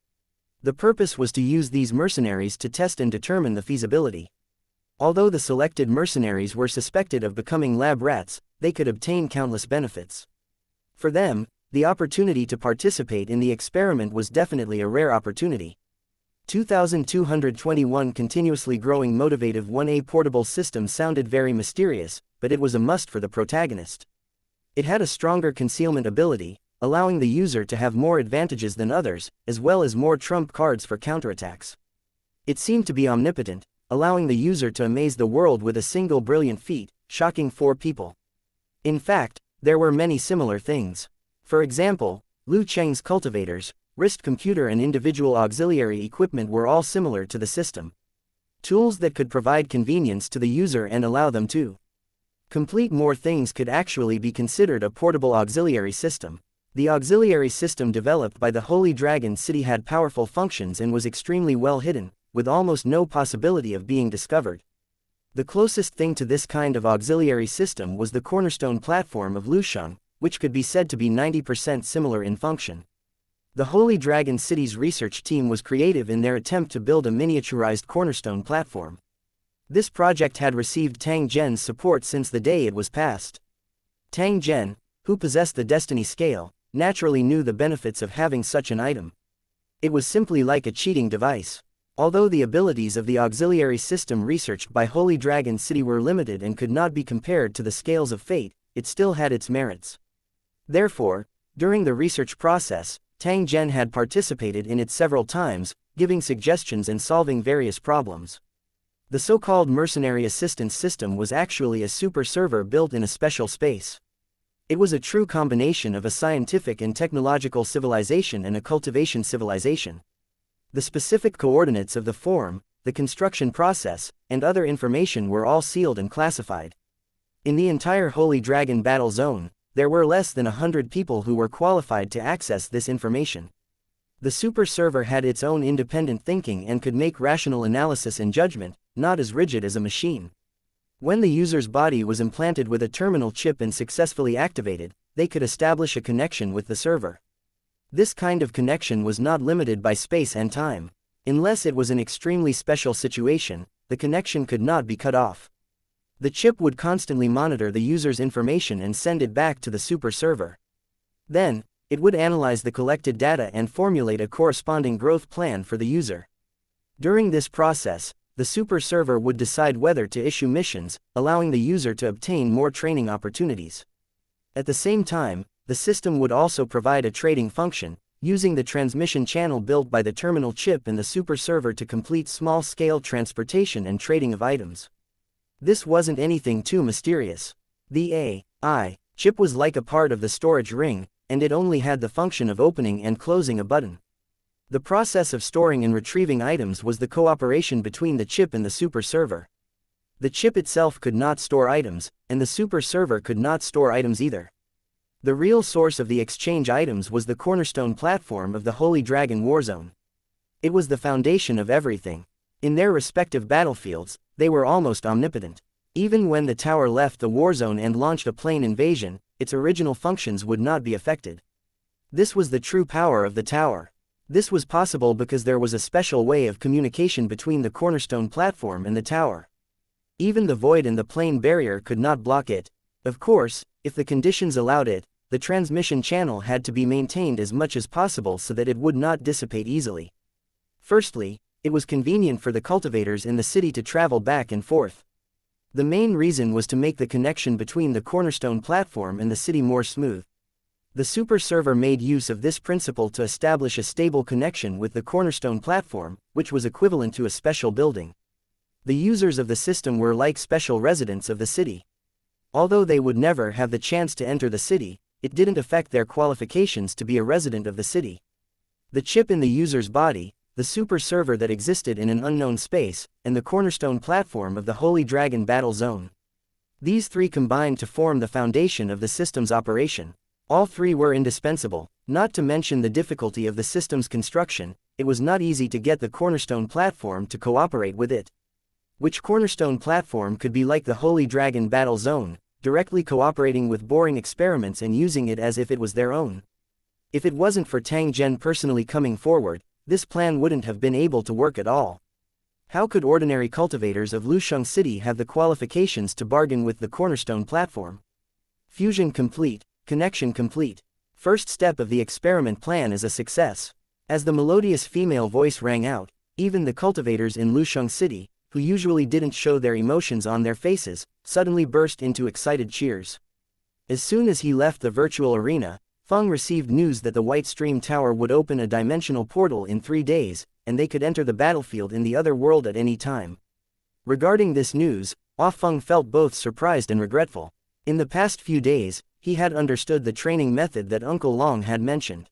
The purpose was to use these mercenaries to test and determine the feasibility. Although the selected mercenaries were suspected of becoming lab rats, they could obtain countless benefits. For them, the opportunity to participate in the experiment was definitely a rare opportunity. 2221 continuously growing motivative 1A portable system sounded very mysterious, but it was a must for the protagonist. It had a stronger concealment ability, allowing the user to have more advantages than others, as well as more trump cards for counterattacks. It seemed to be omnipotent, allowing the user to amaze the world with a single brilliant feat, shocking 4 people. In fact, there were many similar things. For example, Lu Cheng's cultivators, wrist computer and individual auxiliary equipment were all similar to the system. Tools that could provide convenience to the user and allow them to complete more things could actually be considered a portable auxiliary system. The auxiliary system developed by the Holy Dragon City had powerful functions and was extremely well hidden, with almost no possibility of being discovered. The closest thing to this kind of auxiliary system was the cornerstone platform of Lusheng, which could be said to be 90% similar in function. The Holy Dragon City's research team was creative in their attempt to build a miniaturized cornerstone platform. This project had received Tang Zhen's support since the day it was passed. Tang Zhen, who possessed the destiny scale, naturally knew the benefits of having such an item. It was simply like a cheating device. Although the abilities of the auxiliary system researched by Holy Dragon City were limited and could not be compared to the scales of fate, it still had its merits. Therefore, during the research process, Tang Zhen had participated in it several times, giving suggestions and solving various problems. The so-called mercenary assistance system was actually a super server built in a special space. It was a true combination of a scientific and technological civilization and a cultivation civilization. The specific coordinates of the form, the construction process, and other information were all sealed and classified. In the entire Holy Dragon Battle Zone, there were less than 100 people who were qualified to access this information. The super server had its own independent thinking and could make rational analysis and judgment, not as rigid as a machine. When the user's body was implanted with a terminal chip and successfully activated, they could establish a connection with the server. This kind of connection was not limited by space and time. Unless it was an extremely special situation, the connection could not be cut off. The chip would constantly monitor the user's information and send it back to the super server. Then, it would analyze the collected data and formulate a corresponding growth plan for the user. During this process, the super server would decide whether to issue missions, allowing the user to obtain more training opportunities. At the same time, the system would also provide a trading function, using the transmission channel built by the terminal chip and the super server to complete small-scale transportation and trading of items. This wasn't anything too mysterious. The AI chip was like a part of the storage ring, and it only had the function of opening and closing a button. The process of storing and retrieving items was the cooperation between the chip and the super server. The chip itself could not store items, and the super server could not store items either. The real source of the exchange items was the cornerstone platform of the Holy Dragon Warzone. It was the foundation of everything. In their respective battlefields, they were almost omnipotent. Even when the tower left the warzone and launched a plane invasion, its original functions would not be affected. This was the true power of the tower. This was possible because there was a special way of communication between the cornerstone platform and the tower. Even the void in the plane barrier could not block it. Of course, if the conditions allowed it, the transmission channel had to be maintained as much as possible so that it would not dissipate easily. Firstly, it was convenient for the cultivators in the city to travel back and forth. The main reason was to make the connection between the cornerstone platform and the city more smooth. The super server made use of this principle to establish a stable connection with the cornerstone platform, which was equivalent to a special building. The users of the system were like special residents of the city. Although they would never have the chance to enter the city, it didn't affect their qualifications to be a resident of the city. The chip in the user's body, the super server that existed in an unknown space, and the cornerstone platform of the Holy Dragon Battle Zone. These three combined to form the foundation of the system's operation. All three were indispensable, not to mention the difficulty of the system's construction. It was not easy to get the cornerstone platform to cooperate with it. Which cornerstone platform could be like the Holy Dragon Battle Zone, directly cooperating with boring experiments and using it as if it was their own? If it wasn't for Tang Zhen personally coming forward, this plan wouldn't have been able to work at all. How could ordinary cultivators of Lusheng City have the qualifications to bargain with the cornerstone platform? Fusion complete. Connection complete. First step of the experiment plan is a success. As the melodious female voice rang out, even the cultivators in Lusheng City, who usually didn't show their emotions on their faces, suddenly burst into excited cheers. As soon as he left the virtual arena, Feng received news that the White Stream Tower would open a dimensional portal in 3 days, and they could enter the battlefield in the other world at any time. Regarding this news, Feng felt both surprised and regretful. In the past few days, he had understood the training method that Uncle Long had mentioned.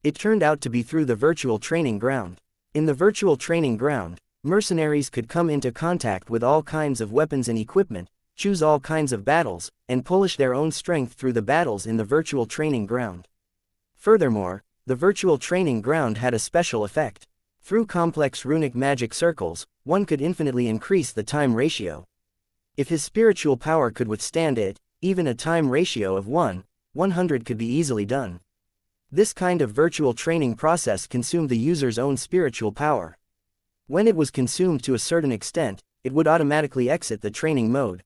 It turned out to be through the virtual training ground. In the virtual training ground, mercenaries could come into contact with all kinds of weapons and equipment, choose all kinds of battles, and polish their own strength through the battles in the virtual training ground. Furthermore, the virtual training ground had a special effect. Through complex runic magic circles, one could infinitely increase the time ratio. If his spiritual power could withstand it, even a time ratio of 100 could be easily done. This kind of virtual training process consumed the user's own spiritual power. When it was consumed to a certain extent, it would automatically exit the training mode.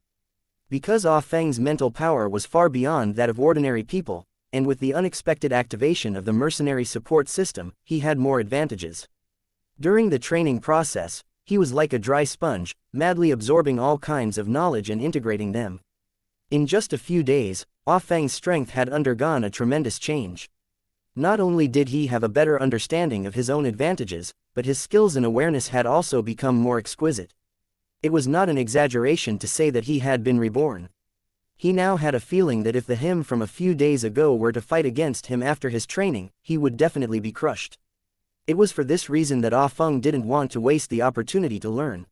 Because Ah Feng's mental power was far beyond that of ordinary people, and with the unexpected activation of the mercenary support system, he had more advantages. During the training process, he was like a dry sponge, madly absorbing all kinds of knowledge and integrating them. In just a few days, Ah Feng's strength had undergone a tremendous change. Not only did he have a better understanding of his own advantages, but his skills and awareness had also become more exquisite. It was not an exaggeration to say that he had been reborn. He now had a feeling that if the him from a few days ago were to fight against him after his training, he would definitely be crushed. It was for this reason that Ah Feng didn't want to waste the opportunity to learn.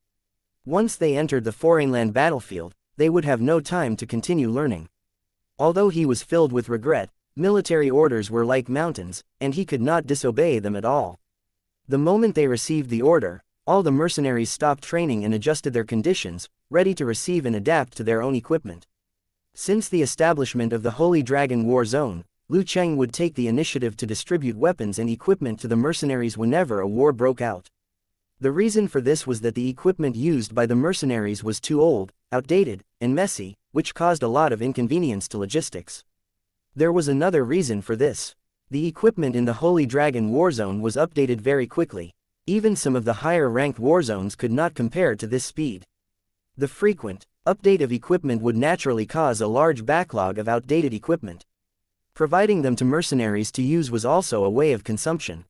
Once they entered the foreign battlefield, they would have no time to continue learning. Although he was filled with regret, military orders were like mountains, and he could not disobey them at all. The moment they received the order, all the mercenaries stopped training and adjusted their conditions, ready to receive and adapt to their own equipment. Since the establishment of the Holy Dragon War Zone, Lu Cheng would take the initiative to distribute weapons and equipment to the mercenaries whenever a war broke out. The reason for this was that the equipment used by the mercenaries was too old, outdated, and messy, which caused a lot of inconvenience to logistics. There was another reason for this. The equipment in the Holy Dragon War Zone was updated very quickly. Even some of the higher-ranked war zones could not compare to this speed. The frequent update of equipment would naturally cause a large backlog of outdated equipment. Providing them to mercenaries to use was also a way of consumption.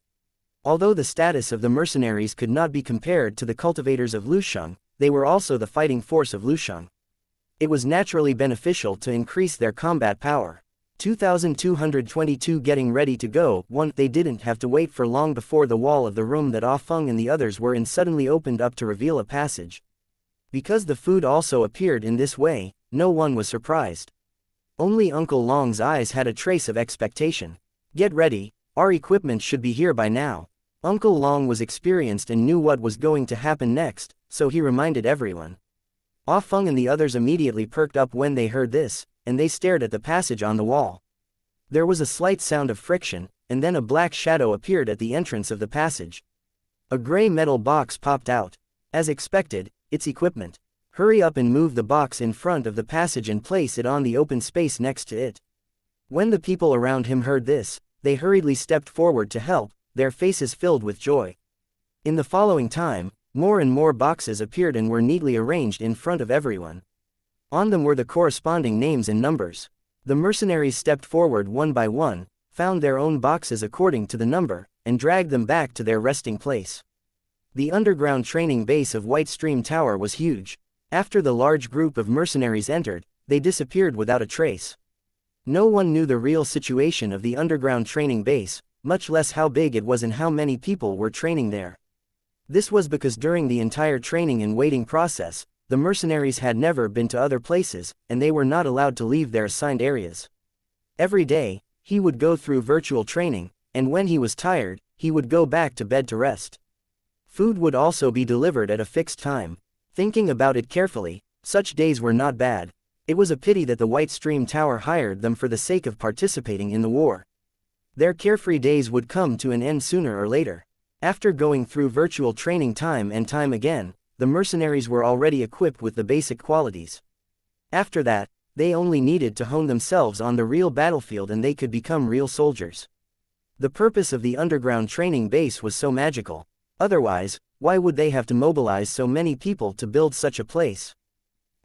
Although the status of the mercenaries could not be compared to the cultivators of Lusheng, they were also the fighting force of Lusheng. It was naturally beneficial to increase their combat power. 2222 Getting ready to go. They didn't have to wait for long before the wall of the room that Ah Feng and the others were in suddenly opened up to reveal a passage. Because the food also appeared in this way, no one was surprised. Only Uncle Long's eyes had a trace of expectation. Get ready, our equipment should be here by now. Uncle Long was experienced and knew what was going to happen next, so he reminded everyone. Ah Feng and the others immediately perked up when they heard this, and they stared at the passage on the wall. There was a slight sound of friction, and then a black shadow appeared at the entrance of the passage. A gray metal box popped out. As expected, it's equipment. Hurry up and move the box in front of the passage and place it on the open space next to it. When the people around him heard this, they hurriedly stepped forward to help, their faces filled with joy. In the following time, more and more boxes appeared and were neatly arranged in front of everyone. On them were the corresponding names and numbers. The mercenaries stepped forward one by one, found their own boxes according to the number, and dragged them back to their resting place. The underground training base of White Stream Tower was huge. After the large group of mercenaries entered, they disappeared without a trace. No one knew the real situation of the underground training base, much less how big it was and how many people were training there. This was because during the entire training and waiting process, the mercenaries had never been to other places, and they were not allowed to leave their assigned areas. Every day, he would go through virtual training, and when he was tired, he would go back to bed to rest. Food would also be delivered at a fixed time. Thinking about it carefully, such days were not bad. It was a pity that the White Stream Tower hired them for the sake of participating in the war. Their carefree days would come to an end sooner or later. After going through virtual training time and time again, the mercenaries were already equipped with the basic qualities. After that, they only needed to hone themselves on the real battlefield and they could become real soldiers. The purpose of the underground training base was so magical. Otherwise, why would they have to mobilize so many people to build such a place?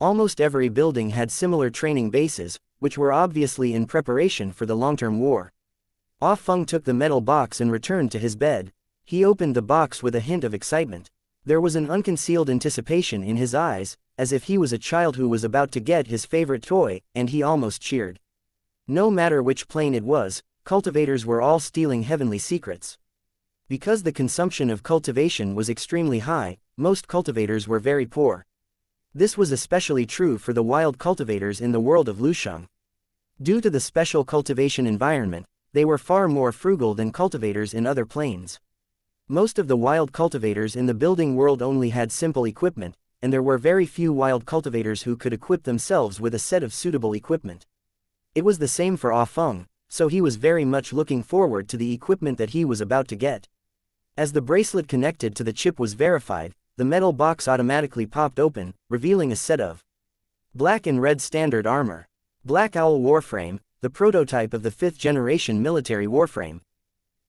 Almost every building had similar training bases, which were obviously in preparation for the long-term war. Ah Feng took the metal box and returned to his bed. He opened the box with a hint of excitement. There was an unconcealed anticipation in his eyes, as if he was a child who was about to get his favorite toy, and he almost cheered. No matter which plane it was, cultivators were all stealing heavenly secrets. Because the consumption of cultivation was extremely high, most cultivators were very poor. This was especially true for the wild cultivators in the world of Lusheng. Due to the special cultivation environment, they were far more frugal than cultivators in other planes. Most of the wild cultivators in the building world only had simple equipment, and there were very few wild cultivators who could equip themselves with a set of suitable equipment. It was the same for Ah Feng, so he was very much looking forward to the equipment that he was about to get. As the bracelet connected to the chip was verified, the metal box automatically popped open, revealing a set of black and red standard armor. Black Owl Warframe, the prototype of the 5th generation military warframe.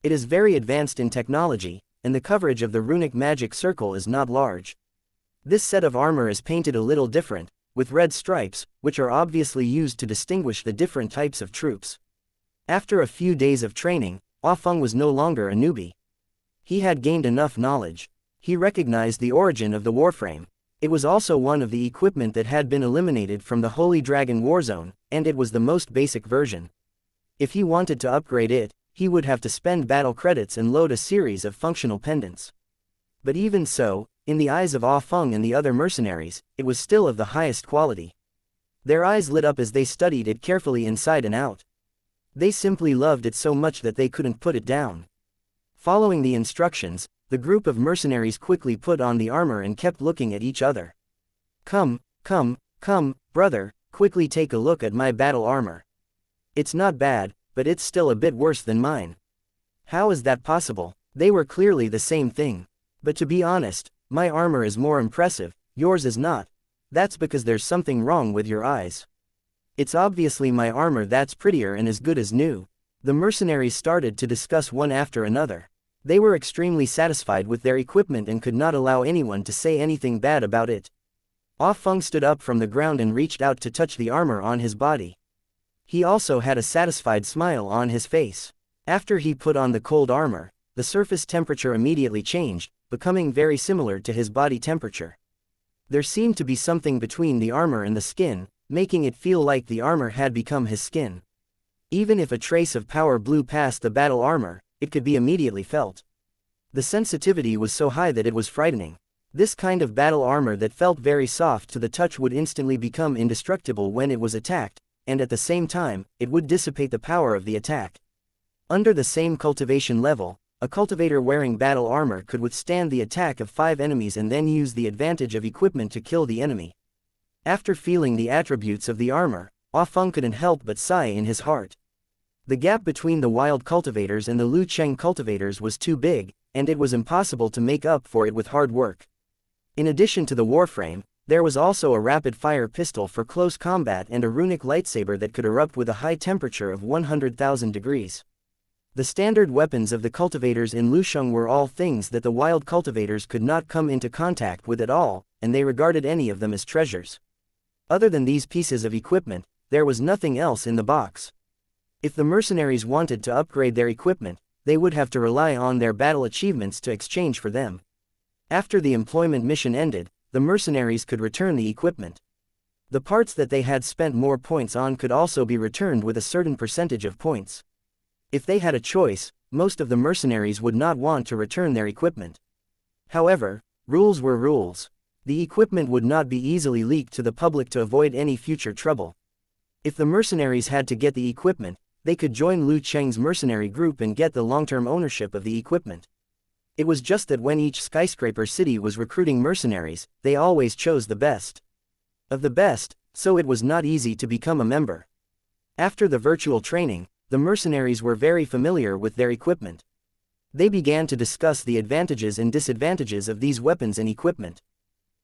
It is very advanced in technology, and the coverage of the runic magic circle is not large. This set of armor is painted a little different, with red stripes, which are obviously used to distinguish the different types of troops. After a few days of training, Ah Feng was no longer a newbie. He had gained enough knowledge. He recognized the origin of the warframe. It was also one of the equipment that had been eliminated from the Holy Dragon Warzone, and it was the most basic version. If he wanted to upgrade it, he would have to spend battle credits and load a series of functional pendants. But even so, in the eyes of Ah Feng and the other mercenaries, it was still of the highest quality. Their eyes lit up as they studied it carefully inside and out. They simply loved it so much that they couldn't put it down. Following the instructions, the group of mercenaries quickly put on the armor and kept looking at each other. Come, brother, quickly take a look at my battle armor. It's not bad, but it's still a bit worse than mine. How is that possible? They were clearly the same thing. But to be honest, my armor is more impressive, yours is not. That's because there's something wrong with your eyes. It's obviously my armor that's prettier and as good as new. The mercenaries started to discuss one after another. They were extremely satisfied with their equipment and could not allow anyone to say anything bad about it. Ah Feng stood up from the ground and reached out to touch the armor on his body. He also had a satisfied smile on his face. After he put on the cold armor, the surface temperature immediately changed, becoming very similar to his body temperature. There seemed to be something between the armor and the skin, making it feel like the armor had become his skin. Even if a trace of power blew past the battle armor, it could be immediately felt. The sensitivity was so high that it was frightening. This kind of battle armor that felt very soft to the touch would instantly become indestructible when it was attacked, and at the same time, it would dissipate the power of the attack. Under the same cultivation level, a cultivator wearing battle armor could withstand the attack of 5 enemies and then use the advantage of equipment to kill the enemy. After feeling the attributes of the armor, Ah Feng couldn't help but sigh in his heart. The gap between the wild cultivators and the Lu Cheng cultivators was too big, and it was impossible to make up for it with hard work. In addition to the warframe, there was also a rapid-fire pistol for close combat and a runic lightsaber that could erupt with a high temperature of 100,000 degrees. The standard weapons of the cultivators in Lusheng were all things that the wild cultivators could not come into contact with at all, and they regarded any of them as treasures. Other than these pieces of equipment, there was nothing else in the box. If the mercenaries wanted to upgrade their equipment, they would have to rely on their battle achievements to exchange for them. After the employment mission ended, the mercenaries could return the equipment. The parts that they had spent more points on could also be returned with a certain percentage of points. If they had a choice, most of the mercenaries would not want to return their equipment. However, rules were rules. The equipment would not be easily leaked to the public to avoid any future trouble. If the mercenaries had to get the equipment, they could join Lu Cheng's mercenary group and get the long-term ownership of the equipment. It was just that when each skyscraper city was recruiting mercenaries, they always chose the best of the best, so it was not easy to become a member. After the virtual training, the mercenaries were very familiar with their equipment. They began to discuss the advantages and disadvantages of these weapons and equipment.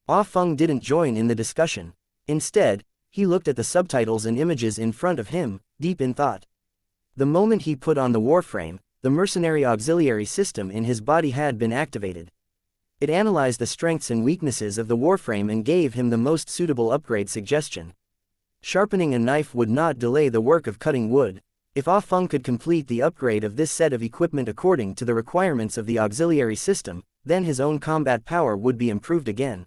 Ah Feng didn't join in the discussion. Instead, he looked at the subtitles and images in front of him, deep in thought. The moment he put on the warframe, the mercenary auxiliary system in his body had been activated. It analyzed the strengths and weaknesses of the warframe and gave him the most suitable upgrade suggestion. Sharpening a knife would not delay the work of cutting wood. If Ah Feng could complete the upgrade of this set of equipment according to the requirements of the auxiliary system, then his own combat power would be improved again.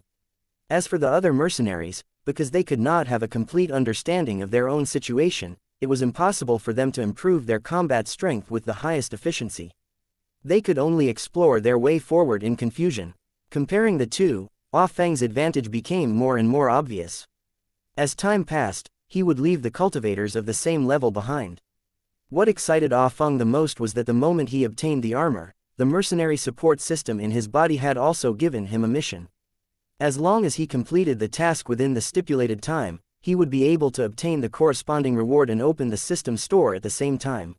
As for the other mercenaries, because they could not have a complete understanding of their own situation, it was impossible for them to improve their combat strength with the highest efficiency. They could only explore their way forward in confusion. Comparing the two, Ah Feng's advantage became more and more obvious. As time passed, he would leave the cultivators of the same level behind. What excited Ah Feng the most was that the moment he obtained the armor, the mercenary support system in his body had also given him a mission. As long as he completed the task within the stipulated time, he would be able to obtain the corresponding reward and open the system store at the same time.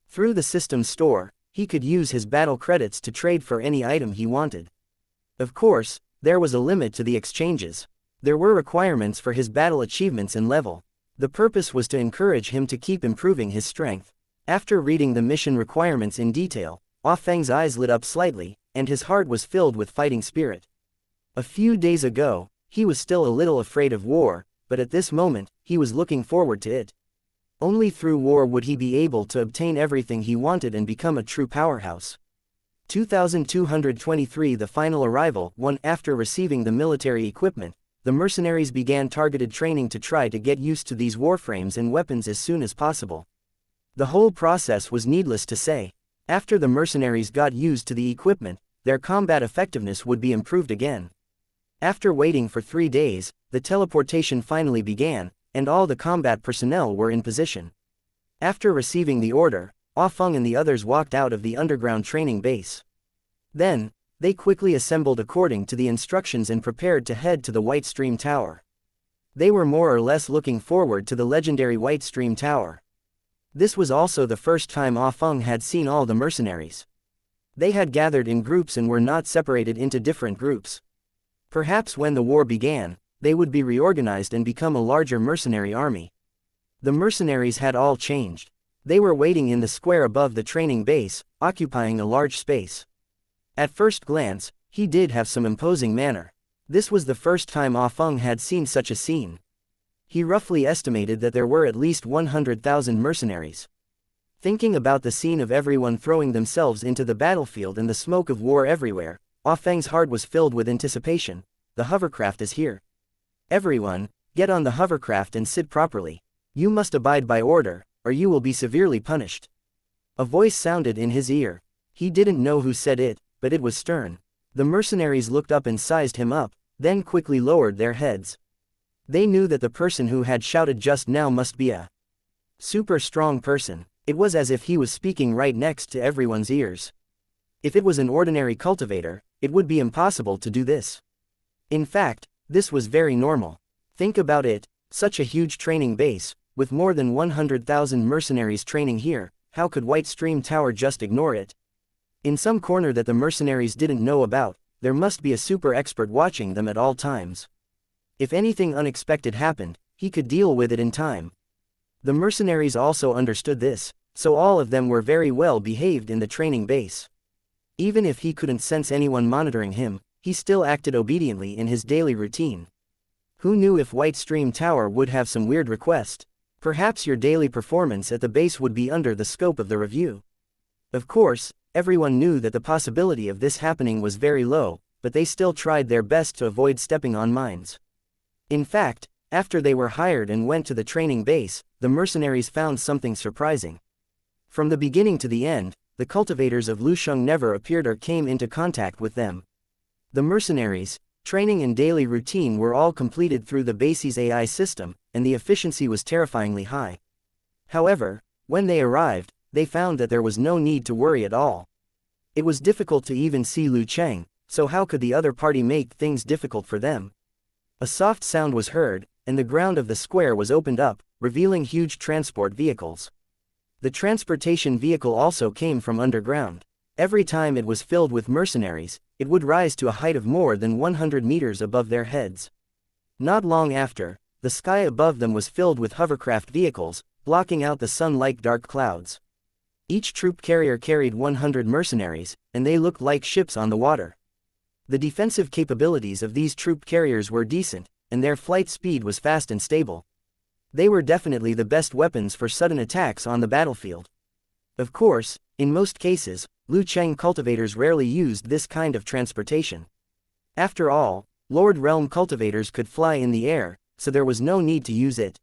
Through the system store, he could use his battle credits to trade for any item he wanted. Of course, there was a limit to the exchanges. There were requirements for his battle achievements and level. The purpose was to encourage him to keep improving his strength. After reading the mission requirements in detail, Ah Feng's eyes lit up slightly, and his heart was filled with fighting spirit. A few days ago, he was still a little afraid of war, but at this moment, he was looking forward to it. Only through war would he be able to obtain everything he wanted and become a true powerhouse. 2223 The final arrival. 1 After receiving the military equipment, the mercenaries began targeted training to try to get used to these warframes and weapons as soon as possible. The whole process was needless to say. After the mercenaries got used to the equipment, their combat effectiveness would be improved again. After waiting for 3 days, the teleportation finally began, and all the combat personnel were in position. After receiving the order, Ah Feng and the others walked out of the underground training base. Then, they quickly assembled according to the instructions and prepared to head to the White Stream Tower. They were more or less looking forward to the legendary White Stream Tower. This was also the first time Ah Feng had seen all the mercenaries. They had gathered in groups and were not separated into different groups. Perhaps when the war began, they would be reorganized and become a larger mercenary army. The mercenaries had all changed. They were waiting in the square above the training base, occupying a large space. At first glance, he did have some imposing manner. This was the first time Ah Feng had seen such a scene. He roughly estimated that there were at least 100,000 mercenaries. Thinking about the scene of everyone throwing themselves into the battlefield and the smoke of war everywhere, Ah Feng's heart was filled with anticipation. The hovercraft is here. Everyone, get on the hovercraft and sit properly. You must abide by order, or you will be severely punished. A voice sounded in his ear. He didn't know who said it, but it was stern. The mercenaries looked up and sized him up, then quickly lowered their heads. They knew that the person who had shouted just now must be a super strong person. It was as if he was speaking right next to everyone's ears. If it was an ordinary cultivator, it would be impossible to do this. In fact, this was very normal. Think about it, such a huge training base, with more than 100,000 mercenaries training here, how could White Stream Tower just ignore it? In some corner that the mercenaries didn't know about, there must be a super expert watching them at all times. If anything unexpected happened, he could deal with it in time. The mercenaries also understood this, so all of them were very well behaved in the training base. Even if he couldn't sense anyone monitoring him, he still acted obediently in his daily routine. Who knew if White Stream Tower would have some weird request? Perhaps your daily performance at the base would be under the scope of the review. Of course, everyone knew that the possibility of this happening was very low, but they still tried their best to avoid stepping on mines. In fact, after they were hired and went to the training base, the mercenaries found something surprising. From the beginning to the end, the cultivators of Lusheng never appeared or came into contact with them. The mercenaries, training and daily routine were all completed through the base's AI system, and the efficiency was terrifyingly high. However, when they arrived, they found that there was no need to worry at all. It was difficult to even see Lu Cheng, so how could the other party make things difficult for them? A soft sound was heard, and the ground of the square was opened up, revealing huge transport vehicles. The transportation vehicle also came from underground. Every time it was filled with mercenaries, it would rise to a height of more than 100 meters above their heads. Not long after, the sky above them was filled with hovercraft vehicles, blocking out the sun like dark clouds. Each troop carrier carried 100 mercenaries, and they looked like ships on the water. The defensive capabilities of these troop carriers were decent, and their flight speed was fast and stable. They were definitely the best weapons for sudden attacks on the battlefield. Of course, in most cases, Lu Cheng cultivators rarely used this kind of transportation. After all, Lord Realm cultivators could fly in the air, so there was no need to use it.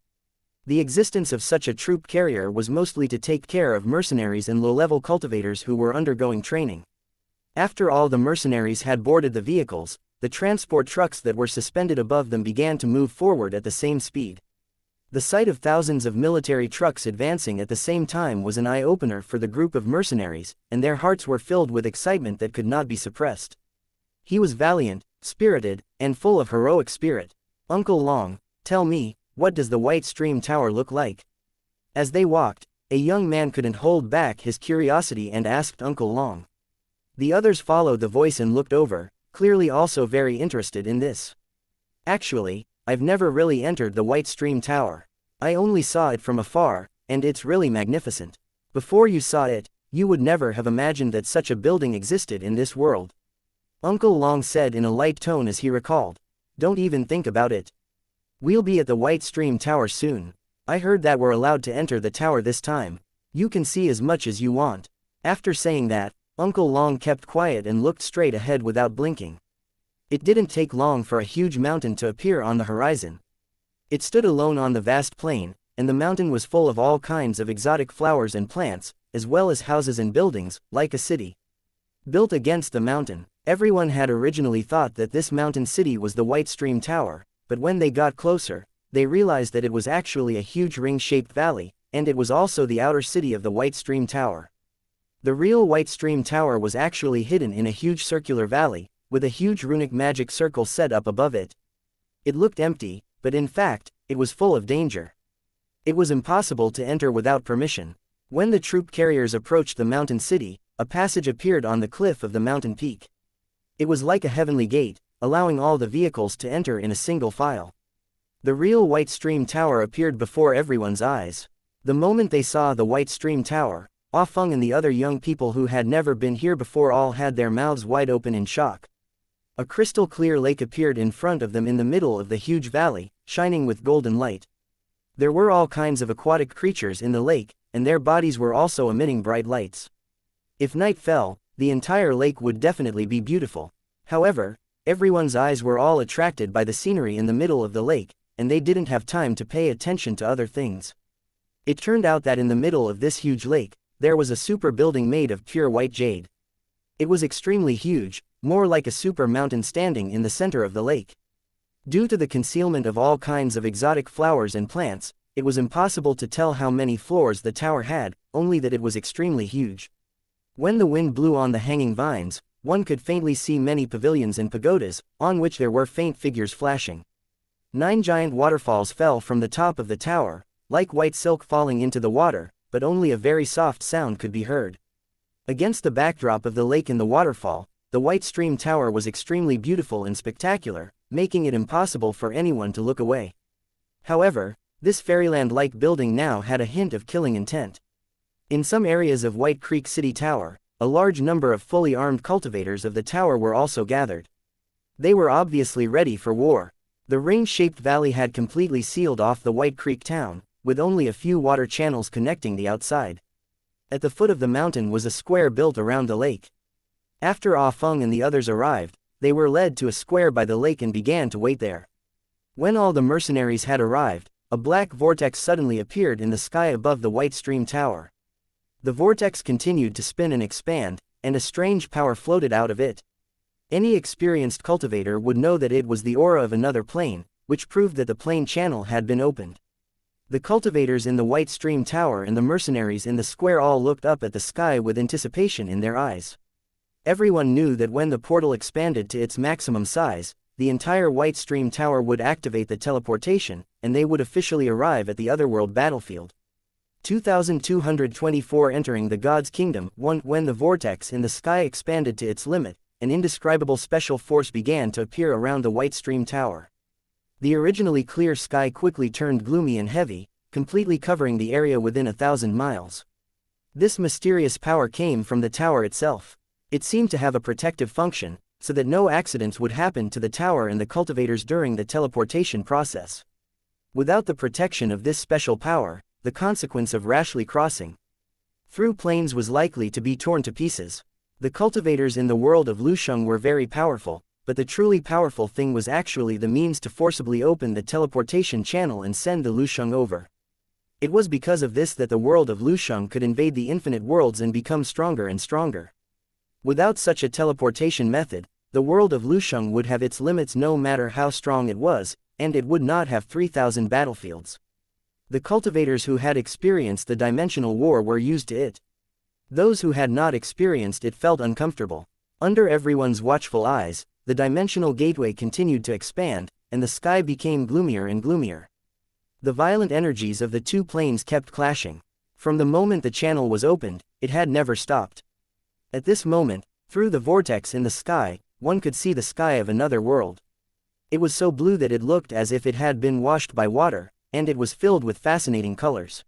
The existence of such a troop carrier was mostly to take care of mercenaries and low-level cultivators who were undergoing training. After all the mercenaries had boarded the vehicles, the transport trucks that were suspended above them began to move forward at the same speed. The sight of thousands of military trucks advancing at the same time was an eye-opener for the group of mercenaries, and their hearts were filled with excitement that could not be suppressed. He was valiant, spirited, and full of heroic spirit. "Uncle Long, tell me, what does the White Stream Tower look like?" As they walked, a young man couldn't hold back his curiosity and asked Uncle Long. The others followed the voice and looked over, clearly also very interested in this. "Actually, I've never really entered the White Stream Tower. I only saw it from afar, and it's really magnificent. Before you saw it, you would never have imagined that such a building existed in this world," Uncle Long said in a light tone as he recalled. "Don't even think about it. We'll be at the White Stream Tower soon. I heard that we're allowed to enter the tower this time. You can see as much as you want." After saying that, Uncle Long kept quiet and looked straight ahead without blinking. It didn't take long for a huge mountain to appear on the horizon. It stood alone on the vast plain, and the mountain was full of all kinds of exotic flowers and plants, as well as houses and buildings, like a city. Built against the mountain, everyone had originally thought that this mountain city was the White Stream Tower, but when they got closer, they realized that it was actually a huge ring-shaped valley, and it was also the outer city of the White Stream Tower. The real White Stream Tower was actually hidden in a huge circular valley, with a huge runic magic circle set up above it. It looked empty, but in fact, it was full of danger. It was impossible to enter without permission. When the troop carriers approached the mountain city, a passage appeared on the cliff of the mountain peak. It was like a heavenly gate, allowing all the vehicles to enter in a single file. The real White Stream Tower appeared before everyone's eyes. The moment they saw the White Stream Tower, Ah Feng and the other young people who had never been here before all had their mouths wide open in shock. A crystal clear lake appeared in front of them in the middle of the huge valley, shining with golden light. There were all kinds of aquatic creatures in the lake, and their bodies were also emitting bright lights. If night fell, the entire lake would definitely be beautiful. However, everyone's eyes were all attracted by the scenery in the middle of the lake, and they didn't have time to pay attention to other things. It turned out that in the middle of this huge lake, there was a super building made of pure white jade. It was extremely huge, more like a super mountain standing in the center of the lake. Due to the concealment of all kinds of exotic flowers and plants, it was impossible to tell how many floors the tower had, only that it was extremely huge. When the wind blew on the hanging vines, one could faintly see many pavilions and pagodas, on which there were faint figures flashing. 9 giant waterfalls fell from the top of the tower, like white silk falling into the water, but only a very soft sound could be heard. Against the backdrop of the lake and the waterfall, the White Stream Tower was extremely beautiful and spectacular, making it impossible for anyone to look away. However, this fairyland-like building now had a hint of killing intent. In some areas of White Creek City Tower, a large number of fully armed cultivators of the tower were also gathered. They were obviously ready for war. The ring-shaped valley had completely sealed off the White Creek town, with only a few water channels connecting the outside. At the foot of the mountain was a square built around the lake. After Ah Feng and the others arrived, they were led to a square by the lake and began to wait there. When all the mercenaries had arrived, a black vortex suddenly appeared in the sky above the White Stream Tower. The vortex continued to spin and expand, and a strange power floated out of it. Any experienced cultivator would know that it was the aura of another plane, which proved that the plane channel had been opened. The cultivators in the White Stream Tower and the mercenaries in the square all looked up at the sky with anticipation in their eyes. Everyone knew that when the portal expanded to its maximum size, the entire White Stream Tower would activate the teleportation, and they would officially arrive at the Otherworld battlefield. 2224 Entering the God's Kingdom. 1. When the vortex in the sky expanded to its limit, an indescribable special force began to appear around the White Stream Tower. The originally clear sky quickly turned gloomy and heavy, completely covering the area within 1,000 miles. This mysterious power came from the tower itself. It seemed to have a protective function, so that no accidents would happen to the tower and the cultivators during the teleportation process. Without the protection of this special power, the consequence of rashly crossing through planes was likely to be torn to pieces. The cultivators in the world of Lusheng were very powerful, but the truly powerful thing was actually the means to forcibly open the teleportation channel and send the Lusheng over. It was because of this that the world of Lusheng could invade the infinite worlds and become stronger and stronger. Without such a teleportation method, the world of Lusheng would have its limits no matter how strong it was, and it would not have 3,000 battlefields. The cultivators who had experienced the dimensional war were used to it. Those who had not experienced it felt uncomfortable. Under everyone's watchful eyes, the dimensional gateway continued to expand, and the sky became gloomier and gloomier. The violent energies of the two planes kept clashing. From the moment the channel was opened, it had never stopped. At this moment, through the vortex in the sky, one could see the sky of another world. It was so blue that it looked as if it had been washed by water, and it was filled with fascinating colors.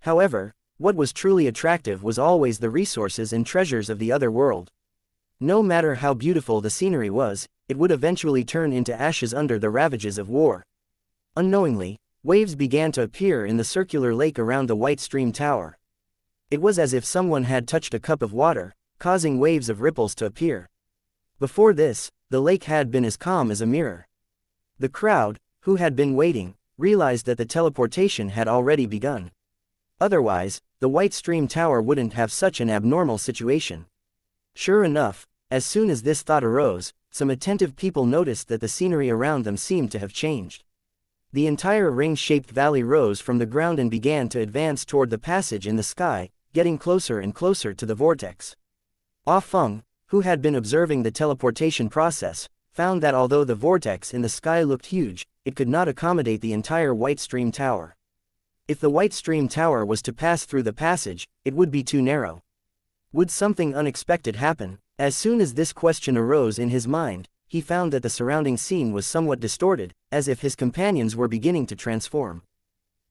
However, what was truly attractive was always the resources and treasures of the other world. No matter how beautiful the scenery was, it would eventually turn into ashes under the ravages of war. Unknowingly, waves began to appear in the circular lake around the White Stream Tower. It was as if someone had touched a cup of water, causing waves of ripples to appear. Before this, the lake had been as calm as a mirror. The crowd, who had been waiting, realized that the teleportation had already begun. Otherwise, the White Stream Tower wouldn't have such an abnormal situation. Sure enough, as soon as this thought arose, some attentive people noticed that the scenery around them seemed to have changed. The entire ring-shaped valley rose from the ground and began to advance toward the passage in the sky, getting closer and closer to the vortex. Ah Feng, who had been observing the teleportation process, found that although the vortex in the sky looked huge, it could not accommodate the entire White Stream Tower. If the White Stream Tower was to pass through the passage, it would be too narrow. Would something unexpected happen? As soon as this question arose in his mind, he found that the surrounding scene was somewhat distorted, as if his companions were beginning to transform.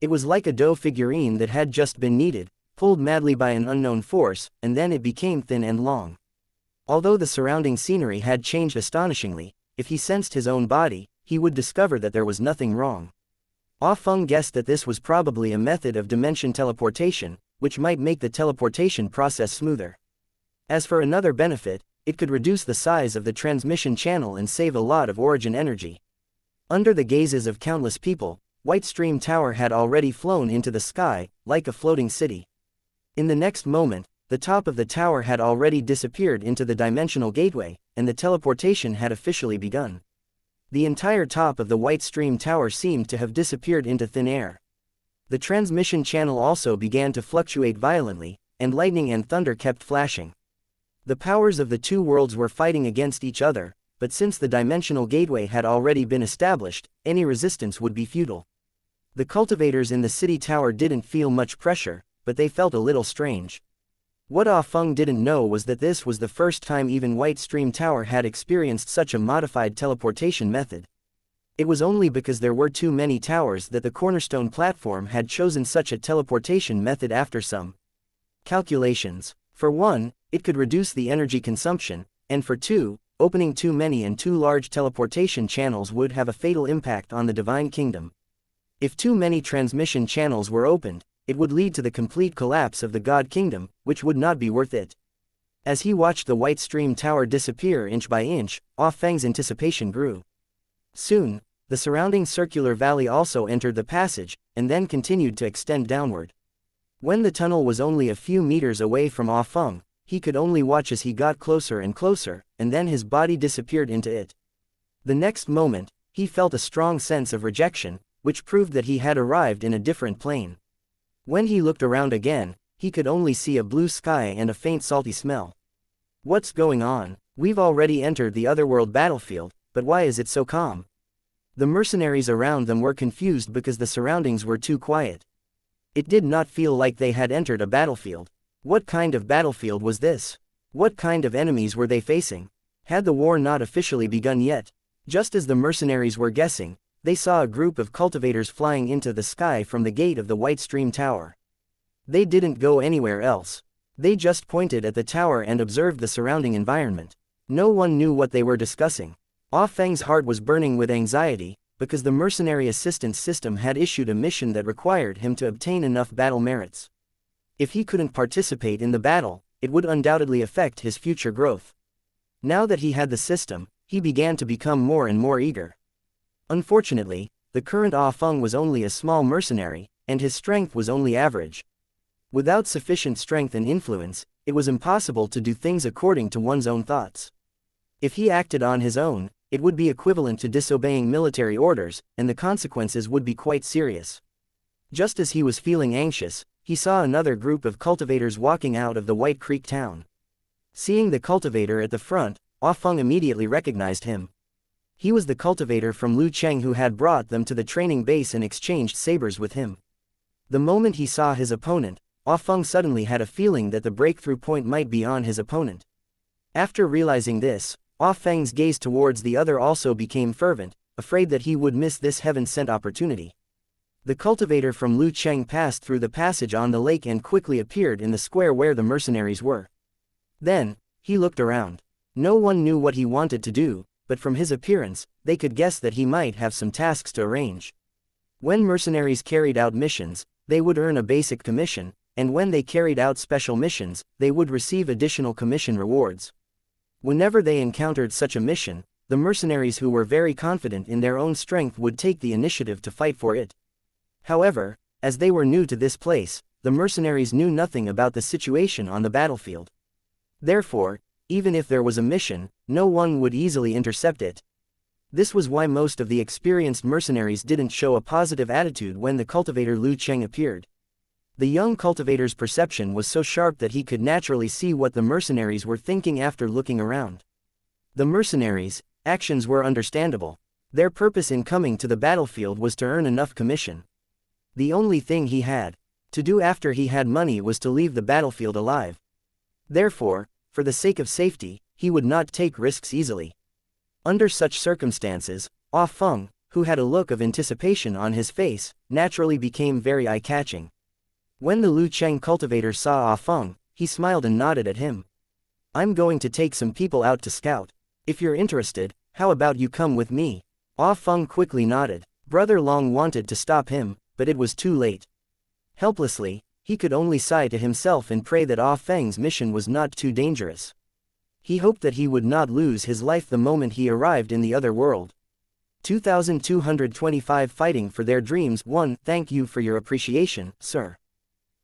It was like a dough figurine that had just been kneaded, pulled madly by an unknown force, and then it became thin and long. Although the surrounding scenery had changed astonishingly, if he sensed his own body, he would discover that there was nothing wrong. Ah Feng guessed that this was probably a method of dimension teleportation, which might make the teleportation process smoother. As for another benefit, it could reduce the size of the transmission channel and save a lot of origin energy. Under the gazes of countless people, White Stream Tower had already flown into the sky, like a floating city. In the next moment, the top of the tower had already disappeared into the dimensional gateway, and the teleportation had officially begun. The entire top of the White Stream Tower seemed to have disappeared into thin air. The transmission channel also began to fluctuate violently, and lightning and thunder kept flashing. The powers of the two worlds were fighting against each other, but since the dimensional gateway had already been established, any resistance would be futile. The cultivators in the city tower didn't feel much pressure, but they felt a little strange. What Ah Feng didn't know was that this was the first time even White Stream Tower had experienced such a modified teleportation method. It was only because there were too many towers that the cornerstone platform had chosen such a teleportation method after some calculations. For one, it could reduce the energy consumption, and for two, opening too many and too large teleportation channels would have a fatal impact on the Divine Kingdom. If too many transmission channels were opened, it would lead to the complete collapse of the God Kingdom, which would not be worth it. As he watched the White Stream Tower disappear inch by inch, Ah Feng's anticipation grew. Soon, the surrounding circular valley also entered the passage, and then continued to extend downward. When the tunnel was only a few meters away from Ah Feng, he could only watch as he got closer and closer, and then his body disappeared into it. The next moment, he felt a strong sense of rejection, which proved that he had arrived in a different plane. When he looked around again, he could only see a blue sky and a faint salty smell. What's going on? We've already entered the Otherworld battlefield, but why is it so calm? The mercenaries around them were confused because the surroundings were too quiet. It did not feel like they had entered a battlefield. What kind of battlefield was this? What kind of enemies were they facing? Had the war not officially begun yet? Just as the mercenaries were guessing, they saw a group of cultivators flying into the sky from the gate of the White Stream Tower. They didn't go anywhere else. They just pointed at the tower and observed the surrounding environment. No one knew what they were discussing. Ah Feng's heart was burning with anxiety, because the mercenary assistance system had issued a mission that required him to obtain enough battle merits. If he couldn't participate in the battle, it would undoubtedly affect his future growth. Now that he had the system, he began to become more and more eager. Unfortunately, the current Ah Feng was only a small mercenary, and his strength was only average. Without sufficient strength and influence, it was impossible to do things according to one's own thoughts. If he acted on his own, it would be equivalent to disobeying military orders, and the consequences would be quite serious. Just as he was feeling anxious, he saw another group of cultivators walking out of the White Creek town. Seeing the cultivator at the front, Ah Feng immediately recognized him. He was the cultivator from Lu Cheng who had brought them to the training base and exchanged sabers with him. The moment he saw his opponent, Ah Feng suddenly had a feeling that the breakthrough point might be on his opponent. After realizing this, Ah Feng's gaze towards the other also became fervent, afraid that he would miss this heaven-sent opportunity. The cultivator from Lu Cheng passed through the passage on the lake and quickly appeared in the square where the mercenaries were. Then, he looked around. No one knew what he wanted to do, but from his appearance, they could guess that he might have some tasks to arrange. When mercenaries carried out missions, they would earn a basic commission, and when they carried out special missions, they would receive additional commission rewards. Whenever they encountered such a mission, the mercenaries who were very confident in their own strength would take the initiative to fight for it. However, as they were new to this place, the mercenaries knew nothing about the situation on the battlefield. Therefore, even if there was a mission, no one would easily intercept it. This was why most of the experienced mercenaries didn't show a positive attitude when the cultivator Lu Cheng appeared. The young cultivator's perception was so sharp that he could naturally see what the mercenaries were thinking after looking around. The mercenaries' actions were understandable. Their purpose in coming to the battlefield was to earn enough commission. The only thing he had to do after he had money was to leave the battlefield alive. Therefore, for the sake of safety, he would not take risks easily. Under such circumstances, Ah Feng, who had a look of anticipation on his face, naturally became very eye-catching. When the Lu Cheng cultivator saw Ah Feng, he smiled and nodded at him. "I'm going to take some people out to scout. If you're interested, how about you come with me?" Ah Feng quickly nodded. Brother Long wanted to stop him, but it was too late. Helplessly, he could only sigh to himself and pray that Ah Feng's mission was not too dangerous. He hoped that he would not lose his life the moment he arrived in the other world. 2225 Fighting for their dreams. 1. Thank you for your appreciation, sir.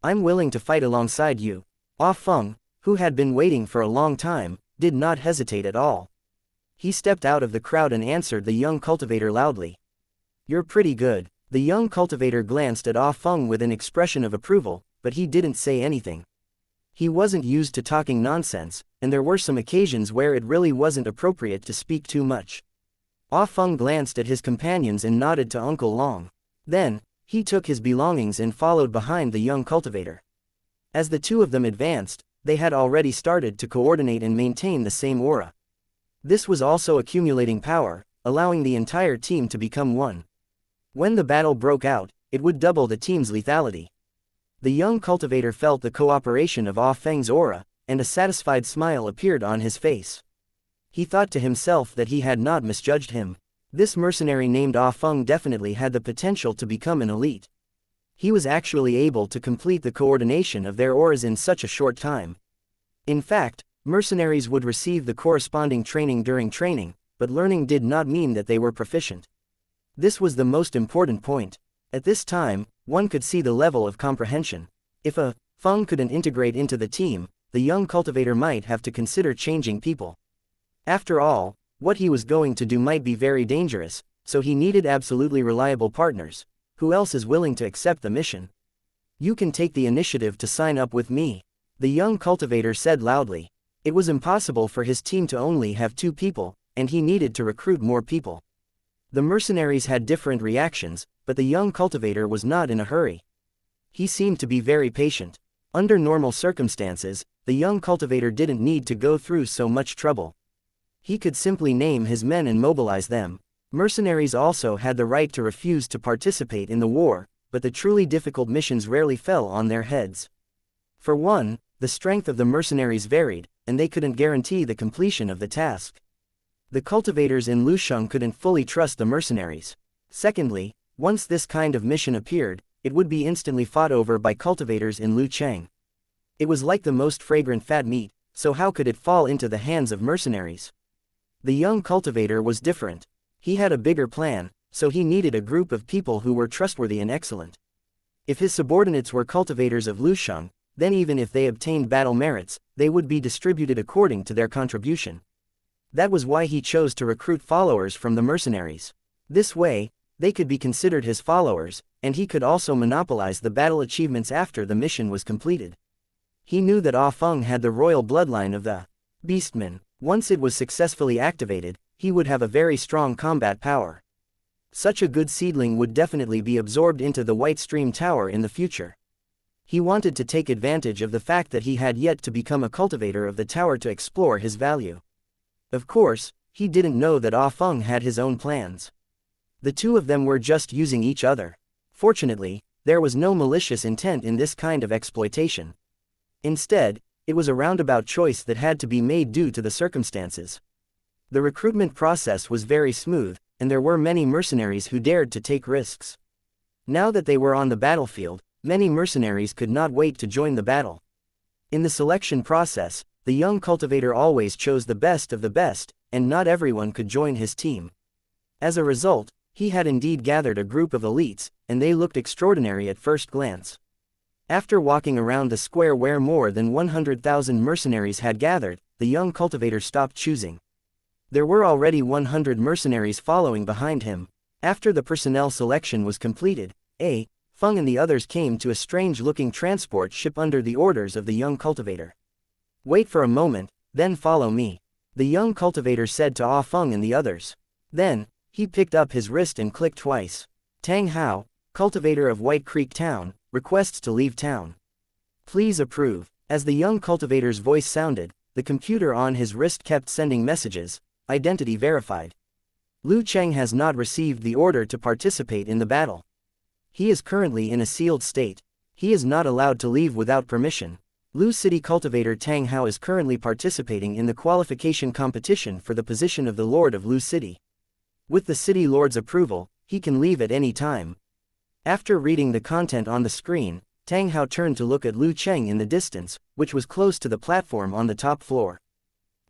I'm willing to fight alongside you. Ah Feng, who had been waiting for a long time, did not hesitate at all. He stepped out of the crowd and answered the young cultivator loudly. "You're pretty good." The young cultivator glanced at Ah Feng with an expression of approval, but he didn't say anything. He wasn't used to talking nonsense, and there were some occasions where it really wasn't appropriate to speak too much. Ah Feng glanced at his companions and nodded to Uncle Long. Then, he took his belongings and followed behind the young cultivator. As the two of them advanced, they had already started to coordinate and maintain the same aura. This was also accumulating power, allowing the entire team to become one. When the battle broke out, it would double the team's lethality. The young cultivator felt the cooperation of Ah Feng's aura, and a satisfied smile appeared on his face. He thought to himself that he had not misjudged him. This mercenary named Ah Feng definitely had the potential to become an elite. He was actually able to complete the coordination of their auras in such a short time. In fact, mercenaries would receive the corresponding training during training, but learning did not mean that they were proficient. This was the most important point. At this time, one could see the level of comprehension. If Ah Feng couldn't integrate into the team, the young cultivator might have to consider changing people. After all, what he was going to do might be very dangerous, so he needed absolutely reliable partners. Who else is willing to accept the mission? "You can take the initiative to sign up with me," the young cultivator said loudly. It was impossible for his team to only have 2 people, and he needed to recruit more people. The mercenaries had different reactions, but the young cultivator was not in a hurry. He seemed to be very patient. Under normal circumstances, the young cultivator didn't need to go through so much trouble. He could simply name his men and mobilize them. Mercenaries also had the right to refuse to participate in the war, but the truly difficult missions rarely fell on their heads. For one, the strength of the mercenaries varied, and they couldn't guarantee the completion of the task. The cultivators in Lusheng couldn't fully trust the mercenaries. Secondly, once this kind of mission appeared, it would be instantly fought over by cultivators in Lucheng. It was like the most fragrant fat meat, so how could it fall into the hands of mercenaries? The young cultivator was different. He had a bigger plan, so he needed a group of people who were trustworthy and excellent. If his subordinates were cultivators of Lusheng, then even if they obtained battle merits, they would be distributed according to their contribution. That was why he chose to recruit followers from the mercenaries. This way, they could be considered his followers, and he could also monopolize the battle achievements after the mission was completed. He knew that Ah Feng had the royal bloodline of the Beastmen. Once it was successfully activated, he would have a very strong combat power. Such a good seedling would definitely be absorbed into the White Stream Tower in the future. He wanted to take advantage of the fact that he had yet to become a cultivator of the tower to explore his value. Of course, he didn't know that Ah Feng had his own plans. The two of them were just using each other. Fortunately, there was no malicious intent in this kind of exploitation. Instead, it was a roundabout choice that had to be made due to the circumstances. The recruitment process was very smooth, and there were many mercenaries who dared to take risks. Now that they were on the battlefield, many mercenaries could not wait to join the battle. In the selection process, the young cultivator always chose the best of the best, and not everyone could join his team. As a result, he had indeed gathered a group of elites, and they looked extraordinary at first glance. After walking around the square where more than 100,000 mercenaries had gathered, the young cultivator stopped choosing. There were already 100 mercenaries following behind him. After the personnel selection was completed, Feng and the others came to a strange-looking transport ship under the orders of the young cultivator. "Wait for a moment, then follow me," the young cultivator said to Ah Feng and the others. Then, he picked up his wrist and clicked twice. "Tang Hao, cultivator of White Creek Town, requests to leave town. Please approve." As the young cultivator's voice sounded, the computer on his wrist kept sending messages, identity verified. Lu Cheng has not received the order to participate in the battle. He is currently in a sealed state. He is not allowed to leave without permission. Lu City cultivator Tang Hao is currently participating in the qualification competition for the position of the Lord of Lu City. With the City Lord's approval, he can leave at any time. After reading the content on the screen, Tang Hao turned to look at Lu Cheng in the distance, which was close to the platform on the top floor.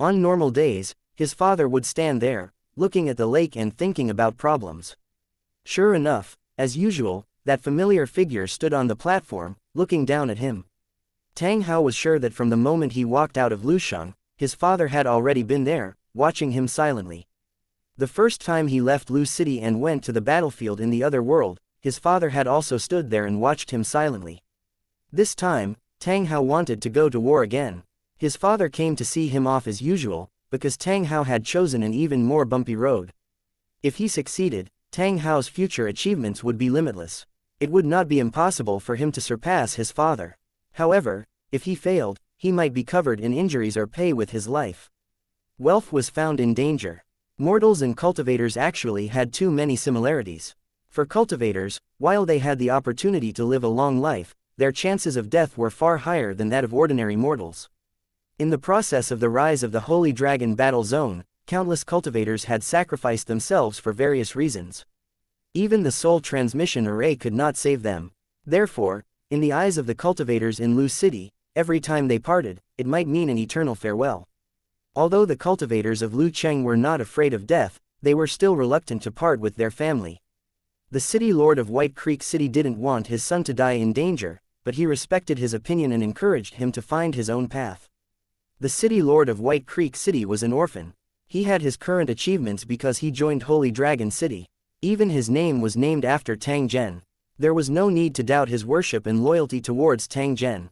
On normal days, his father would stand there, looking at the lake and thinking about problems. Sure enough, as usual, that familiar figure stood on the platform, looking down at him. Tang Hao was sure that from the moment he walked out of Lusheng, his father had already been there, watching him silently. The first time he left Lu City and went to the battlefield in the other world, his father had also stood there and watched him silently. This time, Tang Hao wanted to go to war again. His father came to see him off as usual, because Tang Hao had chosen an even more bumpy road. If he succeeded, Tang Hao's future achievements would be limitless. It would not be impossible for him to surpass his father. However, if he failed, he might be covered in injuries or pay with his life. Wealth was found in danger. Mortals and cultivators actually had too many similarities. For cultivators, while they had the opportunity to live a long life, their chances of death were far higher than that of ordinary mortals. In the process of the rise of the Holy Dragon Battle Zone, countless cultivators had sacrificed themselves for various reasons. Even the soul transmission array could not save them. Therefore, in the eyes of the cultivators in Lu City, every time they parted, it might mean an eternal farewell. Although the cultivators of Lu Cheng were not afraid of death, they were still reluctant to part with their family. The city lord of White Creek City didn't want his son to die in danger, but he respected his opinion and encouraged him to find his own path. The city lord of White Creek City was an orphan. He had his current achievements because he joined Holy Dragon City. Even his name was named after Tang Zhen. There was no need to doubt his worship and loyalty towards Tang Zhen.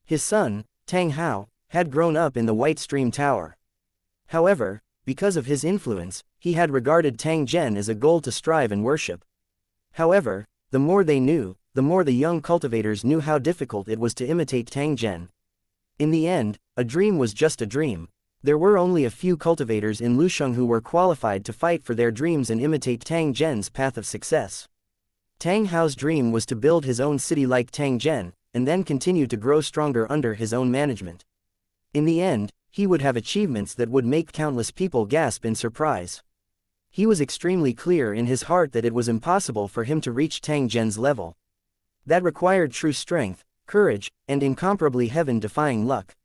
His son, Tang Hao, had grown up in the White Stream Tower. However, because of his influence, he had regarded Tang Zhen as a goal to strive and worship. However, the more they knew, the more the young cultivators knew how difficult it was to imitate Tang Zhen. In the end, a dream was just a dream. There were only a few cultivators in Lusheng who were qualified to fight for their dreams and imitate Tang Zhen's path of success. Tang Hao's dream was to build his own city like Tang Zhen, and then continue to grow stronger under his own management. In the end, he would have achievements that would make countless people gasp in surprise. He was extremely clear in his heart that it was impossible for him to reach Tang Zhen's level. That required true strength, courage, and incomparably heaven-defying luck.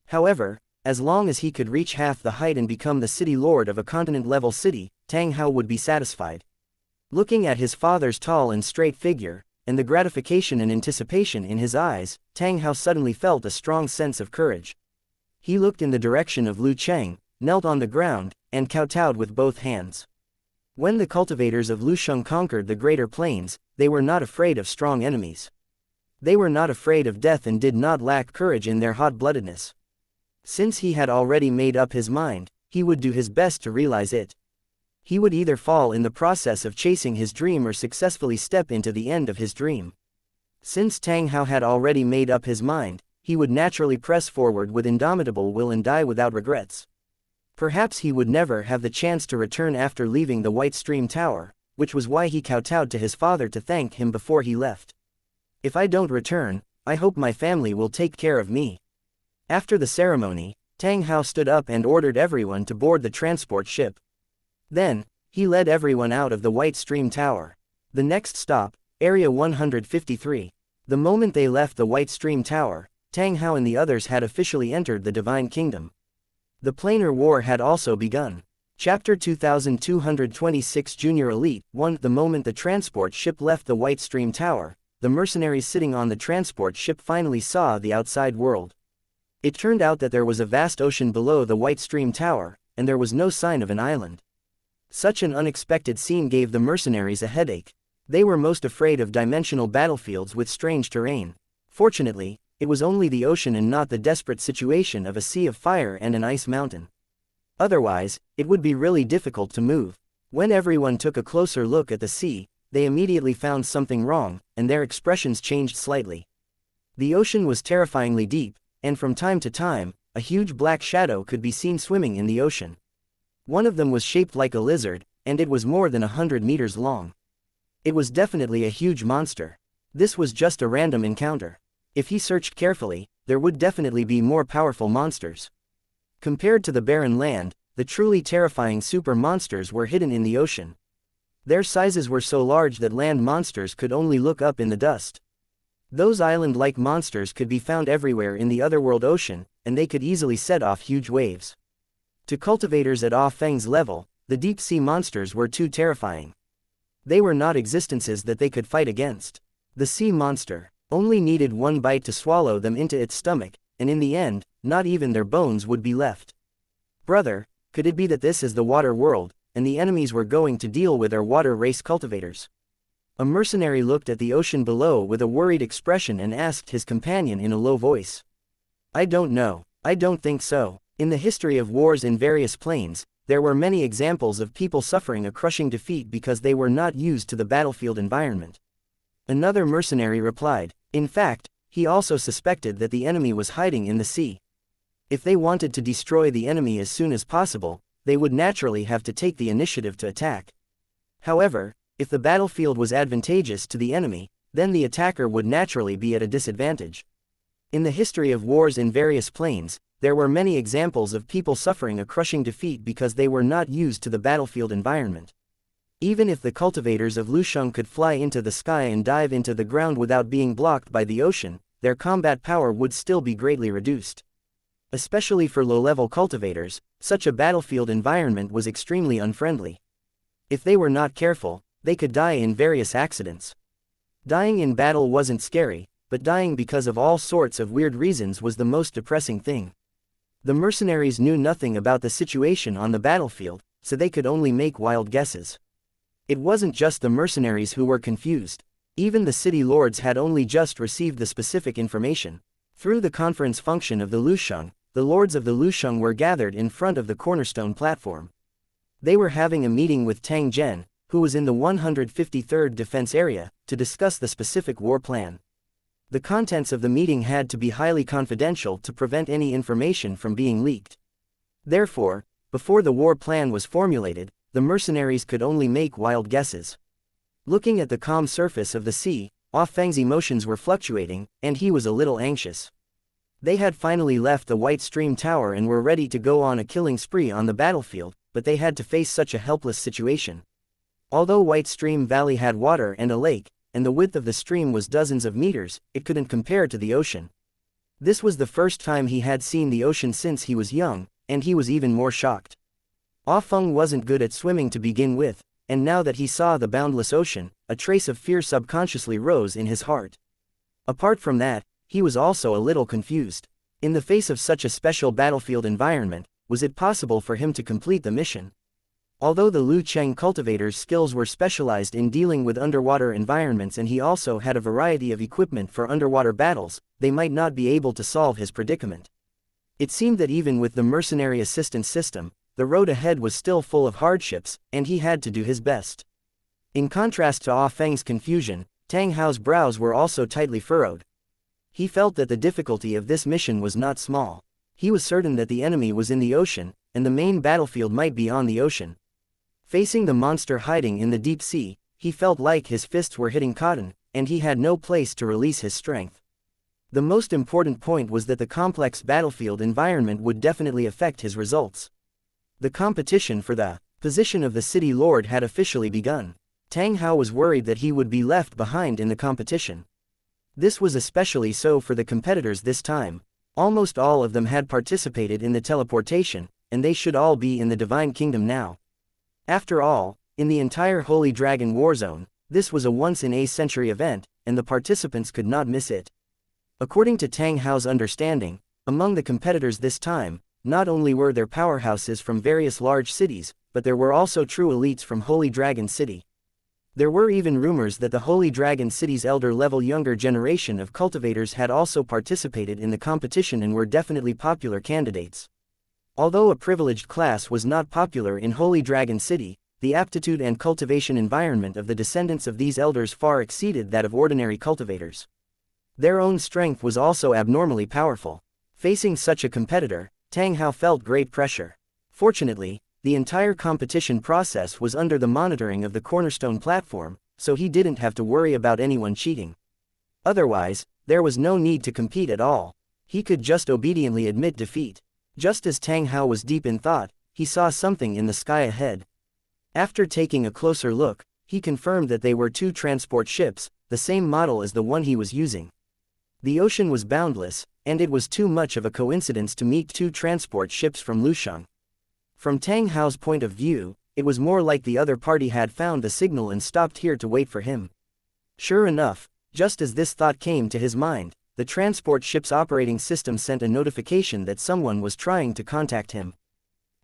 However, as long as he could reach half the height and become the city lord of a continent-level city, Tang Hao would be satisfied. Looking at his father's tall and straight figure, and the gratification and anticipation in his eyes, Tang Hao suddenly felt a strong sense of courage. He looked in the direction of Lu Cheng, knelt on the ground, and kowtowed with both hands. When the cultivators of Lusheng conquered the Greater Plains, they were not afraid of strong enemies. They were not afraid of death and did not lack courage in their hot-bloodedness. Since he had already made up his mind, he would do his best to realize it. He would either fall in the process of chasing his dream or successfully step into the end of his dream. Since Tang Hao had already made up his mind, he would naturally press forward with indomitable will and die without regrets. Perhaps he would never have the chance to return after leaving the White Stream Tower, which was why he kowtowed to his father to thank him before he left. If I don't return, I hope my family will take care of me. After the ceremony, Tang Hao stood up and ordered everyone to board the transport ship. Then, he led everyone out of the White Stream Tower. The next stop, Area 153. The moment they left the White Stream Tower, Tang Hao and the others had officially entered the Divine Kingdom. The Planar War had also begun. Chapter 2226 Junior Elite 1. The moment the transport ship left the White Stream Tower, the mercenaries sitting on the transport ship finally saw the outside world. It turned out that there was a vast ocean below the White Stream Tower, and there was no sign of an island. Such an unexpected scene gave the mercenaries a headache. They were most afraid of dimensional battlefields with strange terrain. Fortunately, it was only the ocean and not the desperate situation of a sea of fire and an ice mountain. Otherwise, it would be really difficult to move. When everyone took a closer look at the sea, they immediately found something wrong, and their expressions changed slightly. The ocean was terrifyingly deep, and from time to time, a huge black shadow could be seen swimming in the ocean. One of them was shaped like a lizard, and it was more than 100 meters long. It was definitely a huge monster. This was just a random encounter. If he searched carefully, there would definitely be more powerful monsters. Compared to the barren land, the truly terrifying super monsters were hidden in the ocean. Their sizes were so large that land monsters could only look up in the dust. Those island-like monsters could be found everywhere in the Otherworld ocean, and they could easily set off huge waves. To cultivators at Ah Feng's level, the deep-sea monsters were too terrifying. They were not existences that they could fight against. The sea monster only needed one bite to swallow them into its stomach, and in the end, not even their bones would be left. Brother, could it be that this is the water world, and the enemies we're going to deal with are water race cultivators? A mercenary looked at the ocean below with a worried expression and asked his companion in a low voice. I don't know. I don't think so. In the history of wars in various planes, there were many examples of people suffering a crushing defeat because they were not used to the battlefield environment. Another mercenary replied. In fact, he also suspected that the enemy was hiding in the sea. If they wanted to destroy the enemy as soon as possible, they would naturally have to take the initiative to attack. However, if the battlefield was advantageous to the enemy, then the attacker would naturally be at a disadvantage. In the history of wars in various planes, there were many examples of people suffering a crushing defeat because they were not used to the battlefield environment. Even if the cultivators of Lusheng could fly into the sky and dive into the ground without being blocked by the ocean, their combat power would still be greatly reduced. Especially for low-level cultivators, such a battlefield environment was extremely unfriendly. If they were not careful, they could die in various accidents. Dying in battle wasn't scary, but dying because of all sorts of weird reasons was the most depressing thing. The mercenaries knew nothing about the situation on the battlefield, so they could only make wild guesses. It wasn't just the mercenaries who were confused. Even the city lords had only just received the specific information. Through the conference function of the Lusheng, the lords of the Lusheng were gathered in front of the cornerstone platform. They were having a meeting with Tang Zhen, who was in the 153rd Defense Area, to discuss the specific war plan. The contents of the meeting had to be highly confidential to prevent any information from being leaked. Therefore, before the war plan was formulated, the mercenaries could only make wild guesses. Looking at the calm surface of the sea, Ah Feng's emotions were fluctuating, and he was a little anxious. They had finally left the White Stream Tower and were ready to go on a killing spree on the battlefield, but they had to face such a helpless situation. Although White Stream Valley had water and a lake, and the width of the stream was dozens of meters, it couldn't compare to the ocean. This was the first time he had seen the ocean since he was young, and he was even more shocked. Ah Feng wasn't good at swimming to begin with, and now that he saw the boundless ocean, a trace of fear subconsciously rose in his heart. Apart from that, he was also a little confused. In the face of such a special battlefield environment, was it possible for him to complete the mission? Although the Lu Cheng cultivator's skills were specialized in dealing with underwater environments and he also had a variety of equipment for underwater battles, they might not be able to solve his predicament. It seemed that even with the mercenary assistance system, the road ahead was still full of hardships, and he had to do his best. In contrast to Ah Feng's confusion, Tang Hao's brows were also tightly furrowed. He felt that the difficulty of this mission was not small. He was certain that the enemy was in the ocean, and the main battlefield might be on the ocean. Facing the monster hiding in the deep sea, he felt like his fists were hitting cotton, and he had no place to release his strength. The most important point was that the complex battlefield environment would definitely affect his results. The competition for the position of the city lord had officially begun. Tang Hao was worried that he would be left behind in the competition. This was especially so for the competitors this time. Almost all of them had participated in the teleportation, and they should all be in the Divine Kingdom now. After all, in the entire Holy Dragon Warzone, this was a once-in-a-century event, and the participants could not miss it. According to Tang Hao's understanding, among the competitors this time, not only were there powerhouses from various large cities, but there were also true elites from Holy Dragon City. There were even rumors that the Holy Dragon City's elder-level younger generation of cultivators had also participated in the competition and were definitely popular candidates. Although a privileged class was not popular in Holy Dragon City, the aptitude and cultivation environment of the descendants of these elders far exceeded that of ordinary cultivators. Their own strength was also abnormally powerful. Facing such a competitor, Tang Hao felt great pressure. Fortunately, the entire competition process was under the monitoring of the Cornerstone platform, so he didn't have to worry about anyone cheating. Otherwise, there was no need to compete at all. He could just obediently admit defeat. Just as Tang Hao was deep in thought, he saw something in the sky ahead. After taking a closer look, he confirmed that they were two transport ships, the same model as the one he was using. The ocean was boundless, and it was too much of a coincidence to meet two transport ships from Lusheng. From Tang Hao's point of view, it was more like the other party had found the signal and stopped here to wait for him. Sure enough, just as this thought came to his mind, the transport ship's operating system sent a notification that someone was trying to contact him.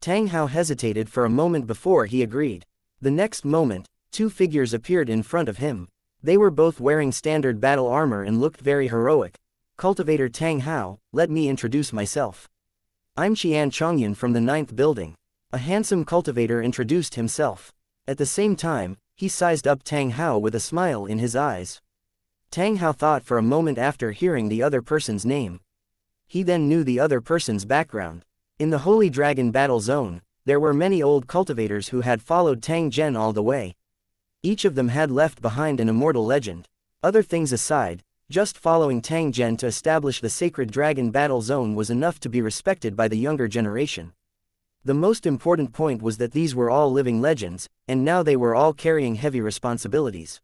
Tang Hao hesitated for a moment before he agreed. The next moment, two figures appeared in front of him. They were both wearing standard battle armor and looked very heroic. Cultivator Tang Hao, let me introduce myself. I'm Xianxia from the 9th building. A handsome cultivator introduced himself. At the same time, he sized up Tang Hao with a smile in his eyes. Tang Hao thought for a moment after hearing the other person's name. He then knew the other person's background. In the Holy Dragon Battle Zone, there were many old cultivators who had followed Tang Zhen all the way. Each of them had left behind an immortal legend. Other things aside, just following Tang Zhen to establish the Sacred Dragon Battle Zone was enough to be respected by the younger generation. The most important point was that these were all living legends, and now they were all carrying heavy responsibilities.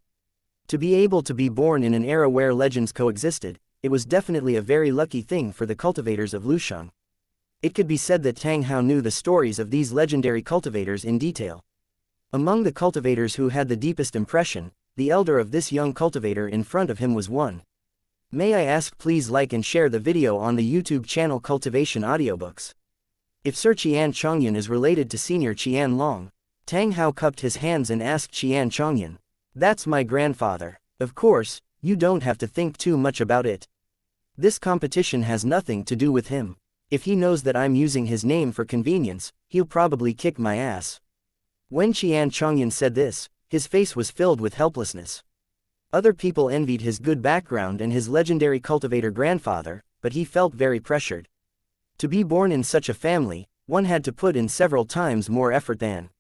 To be able to be born in an era where legends coexisted, it was definitely a very lucky thing for the cultivators of Lusheng. It could be said that Tang Hao knew the stories of these legendary cultivators in detail. Among the cultivators who had the deepest impression, the elder of this young cultivator in front of him was one. May I ask please like and share the video on the YouTube channel Cultivation Audiobooks. If Sir Xianxia is related to Senior Qianlong. Tang Hao cupped his hands and asked Xianxia. That's my grandfather. Of course, you don't have to think too much about it. This competition has nothing to do with him. If he knows that I'm using his name for convenience, he'll probably kick my ass. When Xianxia said this, his face was filled with helplessness. Other people envied his good background and his legendary cultivator grandfather, but he felt very pressured. To be born in such a family, one had to put in several times more effort than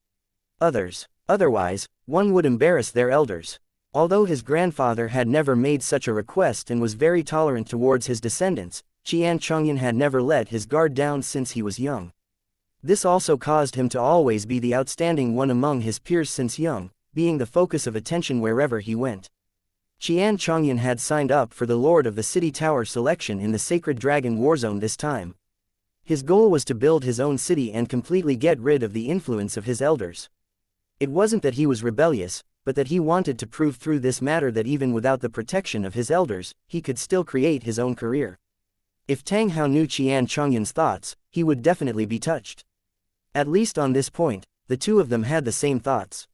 others. Otherwise, one would embarrass their elders. Although his grandfather had never made such a request and was very tolerant towards his descendants, Xianxia had never let his guard down since he was young. This also caused him to always be the outstanding one among his peers since young, being the focus of attention wherever he went. Xianxia had signed up for the Lord of the City Tower selection in the Sacred Dragon Warzone this time. His goal was to build his own city and completely get rid of the influence of his elders. It wasn't that he was rebellious, but that he wanted to prove through this matter that even without the protection of his elders, he could still create his own career. If Tang Hao knew Xianxia's thoughts, he would definitely be touched. At least on this point, the two of them had the same thoughts.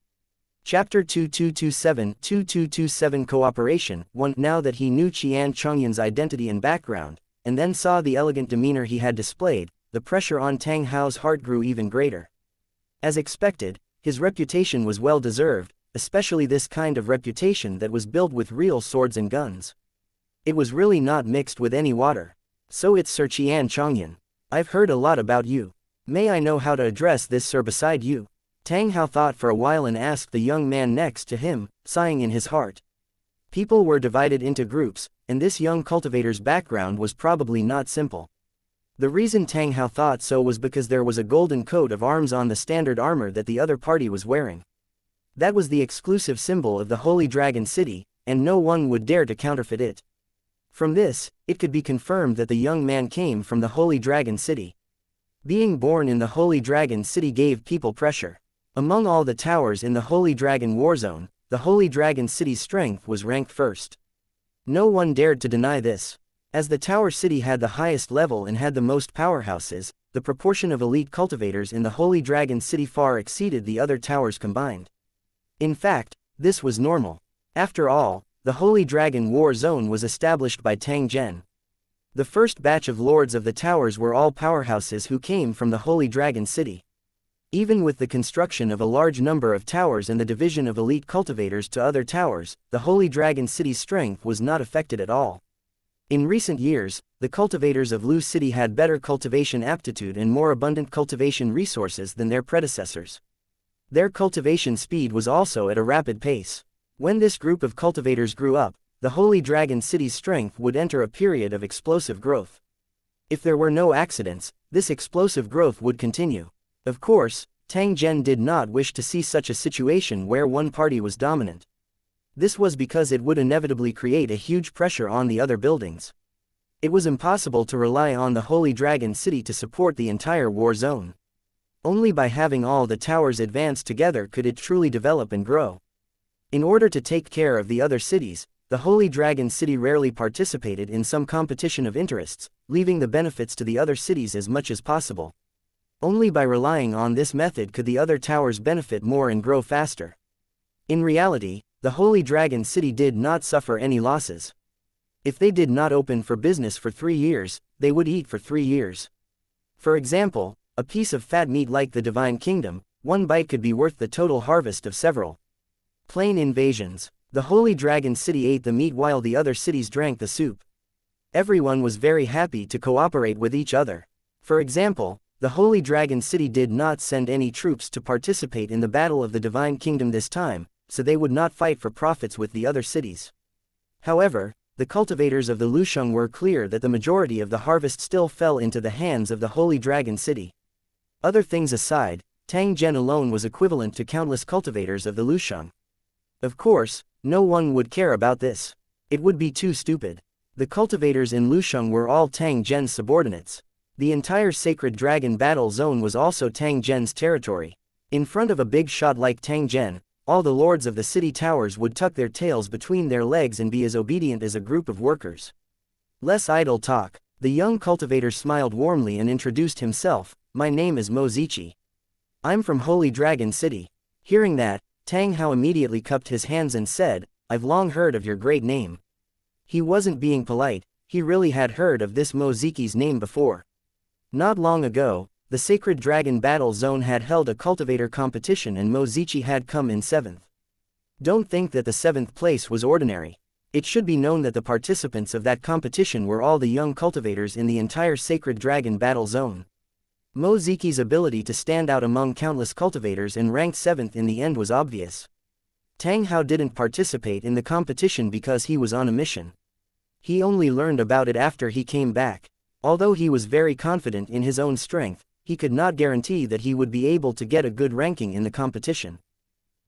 Chapter 2227 Cooperation 1. Now that he knew Xianxia's identity and background, and then saw the elegant demeanor he had displayed, the pressure on Tang Hao's heart grew even greater. As expected, his reputation was well deserved, especially this kind of reputation that was built with real swords and guns. It was really not mixed with any water. So it's Sir Xianxian. I've heard a lot about you. May I know how to address this sir beside you? Tang Hao thought for a while and asked the young man next to him, sighing in his heart. People were divided into groups, and this young cultivator's background was probably not simple. The reason Tang Hao thought so was because there was a golden coat of arms on the standard armor that the other party was wearing. That was the exclusive symbol of the Holy Dragon City, and no one would dare to counterfeit it. From this, it could be confirmed that the young man came from the Holy Dragon City. Being born in the Holy Dragon City gave people pressure. Among all the towers in the Holy Dragon Warzone, the Holy Dragon City's strength was ranked first. No one dared to deny this. As the Tower City had the highest level and had the most powerhouses, the proportion of elite cultivators in the Holy Dragon City far exceeded the other towers combined. In fact, this was normal. After all, the Holy Dragon War Zone was established by Tang Zhen. The first batch of lords of the towers were all powerhouses who came from the Holy Dragon City. Even with the construction of a large number of towers and the division of elite cultivators to other towers, the Holy Dragon City's strength was not affected at all. In recent years, the cultivators of Lu City had better cultivation aptitude and more abundant cultivation resources than their predecessors. Their cultivation speed was also at a rapid pace. When this group of cultivators grew up, the Holy Dragon City's strength would enter a period of explosive growth. If there were no accidents, this explosive growth would continue. Of course, Tang Zhen did not wish to see such a situation where one party was dominant. This was because it would inevitably create a huge pressure on the other buildings. It was impossible to rely on the Holy Dragon City to support the entire war zone. Only by having all the towers advance together could it truly develop and grow. In order to take care of the other cities, the Holy Dragon City rarely participated in some competition of interests, leaving the benefits to the other cities as much as possible. Only by relying on this method could the other towers benefit more and grow faster. In reality, the Holy Dragon City did not suffer any losses. If they did not open for business for 3 years, they would eat for 3 years. For example, a piece of fat meat like the Divine Kingdom, one bite could be worth the total harvest of several. Plain invasions. The Holy Dragon City ate the meat while the other cities drank the soup. Everyone was very happy to cooperate with each other. For example, the Holy Dragon City did not send any troops to participate in the Battle of the Divine Kingdom this time, so they would not fight for profits with the other cities. However, the cultivators of the Lusheng were clear that the majority of the harvest still fell into the hands of the Holy Dragon City. Other things aside, Tang Zhen alone was equivalent to countless cultivators of the Lusheng. Of course, no one would care about this. It would be too stupid. The cultivators in Lusheng were all Tang Zhen's subordinates. The entire Sacred Dragon Battle Zone was also Tang Zhen's territory. In front of a big shot like Tang Zhen, all the lords of the city towers would tuck their tails between their legs and be as obedient as a group of workers. Less idle talk. The young cultivator smiled warmly and introduced himself. My name is Mo Ziqi. I'm from Holy Dragon City. Hearing that, Tang Hao immediately cupped his hands and said, I've long heard of your great name. He wasn't being polite, he really had heard of this Mo Ziqi's name before. Not long ago, the Sacred Dragon Battle Zone had held a cultivator competition and Mo Ziqi had come in 7th. Don't think that the 7th place was ordinary. It should be known that the participants of that competition were all the young cultivators in the entire Sacred Dragon Battle Zone. Mo Ziqi's ability to stand out among countless cultivators and ranked 7th in the end was obvious. Tang Hao didn't participate in the competition because he was on a mission. He only learned about it after he came back. Although he was very confident in his own strength, he could not guarantee that he would be able to get a good ranking in the competition.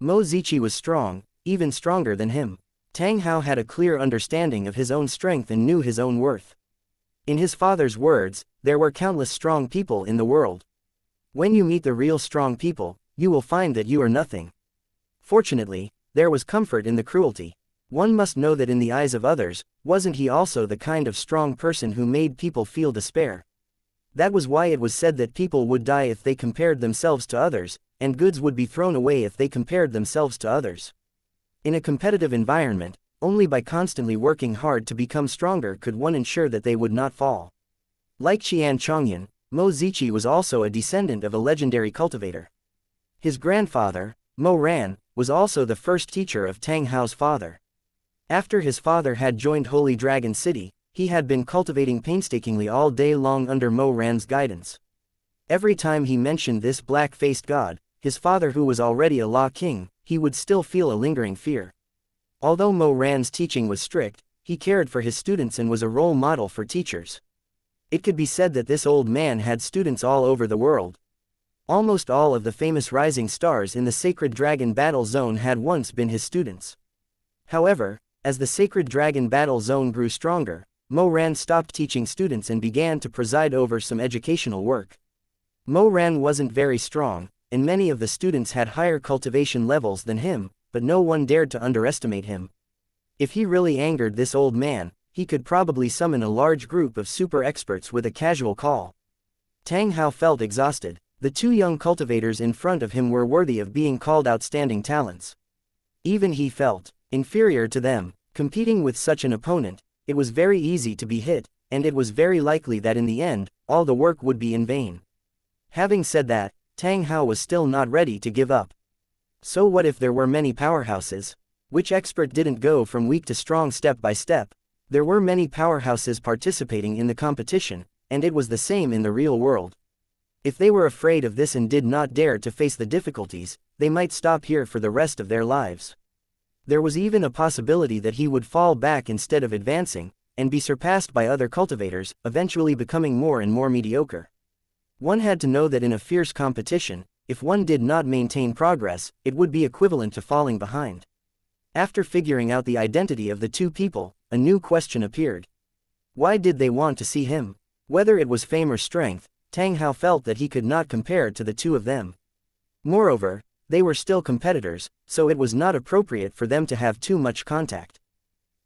Mo Ziqi was strong, even stronger than him. Tang Hao had a clear understanding of his own strength and knew his own worth. In his father's words, there were countless strong people in the world. When you meet the real strong people, you will find that you are nothing. Fortunately, there was comfort in the cruelty. One must know that in the eyes of others, wasn't he also the kind of strong person who made people feel despair? That was why it was said that people would die if they compared themselves to others, and goods would be thrown away if they compared themselves to others. In a competitive environment, only by constantly working hard to become stronger could one ensure that they would not fall. Like Qian Chongyan, Mo Ziqi was also a descendant of a legendary cultivator. His grandfather, Mo Ran, was also the first teacher of Tang Hao's father. After his father had joined Holy Dragon City, he had been cultivating painstakingly all day long under Mo Ran's guidance. Every time he mentioned this black-faced god, his father who was already a law king, he would still feel a lingering fear. Although Mo Ran's teaching was strict, he cared for his students and was a role model for teachers. It could be said that this old man had students all over the world. Almost all of the famous rising stars in the Sacred Dragon Battle Zone had once been his students. However, as the Sacred Dragon Battle Zone grew stronger, Mo Ran stopped teaching students and began to preside over some educational work. Mo Ran wasn't very strong, and many of the students had higher cultivation levels than him, but no one dared to underestimate him. If he really angered this old man, he could probably summon a large group of super experts with a casual call. Tang Hao felt exhausted. The two young cultivators in front of him were worthy of being called outstanding talents. Even he felt inferior to them. Competing with such an opponent, it was very easy to be hit, and it was very likely that in the end, all the work would be in vain. Having said that, Tang Hao was still not ready to give up. So what if there were many powerhouses? Which expert didn't go from weak to strong step by step? There were many powerhouses participating in the competition, and it was the same in the real world. If they were afraid of this and did not dare to face the difficulties, they might stop here for the rest of their lives. There was even a possibility that he would fall back instead of advancing, and be surpassed by other cultivators, eventually becoming more and more mediocre. One had to know that in a fierce competition, if one did not maintain progress, it would be equivalent to falling behind. After figuring out the identity of the two people, a new question appeared. Why did they want to see him? Whether it was fame or strength, Tang Hao felt that he could not compare to the two of them. Moreover, they were still competitors, so it was not appropriate for them to have too much contact.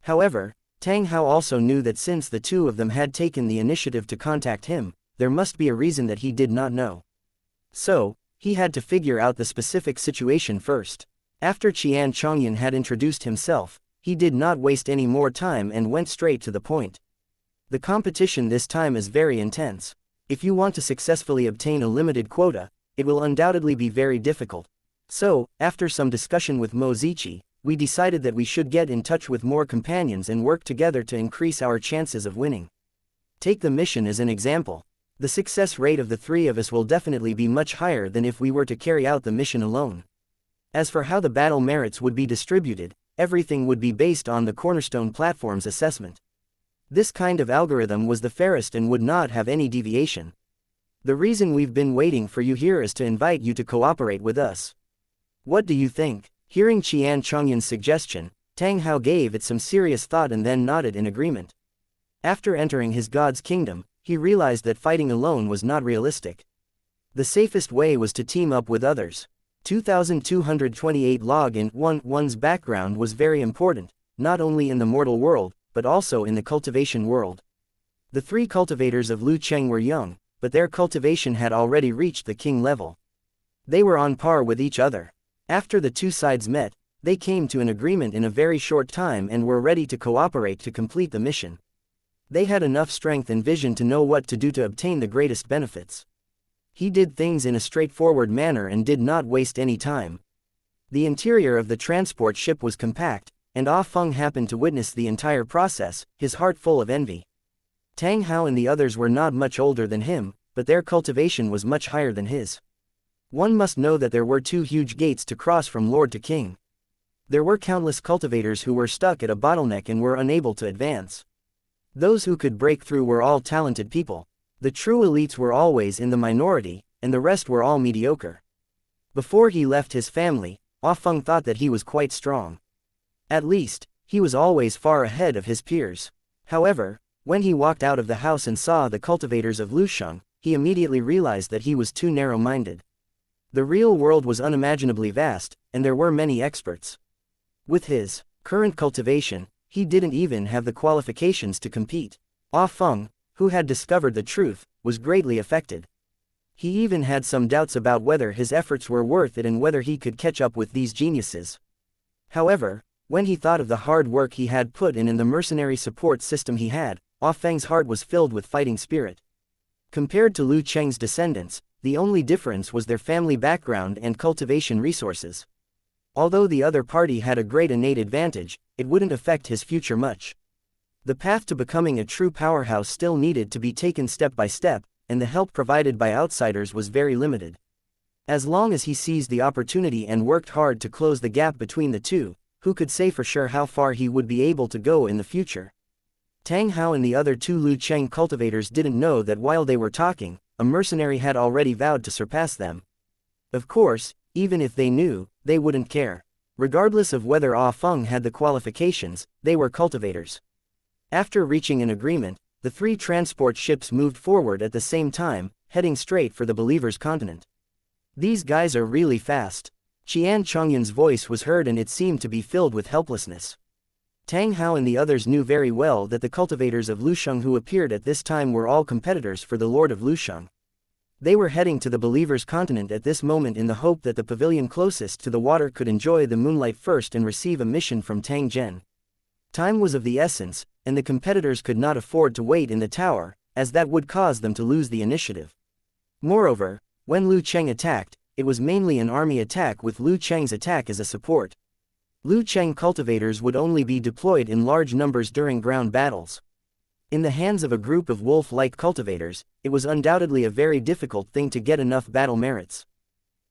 However, Tang Hao also knew that since the two of them had taken the initiative to contact him, there must be a reason that he did not know. So, he had to figure out the specific situation first. After Qian Chongyan had introduced himself, he did not waste any more time and went straight to the point. The competition this time is very intense. If you want to successfully obtain a limited quota, it will undoubtedly be very difficult. So, after some discussion with Mo Ziqi, we decided that we should get in touch with more companions and work together to increase our chances of winning. Take the mission as an example. The success rate of the three of us will definitely be much higher than if we were to carry out the mission alone. As for how the battle merits would be distributed, everything would be based on the Cornerstone Platform's assessment. This kind of algorithm was the fairest and would not have any deviation. The reason we've been waiting for you here is to invite you to cooperate with us. What do you think? Hearing Qian Chongyan's suggestion, Tang Hao gave it some serious thought and then nodded in agreement. After entering his god's kingdom, he realized that fighting alone was not realistic. The safest way was to team up with others. 2228 log-in 1's background was very important, not only in the mortal world, but also in the cultivation world. The three cultivators of Lu Cheng were young, but their cultivation had already reached the king level. They were on par with each other. After the two sides met, they came to an agreement in a very short time and were ready to cooperate to complete the mission. They had enough strength and vision to know what to do to obtain the greatest benefits. He did things in a straightforward manner and did not waste any time. The interior of the transport ship was compact, and Ah Feng happened to witness the entire process, his heart full of envy. Tang Hao and the others were not much older than him, but their cultivation was much higher than his. One must know that there were two huge gates to cross from lord to king. There were countless cultivators who were stuck at a bottleneck and were unable to advance. Those who could break through were all talented people. The true elites were always in the minority, and the rest were all mediocre. Before he left his family, Ah Feng thought that he was quite strong. At least, he was always far ahead of his peers. However, when he walked out of the house and saw the cultivators of Lusheng, he immediately realized that he was too narrow-minded. The real world was unimaginably vast, and there were many experts. With his current cultivation, he didn't even have the qualifications to compete. Ah Feng, who had discovered the truth, was greatly affected. He even had some doubts about whether his efforts were worth it and whether he could catch up with these geniuses. However, when he thought of the hard work he had put in and the mercenary support system he had, Ah Feng's heart was filled with fighting spirit. Compared to Lu Cheng's descendants, the only difference was their family background and cultivation resources. Although the other party had a great innate advantage, it wouldn't affect his future much. The path to becoming a true powerhouse still needed to be taken step by step, and the help provided by outsiders was very limited. As long as he seized the opportunity and worked hard to close the gap between the two, who could say for sure how far he would be able to go in the future? Tang Hao and the other two Lu Cheng cultivators didn't know that while they were talking, a mercenary had already vowed to surpass them. Of course, even if they knew, they wouldn't care. Regardless of whether Ah Feng had the qualifications, they were cultivators. After reaching an agreement, the three transport ships moved forward at the same time, heading straight for the Believer's continent. These guys are really fast. Qian Chongyun's voice was heard and it seemed to be filled with helplessness. Tang Hao and the others knew very well that the cultivators of Lusheng who appeared at this time were all competitors for the Lord of Lusheng. They were heading to the Believer's continent at this moment in the hope that the pavilion closest to the water could enjoy the moonlight first and receive a mission from Tang Zhen. Time was of the essence, and the competitors could not afford to wait in the tower, as that would cause them to lose the initiative. Moreover, when Lu Cheng attacked, it was mainly an army attack with Lu Cheng's attack as a support. Lu Cheng cultivators would only be deployed in large numbers during ground battles. In the hands of a group of wolf-like cultivators, it was undoubtedly a very difficult thing to get enough battle merits.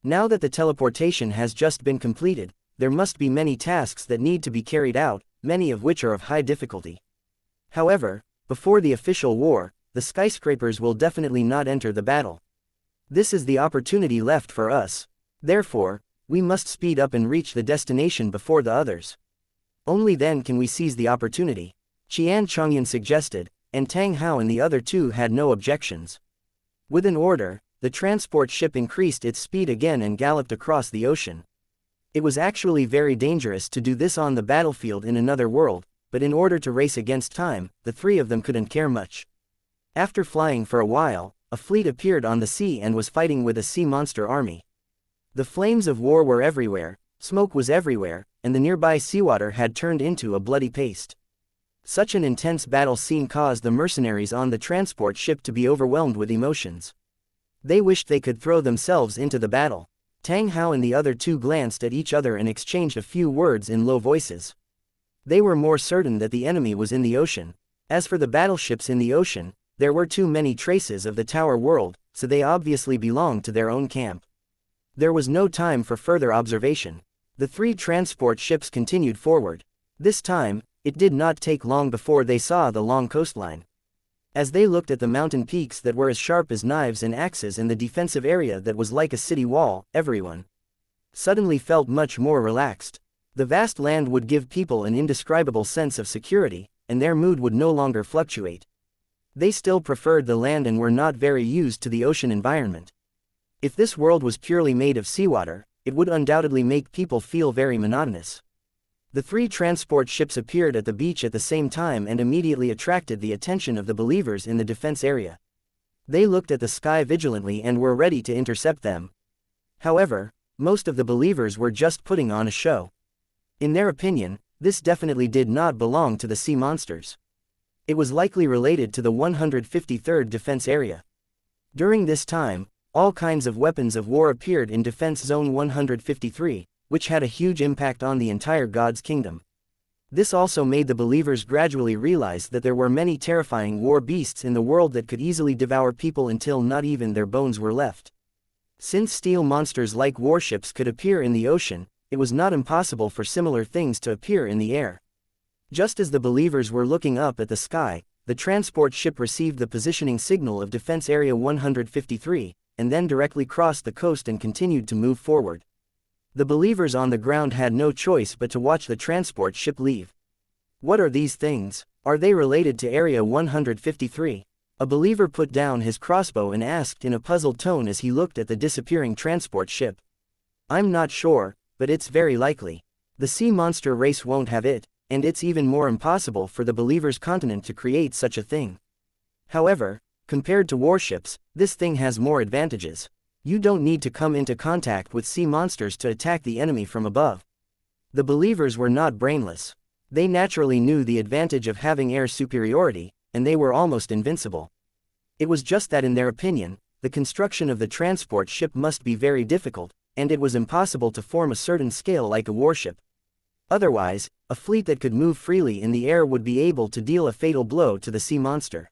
Now that the teleportation has just been completed, there must be many tasks that need to be carried out, many of which are of high difficulty. However, before the official war, the skyscrapers will definitely not enter the battle. This is the opportunity left for us. Therefore, we must speed up and reach the destination before the others. Only then can we seize the opportunity, Qian Chongyun suggested, and Tang Hao and the other two had no objections. With an order, the transport ship increased its speed again and galloped across the ocean. It was actually very dangerous to do this on the battlefield in another world, but in order to race against time, the three of them couldn't care much. After flying for a while, a fleet appeared on the sea and was fighting with a sea monster army. The flames of war were everywhere, smoke was everywhere, and the nearby seawater had turned into a bloody paste. Such an intense battle scene caused the mercenaries on the transport ship to be overwhelmed with emotions. They wished they could throw themselves into the battle. Tang Hao and the other two glanced at each other and exchanged a few words in low voices. They were more certain that the enemy was in the ocean. As for the battleships in the ocean, there were too many traces of the tower world, so they obviously belonged to their own camp. There was no time for further observation. The three transport ships continued forward. This time, it did not take long before they saw the long coastline. As they looked at the mountain peaks that were as sharp as knives and axes and the defensive area that was like a city wall, everyone suddenly felt much more relaxed. The vast land would give people an indescribable sense of security, and their mood would no longer fluctuate. They still preferred the land and were not very used to the ocean environment. If this world was purely made of seawater, it would undoubtedly make people feel very monotonous. The three transport ships appeared at the beach at the same time and immediately attracted the attention of the believers in the defense area. They looked at the sky vigilantly and were ready to intercept them. However, most of the believers were just putting on a show. In their opinion, this definitely did not belong to the sea monsters. It was likely related to the 153rd Defense Area. During this time, all kinds of weapons of war appeared in Defense Zone 153, which had a huge impact on the entire God's kingdom. This also made the believers gradually realize that there were many terrifying war beasts in the world that could easily devour people until not even their bones were left. Since steel monsters like warships could appear in the ocean, it was not impossible for similar things to appear in the air. Just as the believers were looking up at the sky, the transport ship received the positioning signal of Defense Area 153, and then directly crossed the coast and continued to move forward. The believers on the ground had no choice but to watch the transport ship leave. What are these things? Are they related to Area 153? A believer put down his crossbow and asked in a puzzled tone as he looked at the disappearing transport ship. I'm not sure, but it's very likely. The sea monster race won't have it, and it's even more impossible for the believer's continent to create such a thing. However, Compared to warships, this thing has more advantages. You don't need to come into contact with sea monsters to attack the enemy from above. The believers were not brainless. They naturally knew the advantage of having air superiority, and they were almost invincible. It was just that in their opinion, the construction of the transport ship must be very difficult, and it was impossible to form a certain scale like a warship. Otherwise, a fleet that could move freely in the air would be able to deal a fatal blow to the sea monster.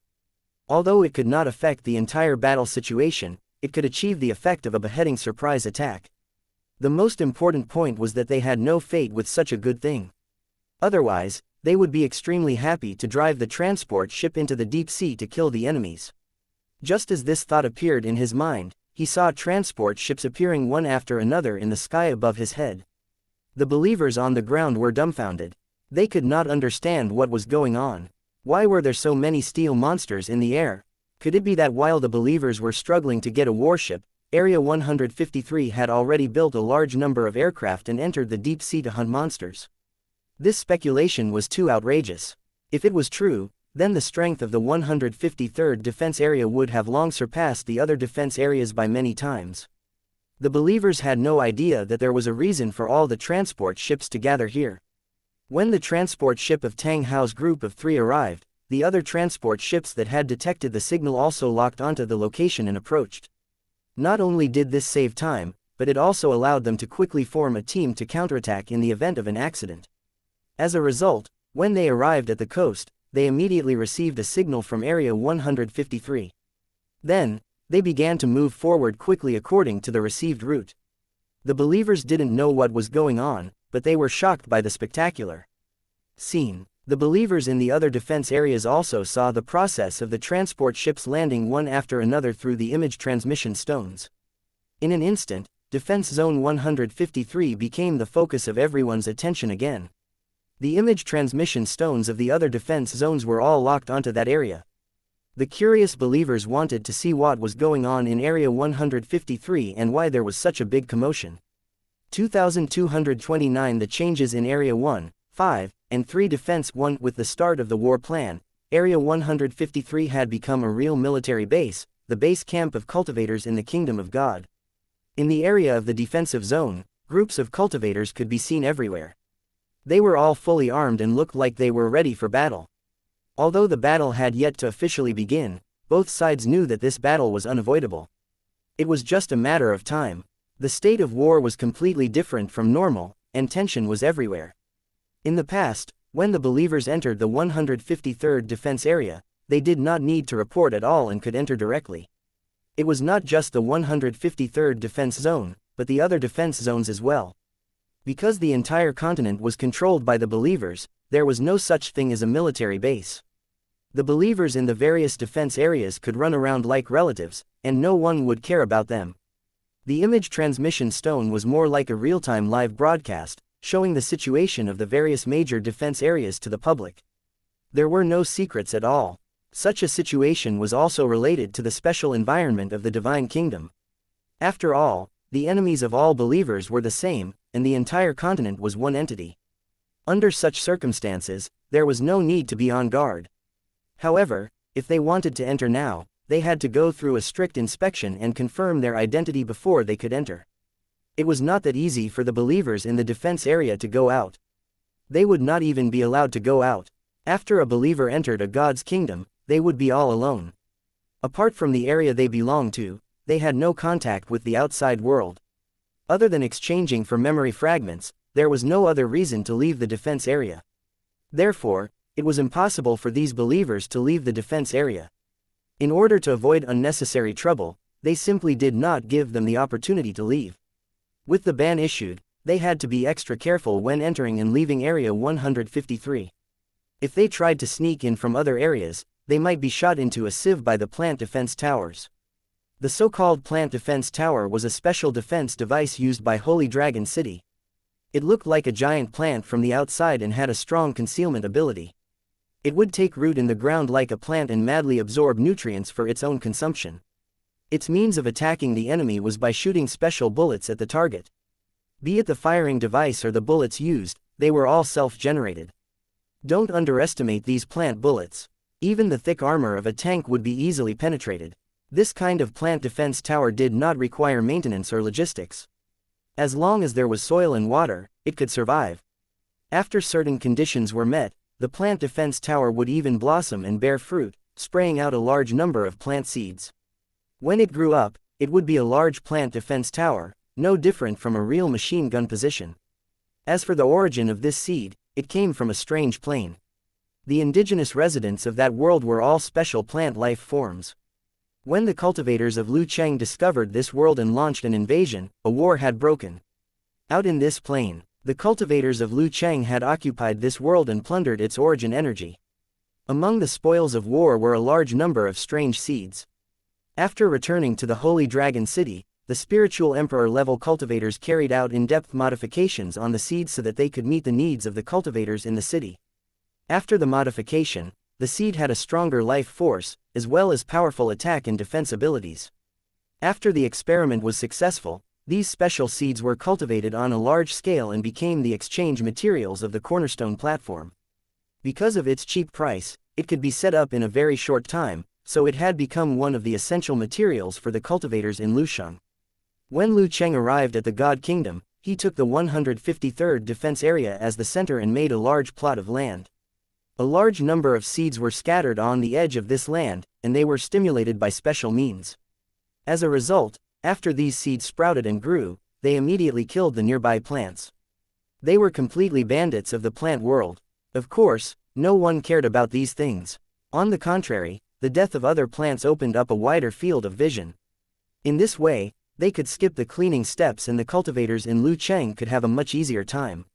Although it could not affect the entire battle situation, it could achieve the effect of a beheading surprise attack. The most important point was that they had no fate with such a good thing. Otherwise, they would be extremely happy to drive the transport ship into the deep sea to kill the enemies. Just as this thought appeared in his mind, he saw transport ships appearing one after another in the sky above his head. The believers on the ground were dumbfounded. They could not understand what was going on. Why were there so many steel monsters in the air? Could it be that while the believers were struggling to get a warship, Area 153 had already built a large number of aircraft and entered the deep sea to hunt monsters? This speculation was too outrageous. If it was true, then the strength of the 153rd Defense Area would have long surpassed the other defense areas by many times. The believers had no idea that there was a reason for all the transport ships to gather here. When the transport ship of Tang Hao's group of 3 arrived, the other transport ships that had detected the signal also locked onto the location and approached. Not only did this save time, but it also allowed them to quickly form a team to counterattack in the event of an accident. As a result, when they arrived at the coast, they immediately received a signal from Area 153. Then, they began to move forward quickly according to the received route. The believers didn't know what was going on, but they were shocked by the spectacular scene. The believers in the other defense areas also saw the process of the transport ships landing one after another through the image transmission stones. In an instant, Defense Zone 153 became the focus of everyone's attention again. The image transmission stones of the other defense zones were all locked onto that area. The curious believers wanted to see what was going on in Area 153 and why there was such a big commotion. 2229 The changes in Area 1, 5, and 3 Defense 1 With the start of the war plan, Area 153 had become a real military base, the base camp of cultivators in the Kingdom of God. In the area of the defensive zone, groups of cultivators could be seen everywhere. They were all fully armed and looked like they were ready for battle. Although the battle had yet to officially begin, both sides knew that this battle was unavoidable. It was just a matter of time. The state of war was completely different from normal, and tension was everywhere. In the past, when the believers entered the 153rd Defense Area, they did not need to report at all and could enter directly. It was not just the 153rd Defense Zone, but the other defense zones as well. Because the entire continent was controlled by the believers, there was no such thing as a military base. The believers in the various defense areas could run around like relatives, and no one would care about them. The image transmission stone was more like a real-time live broadcast, showing the situation of the various major defense areas to the public. There were no secrets at all. Such a situation was also related to the special environment of the Divine Kingdom. After all, the enemies of all believers were the same, and the entire continent was one entity. Under such circumstances, there was no need to be on guard. However, if they wanted to enter now, they had to go through a strict inspection and confirm their identity before they could enter. It was not that easy for the believers in the defense area to go out. They would not even be allowed to go out. After a believer entered a God's kingdom, they would be all alone. Apart from the area they belonged to, they had no contact with the outside world. Other than exchanging for memory fragments, there was no other reason to leave the defense area. Therefore, it was impossible for these believers to leave the defense area. In order to avoid unnecessary trouble, they simply did not give them the opportunity to leave. With the ban issued, they had to be extra careful when entering and leaving Area 153. If they tried to sneak in from other areas, they might be shot into a sieve by the plant defense towers. The so-called plant defense tower was a special defense device used by Holy Dragon City. It looked like a giant plant from the outside and had a strong concealment ability. It would take root in the ground like a plant and madly absorb nutrients for its own consumption. Its means of attacking the enemy was by shooting special bullets at the target. Be it the firing device or the bullets used, they were all self-generated. Don't underestimate these plant bullets. Even the thick armor of a tank would be easily penetrated. This kind of plant defense tower did not require maintenance or logistics. As long as there was soil and water, it could survive. After certain conditions were met, the plant defense tower would even blossom and bear fruit, spraying out a large number of plant seeds. When it grew up, it would be a large plant defense tower, no different from a real machine gun position. As for the origin of this seed, it came from a strange plane. The indigenous residents of that world were all special plant life forms. When the cultivators of Lucheng discovered this world and launched an invasion, a war had broken out in this plane. The cultivators of Lucheng had occupied this world and plundered its origin energy. Among the spoils of war were a large number of strange seeds. After returning to the Holy Dragon City, the spiritual emperor-level cultivators carried out in-depth modifications on the seeds so that they could meet the needs of the cultivators in the city. After the modification, the seed had a stronger life force, as well as powerful attack and defense abilities. After the experiment was successful, these special seeds were cultivated on a large scale and became the exchange materials of the cornerstone platform. Because of its cheap price, it could be set up in a very short time, so it had become one of the essential materials for the cultivators in Lusheng. When Lucheng arrived at the God Kingdom, he took the 153rd defense area as the center and made a large plot of land. A large number of seeds were scattered on the edge of this land, and they were stimulated by special means. As a result, after these seeds sprouted and grew, they immediately killed the nearby plants. They were completely bandits of the plant world. Of course, no one cared about these things. On the contrary, the death of other plants opened up a wider field of vision. In this way, they could skip the cleaning steps and the cultivators in Lucheng could have a much easier time.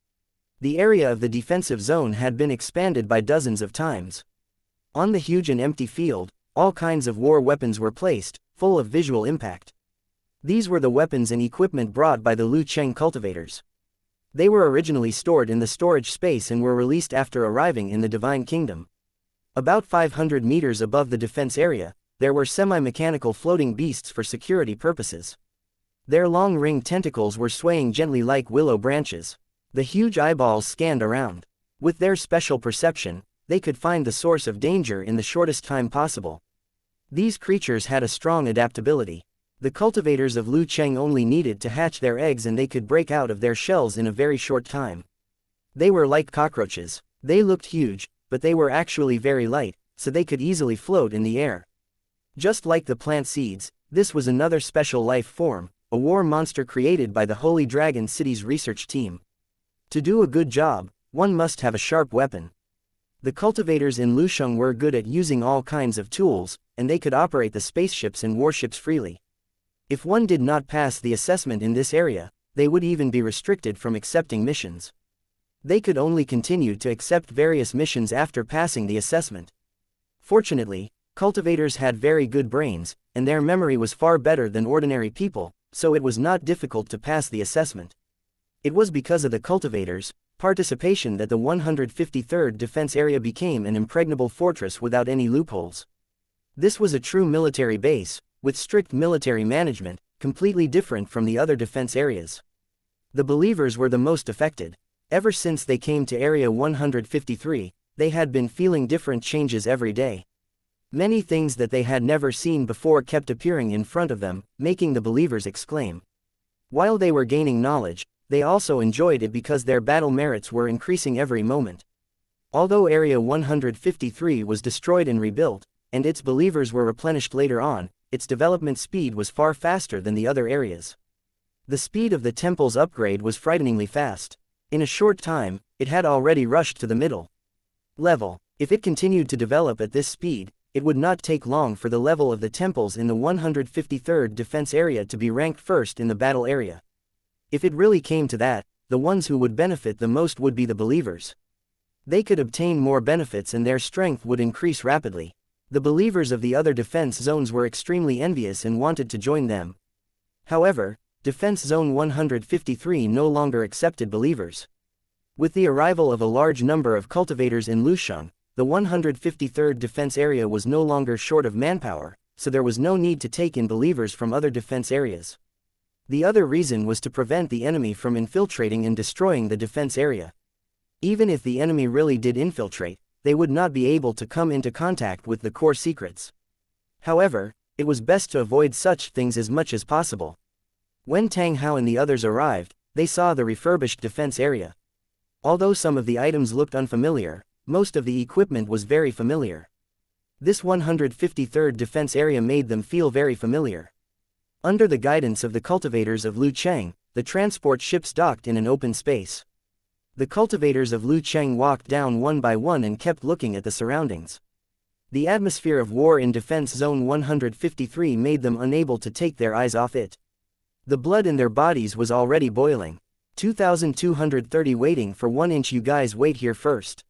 The area of the defensive zone had been expanded by dozens of times. On the huge and empty field, all kinds of war weapons were placed, full of visual impact. These were the weapons and equipment brought by the Lucheng cultivators. They were originally stored in the storage space and were released after arriving in the Divine Kingdom. About 500 meters above the defense area, there were semi-mechanical floating beasts for security purposes. Their long ringed tentacles were swaying gently like willow branches. The huge eyeballs scanned around. With their special perception, they could find the source of danger in the shortest time possible. These creatures had a strong adaptability. The cultivators of Lucheng only needed to hatch their eggs and they could break out of their shells in a very short time. They were like cockroaches. They looked huge, but they were actually very light, so they could easily float in the air. Just like the plant seeds, this was another special life form, a war monster created by the Holy Dragon City's research team. To do a good job, one must have a sharp weapon. The cultivators in Lusheng were good at using all kinds of tools, and they could operate the spaceships and warships freely. If one did not pass the assessment in this area, they would even be restricted from accepting missions. They could only continue to accept various missions after passing the assessment. Fortunately, cultivators had very good brains, and their memory was far better than ordinary people, so it was not difficult to pass the assessment. It was because of the cultivators' participation that the 153rd Defense Area became an impregnable fortress without any loopholes. This was a true military base, with strict military management, completely different from the other defense areas. The believers were the most affected. Ever since they came to Area 153, they had been feeling different changes every day. Many things that they had never seen before kept appearing in front of them, making the believers exclaim. While they were gaining knowledge, they also enjoyed it because their battle merits were increasing every moment. Although Area 153 was destroyed and rebuilt, and its believers were replenished later on, its development speed was far faster than the other areas. The speed of the temple's upgrade was frighteningly fast. In a short time, it had already rushed to the middle level. If it continued to develop at this speed, it would not take long for the level of the temples in the 153rd Defense Area to be ranked first in the battle area. If it really came to that, the ones who would benefit the most would be the believers. They could obtain more benefits and their strength would increase rapidly. The believers of the other defense zones were extremely envious and wanted to join them. However, Defense Zone 153 no longer accepted believers. With the arrival of a large number of cultivators in Lusheng, the 153rd Defense Area was no longer short of manpower, so there was no need to take in believers from other defense areas. The other reason was to prevent the enemy from infiltrating and destroying the defense area. Even if the enemy really did infiltrate, they would not be able to come into contact with the core secrets. However, it was best to avoid such things as much as possible. When Tang Hao and the others arrived, they saw the refurbished defense area. Although some of the items looked unfamiliar, most of the equipment was very familiar. This 153rd defense area made them feel very familiar. Under the guidance of the cultivators of Lu Cheng, the transport ships docked in an open space. The cultivators of Lu Cheng walked down one by one and kept looking at the surroundings. The atmosphere of war in Defense Zone 153 made them unable to take their eyes off it. The blood in their bodies was already boiling. 2230 waiting for 1 inch. You guys wait here first.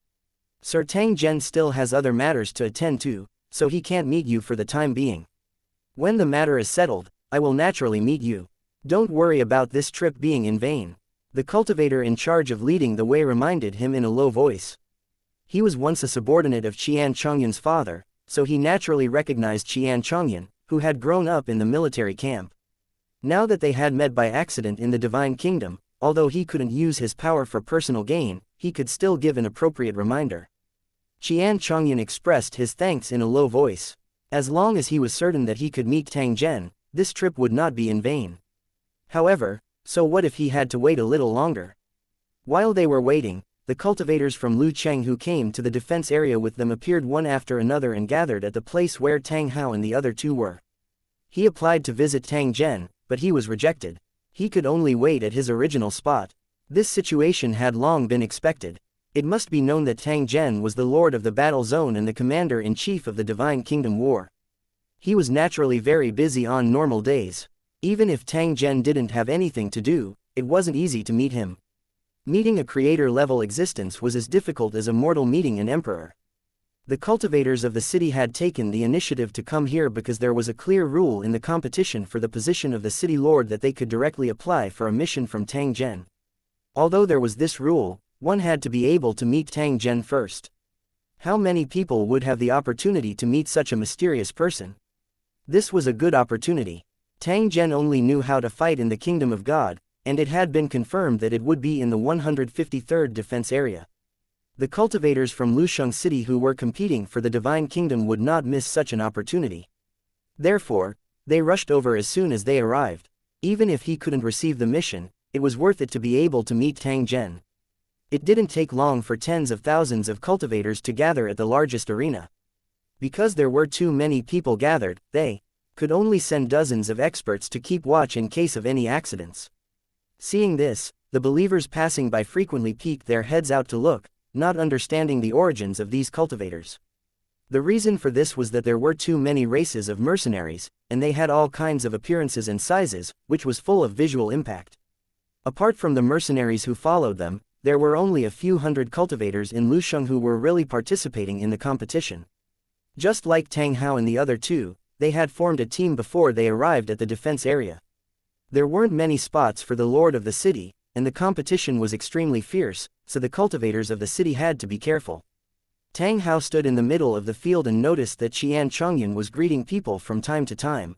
Sir Tang Zhen still has other matters to attend to, so he can't meet you for the time being. When the matter is settled, I will naturally meet you. Don't worry about this trip being in vain. The cultivator in charge of leading the way reminded him in a low voice. He was once a subordinate of Qian Chongyan's father, so he naturally recognized Qian Chongyan, who had grown up in the military camp. Now that they had met by accident in the Divine Kingdom, although he couldn't use his power for personal gain, he could still give an appropriate reminder. Qian Chongyan expressed his thanks in a low voice. As long as he was certain that he could meet Tang Zhen, this trip would not be in vain. However, so what if he had to wait a little longer? While they were waiting, the cultivators from Lu Cheng who came to the defense area with them appeared one after another and gathered at the place where Tang Hao and the other two were. He applied to visit Tang Zhen, but he was rejected. He could only wait at his original spot. This situation had long been expected. It must be known that Tang Zhen was the lord of the battle zone and the commander-in-chief of the Divine Kingdom War. He was naturally very busy on normal days. Even if Tang Zhen didn't have anything to do, it wasn't easy to meet him. Meeting a creator-level existence was as difficult as a mortal meeting an emperor. The cultivators of the city had taken the initiative to come here because there was a clear rule in the competition for the position of the city lord that they could directly apply for a mission from Tang Zhen. Although there was this rule, one had to be able to meet Tang Zhen first. How many people would have the opportunity to meet such a mysterious person? This was a good opportunity. Tang Zhen only knew how to fight in the Kingdom of God, and it had been confirmed that it would be in the 153rd defense area. The cultivators from Lusheng City who were competing for the Divine Kingdom would not miss such an opportunity. Therefore, they rushed over as soon as they arrived. Even if he couldn't receive the mission, it was worth it to be able to meet Tang Zhen. It didn't take long for tens of thousands of cultivators to gather at the largest arena. Because there were too many people gathered, they could only send dozens of experts to keep watch in case of any accidents. Seeing this, the believers passing by frequently peeked their heads out to look, not understanding the origins of these cultivators. The reason for this was that there were too many races of mercenaries, and they had all kinds of appearances and sizes, which was full of visual impact. Apart from the mercenaries who followed them, there were only a few hundred cultivators in Lusheng who were really participating in the competition. Just like Tang Hao and the other two, they had formed a team before they arrived at the defense area. There weren't many spots for the lord of the city, and the competition was extremely fierce, so the cultivators of the city had to be careful. Tang Hao stood in the middle of the field and noticed that Qian Chongyan was greeting people from time to time.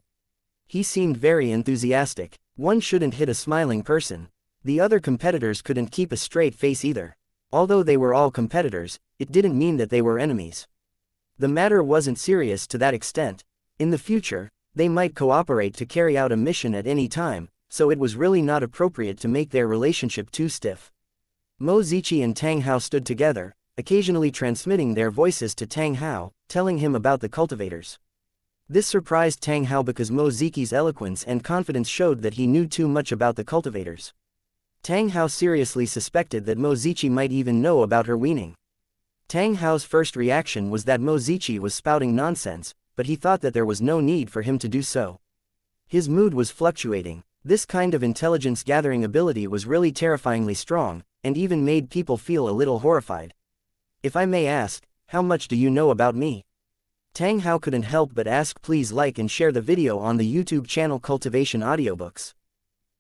He seemed very enthusiastic. One shouldn't hit a smiling person. The other competitors couldn't keep a straight face either. Although they were all competitors, it didn't mean that they were enemies. The matter wasn't serious to that extent. In the future, they might cooperate to carry out a mission at any time, so it was really not appropriate to make their relationship too stiff. Mo Ziqi and Tang Hao stood together, occasionally transmitting their voices to Tang Hao, telling him about the cultivators. This surprised Tang Hao because Mo Ziqi's eloquence and confidence showed that he knew too much about the cultivators. Tang Hao seriously suspected that Mo Ziqi might even know about her weaning. Tang Hao's first reaction was that Mo Ziqi was spouting nonsense, but he thought that there was no need for him to do so. His mood was fluctuating. This kind of intelligence-gathering ability was really terrifyingly strong, and even made people feel a little horrified. If I may ask, how much do you know about me? Tang Hao couldn't help but ask. Please like and share the video on the YouTube channel Cultivation Audiobooks.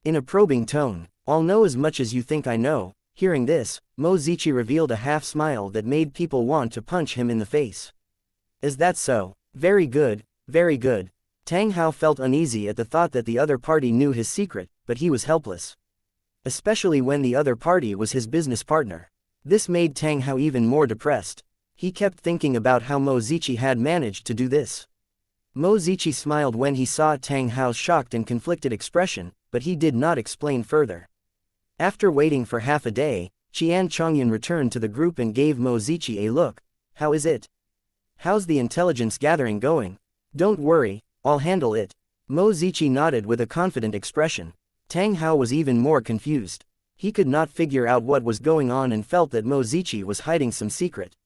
In a probing tone, I'll know as much as you think I know. Hearing this, Mo Ziqi revealed a half smile that made people want to punch him in the face. Is that so? Very good, very good. Tang Hao felt uneasy at the thought that the other party knew his secret, but he was helpless. Especially when the other party was his business partner. This made Tang Hao even more depressed. He kept thinking about how Mo Ziqi had managed to do this. Mo Ziqi smiled when he saw Tang Hao's shocked and conflicted expression, but he did not explain further. After waiting for half a day, Qian Chongyan returned to the group and gave Mo Ziqi a look. How is it? How's the intelligence gathering going? Don't worry, I'll handle it. Mo Ziqi nodded with a confident expression. Tang Hao was even more confused. He could not figure out what was going on and felt that Mo Ziqi was hiding some secret.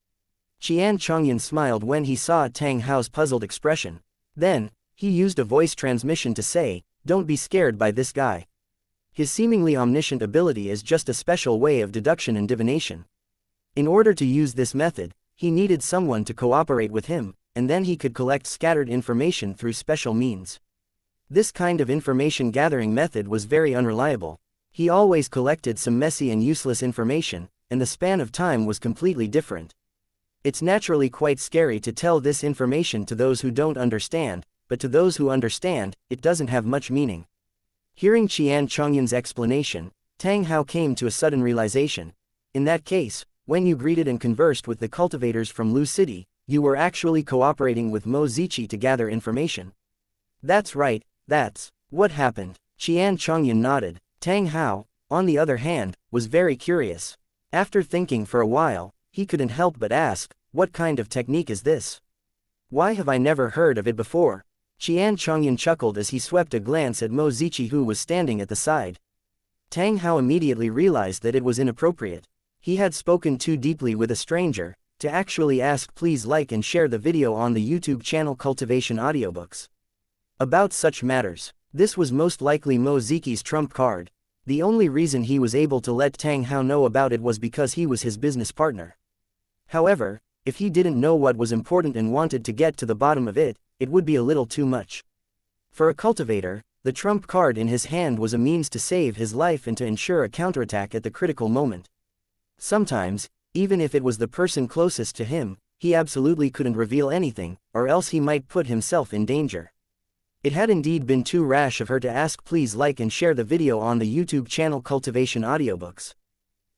Qian Chongyan smiled when he saw Tang Hao's puzzled expression. Then, he used a voice transmission to say, "Don't be scared by this guy. His seemingly omniscient ability is just a special way of deduction and divination. In order to use this method, he needed someone to cooperate with him, and then he could collect scattered information through special means. This kind of information gathering method was very unreliable. He always collected some messy and useless information, and the span of time was completely different. It's naturally quite scary to tell this information to those who don't understand, but to those who understand, it doesn't have much meaning." Hearing Qian Chongyan's explanation, Tang Hao came to a sudden realization. In that case, when you greeted and conversed with the cultivators from Lu City, you were actually cooperating with Mo Ziqi to gather information. That's right, that's what happened. Qian Chongyan nodded. Tang Hao, on the other hand, was very curious. After thinking for a while, he couldn't help but ask, what kind of technique is this? Why have I never heard of it before? Qian Chongyan chuckled as he swept a glance at Mo Ziqi who was standing at the side. Tang Hao immediately realized that it was inappropriate. He had spoken too deeply with a stranger, to actually ask please like and share the video on the YouTube channel Cultivation Audiobooks. About such matters, this was most likely Mo Ziqi's trump card. The only reason he was able to let Tang Hao know about it was because he was his business partner. However, if he didn't know what was important and wanted to get to the bottom of it, it would be a little too much. For a cultivator, the trump card in his hand was a means to save his life and to ensure a counterattack at the critical moment. Sometimes, even if it was the person closest to him, he absolutely couldn't reveal anything, or else he might put himself in danger. It had indeed been too rash of her to ask please like and share the video on the YouTube channel Cultivation Audiobooks.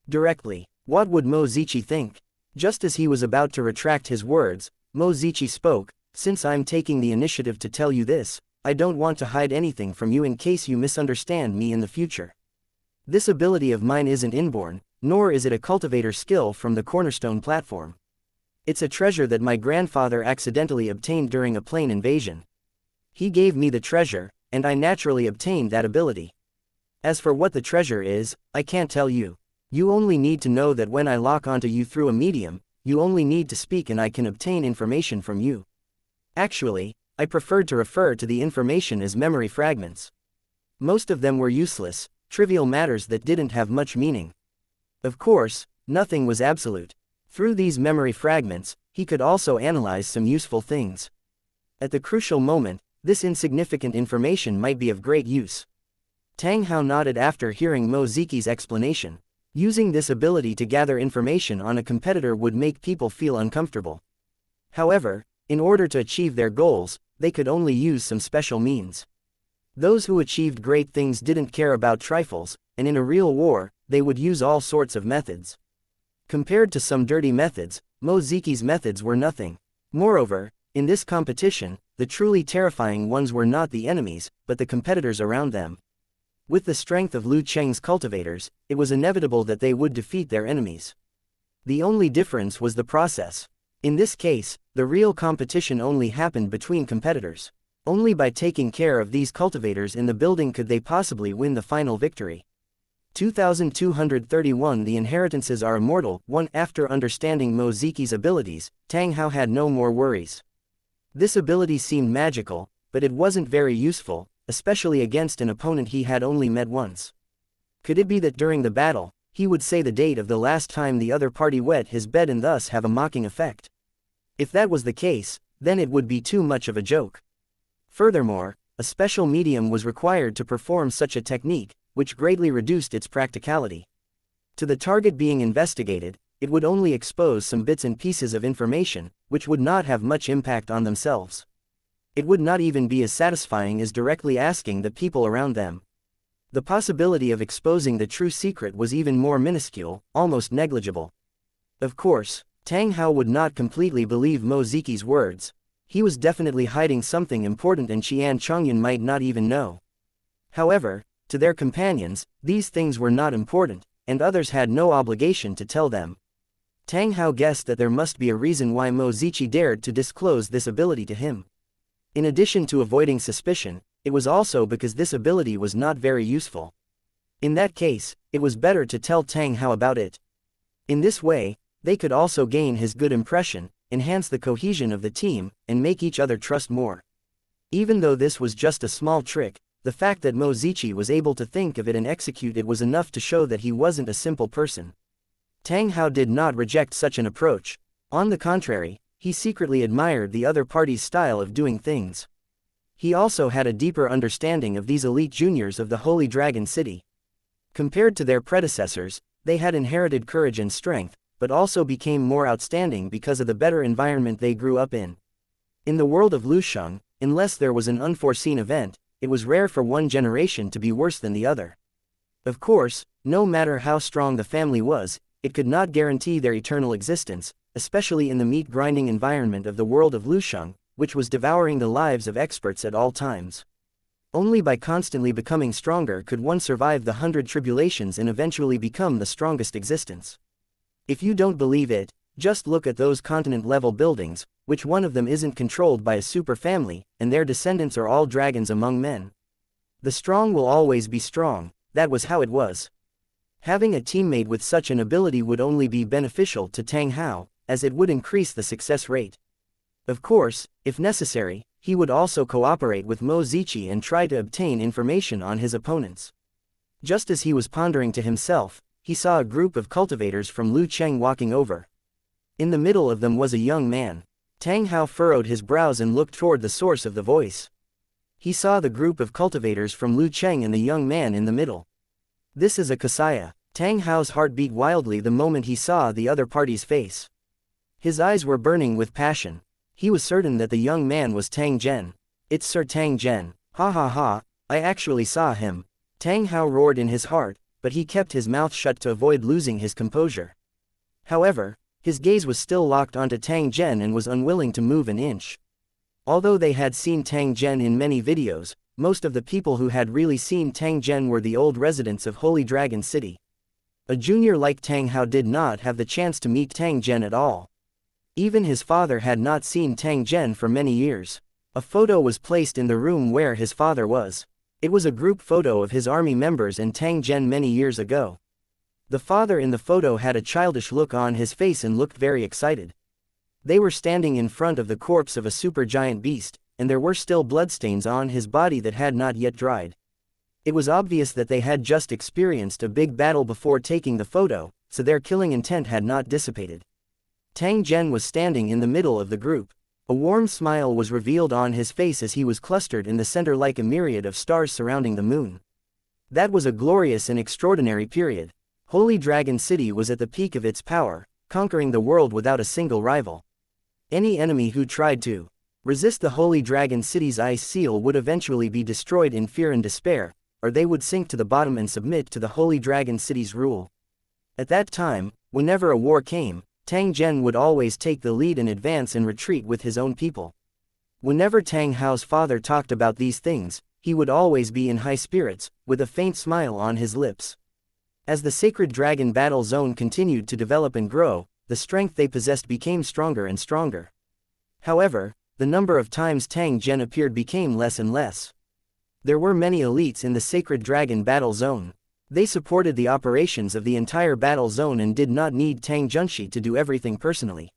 Directly, what would Mo Ziqi think? Just as he was about to retract his words, Mo Ziqi spoke, "Since I'm taking the initiative to tell you this, I don't want to hide anything from you in case you misunderstand me in the future. This ability of mine isn't inborn, nor is it a cultivator skill from the Cornerstone platform. It's a treasure that my grandfather accidentally obtained during a plane invasion. He gave me the treasure, and I naturally obtained that ability. As for what the treasure is, I can't tell you. You only need to know that when I lock onto you through a medium, you only need to speak and I can obtain information from you. Actually, I preferred to refer to the information as memory fragments. Most of them were useless, trivial matters that didn't have much meaning. Of course, nothing was absolute. Through these memory fragments, he could also analyze some useful things. At the crucial moment, this insignificant information might be of great use." Tang Hao nodded after hearing Mo Ziqi's explanation. Using this ability to gather information on a competitor would make people feel uncomfortable. However, in order to achieve their goals, they could only use some special means. Those who achieved great things didn't care about trifles, and in a real war, they would use all sorts of methods. Compared to some dirty methods, Mo Ziqi's methods were nothing. Moreover, in this competition, the truly terrifying ones were not the enemies, but the competitors around them. With the strength of Lu Cheng's cultivators, it was inevitable that they would defeat their enemies. The only difference was the process. In this case, the real competition only happened between competitors. Only by taking care of these cultivators in the building could they possibly win the final victory. 2231 The inheritances are immortal. 1 After understanding Mo Ziqi's abilities, Tang Hao had no more worries. This ability seemed magical, but it wasn't very useful, especially against an opponent he had only met once. Could it be that during the battle, he would say the date of the last time the other party wet his bed and thus have a mocking effect? If that was the case, then it would be too much of a joke. Furthermore, a special medium was required to perform such a technique, which greatly reduced its practicality. To the target being investigated, it would only expose some bits and pieces of information, which would not have much impact on themselves. It would not even be as satisfying as directly asking the people around them. The possibility of exposing the true secret was even more minuscule, almost negligible. Of course, Tang Hao would not completely believe Mo Ziqi's words. He was definitely hiding something important and Xianxia might not even know. However, to their companions, these things were not important, and others had no obligation to tell them. Tang Hao guessed that there must be a reason why Mo Ziqi dared to disclose this ability to him. In addition to avoiding suspicion, it was also because this ability was not very useful. In that case, it was better to tell Tang Hao about it. In this way, they could also gain his good impression, enhance the cohesion of the team, and make each other trust more. Even though this was just a small trick, the fact that Mo Ziqi was able to think of it and execute it was enough to show that he wasn't a simple person. Tang Hao did not reject such an approach. On the contrary, he secretly admired the other party's style of doing things. He also had a deeper understanding of these elite juniors of the Holy Dragon City. Compared to their predecessors, they had inherited courage and strength, but also became more outstanding because of the better environment they grew up in. In the world of Lusheng, unless there was an unforeseen event, it was rare for one generation to be worse than the other. Of course, no matter how strong the family was, it could not guarantee their eternal existence, especially in the meat-grinding environment of the world of Lusheng, which was devouring the lives of experts at all times. Only by constantly becoming stronger could one survive the 100 tribulations and eventually become the strongest existence. If you don't believe it, just look at those continent-level buildings, which one of them isn't controlled by a super family, and their descendants are all dragons among men. The strong will always be strong, that was how it was. Having a teammate with such an ability would only be beneficial to Tang Hao, as it would increase the success rate. Of course, if necessary, he would also cooperate with Mo Ziqi and try to obtain information on his opponents. Just as he was pondering to himself, he saw a group of cultivators from Lu Cheng walking over. In the middle of them was a young man. Tang Hao furrowed his brows and looked toward the source of the voice. He saw the group of cultivators from Lu Cheng and the young man in the middle. This is a xianxia. Tang Hao's heart beat wildly the moment he saw the other party's face. His eyes were burning with passion. He was certain that the young man was Tang Zhen. It's Sir Tang Zhen. Ha ha ha, I actually saw him. Tang Hao roared in his heart, but he kept his mouth shut to avoid losing his composure. However, his gaze was still locked onto Tang Zhen and was unwilling to move an inch. Although they had seen Tang Zhen in many videos, most of the people who had really seen Tang Zhen were the old residents of Holy Dragon City. A junior like Tang Hao did not have the chance to meet Tang Zhen at all. Even his father had not seen Tang Zhen for many years. A photo was placed in the room where his father was. It was a group photo of his army members and Tang Zhen many years ago. The father in the photo had a childish look on his face and looked very excited. They were standing in front of the corpse of a supergiant beast, and there were still bloodstains on his body that had not yet dried. It was obvious that they had just experienced a big battle before taking the photo, so their killing intent had not dissipated. Tang Zhen was standing in the middle of the group. A warm smile was revealed on his face as he was clustered in the center like a myriad of stars surrounding the moon. That was a glorious and extraordinary period. Holy Dragon City was at the peak of its power, conquering the world without a single rival. Any enemy who tried to resist the Holy Dragon City's ice seal would eventually be destroyed in fear and despair, or they would sink to the bottom and submit to the Holy Dragon City's rule. At that time, whenever a war came, Tang Zhen would always take the lead and advance and retreat with his own people. Whenever Tang Hao's father talked about these things, he would always be in high spirits, with a faint smile on his lips. As the Sacred Dragon Battle Zone continued to develop and grow, the strength they possessed became stronger and stronger. However, the number of times Tang Zhen appeared became less and less. There were many elites in the Sacred Dragon Battle Zone. They supported the operations of the entire battle zone and did not need Tang Junshi to do everything personally.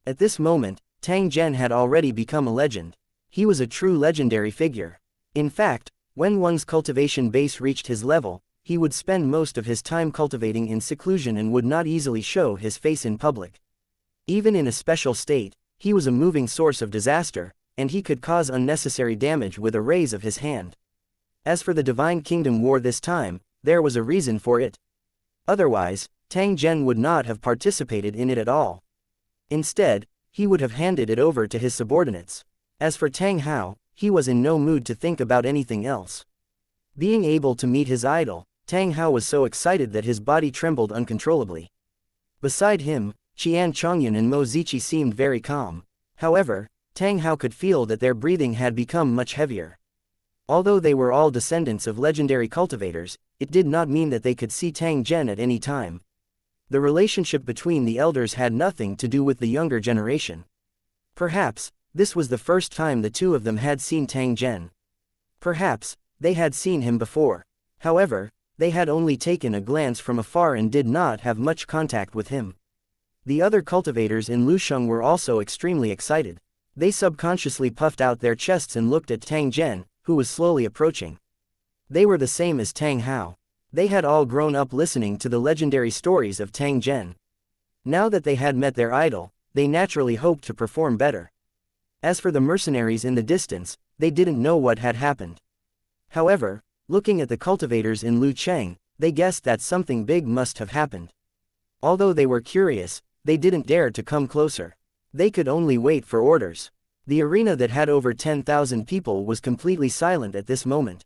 At this moment, Tang Zhen had already become a legend. He was a true legendary figure. In fact, when one's cultivation base reached his level, he would spend most of his time cultivating in seclusion and would not easily show his face in public. Even in a special state, he was a moving source of disaster, and he could cause unnecessary damage with a raise of his hand. As for the Divine Kingdom War this time, there was a reason for it. Otherwise, Tang Zhen would not have participated in it at all. Instead, he would have handed it over to his subordinates. As for Tang Hao, he was in no mood to think about anything else. Being able to meet his idol, Tang Hao was so excited that his body trembled uncontrollably. Beside him, Xianxia and Mo Ziqi seemed very calm. However, Tang Hao could feel that their breathing had become much heavier. Although they were all descendants of legendary cultivators, it did not mean that they could see Tang Zhen at any time. The relationship between the elders had nothing to do with the younger generation. Perhaps, this was the first time the two of them had seen Tang Zhen. Perhaps, they had seen him before. However, they had only taken a glance from afar and did not have much contact with him. The other cultivators in Lusheng were also extremely excited. They subconsciously puffed out their chests and looked at Tang Zhen, who was slowly approaching. They were the same as Tang Hao. They had all grown up listening to the legendary stories of Tang Zhen. Now that they had met their idol, they naturally hoped to perform better. As for the mercenaries in the distance, they didn't know what had happened. However, looking at the cultivators in Lucheng, they guessed that something big must have happened. Although they were curious, they didn't dare to come closer. They could only wait for orders. The arena that had over 10,000 people was completely silent at this moment.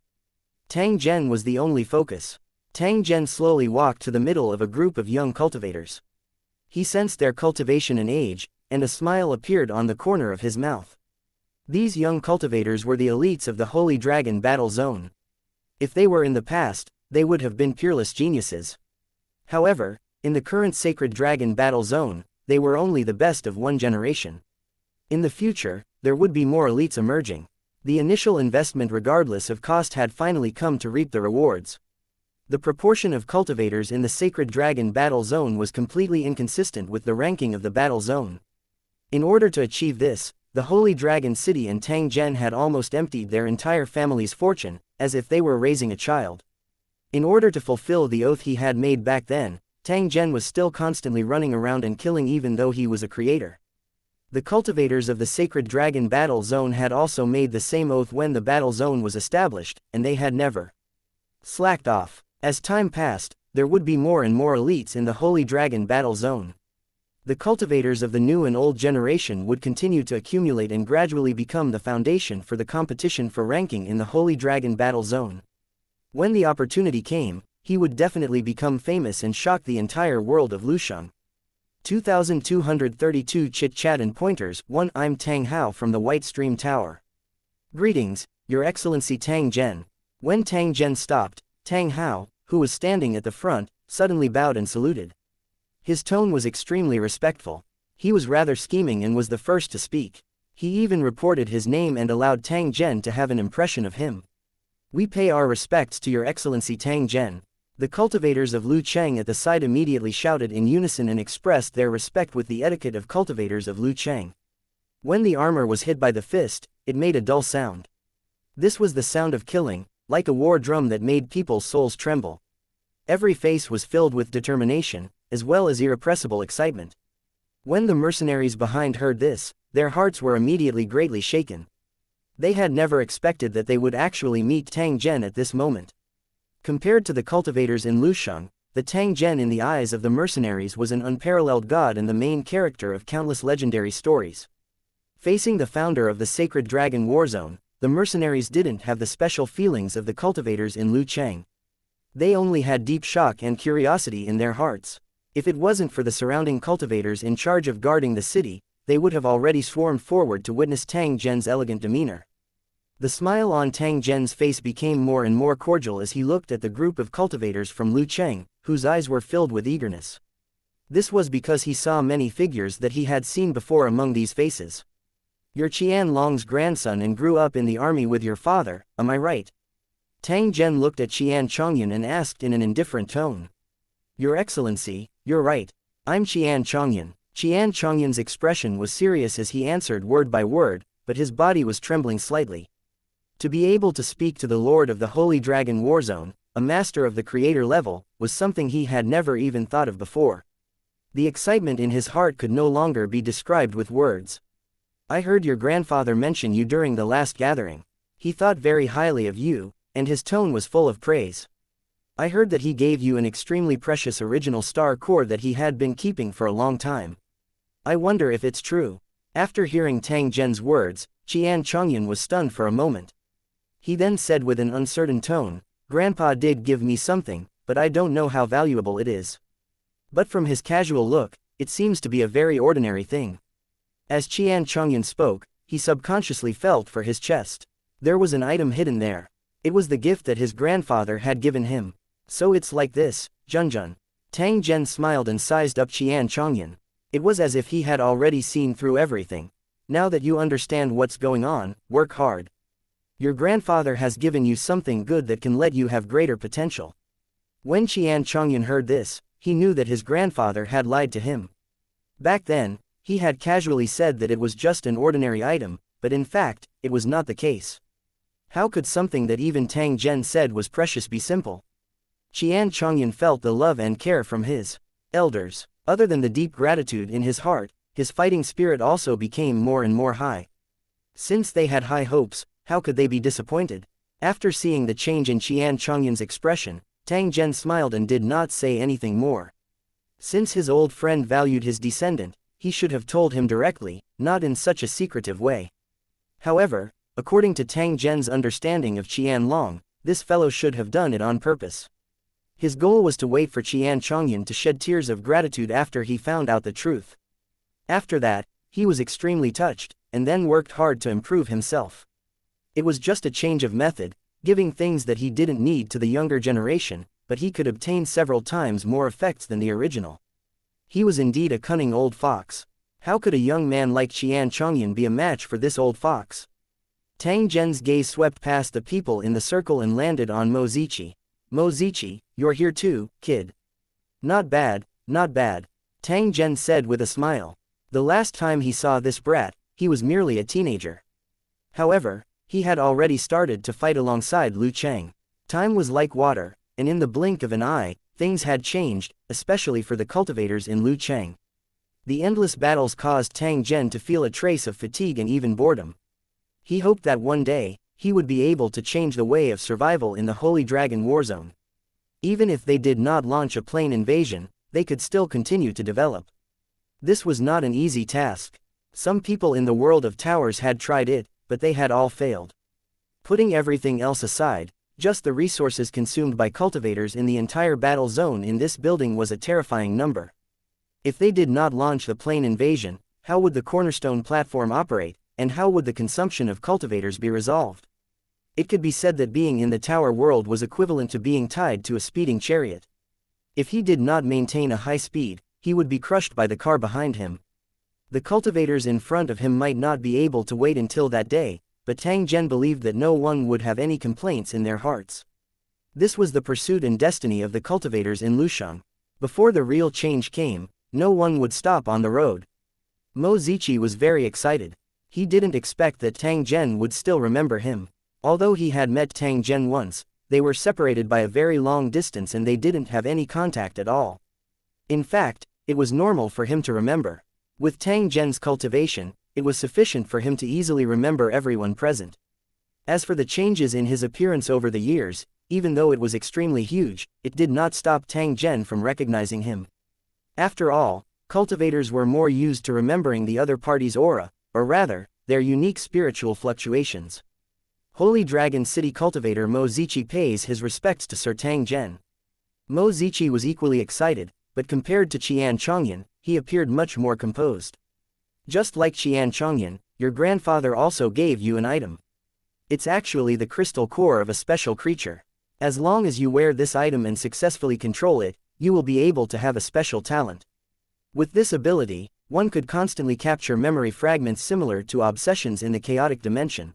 Tang Zhen was the only focus. Tang Zhen slowly walked to the middle of a group of young cultivators. He sensed their cultivation and age, and a smile appeared on the corner of his mouth. These young cultivators were the elites of the Holy Dragon Battle Zone. If they were in the past, they would have been peerless geniuses. However, in the current Sacred Dragon Battle Zone, they were only the best of one generation. In the future, there would be more elites emerging. The initial investment regardless of cost had finally come to reap the rewards. The proportion of cultivators in the Sacred Dragon Battle Zone was completely inconsistent with the ranking of the Battle Zone. In order to achieve this, the Holy Dragon City and Tang Zhen had almost emptied their entire family's fortune, as if they were raising a child. In order to fulfill the oath he had made back then, Tang Zhen was still constantly running around and killing even though he was a creator. The cultivators of the Sacred Dragon Battle Zone had also made the same oath when the Battle Zone was established, and they had never slacked off. As time passed, there would be more and more elites in the Holy Dragon Battle Zone. The cultivators of the new and old generation would continue to accumulate and gradually become the foundation for the competition for ranking in the Holy Dragon Battle Zone. When the opportunity came, he would definitely become famous and shock the entire world of Lusheng. 2232 Chit Chat and Pointers. 1. I'm Tang Hao from the White Stream Tower. Greetings, Your Excellency Tang Zhen. When Tang Zhen stopped, Tang Hao, who was standing at the front, suddenly bowed and saluted. His tone was extremely respectful. He was rather scheming and was the first to speak. He even reported his name and allowed Tang Zhen to have an impression of him. We pay our respects to Your Excellency Tang Zhen. The cultivators of Lucheng at the side immediately shouted in unison and expressed their respect with the etiquette of cultivators of Lucheng. When the armor was hit by the fist, it made a dull sound. This was the sound of killing, like a war drum that made people's souls tremble. Every face was filled with determination, as well as irrepressible excitement. When the mercenaries behind heard this, their hearts were immediately greatly shaken. They had never expected that they would actually meet Tang Zhen at this moment. Compared to the cultivators in Lusheng, the Tang Zhen in the eyes of the mercenaries was an unparalleled god and the main character of countless legendary stories. Facing the founder of the Sacred Dragon Warzone, the mercenaries didn't have the special feelings of the cultivators in Lucheng. They only had deep shock and curiosity in their hearts. If it wasn't for the surrounding cultivators in charge of guarding the city, they would have already swarmed forward to witness Tang Zhen's elegant demeanor. The smile on Tang Zhen's face became more and more cordial as he looked at the group of cultivators from Lucheng, whose eyes were filled with eagerness. This was because he saw many figures that he had seen before among these faces. You're Qian Long's grandson and grew up in the army with your father, am I right? Tang Zhen looked at Xianxia and asked in an indifferent tone. Your Excellency, you're right. I'm Xianxia. Xianxia's expression was serious as he answered word by word, but his body was trembling slightly. To be able to speak to the Lord of the Holy Dragon Warzone, a master of the creator level, was something he had never even thought of before. The excitement in his heart could no longer be described with words. I heard your grandfather mention you during the last gathering. He thought very highly of you, and his tone was full of praise. I heard that he gave you an extremely precious original star core that he had been keeping for a long time. I wonder if it's true. After hearing Tang Zhen's words, Xianxia was stunned for a moment. He then said with an uncertain tone, Grandpa did give me something, but I don't know how valuable it is. But from his casual look, it seems to be a very ordinary thing. As Xianxia spoke, he subconsciously felt for his chest. There was an item hidden there. It was the gift that his grandfather had given him. So it's like this, Junjun. Tang Zhen smiled and sized up Xianxia. It was as if he had already seen through everything. Now that you understand what's going on, work hard. Your grandfather has given you something good that can let you have greater potential. When Xianxia heard this, he knew that his grandfather had lied to him. Back then, he had casually said that it was just an ordinary item, but in fact, it was not the case. How could something that even Tang Zhen said was precious be simple? Xianxia felt the love and care from his elders. Other than the deep gratitude in his heart, his fighting spirit also became more and more high. Since they had high hopes, how could they be disappointed? After seeing the change in Xianxia's expression, Tang Zhen smiled and did not say anything more. Since his old friend valued his descendant, he should have told him directly, not in such a secretive way. However, according to Tang Zhen's understanding of Qianlong, this fellow should have done it on purpose. His goal was to wait for Xianxia to shed tears of gratitude after he found out the truth. After that, he was extremely touched, and then worked hard to improve himself. It was just a change of method, giving things that he didn't need to the younger generation, but he could obtain several times more effects than the original. He was indeed a cunning old fox. How could a young man like Xianxia be a match for this old fox? Tang Zhen's gaze swept past the people in the circle and landed on Mo Ziqi. Mo Ziqi, you're here too, kid. Not bad, not bad, Tang Zhen said with a smile. The last time he saw this brat, he was merely a teenager. However, he had already started to fight alongside Lu Cheng. Time was like water, and in the blink of an eye, things had changed, especially for the cultivators in Lu Cheng. The endless battles caused Tang Zhen to feel a trace of fatigue and even boredom. He hoped that one day, he would be able to change the way of survival in the Holy Dragon Warzone. Even if they did not launch a plane invasion, they could still continue to develop. This was not an easy task. Some people in the world of towers had tried it, but they had all failed. Putting everything else aside, just the resources consumed by cultivators in the entire battle zone in this building was a terrifying number. If they did not launch the plane invasion, how would the cornerstone platform operate, and how would the consumption of cultivators be resolved? It could be said that being in the tower world was equivalent to being tied to a speeding chariot. If he did not maintain a high speed, he would be crushed by the car behind him. The cultivators in front of him might not be able to wait until that day, but Tang Zhen believed that no one would have any complaints in their hearts. This was the pursuit and destiny of the cultivators in Lusheng. Before the real change came, no one would stop on the road. Mo Ziqi was very excited. He didn't expect that Tang Zhen would still remember him. Although he had met Tang Zhen once, they were separated by a very long distance and they didn't have any contact at all. In fact, it was normal for him to remember. With Tang Zhen's cultivation, it was sufficient for him to easily remember everyone present. As for the changes in his appearance over the years, even though it was extremely huge, it did not stop Tang Zhen from recognizing him. After all, cultivators were more used to remembering the other party's aura, or rather, their unique spiritual fluctuations. Holy Dragon City cultivator Mo Ziqi pays his respects to Sir Tang Zhen. Mo Ziqi was equally excited, but compared to Xianxia, he appeared much more composed. Just like Xianxia, your grandfather also gave you an item. It's actually the crystal core of a special creature. As long as you wear this item and successfully control it, you will be able to have a special talent. With this ability, one could constantly capture memory fragments similar to obsessions in the chaotic dimension.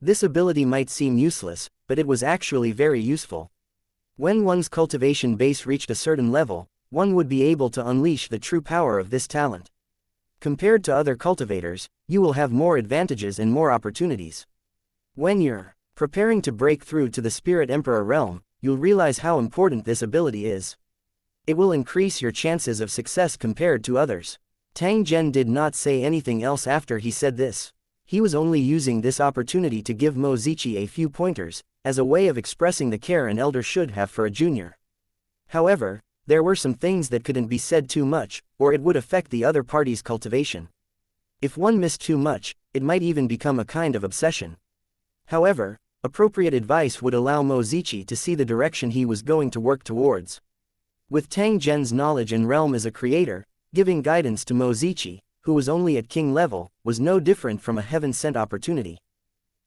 This ability might seem useless, but it was actually very useful. When one's cultivation base reached a certain level, one would be able to unleash the true power of this talent. Compared to other cultivators, you will have more advantages and more opportunities. When you're preparing to break through to the Spirit Emperor realm, you'll realize how important this ability is. It will increase your chances of success compared to others. Tang Zhen did not say anything else after he said this. He was only using this opportunity to give Mo Ziqi a few pointers, as a way of expressing the care an elder should have for a junior. However, there were some things that couldn't be said too much, or it would affect the other party's cultivation. If one missed too much, it might even become a kind of obsession. However, appropriate advice would allow Mo Ziqi to see the direction he was going to work towards. With Tang Zhen's knowledge and realm as a creator, Giving guidance to Mo Ziqi, who was only at king level, was no different from a heaven-sent opportunity.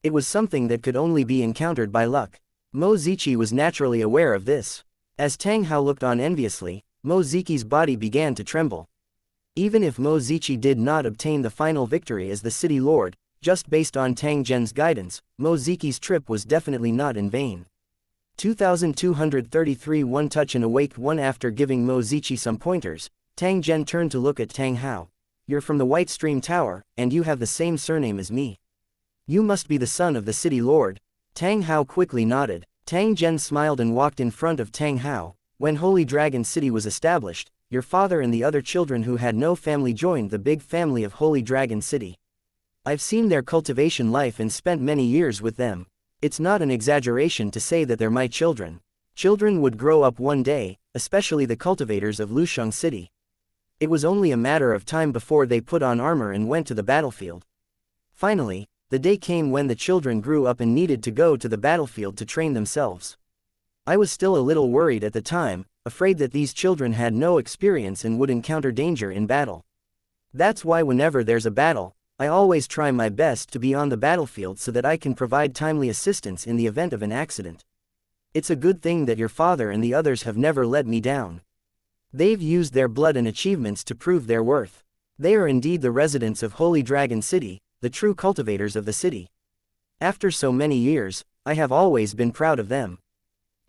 It was something that could only be encountered by luck. Mo Ziqi was naturally aware of this. As Tang Hao looked on enviously, Mo Ziqi's body began to tremble. Even if Mo Ziqi did not obtain the final victory as the city lord, just based on Tang Zhen's guidance, Mo Ziqi's trip was definitely not in vain. 2233 One touch and awake. One after giving Mo Ziqi some pointers, Tang Zhen turned to look at Tang Hao. You're from the White Stream Tower, and you have the same surname as me. You must be the son of the city lord. Tang Hao quickly nodded. Tang Zhen smiled and walked in front of Tang Hao. When Holy Dragon City was established, your father and the other children who had no family joined the big family of Holy Dragon City. I've seen their cultivation life and spent many years with them. It's not an exaggeration to say that they're my children. Children would grow up one day, especially the cultivators of Lusheng City. It was only a matter of time before they put on armor and went to the battlefield. Finally, the day came when the children grew up and needed to go to the battlefield to train themselves. I was still a little worried at the time, afraid that these children had no experience and would encounter danger in battle. That's why whenever there's a battle, I always try my best to be on the battlefield so that I can provide timely assistance in the event of an accident. It's a good thing that your father and the others have never let me down. They've used their blood and achievements to prove their worth. They are indeed the residents of Holy Dragon City, the true cultivators of the city. After so many years, I have always been proud of them.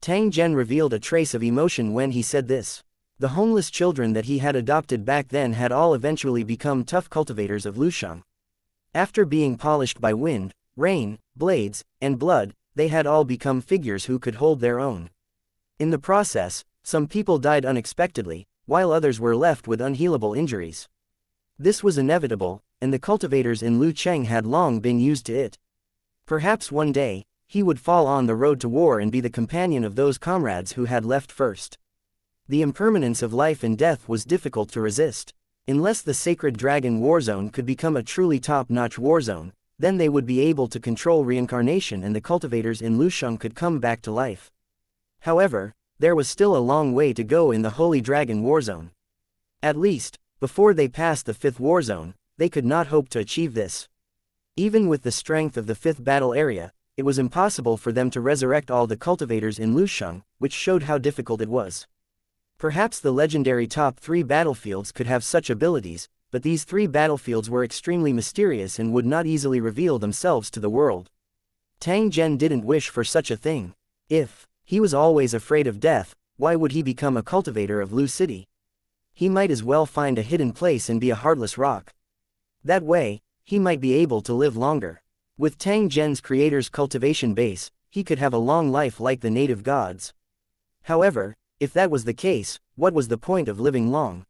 Tang Zhen revealed a trace of emotion when he said this. The homeless children that he had adopted back then had all eventually become tough cultivators of Lusheng. After being polished by wind, rain, blades, and blood, they had all become figures who could hold their own. In the process, some people died unexpectedly, while others were left with unhealable injuries. This was inevitable, and the cultivators in Lucheng had long been used to it. Perhaps one day, he would fall on the road to war and be the companion of those comrades who had left first. The impermanence of life and death was difficult to resist. Unless the sacred dragon warzone could become a truly top-notch warzone, then they would be able to control reincarnation and the cultivators in Lusheng could come back to life. However, there was still a long way to go in the Holy Dragon warzone. At least, before they passed the 5th warzone, they could not hope to achieve this. Even with the strength of the 5th battle area, it was impossible for them to resurrect all the cultivators in Lusheng, which showed how difficult it was. Perhaps the legendary top 3 battlefields could have such abilities, but these 3 battlefields were extremely mysterious and would not easily reveal themselves to the world. Tang Zhen didn't wish for such a thing. If he was always afraid of death, why would he become a cultivator of Lu City? He might as well find a hidden place and be a heartless rock. That way, he might be able to live longer. With Tang Zhen's creator's cultivation base, he could have a long life like the native gods. However, if that was the case, what was the point of living long?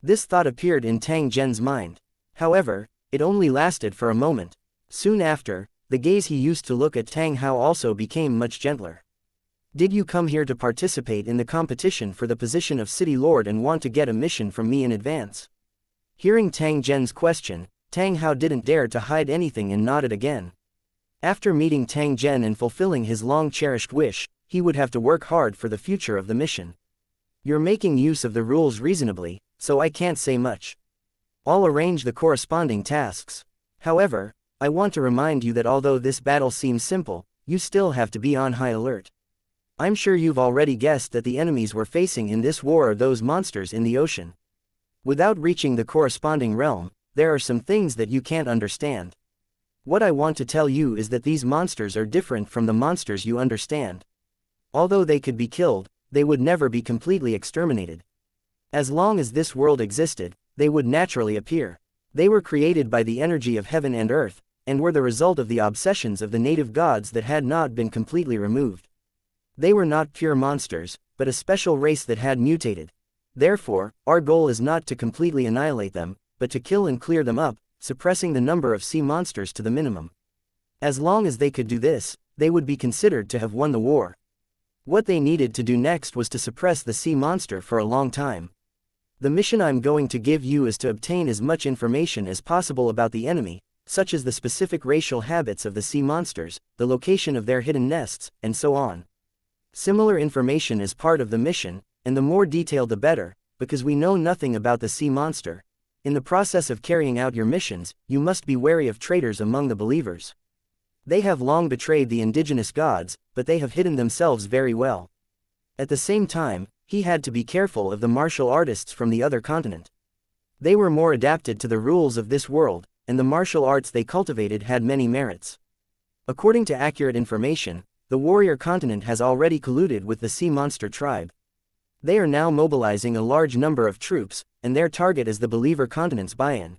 This thought appeared in Tang Zhen's mind. However, it only lasted for a moment. Soon after, the gaze he used to look at Tang Hao also became much gentler. Did you come here to participate in the competition for the position of City Lord and want to get a mission from me in advance? Hearing Tang Zhen's question, Tang Hao didn't dare to hide anything and nodded again. After meeting Tang Zhen and fulfilling his long-cherished wish, he would have to work hard for the future of the mission. You're making use of the rules reasonably, so I can't say much. I'll arrange the corresponding tasks. However, I want to remind you that although this battle seems simple, you still have to be on high alert. I'm sure you've already guessed that the enemies we're facing in this war are those monsters in the ocean. Without reaching the corresponding realm, there are some things that you can't understand. What I want to tell you is that these monsters are different from the monsters you understand. Although they could be killed, they would never be completely exterminated. As long as this world existed, they would naturally appear. They were created by the energy of heaven and earth, and were the result of the obsessions of the native gods that had not been completely removed. They were not pure monsters, but a special race that had mutated. Therefore, our goal is not to completely annihilate them, but to kill and clear them up, suppressing the number of sea monsters to the minimum. As long as they could do this, they would be considered to have won the war. What they needed to do next was to suppress the sea monster for a long time. The mission I'm going to give you is to obtain as much information as possible about the enemy, such as the specific racial habits of the sea monsters, the location of their hidden nests, and so on. Similar information is part of the mission, and the more detailed the better, because we know nothing about the sea monster. In the process of carrying out your missions, you must be wary of traitors among the believers. They have long betrayed the indigenous gods, but they have hidden themselves very well. At the same time, he had to be careful of the martial artists from the other continent. They were more adapted to the rules of this world, and the martial arts they cultivated had many merits. According to accurate information, the warrior continent has already colluded with the sea monster tribe. They are now mobilizing a large number of troops, and their target is the believer continent's buy-in.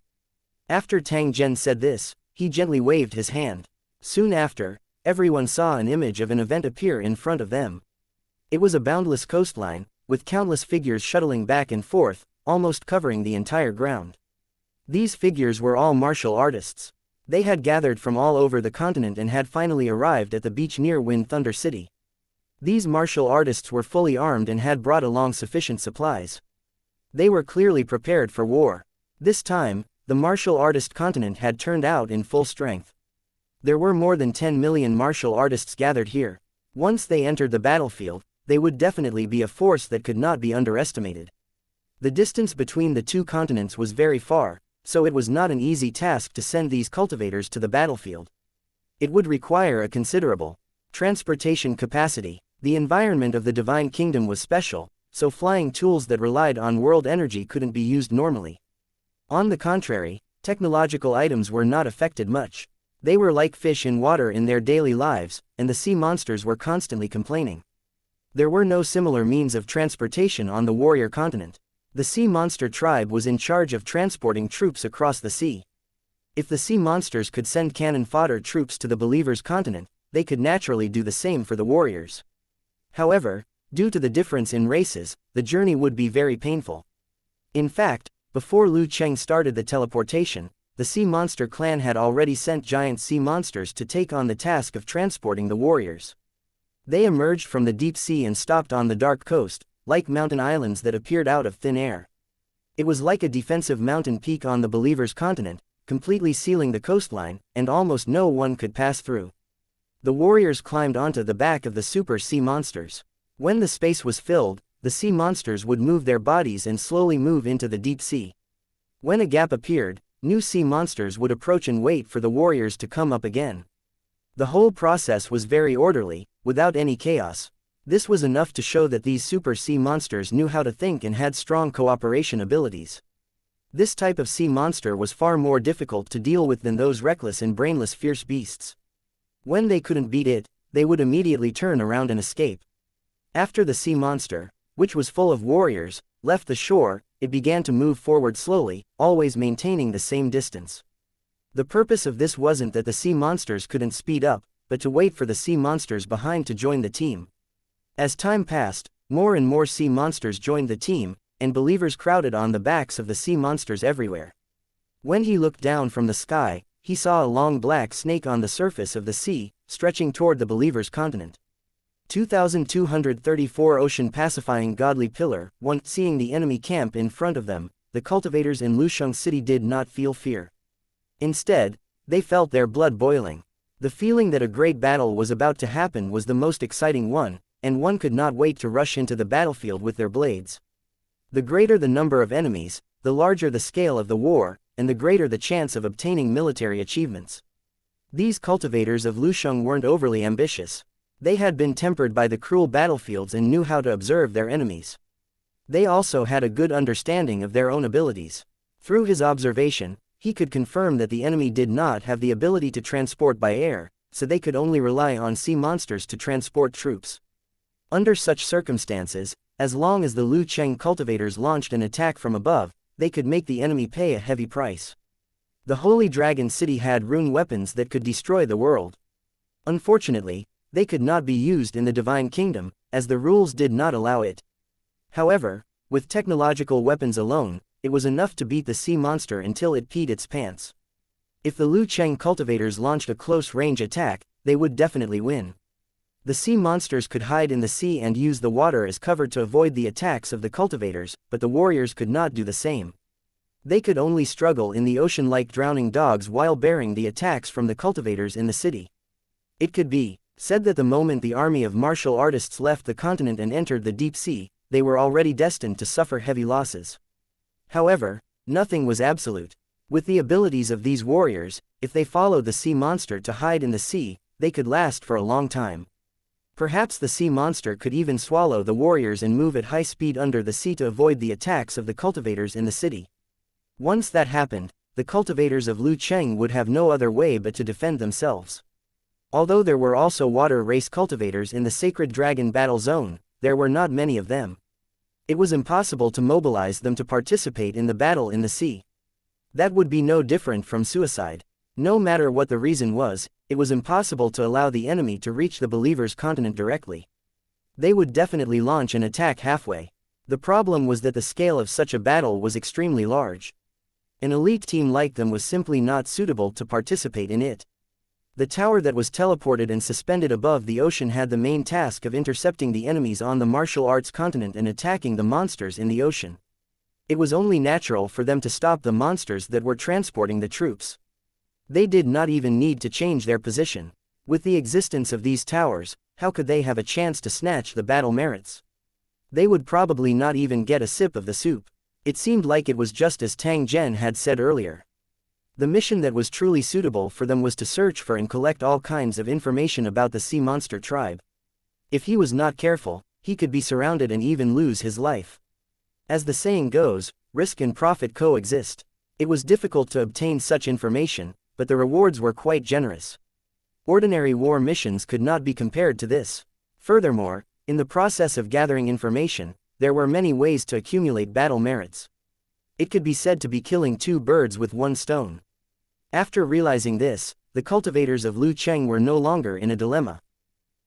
After Tang Zhen said this, he gently waved his hand. Soon after, everyone saw an image of an event appear in front of them. It was a boundless coastline, with countless figures shuttling back and forth, almost covering the entire ground. These figures were all martial artists. They had gathered from all over the continent and had finally arrived at the beach near Wind Thunder City. These martial artists were fully armed and had brought along sufficient supplies. They were clearly prepared for war. This time, the martial artist continent had turned out in full strength. There were more than 10 million martial artists gathered here. Once they entered the battlefield, they would definitely be a force that could not be underestimated. The distance between the two continents was very far, so it was not an easy task to send these cultivators to the battlefield. It would require a considerable transportation capacity. The environment of the Divine Kingdom was special, so flying tools that relied on world energy couldn't be used normally. On the contrary, technological items were not affected much. They were like fish in water in their daily lives, and the sea monsters were constantly complaining. There were no similar means of transportation on the warrior continent. The sea monster tribe was in charge of transporting troops across the sea. If the sea monsters could send cannon fodder troops to the believers' continent, they could naturally do the same for the warriors. However, due to the difference in races, the journey would be very painful. In fact, before Lu Cheng started the teleportation, the sea monster clan had already sent giant sea monsters to take on the task of transporting the warriors. They emerged from the deep sea and stopped on the dark coast, like mountain islands that appeared out of thin air. It was like a defensive mountain peak on the believers' continent, completely sealing the coastline, and almost no one could pass through. The warriors climbed onto the back of the super sea monsters. When the space was filled, the sea monsters would move their bodies and slowly move into the deep sea. When a gap appeared, new sea monsters would approach and wait for the warriors to come up again. The whole process was very orderly, without any chaos. This was enough to show that these super sea monsters knew how to think and had strong cooperation abilities. This type of sea monster was far more difficult to deal with than those reckless and brainless fierce beasts. When they couldn't beat it, they would immediately turn around and escape. After the sea monster, which was full of warriors, left the shore, it began to move forward slowly, always maintaining the same distance. The purpose of this wasn't that the sea monsters couldn't speed up, but to wait for the sea monsters behind to join the team. As time passed, more and more sea monsters joined the team, and believers crowded on the backs of the sea monsters everywhere. When he looked down from the sky, he saw a long black snake on the surface of the sea, stretching toward the believers' continent. 2234 Ocean Pacifying Godly Pillar. Once seeing the enemy camp in front of them, the cultivators in Lusheng City did not feel fear. Instead, they felt their blood boiling. The feeling that a great battle was about to happen was the most exciting one, and one could not wait to rush into the battlefield with their blades. The greater the number of enemies, the larger the scale of the war, and the greater the chance of obtaining military achievements. These cultivators of Lusheng weren't overly ambitious. They had been tempered by the cruel battlefields and knew how to observe their enemies. They also had a good understanding of their own abilities. Through his observation, he could confirm that the enemy did not have the ability to transport by air, so they could only rely on sea monsters to transport troops. Under such circumstances, as long as the Lu Cheng cultivators launched an attack from above, they could make the enemy pay a heavy price. The Holy Dragon City had rune weapons that could destroy the world. Unfortunately, they could not be used in the Divine Kingdom, as the rules did not allow it. However, with technological weapons alone, it was enough to beat the sea monster until it peed its pants. If the Lu Cheng cultivators launched a close-range attack, they would definitely win. The sea monsters could hide in the sea and use the water as cover to avoid the attacks of the cultivators, but the warriors could not do the same. They could only struggle in the ocean like drowning dogs while bearing the attacks from the cultivators in the city. It could be said that the moment the army of martial artists left the continent and entered the deep sea, they were already destined to suffer heavy losses. However, nothing was absolute. With the abilities of these warriors, if they followed the sea monster to hide in the sea, they could last for a long time. Perhaps the sea monster could even swallow the warriors and move at high speed under the sea to avoid the attacks of the cultivators in the city. Once that happened, the cultivators of Lu Cheng would have no other way but to defend themselves. Although there were also water race cultivators in the sacred dragon battle zone, there were not many of them. It was impossible to mobilize them to participate in the battle in the sea. That would be no different from suicide. No matter what the reason was, it was impossible to allow the enemy to reach the believers' continent directly. They would definitely launch an attack halfway. The problem was that the scale of such a battle was extremely large. An elite team like them was simply not suitable to participate in it. The tower that was teleported and suspended above the ocean had the main task of intercepting the enemies on the martial arts continent and attacking the monsters in the ocean. It was only natural for them to stop the monsters that were transporting the troops. They did not even need to change their position. With the existence of these towers, how could they have a chance to snatch the battle merits? They would probably not even get a sip of the soup. It seemed like it was just as Tang Zhen had said earlier. The mission that was truly suitable for them was to search for and collect all kinds of information about the sea monster tribe. If he was not careful, he could be surrounded and even lose his life. As the saying goes, risk and profit coexist. It was difficult to obtain such information, but the rewards were quite generous. Ordinary war missions could not be compared to this. Furthermore, in the process of gathering information, there were many ways to accumulate battle merits. It could be said to be killing two birds with one stone. After realizing this, the cultivators of Lu Cheng were no longer in a dilemma.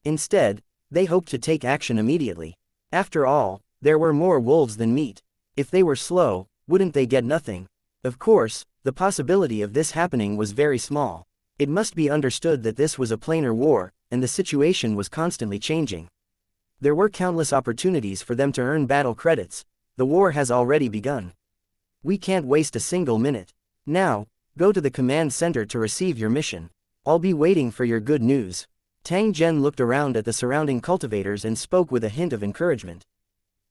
Instead, they hoped to take action immediately. After all, there were more wolves than meat. If they were slow, wouldn't they get nothing? Of course, the possibility of this happening was very small. It must be understood that this was a planar war, and the situation was constantly changing. There were countless opportunities for them to earn battle credits. The war has already begun. We can't waste a single minute. Now, go to the command center to receive your mission. I'll be waiting for your good news. Tang Zhen looked around at the surrounding cultivators and spoke with a hint of encouragement.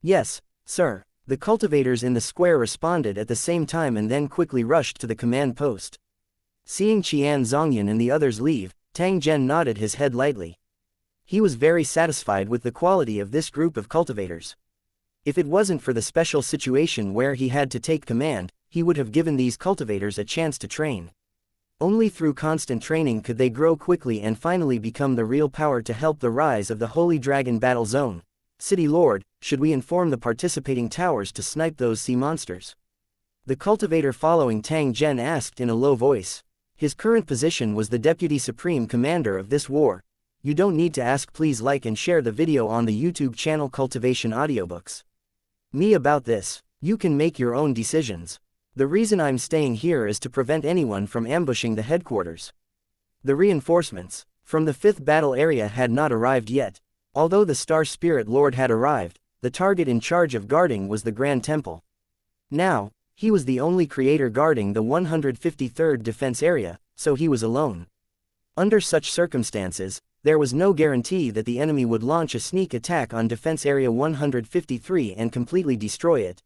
Yes, sir. The cultivators in the square responded at the same time and then quickly rushed to the command post. Seeing Xianxia and the others leave, Tang Zhen nodded his head lightly. He was very satisfied with the quality of this group of cultivators. If it wasn't for the special situation where he had to take command, he would have given these cultivators a chance to train. Only through constant training could they grow quickly and finally become the real power to help the rise of the Holy Dragon Battle Zone. City Lord, should we inform the participating towers to snipe those sea monsters? The cultivator following Tang Zhen asked in a low voice. His current position was the Deputy Supreme Commander of this war. You don't need to ask. Please like and share the video on the YouTube channel Cultivation Audiobooks. Me about this. You can make your own decisions. The reason I'm staying here is to prevent anyone from ambushing the headquarters. The reinforcements from the 5th battle area had not arrived yet. Although the Star Spirit Lord had arrived, the target in charge of guarding was the Grand Temple. Now, he was the only creator guarding the 153rd defense area, so he was alone. Under such circumstances, there was no guarantee that the enemy would launch a sneak attack on Defense Area 153 and completely destroy it.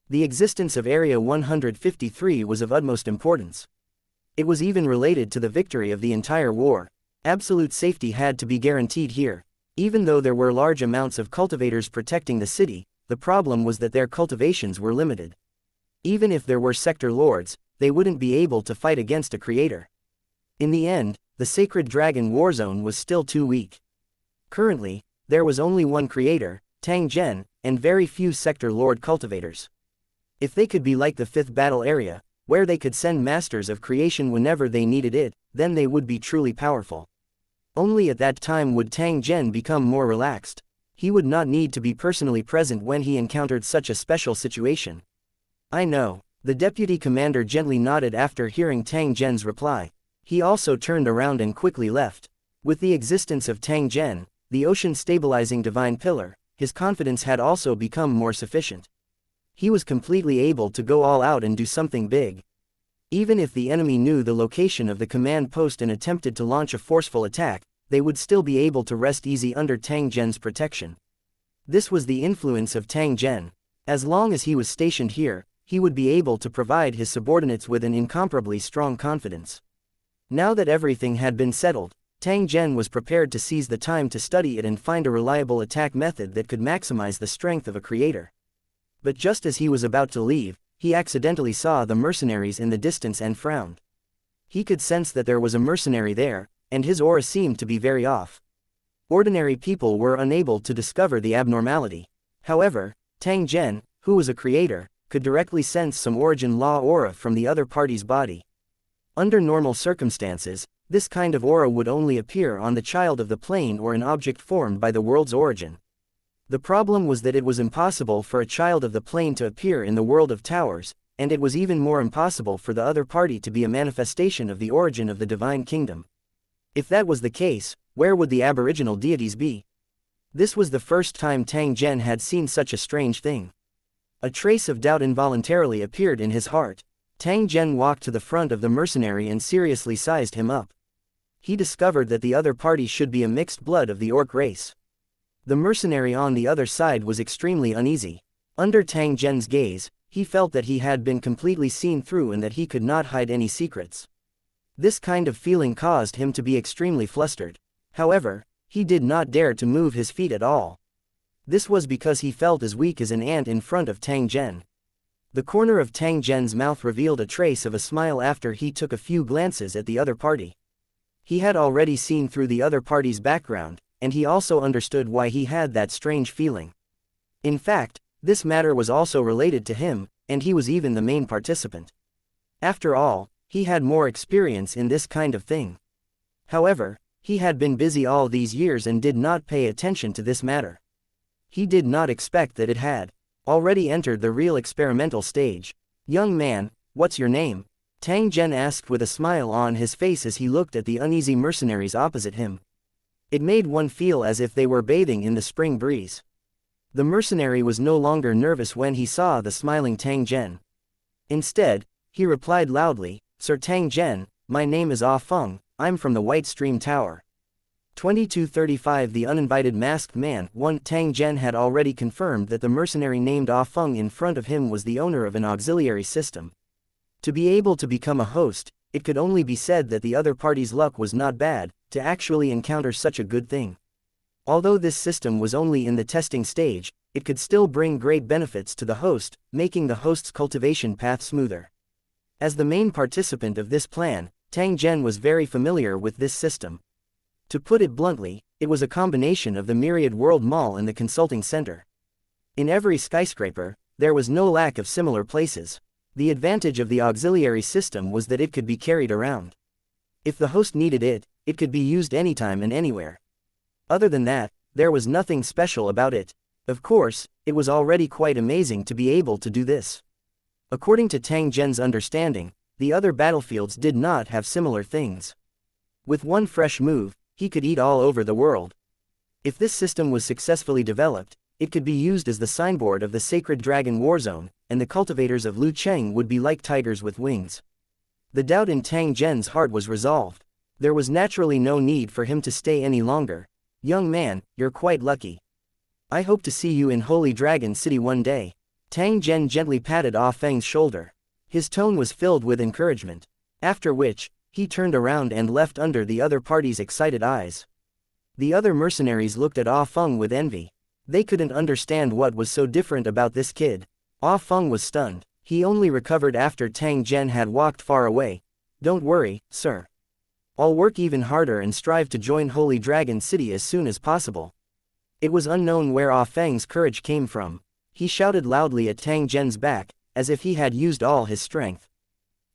The existence of Area 153 was of utmost importance. It was even related to the victory of the entire war. Absolute safety had to be guaranteed here. Even though there were large amounts of cultivators protecting the city, the problem was that their cultivations were limited. Even if there were sector lords, they wouldn't be able to fight against a creator. In the end, the Sacred Dragon Warzone was still too weak. Currently, there was only one creator, Tang Zhen, and very few sector lord cultivators. If they could be like the 5th battle area, where they could send masters of creation whenever they needed it, then they would be truly powerful. Only at that time would Tang Zhen become more relaxed. He would not need to be personally present when he encountered such a special situation. I know. The deputy commander gently nodded after hearing Tang Zhen's reply. He also turned around and quickly left. With the existence of Tang Zhen, the ocean-stabilizing divine pillar, his confidence had also become more sufficient. He was completely able to go all out and do something big. Even if the enemy knew the location of the command post and attempted to launch a forceful attack, they would still be able to rest easy under Tang Zhen's protection. This was the influence of Tang Zhen. As long as he was stationed here, he would be able to provide his subordinates with an incomparably strong confidence. Now that everything had been settled, Tang Zhen was prepared to seize the time to study it and find a reliable attack method that could maximize the strength of a creator. But just as he was about to leave, he accidentally saw the mercenaries in the distance and frowned. He could sense that there was a mercenary there, and his aura seemed to be very off. Ordinary people were unable to discover the abnormality. However, Tang Zhen, who was a creator, could directly sense some origin law aura from the other party's body. Under normal circumstances, this kind of aura would only appear on the child of the plane or an object formed by the world's origin. The problem was that it was impossible for a child of the plane to appear in the world of towers, and it was even more impossible for the other party to be a manifestation of the origin of the divine kingdom. If that was the case, where would the aboriginal deities be? This was the first time Tang Zhen had seen such a strange thing. A trace of doubt involuntarily appeared in his heart. Tang Zhen walked to the front of the mercenary and seriously sized him up. He discovered that the other party should be a mixed blood of the orc race. The mercenary on the other side was extremely uneasy. Under Tang Zhen's gaze, he felt that he had been completely seen through and that he could not hide any secrets. This kind of feeling caused him to be extremely flustered. However, he did not dare to move his feet at all. This was because he felt as weak as an ant in front of Tang Zhen. The corner of Tang Zhen's mouth revealed a trace of a smile after he took a few glances at the other party. He had already seen through the other party's background, and he also understood why he had that strange feeling. In fact, this matter was also related to him, and he was even the main participant. After all, he had more experience in this kind of thing. However, he had been busy all these years and did not pay attention to this matter. He did not expect that it had already entered the real experimental stage. "Young man, what's your name?" Tang Zhen asked with a smile on his face as he looked at the uneasy mercenaries opposite him. It made one feel as if they were bathing in the spring breeze. The mercenary was no longer nervous when he saw the smiling Tang Zhen. Instead, he replied loudly, "Sir Tang Zhen, my name is Ah Feng, I'm from the White Stream Tower." 2235 The uninvited masked man. Tang Zhen had already confirmed that the mercenary named Ah Feng in front of him was the owner of an auxiliary system. To be able to become a host, it could only be said that the other party's luck was not bad, to actually encounter such a good thing. Although this system was only in the testing stage, it could still bring great benefits to the host, making the host's cultivation path smoother. As the main participant of this plan, Tang Zhen was very familiar with this system. To put it bluntly, it was a combination of the Myriad World Mall and the Consulting Center. In every skyscraper, there was no lack of similar places. The advantage of the auxiliary system was that it could be carried around. If the host needed it, it could be used anytime and anywhere. Other than that, there was nothing special about it. Of course, it was already quite amazing to be able to do this. According to Tang Zhen's understanding, the other battlefields did not have similar things. With one fresh move, he could eat all over the world. If this system was successfully developed, it could be used as the signboard of the Sacred Dragon Warzone, and the cultivators of Lu Cheng would be like tigers with wings. The doubt in Tang Zhen's heart was resolved. There was naturally no need for him to stay any longer. "Young man, you're quite lucky. I hope to see you in Holy Dragon City one day." Tang Zhen gently patted Ah Feng's shoulder. His tone was filled with encouragement. After which, he turned around and left under the other party's excited eyes. The other mercenaries looked at Ah Feng with envy. They couldn't understand what was so different about this kid. Ah Feng was stunned. He only recovered after Tang Zhen had walked far away. "Don't worry, sir. I'll work even harder and strive to join Holy Dragon City as soon as possible." It was unknown where Ah Feng's courage came from. He shouted loudly at Tang Zhen's back, as if he had used all his strength.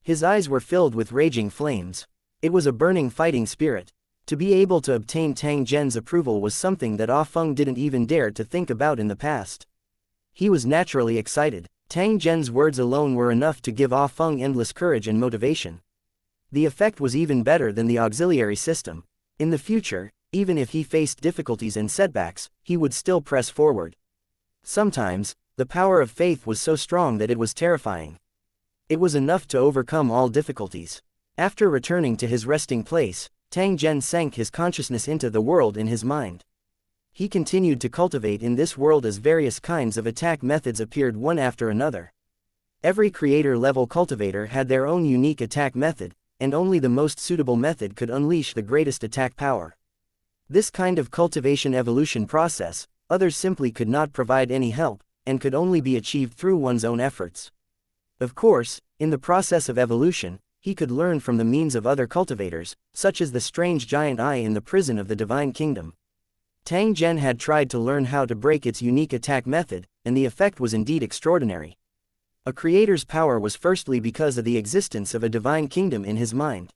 His eyes were filled with raging flames. It was a burning fighting spirit. To be able to obtain Tang Zhen's approval was something that Ah Feng didn't even dare to think about in the past. He was naturally excited. Tang Zhen's words alone were enough to give Ah Feng endless courage and motivation. The effect was even better than the auxiliary system. In the future, even if he faced difficulties and setbacks, he would still press forward. Sometimes, the power of faith was so strong that it was terrifying. It was enough to overcome all difficulties. After returning to his resting place, Tang Zhen sank his consciousness into the world in his mind. He continued to cultivate in this world as various kinds of attack methods appeared one after another. Every creator-level cultivator had their own unique attack method, and only the most suitable method could unleash the greatest attack power. This kind of cultivation evolution process, others simply could not provide any help, and could only be achieved through one's own efforts. Of course, in the process of evolution, he could learn from the means of other cultivators, such as the strange giant eye in the prison of the Divine Kingdom. Tang Zhen had tried to learn how to break its unique attack method, and the effect was indeed extraordinary. A creator's power was firstly because of the existence of a divine kingdom in his mind.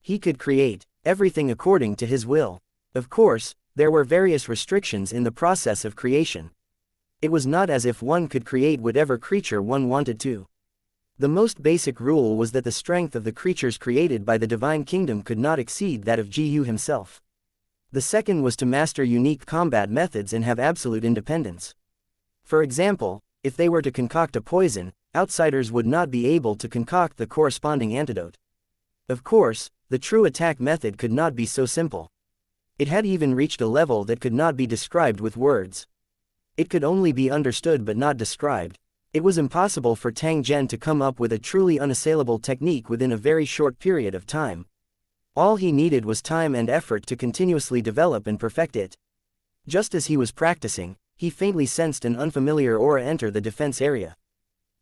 He could create everything according to his will. Of course, there were various restrictions in the process of creation. It was not as if one could create whatever creature one wanted to. The most basic rule was that the strength of the creatures created by the divine kingdom could not exceed that of Ji Yu himself. The second was to master unique combat methods and have absolute independence. For example, if they were to concoct a poison, outsiders would not be able to concoct the corresponding antidote. Of course, the true attack method could not be so simple. It had even reached a level that could not be described with words. It could only be understood but not described. It was impossible for Tang Zhen to come up with a truly unassailable technique within a very short period of time. All he needed was time and effort to continuously develop and perfect it. Just as he was practicing, he faintly sensed an unfamiliar aura enter the defense area.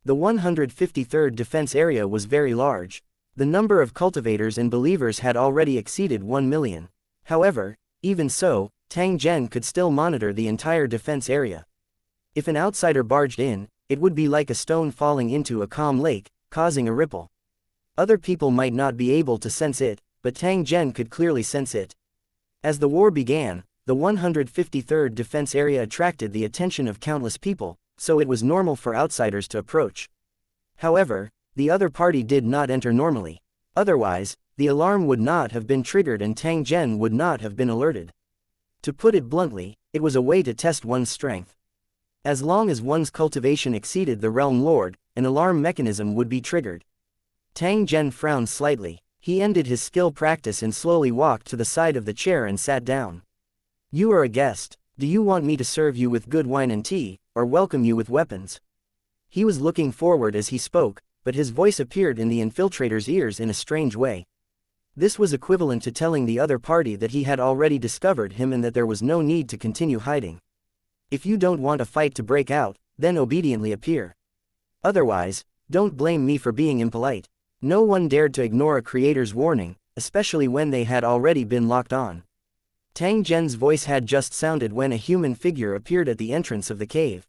The 153rd defense area was very large. The number of cultivators and believers had already exceeded 1 million. However, even so, Tang Zhen could still monitor the entire defense area. If an outsider barged in, it would be like a stone falling into a calm lake, causing a ripple. Other people might not be able to sense it, but Tang Zhen could clearly sense it. As the war began, the 153rd defense area attracted the attention of countless people, so it was normal for outsiders to approach. However, the other party did not enter normally. Otherwise, the alarm would not have been triggered and Tang Zhen would not have been alerted. To put it bluntly, it was a way to test one's strength. As long as one's cultivation exceeded the realm lord, an alarm mechanism would be triggered. Tang Zhen frowned slightly. He ended his skill practice and slowly walked to the side of the chair and sat down. "You are a guest. Do you want me to serve you with good wine and tea, or welcome you with weapons?" He was looking forward as he spoke, but his voice appeared in the infiltrator's ears in a strange way. This was equivalent to telling the other party that he had already discovered him and that there was no need to continue hiding. If you don't want a fight to break out, then obediently appear. Otherwise, don't blame me for being impolite. No one dared to ignore a creator's warning, especially when they had already been locked on. Tang Zhen's voice had just sounded when a human figure appeared at the entrance of the cave.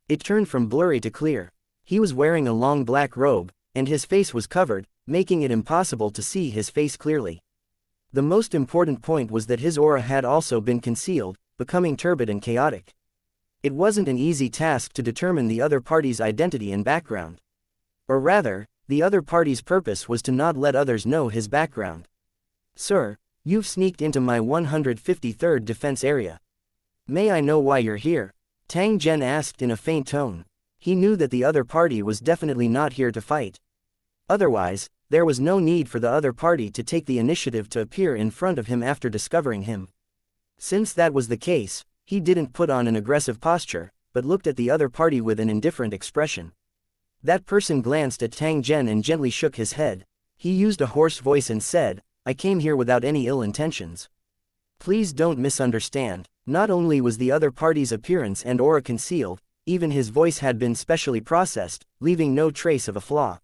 It turned from blurry to clear. He was wearing a long black robe, and his face was covered, making it impossible to see his face clearly. The most important point was that his aura had also been concealed, becoming turbid and chaotic. It wasn't an easy task to determine the other party's identity and background. Or rather, the other party's purpose was to not let others know his background. "Sir, you've sneaked into my 153rd defense area. May I know why you're here?" Tang Zhen asked in a faint tone. He knew that the other party was definitely not here to fight. Otherwise, there was no need for the other party to take the initiative to appear in front of him after discovering him. Since that was the case, he didn't put on an aggressive posture, but looked at the other party with an indifferent expression. That person glanced at Tang Zhen and gently shook his head. He used a hoarse voice and said, "I came here without any ill intentions. Please don't misunderstand." Not only was the other party's appearance and aura concealed, even his voice had been specially processed, leaving no trace of a flaw.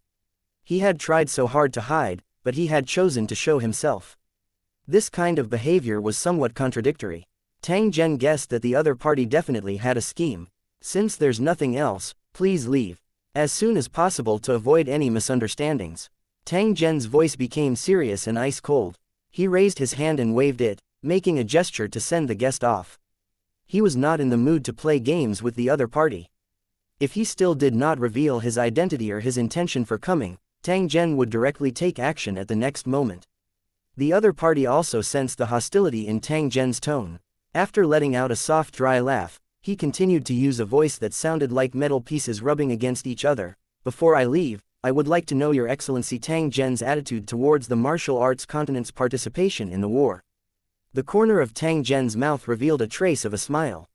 He had tried so hard to hide, but he had chosen to show himself. This kind of behavior was somewhat contradictory. Tang Zhen guessed that the other party definitely had a scheme. "Since there's nothing else, please leave as soon as possible to avoid any misunderstandings." Tang Zhen's voice became serious and ice-cold. He raised his hand and waved it, making a gesture to send the guest off. He was not in the mood to play games with the other party. If he still did not reveal his identity or his intention for coming, Tang Zhen would directly take action at the next moment. The other party also sensed the hostility in Tang Zhen's tone. After letting out a soft dry laugh, he continued to use a voice that sounded like metal pieces rubbing against each other. "Before I leave, I would like to know Your Excellency Tang Zhen's attitude towards the martial arts continent's participation in the war." The corner of Tang Zhen's mouth revealed a trace of a smile.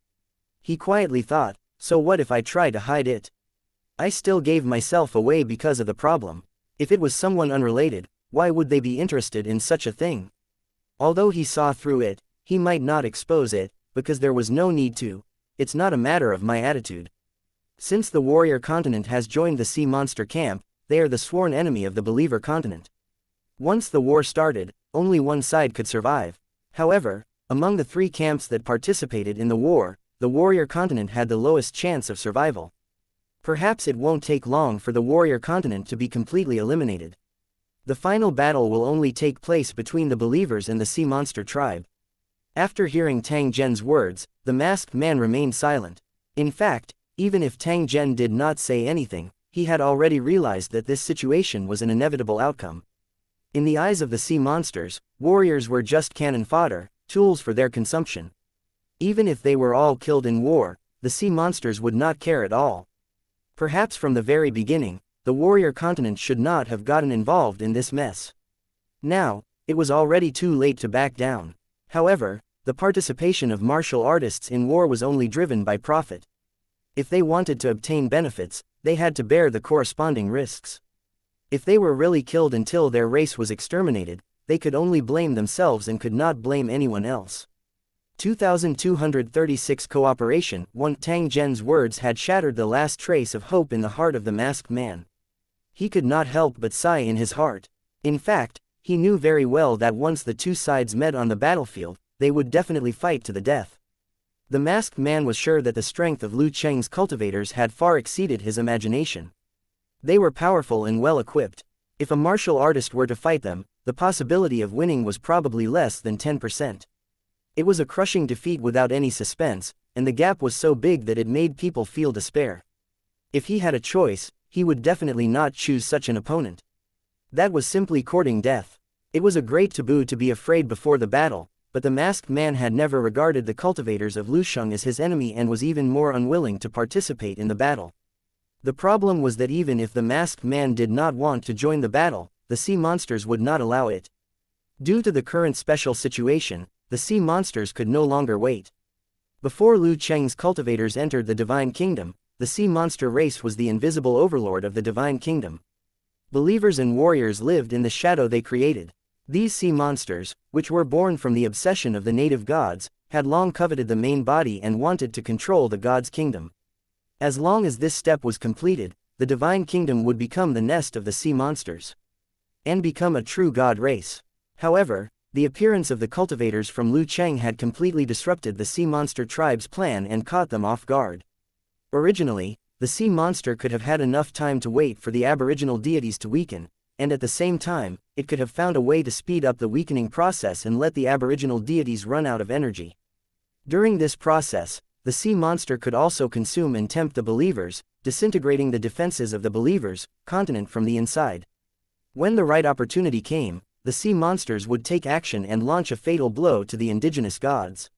He quietly thought, so what if I try to hide it? I still gave myself away because of the problem. If it was someone unrelated, why would they be interested in such a thing? Although he saw through it, he might not expose it, because there was no need to. It's not a matter of my attitude. Since the warrior continent has joined the sea monster camp, they are the sworn enemy of the believer continent. Once the war started, only one side could survive. However, among the three camps that participated in the war, the warrior continent had the lowest chance of survival. Perhaps it won't take long for the warrior continent to be completely eliminated. The final battle will only take place between the believers and the sea monster tribe. After hearing Tang Zhen's words, the masked man remained silent. In fact, even if Tang Zhen did not say anything, he had already realized that this situation was an inevitable outcome. In the eyes of the sea monsters, warriors were just cannon fodder, tools for their consumption. Even if they were all killed in war, the sea monsters would not care at all. Perhaps from the very beginning, the warrior continent should not have gotten involved in this mess. Now, it was already too late to back down. However, the participation of martial artists in war was only driven by profit. If they wanted to obtain benefits, they had to bear the corresponding risks. If they were really killed until their race was exterminated, they could only blame themselves and could not blame anyone else. 2236 Cooperation. 1. Tang Zhen's words had shattered the last trace of hope in the heart of the masked man. He could not help but sigh in his heart. In fact, he knew very well that once the two sides met on the battlefield, they would definitely fight to the death. The masked man was sure that the strength of Lu Cheng's cultivators had far exceeded his imagination. They were powerful and well equipped. If a martial artist were to fight them, the possibility of winning was probably less than 10%. It was a crushing defeat without any suspense, and the gap was so big that it made people feel despair. If he had a choice, he would definitely not choose such an opponent. That was simply courting death. It was a great taboo to be afraid before the battle, but the masked man had never regarded the cultivators of Lusheng as his enemy and was even more unwilling to participate in the battle. The problem was that even if the masked man did not want to join the battle, the sea monsters would not allow it. Due to the current special situation, the sea monsters could no longer wait. Before Lu Cheng's cultivators entered the Divine Kingdom, the sea monster race was the invisible overlord of the Divine Kingdom. Believers and warriors lived in the shadow they created. These sea monsters, which were born from the obsession of the native gods, had long coveted the main body and wanted to control the gods' kingdom. As long as this step was completed, the Divine Kingdom would become the nest of the sea monsters and become a true god race. However, the appearance of the cultivators from Lu Cheng had completely disrupted the sea monster tribe's plan and caught them off guard. Originally, the sea monster could have had enough time to wait for the aboriginal deities to weaken, and at the same time, it could have found a way to speed up the weakening process and let the aboriginal deities run out of energy. During this process, the sea monster could also consume and tempt the believers, disintegrating the defenses of the believers' continent from the inside. When the right opportunity came, the sea monsters would take action and launch a fatal blow to the indigenous gods.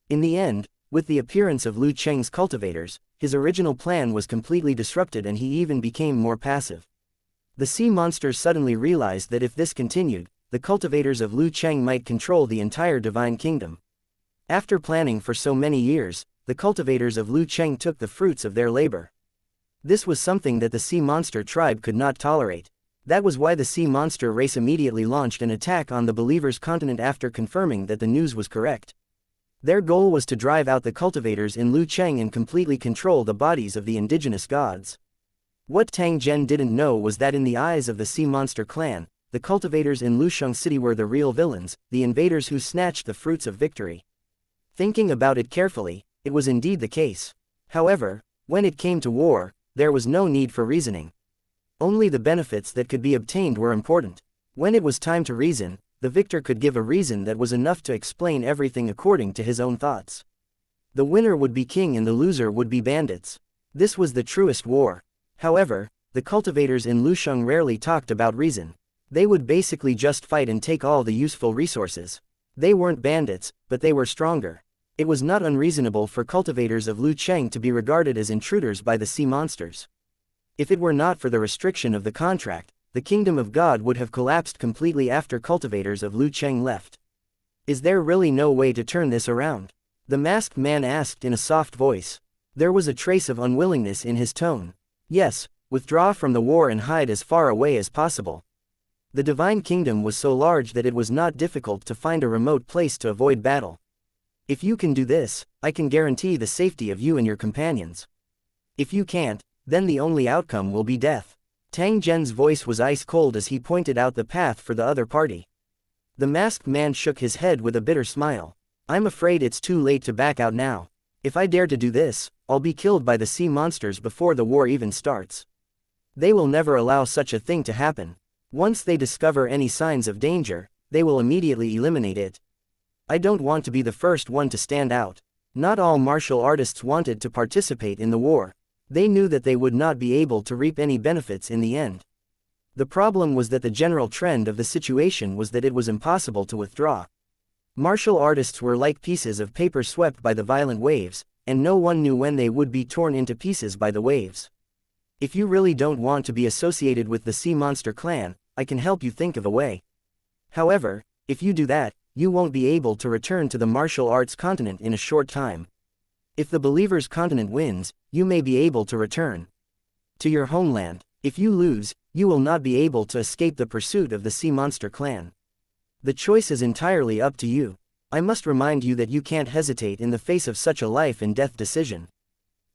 In the end, with the appearance of Lu Cheng's cultivators, his original plan was completely disrupted and he even became more passive. The sea monsters suddenly realized that if this continued, the cultivators of Lu Cheng might control the entire Divine Kingdom. After planning for so many years, the cultivators of Lu Cheng took the fruits of their labor. This was something that the sea monster tribe could not tolerate. That was why the sea monster race immediately launched an attack on the believers' continent after confirming that the news was correct. Their goal was to drive out the cultivators in Lu Cheng and completely control the bodies of the indigenous gods. What Tang Zhen didn't know was that in the eyes of the sea monster clan, the cultivators in Lusheng City were the real villains, the invaders who snatched the fruits of victory. Thinking about it carefully, it was indeed the case. However, when it came to war, there was no need for reasoning. Only the benefits that could be obtained were important. When it was time to reason, the victor could give a reason that was enough to explain everything according to his own thoughts. The winner would be king and the loser would be bandits. This was the truest war. However, the cultivators in Lusheng rarely talked about reason. They would basically just fight and take all the useful resources. They weren't bandits, but they were stronger. It was not unreasonable for cultivators of Lu Cheng to be regarded as intruders by the sea monsters. If it were not for the restriction of the contract, the kingdom of God would have collapsed completely after cultivators of Lu Cheng left. Is there really no way to turn this around? The masked man asked in a soft voice. There was a trace of unwillingness in his tone. Yes, withdraw from the war and hide as far away as possible. The divine kingdom was so large that it was not difficult to find a remote place to avoid battle. If you can do this, I can guarantee the safety of you and your companions. If you can't, then the only outcome will be death. Tang Zhen's voice was ice cold as he pointed out the path for the other party. The masked man shook his head with a bitter smile. I'm afraid it's too late to back out now. If I dare to do this, I'll be killed by the sea monsters before the war even starts. They will never allow such a thing to happen. Once they discover any signs of danger, they will immediately eliminate it. I don't want to be the first one to stand out. Not all martial artists wanted to participate in the war. They knew that they would not be able to reap any benefits in the end. The problem was that the general trend of the situation was that it was impossible to withdraw. Martial artists were like pieces of paper swept by the violent waves, and no one knew when they would be torn into pieces by the waves. If you really don't want to be associated with the Sea Monster clan, I can help you think of a way. However, if you do that, you won't be able to return to the martial arts continent in a short time. If the Believer's continent wins, you may be able to return to your homeland. If you lose, you will not be able to escape the pursuit of the Sea Monster clan. The choice is entirely up to you. I must remind you that you can't hesitate in the face of such a life and death decision.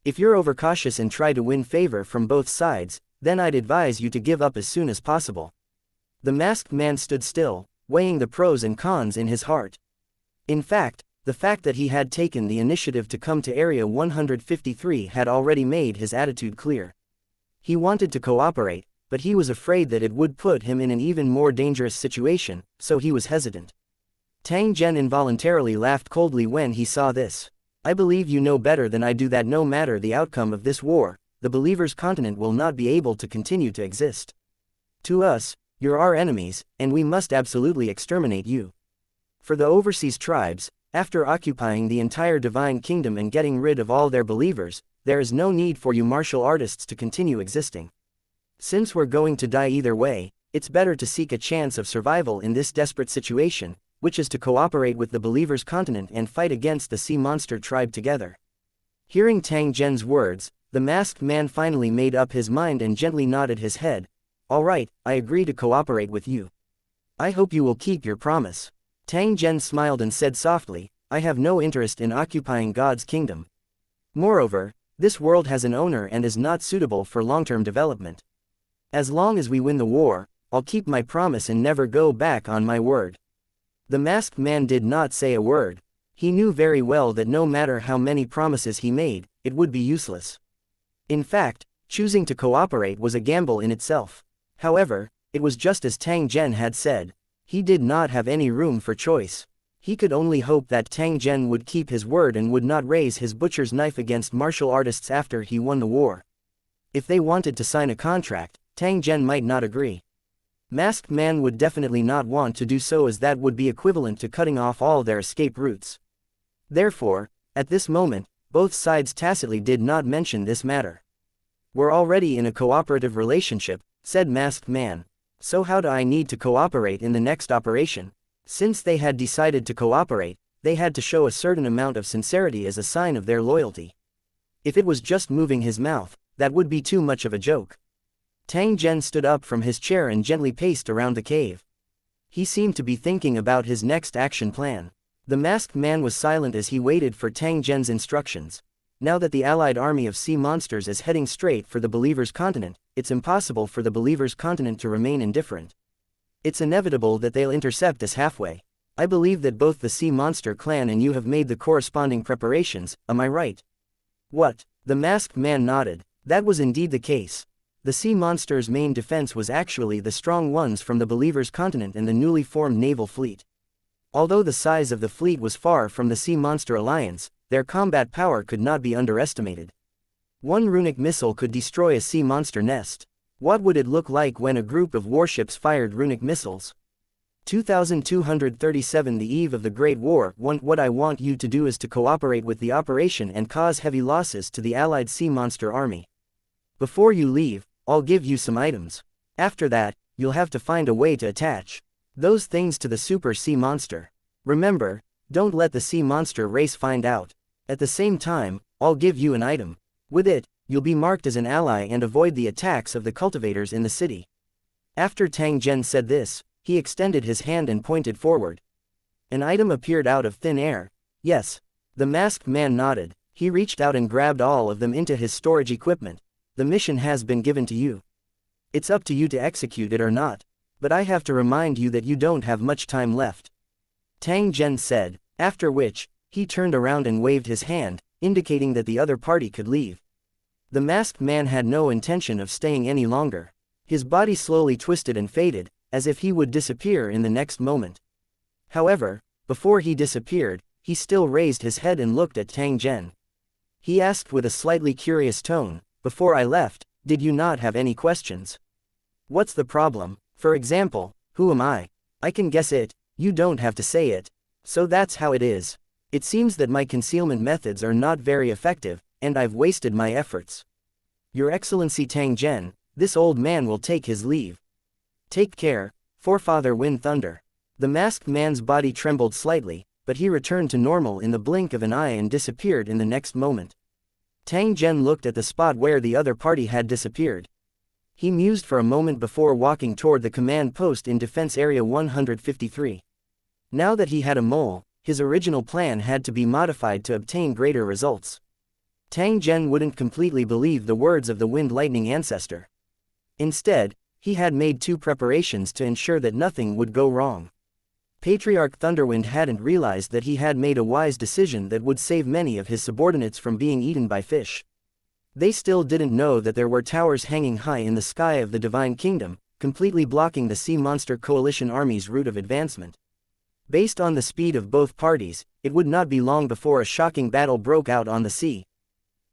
If you're overcautious and try to win favor from both sides, then I'd advise you to give up as soon as possible. The masked man stood still, weighing the pros and cons in his heart. In fact, the fact that he had taken the initiative to come to Area 153 had already made his attitude clear. He wanted to cooperate, but he was afraid that it would put him in an even more dangerous situation, so he was hesitant. Tang Zhen involuntarily laughed coldly when he saw this. I believe you know better than I do that no matter the outcome of this war, the Believer's continent will not be able to continue to exist. To us, you're our enemies, and we must absolutely exterminate you. For the overseas tribes, after occupying the entire divine kingdom and getting rid of all their believers, there is no need for you martial artists to continue existing. Since we're going to die either way, it's better to seek a chance of survival in this desperate situation, which is to cooperate with the Believer's continent and fight against the Sea Monster tribe together. Hearing Tang Zhen's words, the masked man finally made up his mind and gently nodded his head. All right, I agree to cooperate with you. I hope you will keep your promise. Tang Zhen smiled and said softly, I have no interest in occupying God's kingdom. Moreover, this world has an owner and is not suitable for long-term development. As long as we win the war, I'll keep my promise and never go back on my word. The masked man did not say a word. He knew very well that no matter how many promises he made, it would be useless. In fact, choosing to cooperate was a gamble in itself. However, it was just as Tang Zhen had said. He did not have any room for choice. He could only hope that Tang Zhen would keep his word and would not raise his butcher's knife against martial artists after he won the war. If they wanted to sign a contract, Tang Zhen might not agree. Masked Man would definitely not want to do so, as that would be equivalent to cutting off all their escape routes. Therefore, at this moment, both sides tacitly did not mention this matter. We're already in a cooperative relationship, said Masked Man. So how do I need to cooperate in the next operation? Since they had decided to cooperate, they had to show a certain amount of sincerity as a sign of their loyalty. If it was just moving his mouth, that would be too much of a joke. Tang Zhen stood up from his chair and gently paced around the cave. He seemed to be thinking about his next action plan. The masked man was silent as he waited for Tang Zhen's instructions. Now that the allied army of sea monsters is heading straight for the Believer's continent, it's impossible for the Believer's continent to remain indifferent. It's inevitable that they'll intercept us halfway. I believe that both the Sea Monster clan and you have made the corresponding preparations, am I right? What? The masked man nodded. That was indeed the case. The Sea Monster's main defense was actually the strong ones from the Believer's continent and the newly formed naval fleet. Although the size of the fleet was far from the Sea Monster alliance, their combat power could not be underestimated. One runic missile could destroy a sea monster nest. What would it look like when a group of warships fired runic missiles? 2237 The eve of the Great War. What I want you to do is to cooperate with the operation and cause heavy losses to the allied sea monster army. Before you leave, I'll give you some items. After that, you'll have to find a way to attach those things to the super sea monster. Remember, don't let the sea monster race find out. At the same time, I'll give you an item. With it, you'll be marked as an ally and avoid the attacks of the cultivators in the city." After Tang Zhen said this, he extended his hand and pointed forward. An item appeared out of thin air. "Yes." The masked man nodded. He reached out and grabbed all of them into his storage equipment. "The mission has been given to you. It's up to you to execute it or not. But I have to remind you that you don't have much time left," Tang Zhen said, after which, he turned around and waved his hand, indicating that the other party could leave. The masked man had no intention of staying any longer. His body slowly twisted and faded, as if he would disappear in the next moment. However, before he disappeared, he still raised his head and looked at Tang Zhen. He asked with a slightly curious tone, "Before I left, did you not have any questions? What's the problem? For example, who am I? I can guess it, you don't have to say it. So that's how it is. It seems that my concealment methods are not very effective, and I've wasted my efforts. Your Excellency Tang Zhen, this old man will take his leave. Take care, Forefather Wind Thunder." The masked man's body trembled slightly, but he returned to normal in the blink of an eye and disappeared in the next moment. Tang Zhen looked at the spot where the other party had disappeared. He mused for a moment before walking toward the command post in Defense Area 153. Now that he had a mole, his original plan had to be modified to obtain greater results. Tang Zhen wouldn't completely believe the words of the Wind Lightning ancestor. Instead, he had made 2 preparations to ensure that nothing would go wrong. Patriarch Thunderwind hadn't realized that he had made a wise decision that would save many of his subordinates from being eaten by fish. They still didn't know that there were towers hanging high in the sky of the Divine Kingdom, completely blocking the Sea Monster Coalition Army's route of advancement. Based on the speed of both parties, it would not be long before a shocking battle broke out on the sea.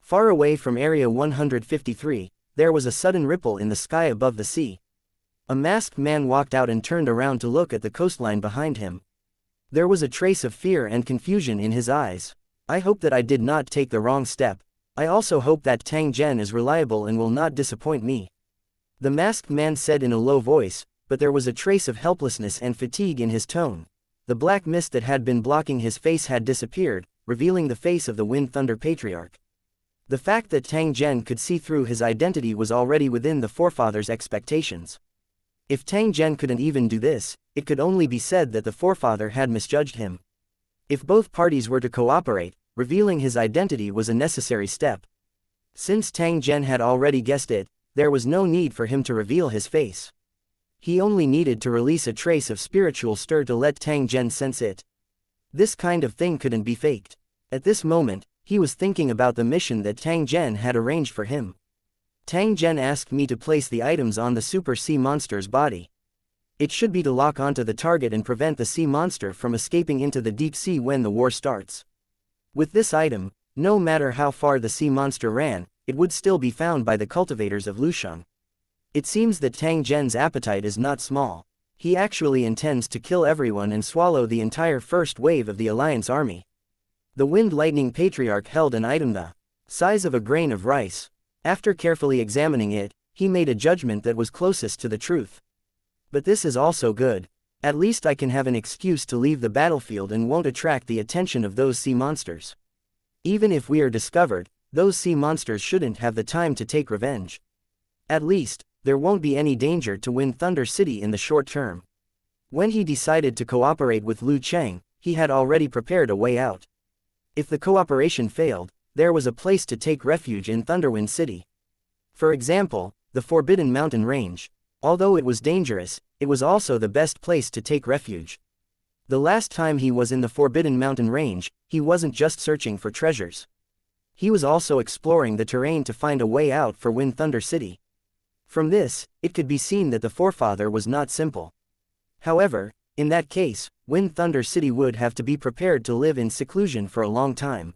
Far away from Area 153, there was a sudden ripple in the sky above the sea. A masked man walked out and turned around to look at the coastline behind him. There was a trace of fear and confusion in his eyes. "I hope that I did not take the wrong step. I also hope that Tang Zhen is reliable and will not disappoint me," the masked man said in a low voice, but there was a trace of helplessness and fatigue in his tone. The black mist that had been blocking his face had disappeared, revealing the face of the Wind Thunder Patriarch. The fact that Tang Zhen could see through his identity was already within the forefathers' expectations. If Tang Zhen couldn't even do this, it could only be said that the forefather had misjudged him. If both parties were to cooperate, revealing his identity was a necessary step. Since Tang Zhen had already guessed it, there was no need for him to reveal his face. He only needed to release a trace of spiritual stir to let Tang Zhen sense it. This kind of thing couldn't be faked. At this moment, he was thinking about the mission that Tang Zhen had arranged for him. Tang Zhen asked me to place the items on the super sea monster's body. It should be to lock onto the target and prevent the sea monster from escaping into the deep sea when the war starts. With this item, no matter how far the sea monster ran, it would still be found by the cultivators of Lusheng. It seems that Tang Zhen's appetite is not small. He actually intends to kill everyone and swallow the entire first wave of the Alliance army. The Wind Lightning Patriarch held an item the size of a grain of rice. After carefully examining it, he made a judgment that was closest to the truth. But this is also good. At least I can have an excuse to leave the battlefield and won't attract the attention of those sea monsters. Even if we are discovered, those sea monsters shouldn't have the time to take revenge. At least, there won't be any danger to Wind Thunder City in the short term. When he decided to cooperate with Lu Cheng, he had already prepared a way out. If the cooperation failed, there was a place to take refuge in Thunderwind City. For example, the Forbidden Mountain Range. Although it was dangerous, it was also the best place to take refuge. The last time he was in the Forbidden Mountain Range, he wasn't just searching for treasures. He was also exploring the terrain to find a way out for Wind Thunder City. From this, it could be seen that the forefather was not simple. However, in that case, Wind Thunder City would have to be prepared to live in seclusion for a long time.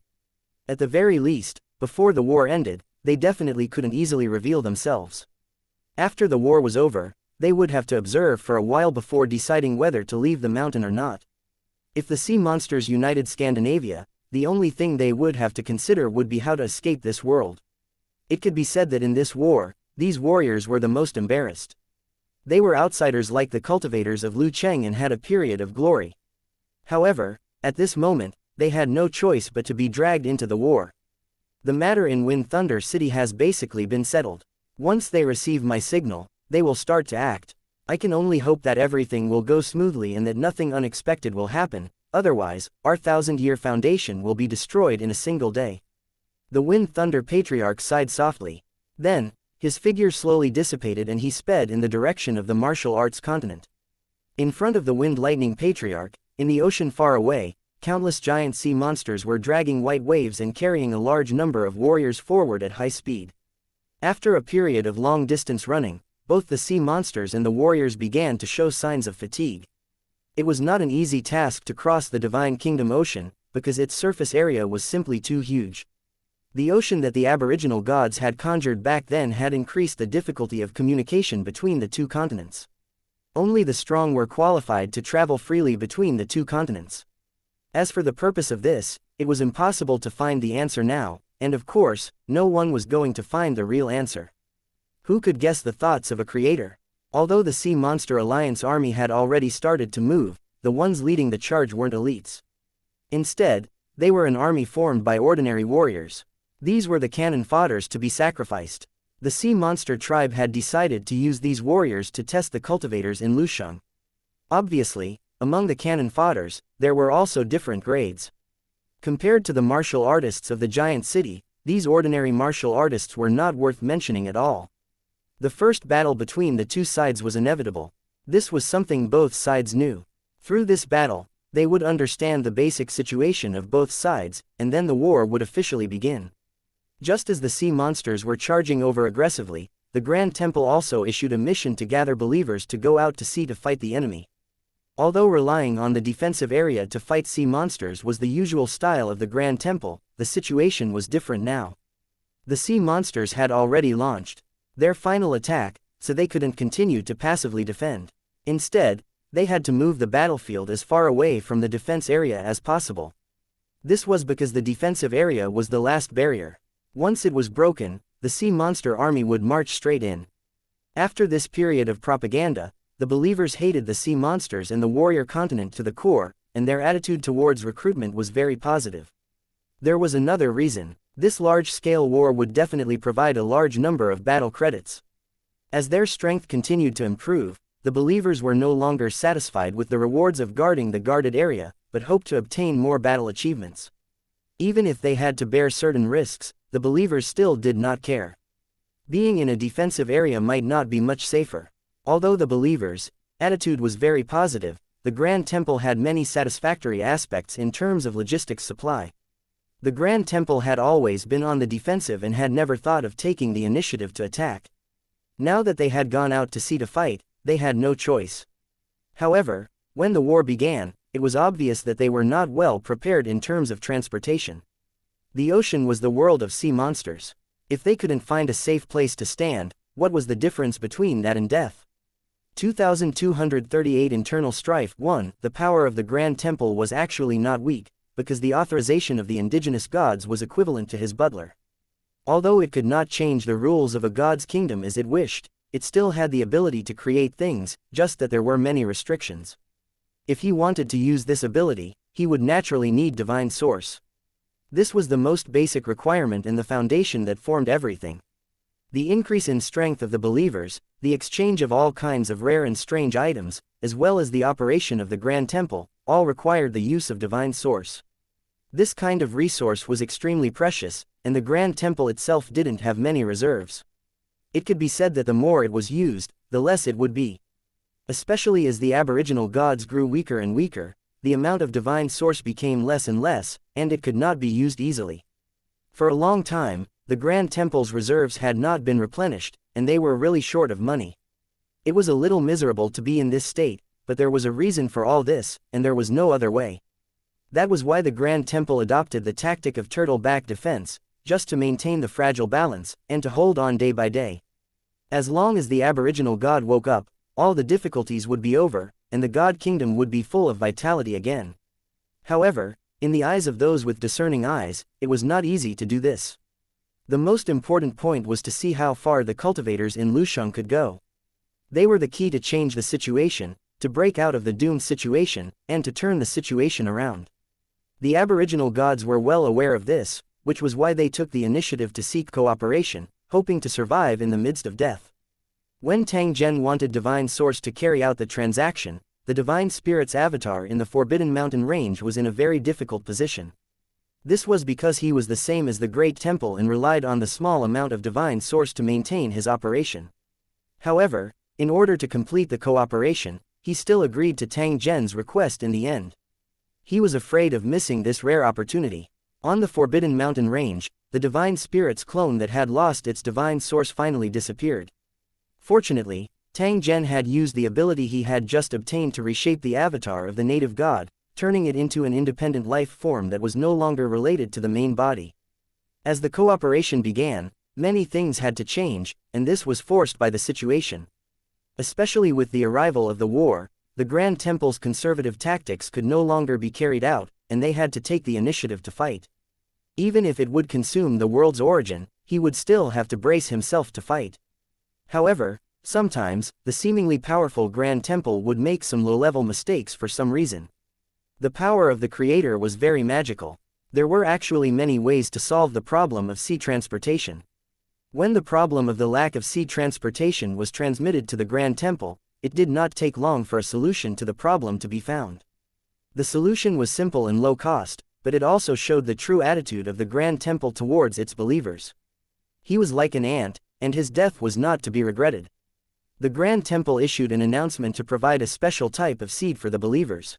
At the very least, before the war ended, they definitely couldn't easily reveal themselves. After the war was over, they would have to observe for a while before deciding whether to leave the mountain or not. If the sea monsters united Scandinavia, the only thing they would have to consider would be how to escape this world. It could be said that in this war, these warriors were the most embarrassed. They were outsiders like the cultivators of Lu Cheng and had a period of glory. However, at this moment, they had no choice but to be dragged into the war. The matter in Wind Thunder City has basically been settled. Once they receive my signal, they will start to act. I can only hope that everything will go smoothly and that nothing unexpected will happen, otherwise, our 1,000-year foundation will be destroyed in a single day. The Wind Thunder Patriarch sighed softly. Then, his figure slowly dissipated and he sped in the direction of the martial arts continent. In front of the Wind Lightning Patriarch, in the ocean far away, countless giant sea monsters were dragging white waves and carrying a large number of warriors forward at high speed. After a period of long-distance running, both the sea monsters and the warriors began to show signs of fatigue. It was not an easy task to cross the Divine Kingdom Ocean, because its surface area was simply too huge. The ocean that the Aboriginal gods had conjured back then had increased the difficulty of communication between the two continents. Only the strong were qualified to travel freely between the two continents. As for the purpose of this, it was impossible to find the answer now, and of course, no one was going to find the real answer. Who could guess the thoughts of a creator? Although the Sea Monster Alliance army had already started to move, the ones leading the charge weren't elites. Instead, they were an army formed by ordinary warriors. These were the cannon fodders to be sacrificed. The Sea Monster tribe had decided to use these warriors to test the cultivators in Lusheng. Obviously, among the cannon fodders, there were also different grades. Compared to the martial artists of the giant city, these ordinary martial artists were not worth mentioning at all. The first battle between the two sides was inevitable. This was something both sides knew. Through this battle, they would understand the basic situation of both sides, and then the war would officially begin. Just as the sea monsters were charging over aggressively, the Grand Temple also issued a mission to gather believers to go out to sea to fight the enemy. Although relying on the defensive area to fight sea monsters was the usual style of the Grand Temple, the situation was different now. The sea monsters had already launched their final attack, so they couldn't continue to passively defend. Instead, they had to move the battlefield as far away from the defense area as possible. This was because the defensive area was the last barrier. Once it was broken, the sea monster army would march straight in. After this period of propaganda, the believers hated the sea monsters and the warrior continent to the core, and their attitude towards recruitment was very positive. There was another reason. This large-scale war would definitely provide a large number of battle credits. As their strength continued to improve, the believers were no longer satisfied with the rewards of guarding the guarded area, but hoped to obtain more battle achievements. Even if they had to bear certain risks, the believers still did not care. Being in a defensive area might not be much safer. Although the believers' attitude was very positive, the Grand Temple had many satisfactory aspects in terms of logistics supply. The Grand Temple had always been on the defensive and had never thought of taking the initiative to attack. Now that they had gone out to sea to fight, they had no choice. However, when the war began, it was obvious that they were not well prepared in terms of transportation. The ocean was the world of sea monsters. If they couldn't find a safe place to stand, what was the difference between that and death? 2238 Internal Strife 1. The power of the Grand Temple was actually not weak, because the authorization of the indigenous gods was equivalent to his butler. Although it could not change the rules of a god's kingdom as it wished, it still had the ability to create things, just that there were many restrictions. If he wanted to use this ability, he would naturally need divine source. This was the most basic requirement and the foundation that formed everything. The increase in strength of the believers, the exchange of all kinds of rare and strange items, as well as the operation of the Grand Temple, all required the use of divine source. This kind of resource was extremely precious, and the Grand Temple itself didn't have many reserves. It could be said that the more it was used, the less it would be. Especially as the Aboriginal gods grew weaker and weaker, the amount of divine source became less and less, and it could not be used easily. For a long time, the Grand Temple's reserves had not been replenished, and they were really short of money. It was a little miserable to be in this state, but there was a reason for all this, and there was no other way. That was why the Grand Temple adopted the tactic of turtle-back defense, just to maintain the fragile balance, and to hold on day by day. As long as the Aboriginal god woke up, all the difficulties would be over, and the god kingdom would be full of vitality again. However, in the eyes of those with discerning eyes, it was not easy to do this. The most important point was to see how far the cultivators in Lusheng could go. They were the key to change the situation, to break out of the doomed situation, and to turn the situation around. The Aboriginal gods were well aware of this, which was why they took the initiative to seek cooperation, hoping to survive in the midst of death. When Tang Zhen wanted Divine Source to carry out the transaction, the Divine Spirit's avatar in the Forbidden Mountain range was in a very difficult position. This was because he was the same as the Great Temple and relied on the small amount of Divine Source to maintain his operation. However, in order to complete the cooperation, he still agreed to Tang Zhen's request in the end. He was afraid of missing this rare opportunity. On the Forbidden Mountain range, the Divine Spirit's clone that had lost its Divine Source finally disappeared. Fortunately, Tang Zhen had used the ability he had just obtained to reshape the avatar of the native god, turning it into an independent life form that was no longer related to the main body. As the cooperation began, many things had to change, and this was forced by the situation. Especially with the arrival of the war, the Grand Temple's conservative tactics could no longer be carried out, and they had to take the initiative to fight. Even if it would consume the world's origin, he would still have to brace himself to fight. However, sometimes, the seemingly powerful Grand Temple would make some low-level mistakes for some reason. The power of the Creator was very magical. There were actually many ways to solve the problem of sea transportation. When the problem of the lack of sea transportation was transmitted to the Grand Temple, it did not take long for a solution to the problem to be found. The solution was simple and low cost, but it also showed the true attitude of the Grand Temple towards its believers. He was like an ant, and his death was not to be regretted. The Grand Temple issued an announcement to provide a special type of seed for the believers.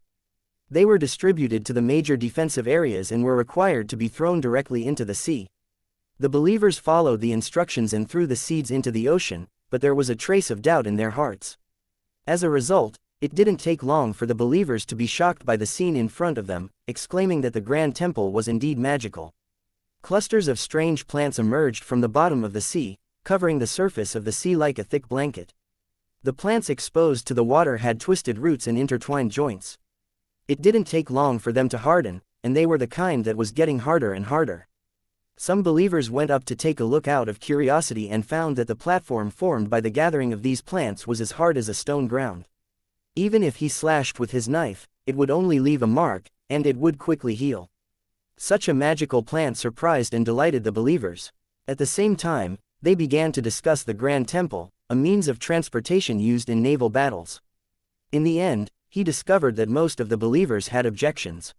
They were distributed to the major defensive areas and were required to be thrown directly into the sea. The believers followed the instructions and threw the seeds into the ocean, but there was a trace of doubt in their hearts. As a result, it didn't take long for the believers to be shocked by the scene in front of them, exclaiming that the Grand Temple was indeed magical. Clusters of strange plants emerged from the bottom of the sea, covering the surface of the sea like a thick blanket. The plants exposed to the water had twisted roots and intertwined joints. It didn't take long for them to harden, and they were the kind that was getting harder and harder. Some believers went up to take a look out of curiosity and found that the platform formed by the gathering of these plants was as hard as a stone ground. Even if he slashed with his knife, it would only leave a mark, and it would quickly heal. Such a magical plant surprised and delighted the believers. At the same time, they began to discuss the Grand Temple, a means of transportation used in naval battles. In the end, he discovered that most of the believers had objections.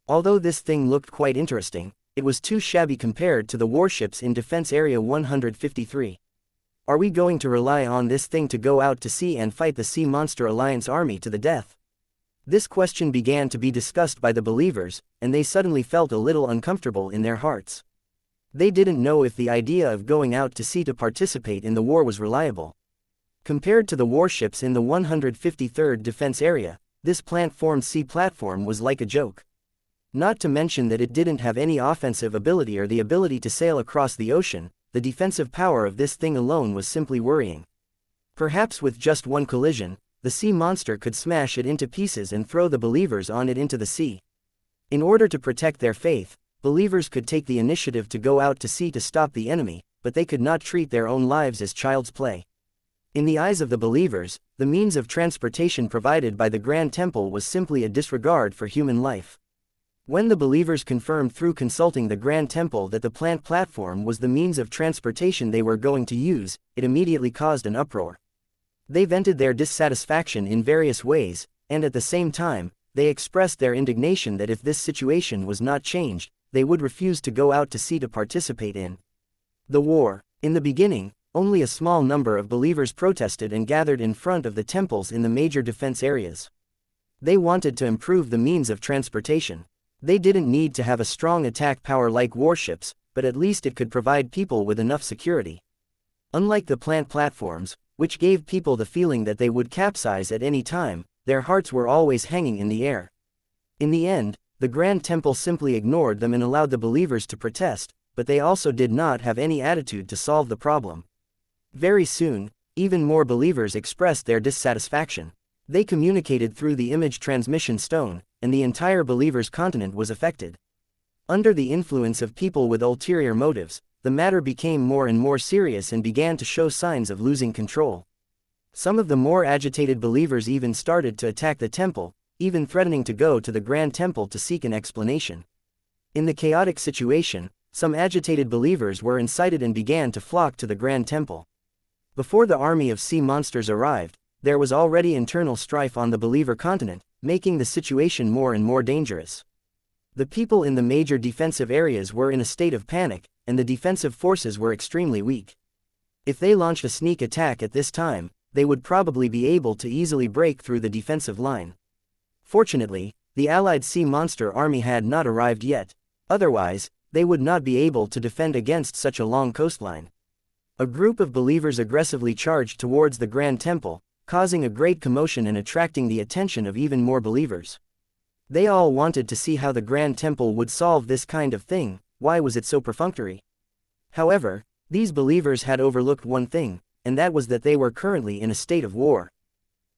Although this thing looked quite interesting, it was too shabby compared to the warships in Defense Area 153. Are we going to rely on this thing to go out to sea and fight the Sea Monster Alliance army to the death? This question began to be discussed by the believers, and they suddenly felt a little uncomfortable in their hearts. They didn't know if the idea of going out to sea to participate in the war was reliable. Compared to the warships in the 153rd Defense Area, this plant-formed sea platform was like a joke. Not to mention that it didn't have any offensive ability or the ability to sail across the ocean. The defensive power of this thing alone was simply worrying. Perhaps with just one collision, the sea monster could smash it into pieces and throw the believers on it into the sea. In order to protect their faith, believers could take the initiative to go out to sea to stop the enemy, but they could not treat their own lives as child's play. In the eyes of the believers, the means of transportation provided by the Grand Temple was simply a disregard for human life. When the believers confirmed through consulting the Grand Temple that the plant platform was the means of transportation they were going to use, it immediately caused an uproar. They vented their dissatisfaction in various ways, and at the same time, they expressed their indignation that if this situation was not changed, they would refuse to go out to sea to participate in the war. In the beginning, only a small number of believers protested and gathered in front of the temples in the major defense areas. They wanted to improve the means of transportation. They didn't need to have a strong attack power like warships, but at least it could provide people with enough security. Unlike the plant platforms, which gave people the feeling that they would capsize at any time, their hearts were always hanging in the air. In the end, the Grand Temple simply ignored them and allowed the believers to protest, but they also did not have any attitude to solve the problem. Very soon, even more believers expressed their dissatisfaction. They communicated through the image transmission stone, and the entire believers' continent was affected. Under the influence of people with ulterior motives, the matter became more and more serious and began to show signs of losing control. Some of the more agitated believers even started to attack the temple, even threatening to go to the Grand Temple to seek an explanation. In the chaotic situation, some agitated believers were incited and began to flock to the Grand Temple. Before the army of sea monsters arrived, there was already internal strife on the believer continent, making the situation more and more dangerous. The people in the major defensive areas were in a state of panic, and the defensive forces were extremely weak. If they launched a sneak attack at this time, they would probably be able to easily break through the defensive line. Fortunately, the allied sea monster army had not arrived yet. Otherwise, they would not be able to defend against such a long coastline. A group of believers aggressively charged towards the Grand Temple, causing a great commotion and attracting the attention of even more believers. They all wanted to see how the Grand Temple would solve this kind of thing. Why was it so perfunctory? However, these believers had overlooked one thing, and that was that they were currently in a state of war.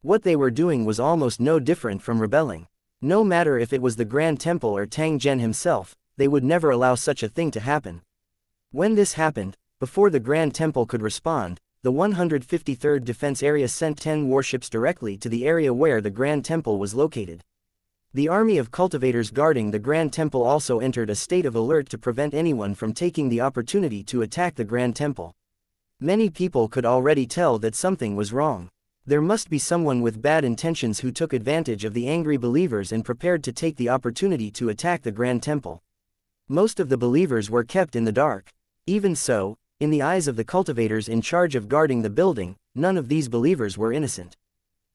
What they were doing was almost no different from rebelling. No matter if it was the Grand Temple or Tang Zhen himself, they would never allow such a thing to happen. When this happened, before the Grand Temple could respond, the 153rd Defense Area sent 10 warships directly to the area where the Grand Temple was located. The army of cultivators guarding the Grand Temple also entered a state of alert to prevent anyone from taking the opportunity to attack the Grand Temple. Many people could already tell that something was wrong. There must be someone with bad intentions who took advantage of the angry believers and prepared to take the opportunity to attack the Grand Temple. Most of the believers were kept in the dark. Even so, in the eyes of the cultivators in charge of guarding the building, none of these believers were innocent.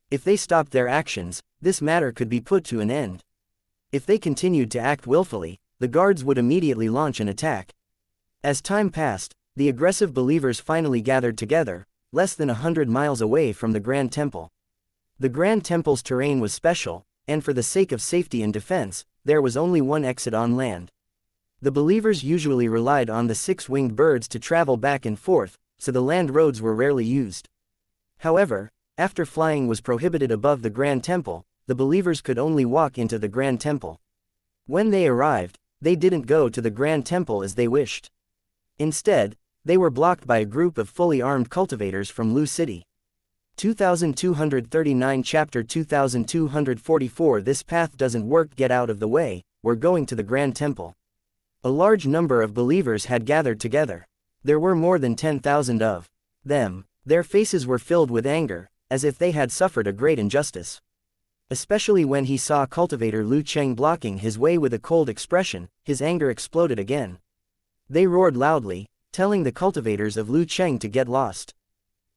If they stopped their actions, this matter could be put to an end. If they continued to act willfully, the guards would immediately launch an attack. As time passed, the aggressive believers finally gathered together, less than 100 miles away from the Grand Temple. The Grand Temple's terrain was special, and for the sake of safety and defense, there was only one exit on land. The believers usually relied on the six-winged birds to travel back and forth, so the land roads were rarely used. However, after flying was prohibited above the Grand Temple, the believers could only walk into the Grand Temple. When they arrived, they didn't go to the Grand Temple as they wished. Instead, they were blocked by a group of fully armed cultivators from Lu City. 2239 Chapter 2244 This path doesn't work, get out of the way, we're going to the Grand Temple. A large number of believers had gathered together. There were more than 10,000 of them. Their faces were filled with anger, as if they had suffered a great injustice. Especially when he saw cultivator Lu Cheng blocking his way with a cold expression, his anger exploded again. They roared loudly, telling the cultivators of Lu Cheng to get lost.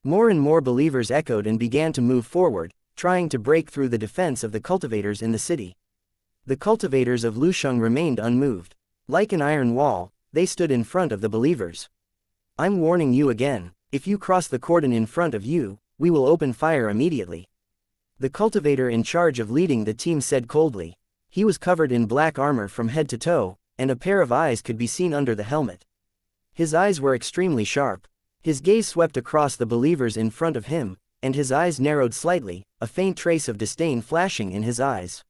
More and more believers echoed and began to move forward, trying to break through the defense of the cultivators in the city. The cultivators of Lu Sheng remained unmoved. Like an iron wall, they stood in front of the believers. I'm warning you again, if you cross the cordon in front of you, we will open fire immediately. The cultivator in charge of leading the team said coldly. He was covered in black armor from head to toe, and a pair of eyes could be seen under the helmet. His eyes were extremely sharp. His gaze swept across the believers in front of him, and his eyes narrowed slightly, a faint trace of disdain flashing in his eyes.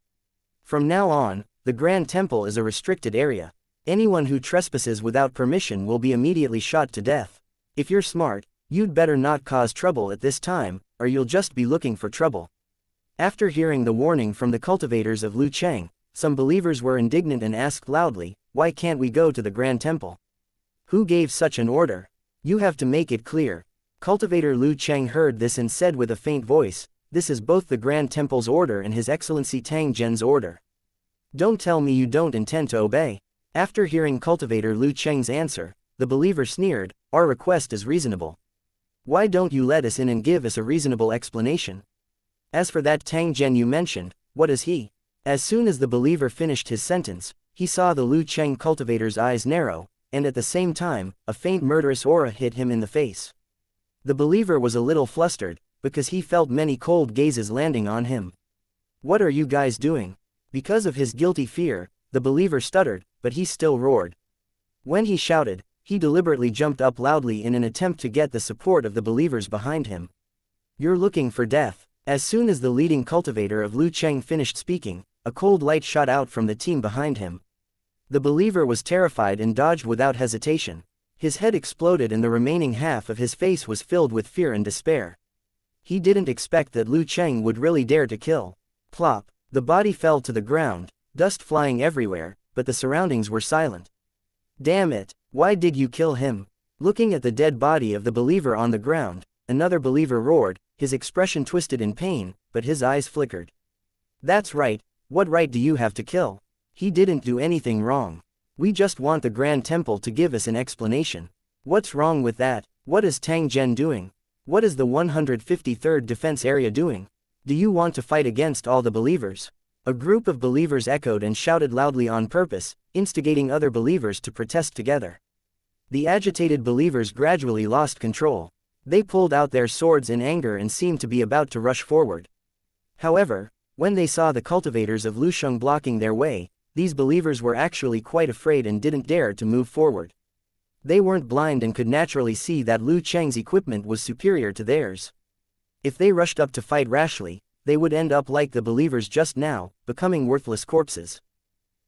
From now on, the Grand Temple is a restricted area. Anyone who trespasses without permission will be immediately shot to death. If you're smart, you'd better not cause trouble at this time, or you'll just be looking for trouble. After hearing the warning from the cultivators of Lu Cheng, some believers were indignant and asked loudly, why can't we go to the Grand Temple? Who gave such an order? You have to make it clear. Cultivator Lu Cheng heard this and said with a faint voice, this is both the Grand Temple's order and His Excellency Tang Zhen's order. Don't tell me you don't intend to obey. After hearing cultivator Lu Cheng's answer, the believer sneered, our request is reasonable. Why don't you let us in and give us a reasonable explanation? As for that Tang Zhen you mentioned, what is he? As soon as the believer finished his sentence, he saw the Lu Cheng cultivator's eyes narrow, and at the same time, a faint murderous aura hit him in the face. The believer was a little flustered, because he felt many cold gazes landing on him. What are you guys doing? Because of his guilty fear, the believer stuttered, but he still roared. When he shouted, he deliberately jumped up loudly in an attempt to get the support of the believers behind him. You're looking for death. As soon as the leading cultivator of Lu Cheng finished speaking, a cold light shot out from the team behind him. The believer was terrified and dodged without hesitation. His head exploded and the remaining half of his face was filled with fear and despair. He didn't expect that Lu Cheng would really dare to kill. Plop. The body fell to the ground, dust flying everywhere, but the surroundings were silent. Damn it, why did you kill him? Looking at the dead body of the believer on the ground, another believer roared, his expression twisted in pain, but his eyes flickered. That's right, what right do you have to kill? He didn't do anything wrong. We just want the Grand Temple to give us an explanation. What's wrong with that? What is Tang Zhen doing? What is the 153rd Defense Area doing? Do you want to fight against all the believers? A group of believers echoed and shouted loudly on purpose, instigating other believers to protest together. The agitated believers gradually lost control. They pulled out their swords in anger and seemed to be about to rush forward. However, when they saw the cultivators of Lusheng blocking their way, these believers were actually quite afraid and didn't dare to move forward. They weren't blind and could naturally see that Lu Cheng's equipment was superior to theirs. If they rushed up to fight rashly, they would end up like the believers just now, becoming worthless corpses.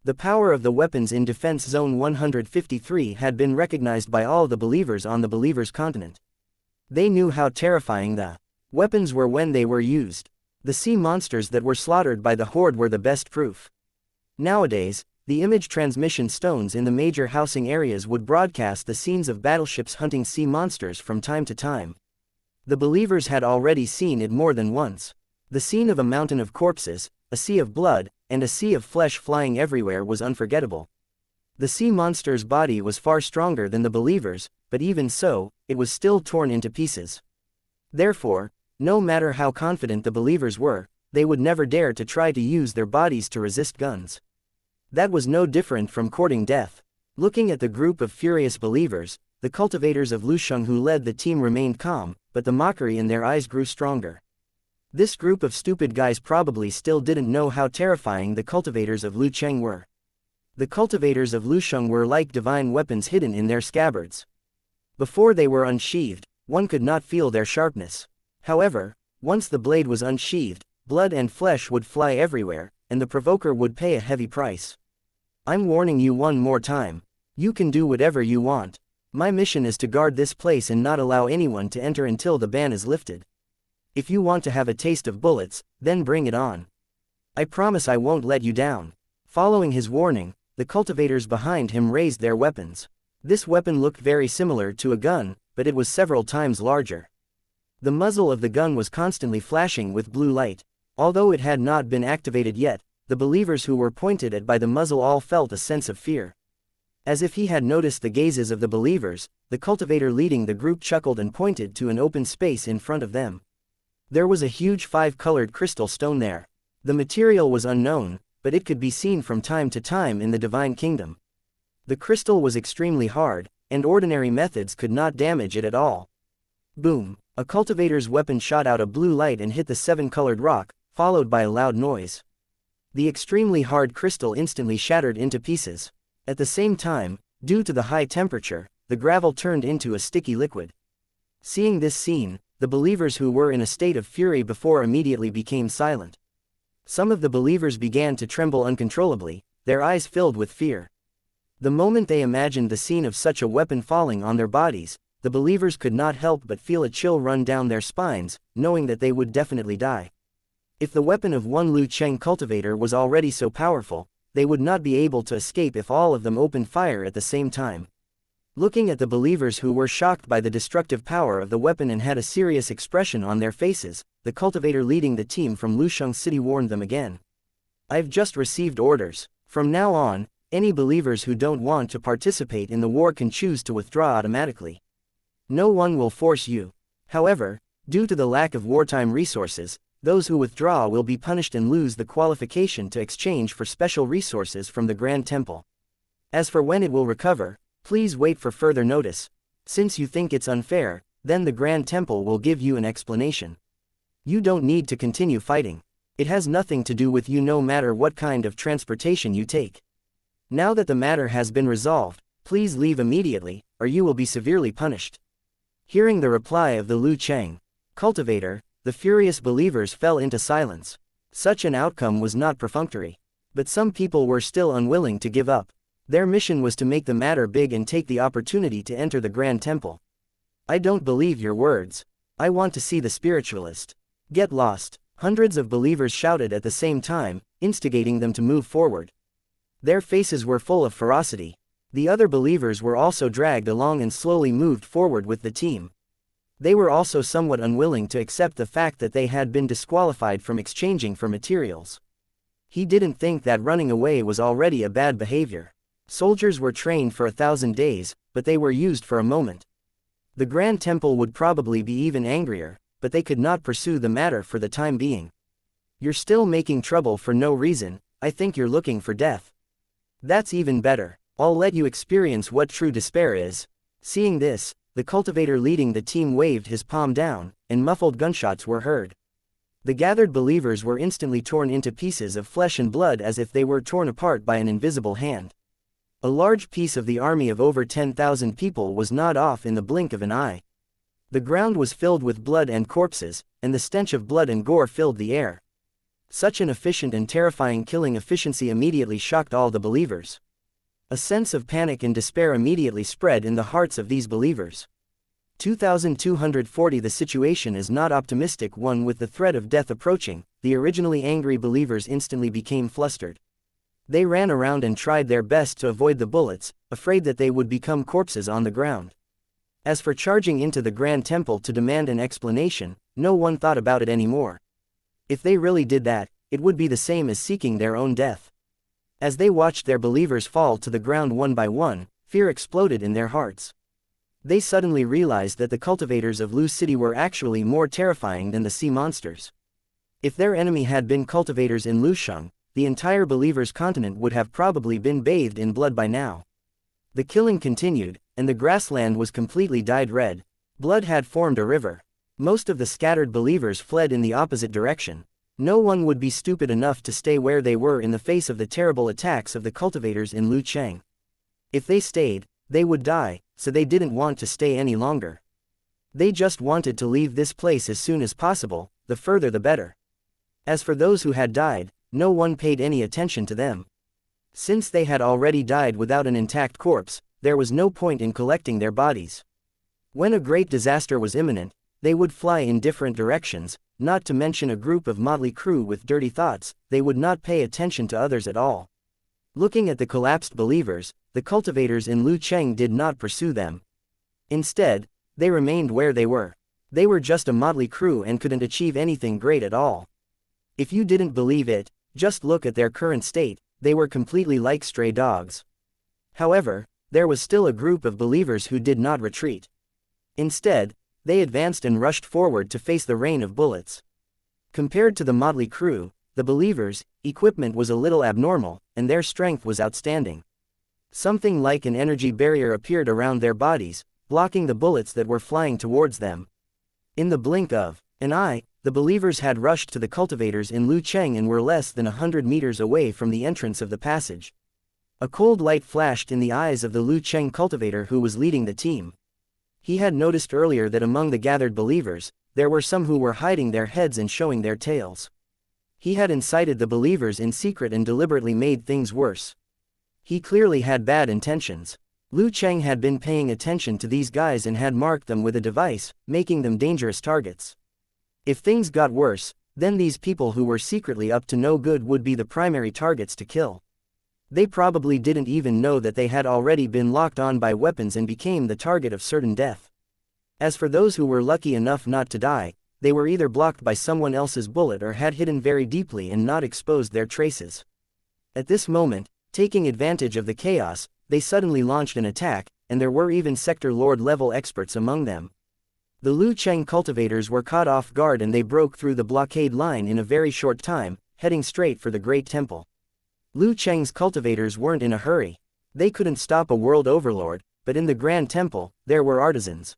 The power of the weapons in Defense Zone 153 had been recognized by all the believers on the believers' continent. They knew how terrifying the weapons were when they were used. The sea monsters that were slaughtered by the horde were the best proof. Nowadays, the image transmission stones in the major housing areas would broadcast the scenes of battleships hunting sea monsters from time to time. The believers had already seen it more than once. The scene of a mountain of corpses, a sea of blood, and a sea of flesh flying everywhere was unforgettable. The sea monster's body was far stronger than the believers, but even so, it was still torn into pieces. Therefore, no matter how confident the believers were, they would never dare to try to use their bodies to resist guns. That was no different from courting death. Looking at the group of furious believers, the cultivators of Lusheng who led the team remained calm, but the mockery in their eyes grew stronger. This group of stupid guys probably still didn't know how terrifying the cultivators of Lu Cheng were. The cultivators of Lusheng were like divine weapons hidden in their scabbards. Before they were unsheathed, one could not feel their sharpness. However, once the blade was unsheathed, blood and flesh would fly everywhere, and the provoker would pay a heavy price. I'm warning you one more time. You can do whatever you want. My mission is to guard this place and not allow anyone to enter until the ban is lifted. If you want to have a taste of bullets, then bring it on. I promise I won't let you down. Following his warning, the cultivators behind him raised their weapons. This weapon looked very similar to a gun, but it was several times larger. The muzzle of the gun was constantly flashing with blue light. Although it had not been activated yet, the believers who were pointed at by the muzzle all felt a sense of fear. As if he had noticed the gazes of the believers, the cultivator leading the group chuckled and pointed to an open space in front of them. There was a huge 5-colored crystal stone there. The material was unknown, but it could be seen from time to time in the Divine Kingdom. The crystal was extremely hard, and ordinary methods could not damage it at all. Boom! A cultivator's weapon shot out a blue light and hit the 7-colored rock, followed by a loud noise. The extremely hard crystal instantly shattered into pieces. At the same time, due to the high temperature, the gravel turned into a sticky liquid. Seeing this scene, the believers who were in a state of fury before immediately became silent. Some of the believers began to tremble uncontrollably, their eyes filled with fear. The moment they imagined the scene of such a weapon falling on their bodies, the believers could not help but feel a chill run down their spines, knowing that they would definitely die. If the weapon of one Lu Cheng cultivator was already so powerful, they would not be able to escape if all of them opened fire at the same time. Looking at the believers who were shocked by the destructive power of the weapon and had a serious expression on their faces, the cultivator leading the team from Lusheng City warned them again. I've just received orders. From now on, any believers who don't want to participate in the war can choose to withdraw automatically. No one will force you. However, due to the lack of wartime resources, those who withdraw will be punished and lose the qualification to exchange for special resources from the Grand Temple. As for when it will recover, please wait for further notice. Since you think it's unfair, then the Grand Temple will give you an explanation. You don't need to continue fighting. It has nothing to do with you no matter what kind of transportation you take. Now that the matter has been resolved, please leave immediately, or you will be severely punished. Hearing the reply of the Lu Cheng cultivator, the furious believers fell into silence. Such an outcome was not perfunctory. But some people were still unwilling to give up. Their mission was to make the matter big and take the opportunity to enter the Grand Temple. I don't believe your words. I want to see the spiritualist. Get lost. Hundreds of believers shouted at the same time, instigating them to move forward. Their faces were full of ferocity. The other believers were also dragged along and slowly moved forward with the team. They were also somewhat unwilling to accept the fact that they had been disqualified from exchanging for materials. He didn't think that running away was already a bad behavior. Soldiers were trained for 1,000 days, but they were used for a moment. The Grand Temple would probably be even angrier, but they could not pursue the matter for the time being. You're still making trouble for no reason. I think you're looking for death. That's even better. I'll let you experience what true despair is. Seeing this, the cultivator leading the team waved his palm down, and muffled gunshots were heard. The gathered believers were instantly torn into pieces of flesh and blood as if they were torn apart by an invisible hand. A large piece of the army of over 10,000 people was gnawed off in the blink of an eye. The ground was filled with blood and corpses, and the stench of blood and gore filled the air. Such an efficient and terrifying killing efficiency immediately shocked all the believers. A sense of panic and despair immediately spread in the hearts of these believers. 2240 The situation is not optimistic one with the threat of death approaching. The originally angry believers instantly became flustered. They ran around and tried their best to avoid the bullets, afraid that they would become corpses on the ground. As for charging into the Grand Temple to demand an explanation, no one thought about it anymore. If they really did that, it would be the same as seeking their own death. As they watched their believers fall to the ground one by one, fear exploded in their hearts. They suddenly realized that the cultivators of Lu City were actually more terrifying than the sea monsters. If their enemy had been cultivators in Lusheng, the entire believers' continent would have probably been bathed in blood by now. The killing continued, and the grassland was completely dyed red. Blood had formed a river. Most of the scattered believers fled in the opposite direction. No one would be stupid enough to stay where they were in the face of the terrible attacks of the cultivators in Lucheng. If they stayed, they would die, so they didn't want to stay any longer. They just wanted to leave this place as soon as possible, the further the better. As for those who had died, no one paid any attention to them. Since they had already died without an intact corpse, there was no point in collecting their bodies. When a great disaster was imminent, they would fly in different directions, not to mention a group of motley crew with dirty thoughts. They would not pay attention to others at all. Looking at the collapsed believers, the cultivators in Lucheng did not pursue them. Instead, they remained where they were. They were just a motley crew and couldn't achieve anything great at all. If you didn't believe it, just look at their current state. They were completely like stray dogs. However, there was still a group of believers who did not retreat. Instead, they advanced and rushed forward to face the rain of bullets. Compared to the motley crew, the believers' equipment was a little abnormal, and their strength was outstanding. Something like an energy barrier appeared around their bodies, blocking the bullets that were flying towards them. In the blink of an eye, the believers had rushed to the cultivators in Lucheng and were less than 100 meters away from the entrance of the passage. A cold light flashed in the eyes of the Lucheng cultivator who was leading the team. He had noticed earlier that among the gathered believers, there were some who were hiding their heads and showing their tails. He had incited the believers in secret and deliberately made things worse. He clearly had bad intentions. Lucheng had been paying attention to these guys and had marked them with a device, making them dangerous targets. If things got worse, then these people who were secretly up to no good would be the primary targets to kill. They probably didn't even know that they had already been locked on by weapons and became the target of certain death. As for those who were lucky enough not to die, they were either blocked by someone else's bullet or had hidden very deeply and not exposed their traces. At this moment, taking advantage of the chaos, they suddenly launched an attack, and there were even Sector Lord level experts among them. The Lucheng cultivators were caught off guard and they broke through the blockade line in a very short time, heading straight for the Great Temple. Lucheng's cultivators weren't in a hurry. They couldn't stop a world overlord, but in the Grand Temple, there were artisans.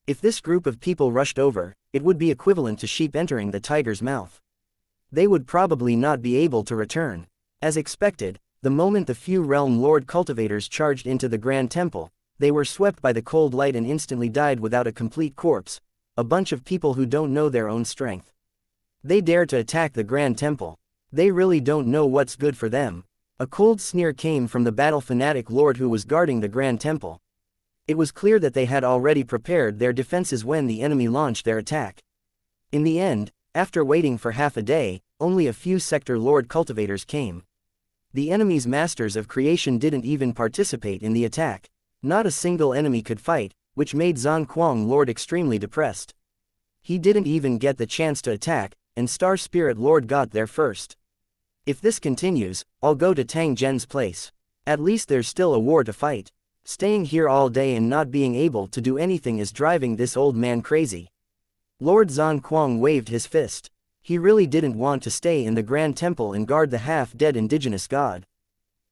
If this group of people rushed over, it would be equivalent to sheep entering the tiger's mouth. They would probably not be able to return. As expected, the moment the few Realm Lord cultivators charged into the Grand Temple, they were swept by the cold light and instantly died without a complete corpse, a bunch of people who don't know their own strength. They dare to attack the Grand Temple. They really don't know what's good for them. A cold sneer came from the battle fanatic lord who was guarding the Grand Temple. It was clear that they had already prepared their defenses when the enemy launched their attack. In the end, after waiting for half a day, only a few sector lord cultivators came. The enemy's masters of creation didn't even participate in the attack. Not a single enemy could fight, which made Zan Kuang Lord extremely depressed. He didn't even get the chance to attack, and Star Spirit Lord got there first. If this continues, I'll go to Tang Zhen's place. At least there's still a war to fight. Staying here all day and not being able to do anything is driving this old man crazy. Lord Zan Kuang waved his fist. He really didn't want to stay in the Grand Temple and guard the half-dead indigenous god.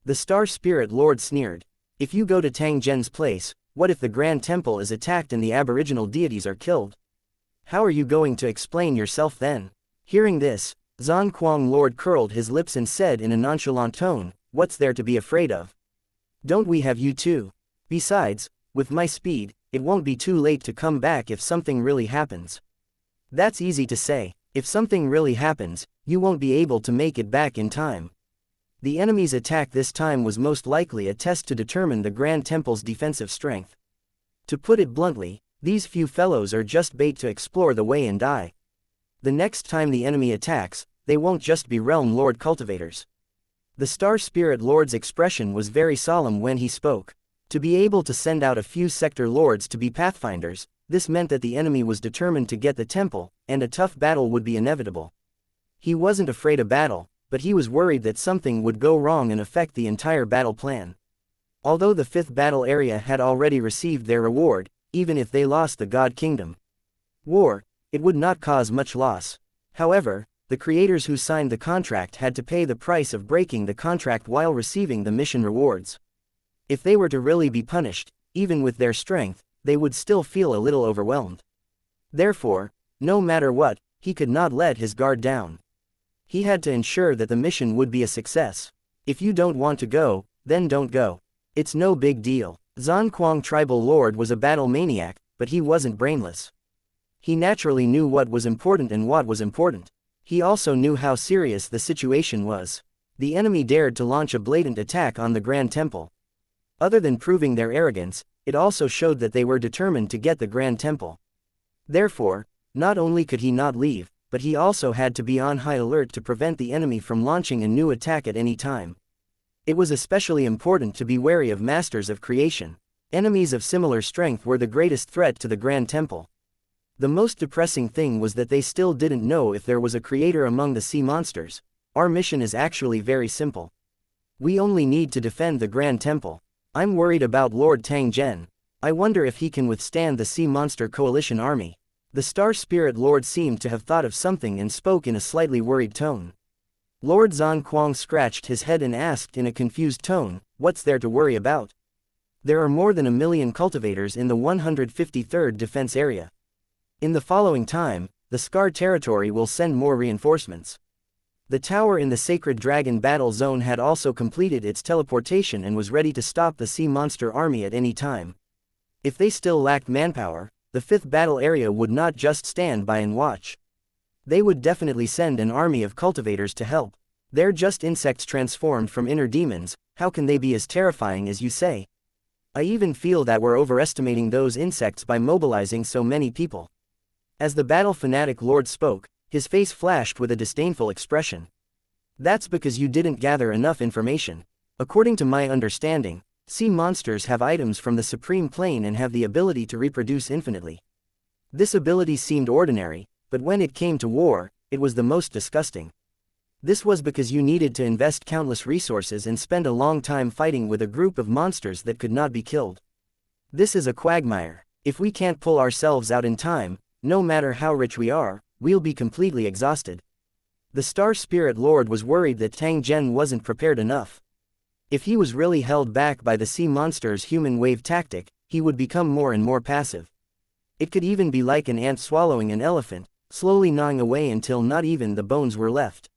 The Star Spirit Lord sneered. If you go to Tang Zhen's place, what if the Grand Temple is attacked and the aboriginal deities are killed? How are you going to explain yourself then? Hearing this, Zan Kuang Lord curled his lips and said in a nonchalant tone, "What's there to be afraid of? Don't we have you too? Besides, with my speed, it won't be too late to come back if something really happens." That's easy to say. If something really happens, you won't be able to make it back in time. The enemy's attack this time was most likely a test to determine the Grand Temple's defensive strength. To put it bluntly, these few fellows are just bait to explore the way and die. The next time the enemy attacks, they won't just be Realm Lord cultivators. The Star Spirit Lord's expression was very solemn when he spoke. To be able to send out a few sector lords to be pathfinders, this meant that the enemy was determined to get the temple, and a tough battle would be inevitable. He wasn't afraid of battle, but he was worried that something would go wrong and affect the entire battle plan. Although the 5th battle area had already received their reward, even if they lost the God Kingdom War, it would not cause much loss. However, the creators who signed the contract had to pay the price of breaking the contract while receiving the mission rewards. If they were to really be punished, even with their strength, they would still feel a little overwhelmed. Therefore, no matter what, he could not let his guard down. He had to ensure that the mission would be a success. If you don't want to go, then don't go. It's no big deal. Zan Kuang Tribal Lord was a battle maniac, but he wasn't brainless. He naturally knew what was important and what was important. He also knew how serious the situation was. The enemy dared to launch a blatant attack on the Grand Temple. Other than proving their arrogance, it also showed that they were determined to get the Grand Temple. Therefore, not only could he not leave, but he also had to be on high alert to prevent the enemy from launching a new attack at any time. It was especially important to be wary of masters of creation. Enemies of similar strength were the greatest threat to the Grand Temple. The most depressing thing was that they still didn't know if there was a creator among the sea monsters. Our mission is actually very simple. We only need to defend the Grand Temple. I'm worried about Lord Tang Zhen. I wonder if he can withstand the Sea Monster Coalition army. The Star Spirit Lord seemed to have thought of something and spoke in a slightly worried tone. Lord Zan Kuang scratched his head and asked in a confused tone, "What's there to worry about? There are more than 1 million cultivators in the 153rd Defense Area. In the following time, the Scar territory will send more reinforcements." The tower in the Sacred Dragon Battle Zone had also completed its teleportation and was ready to stop the Sea Monster army at any time. If they still lacked manpower, the 5th battle area would not just stand by and watch. They would definitely send an army of cultivators to help. They're just insects transformed from inner demons, how can they be as terrifying as you say? I even feel that we're overestimating those insects by mobilizing so many people. As the battle fanatic Lord spoke, his face flashed with a disdainful expression. That's because you didn't gather enough information. According to my understanding, sea monsters have items from the Supreme Plane and have the ability to reproduce infinitely. This ability seemed ordinary, but when it came to war, it was the most disgusting. This was because you needed to invest countless resources and spend a long time fighting with a group of monsters that could not be killed. This is a quagmire. If we can't pull ourselves out in time, no matter how rich we are, we'll be completely exhausted. The Star Spirit Lord was worried that Tang Zhen wasn't prepared enough. If he was really held back by the sea monster's human wave tactic, he would become more and more passive. It could even be like an ant swallowing an elephant, slowly gnawing away until not even the bones were left.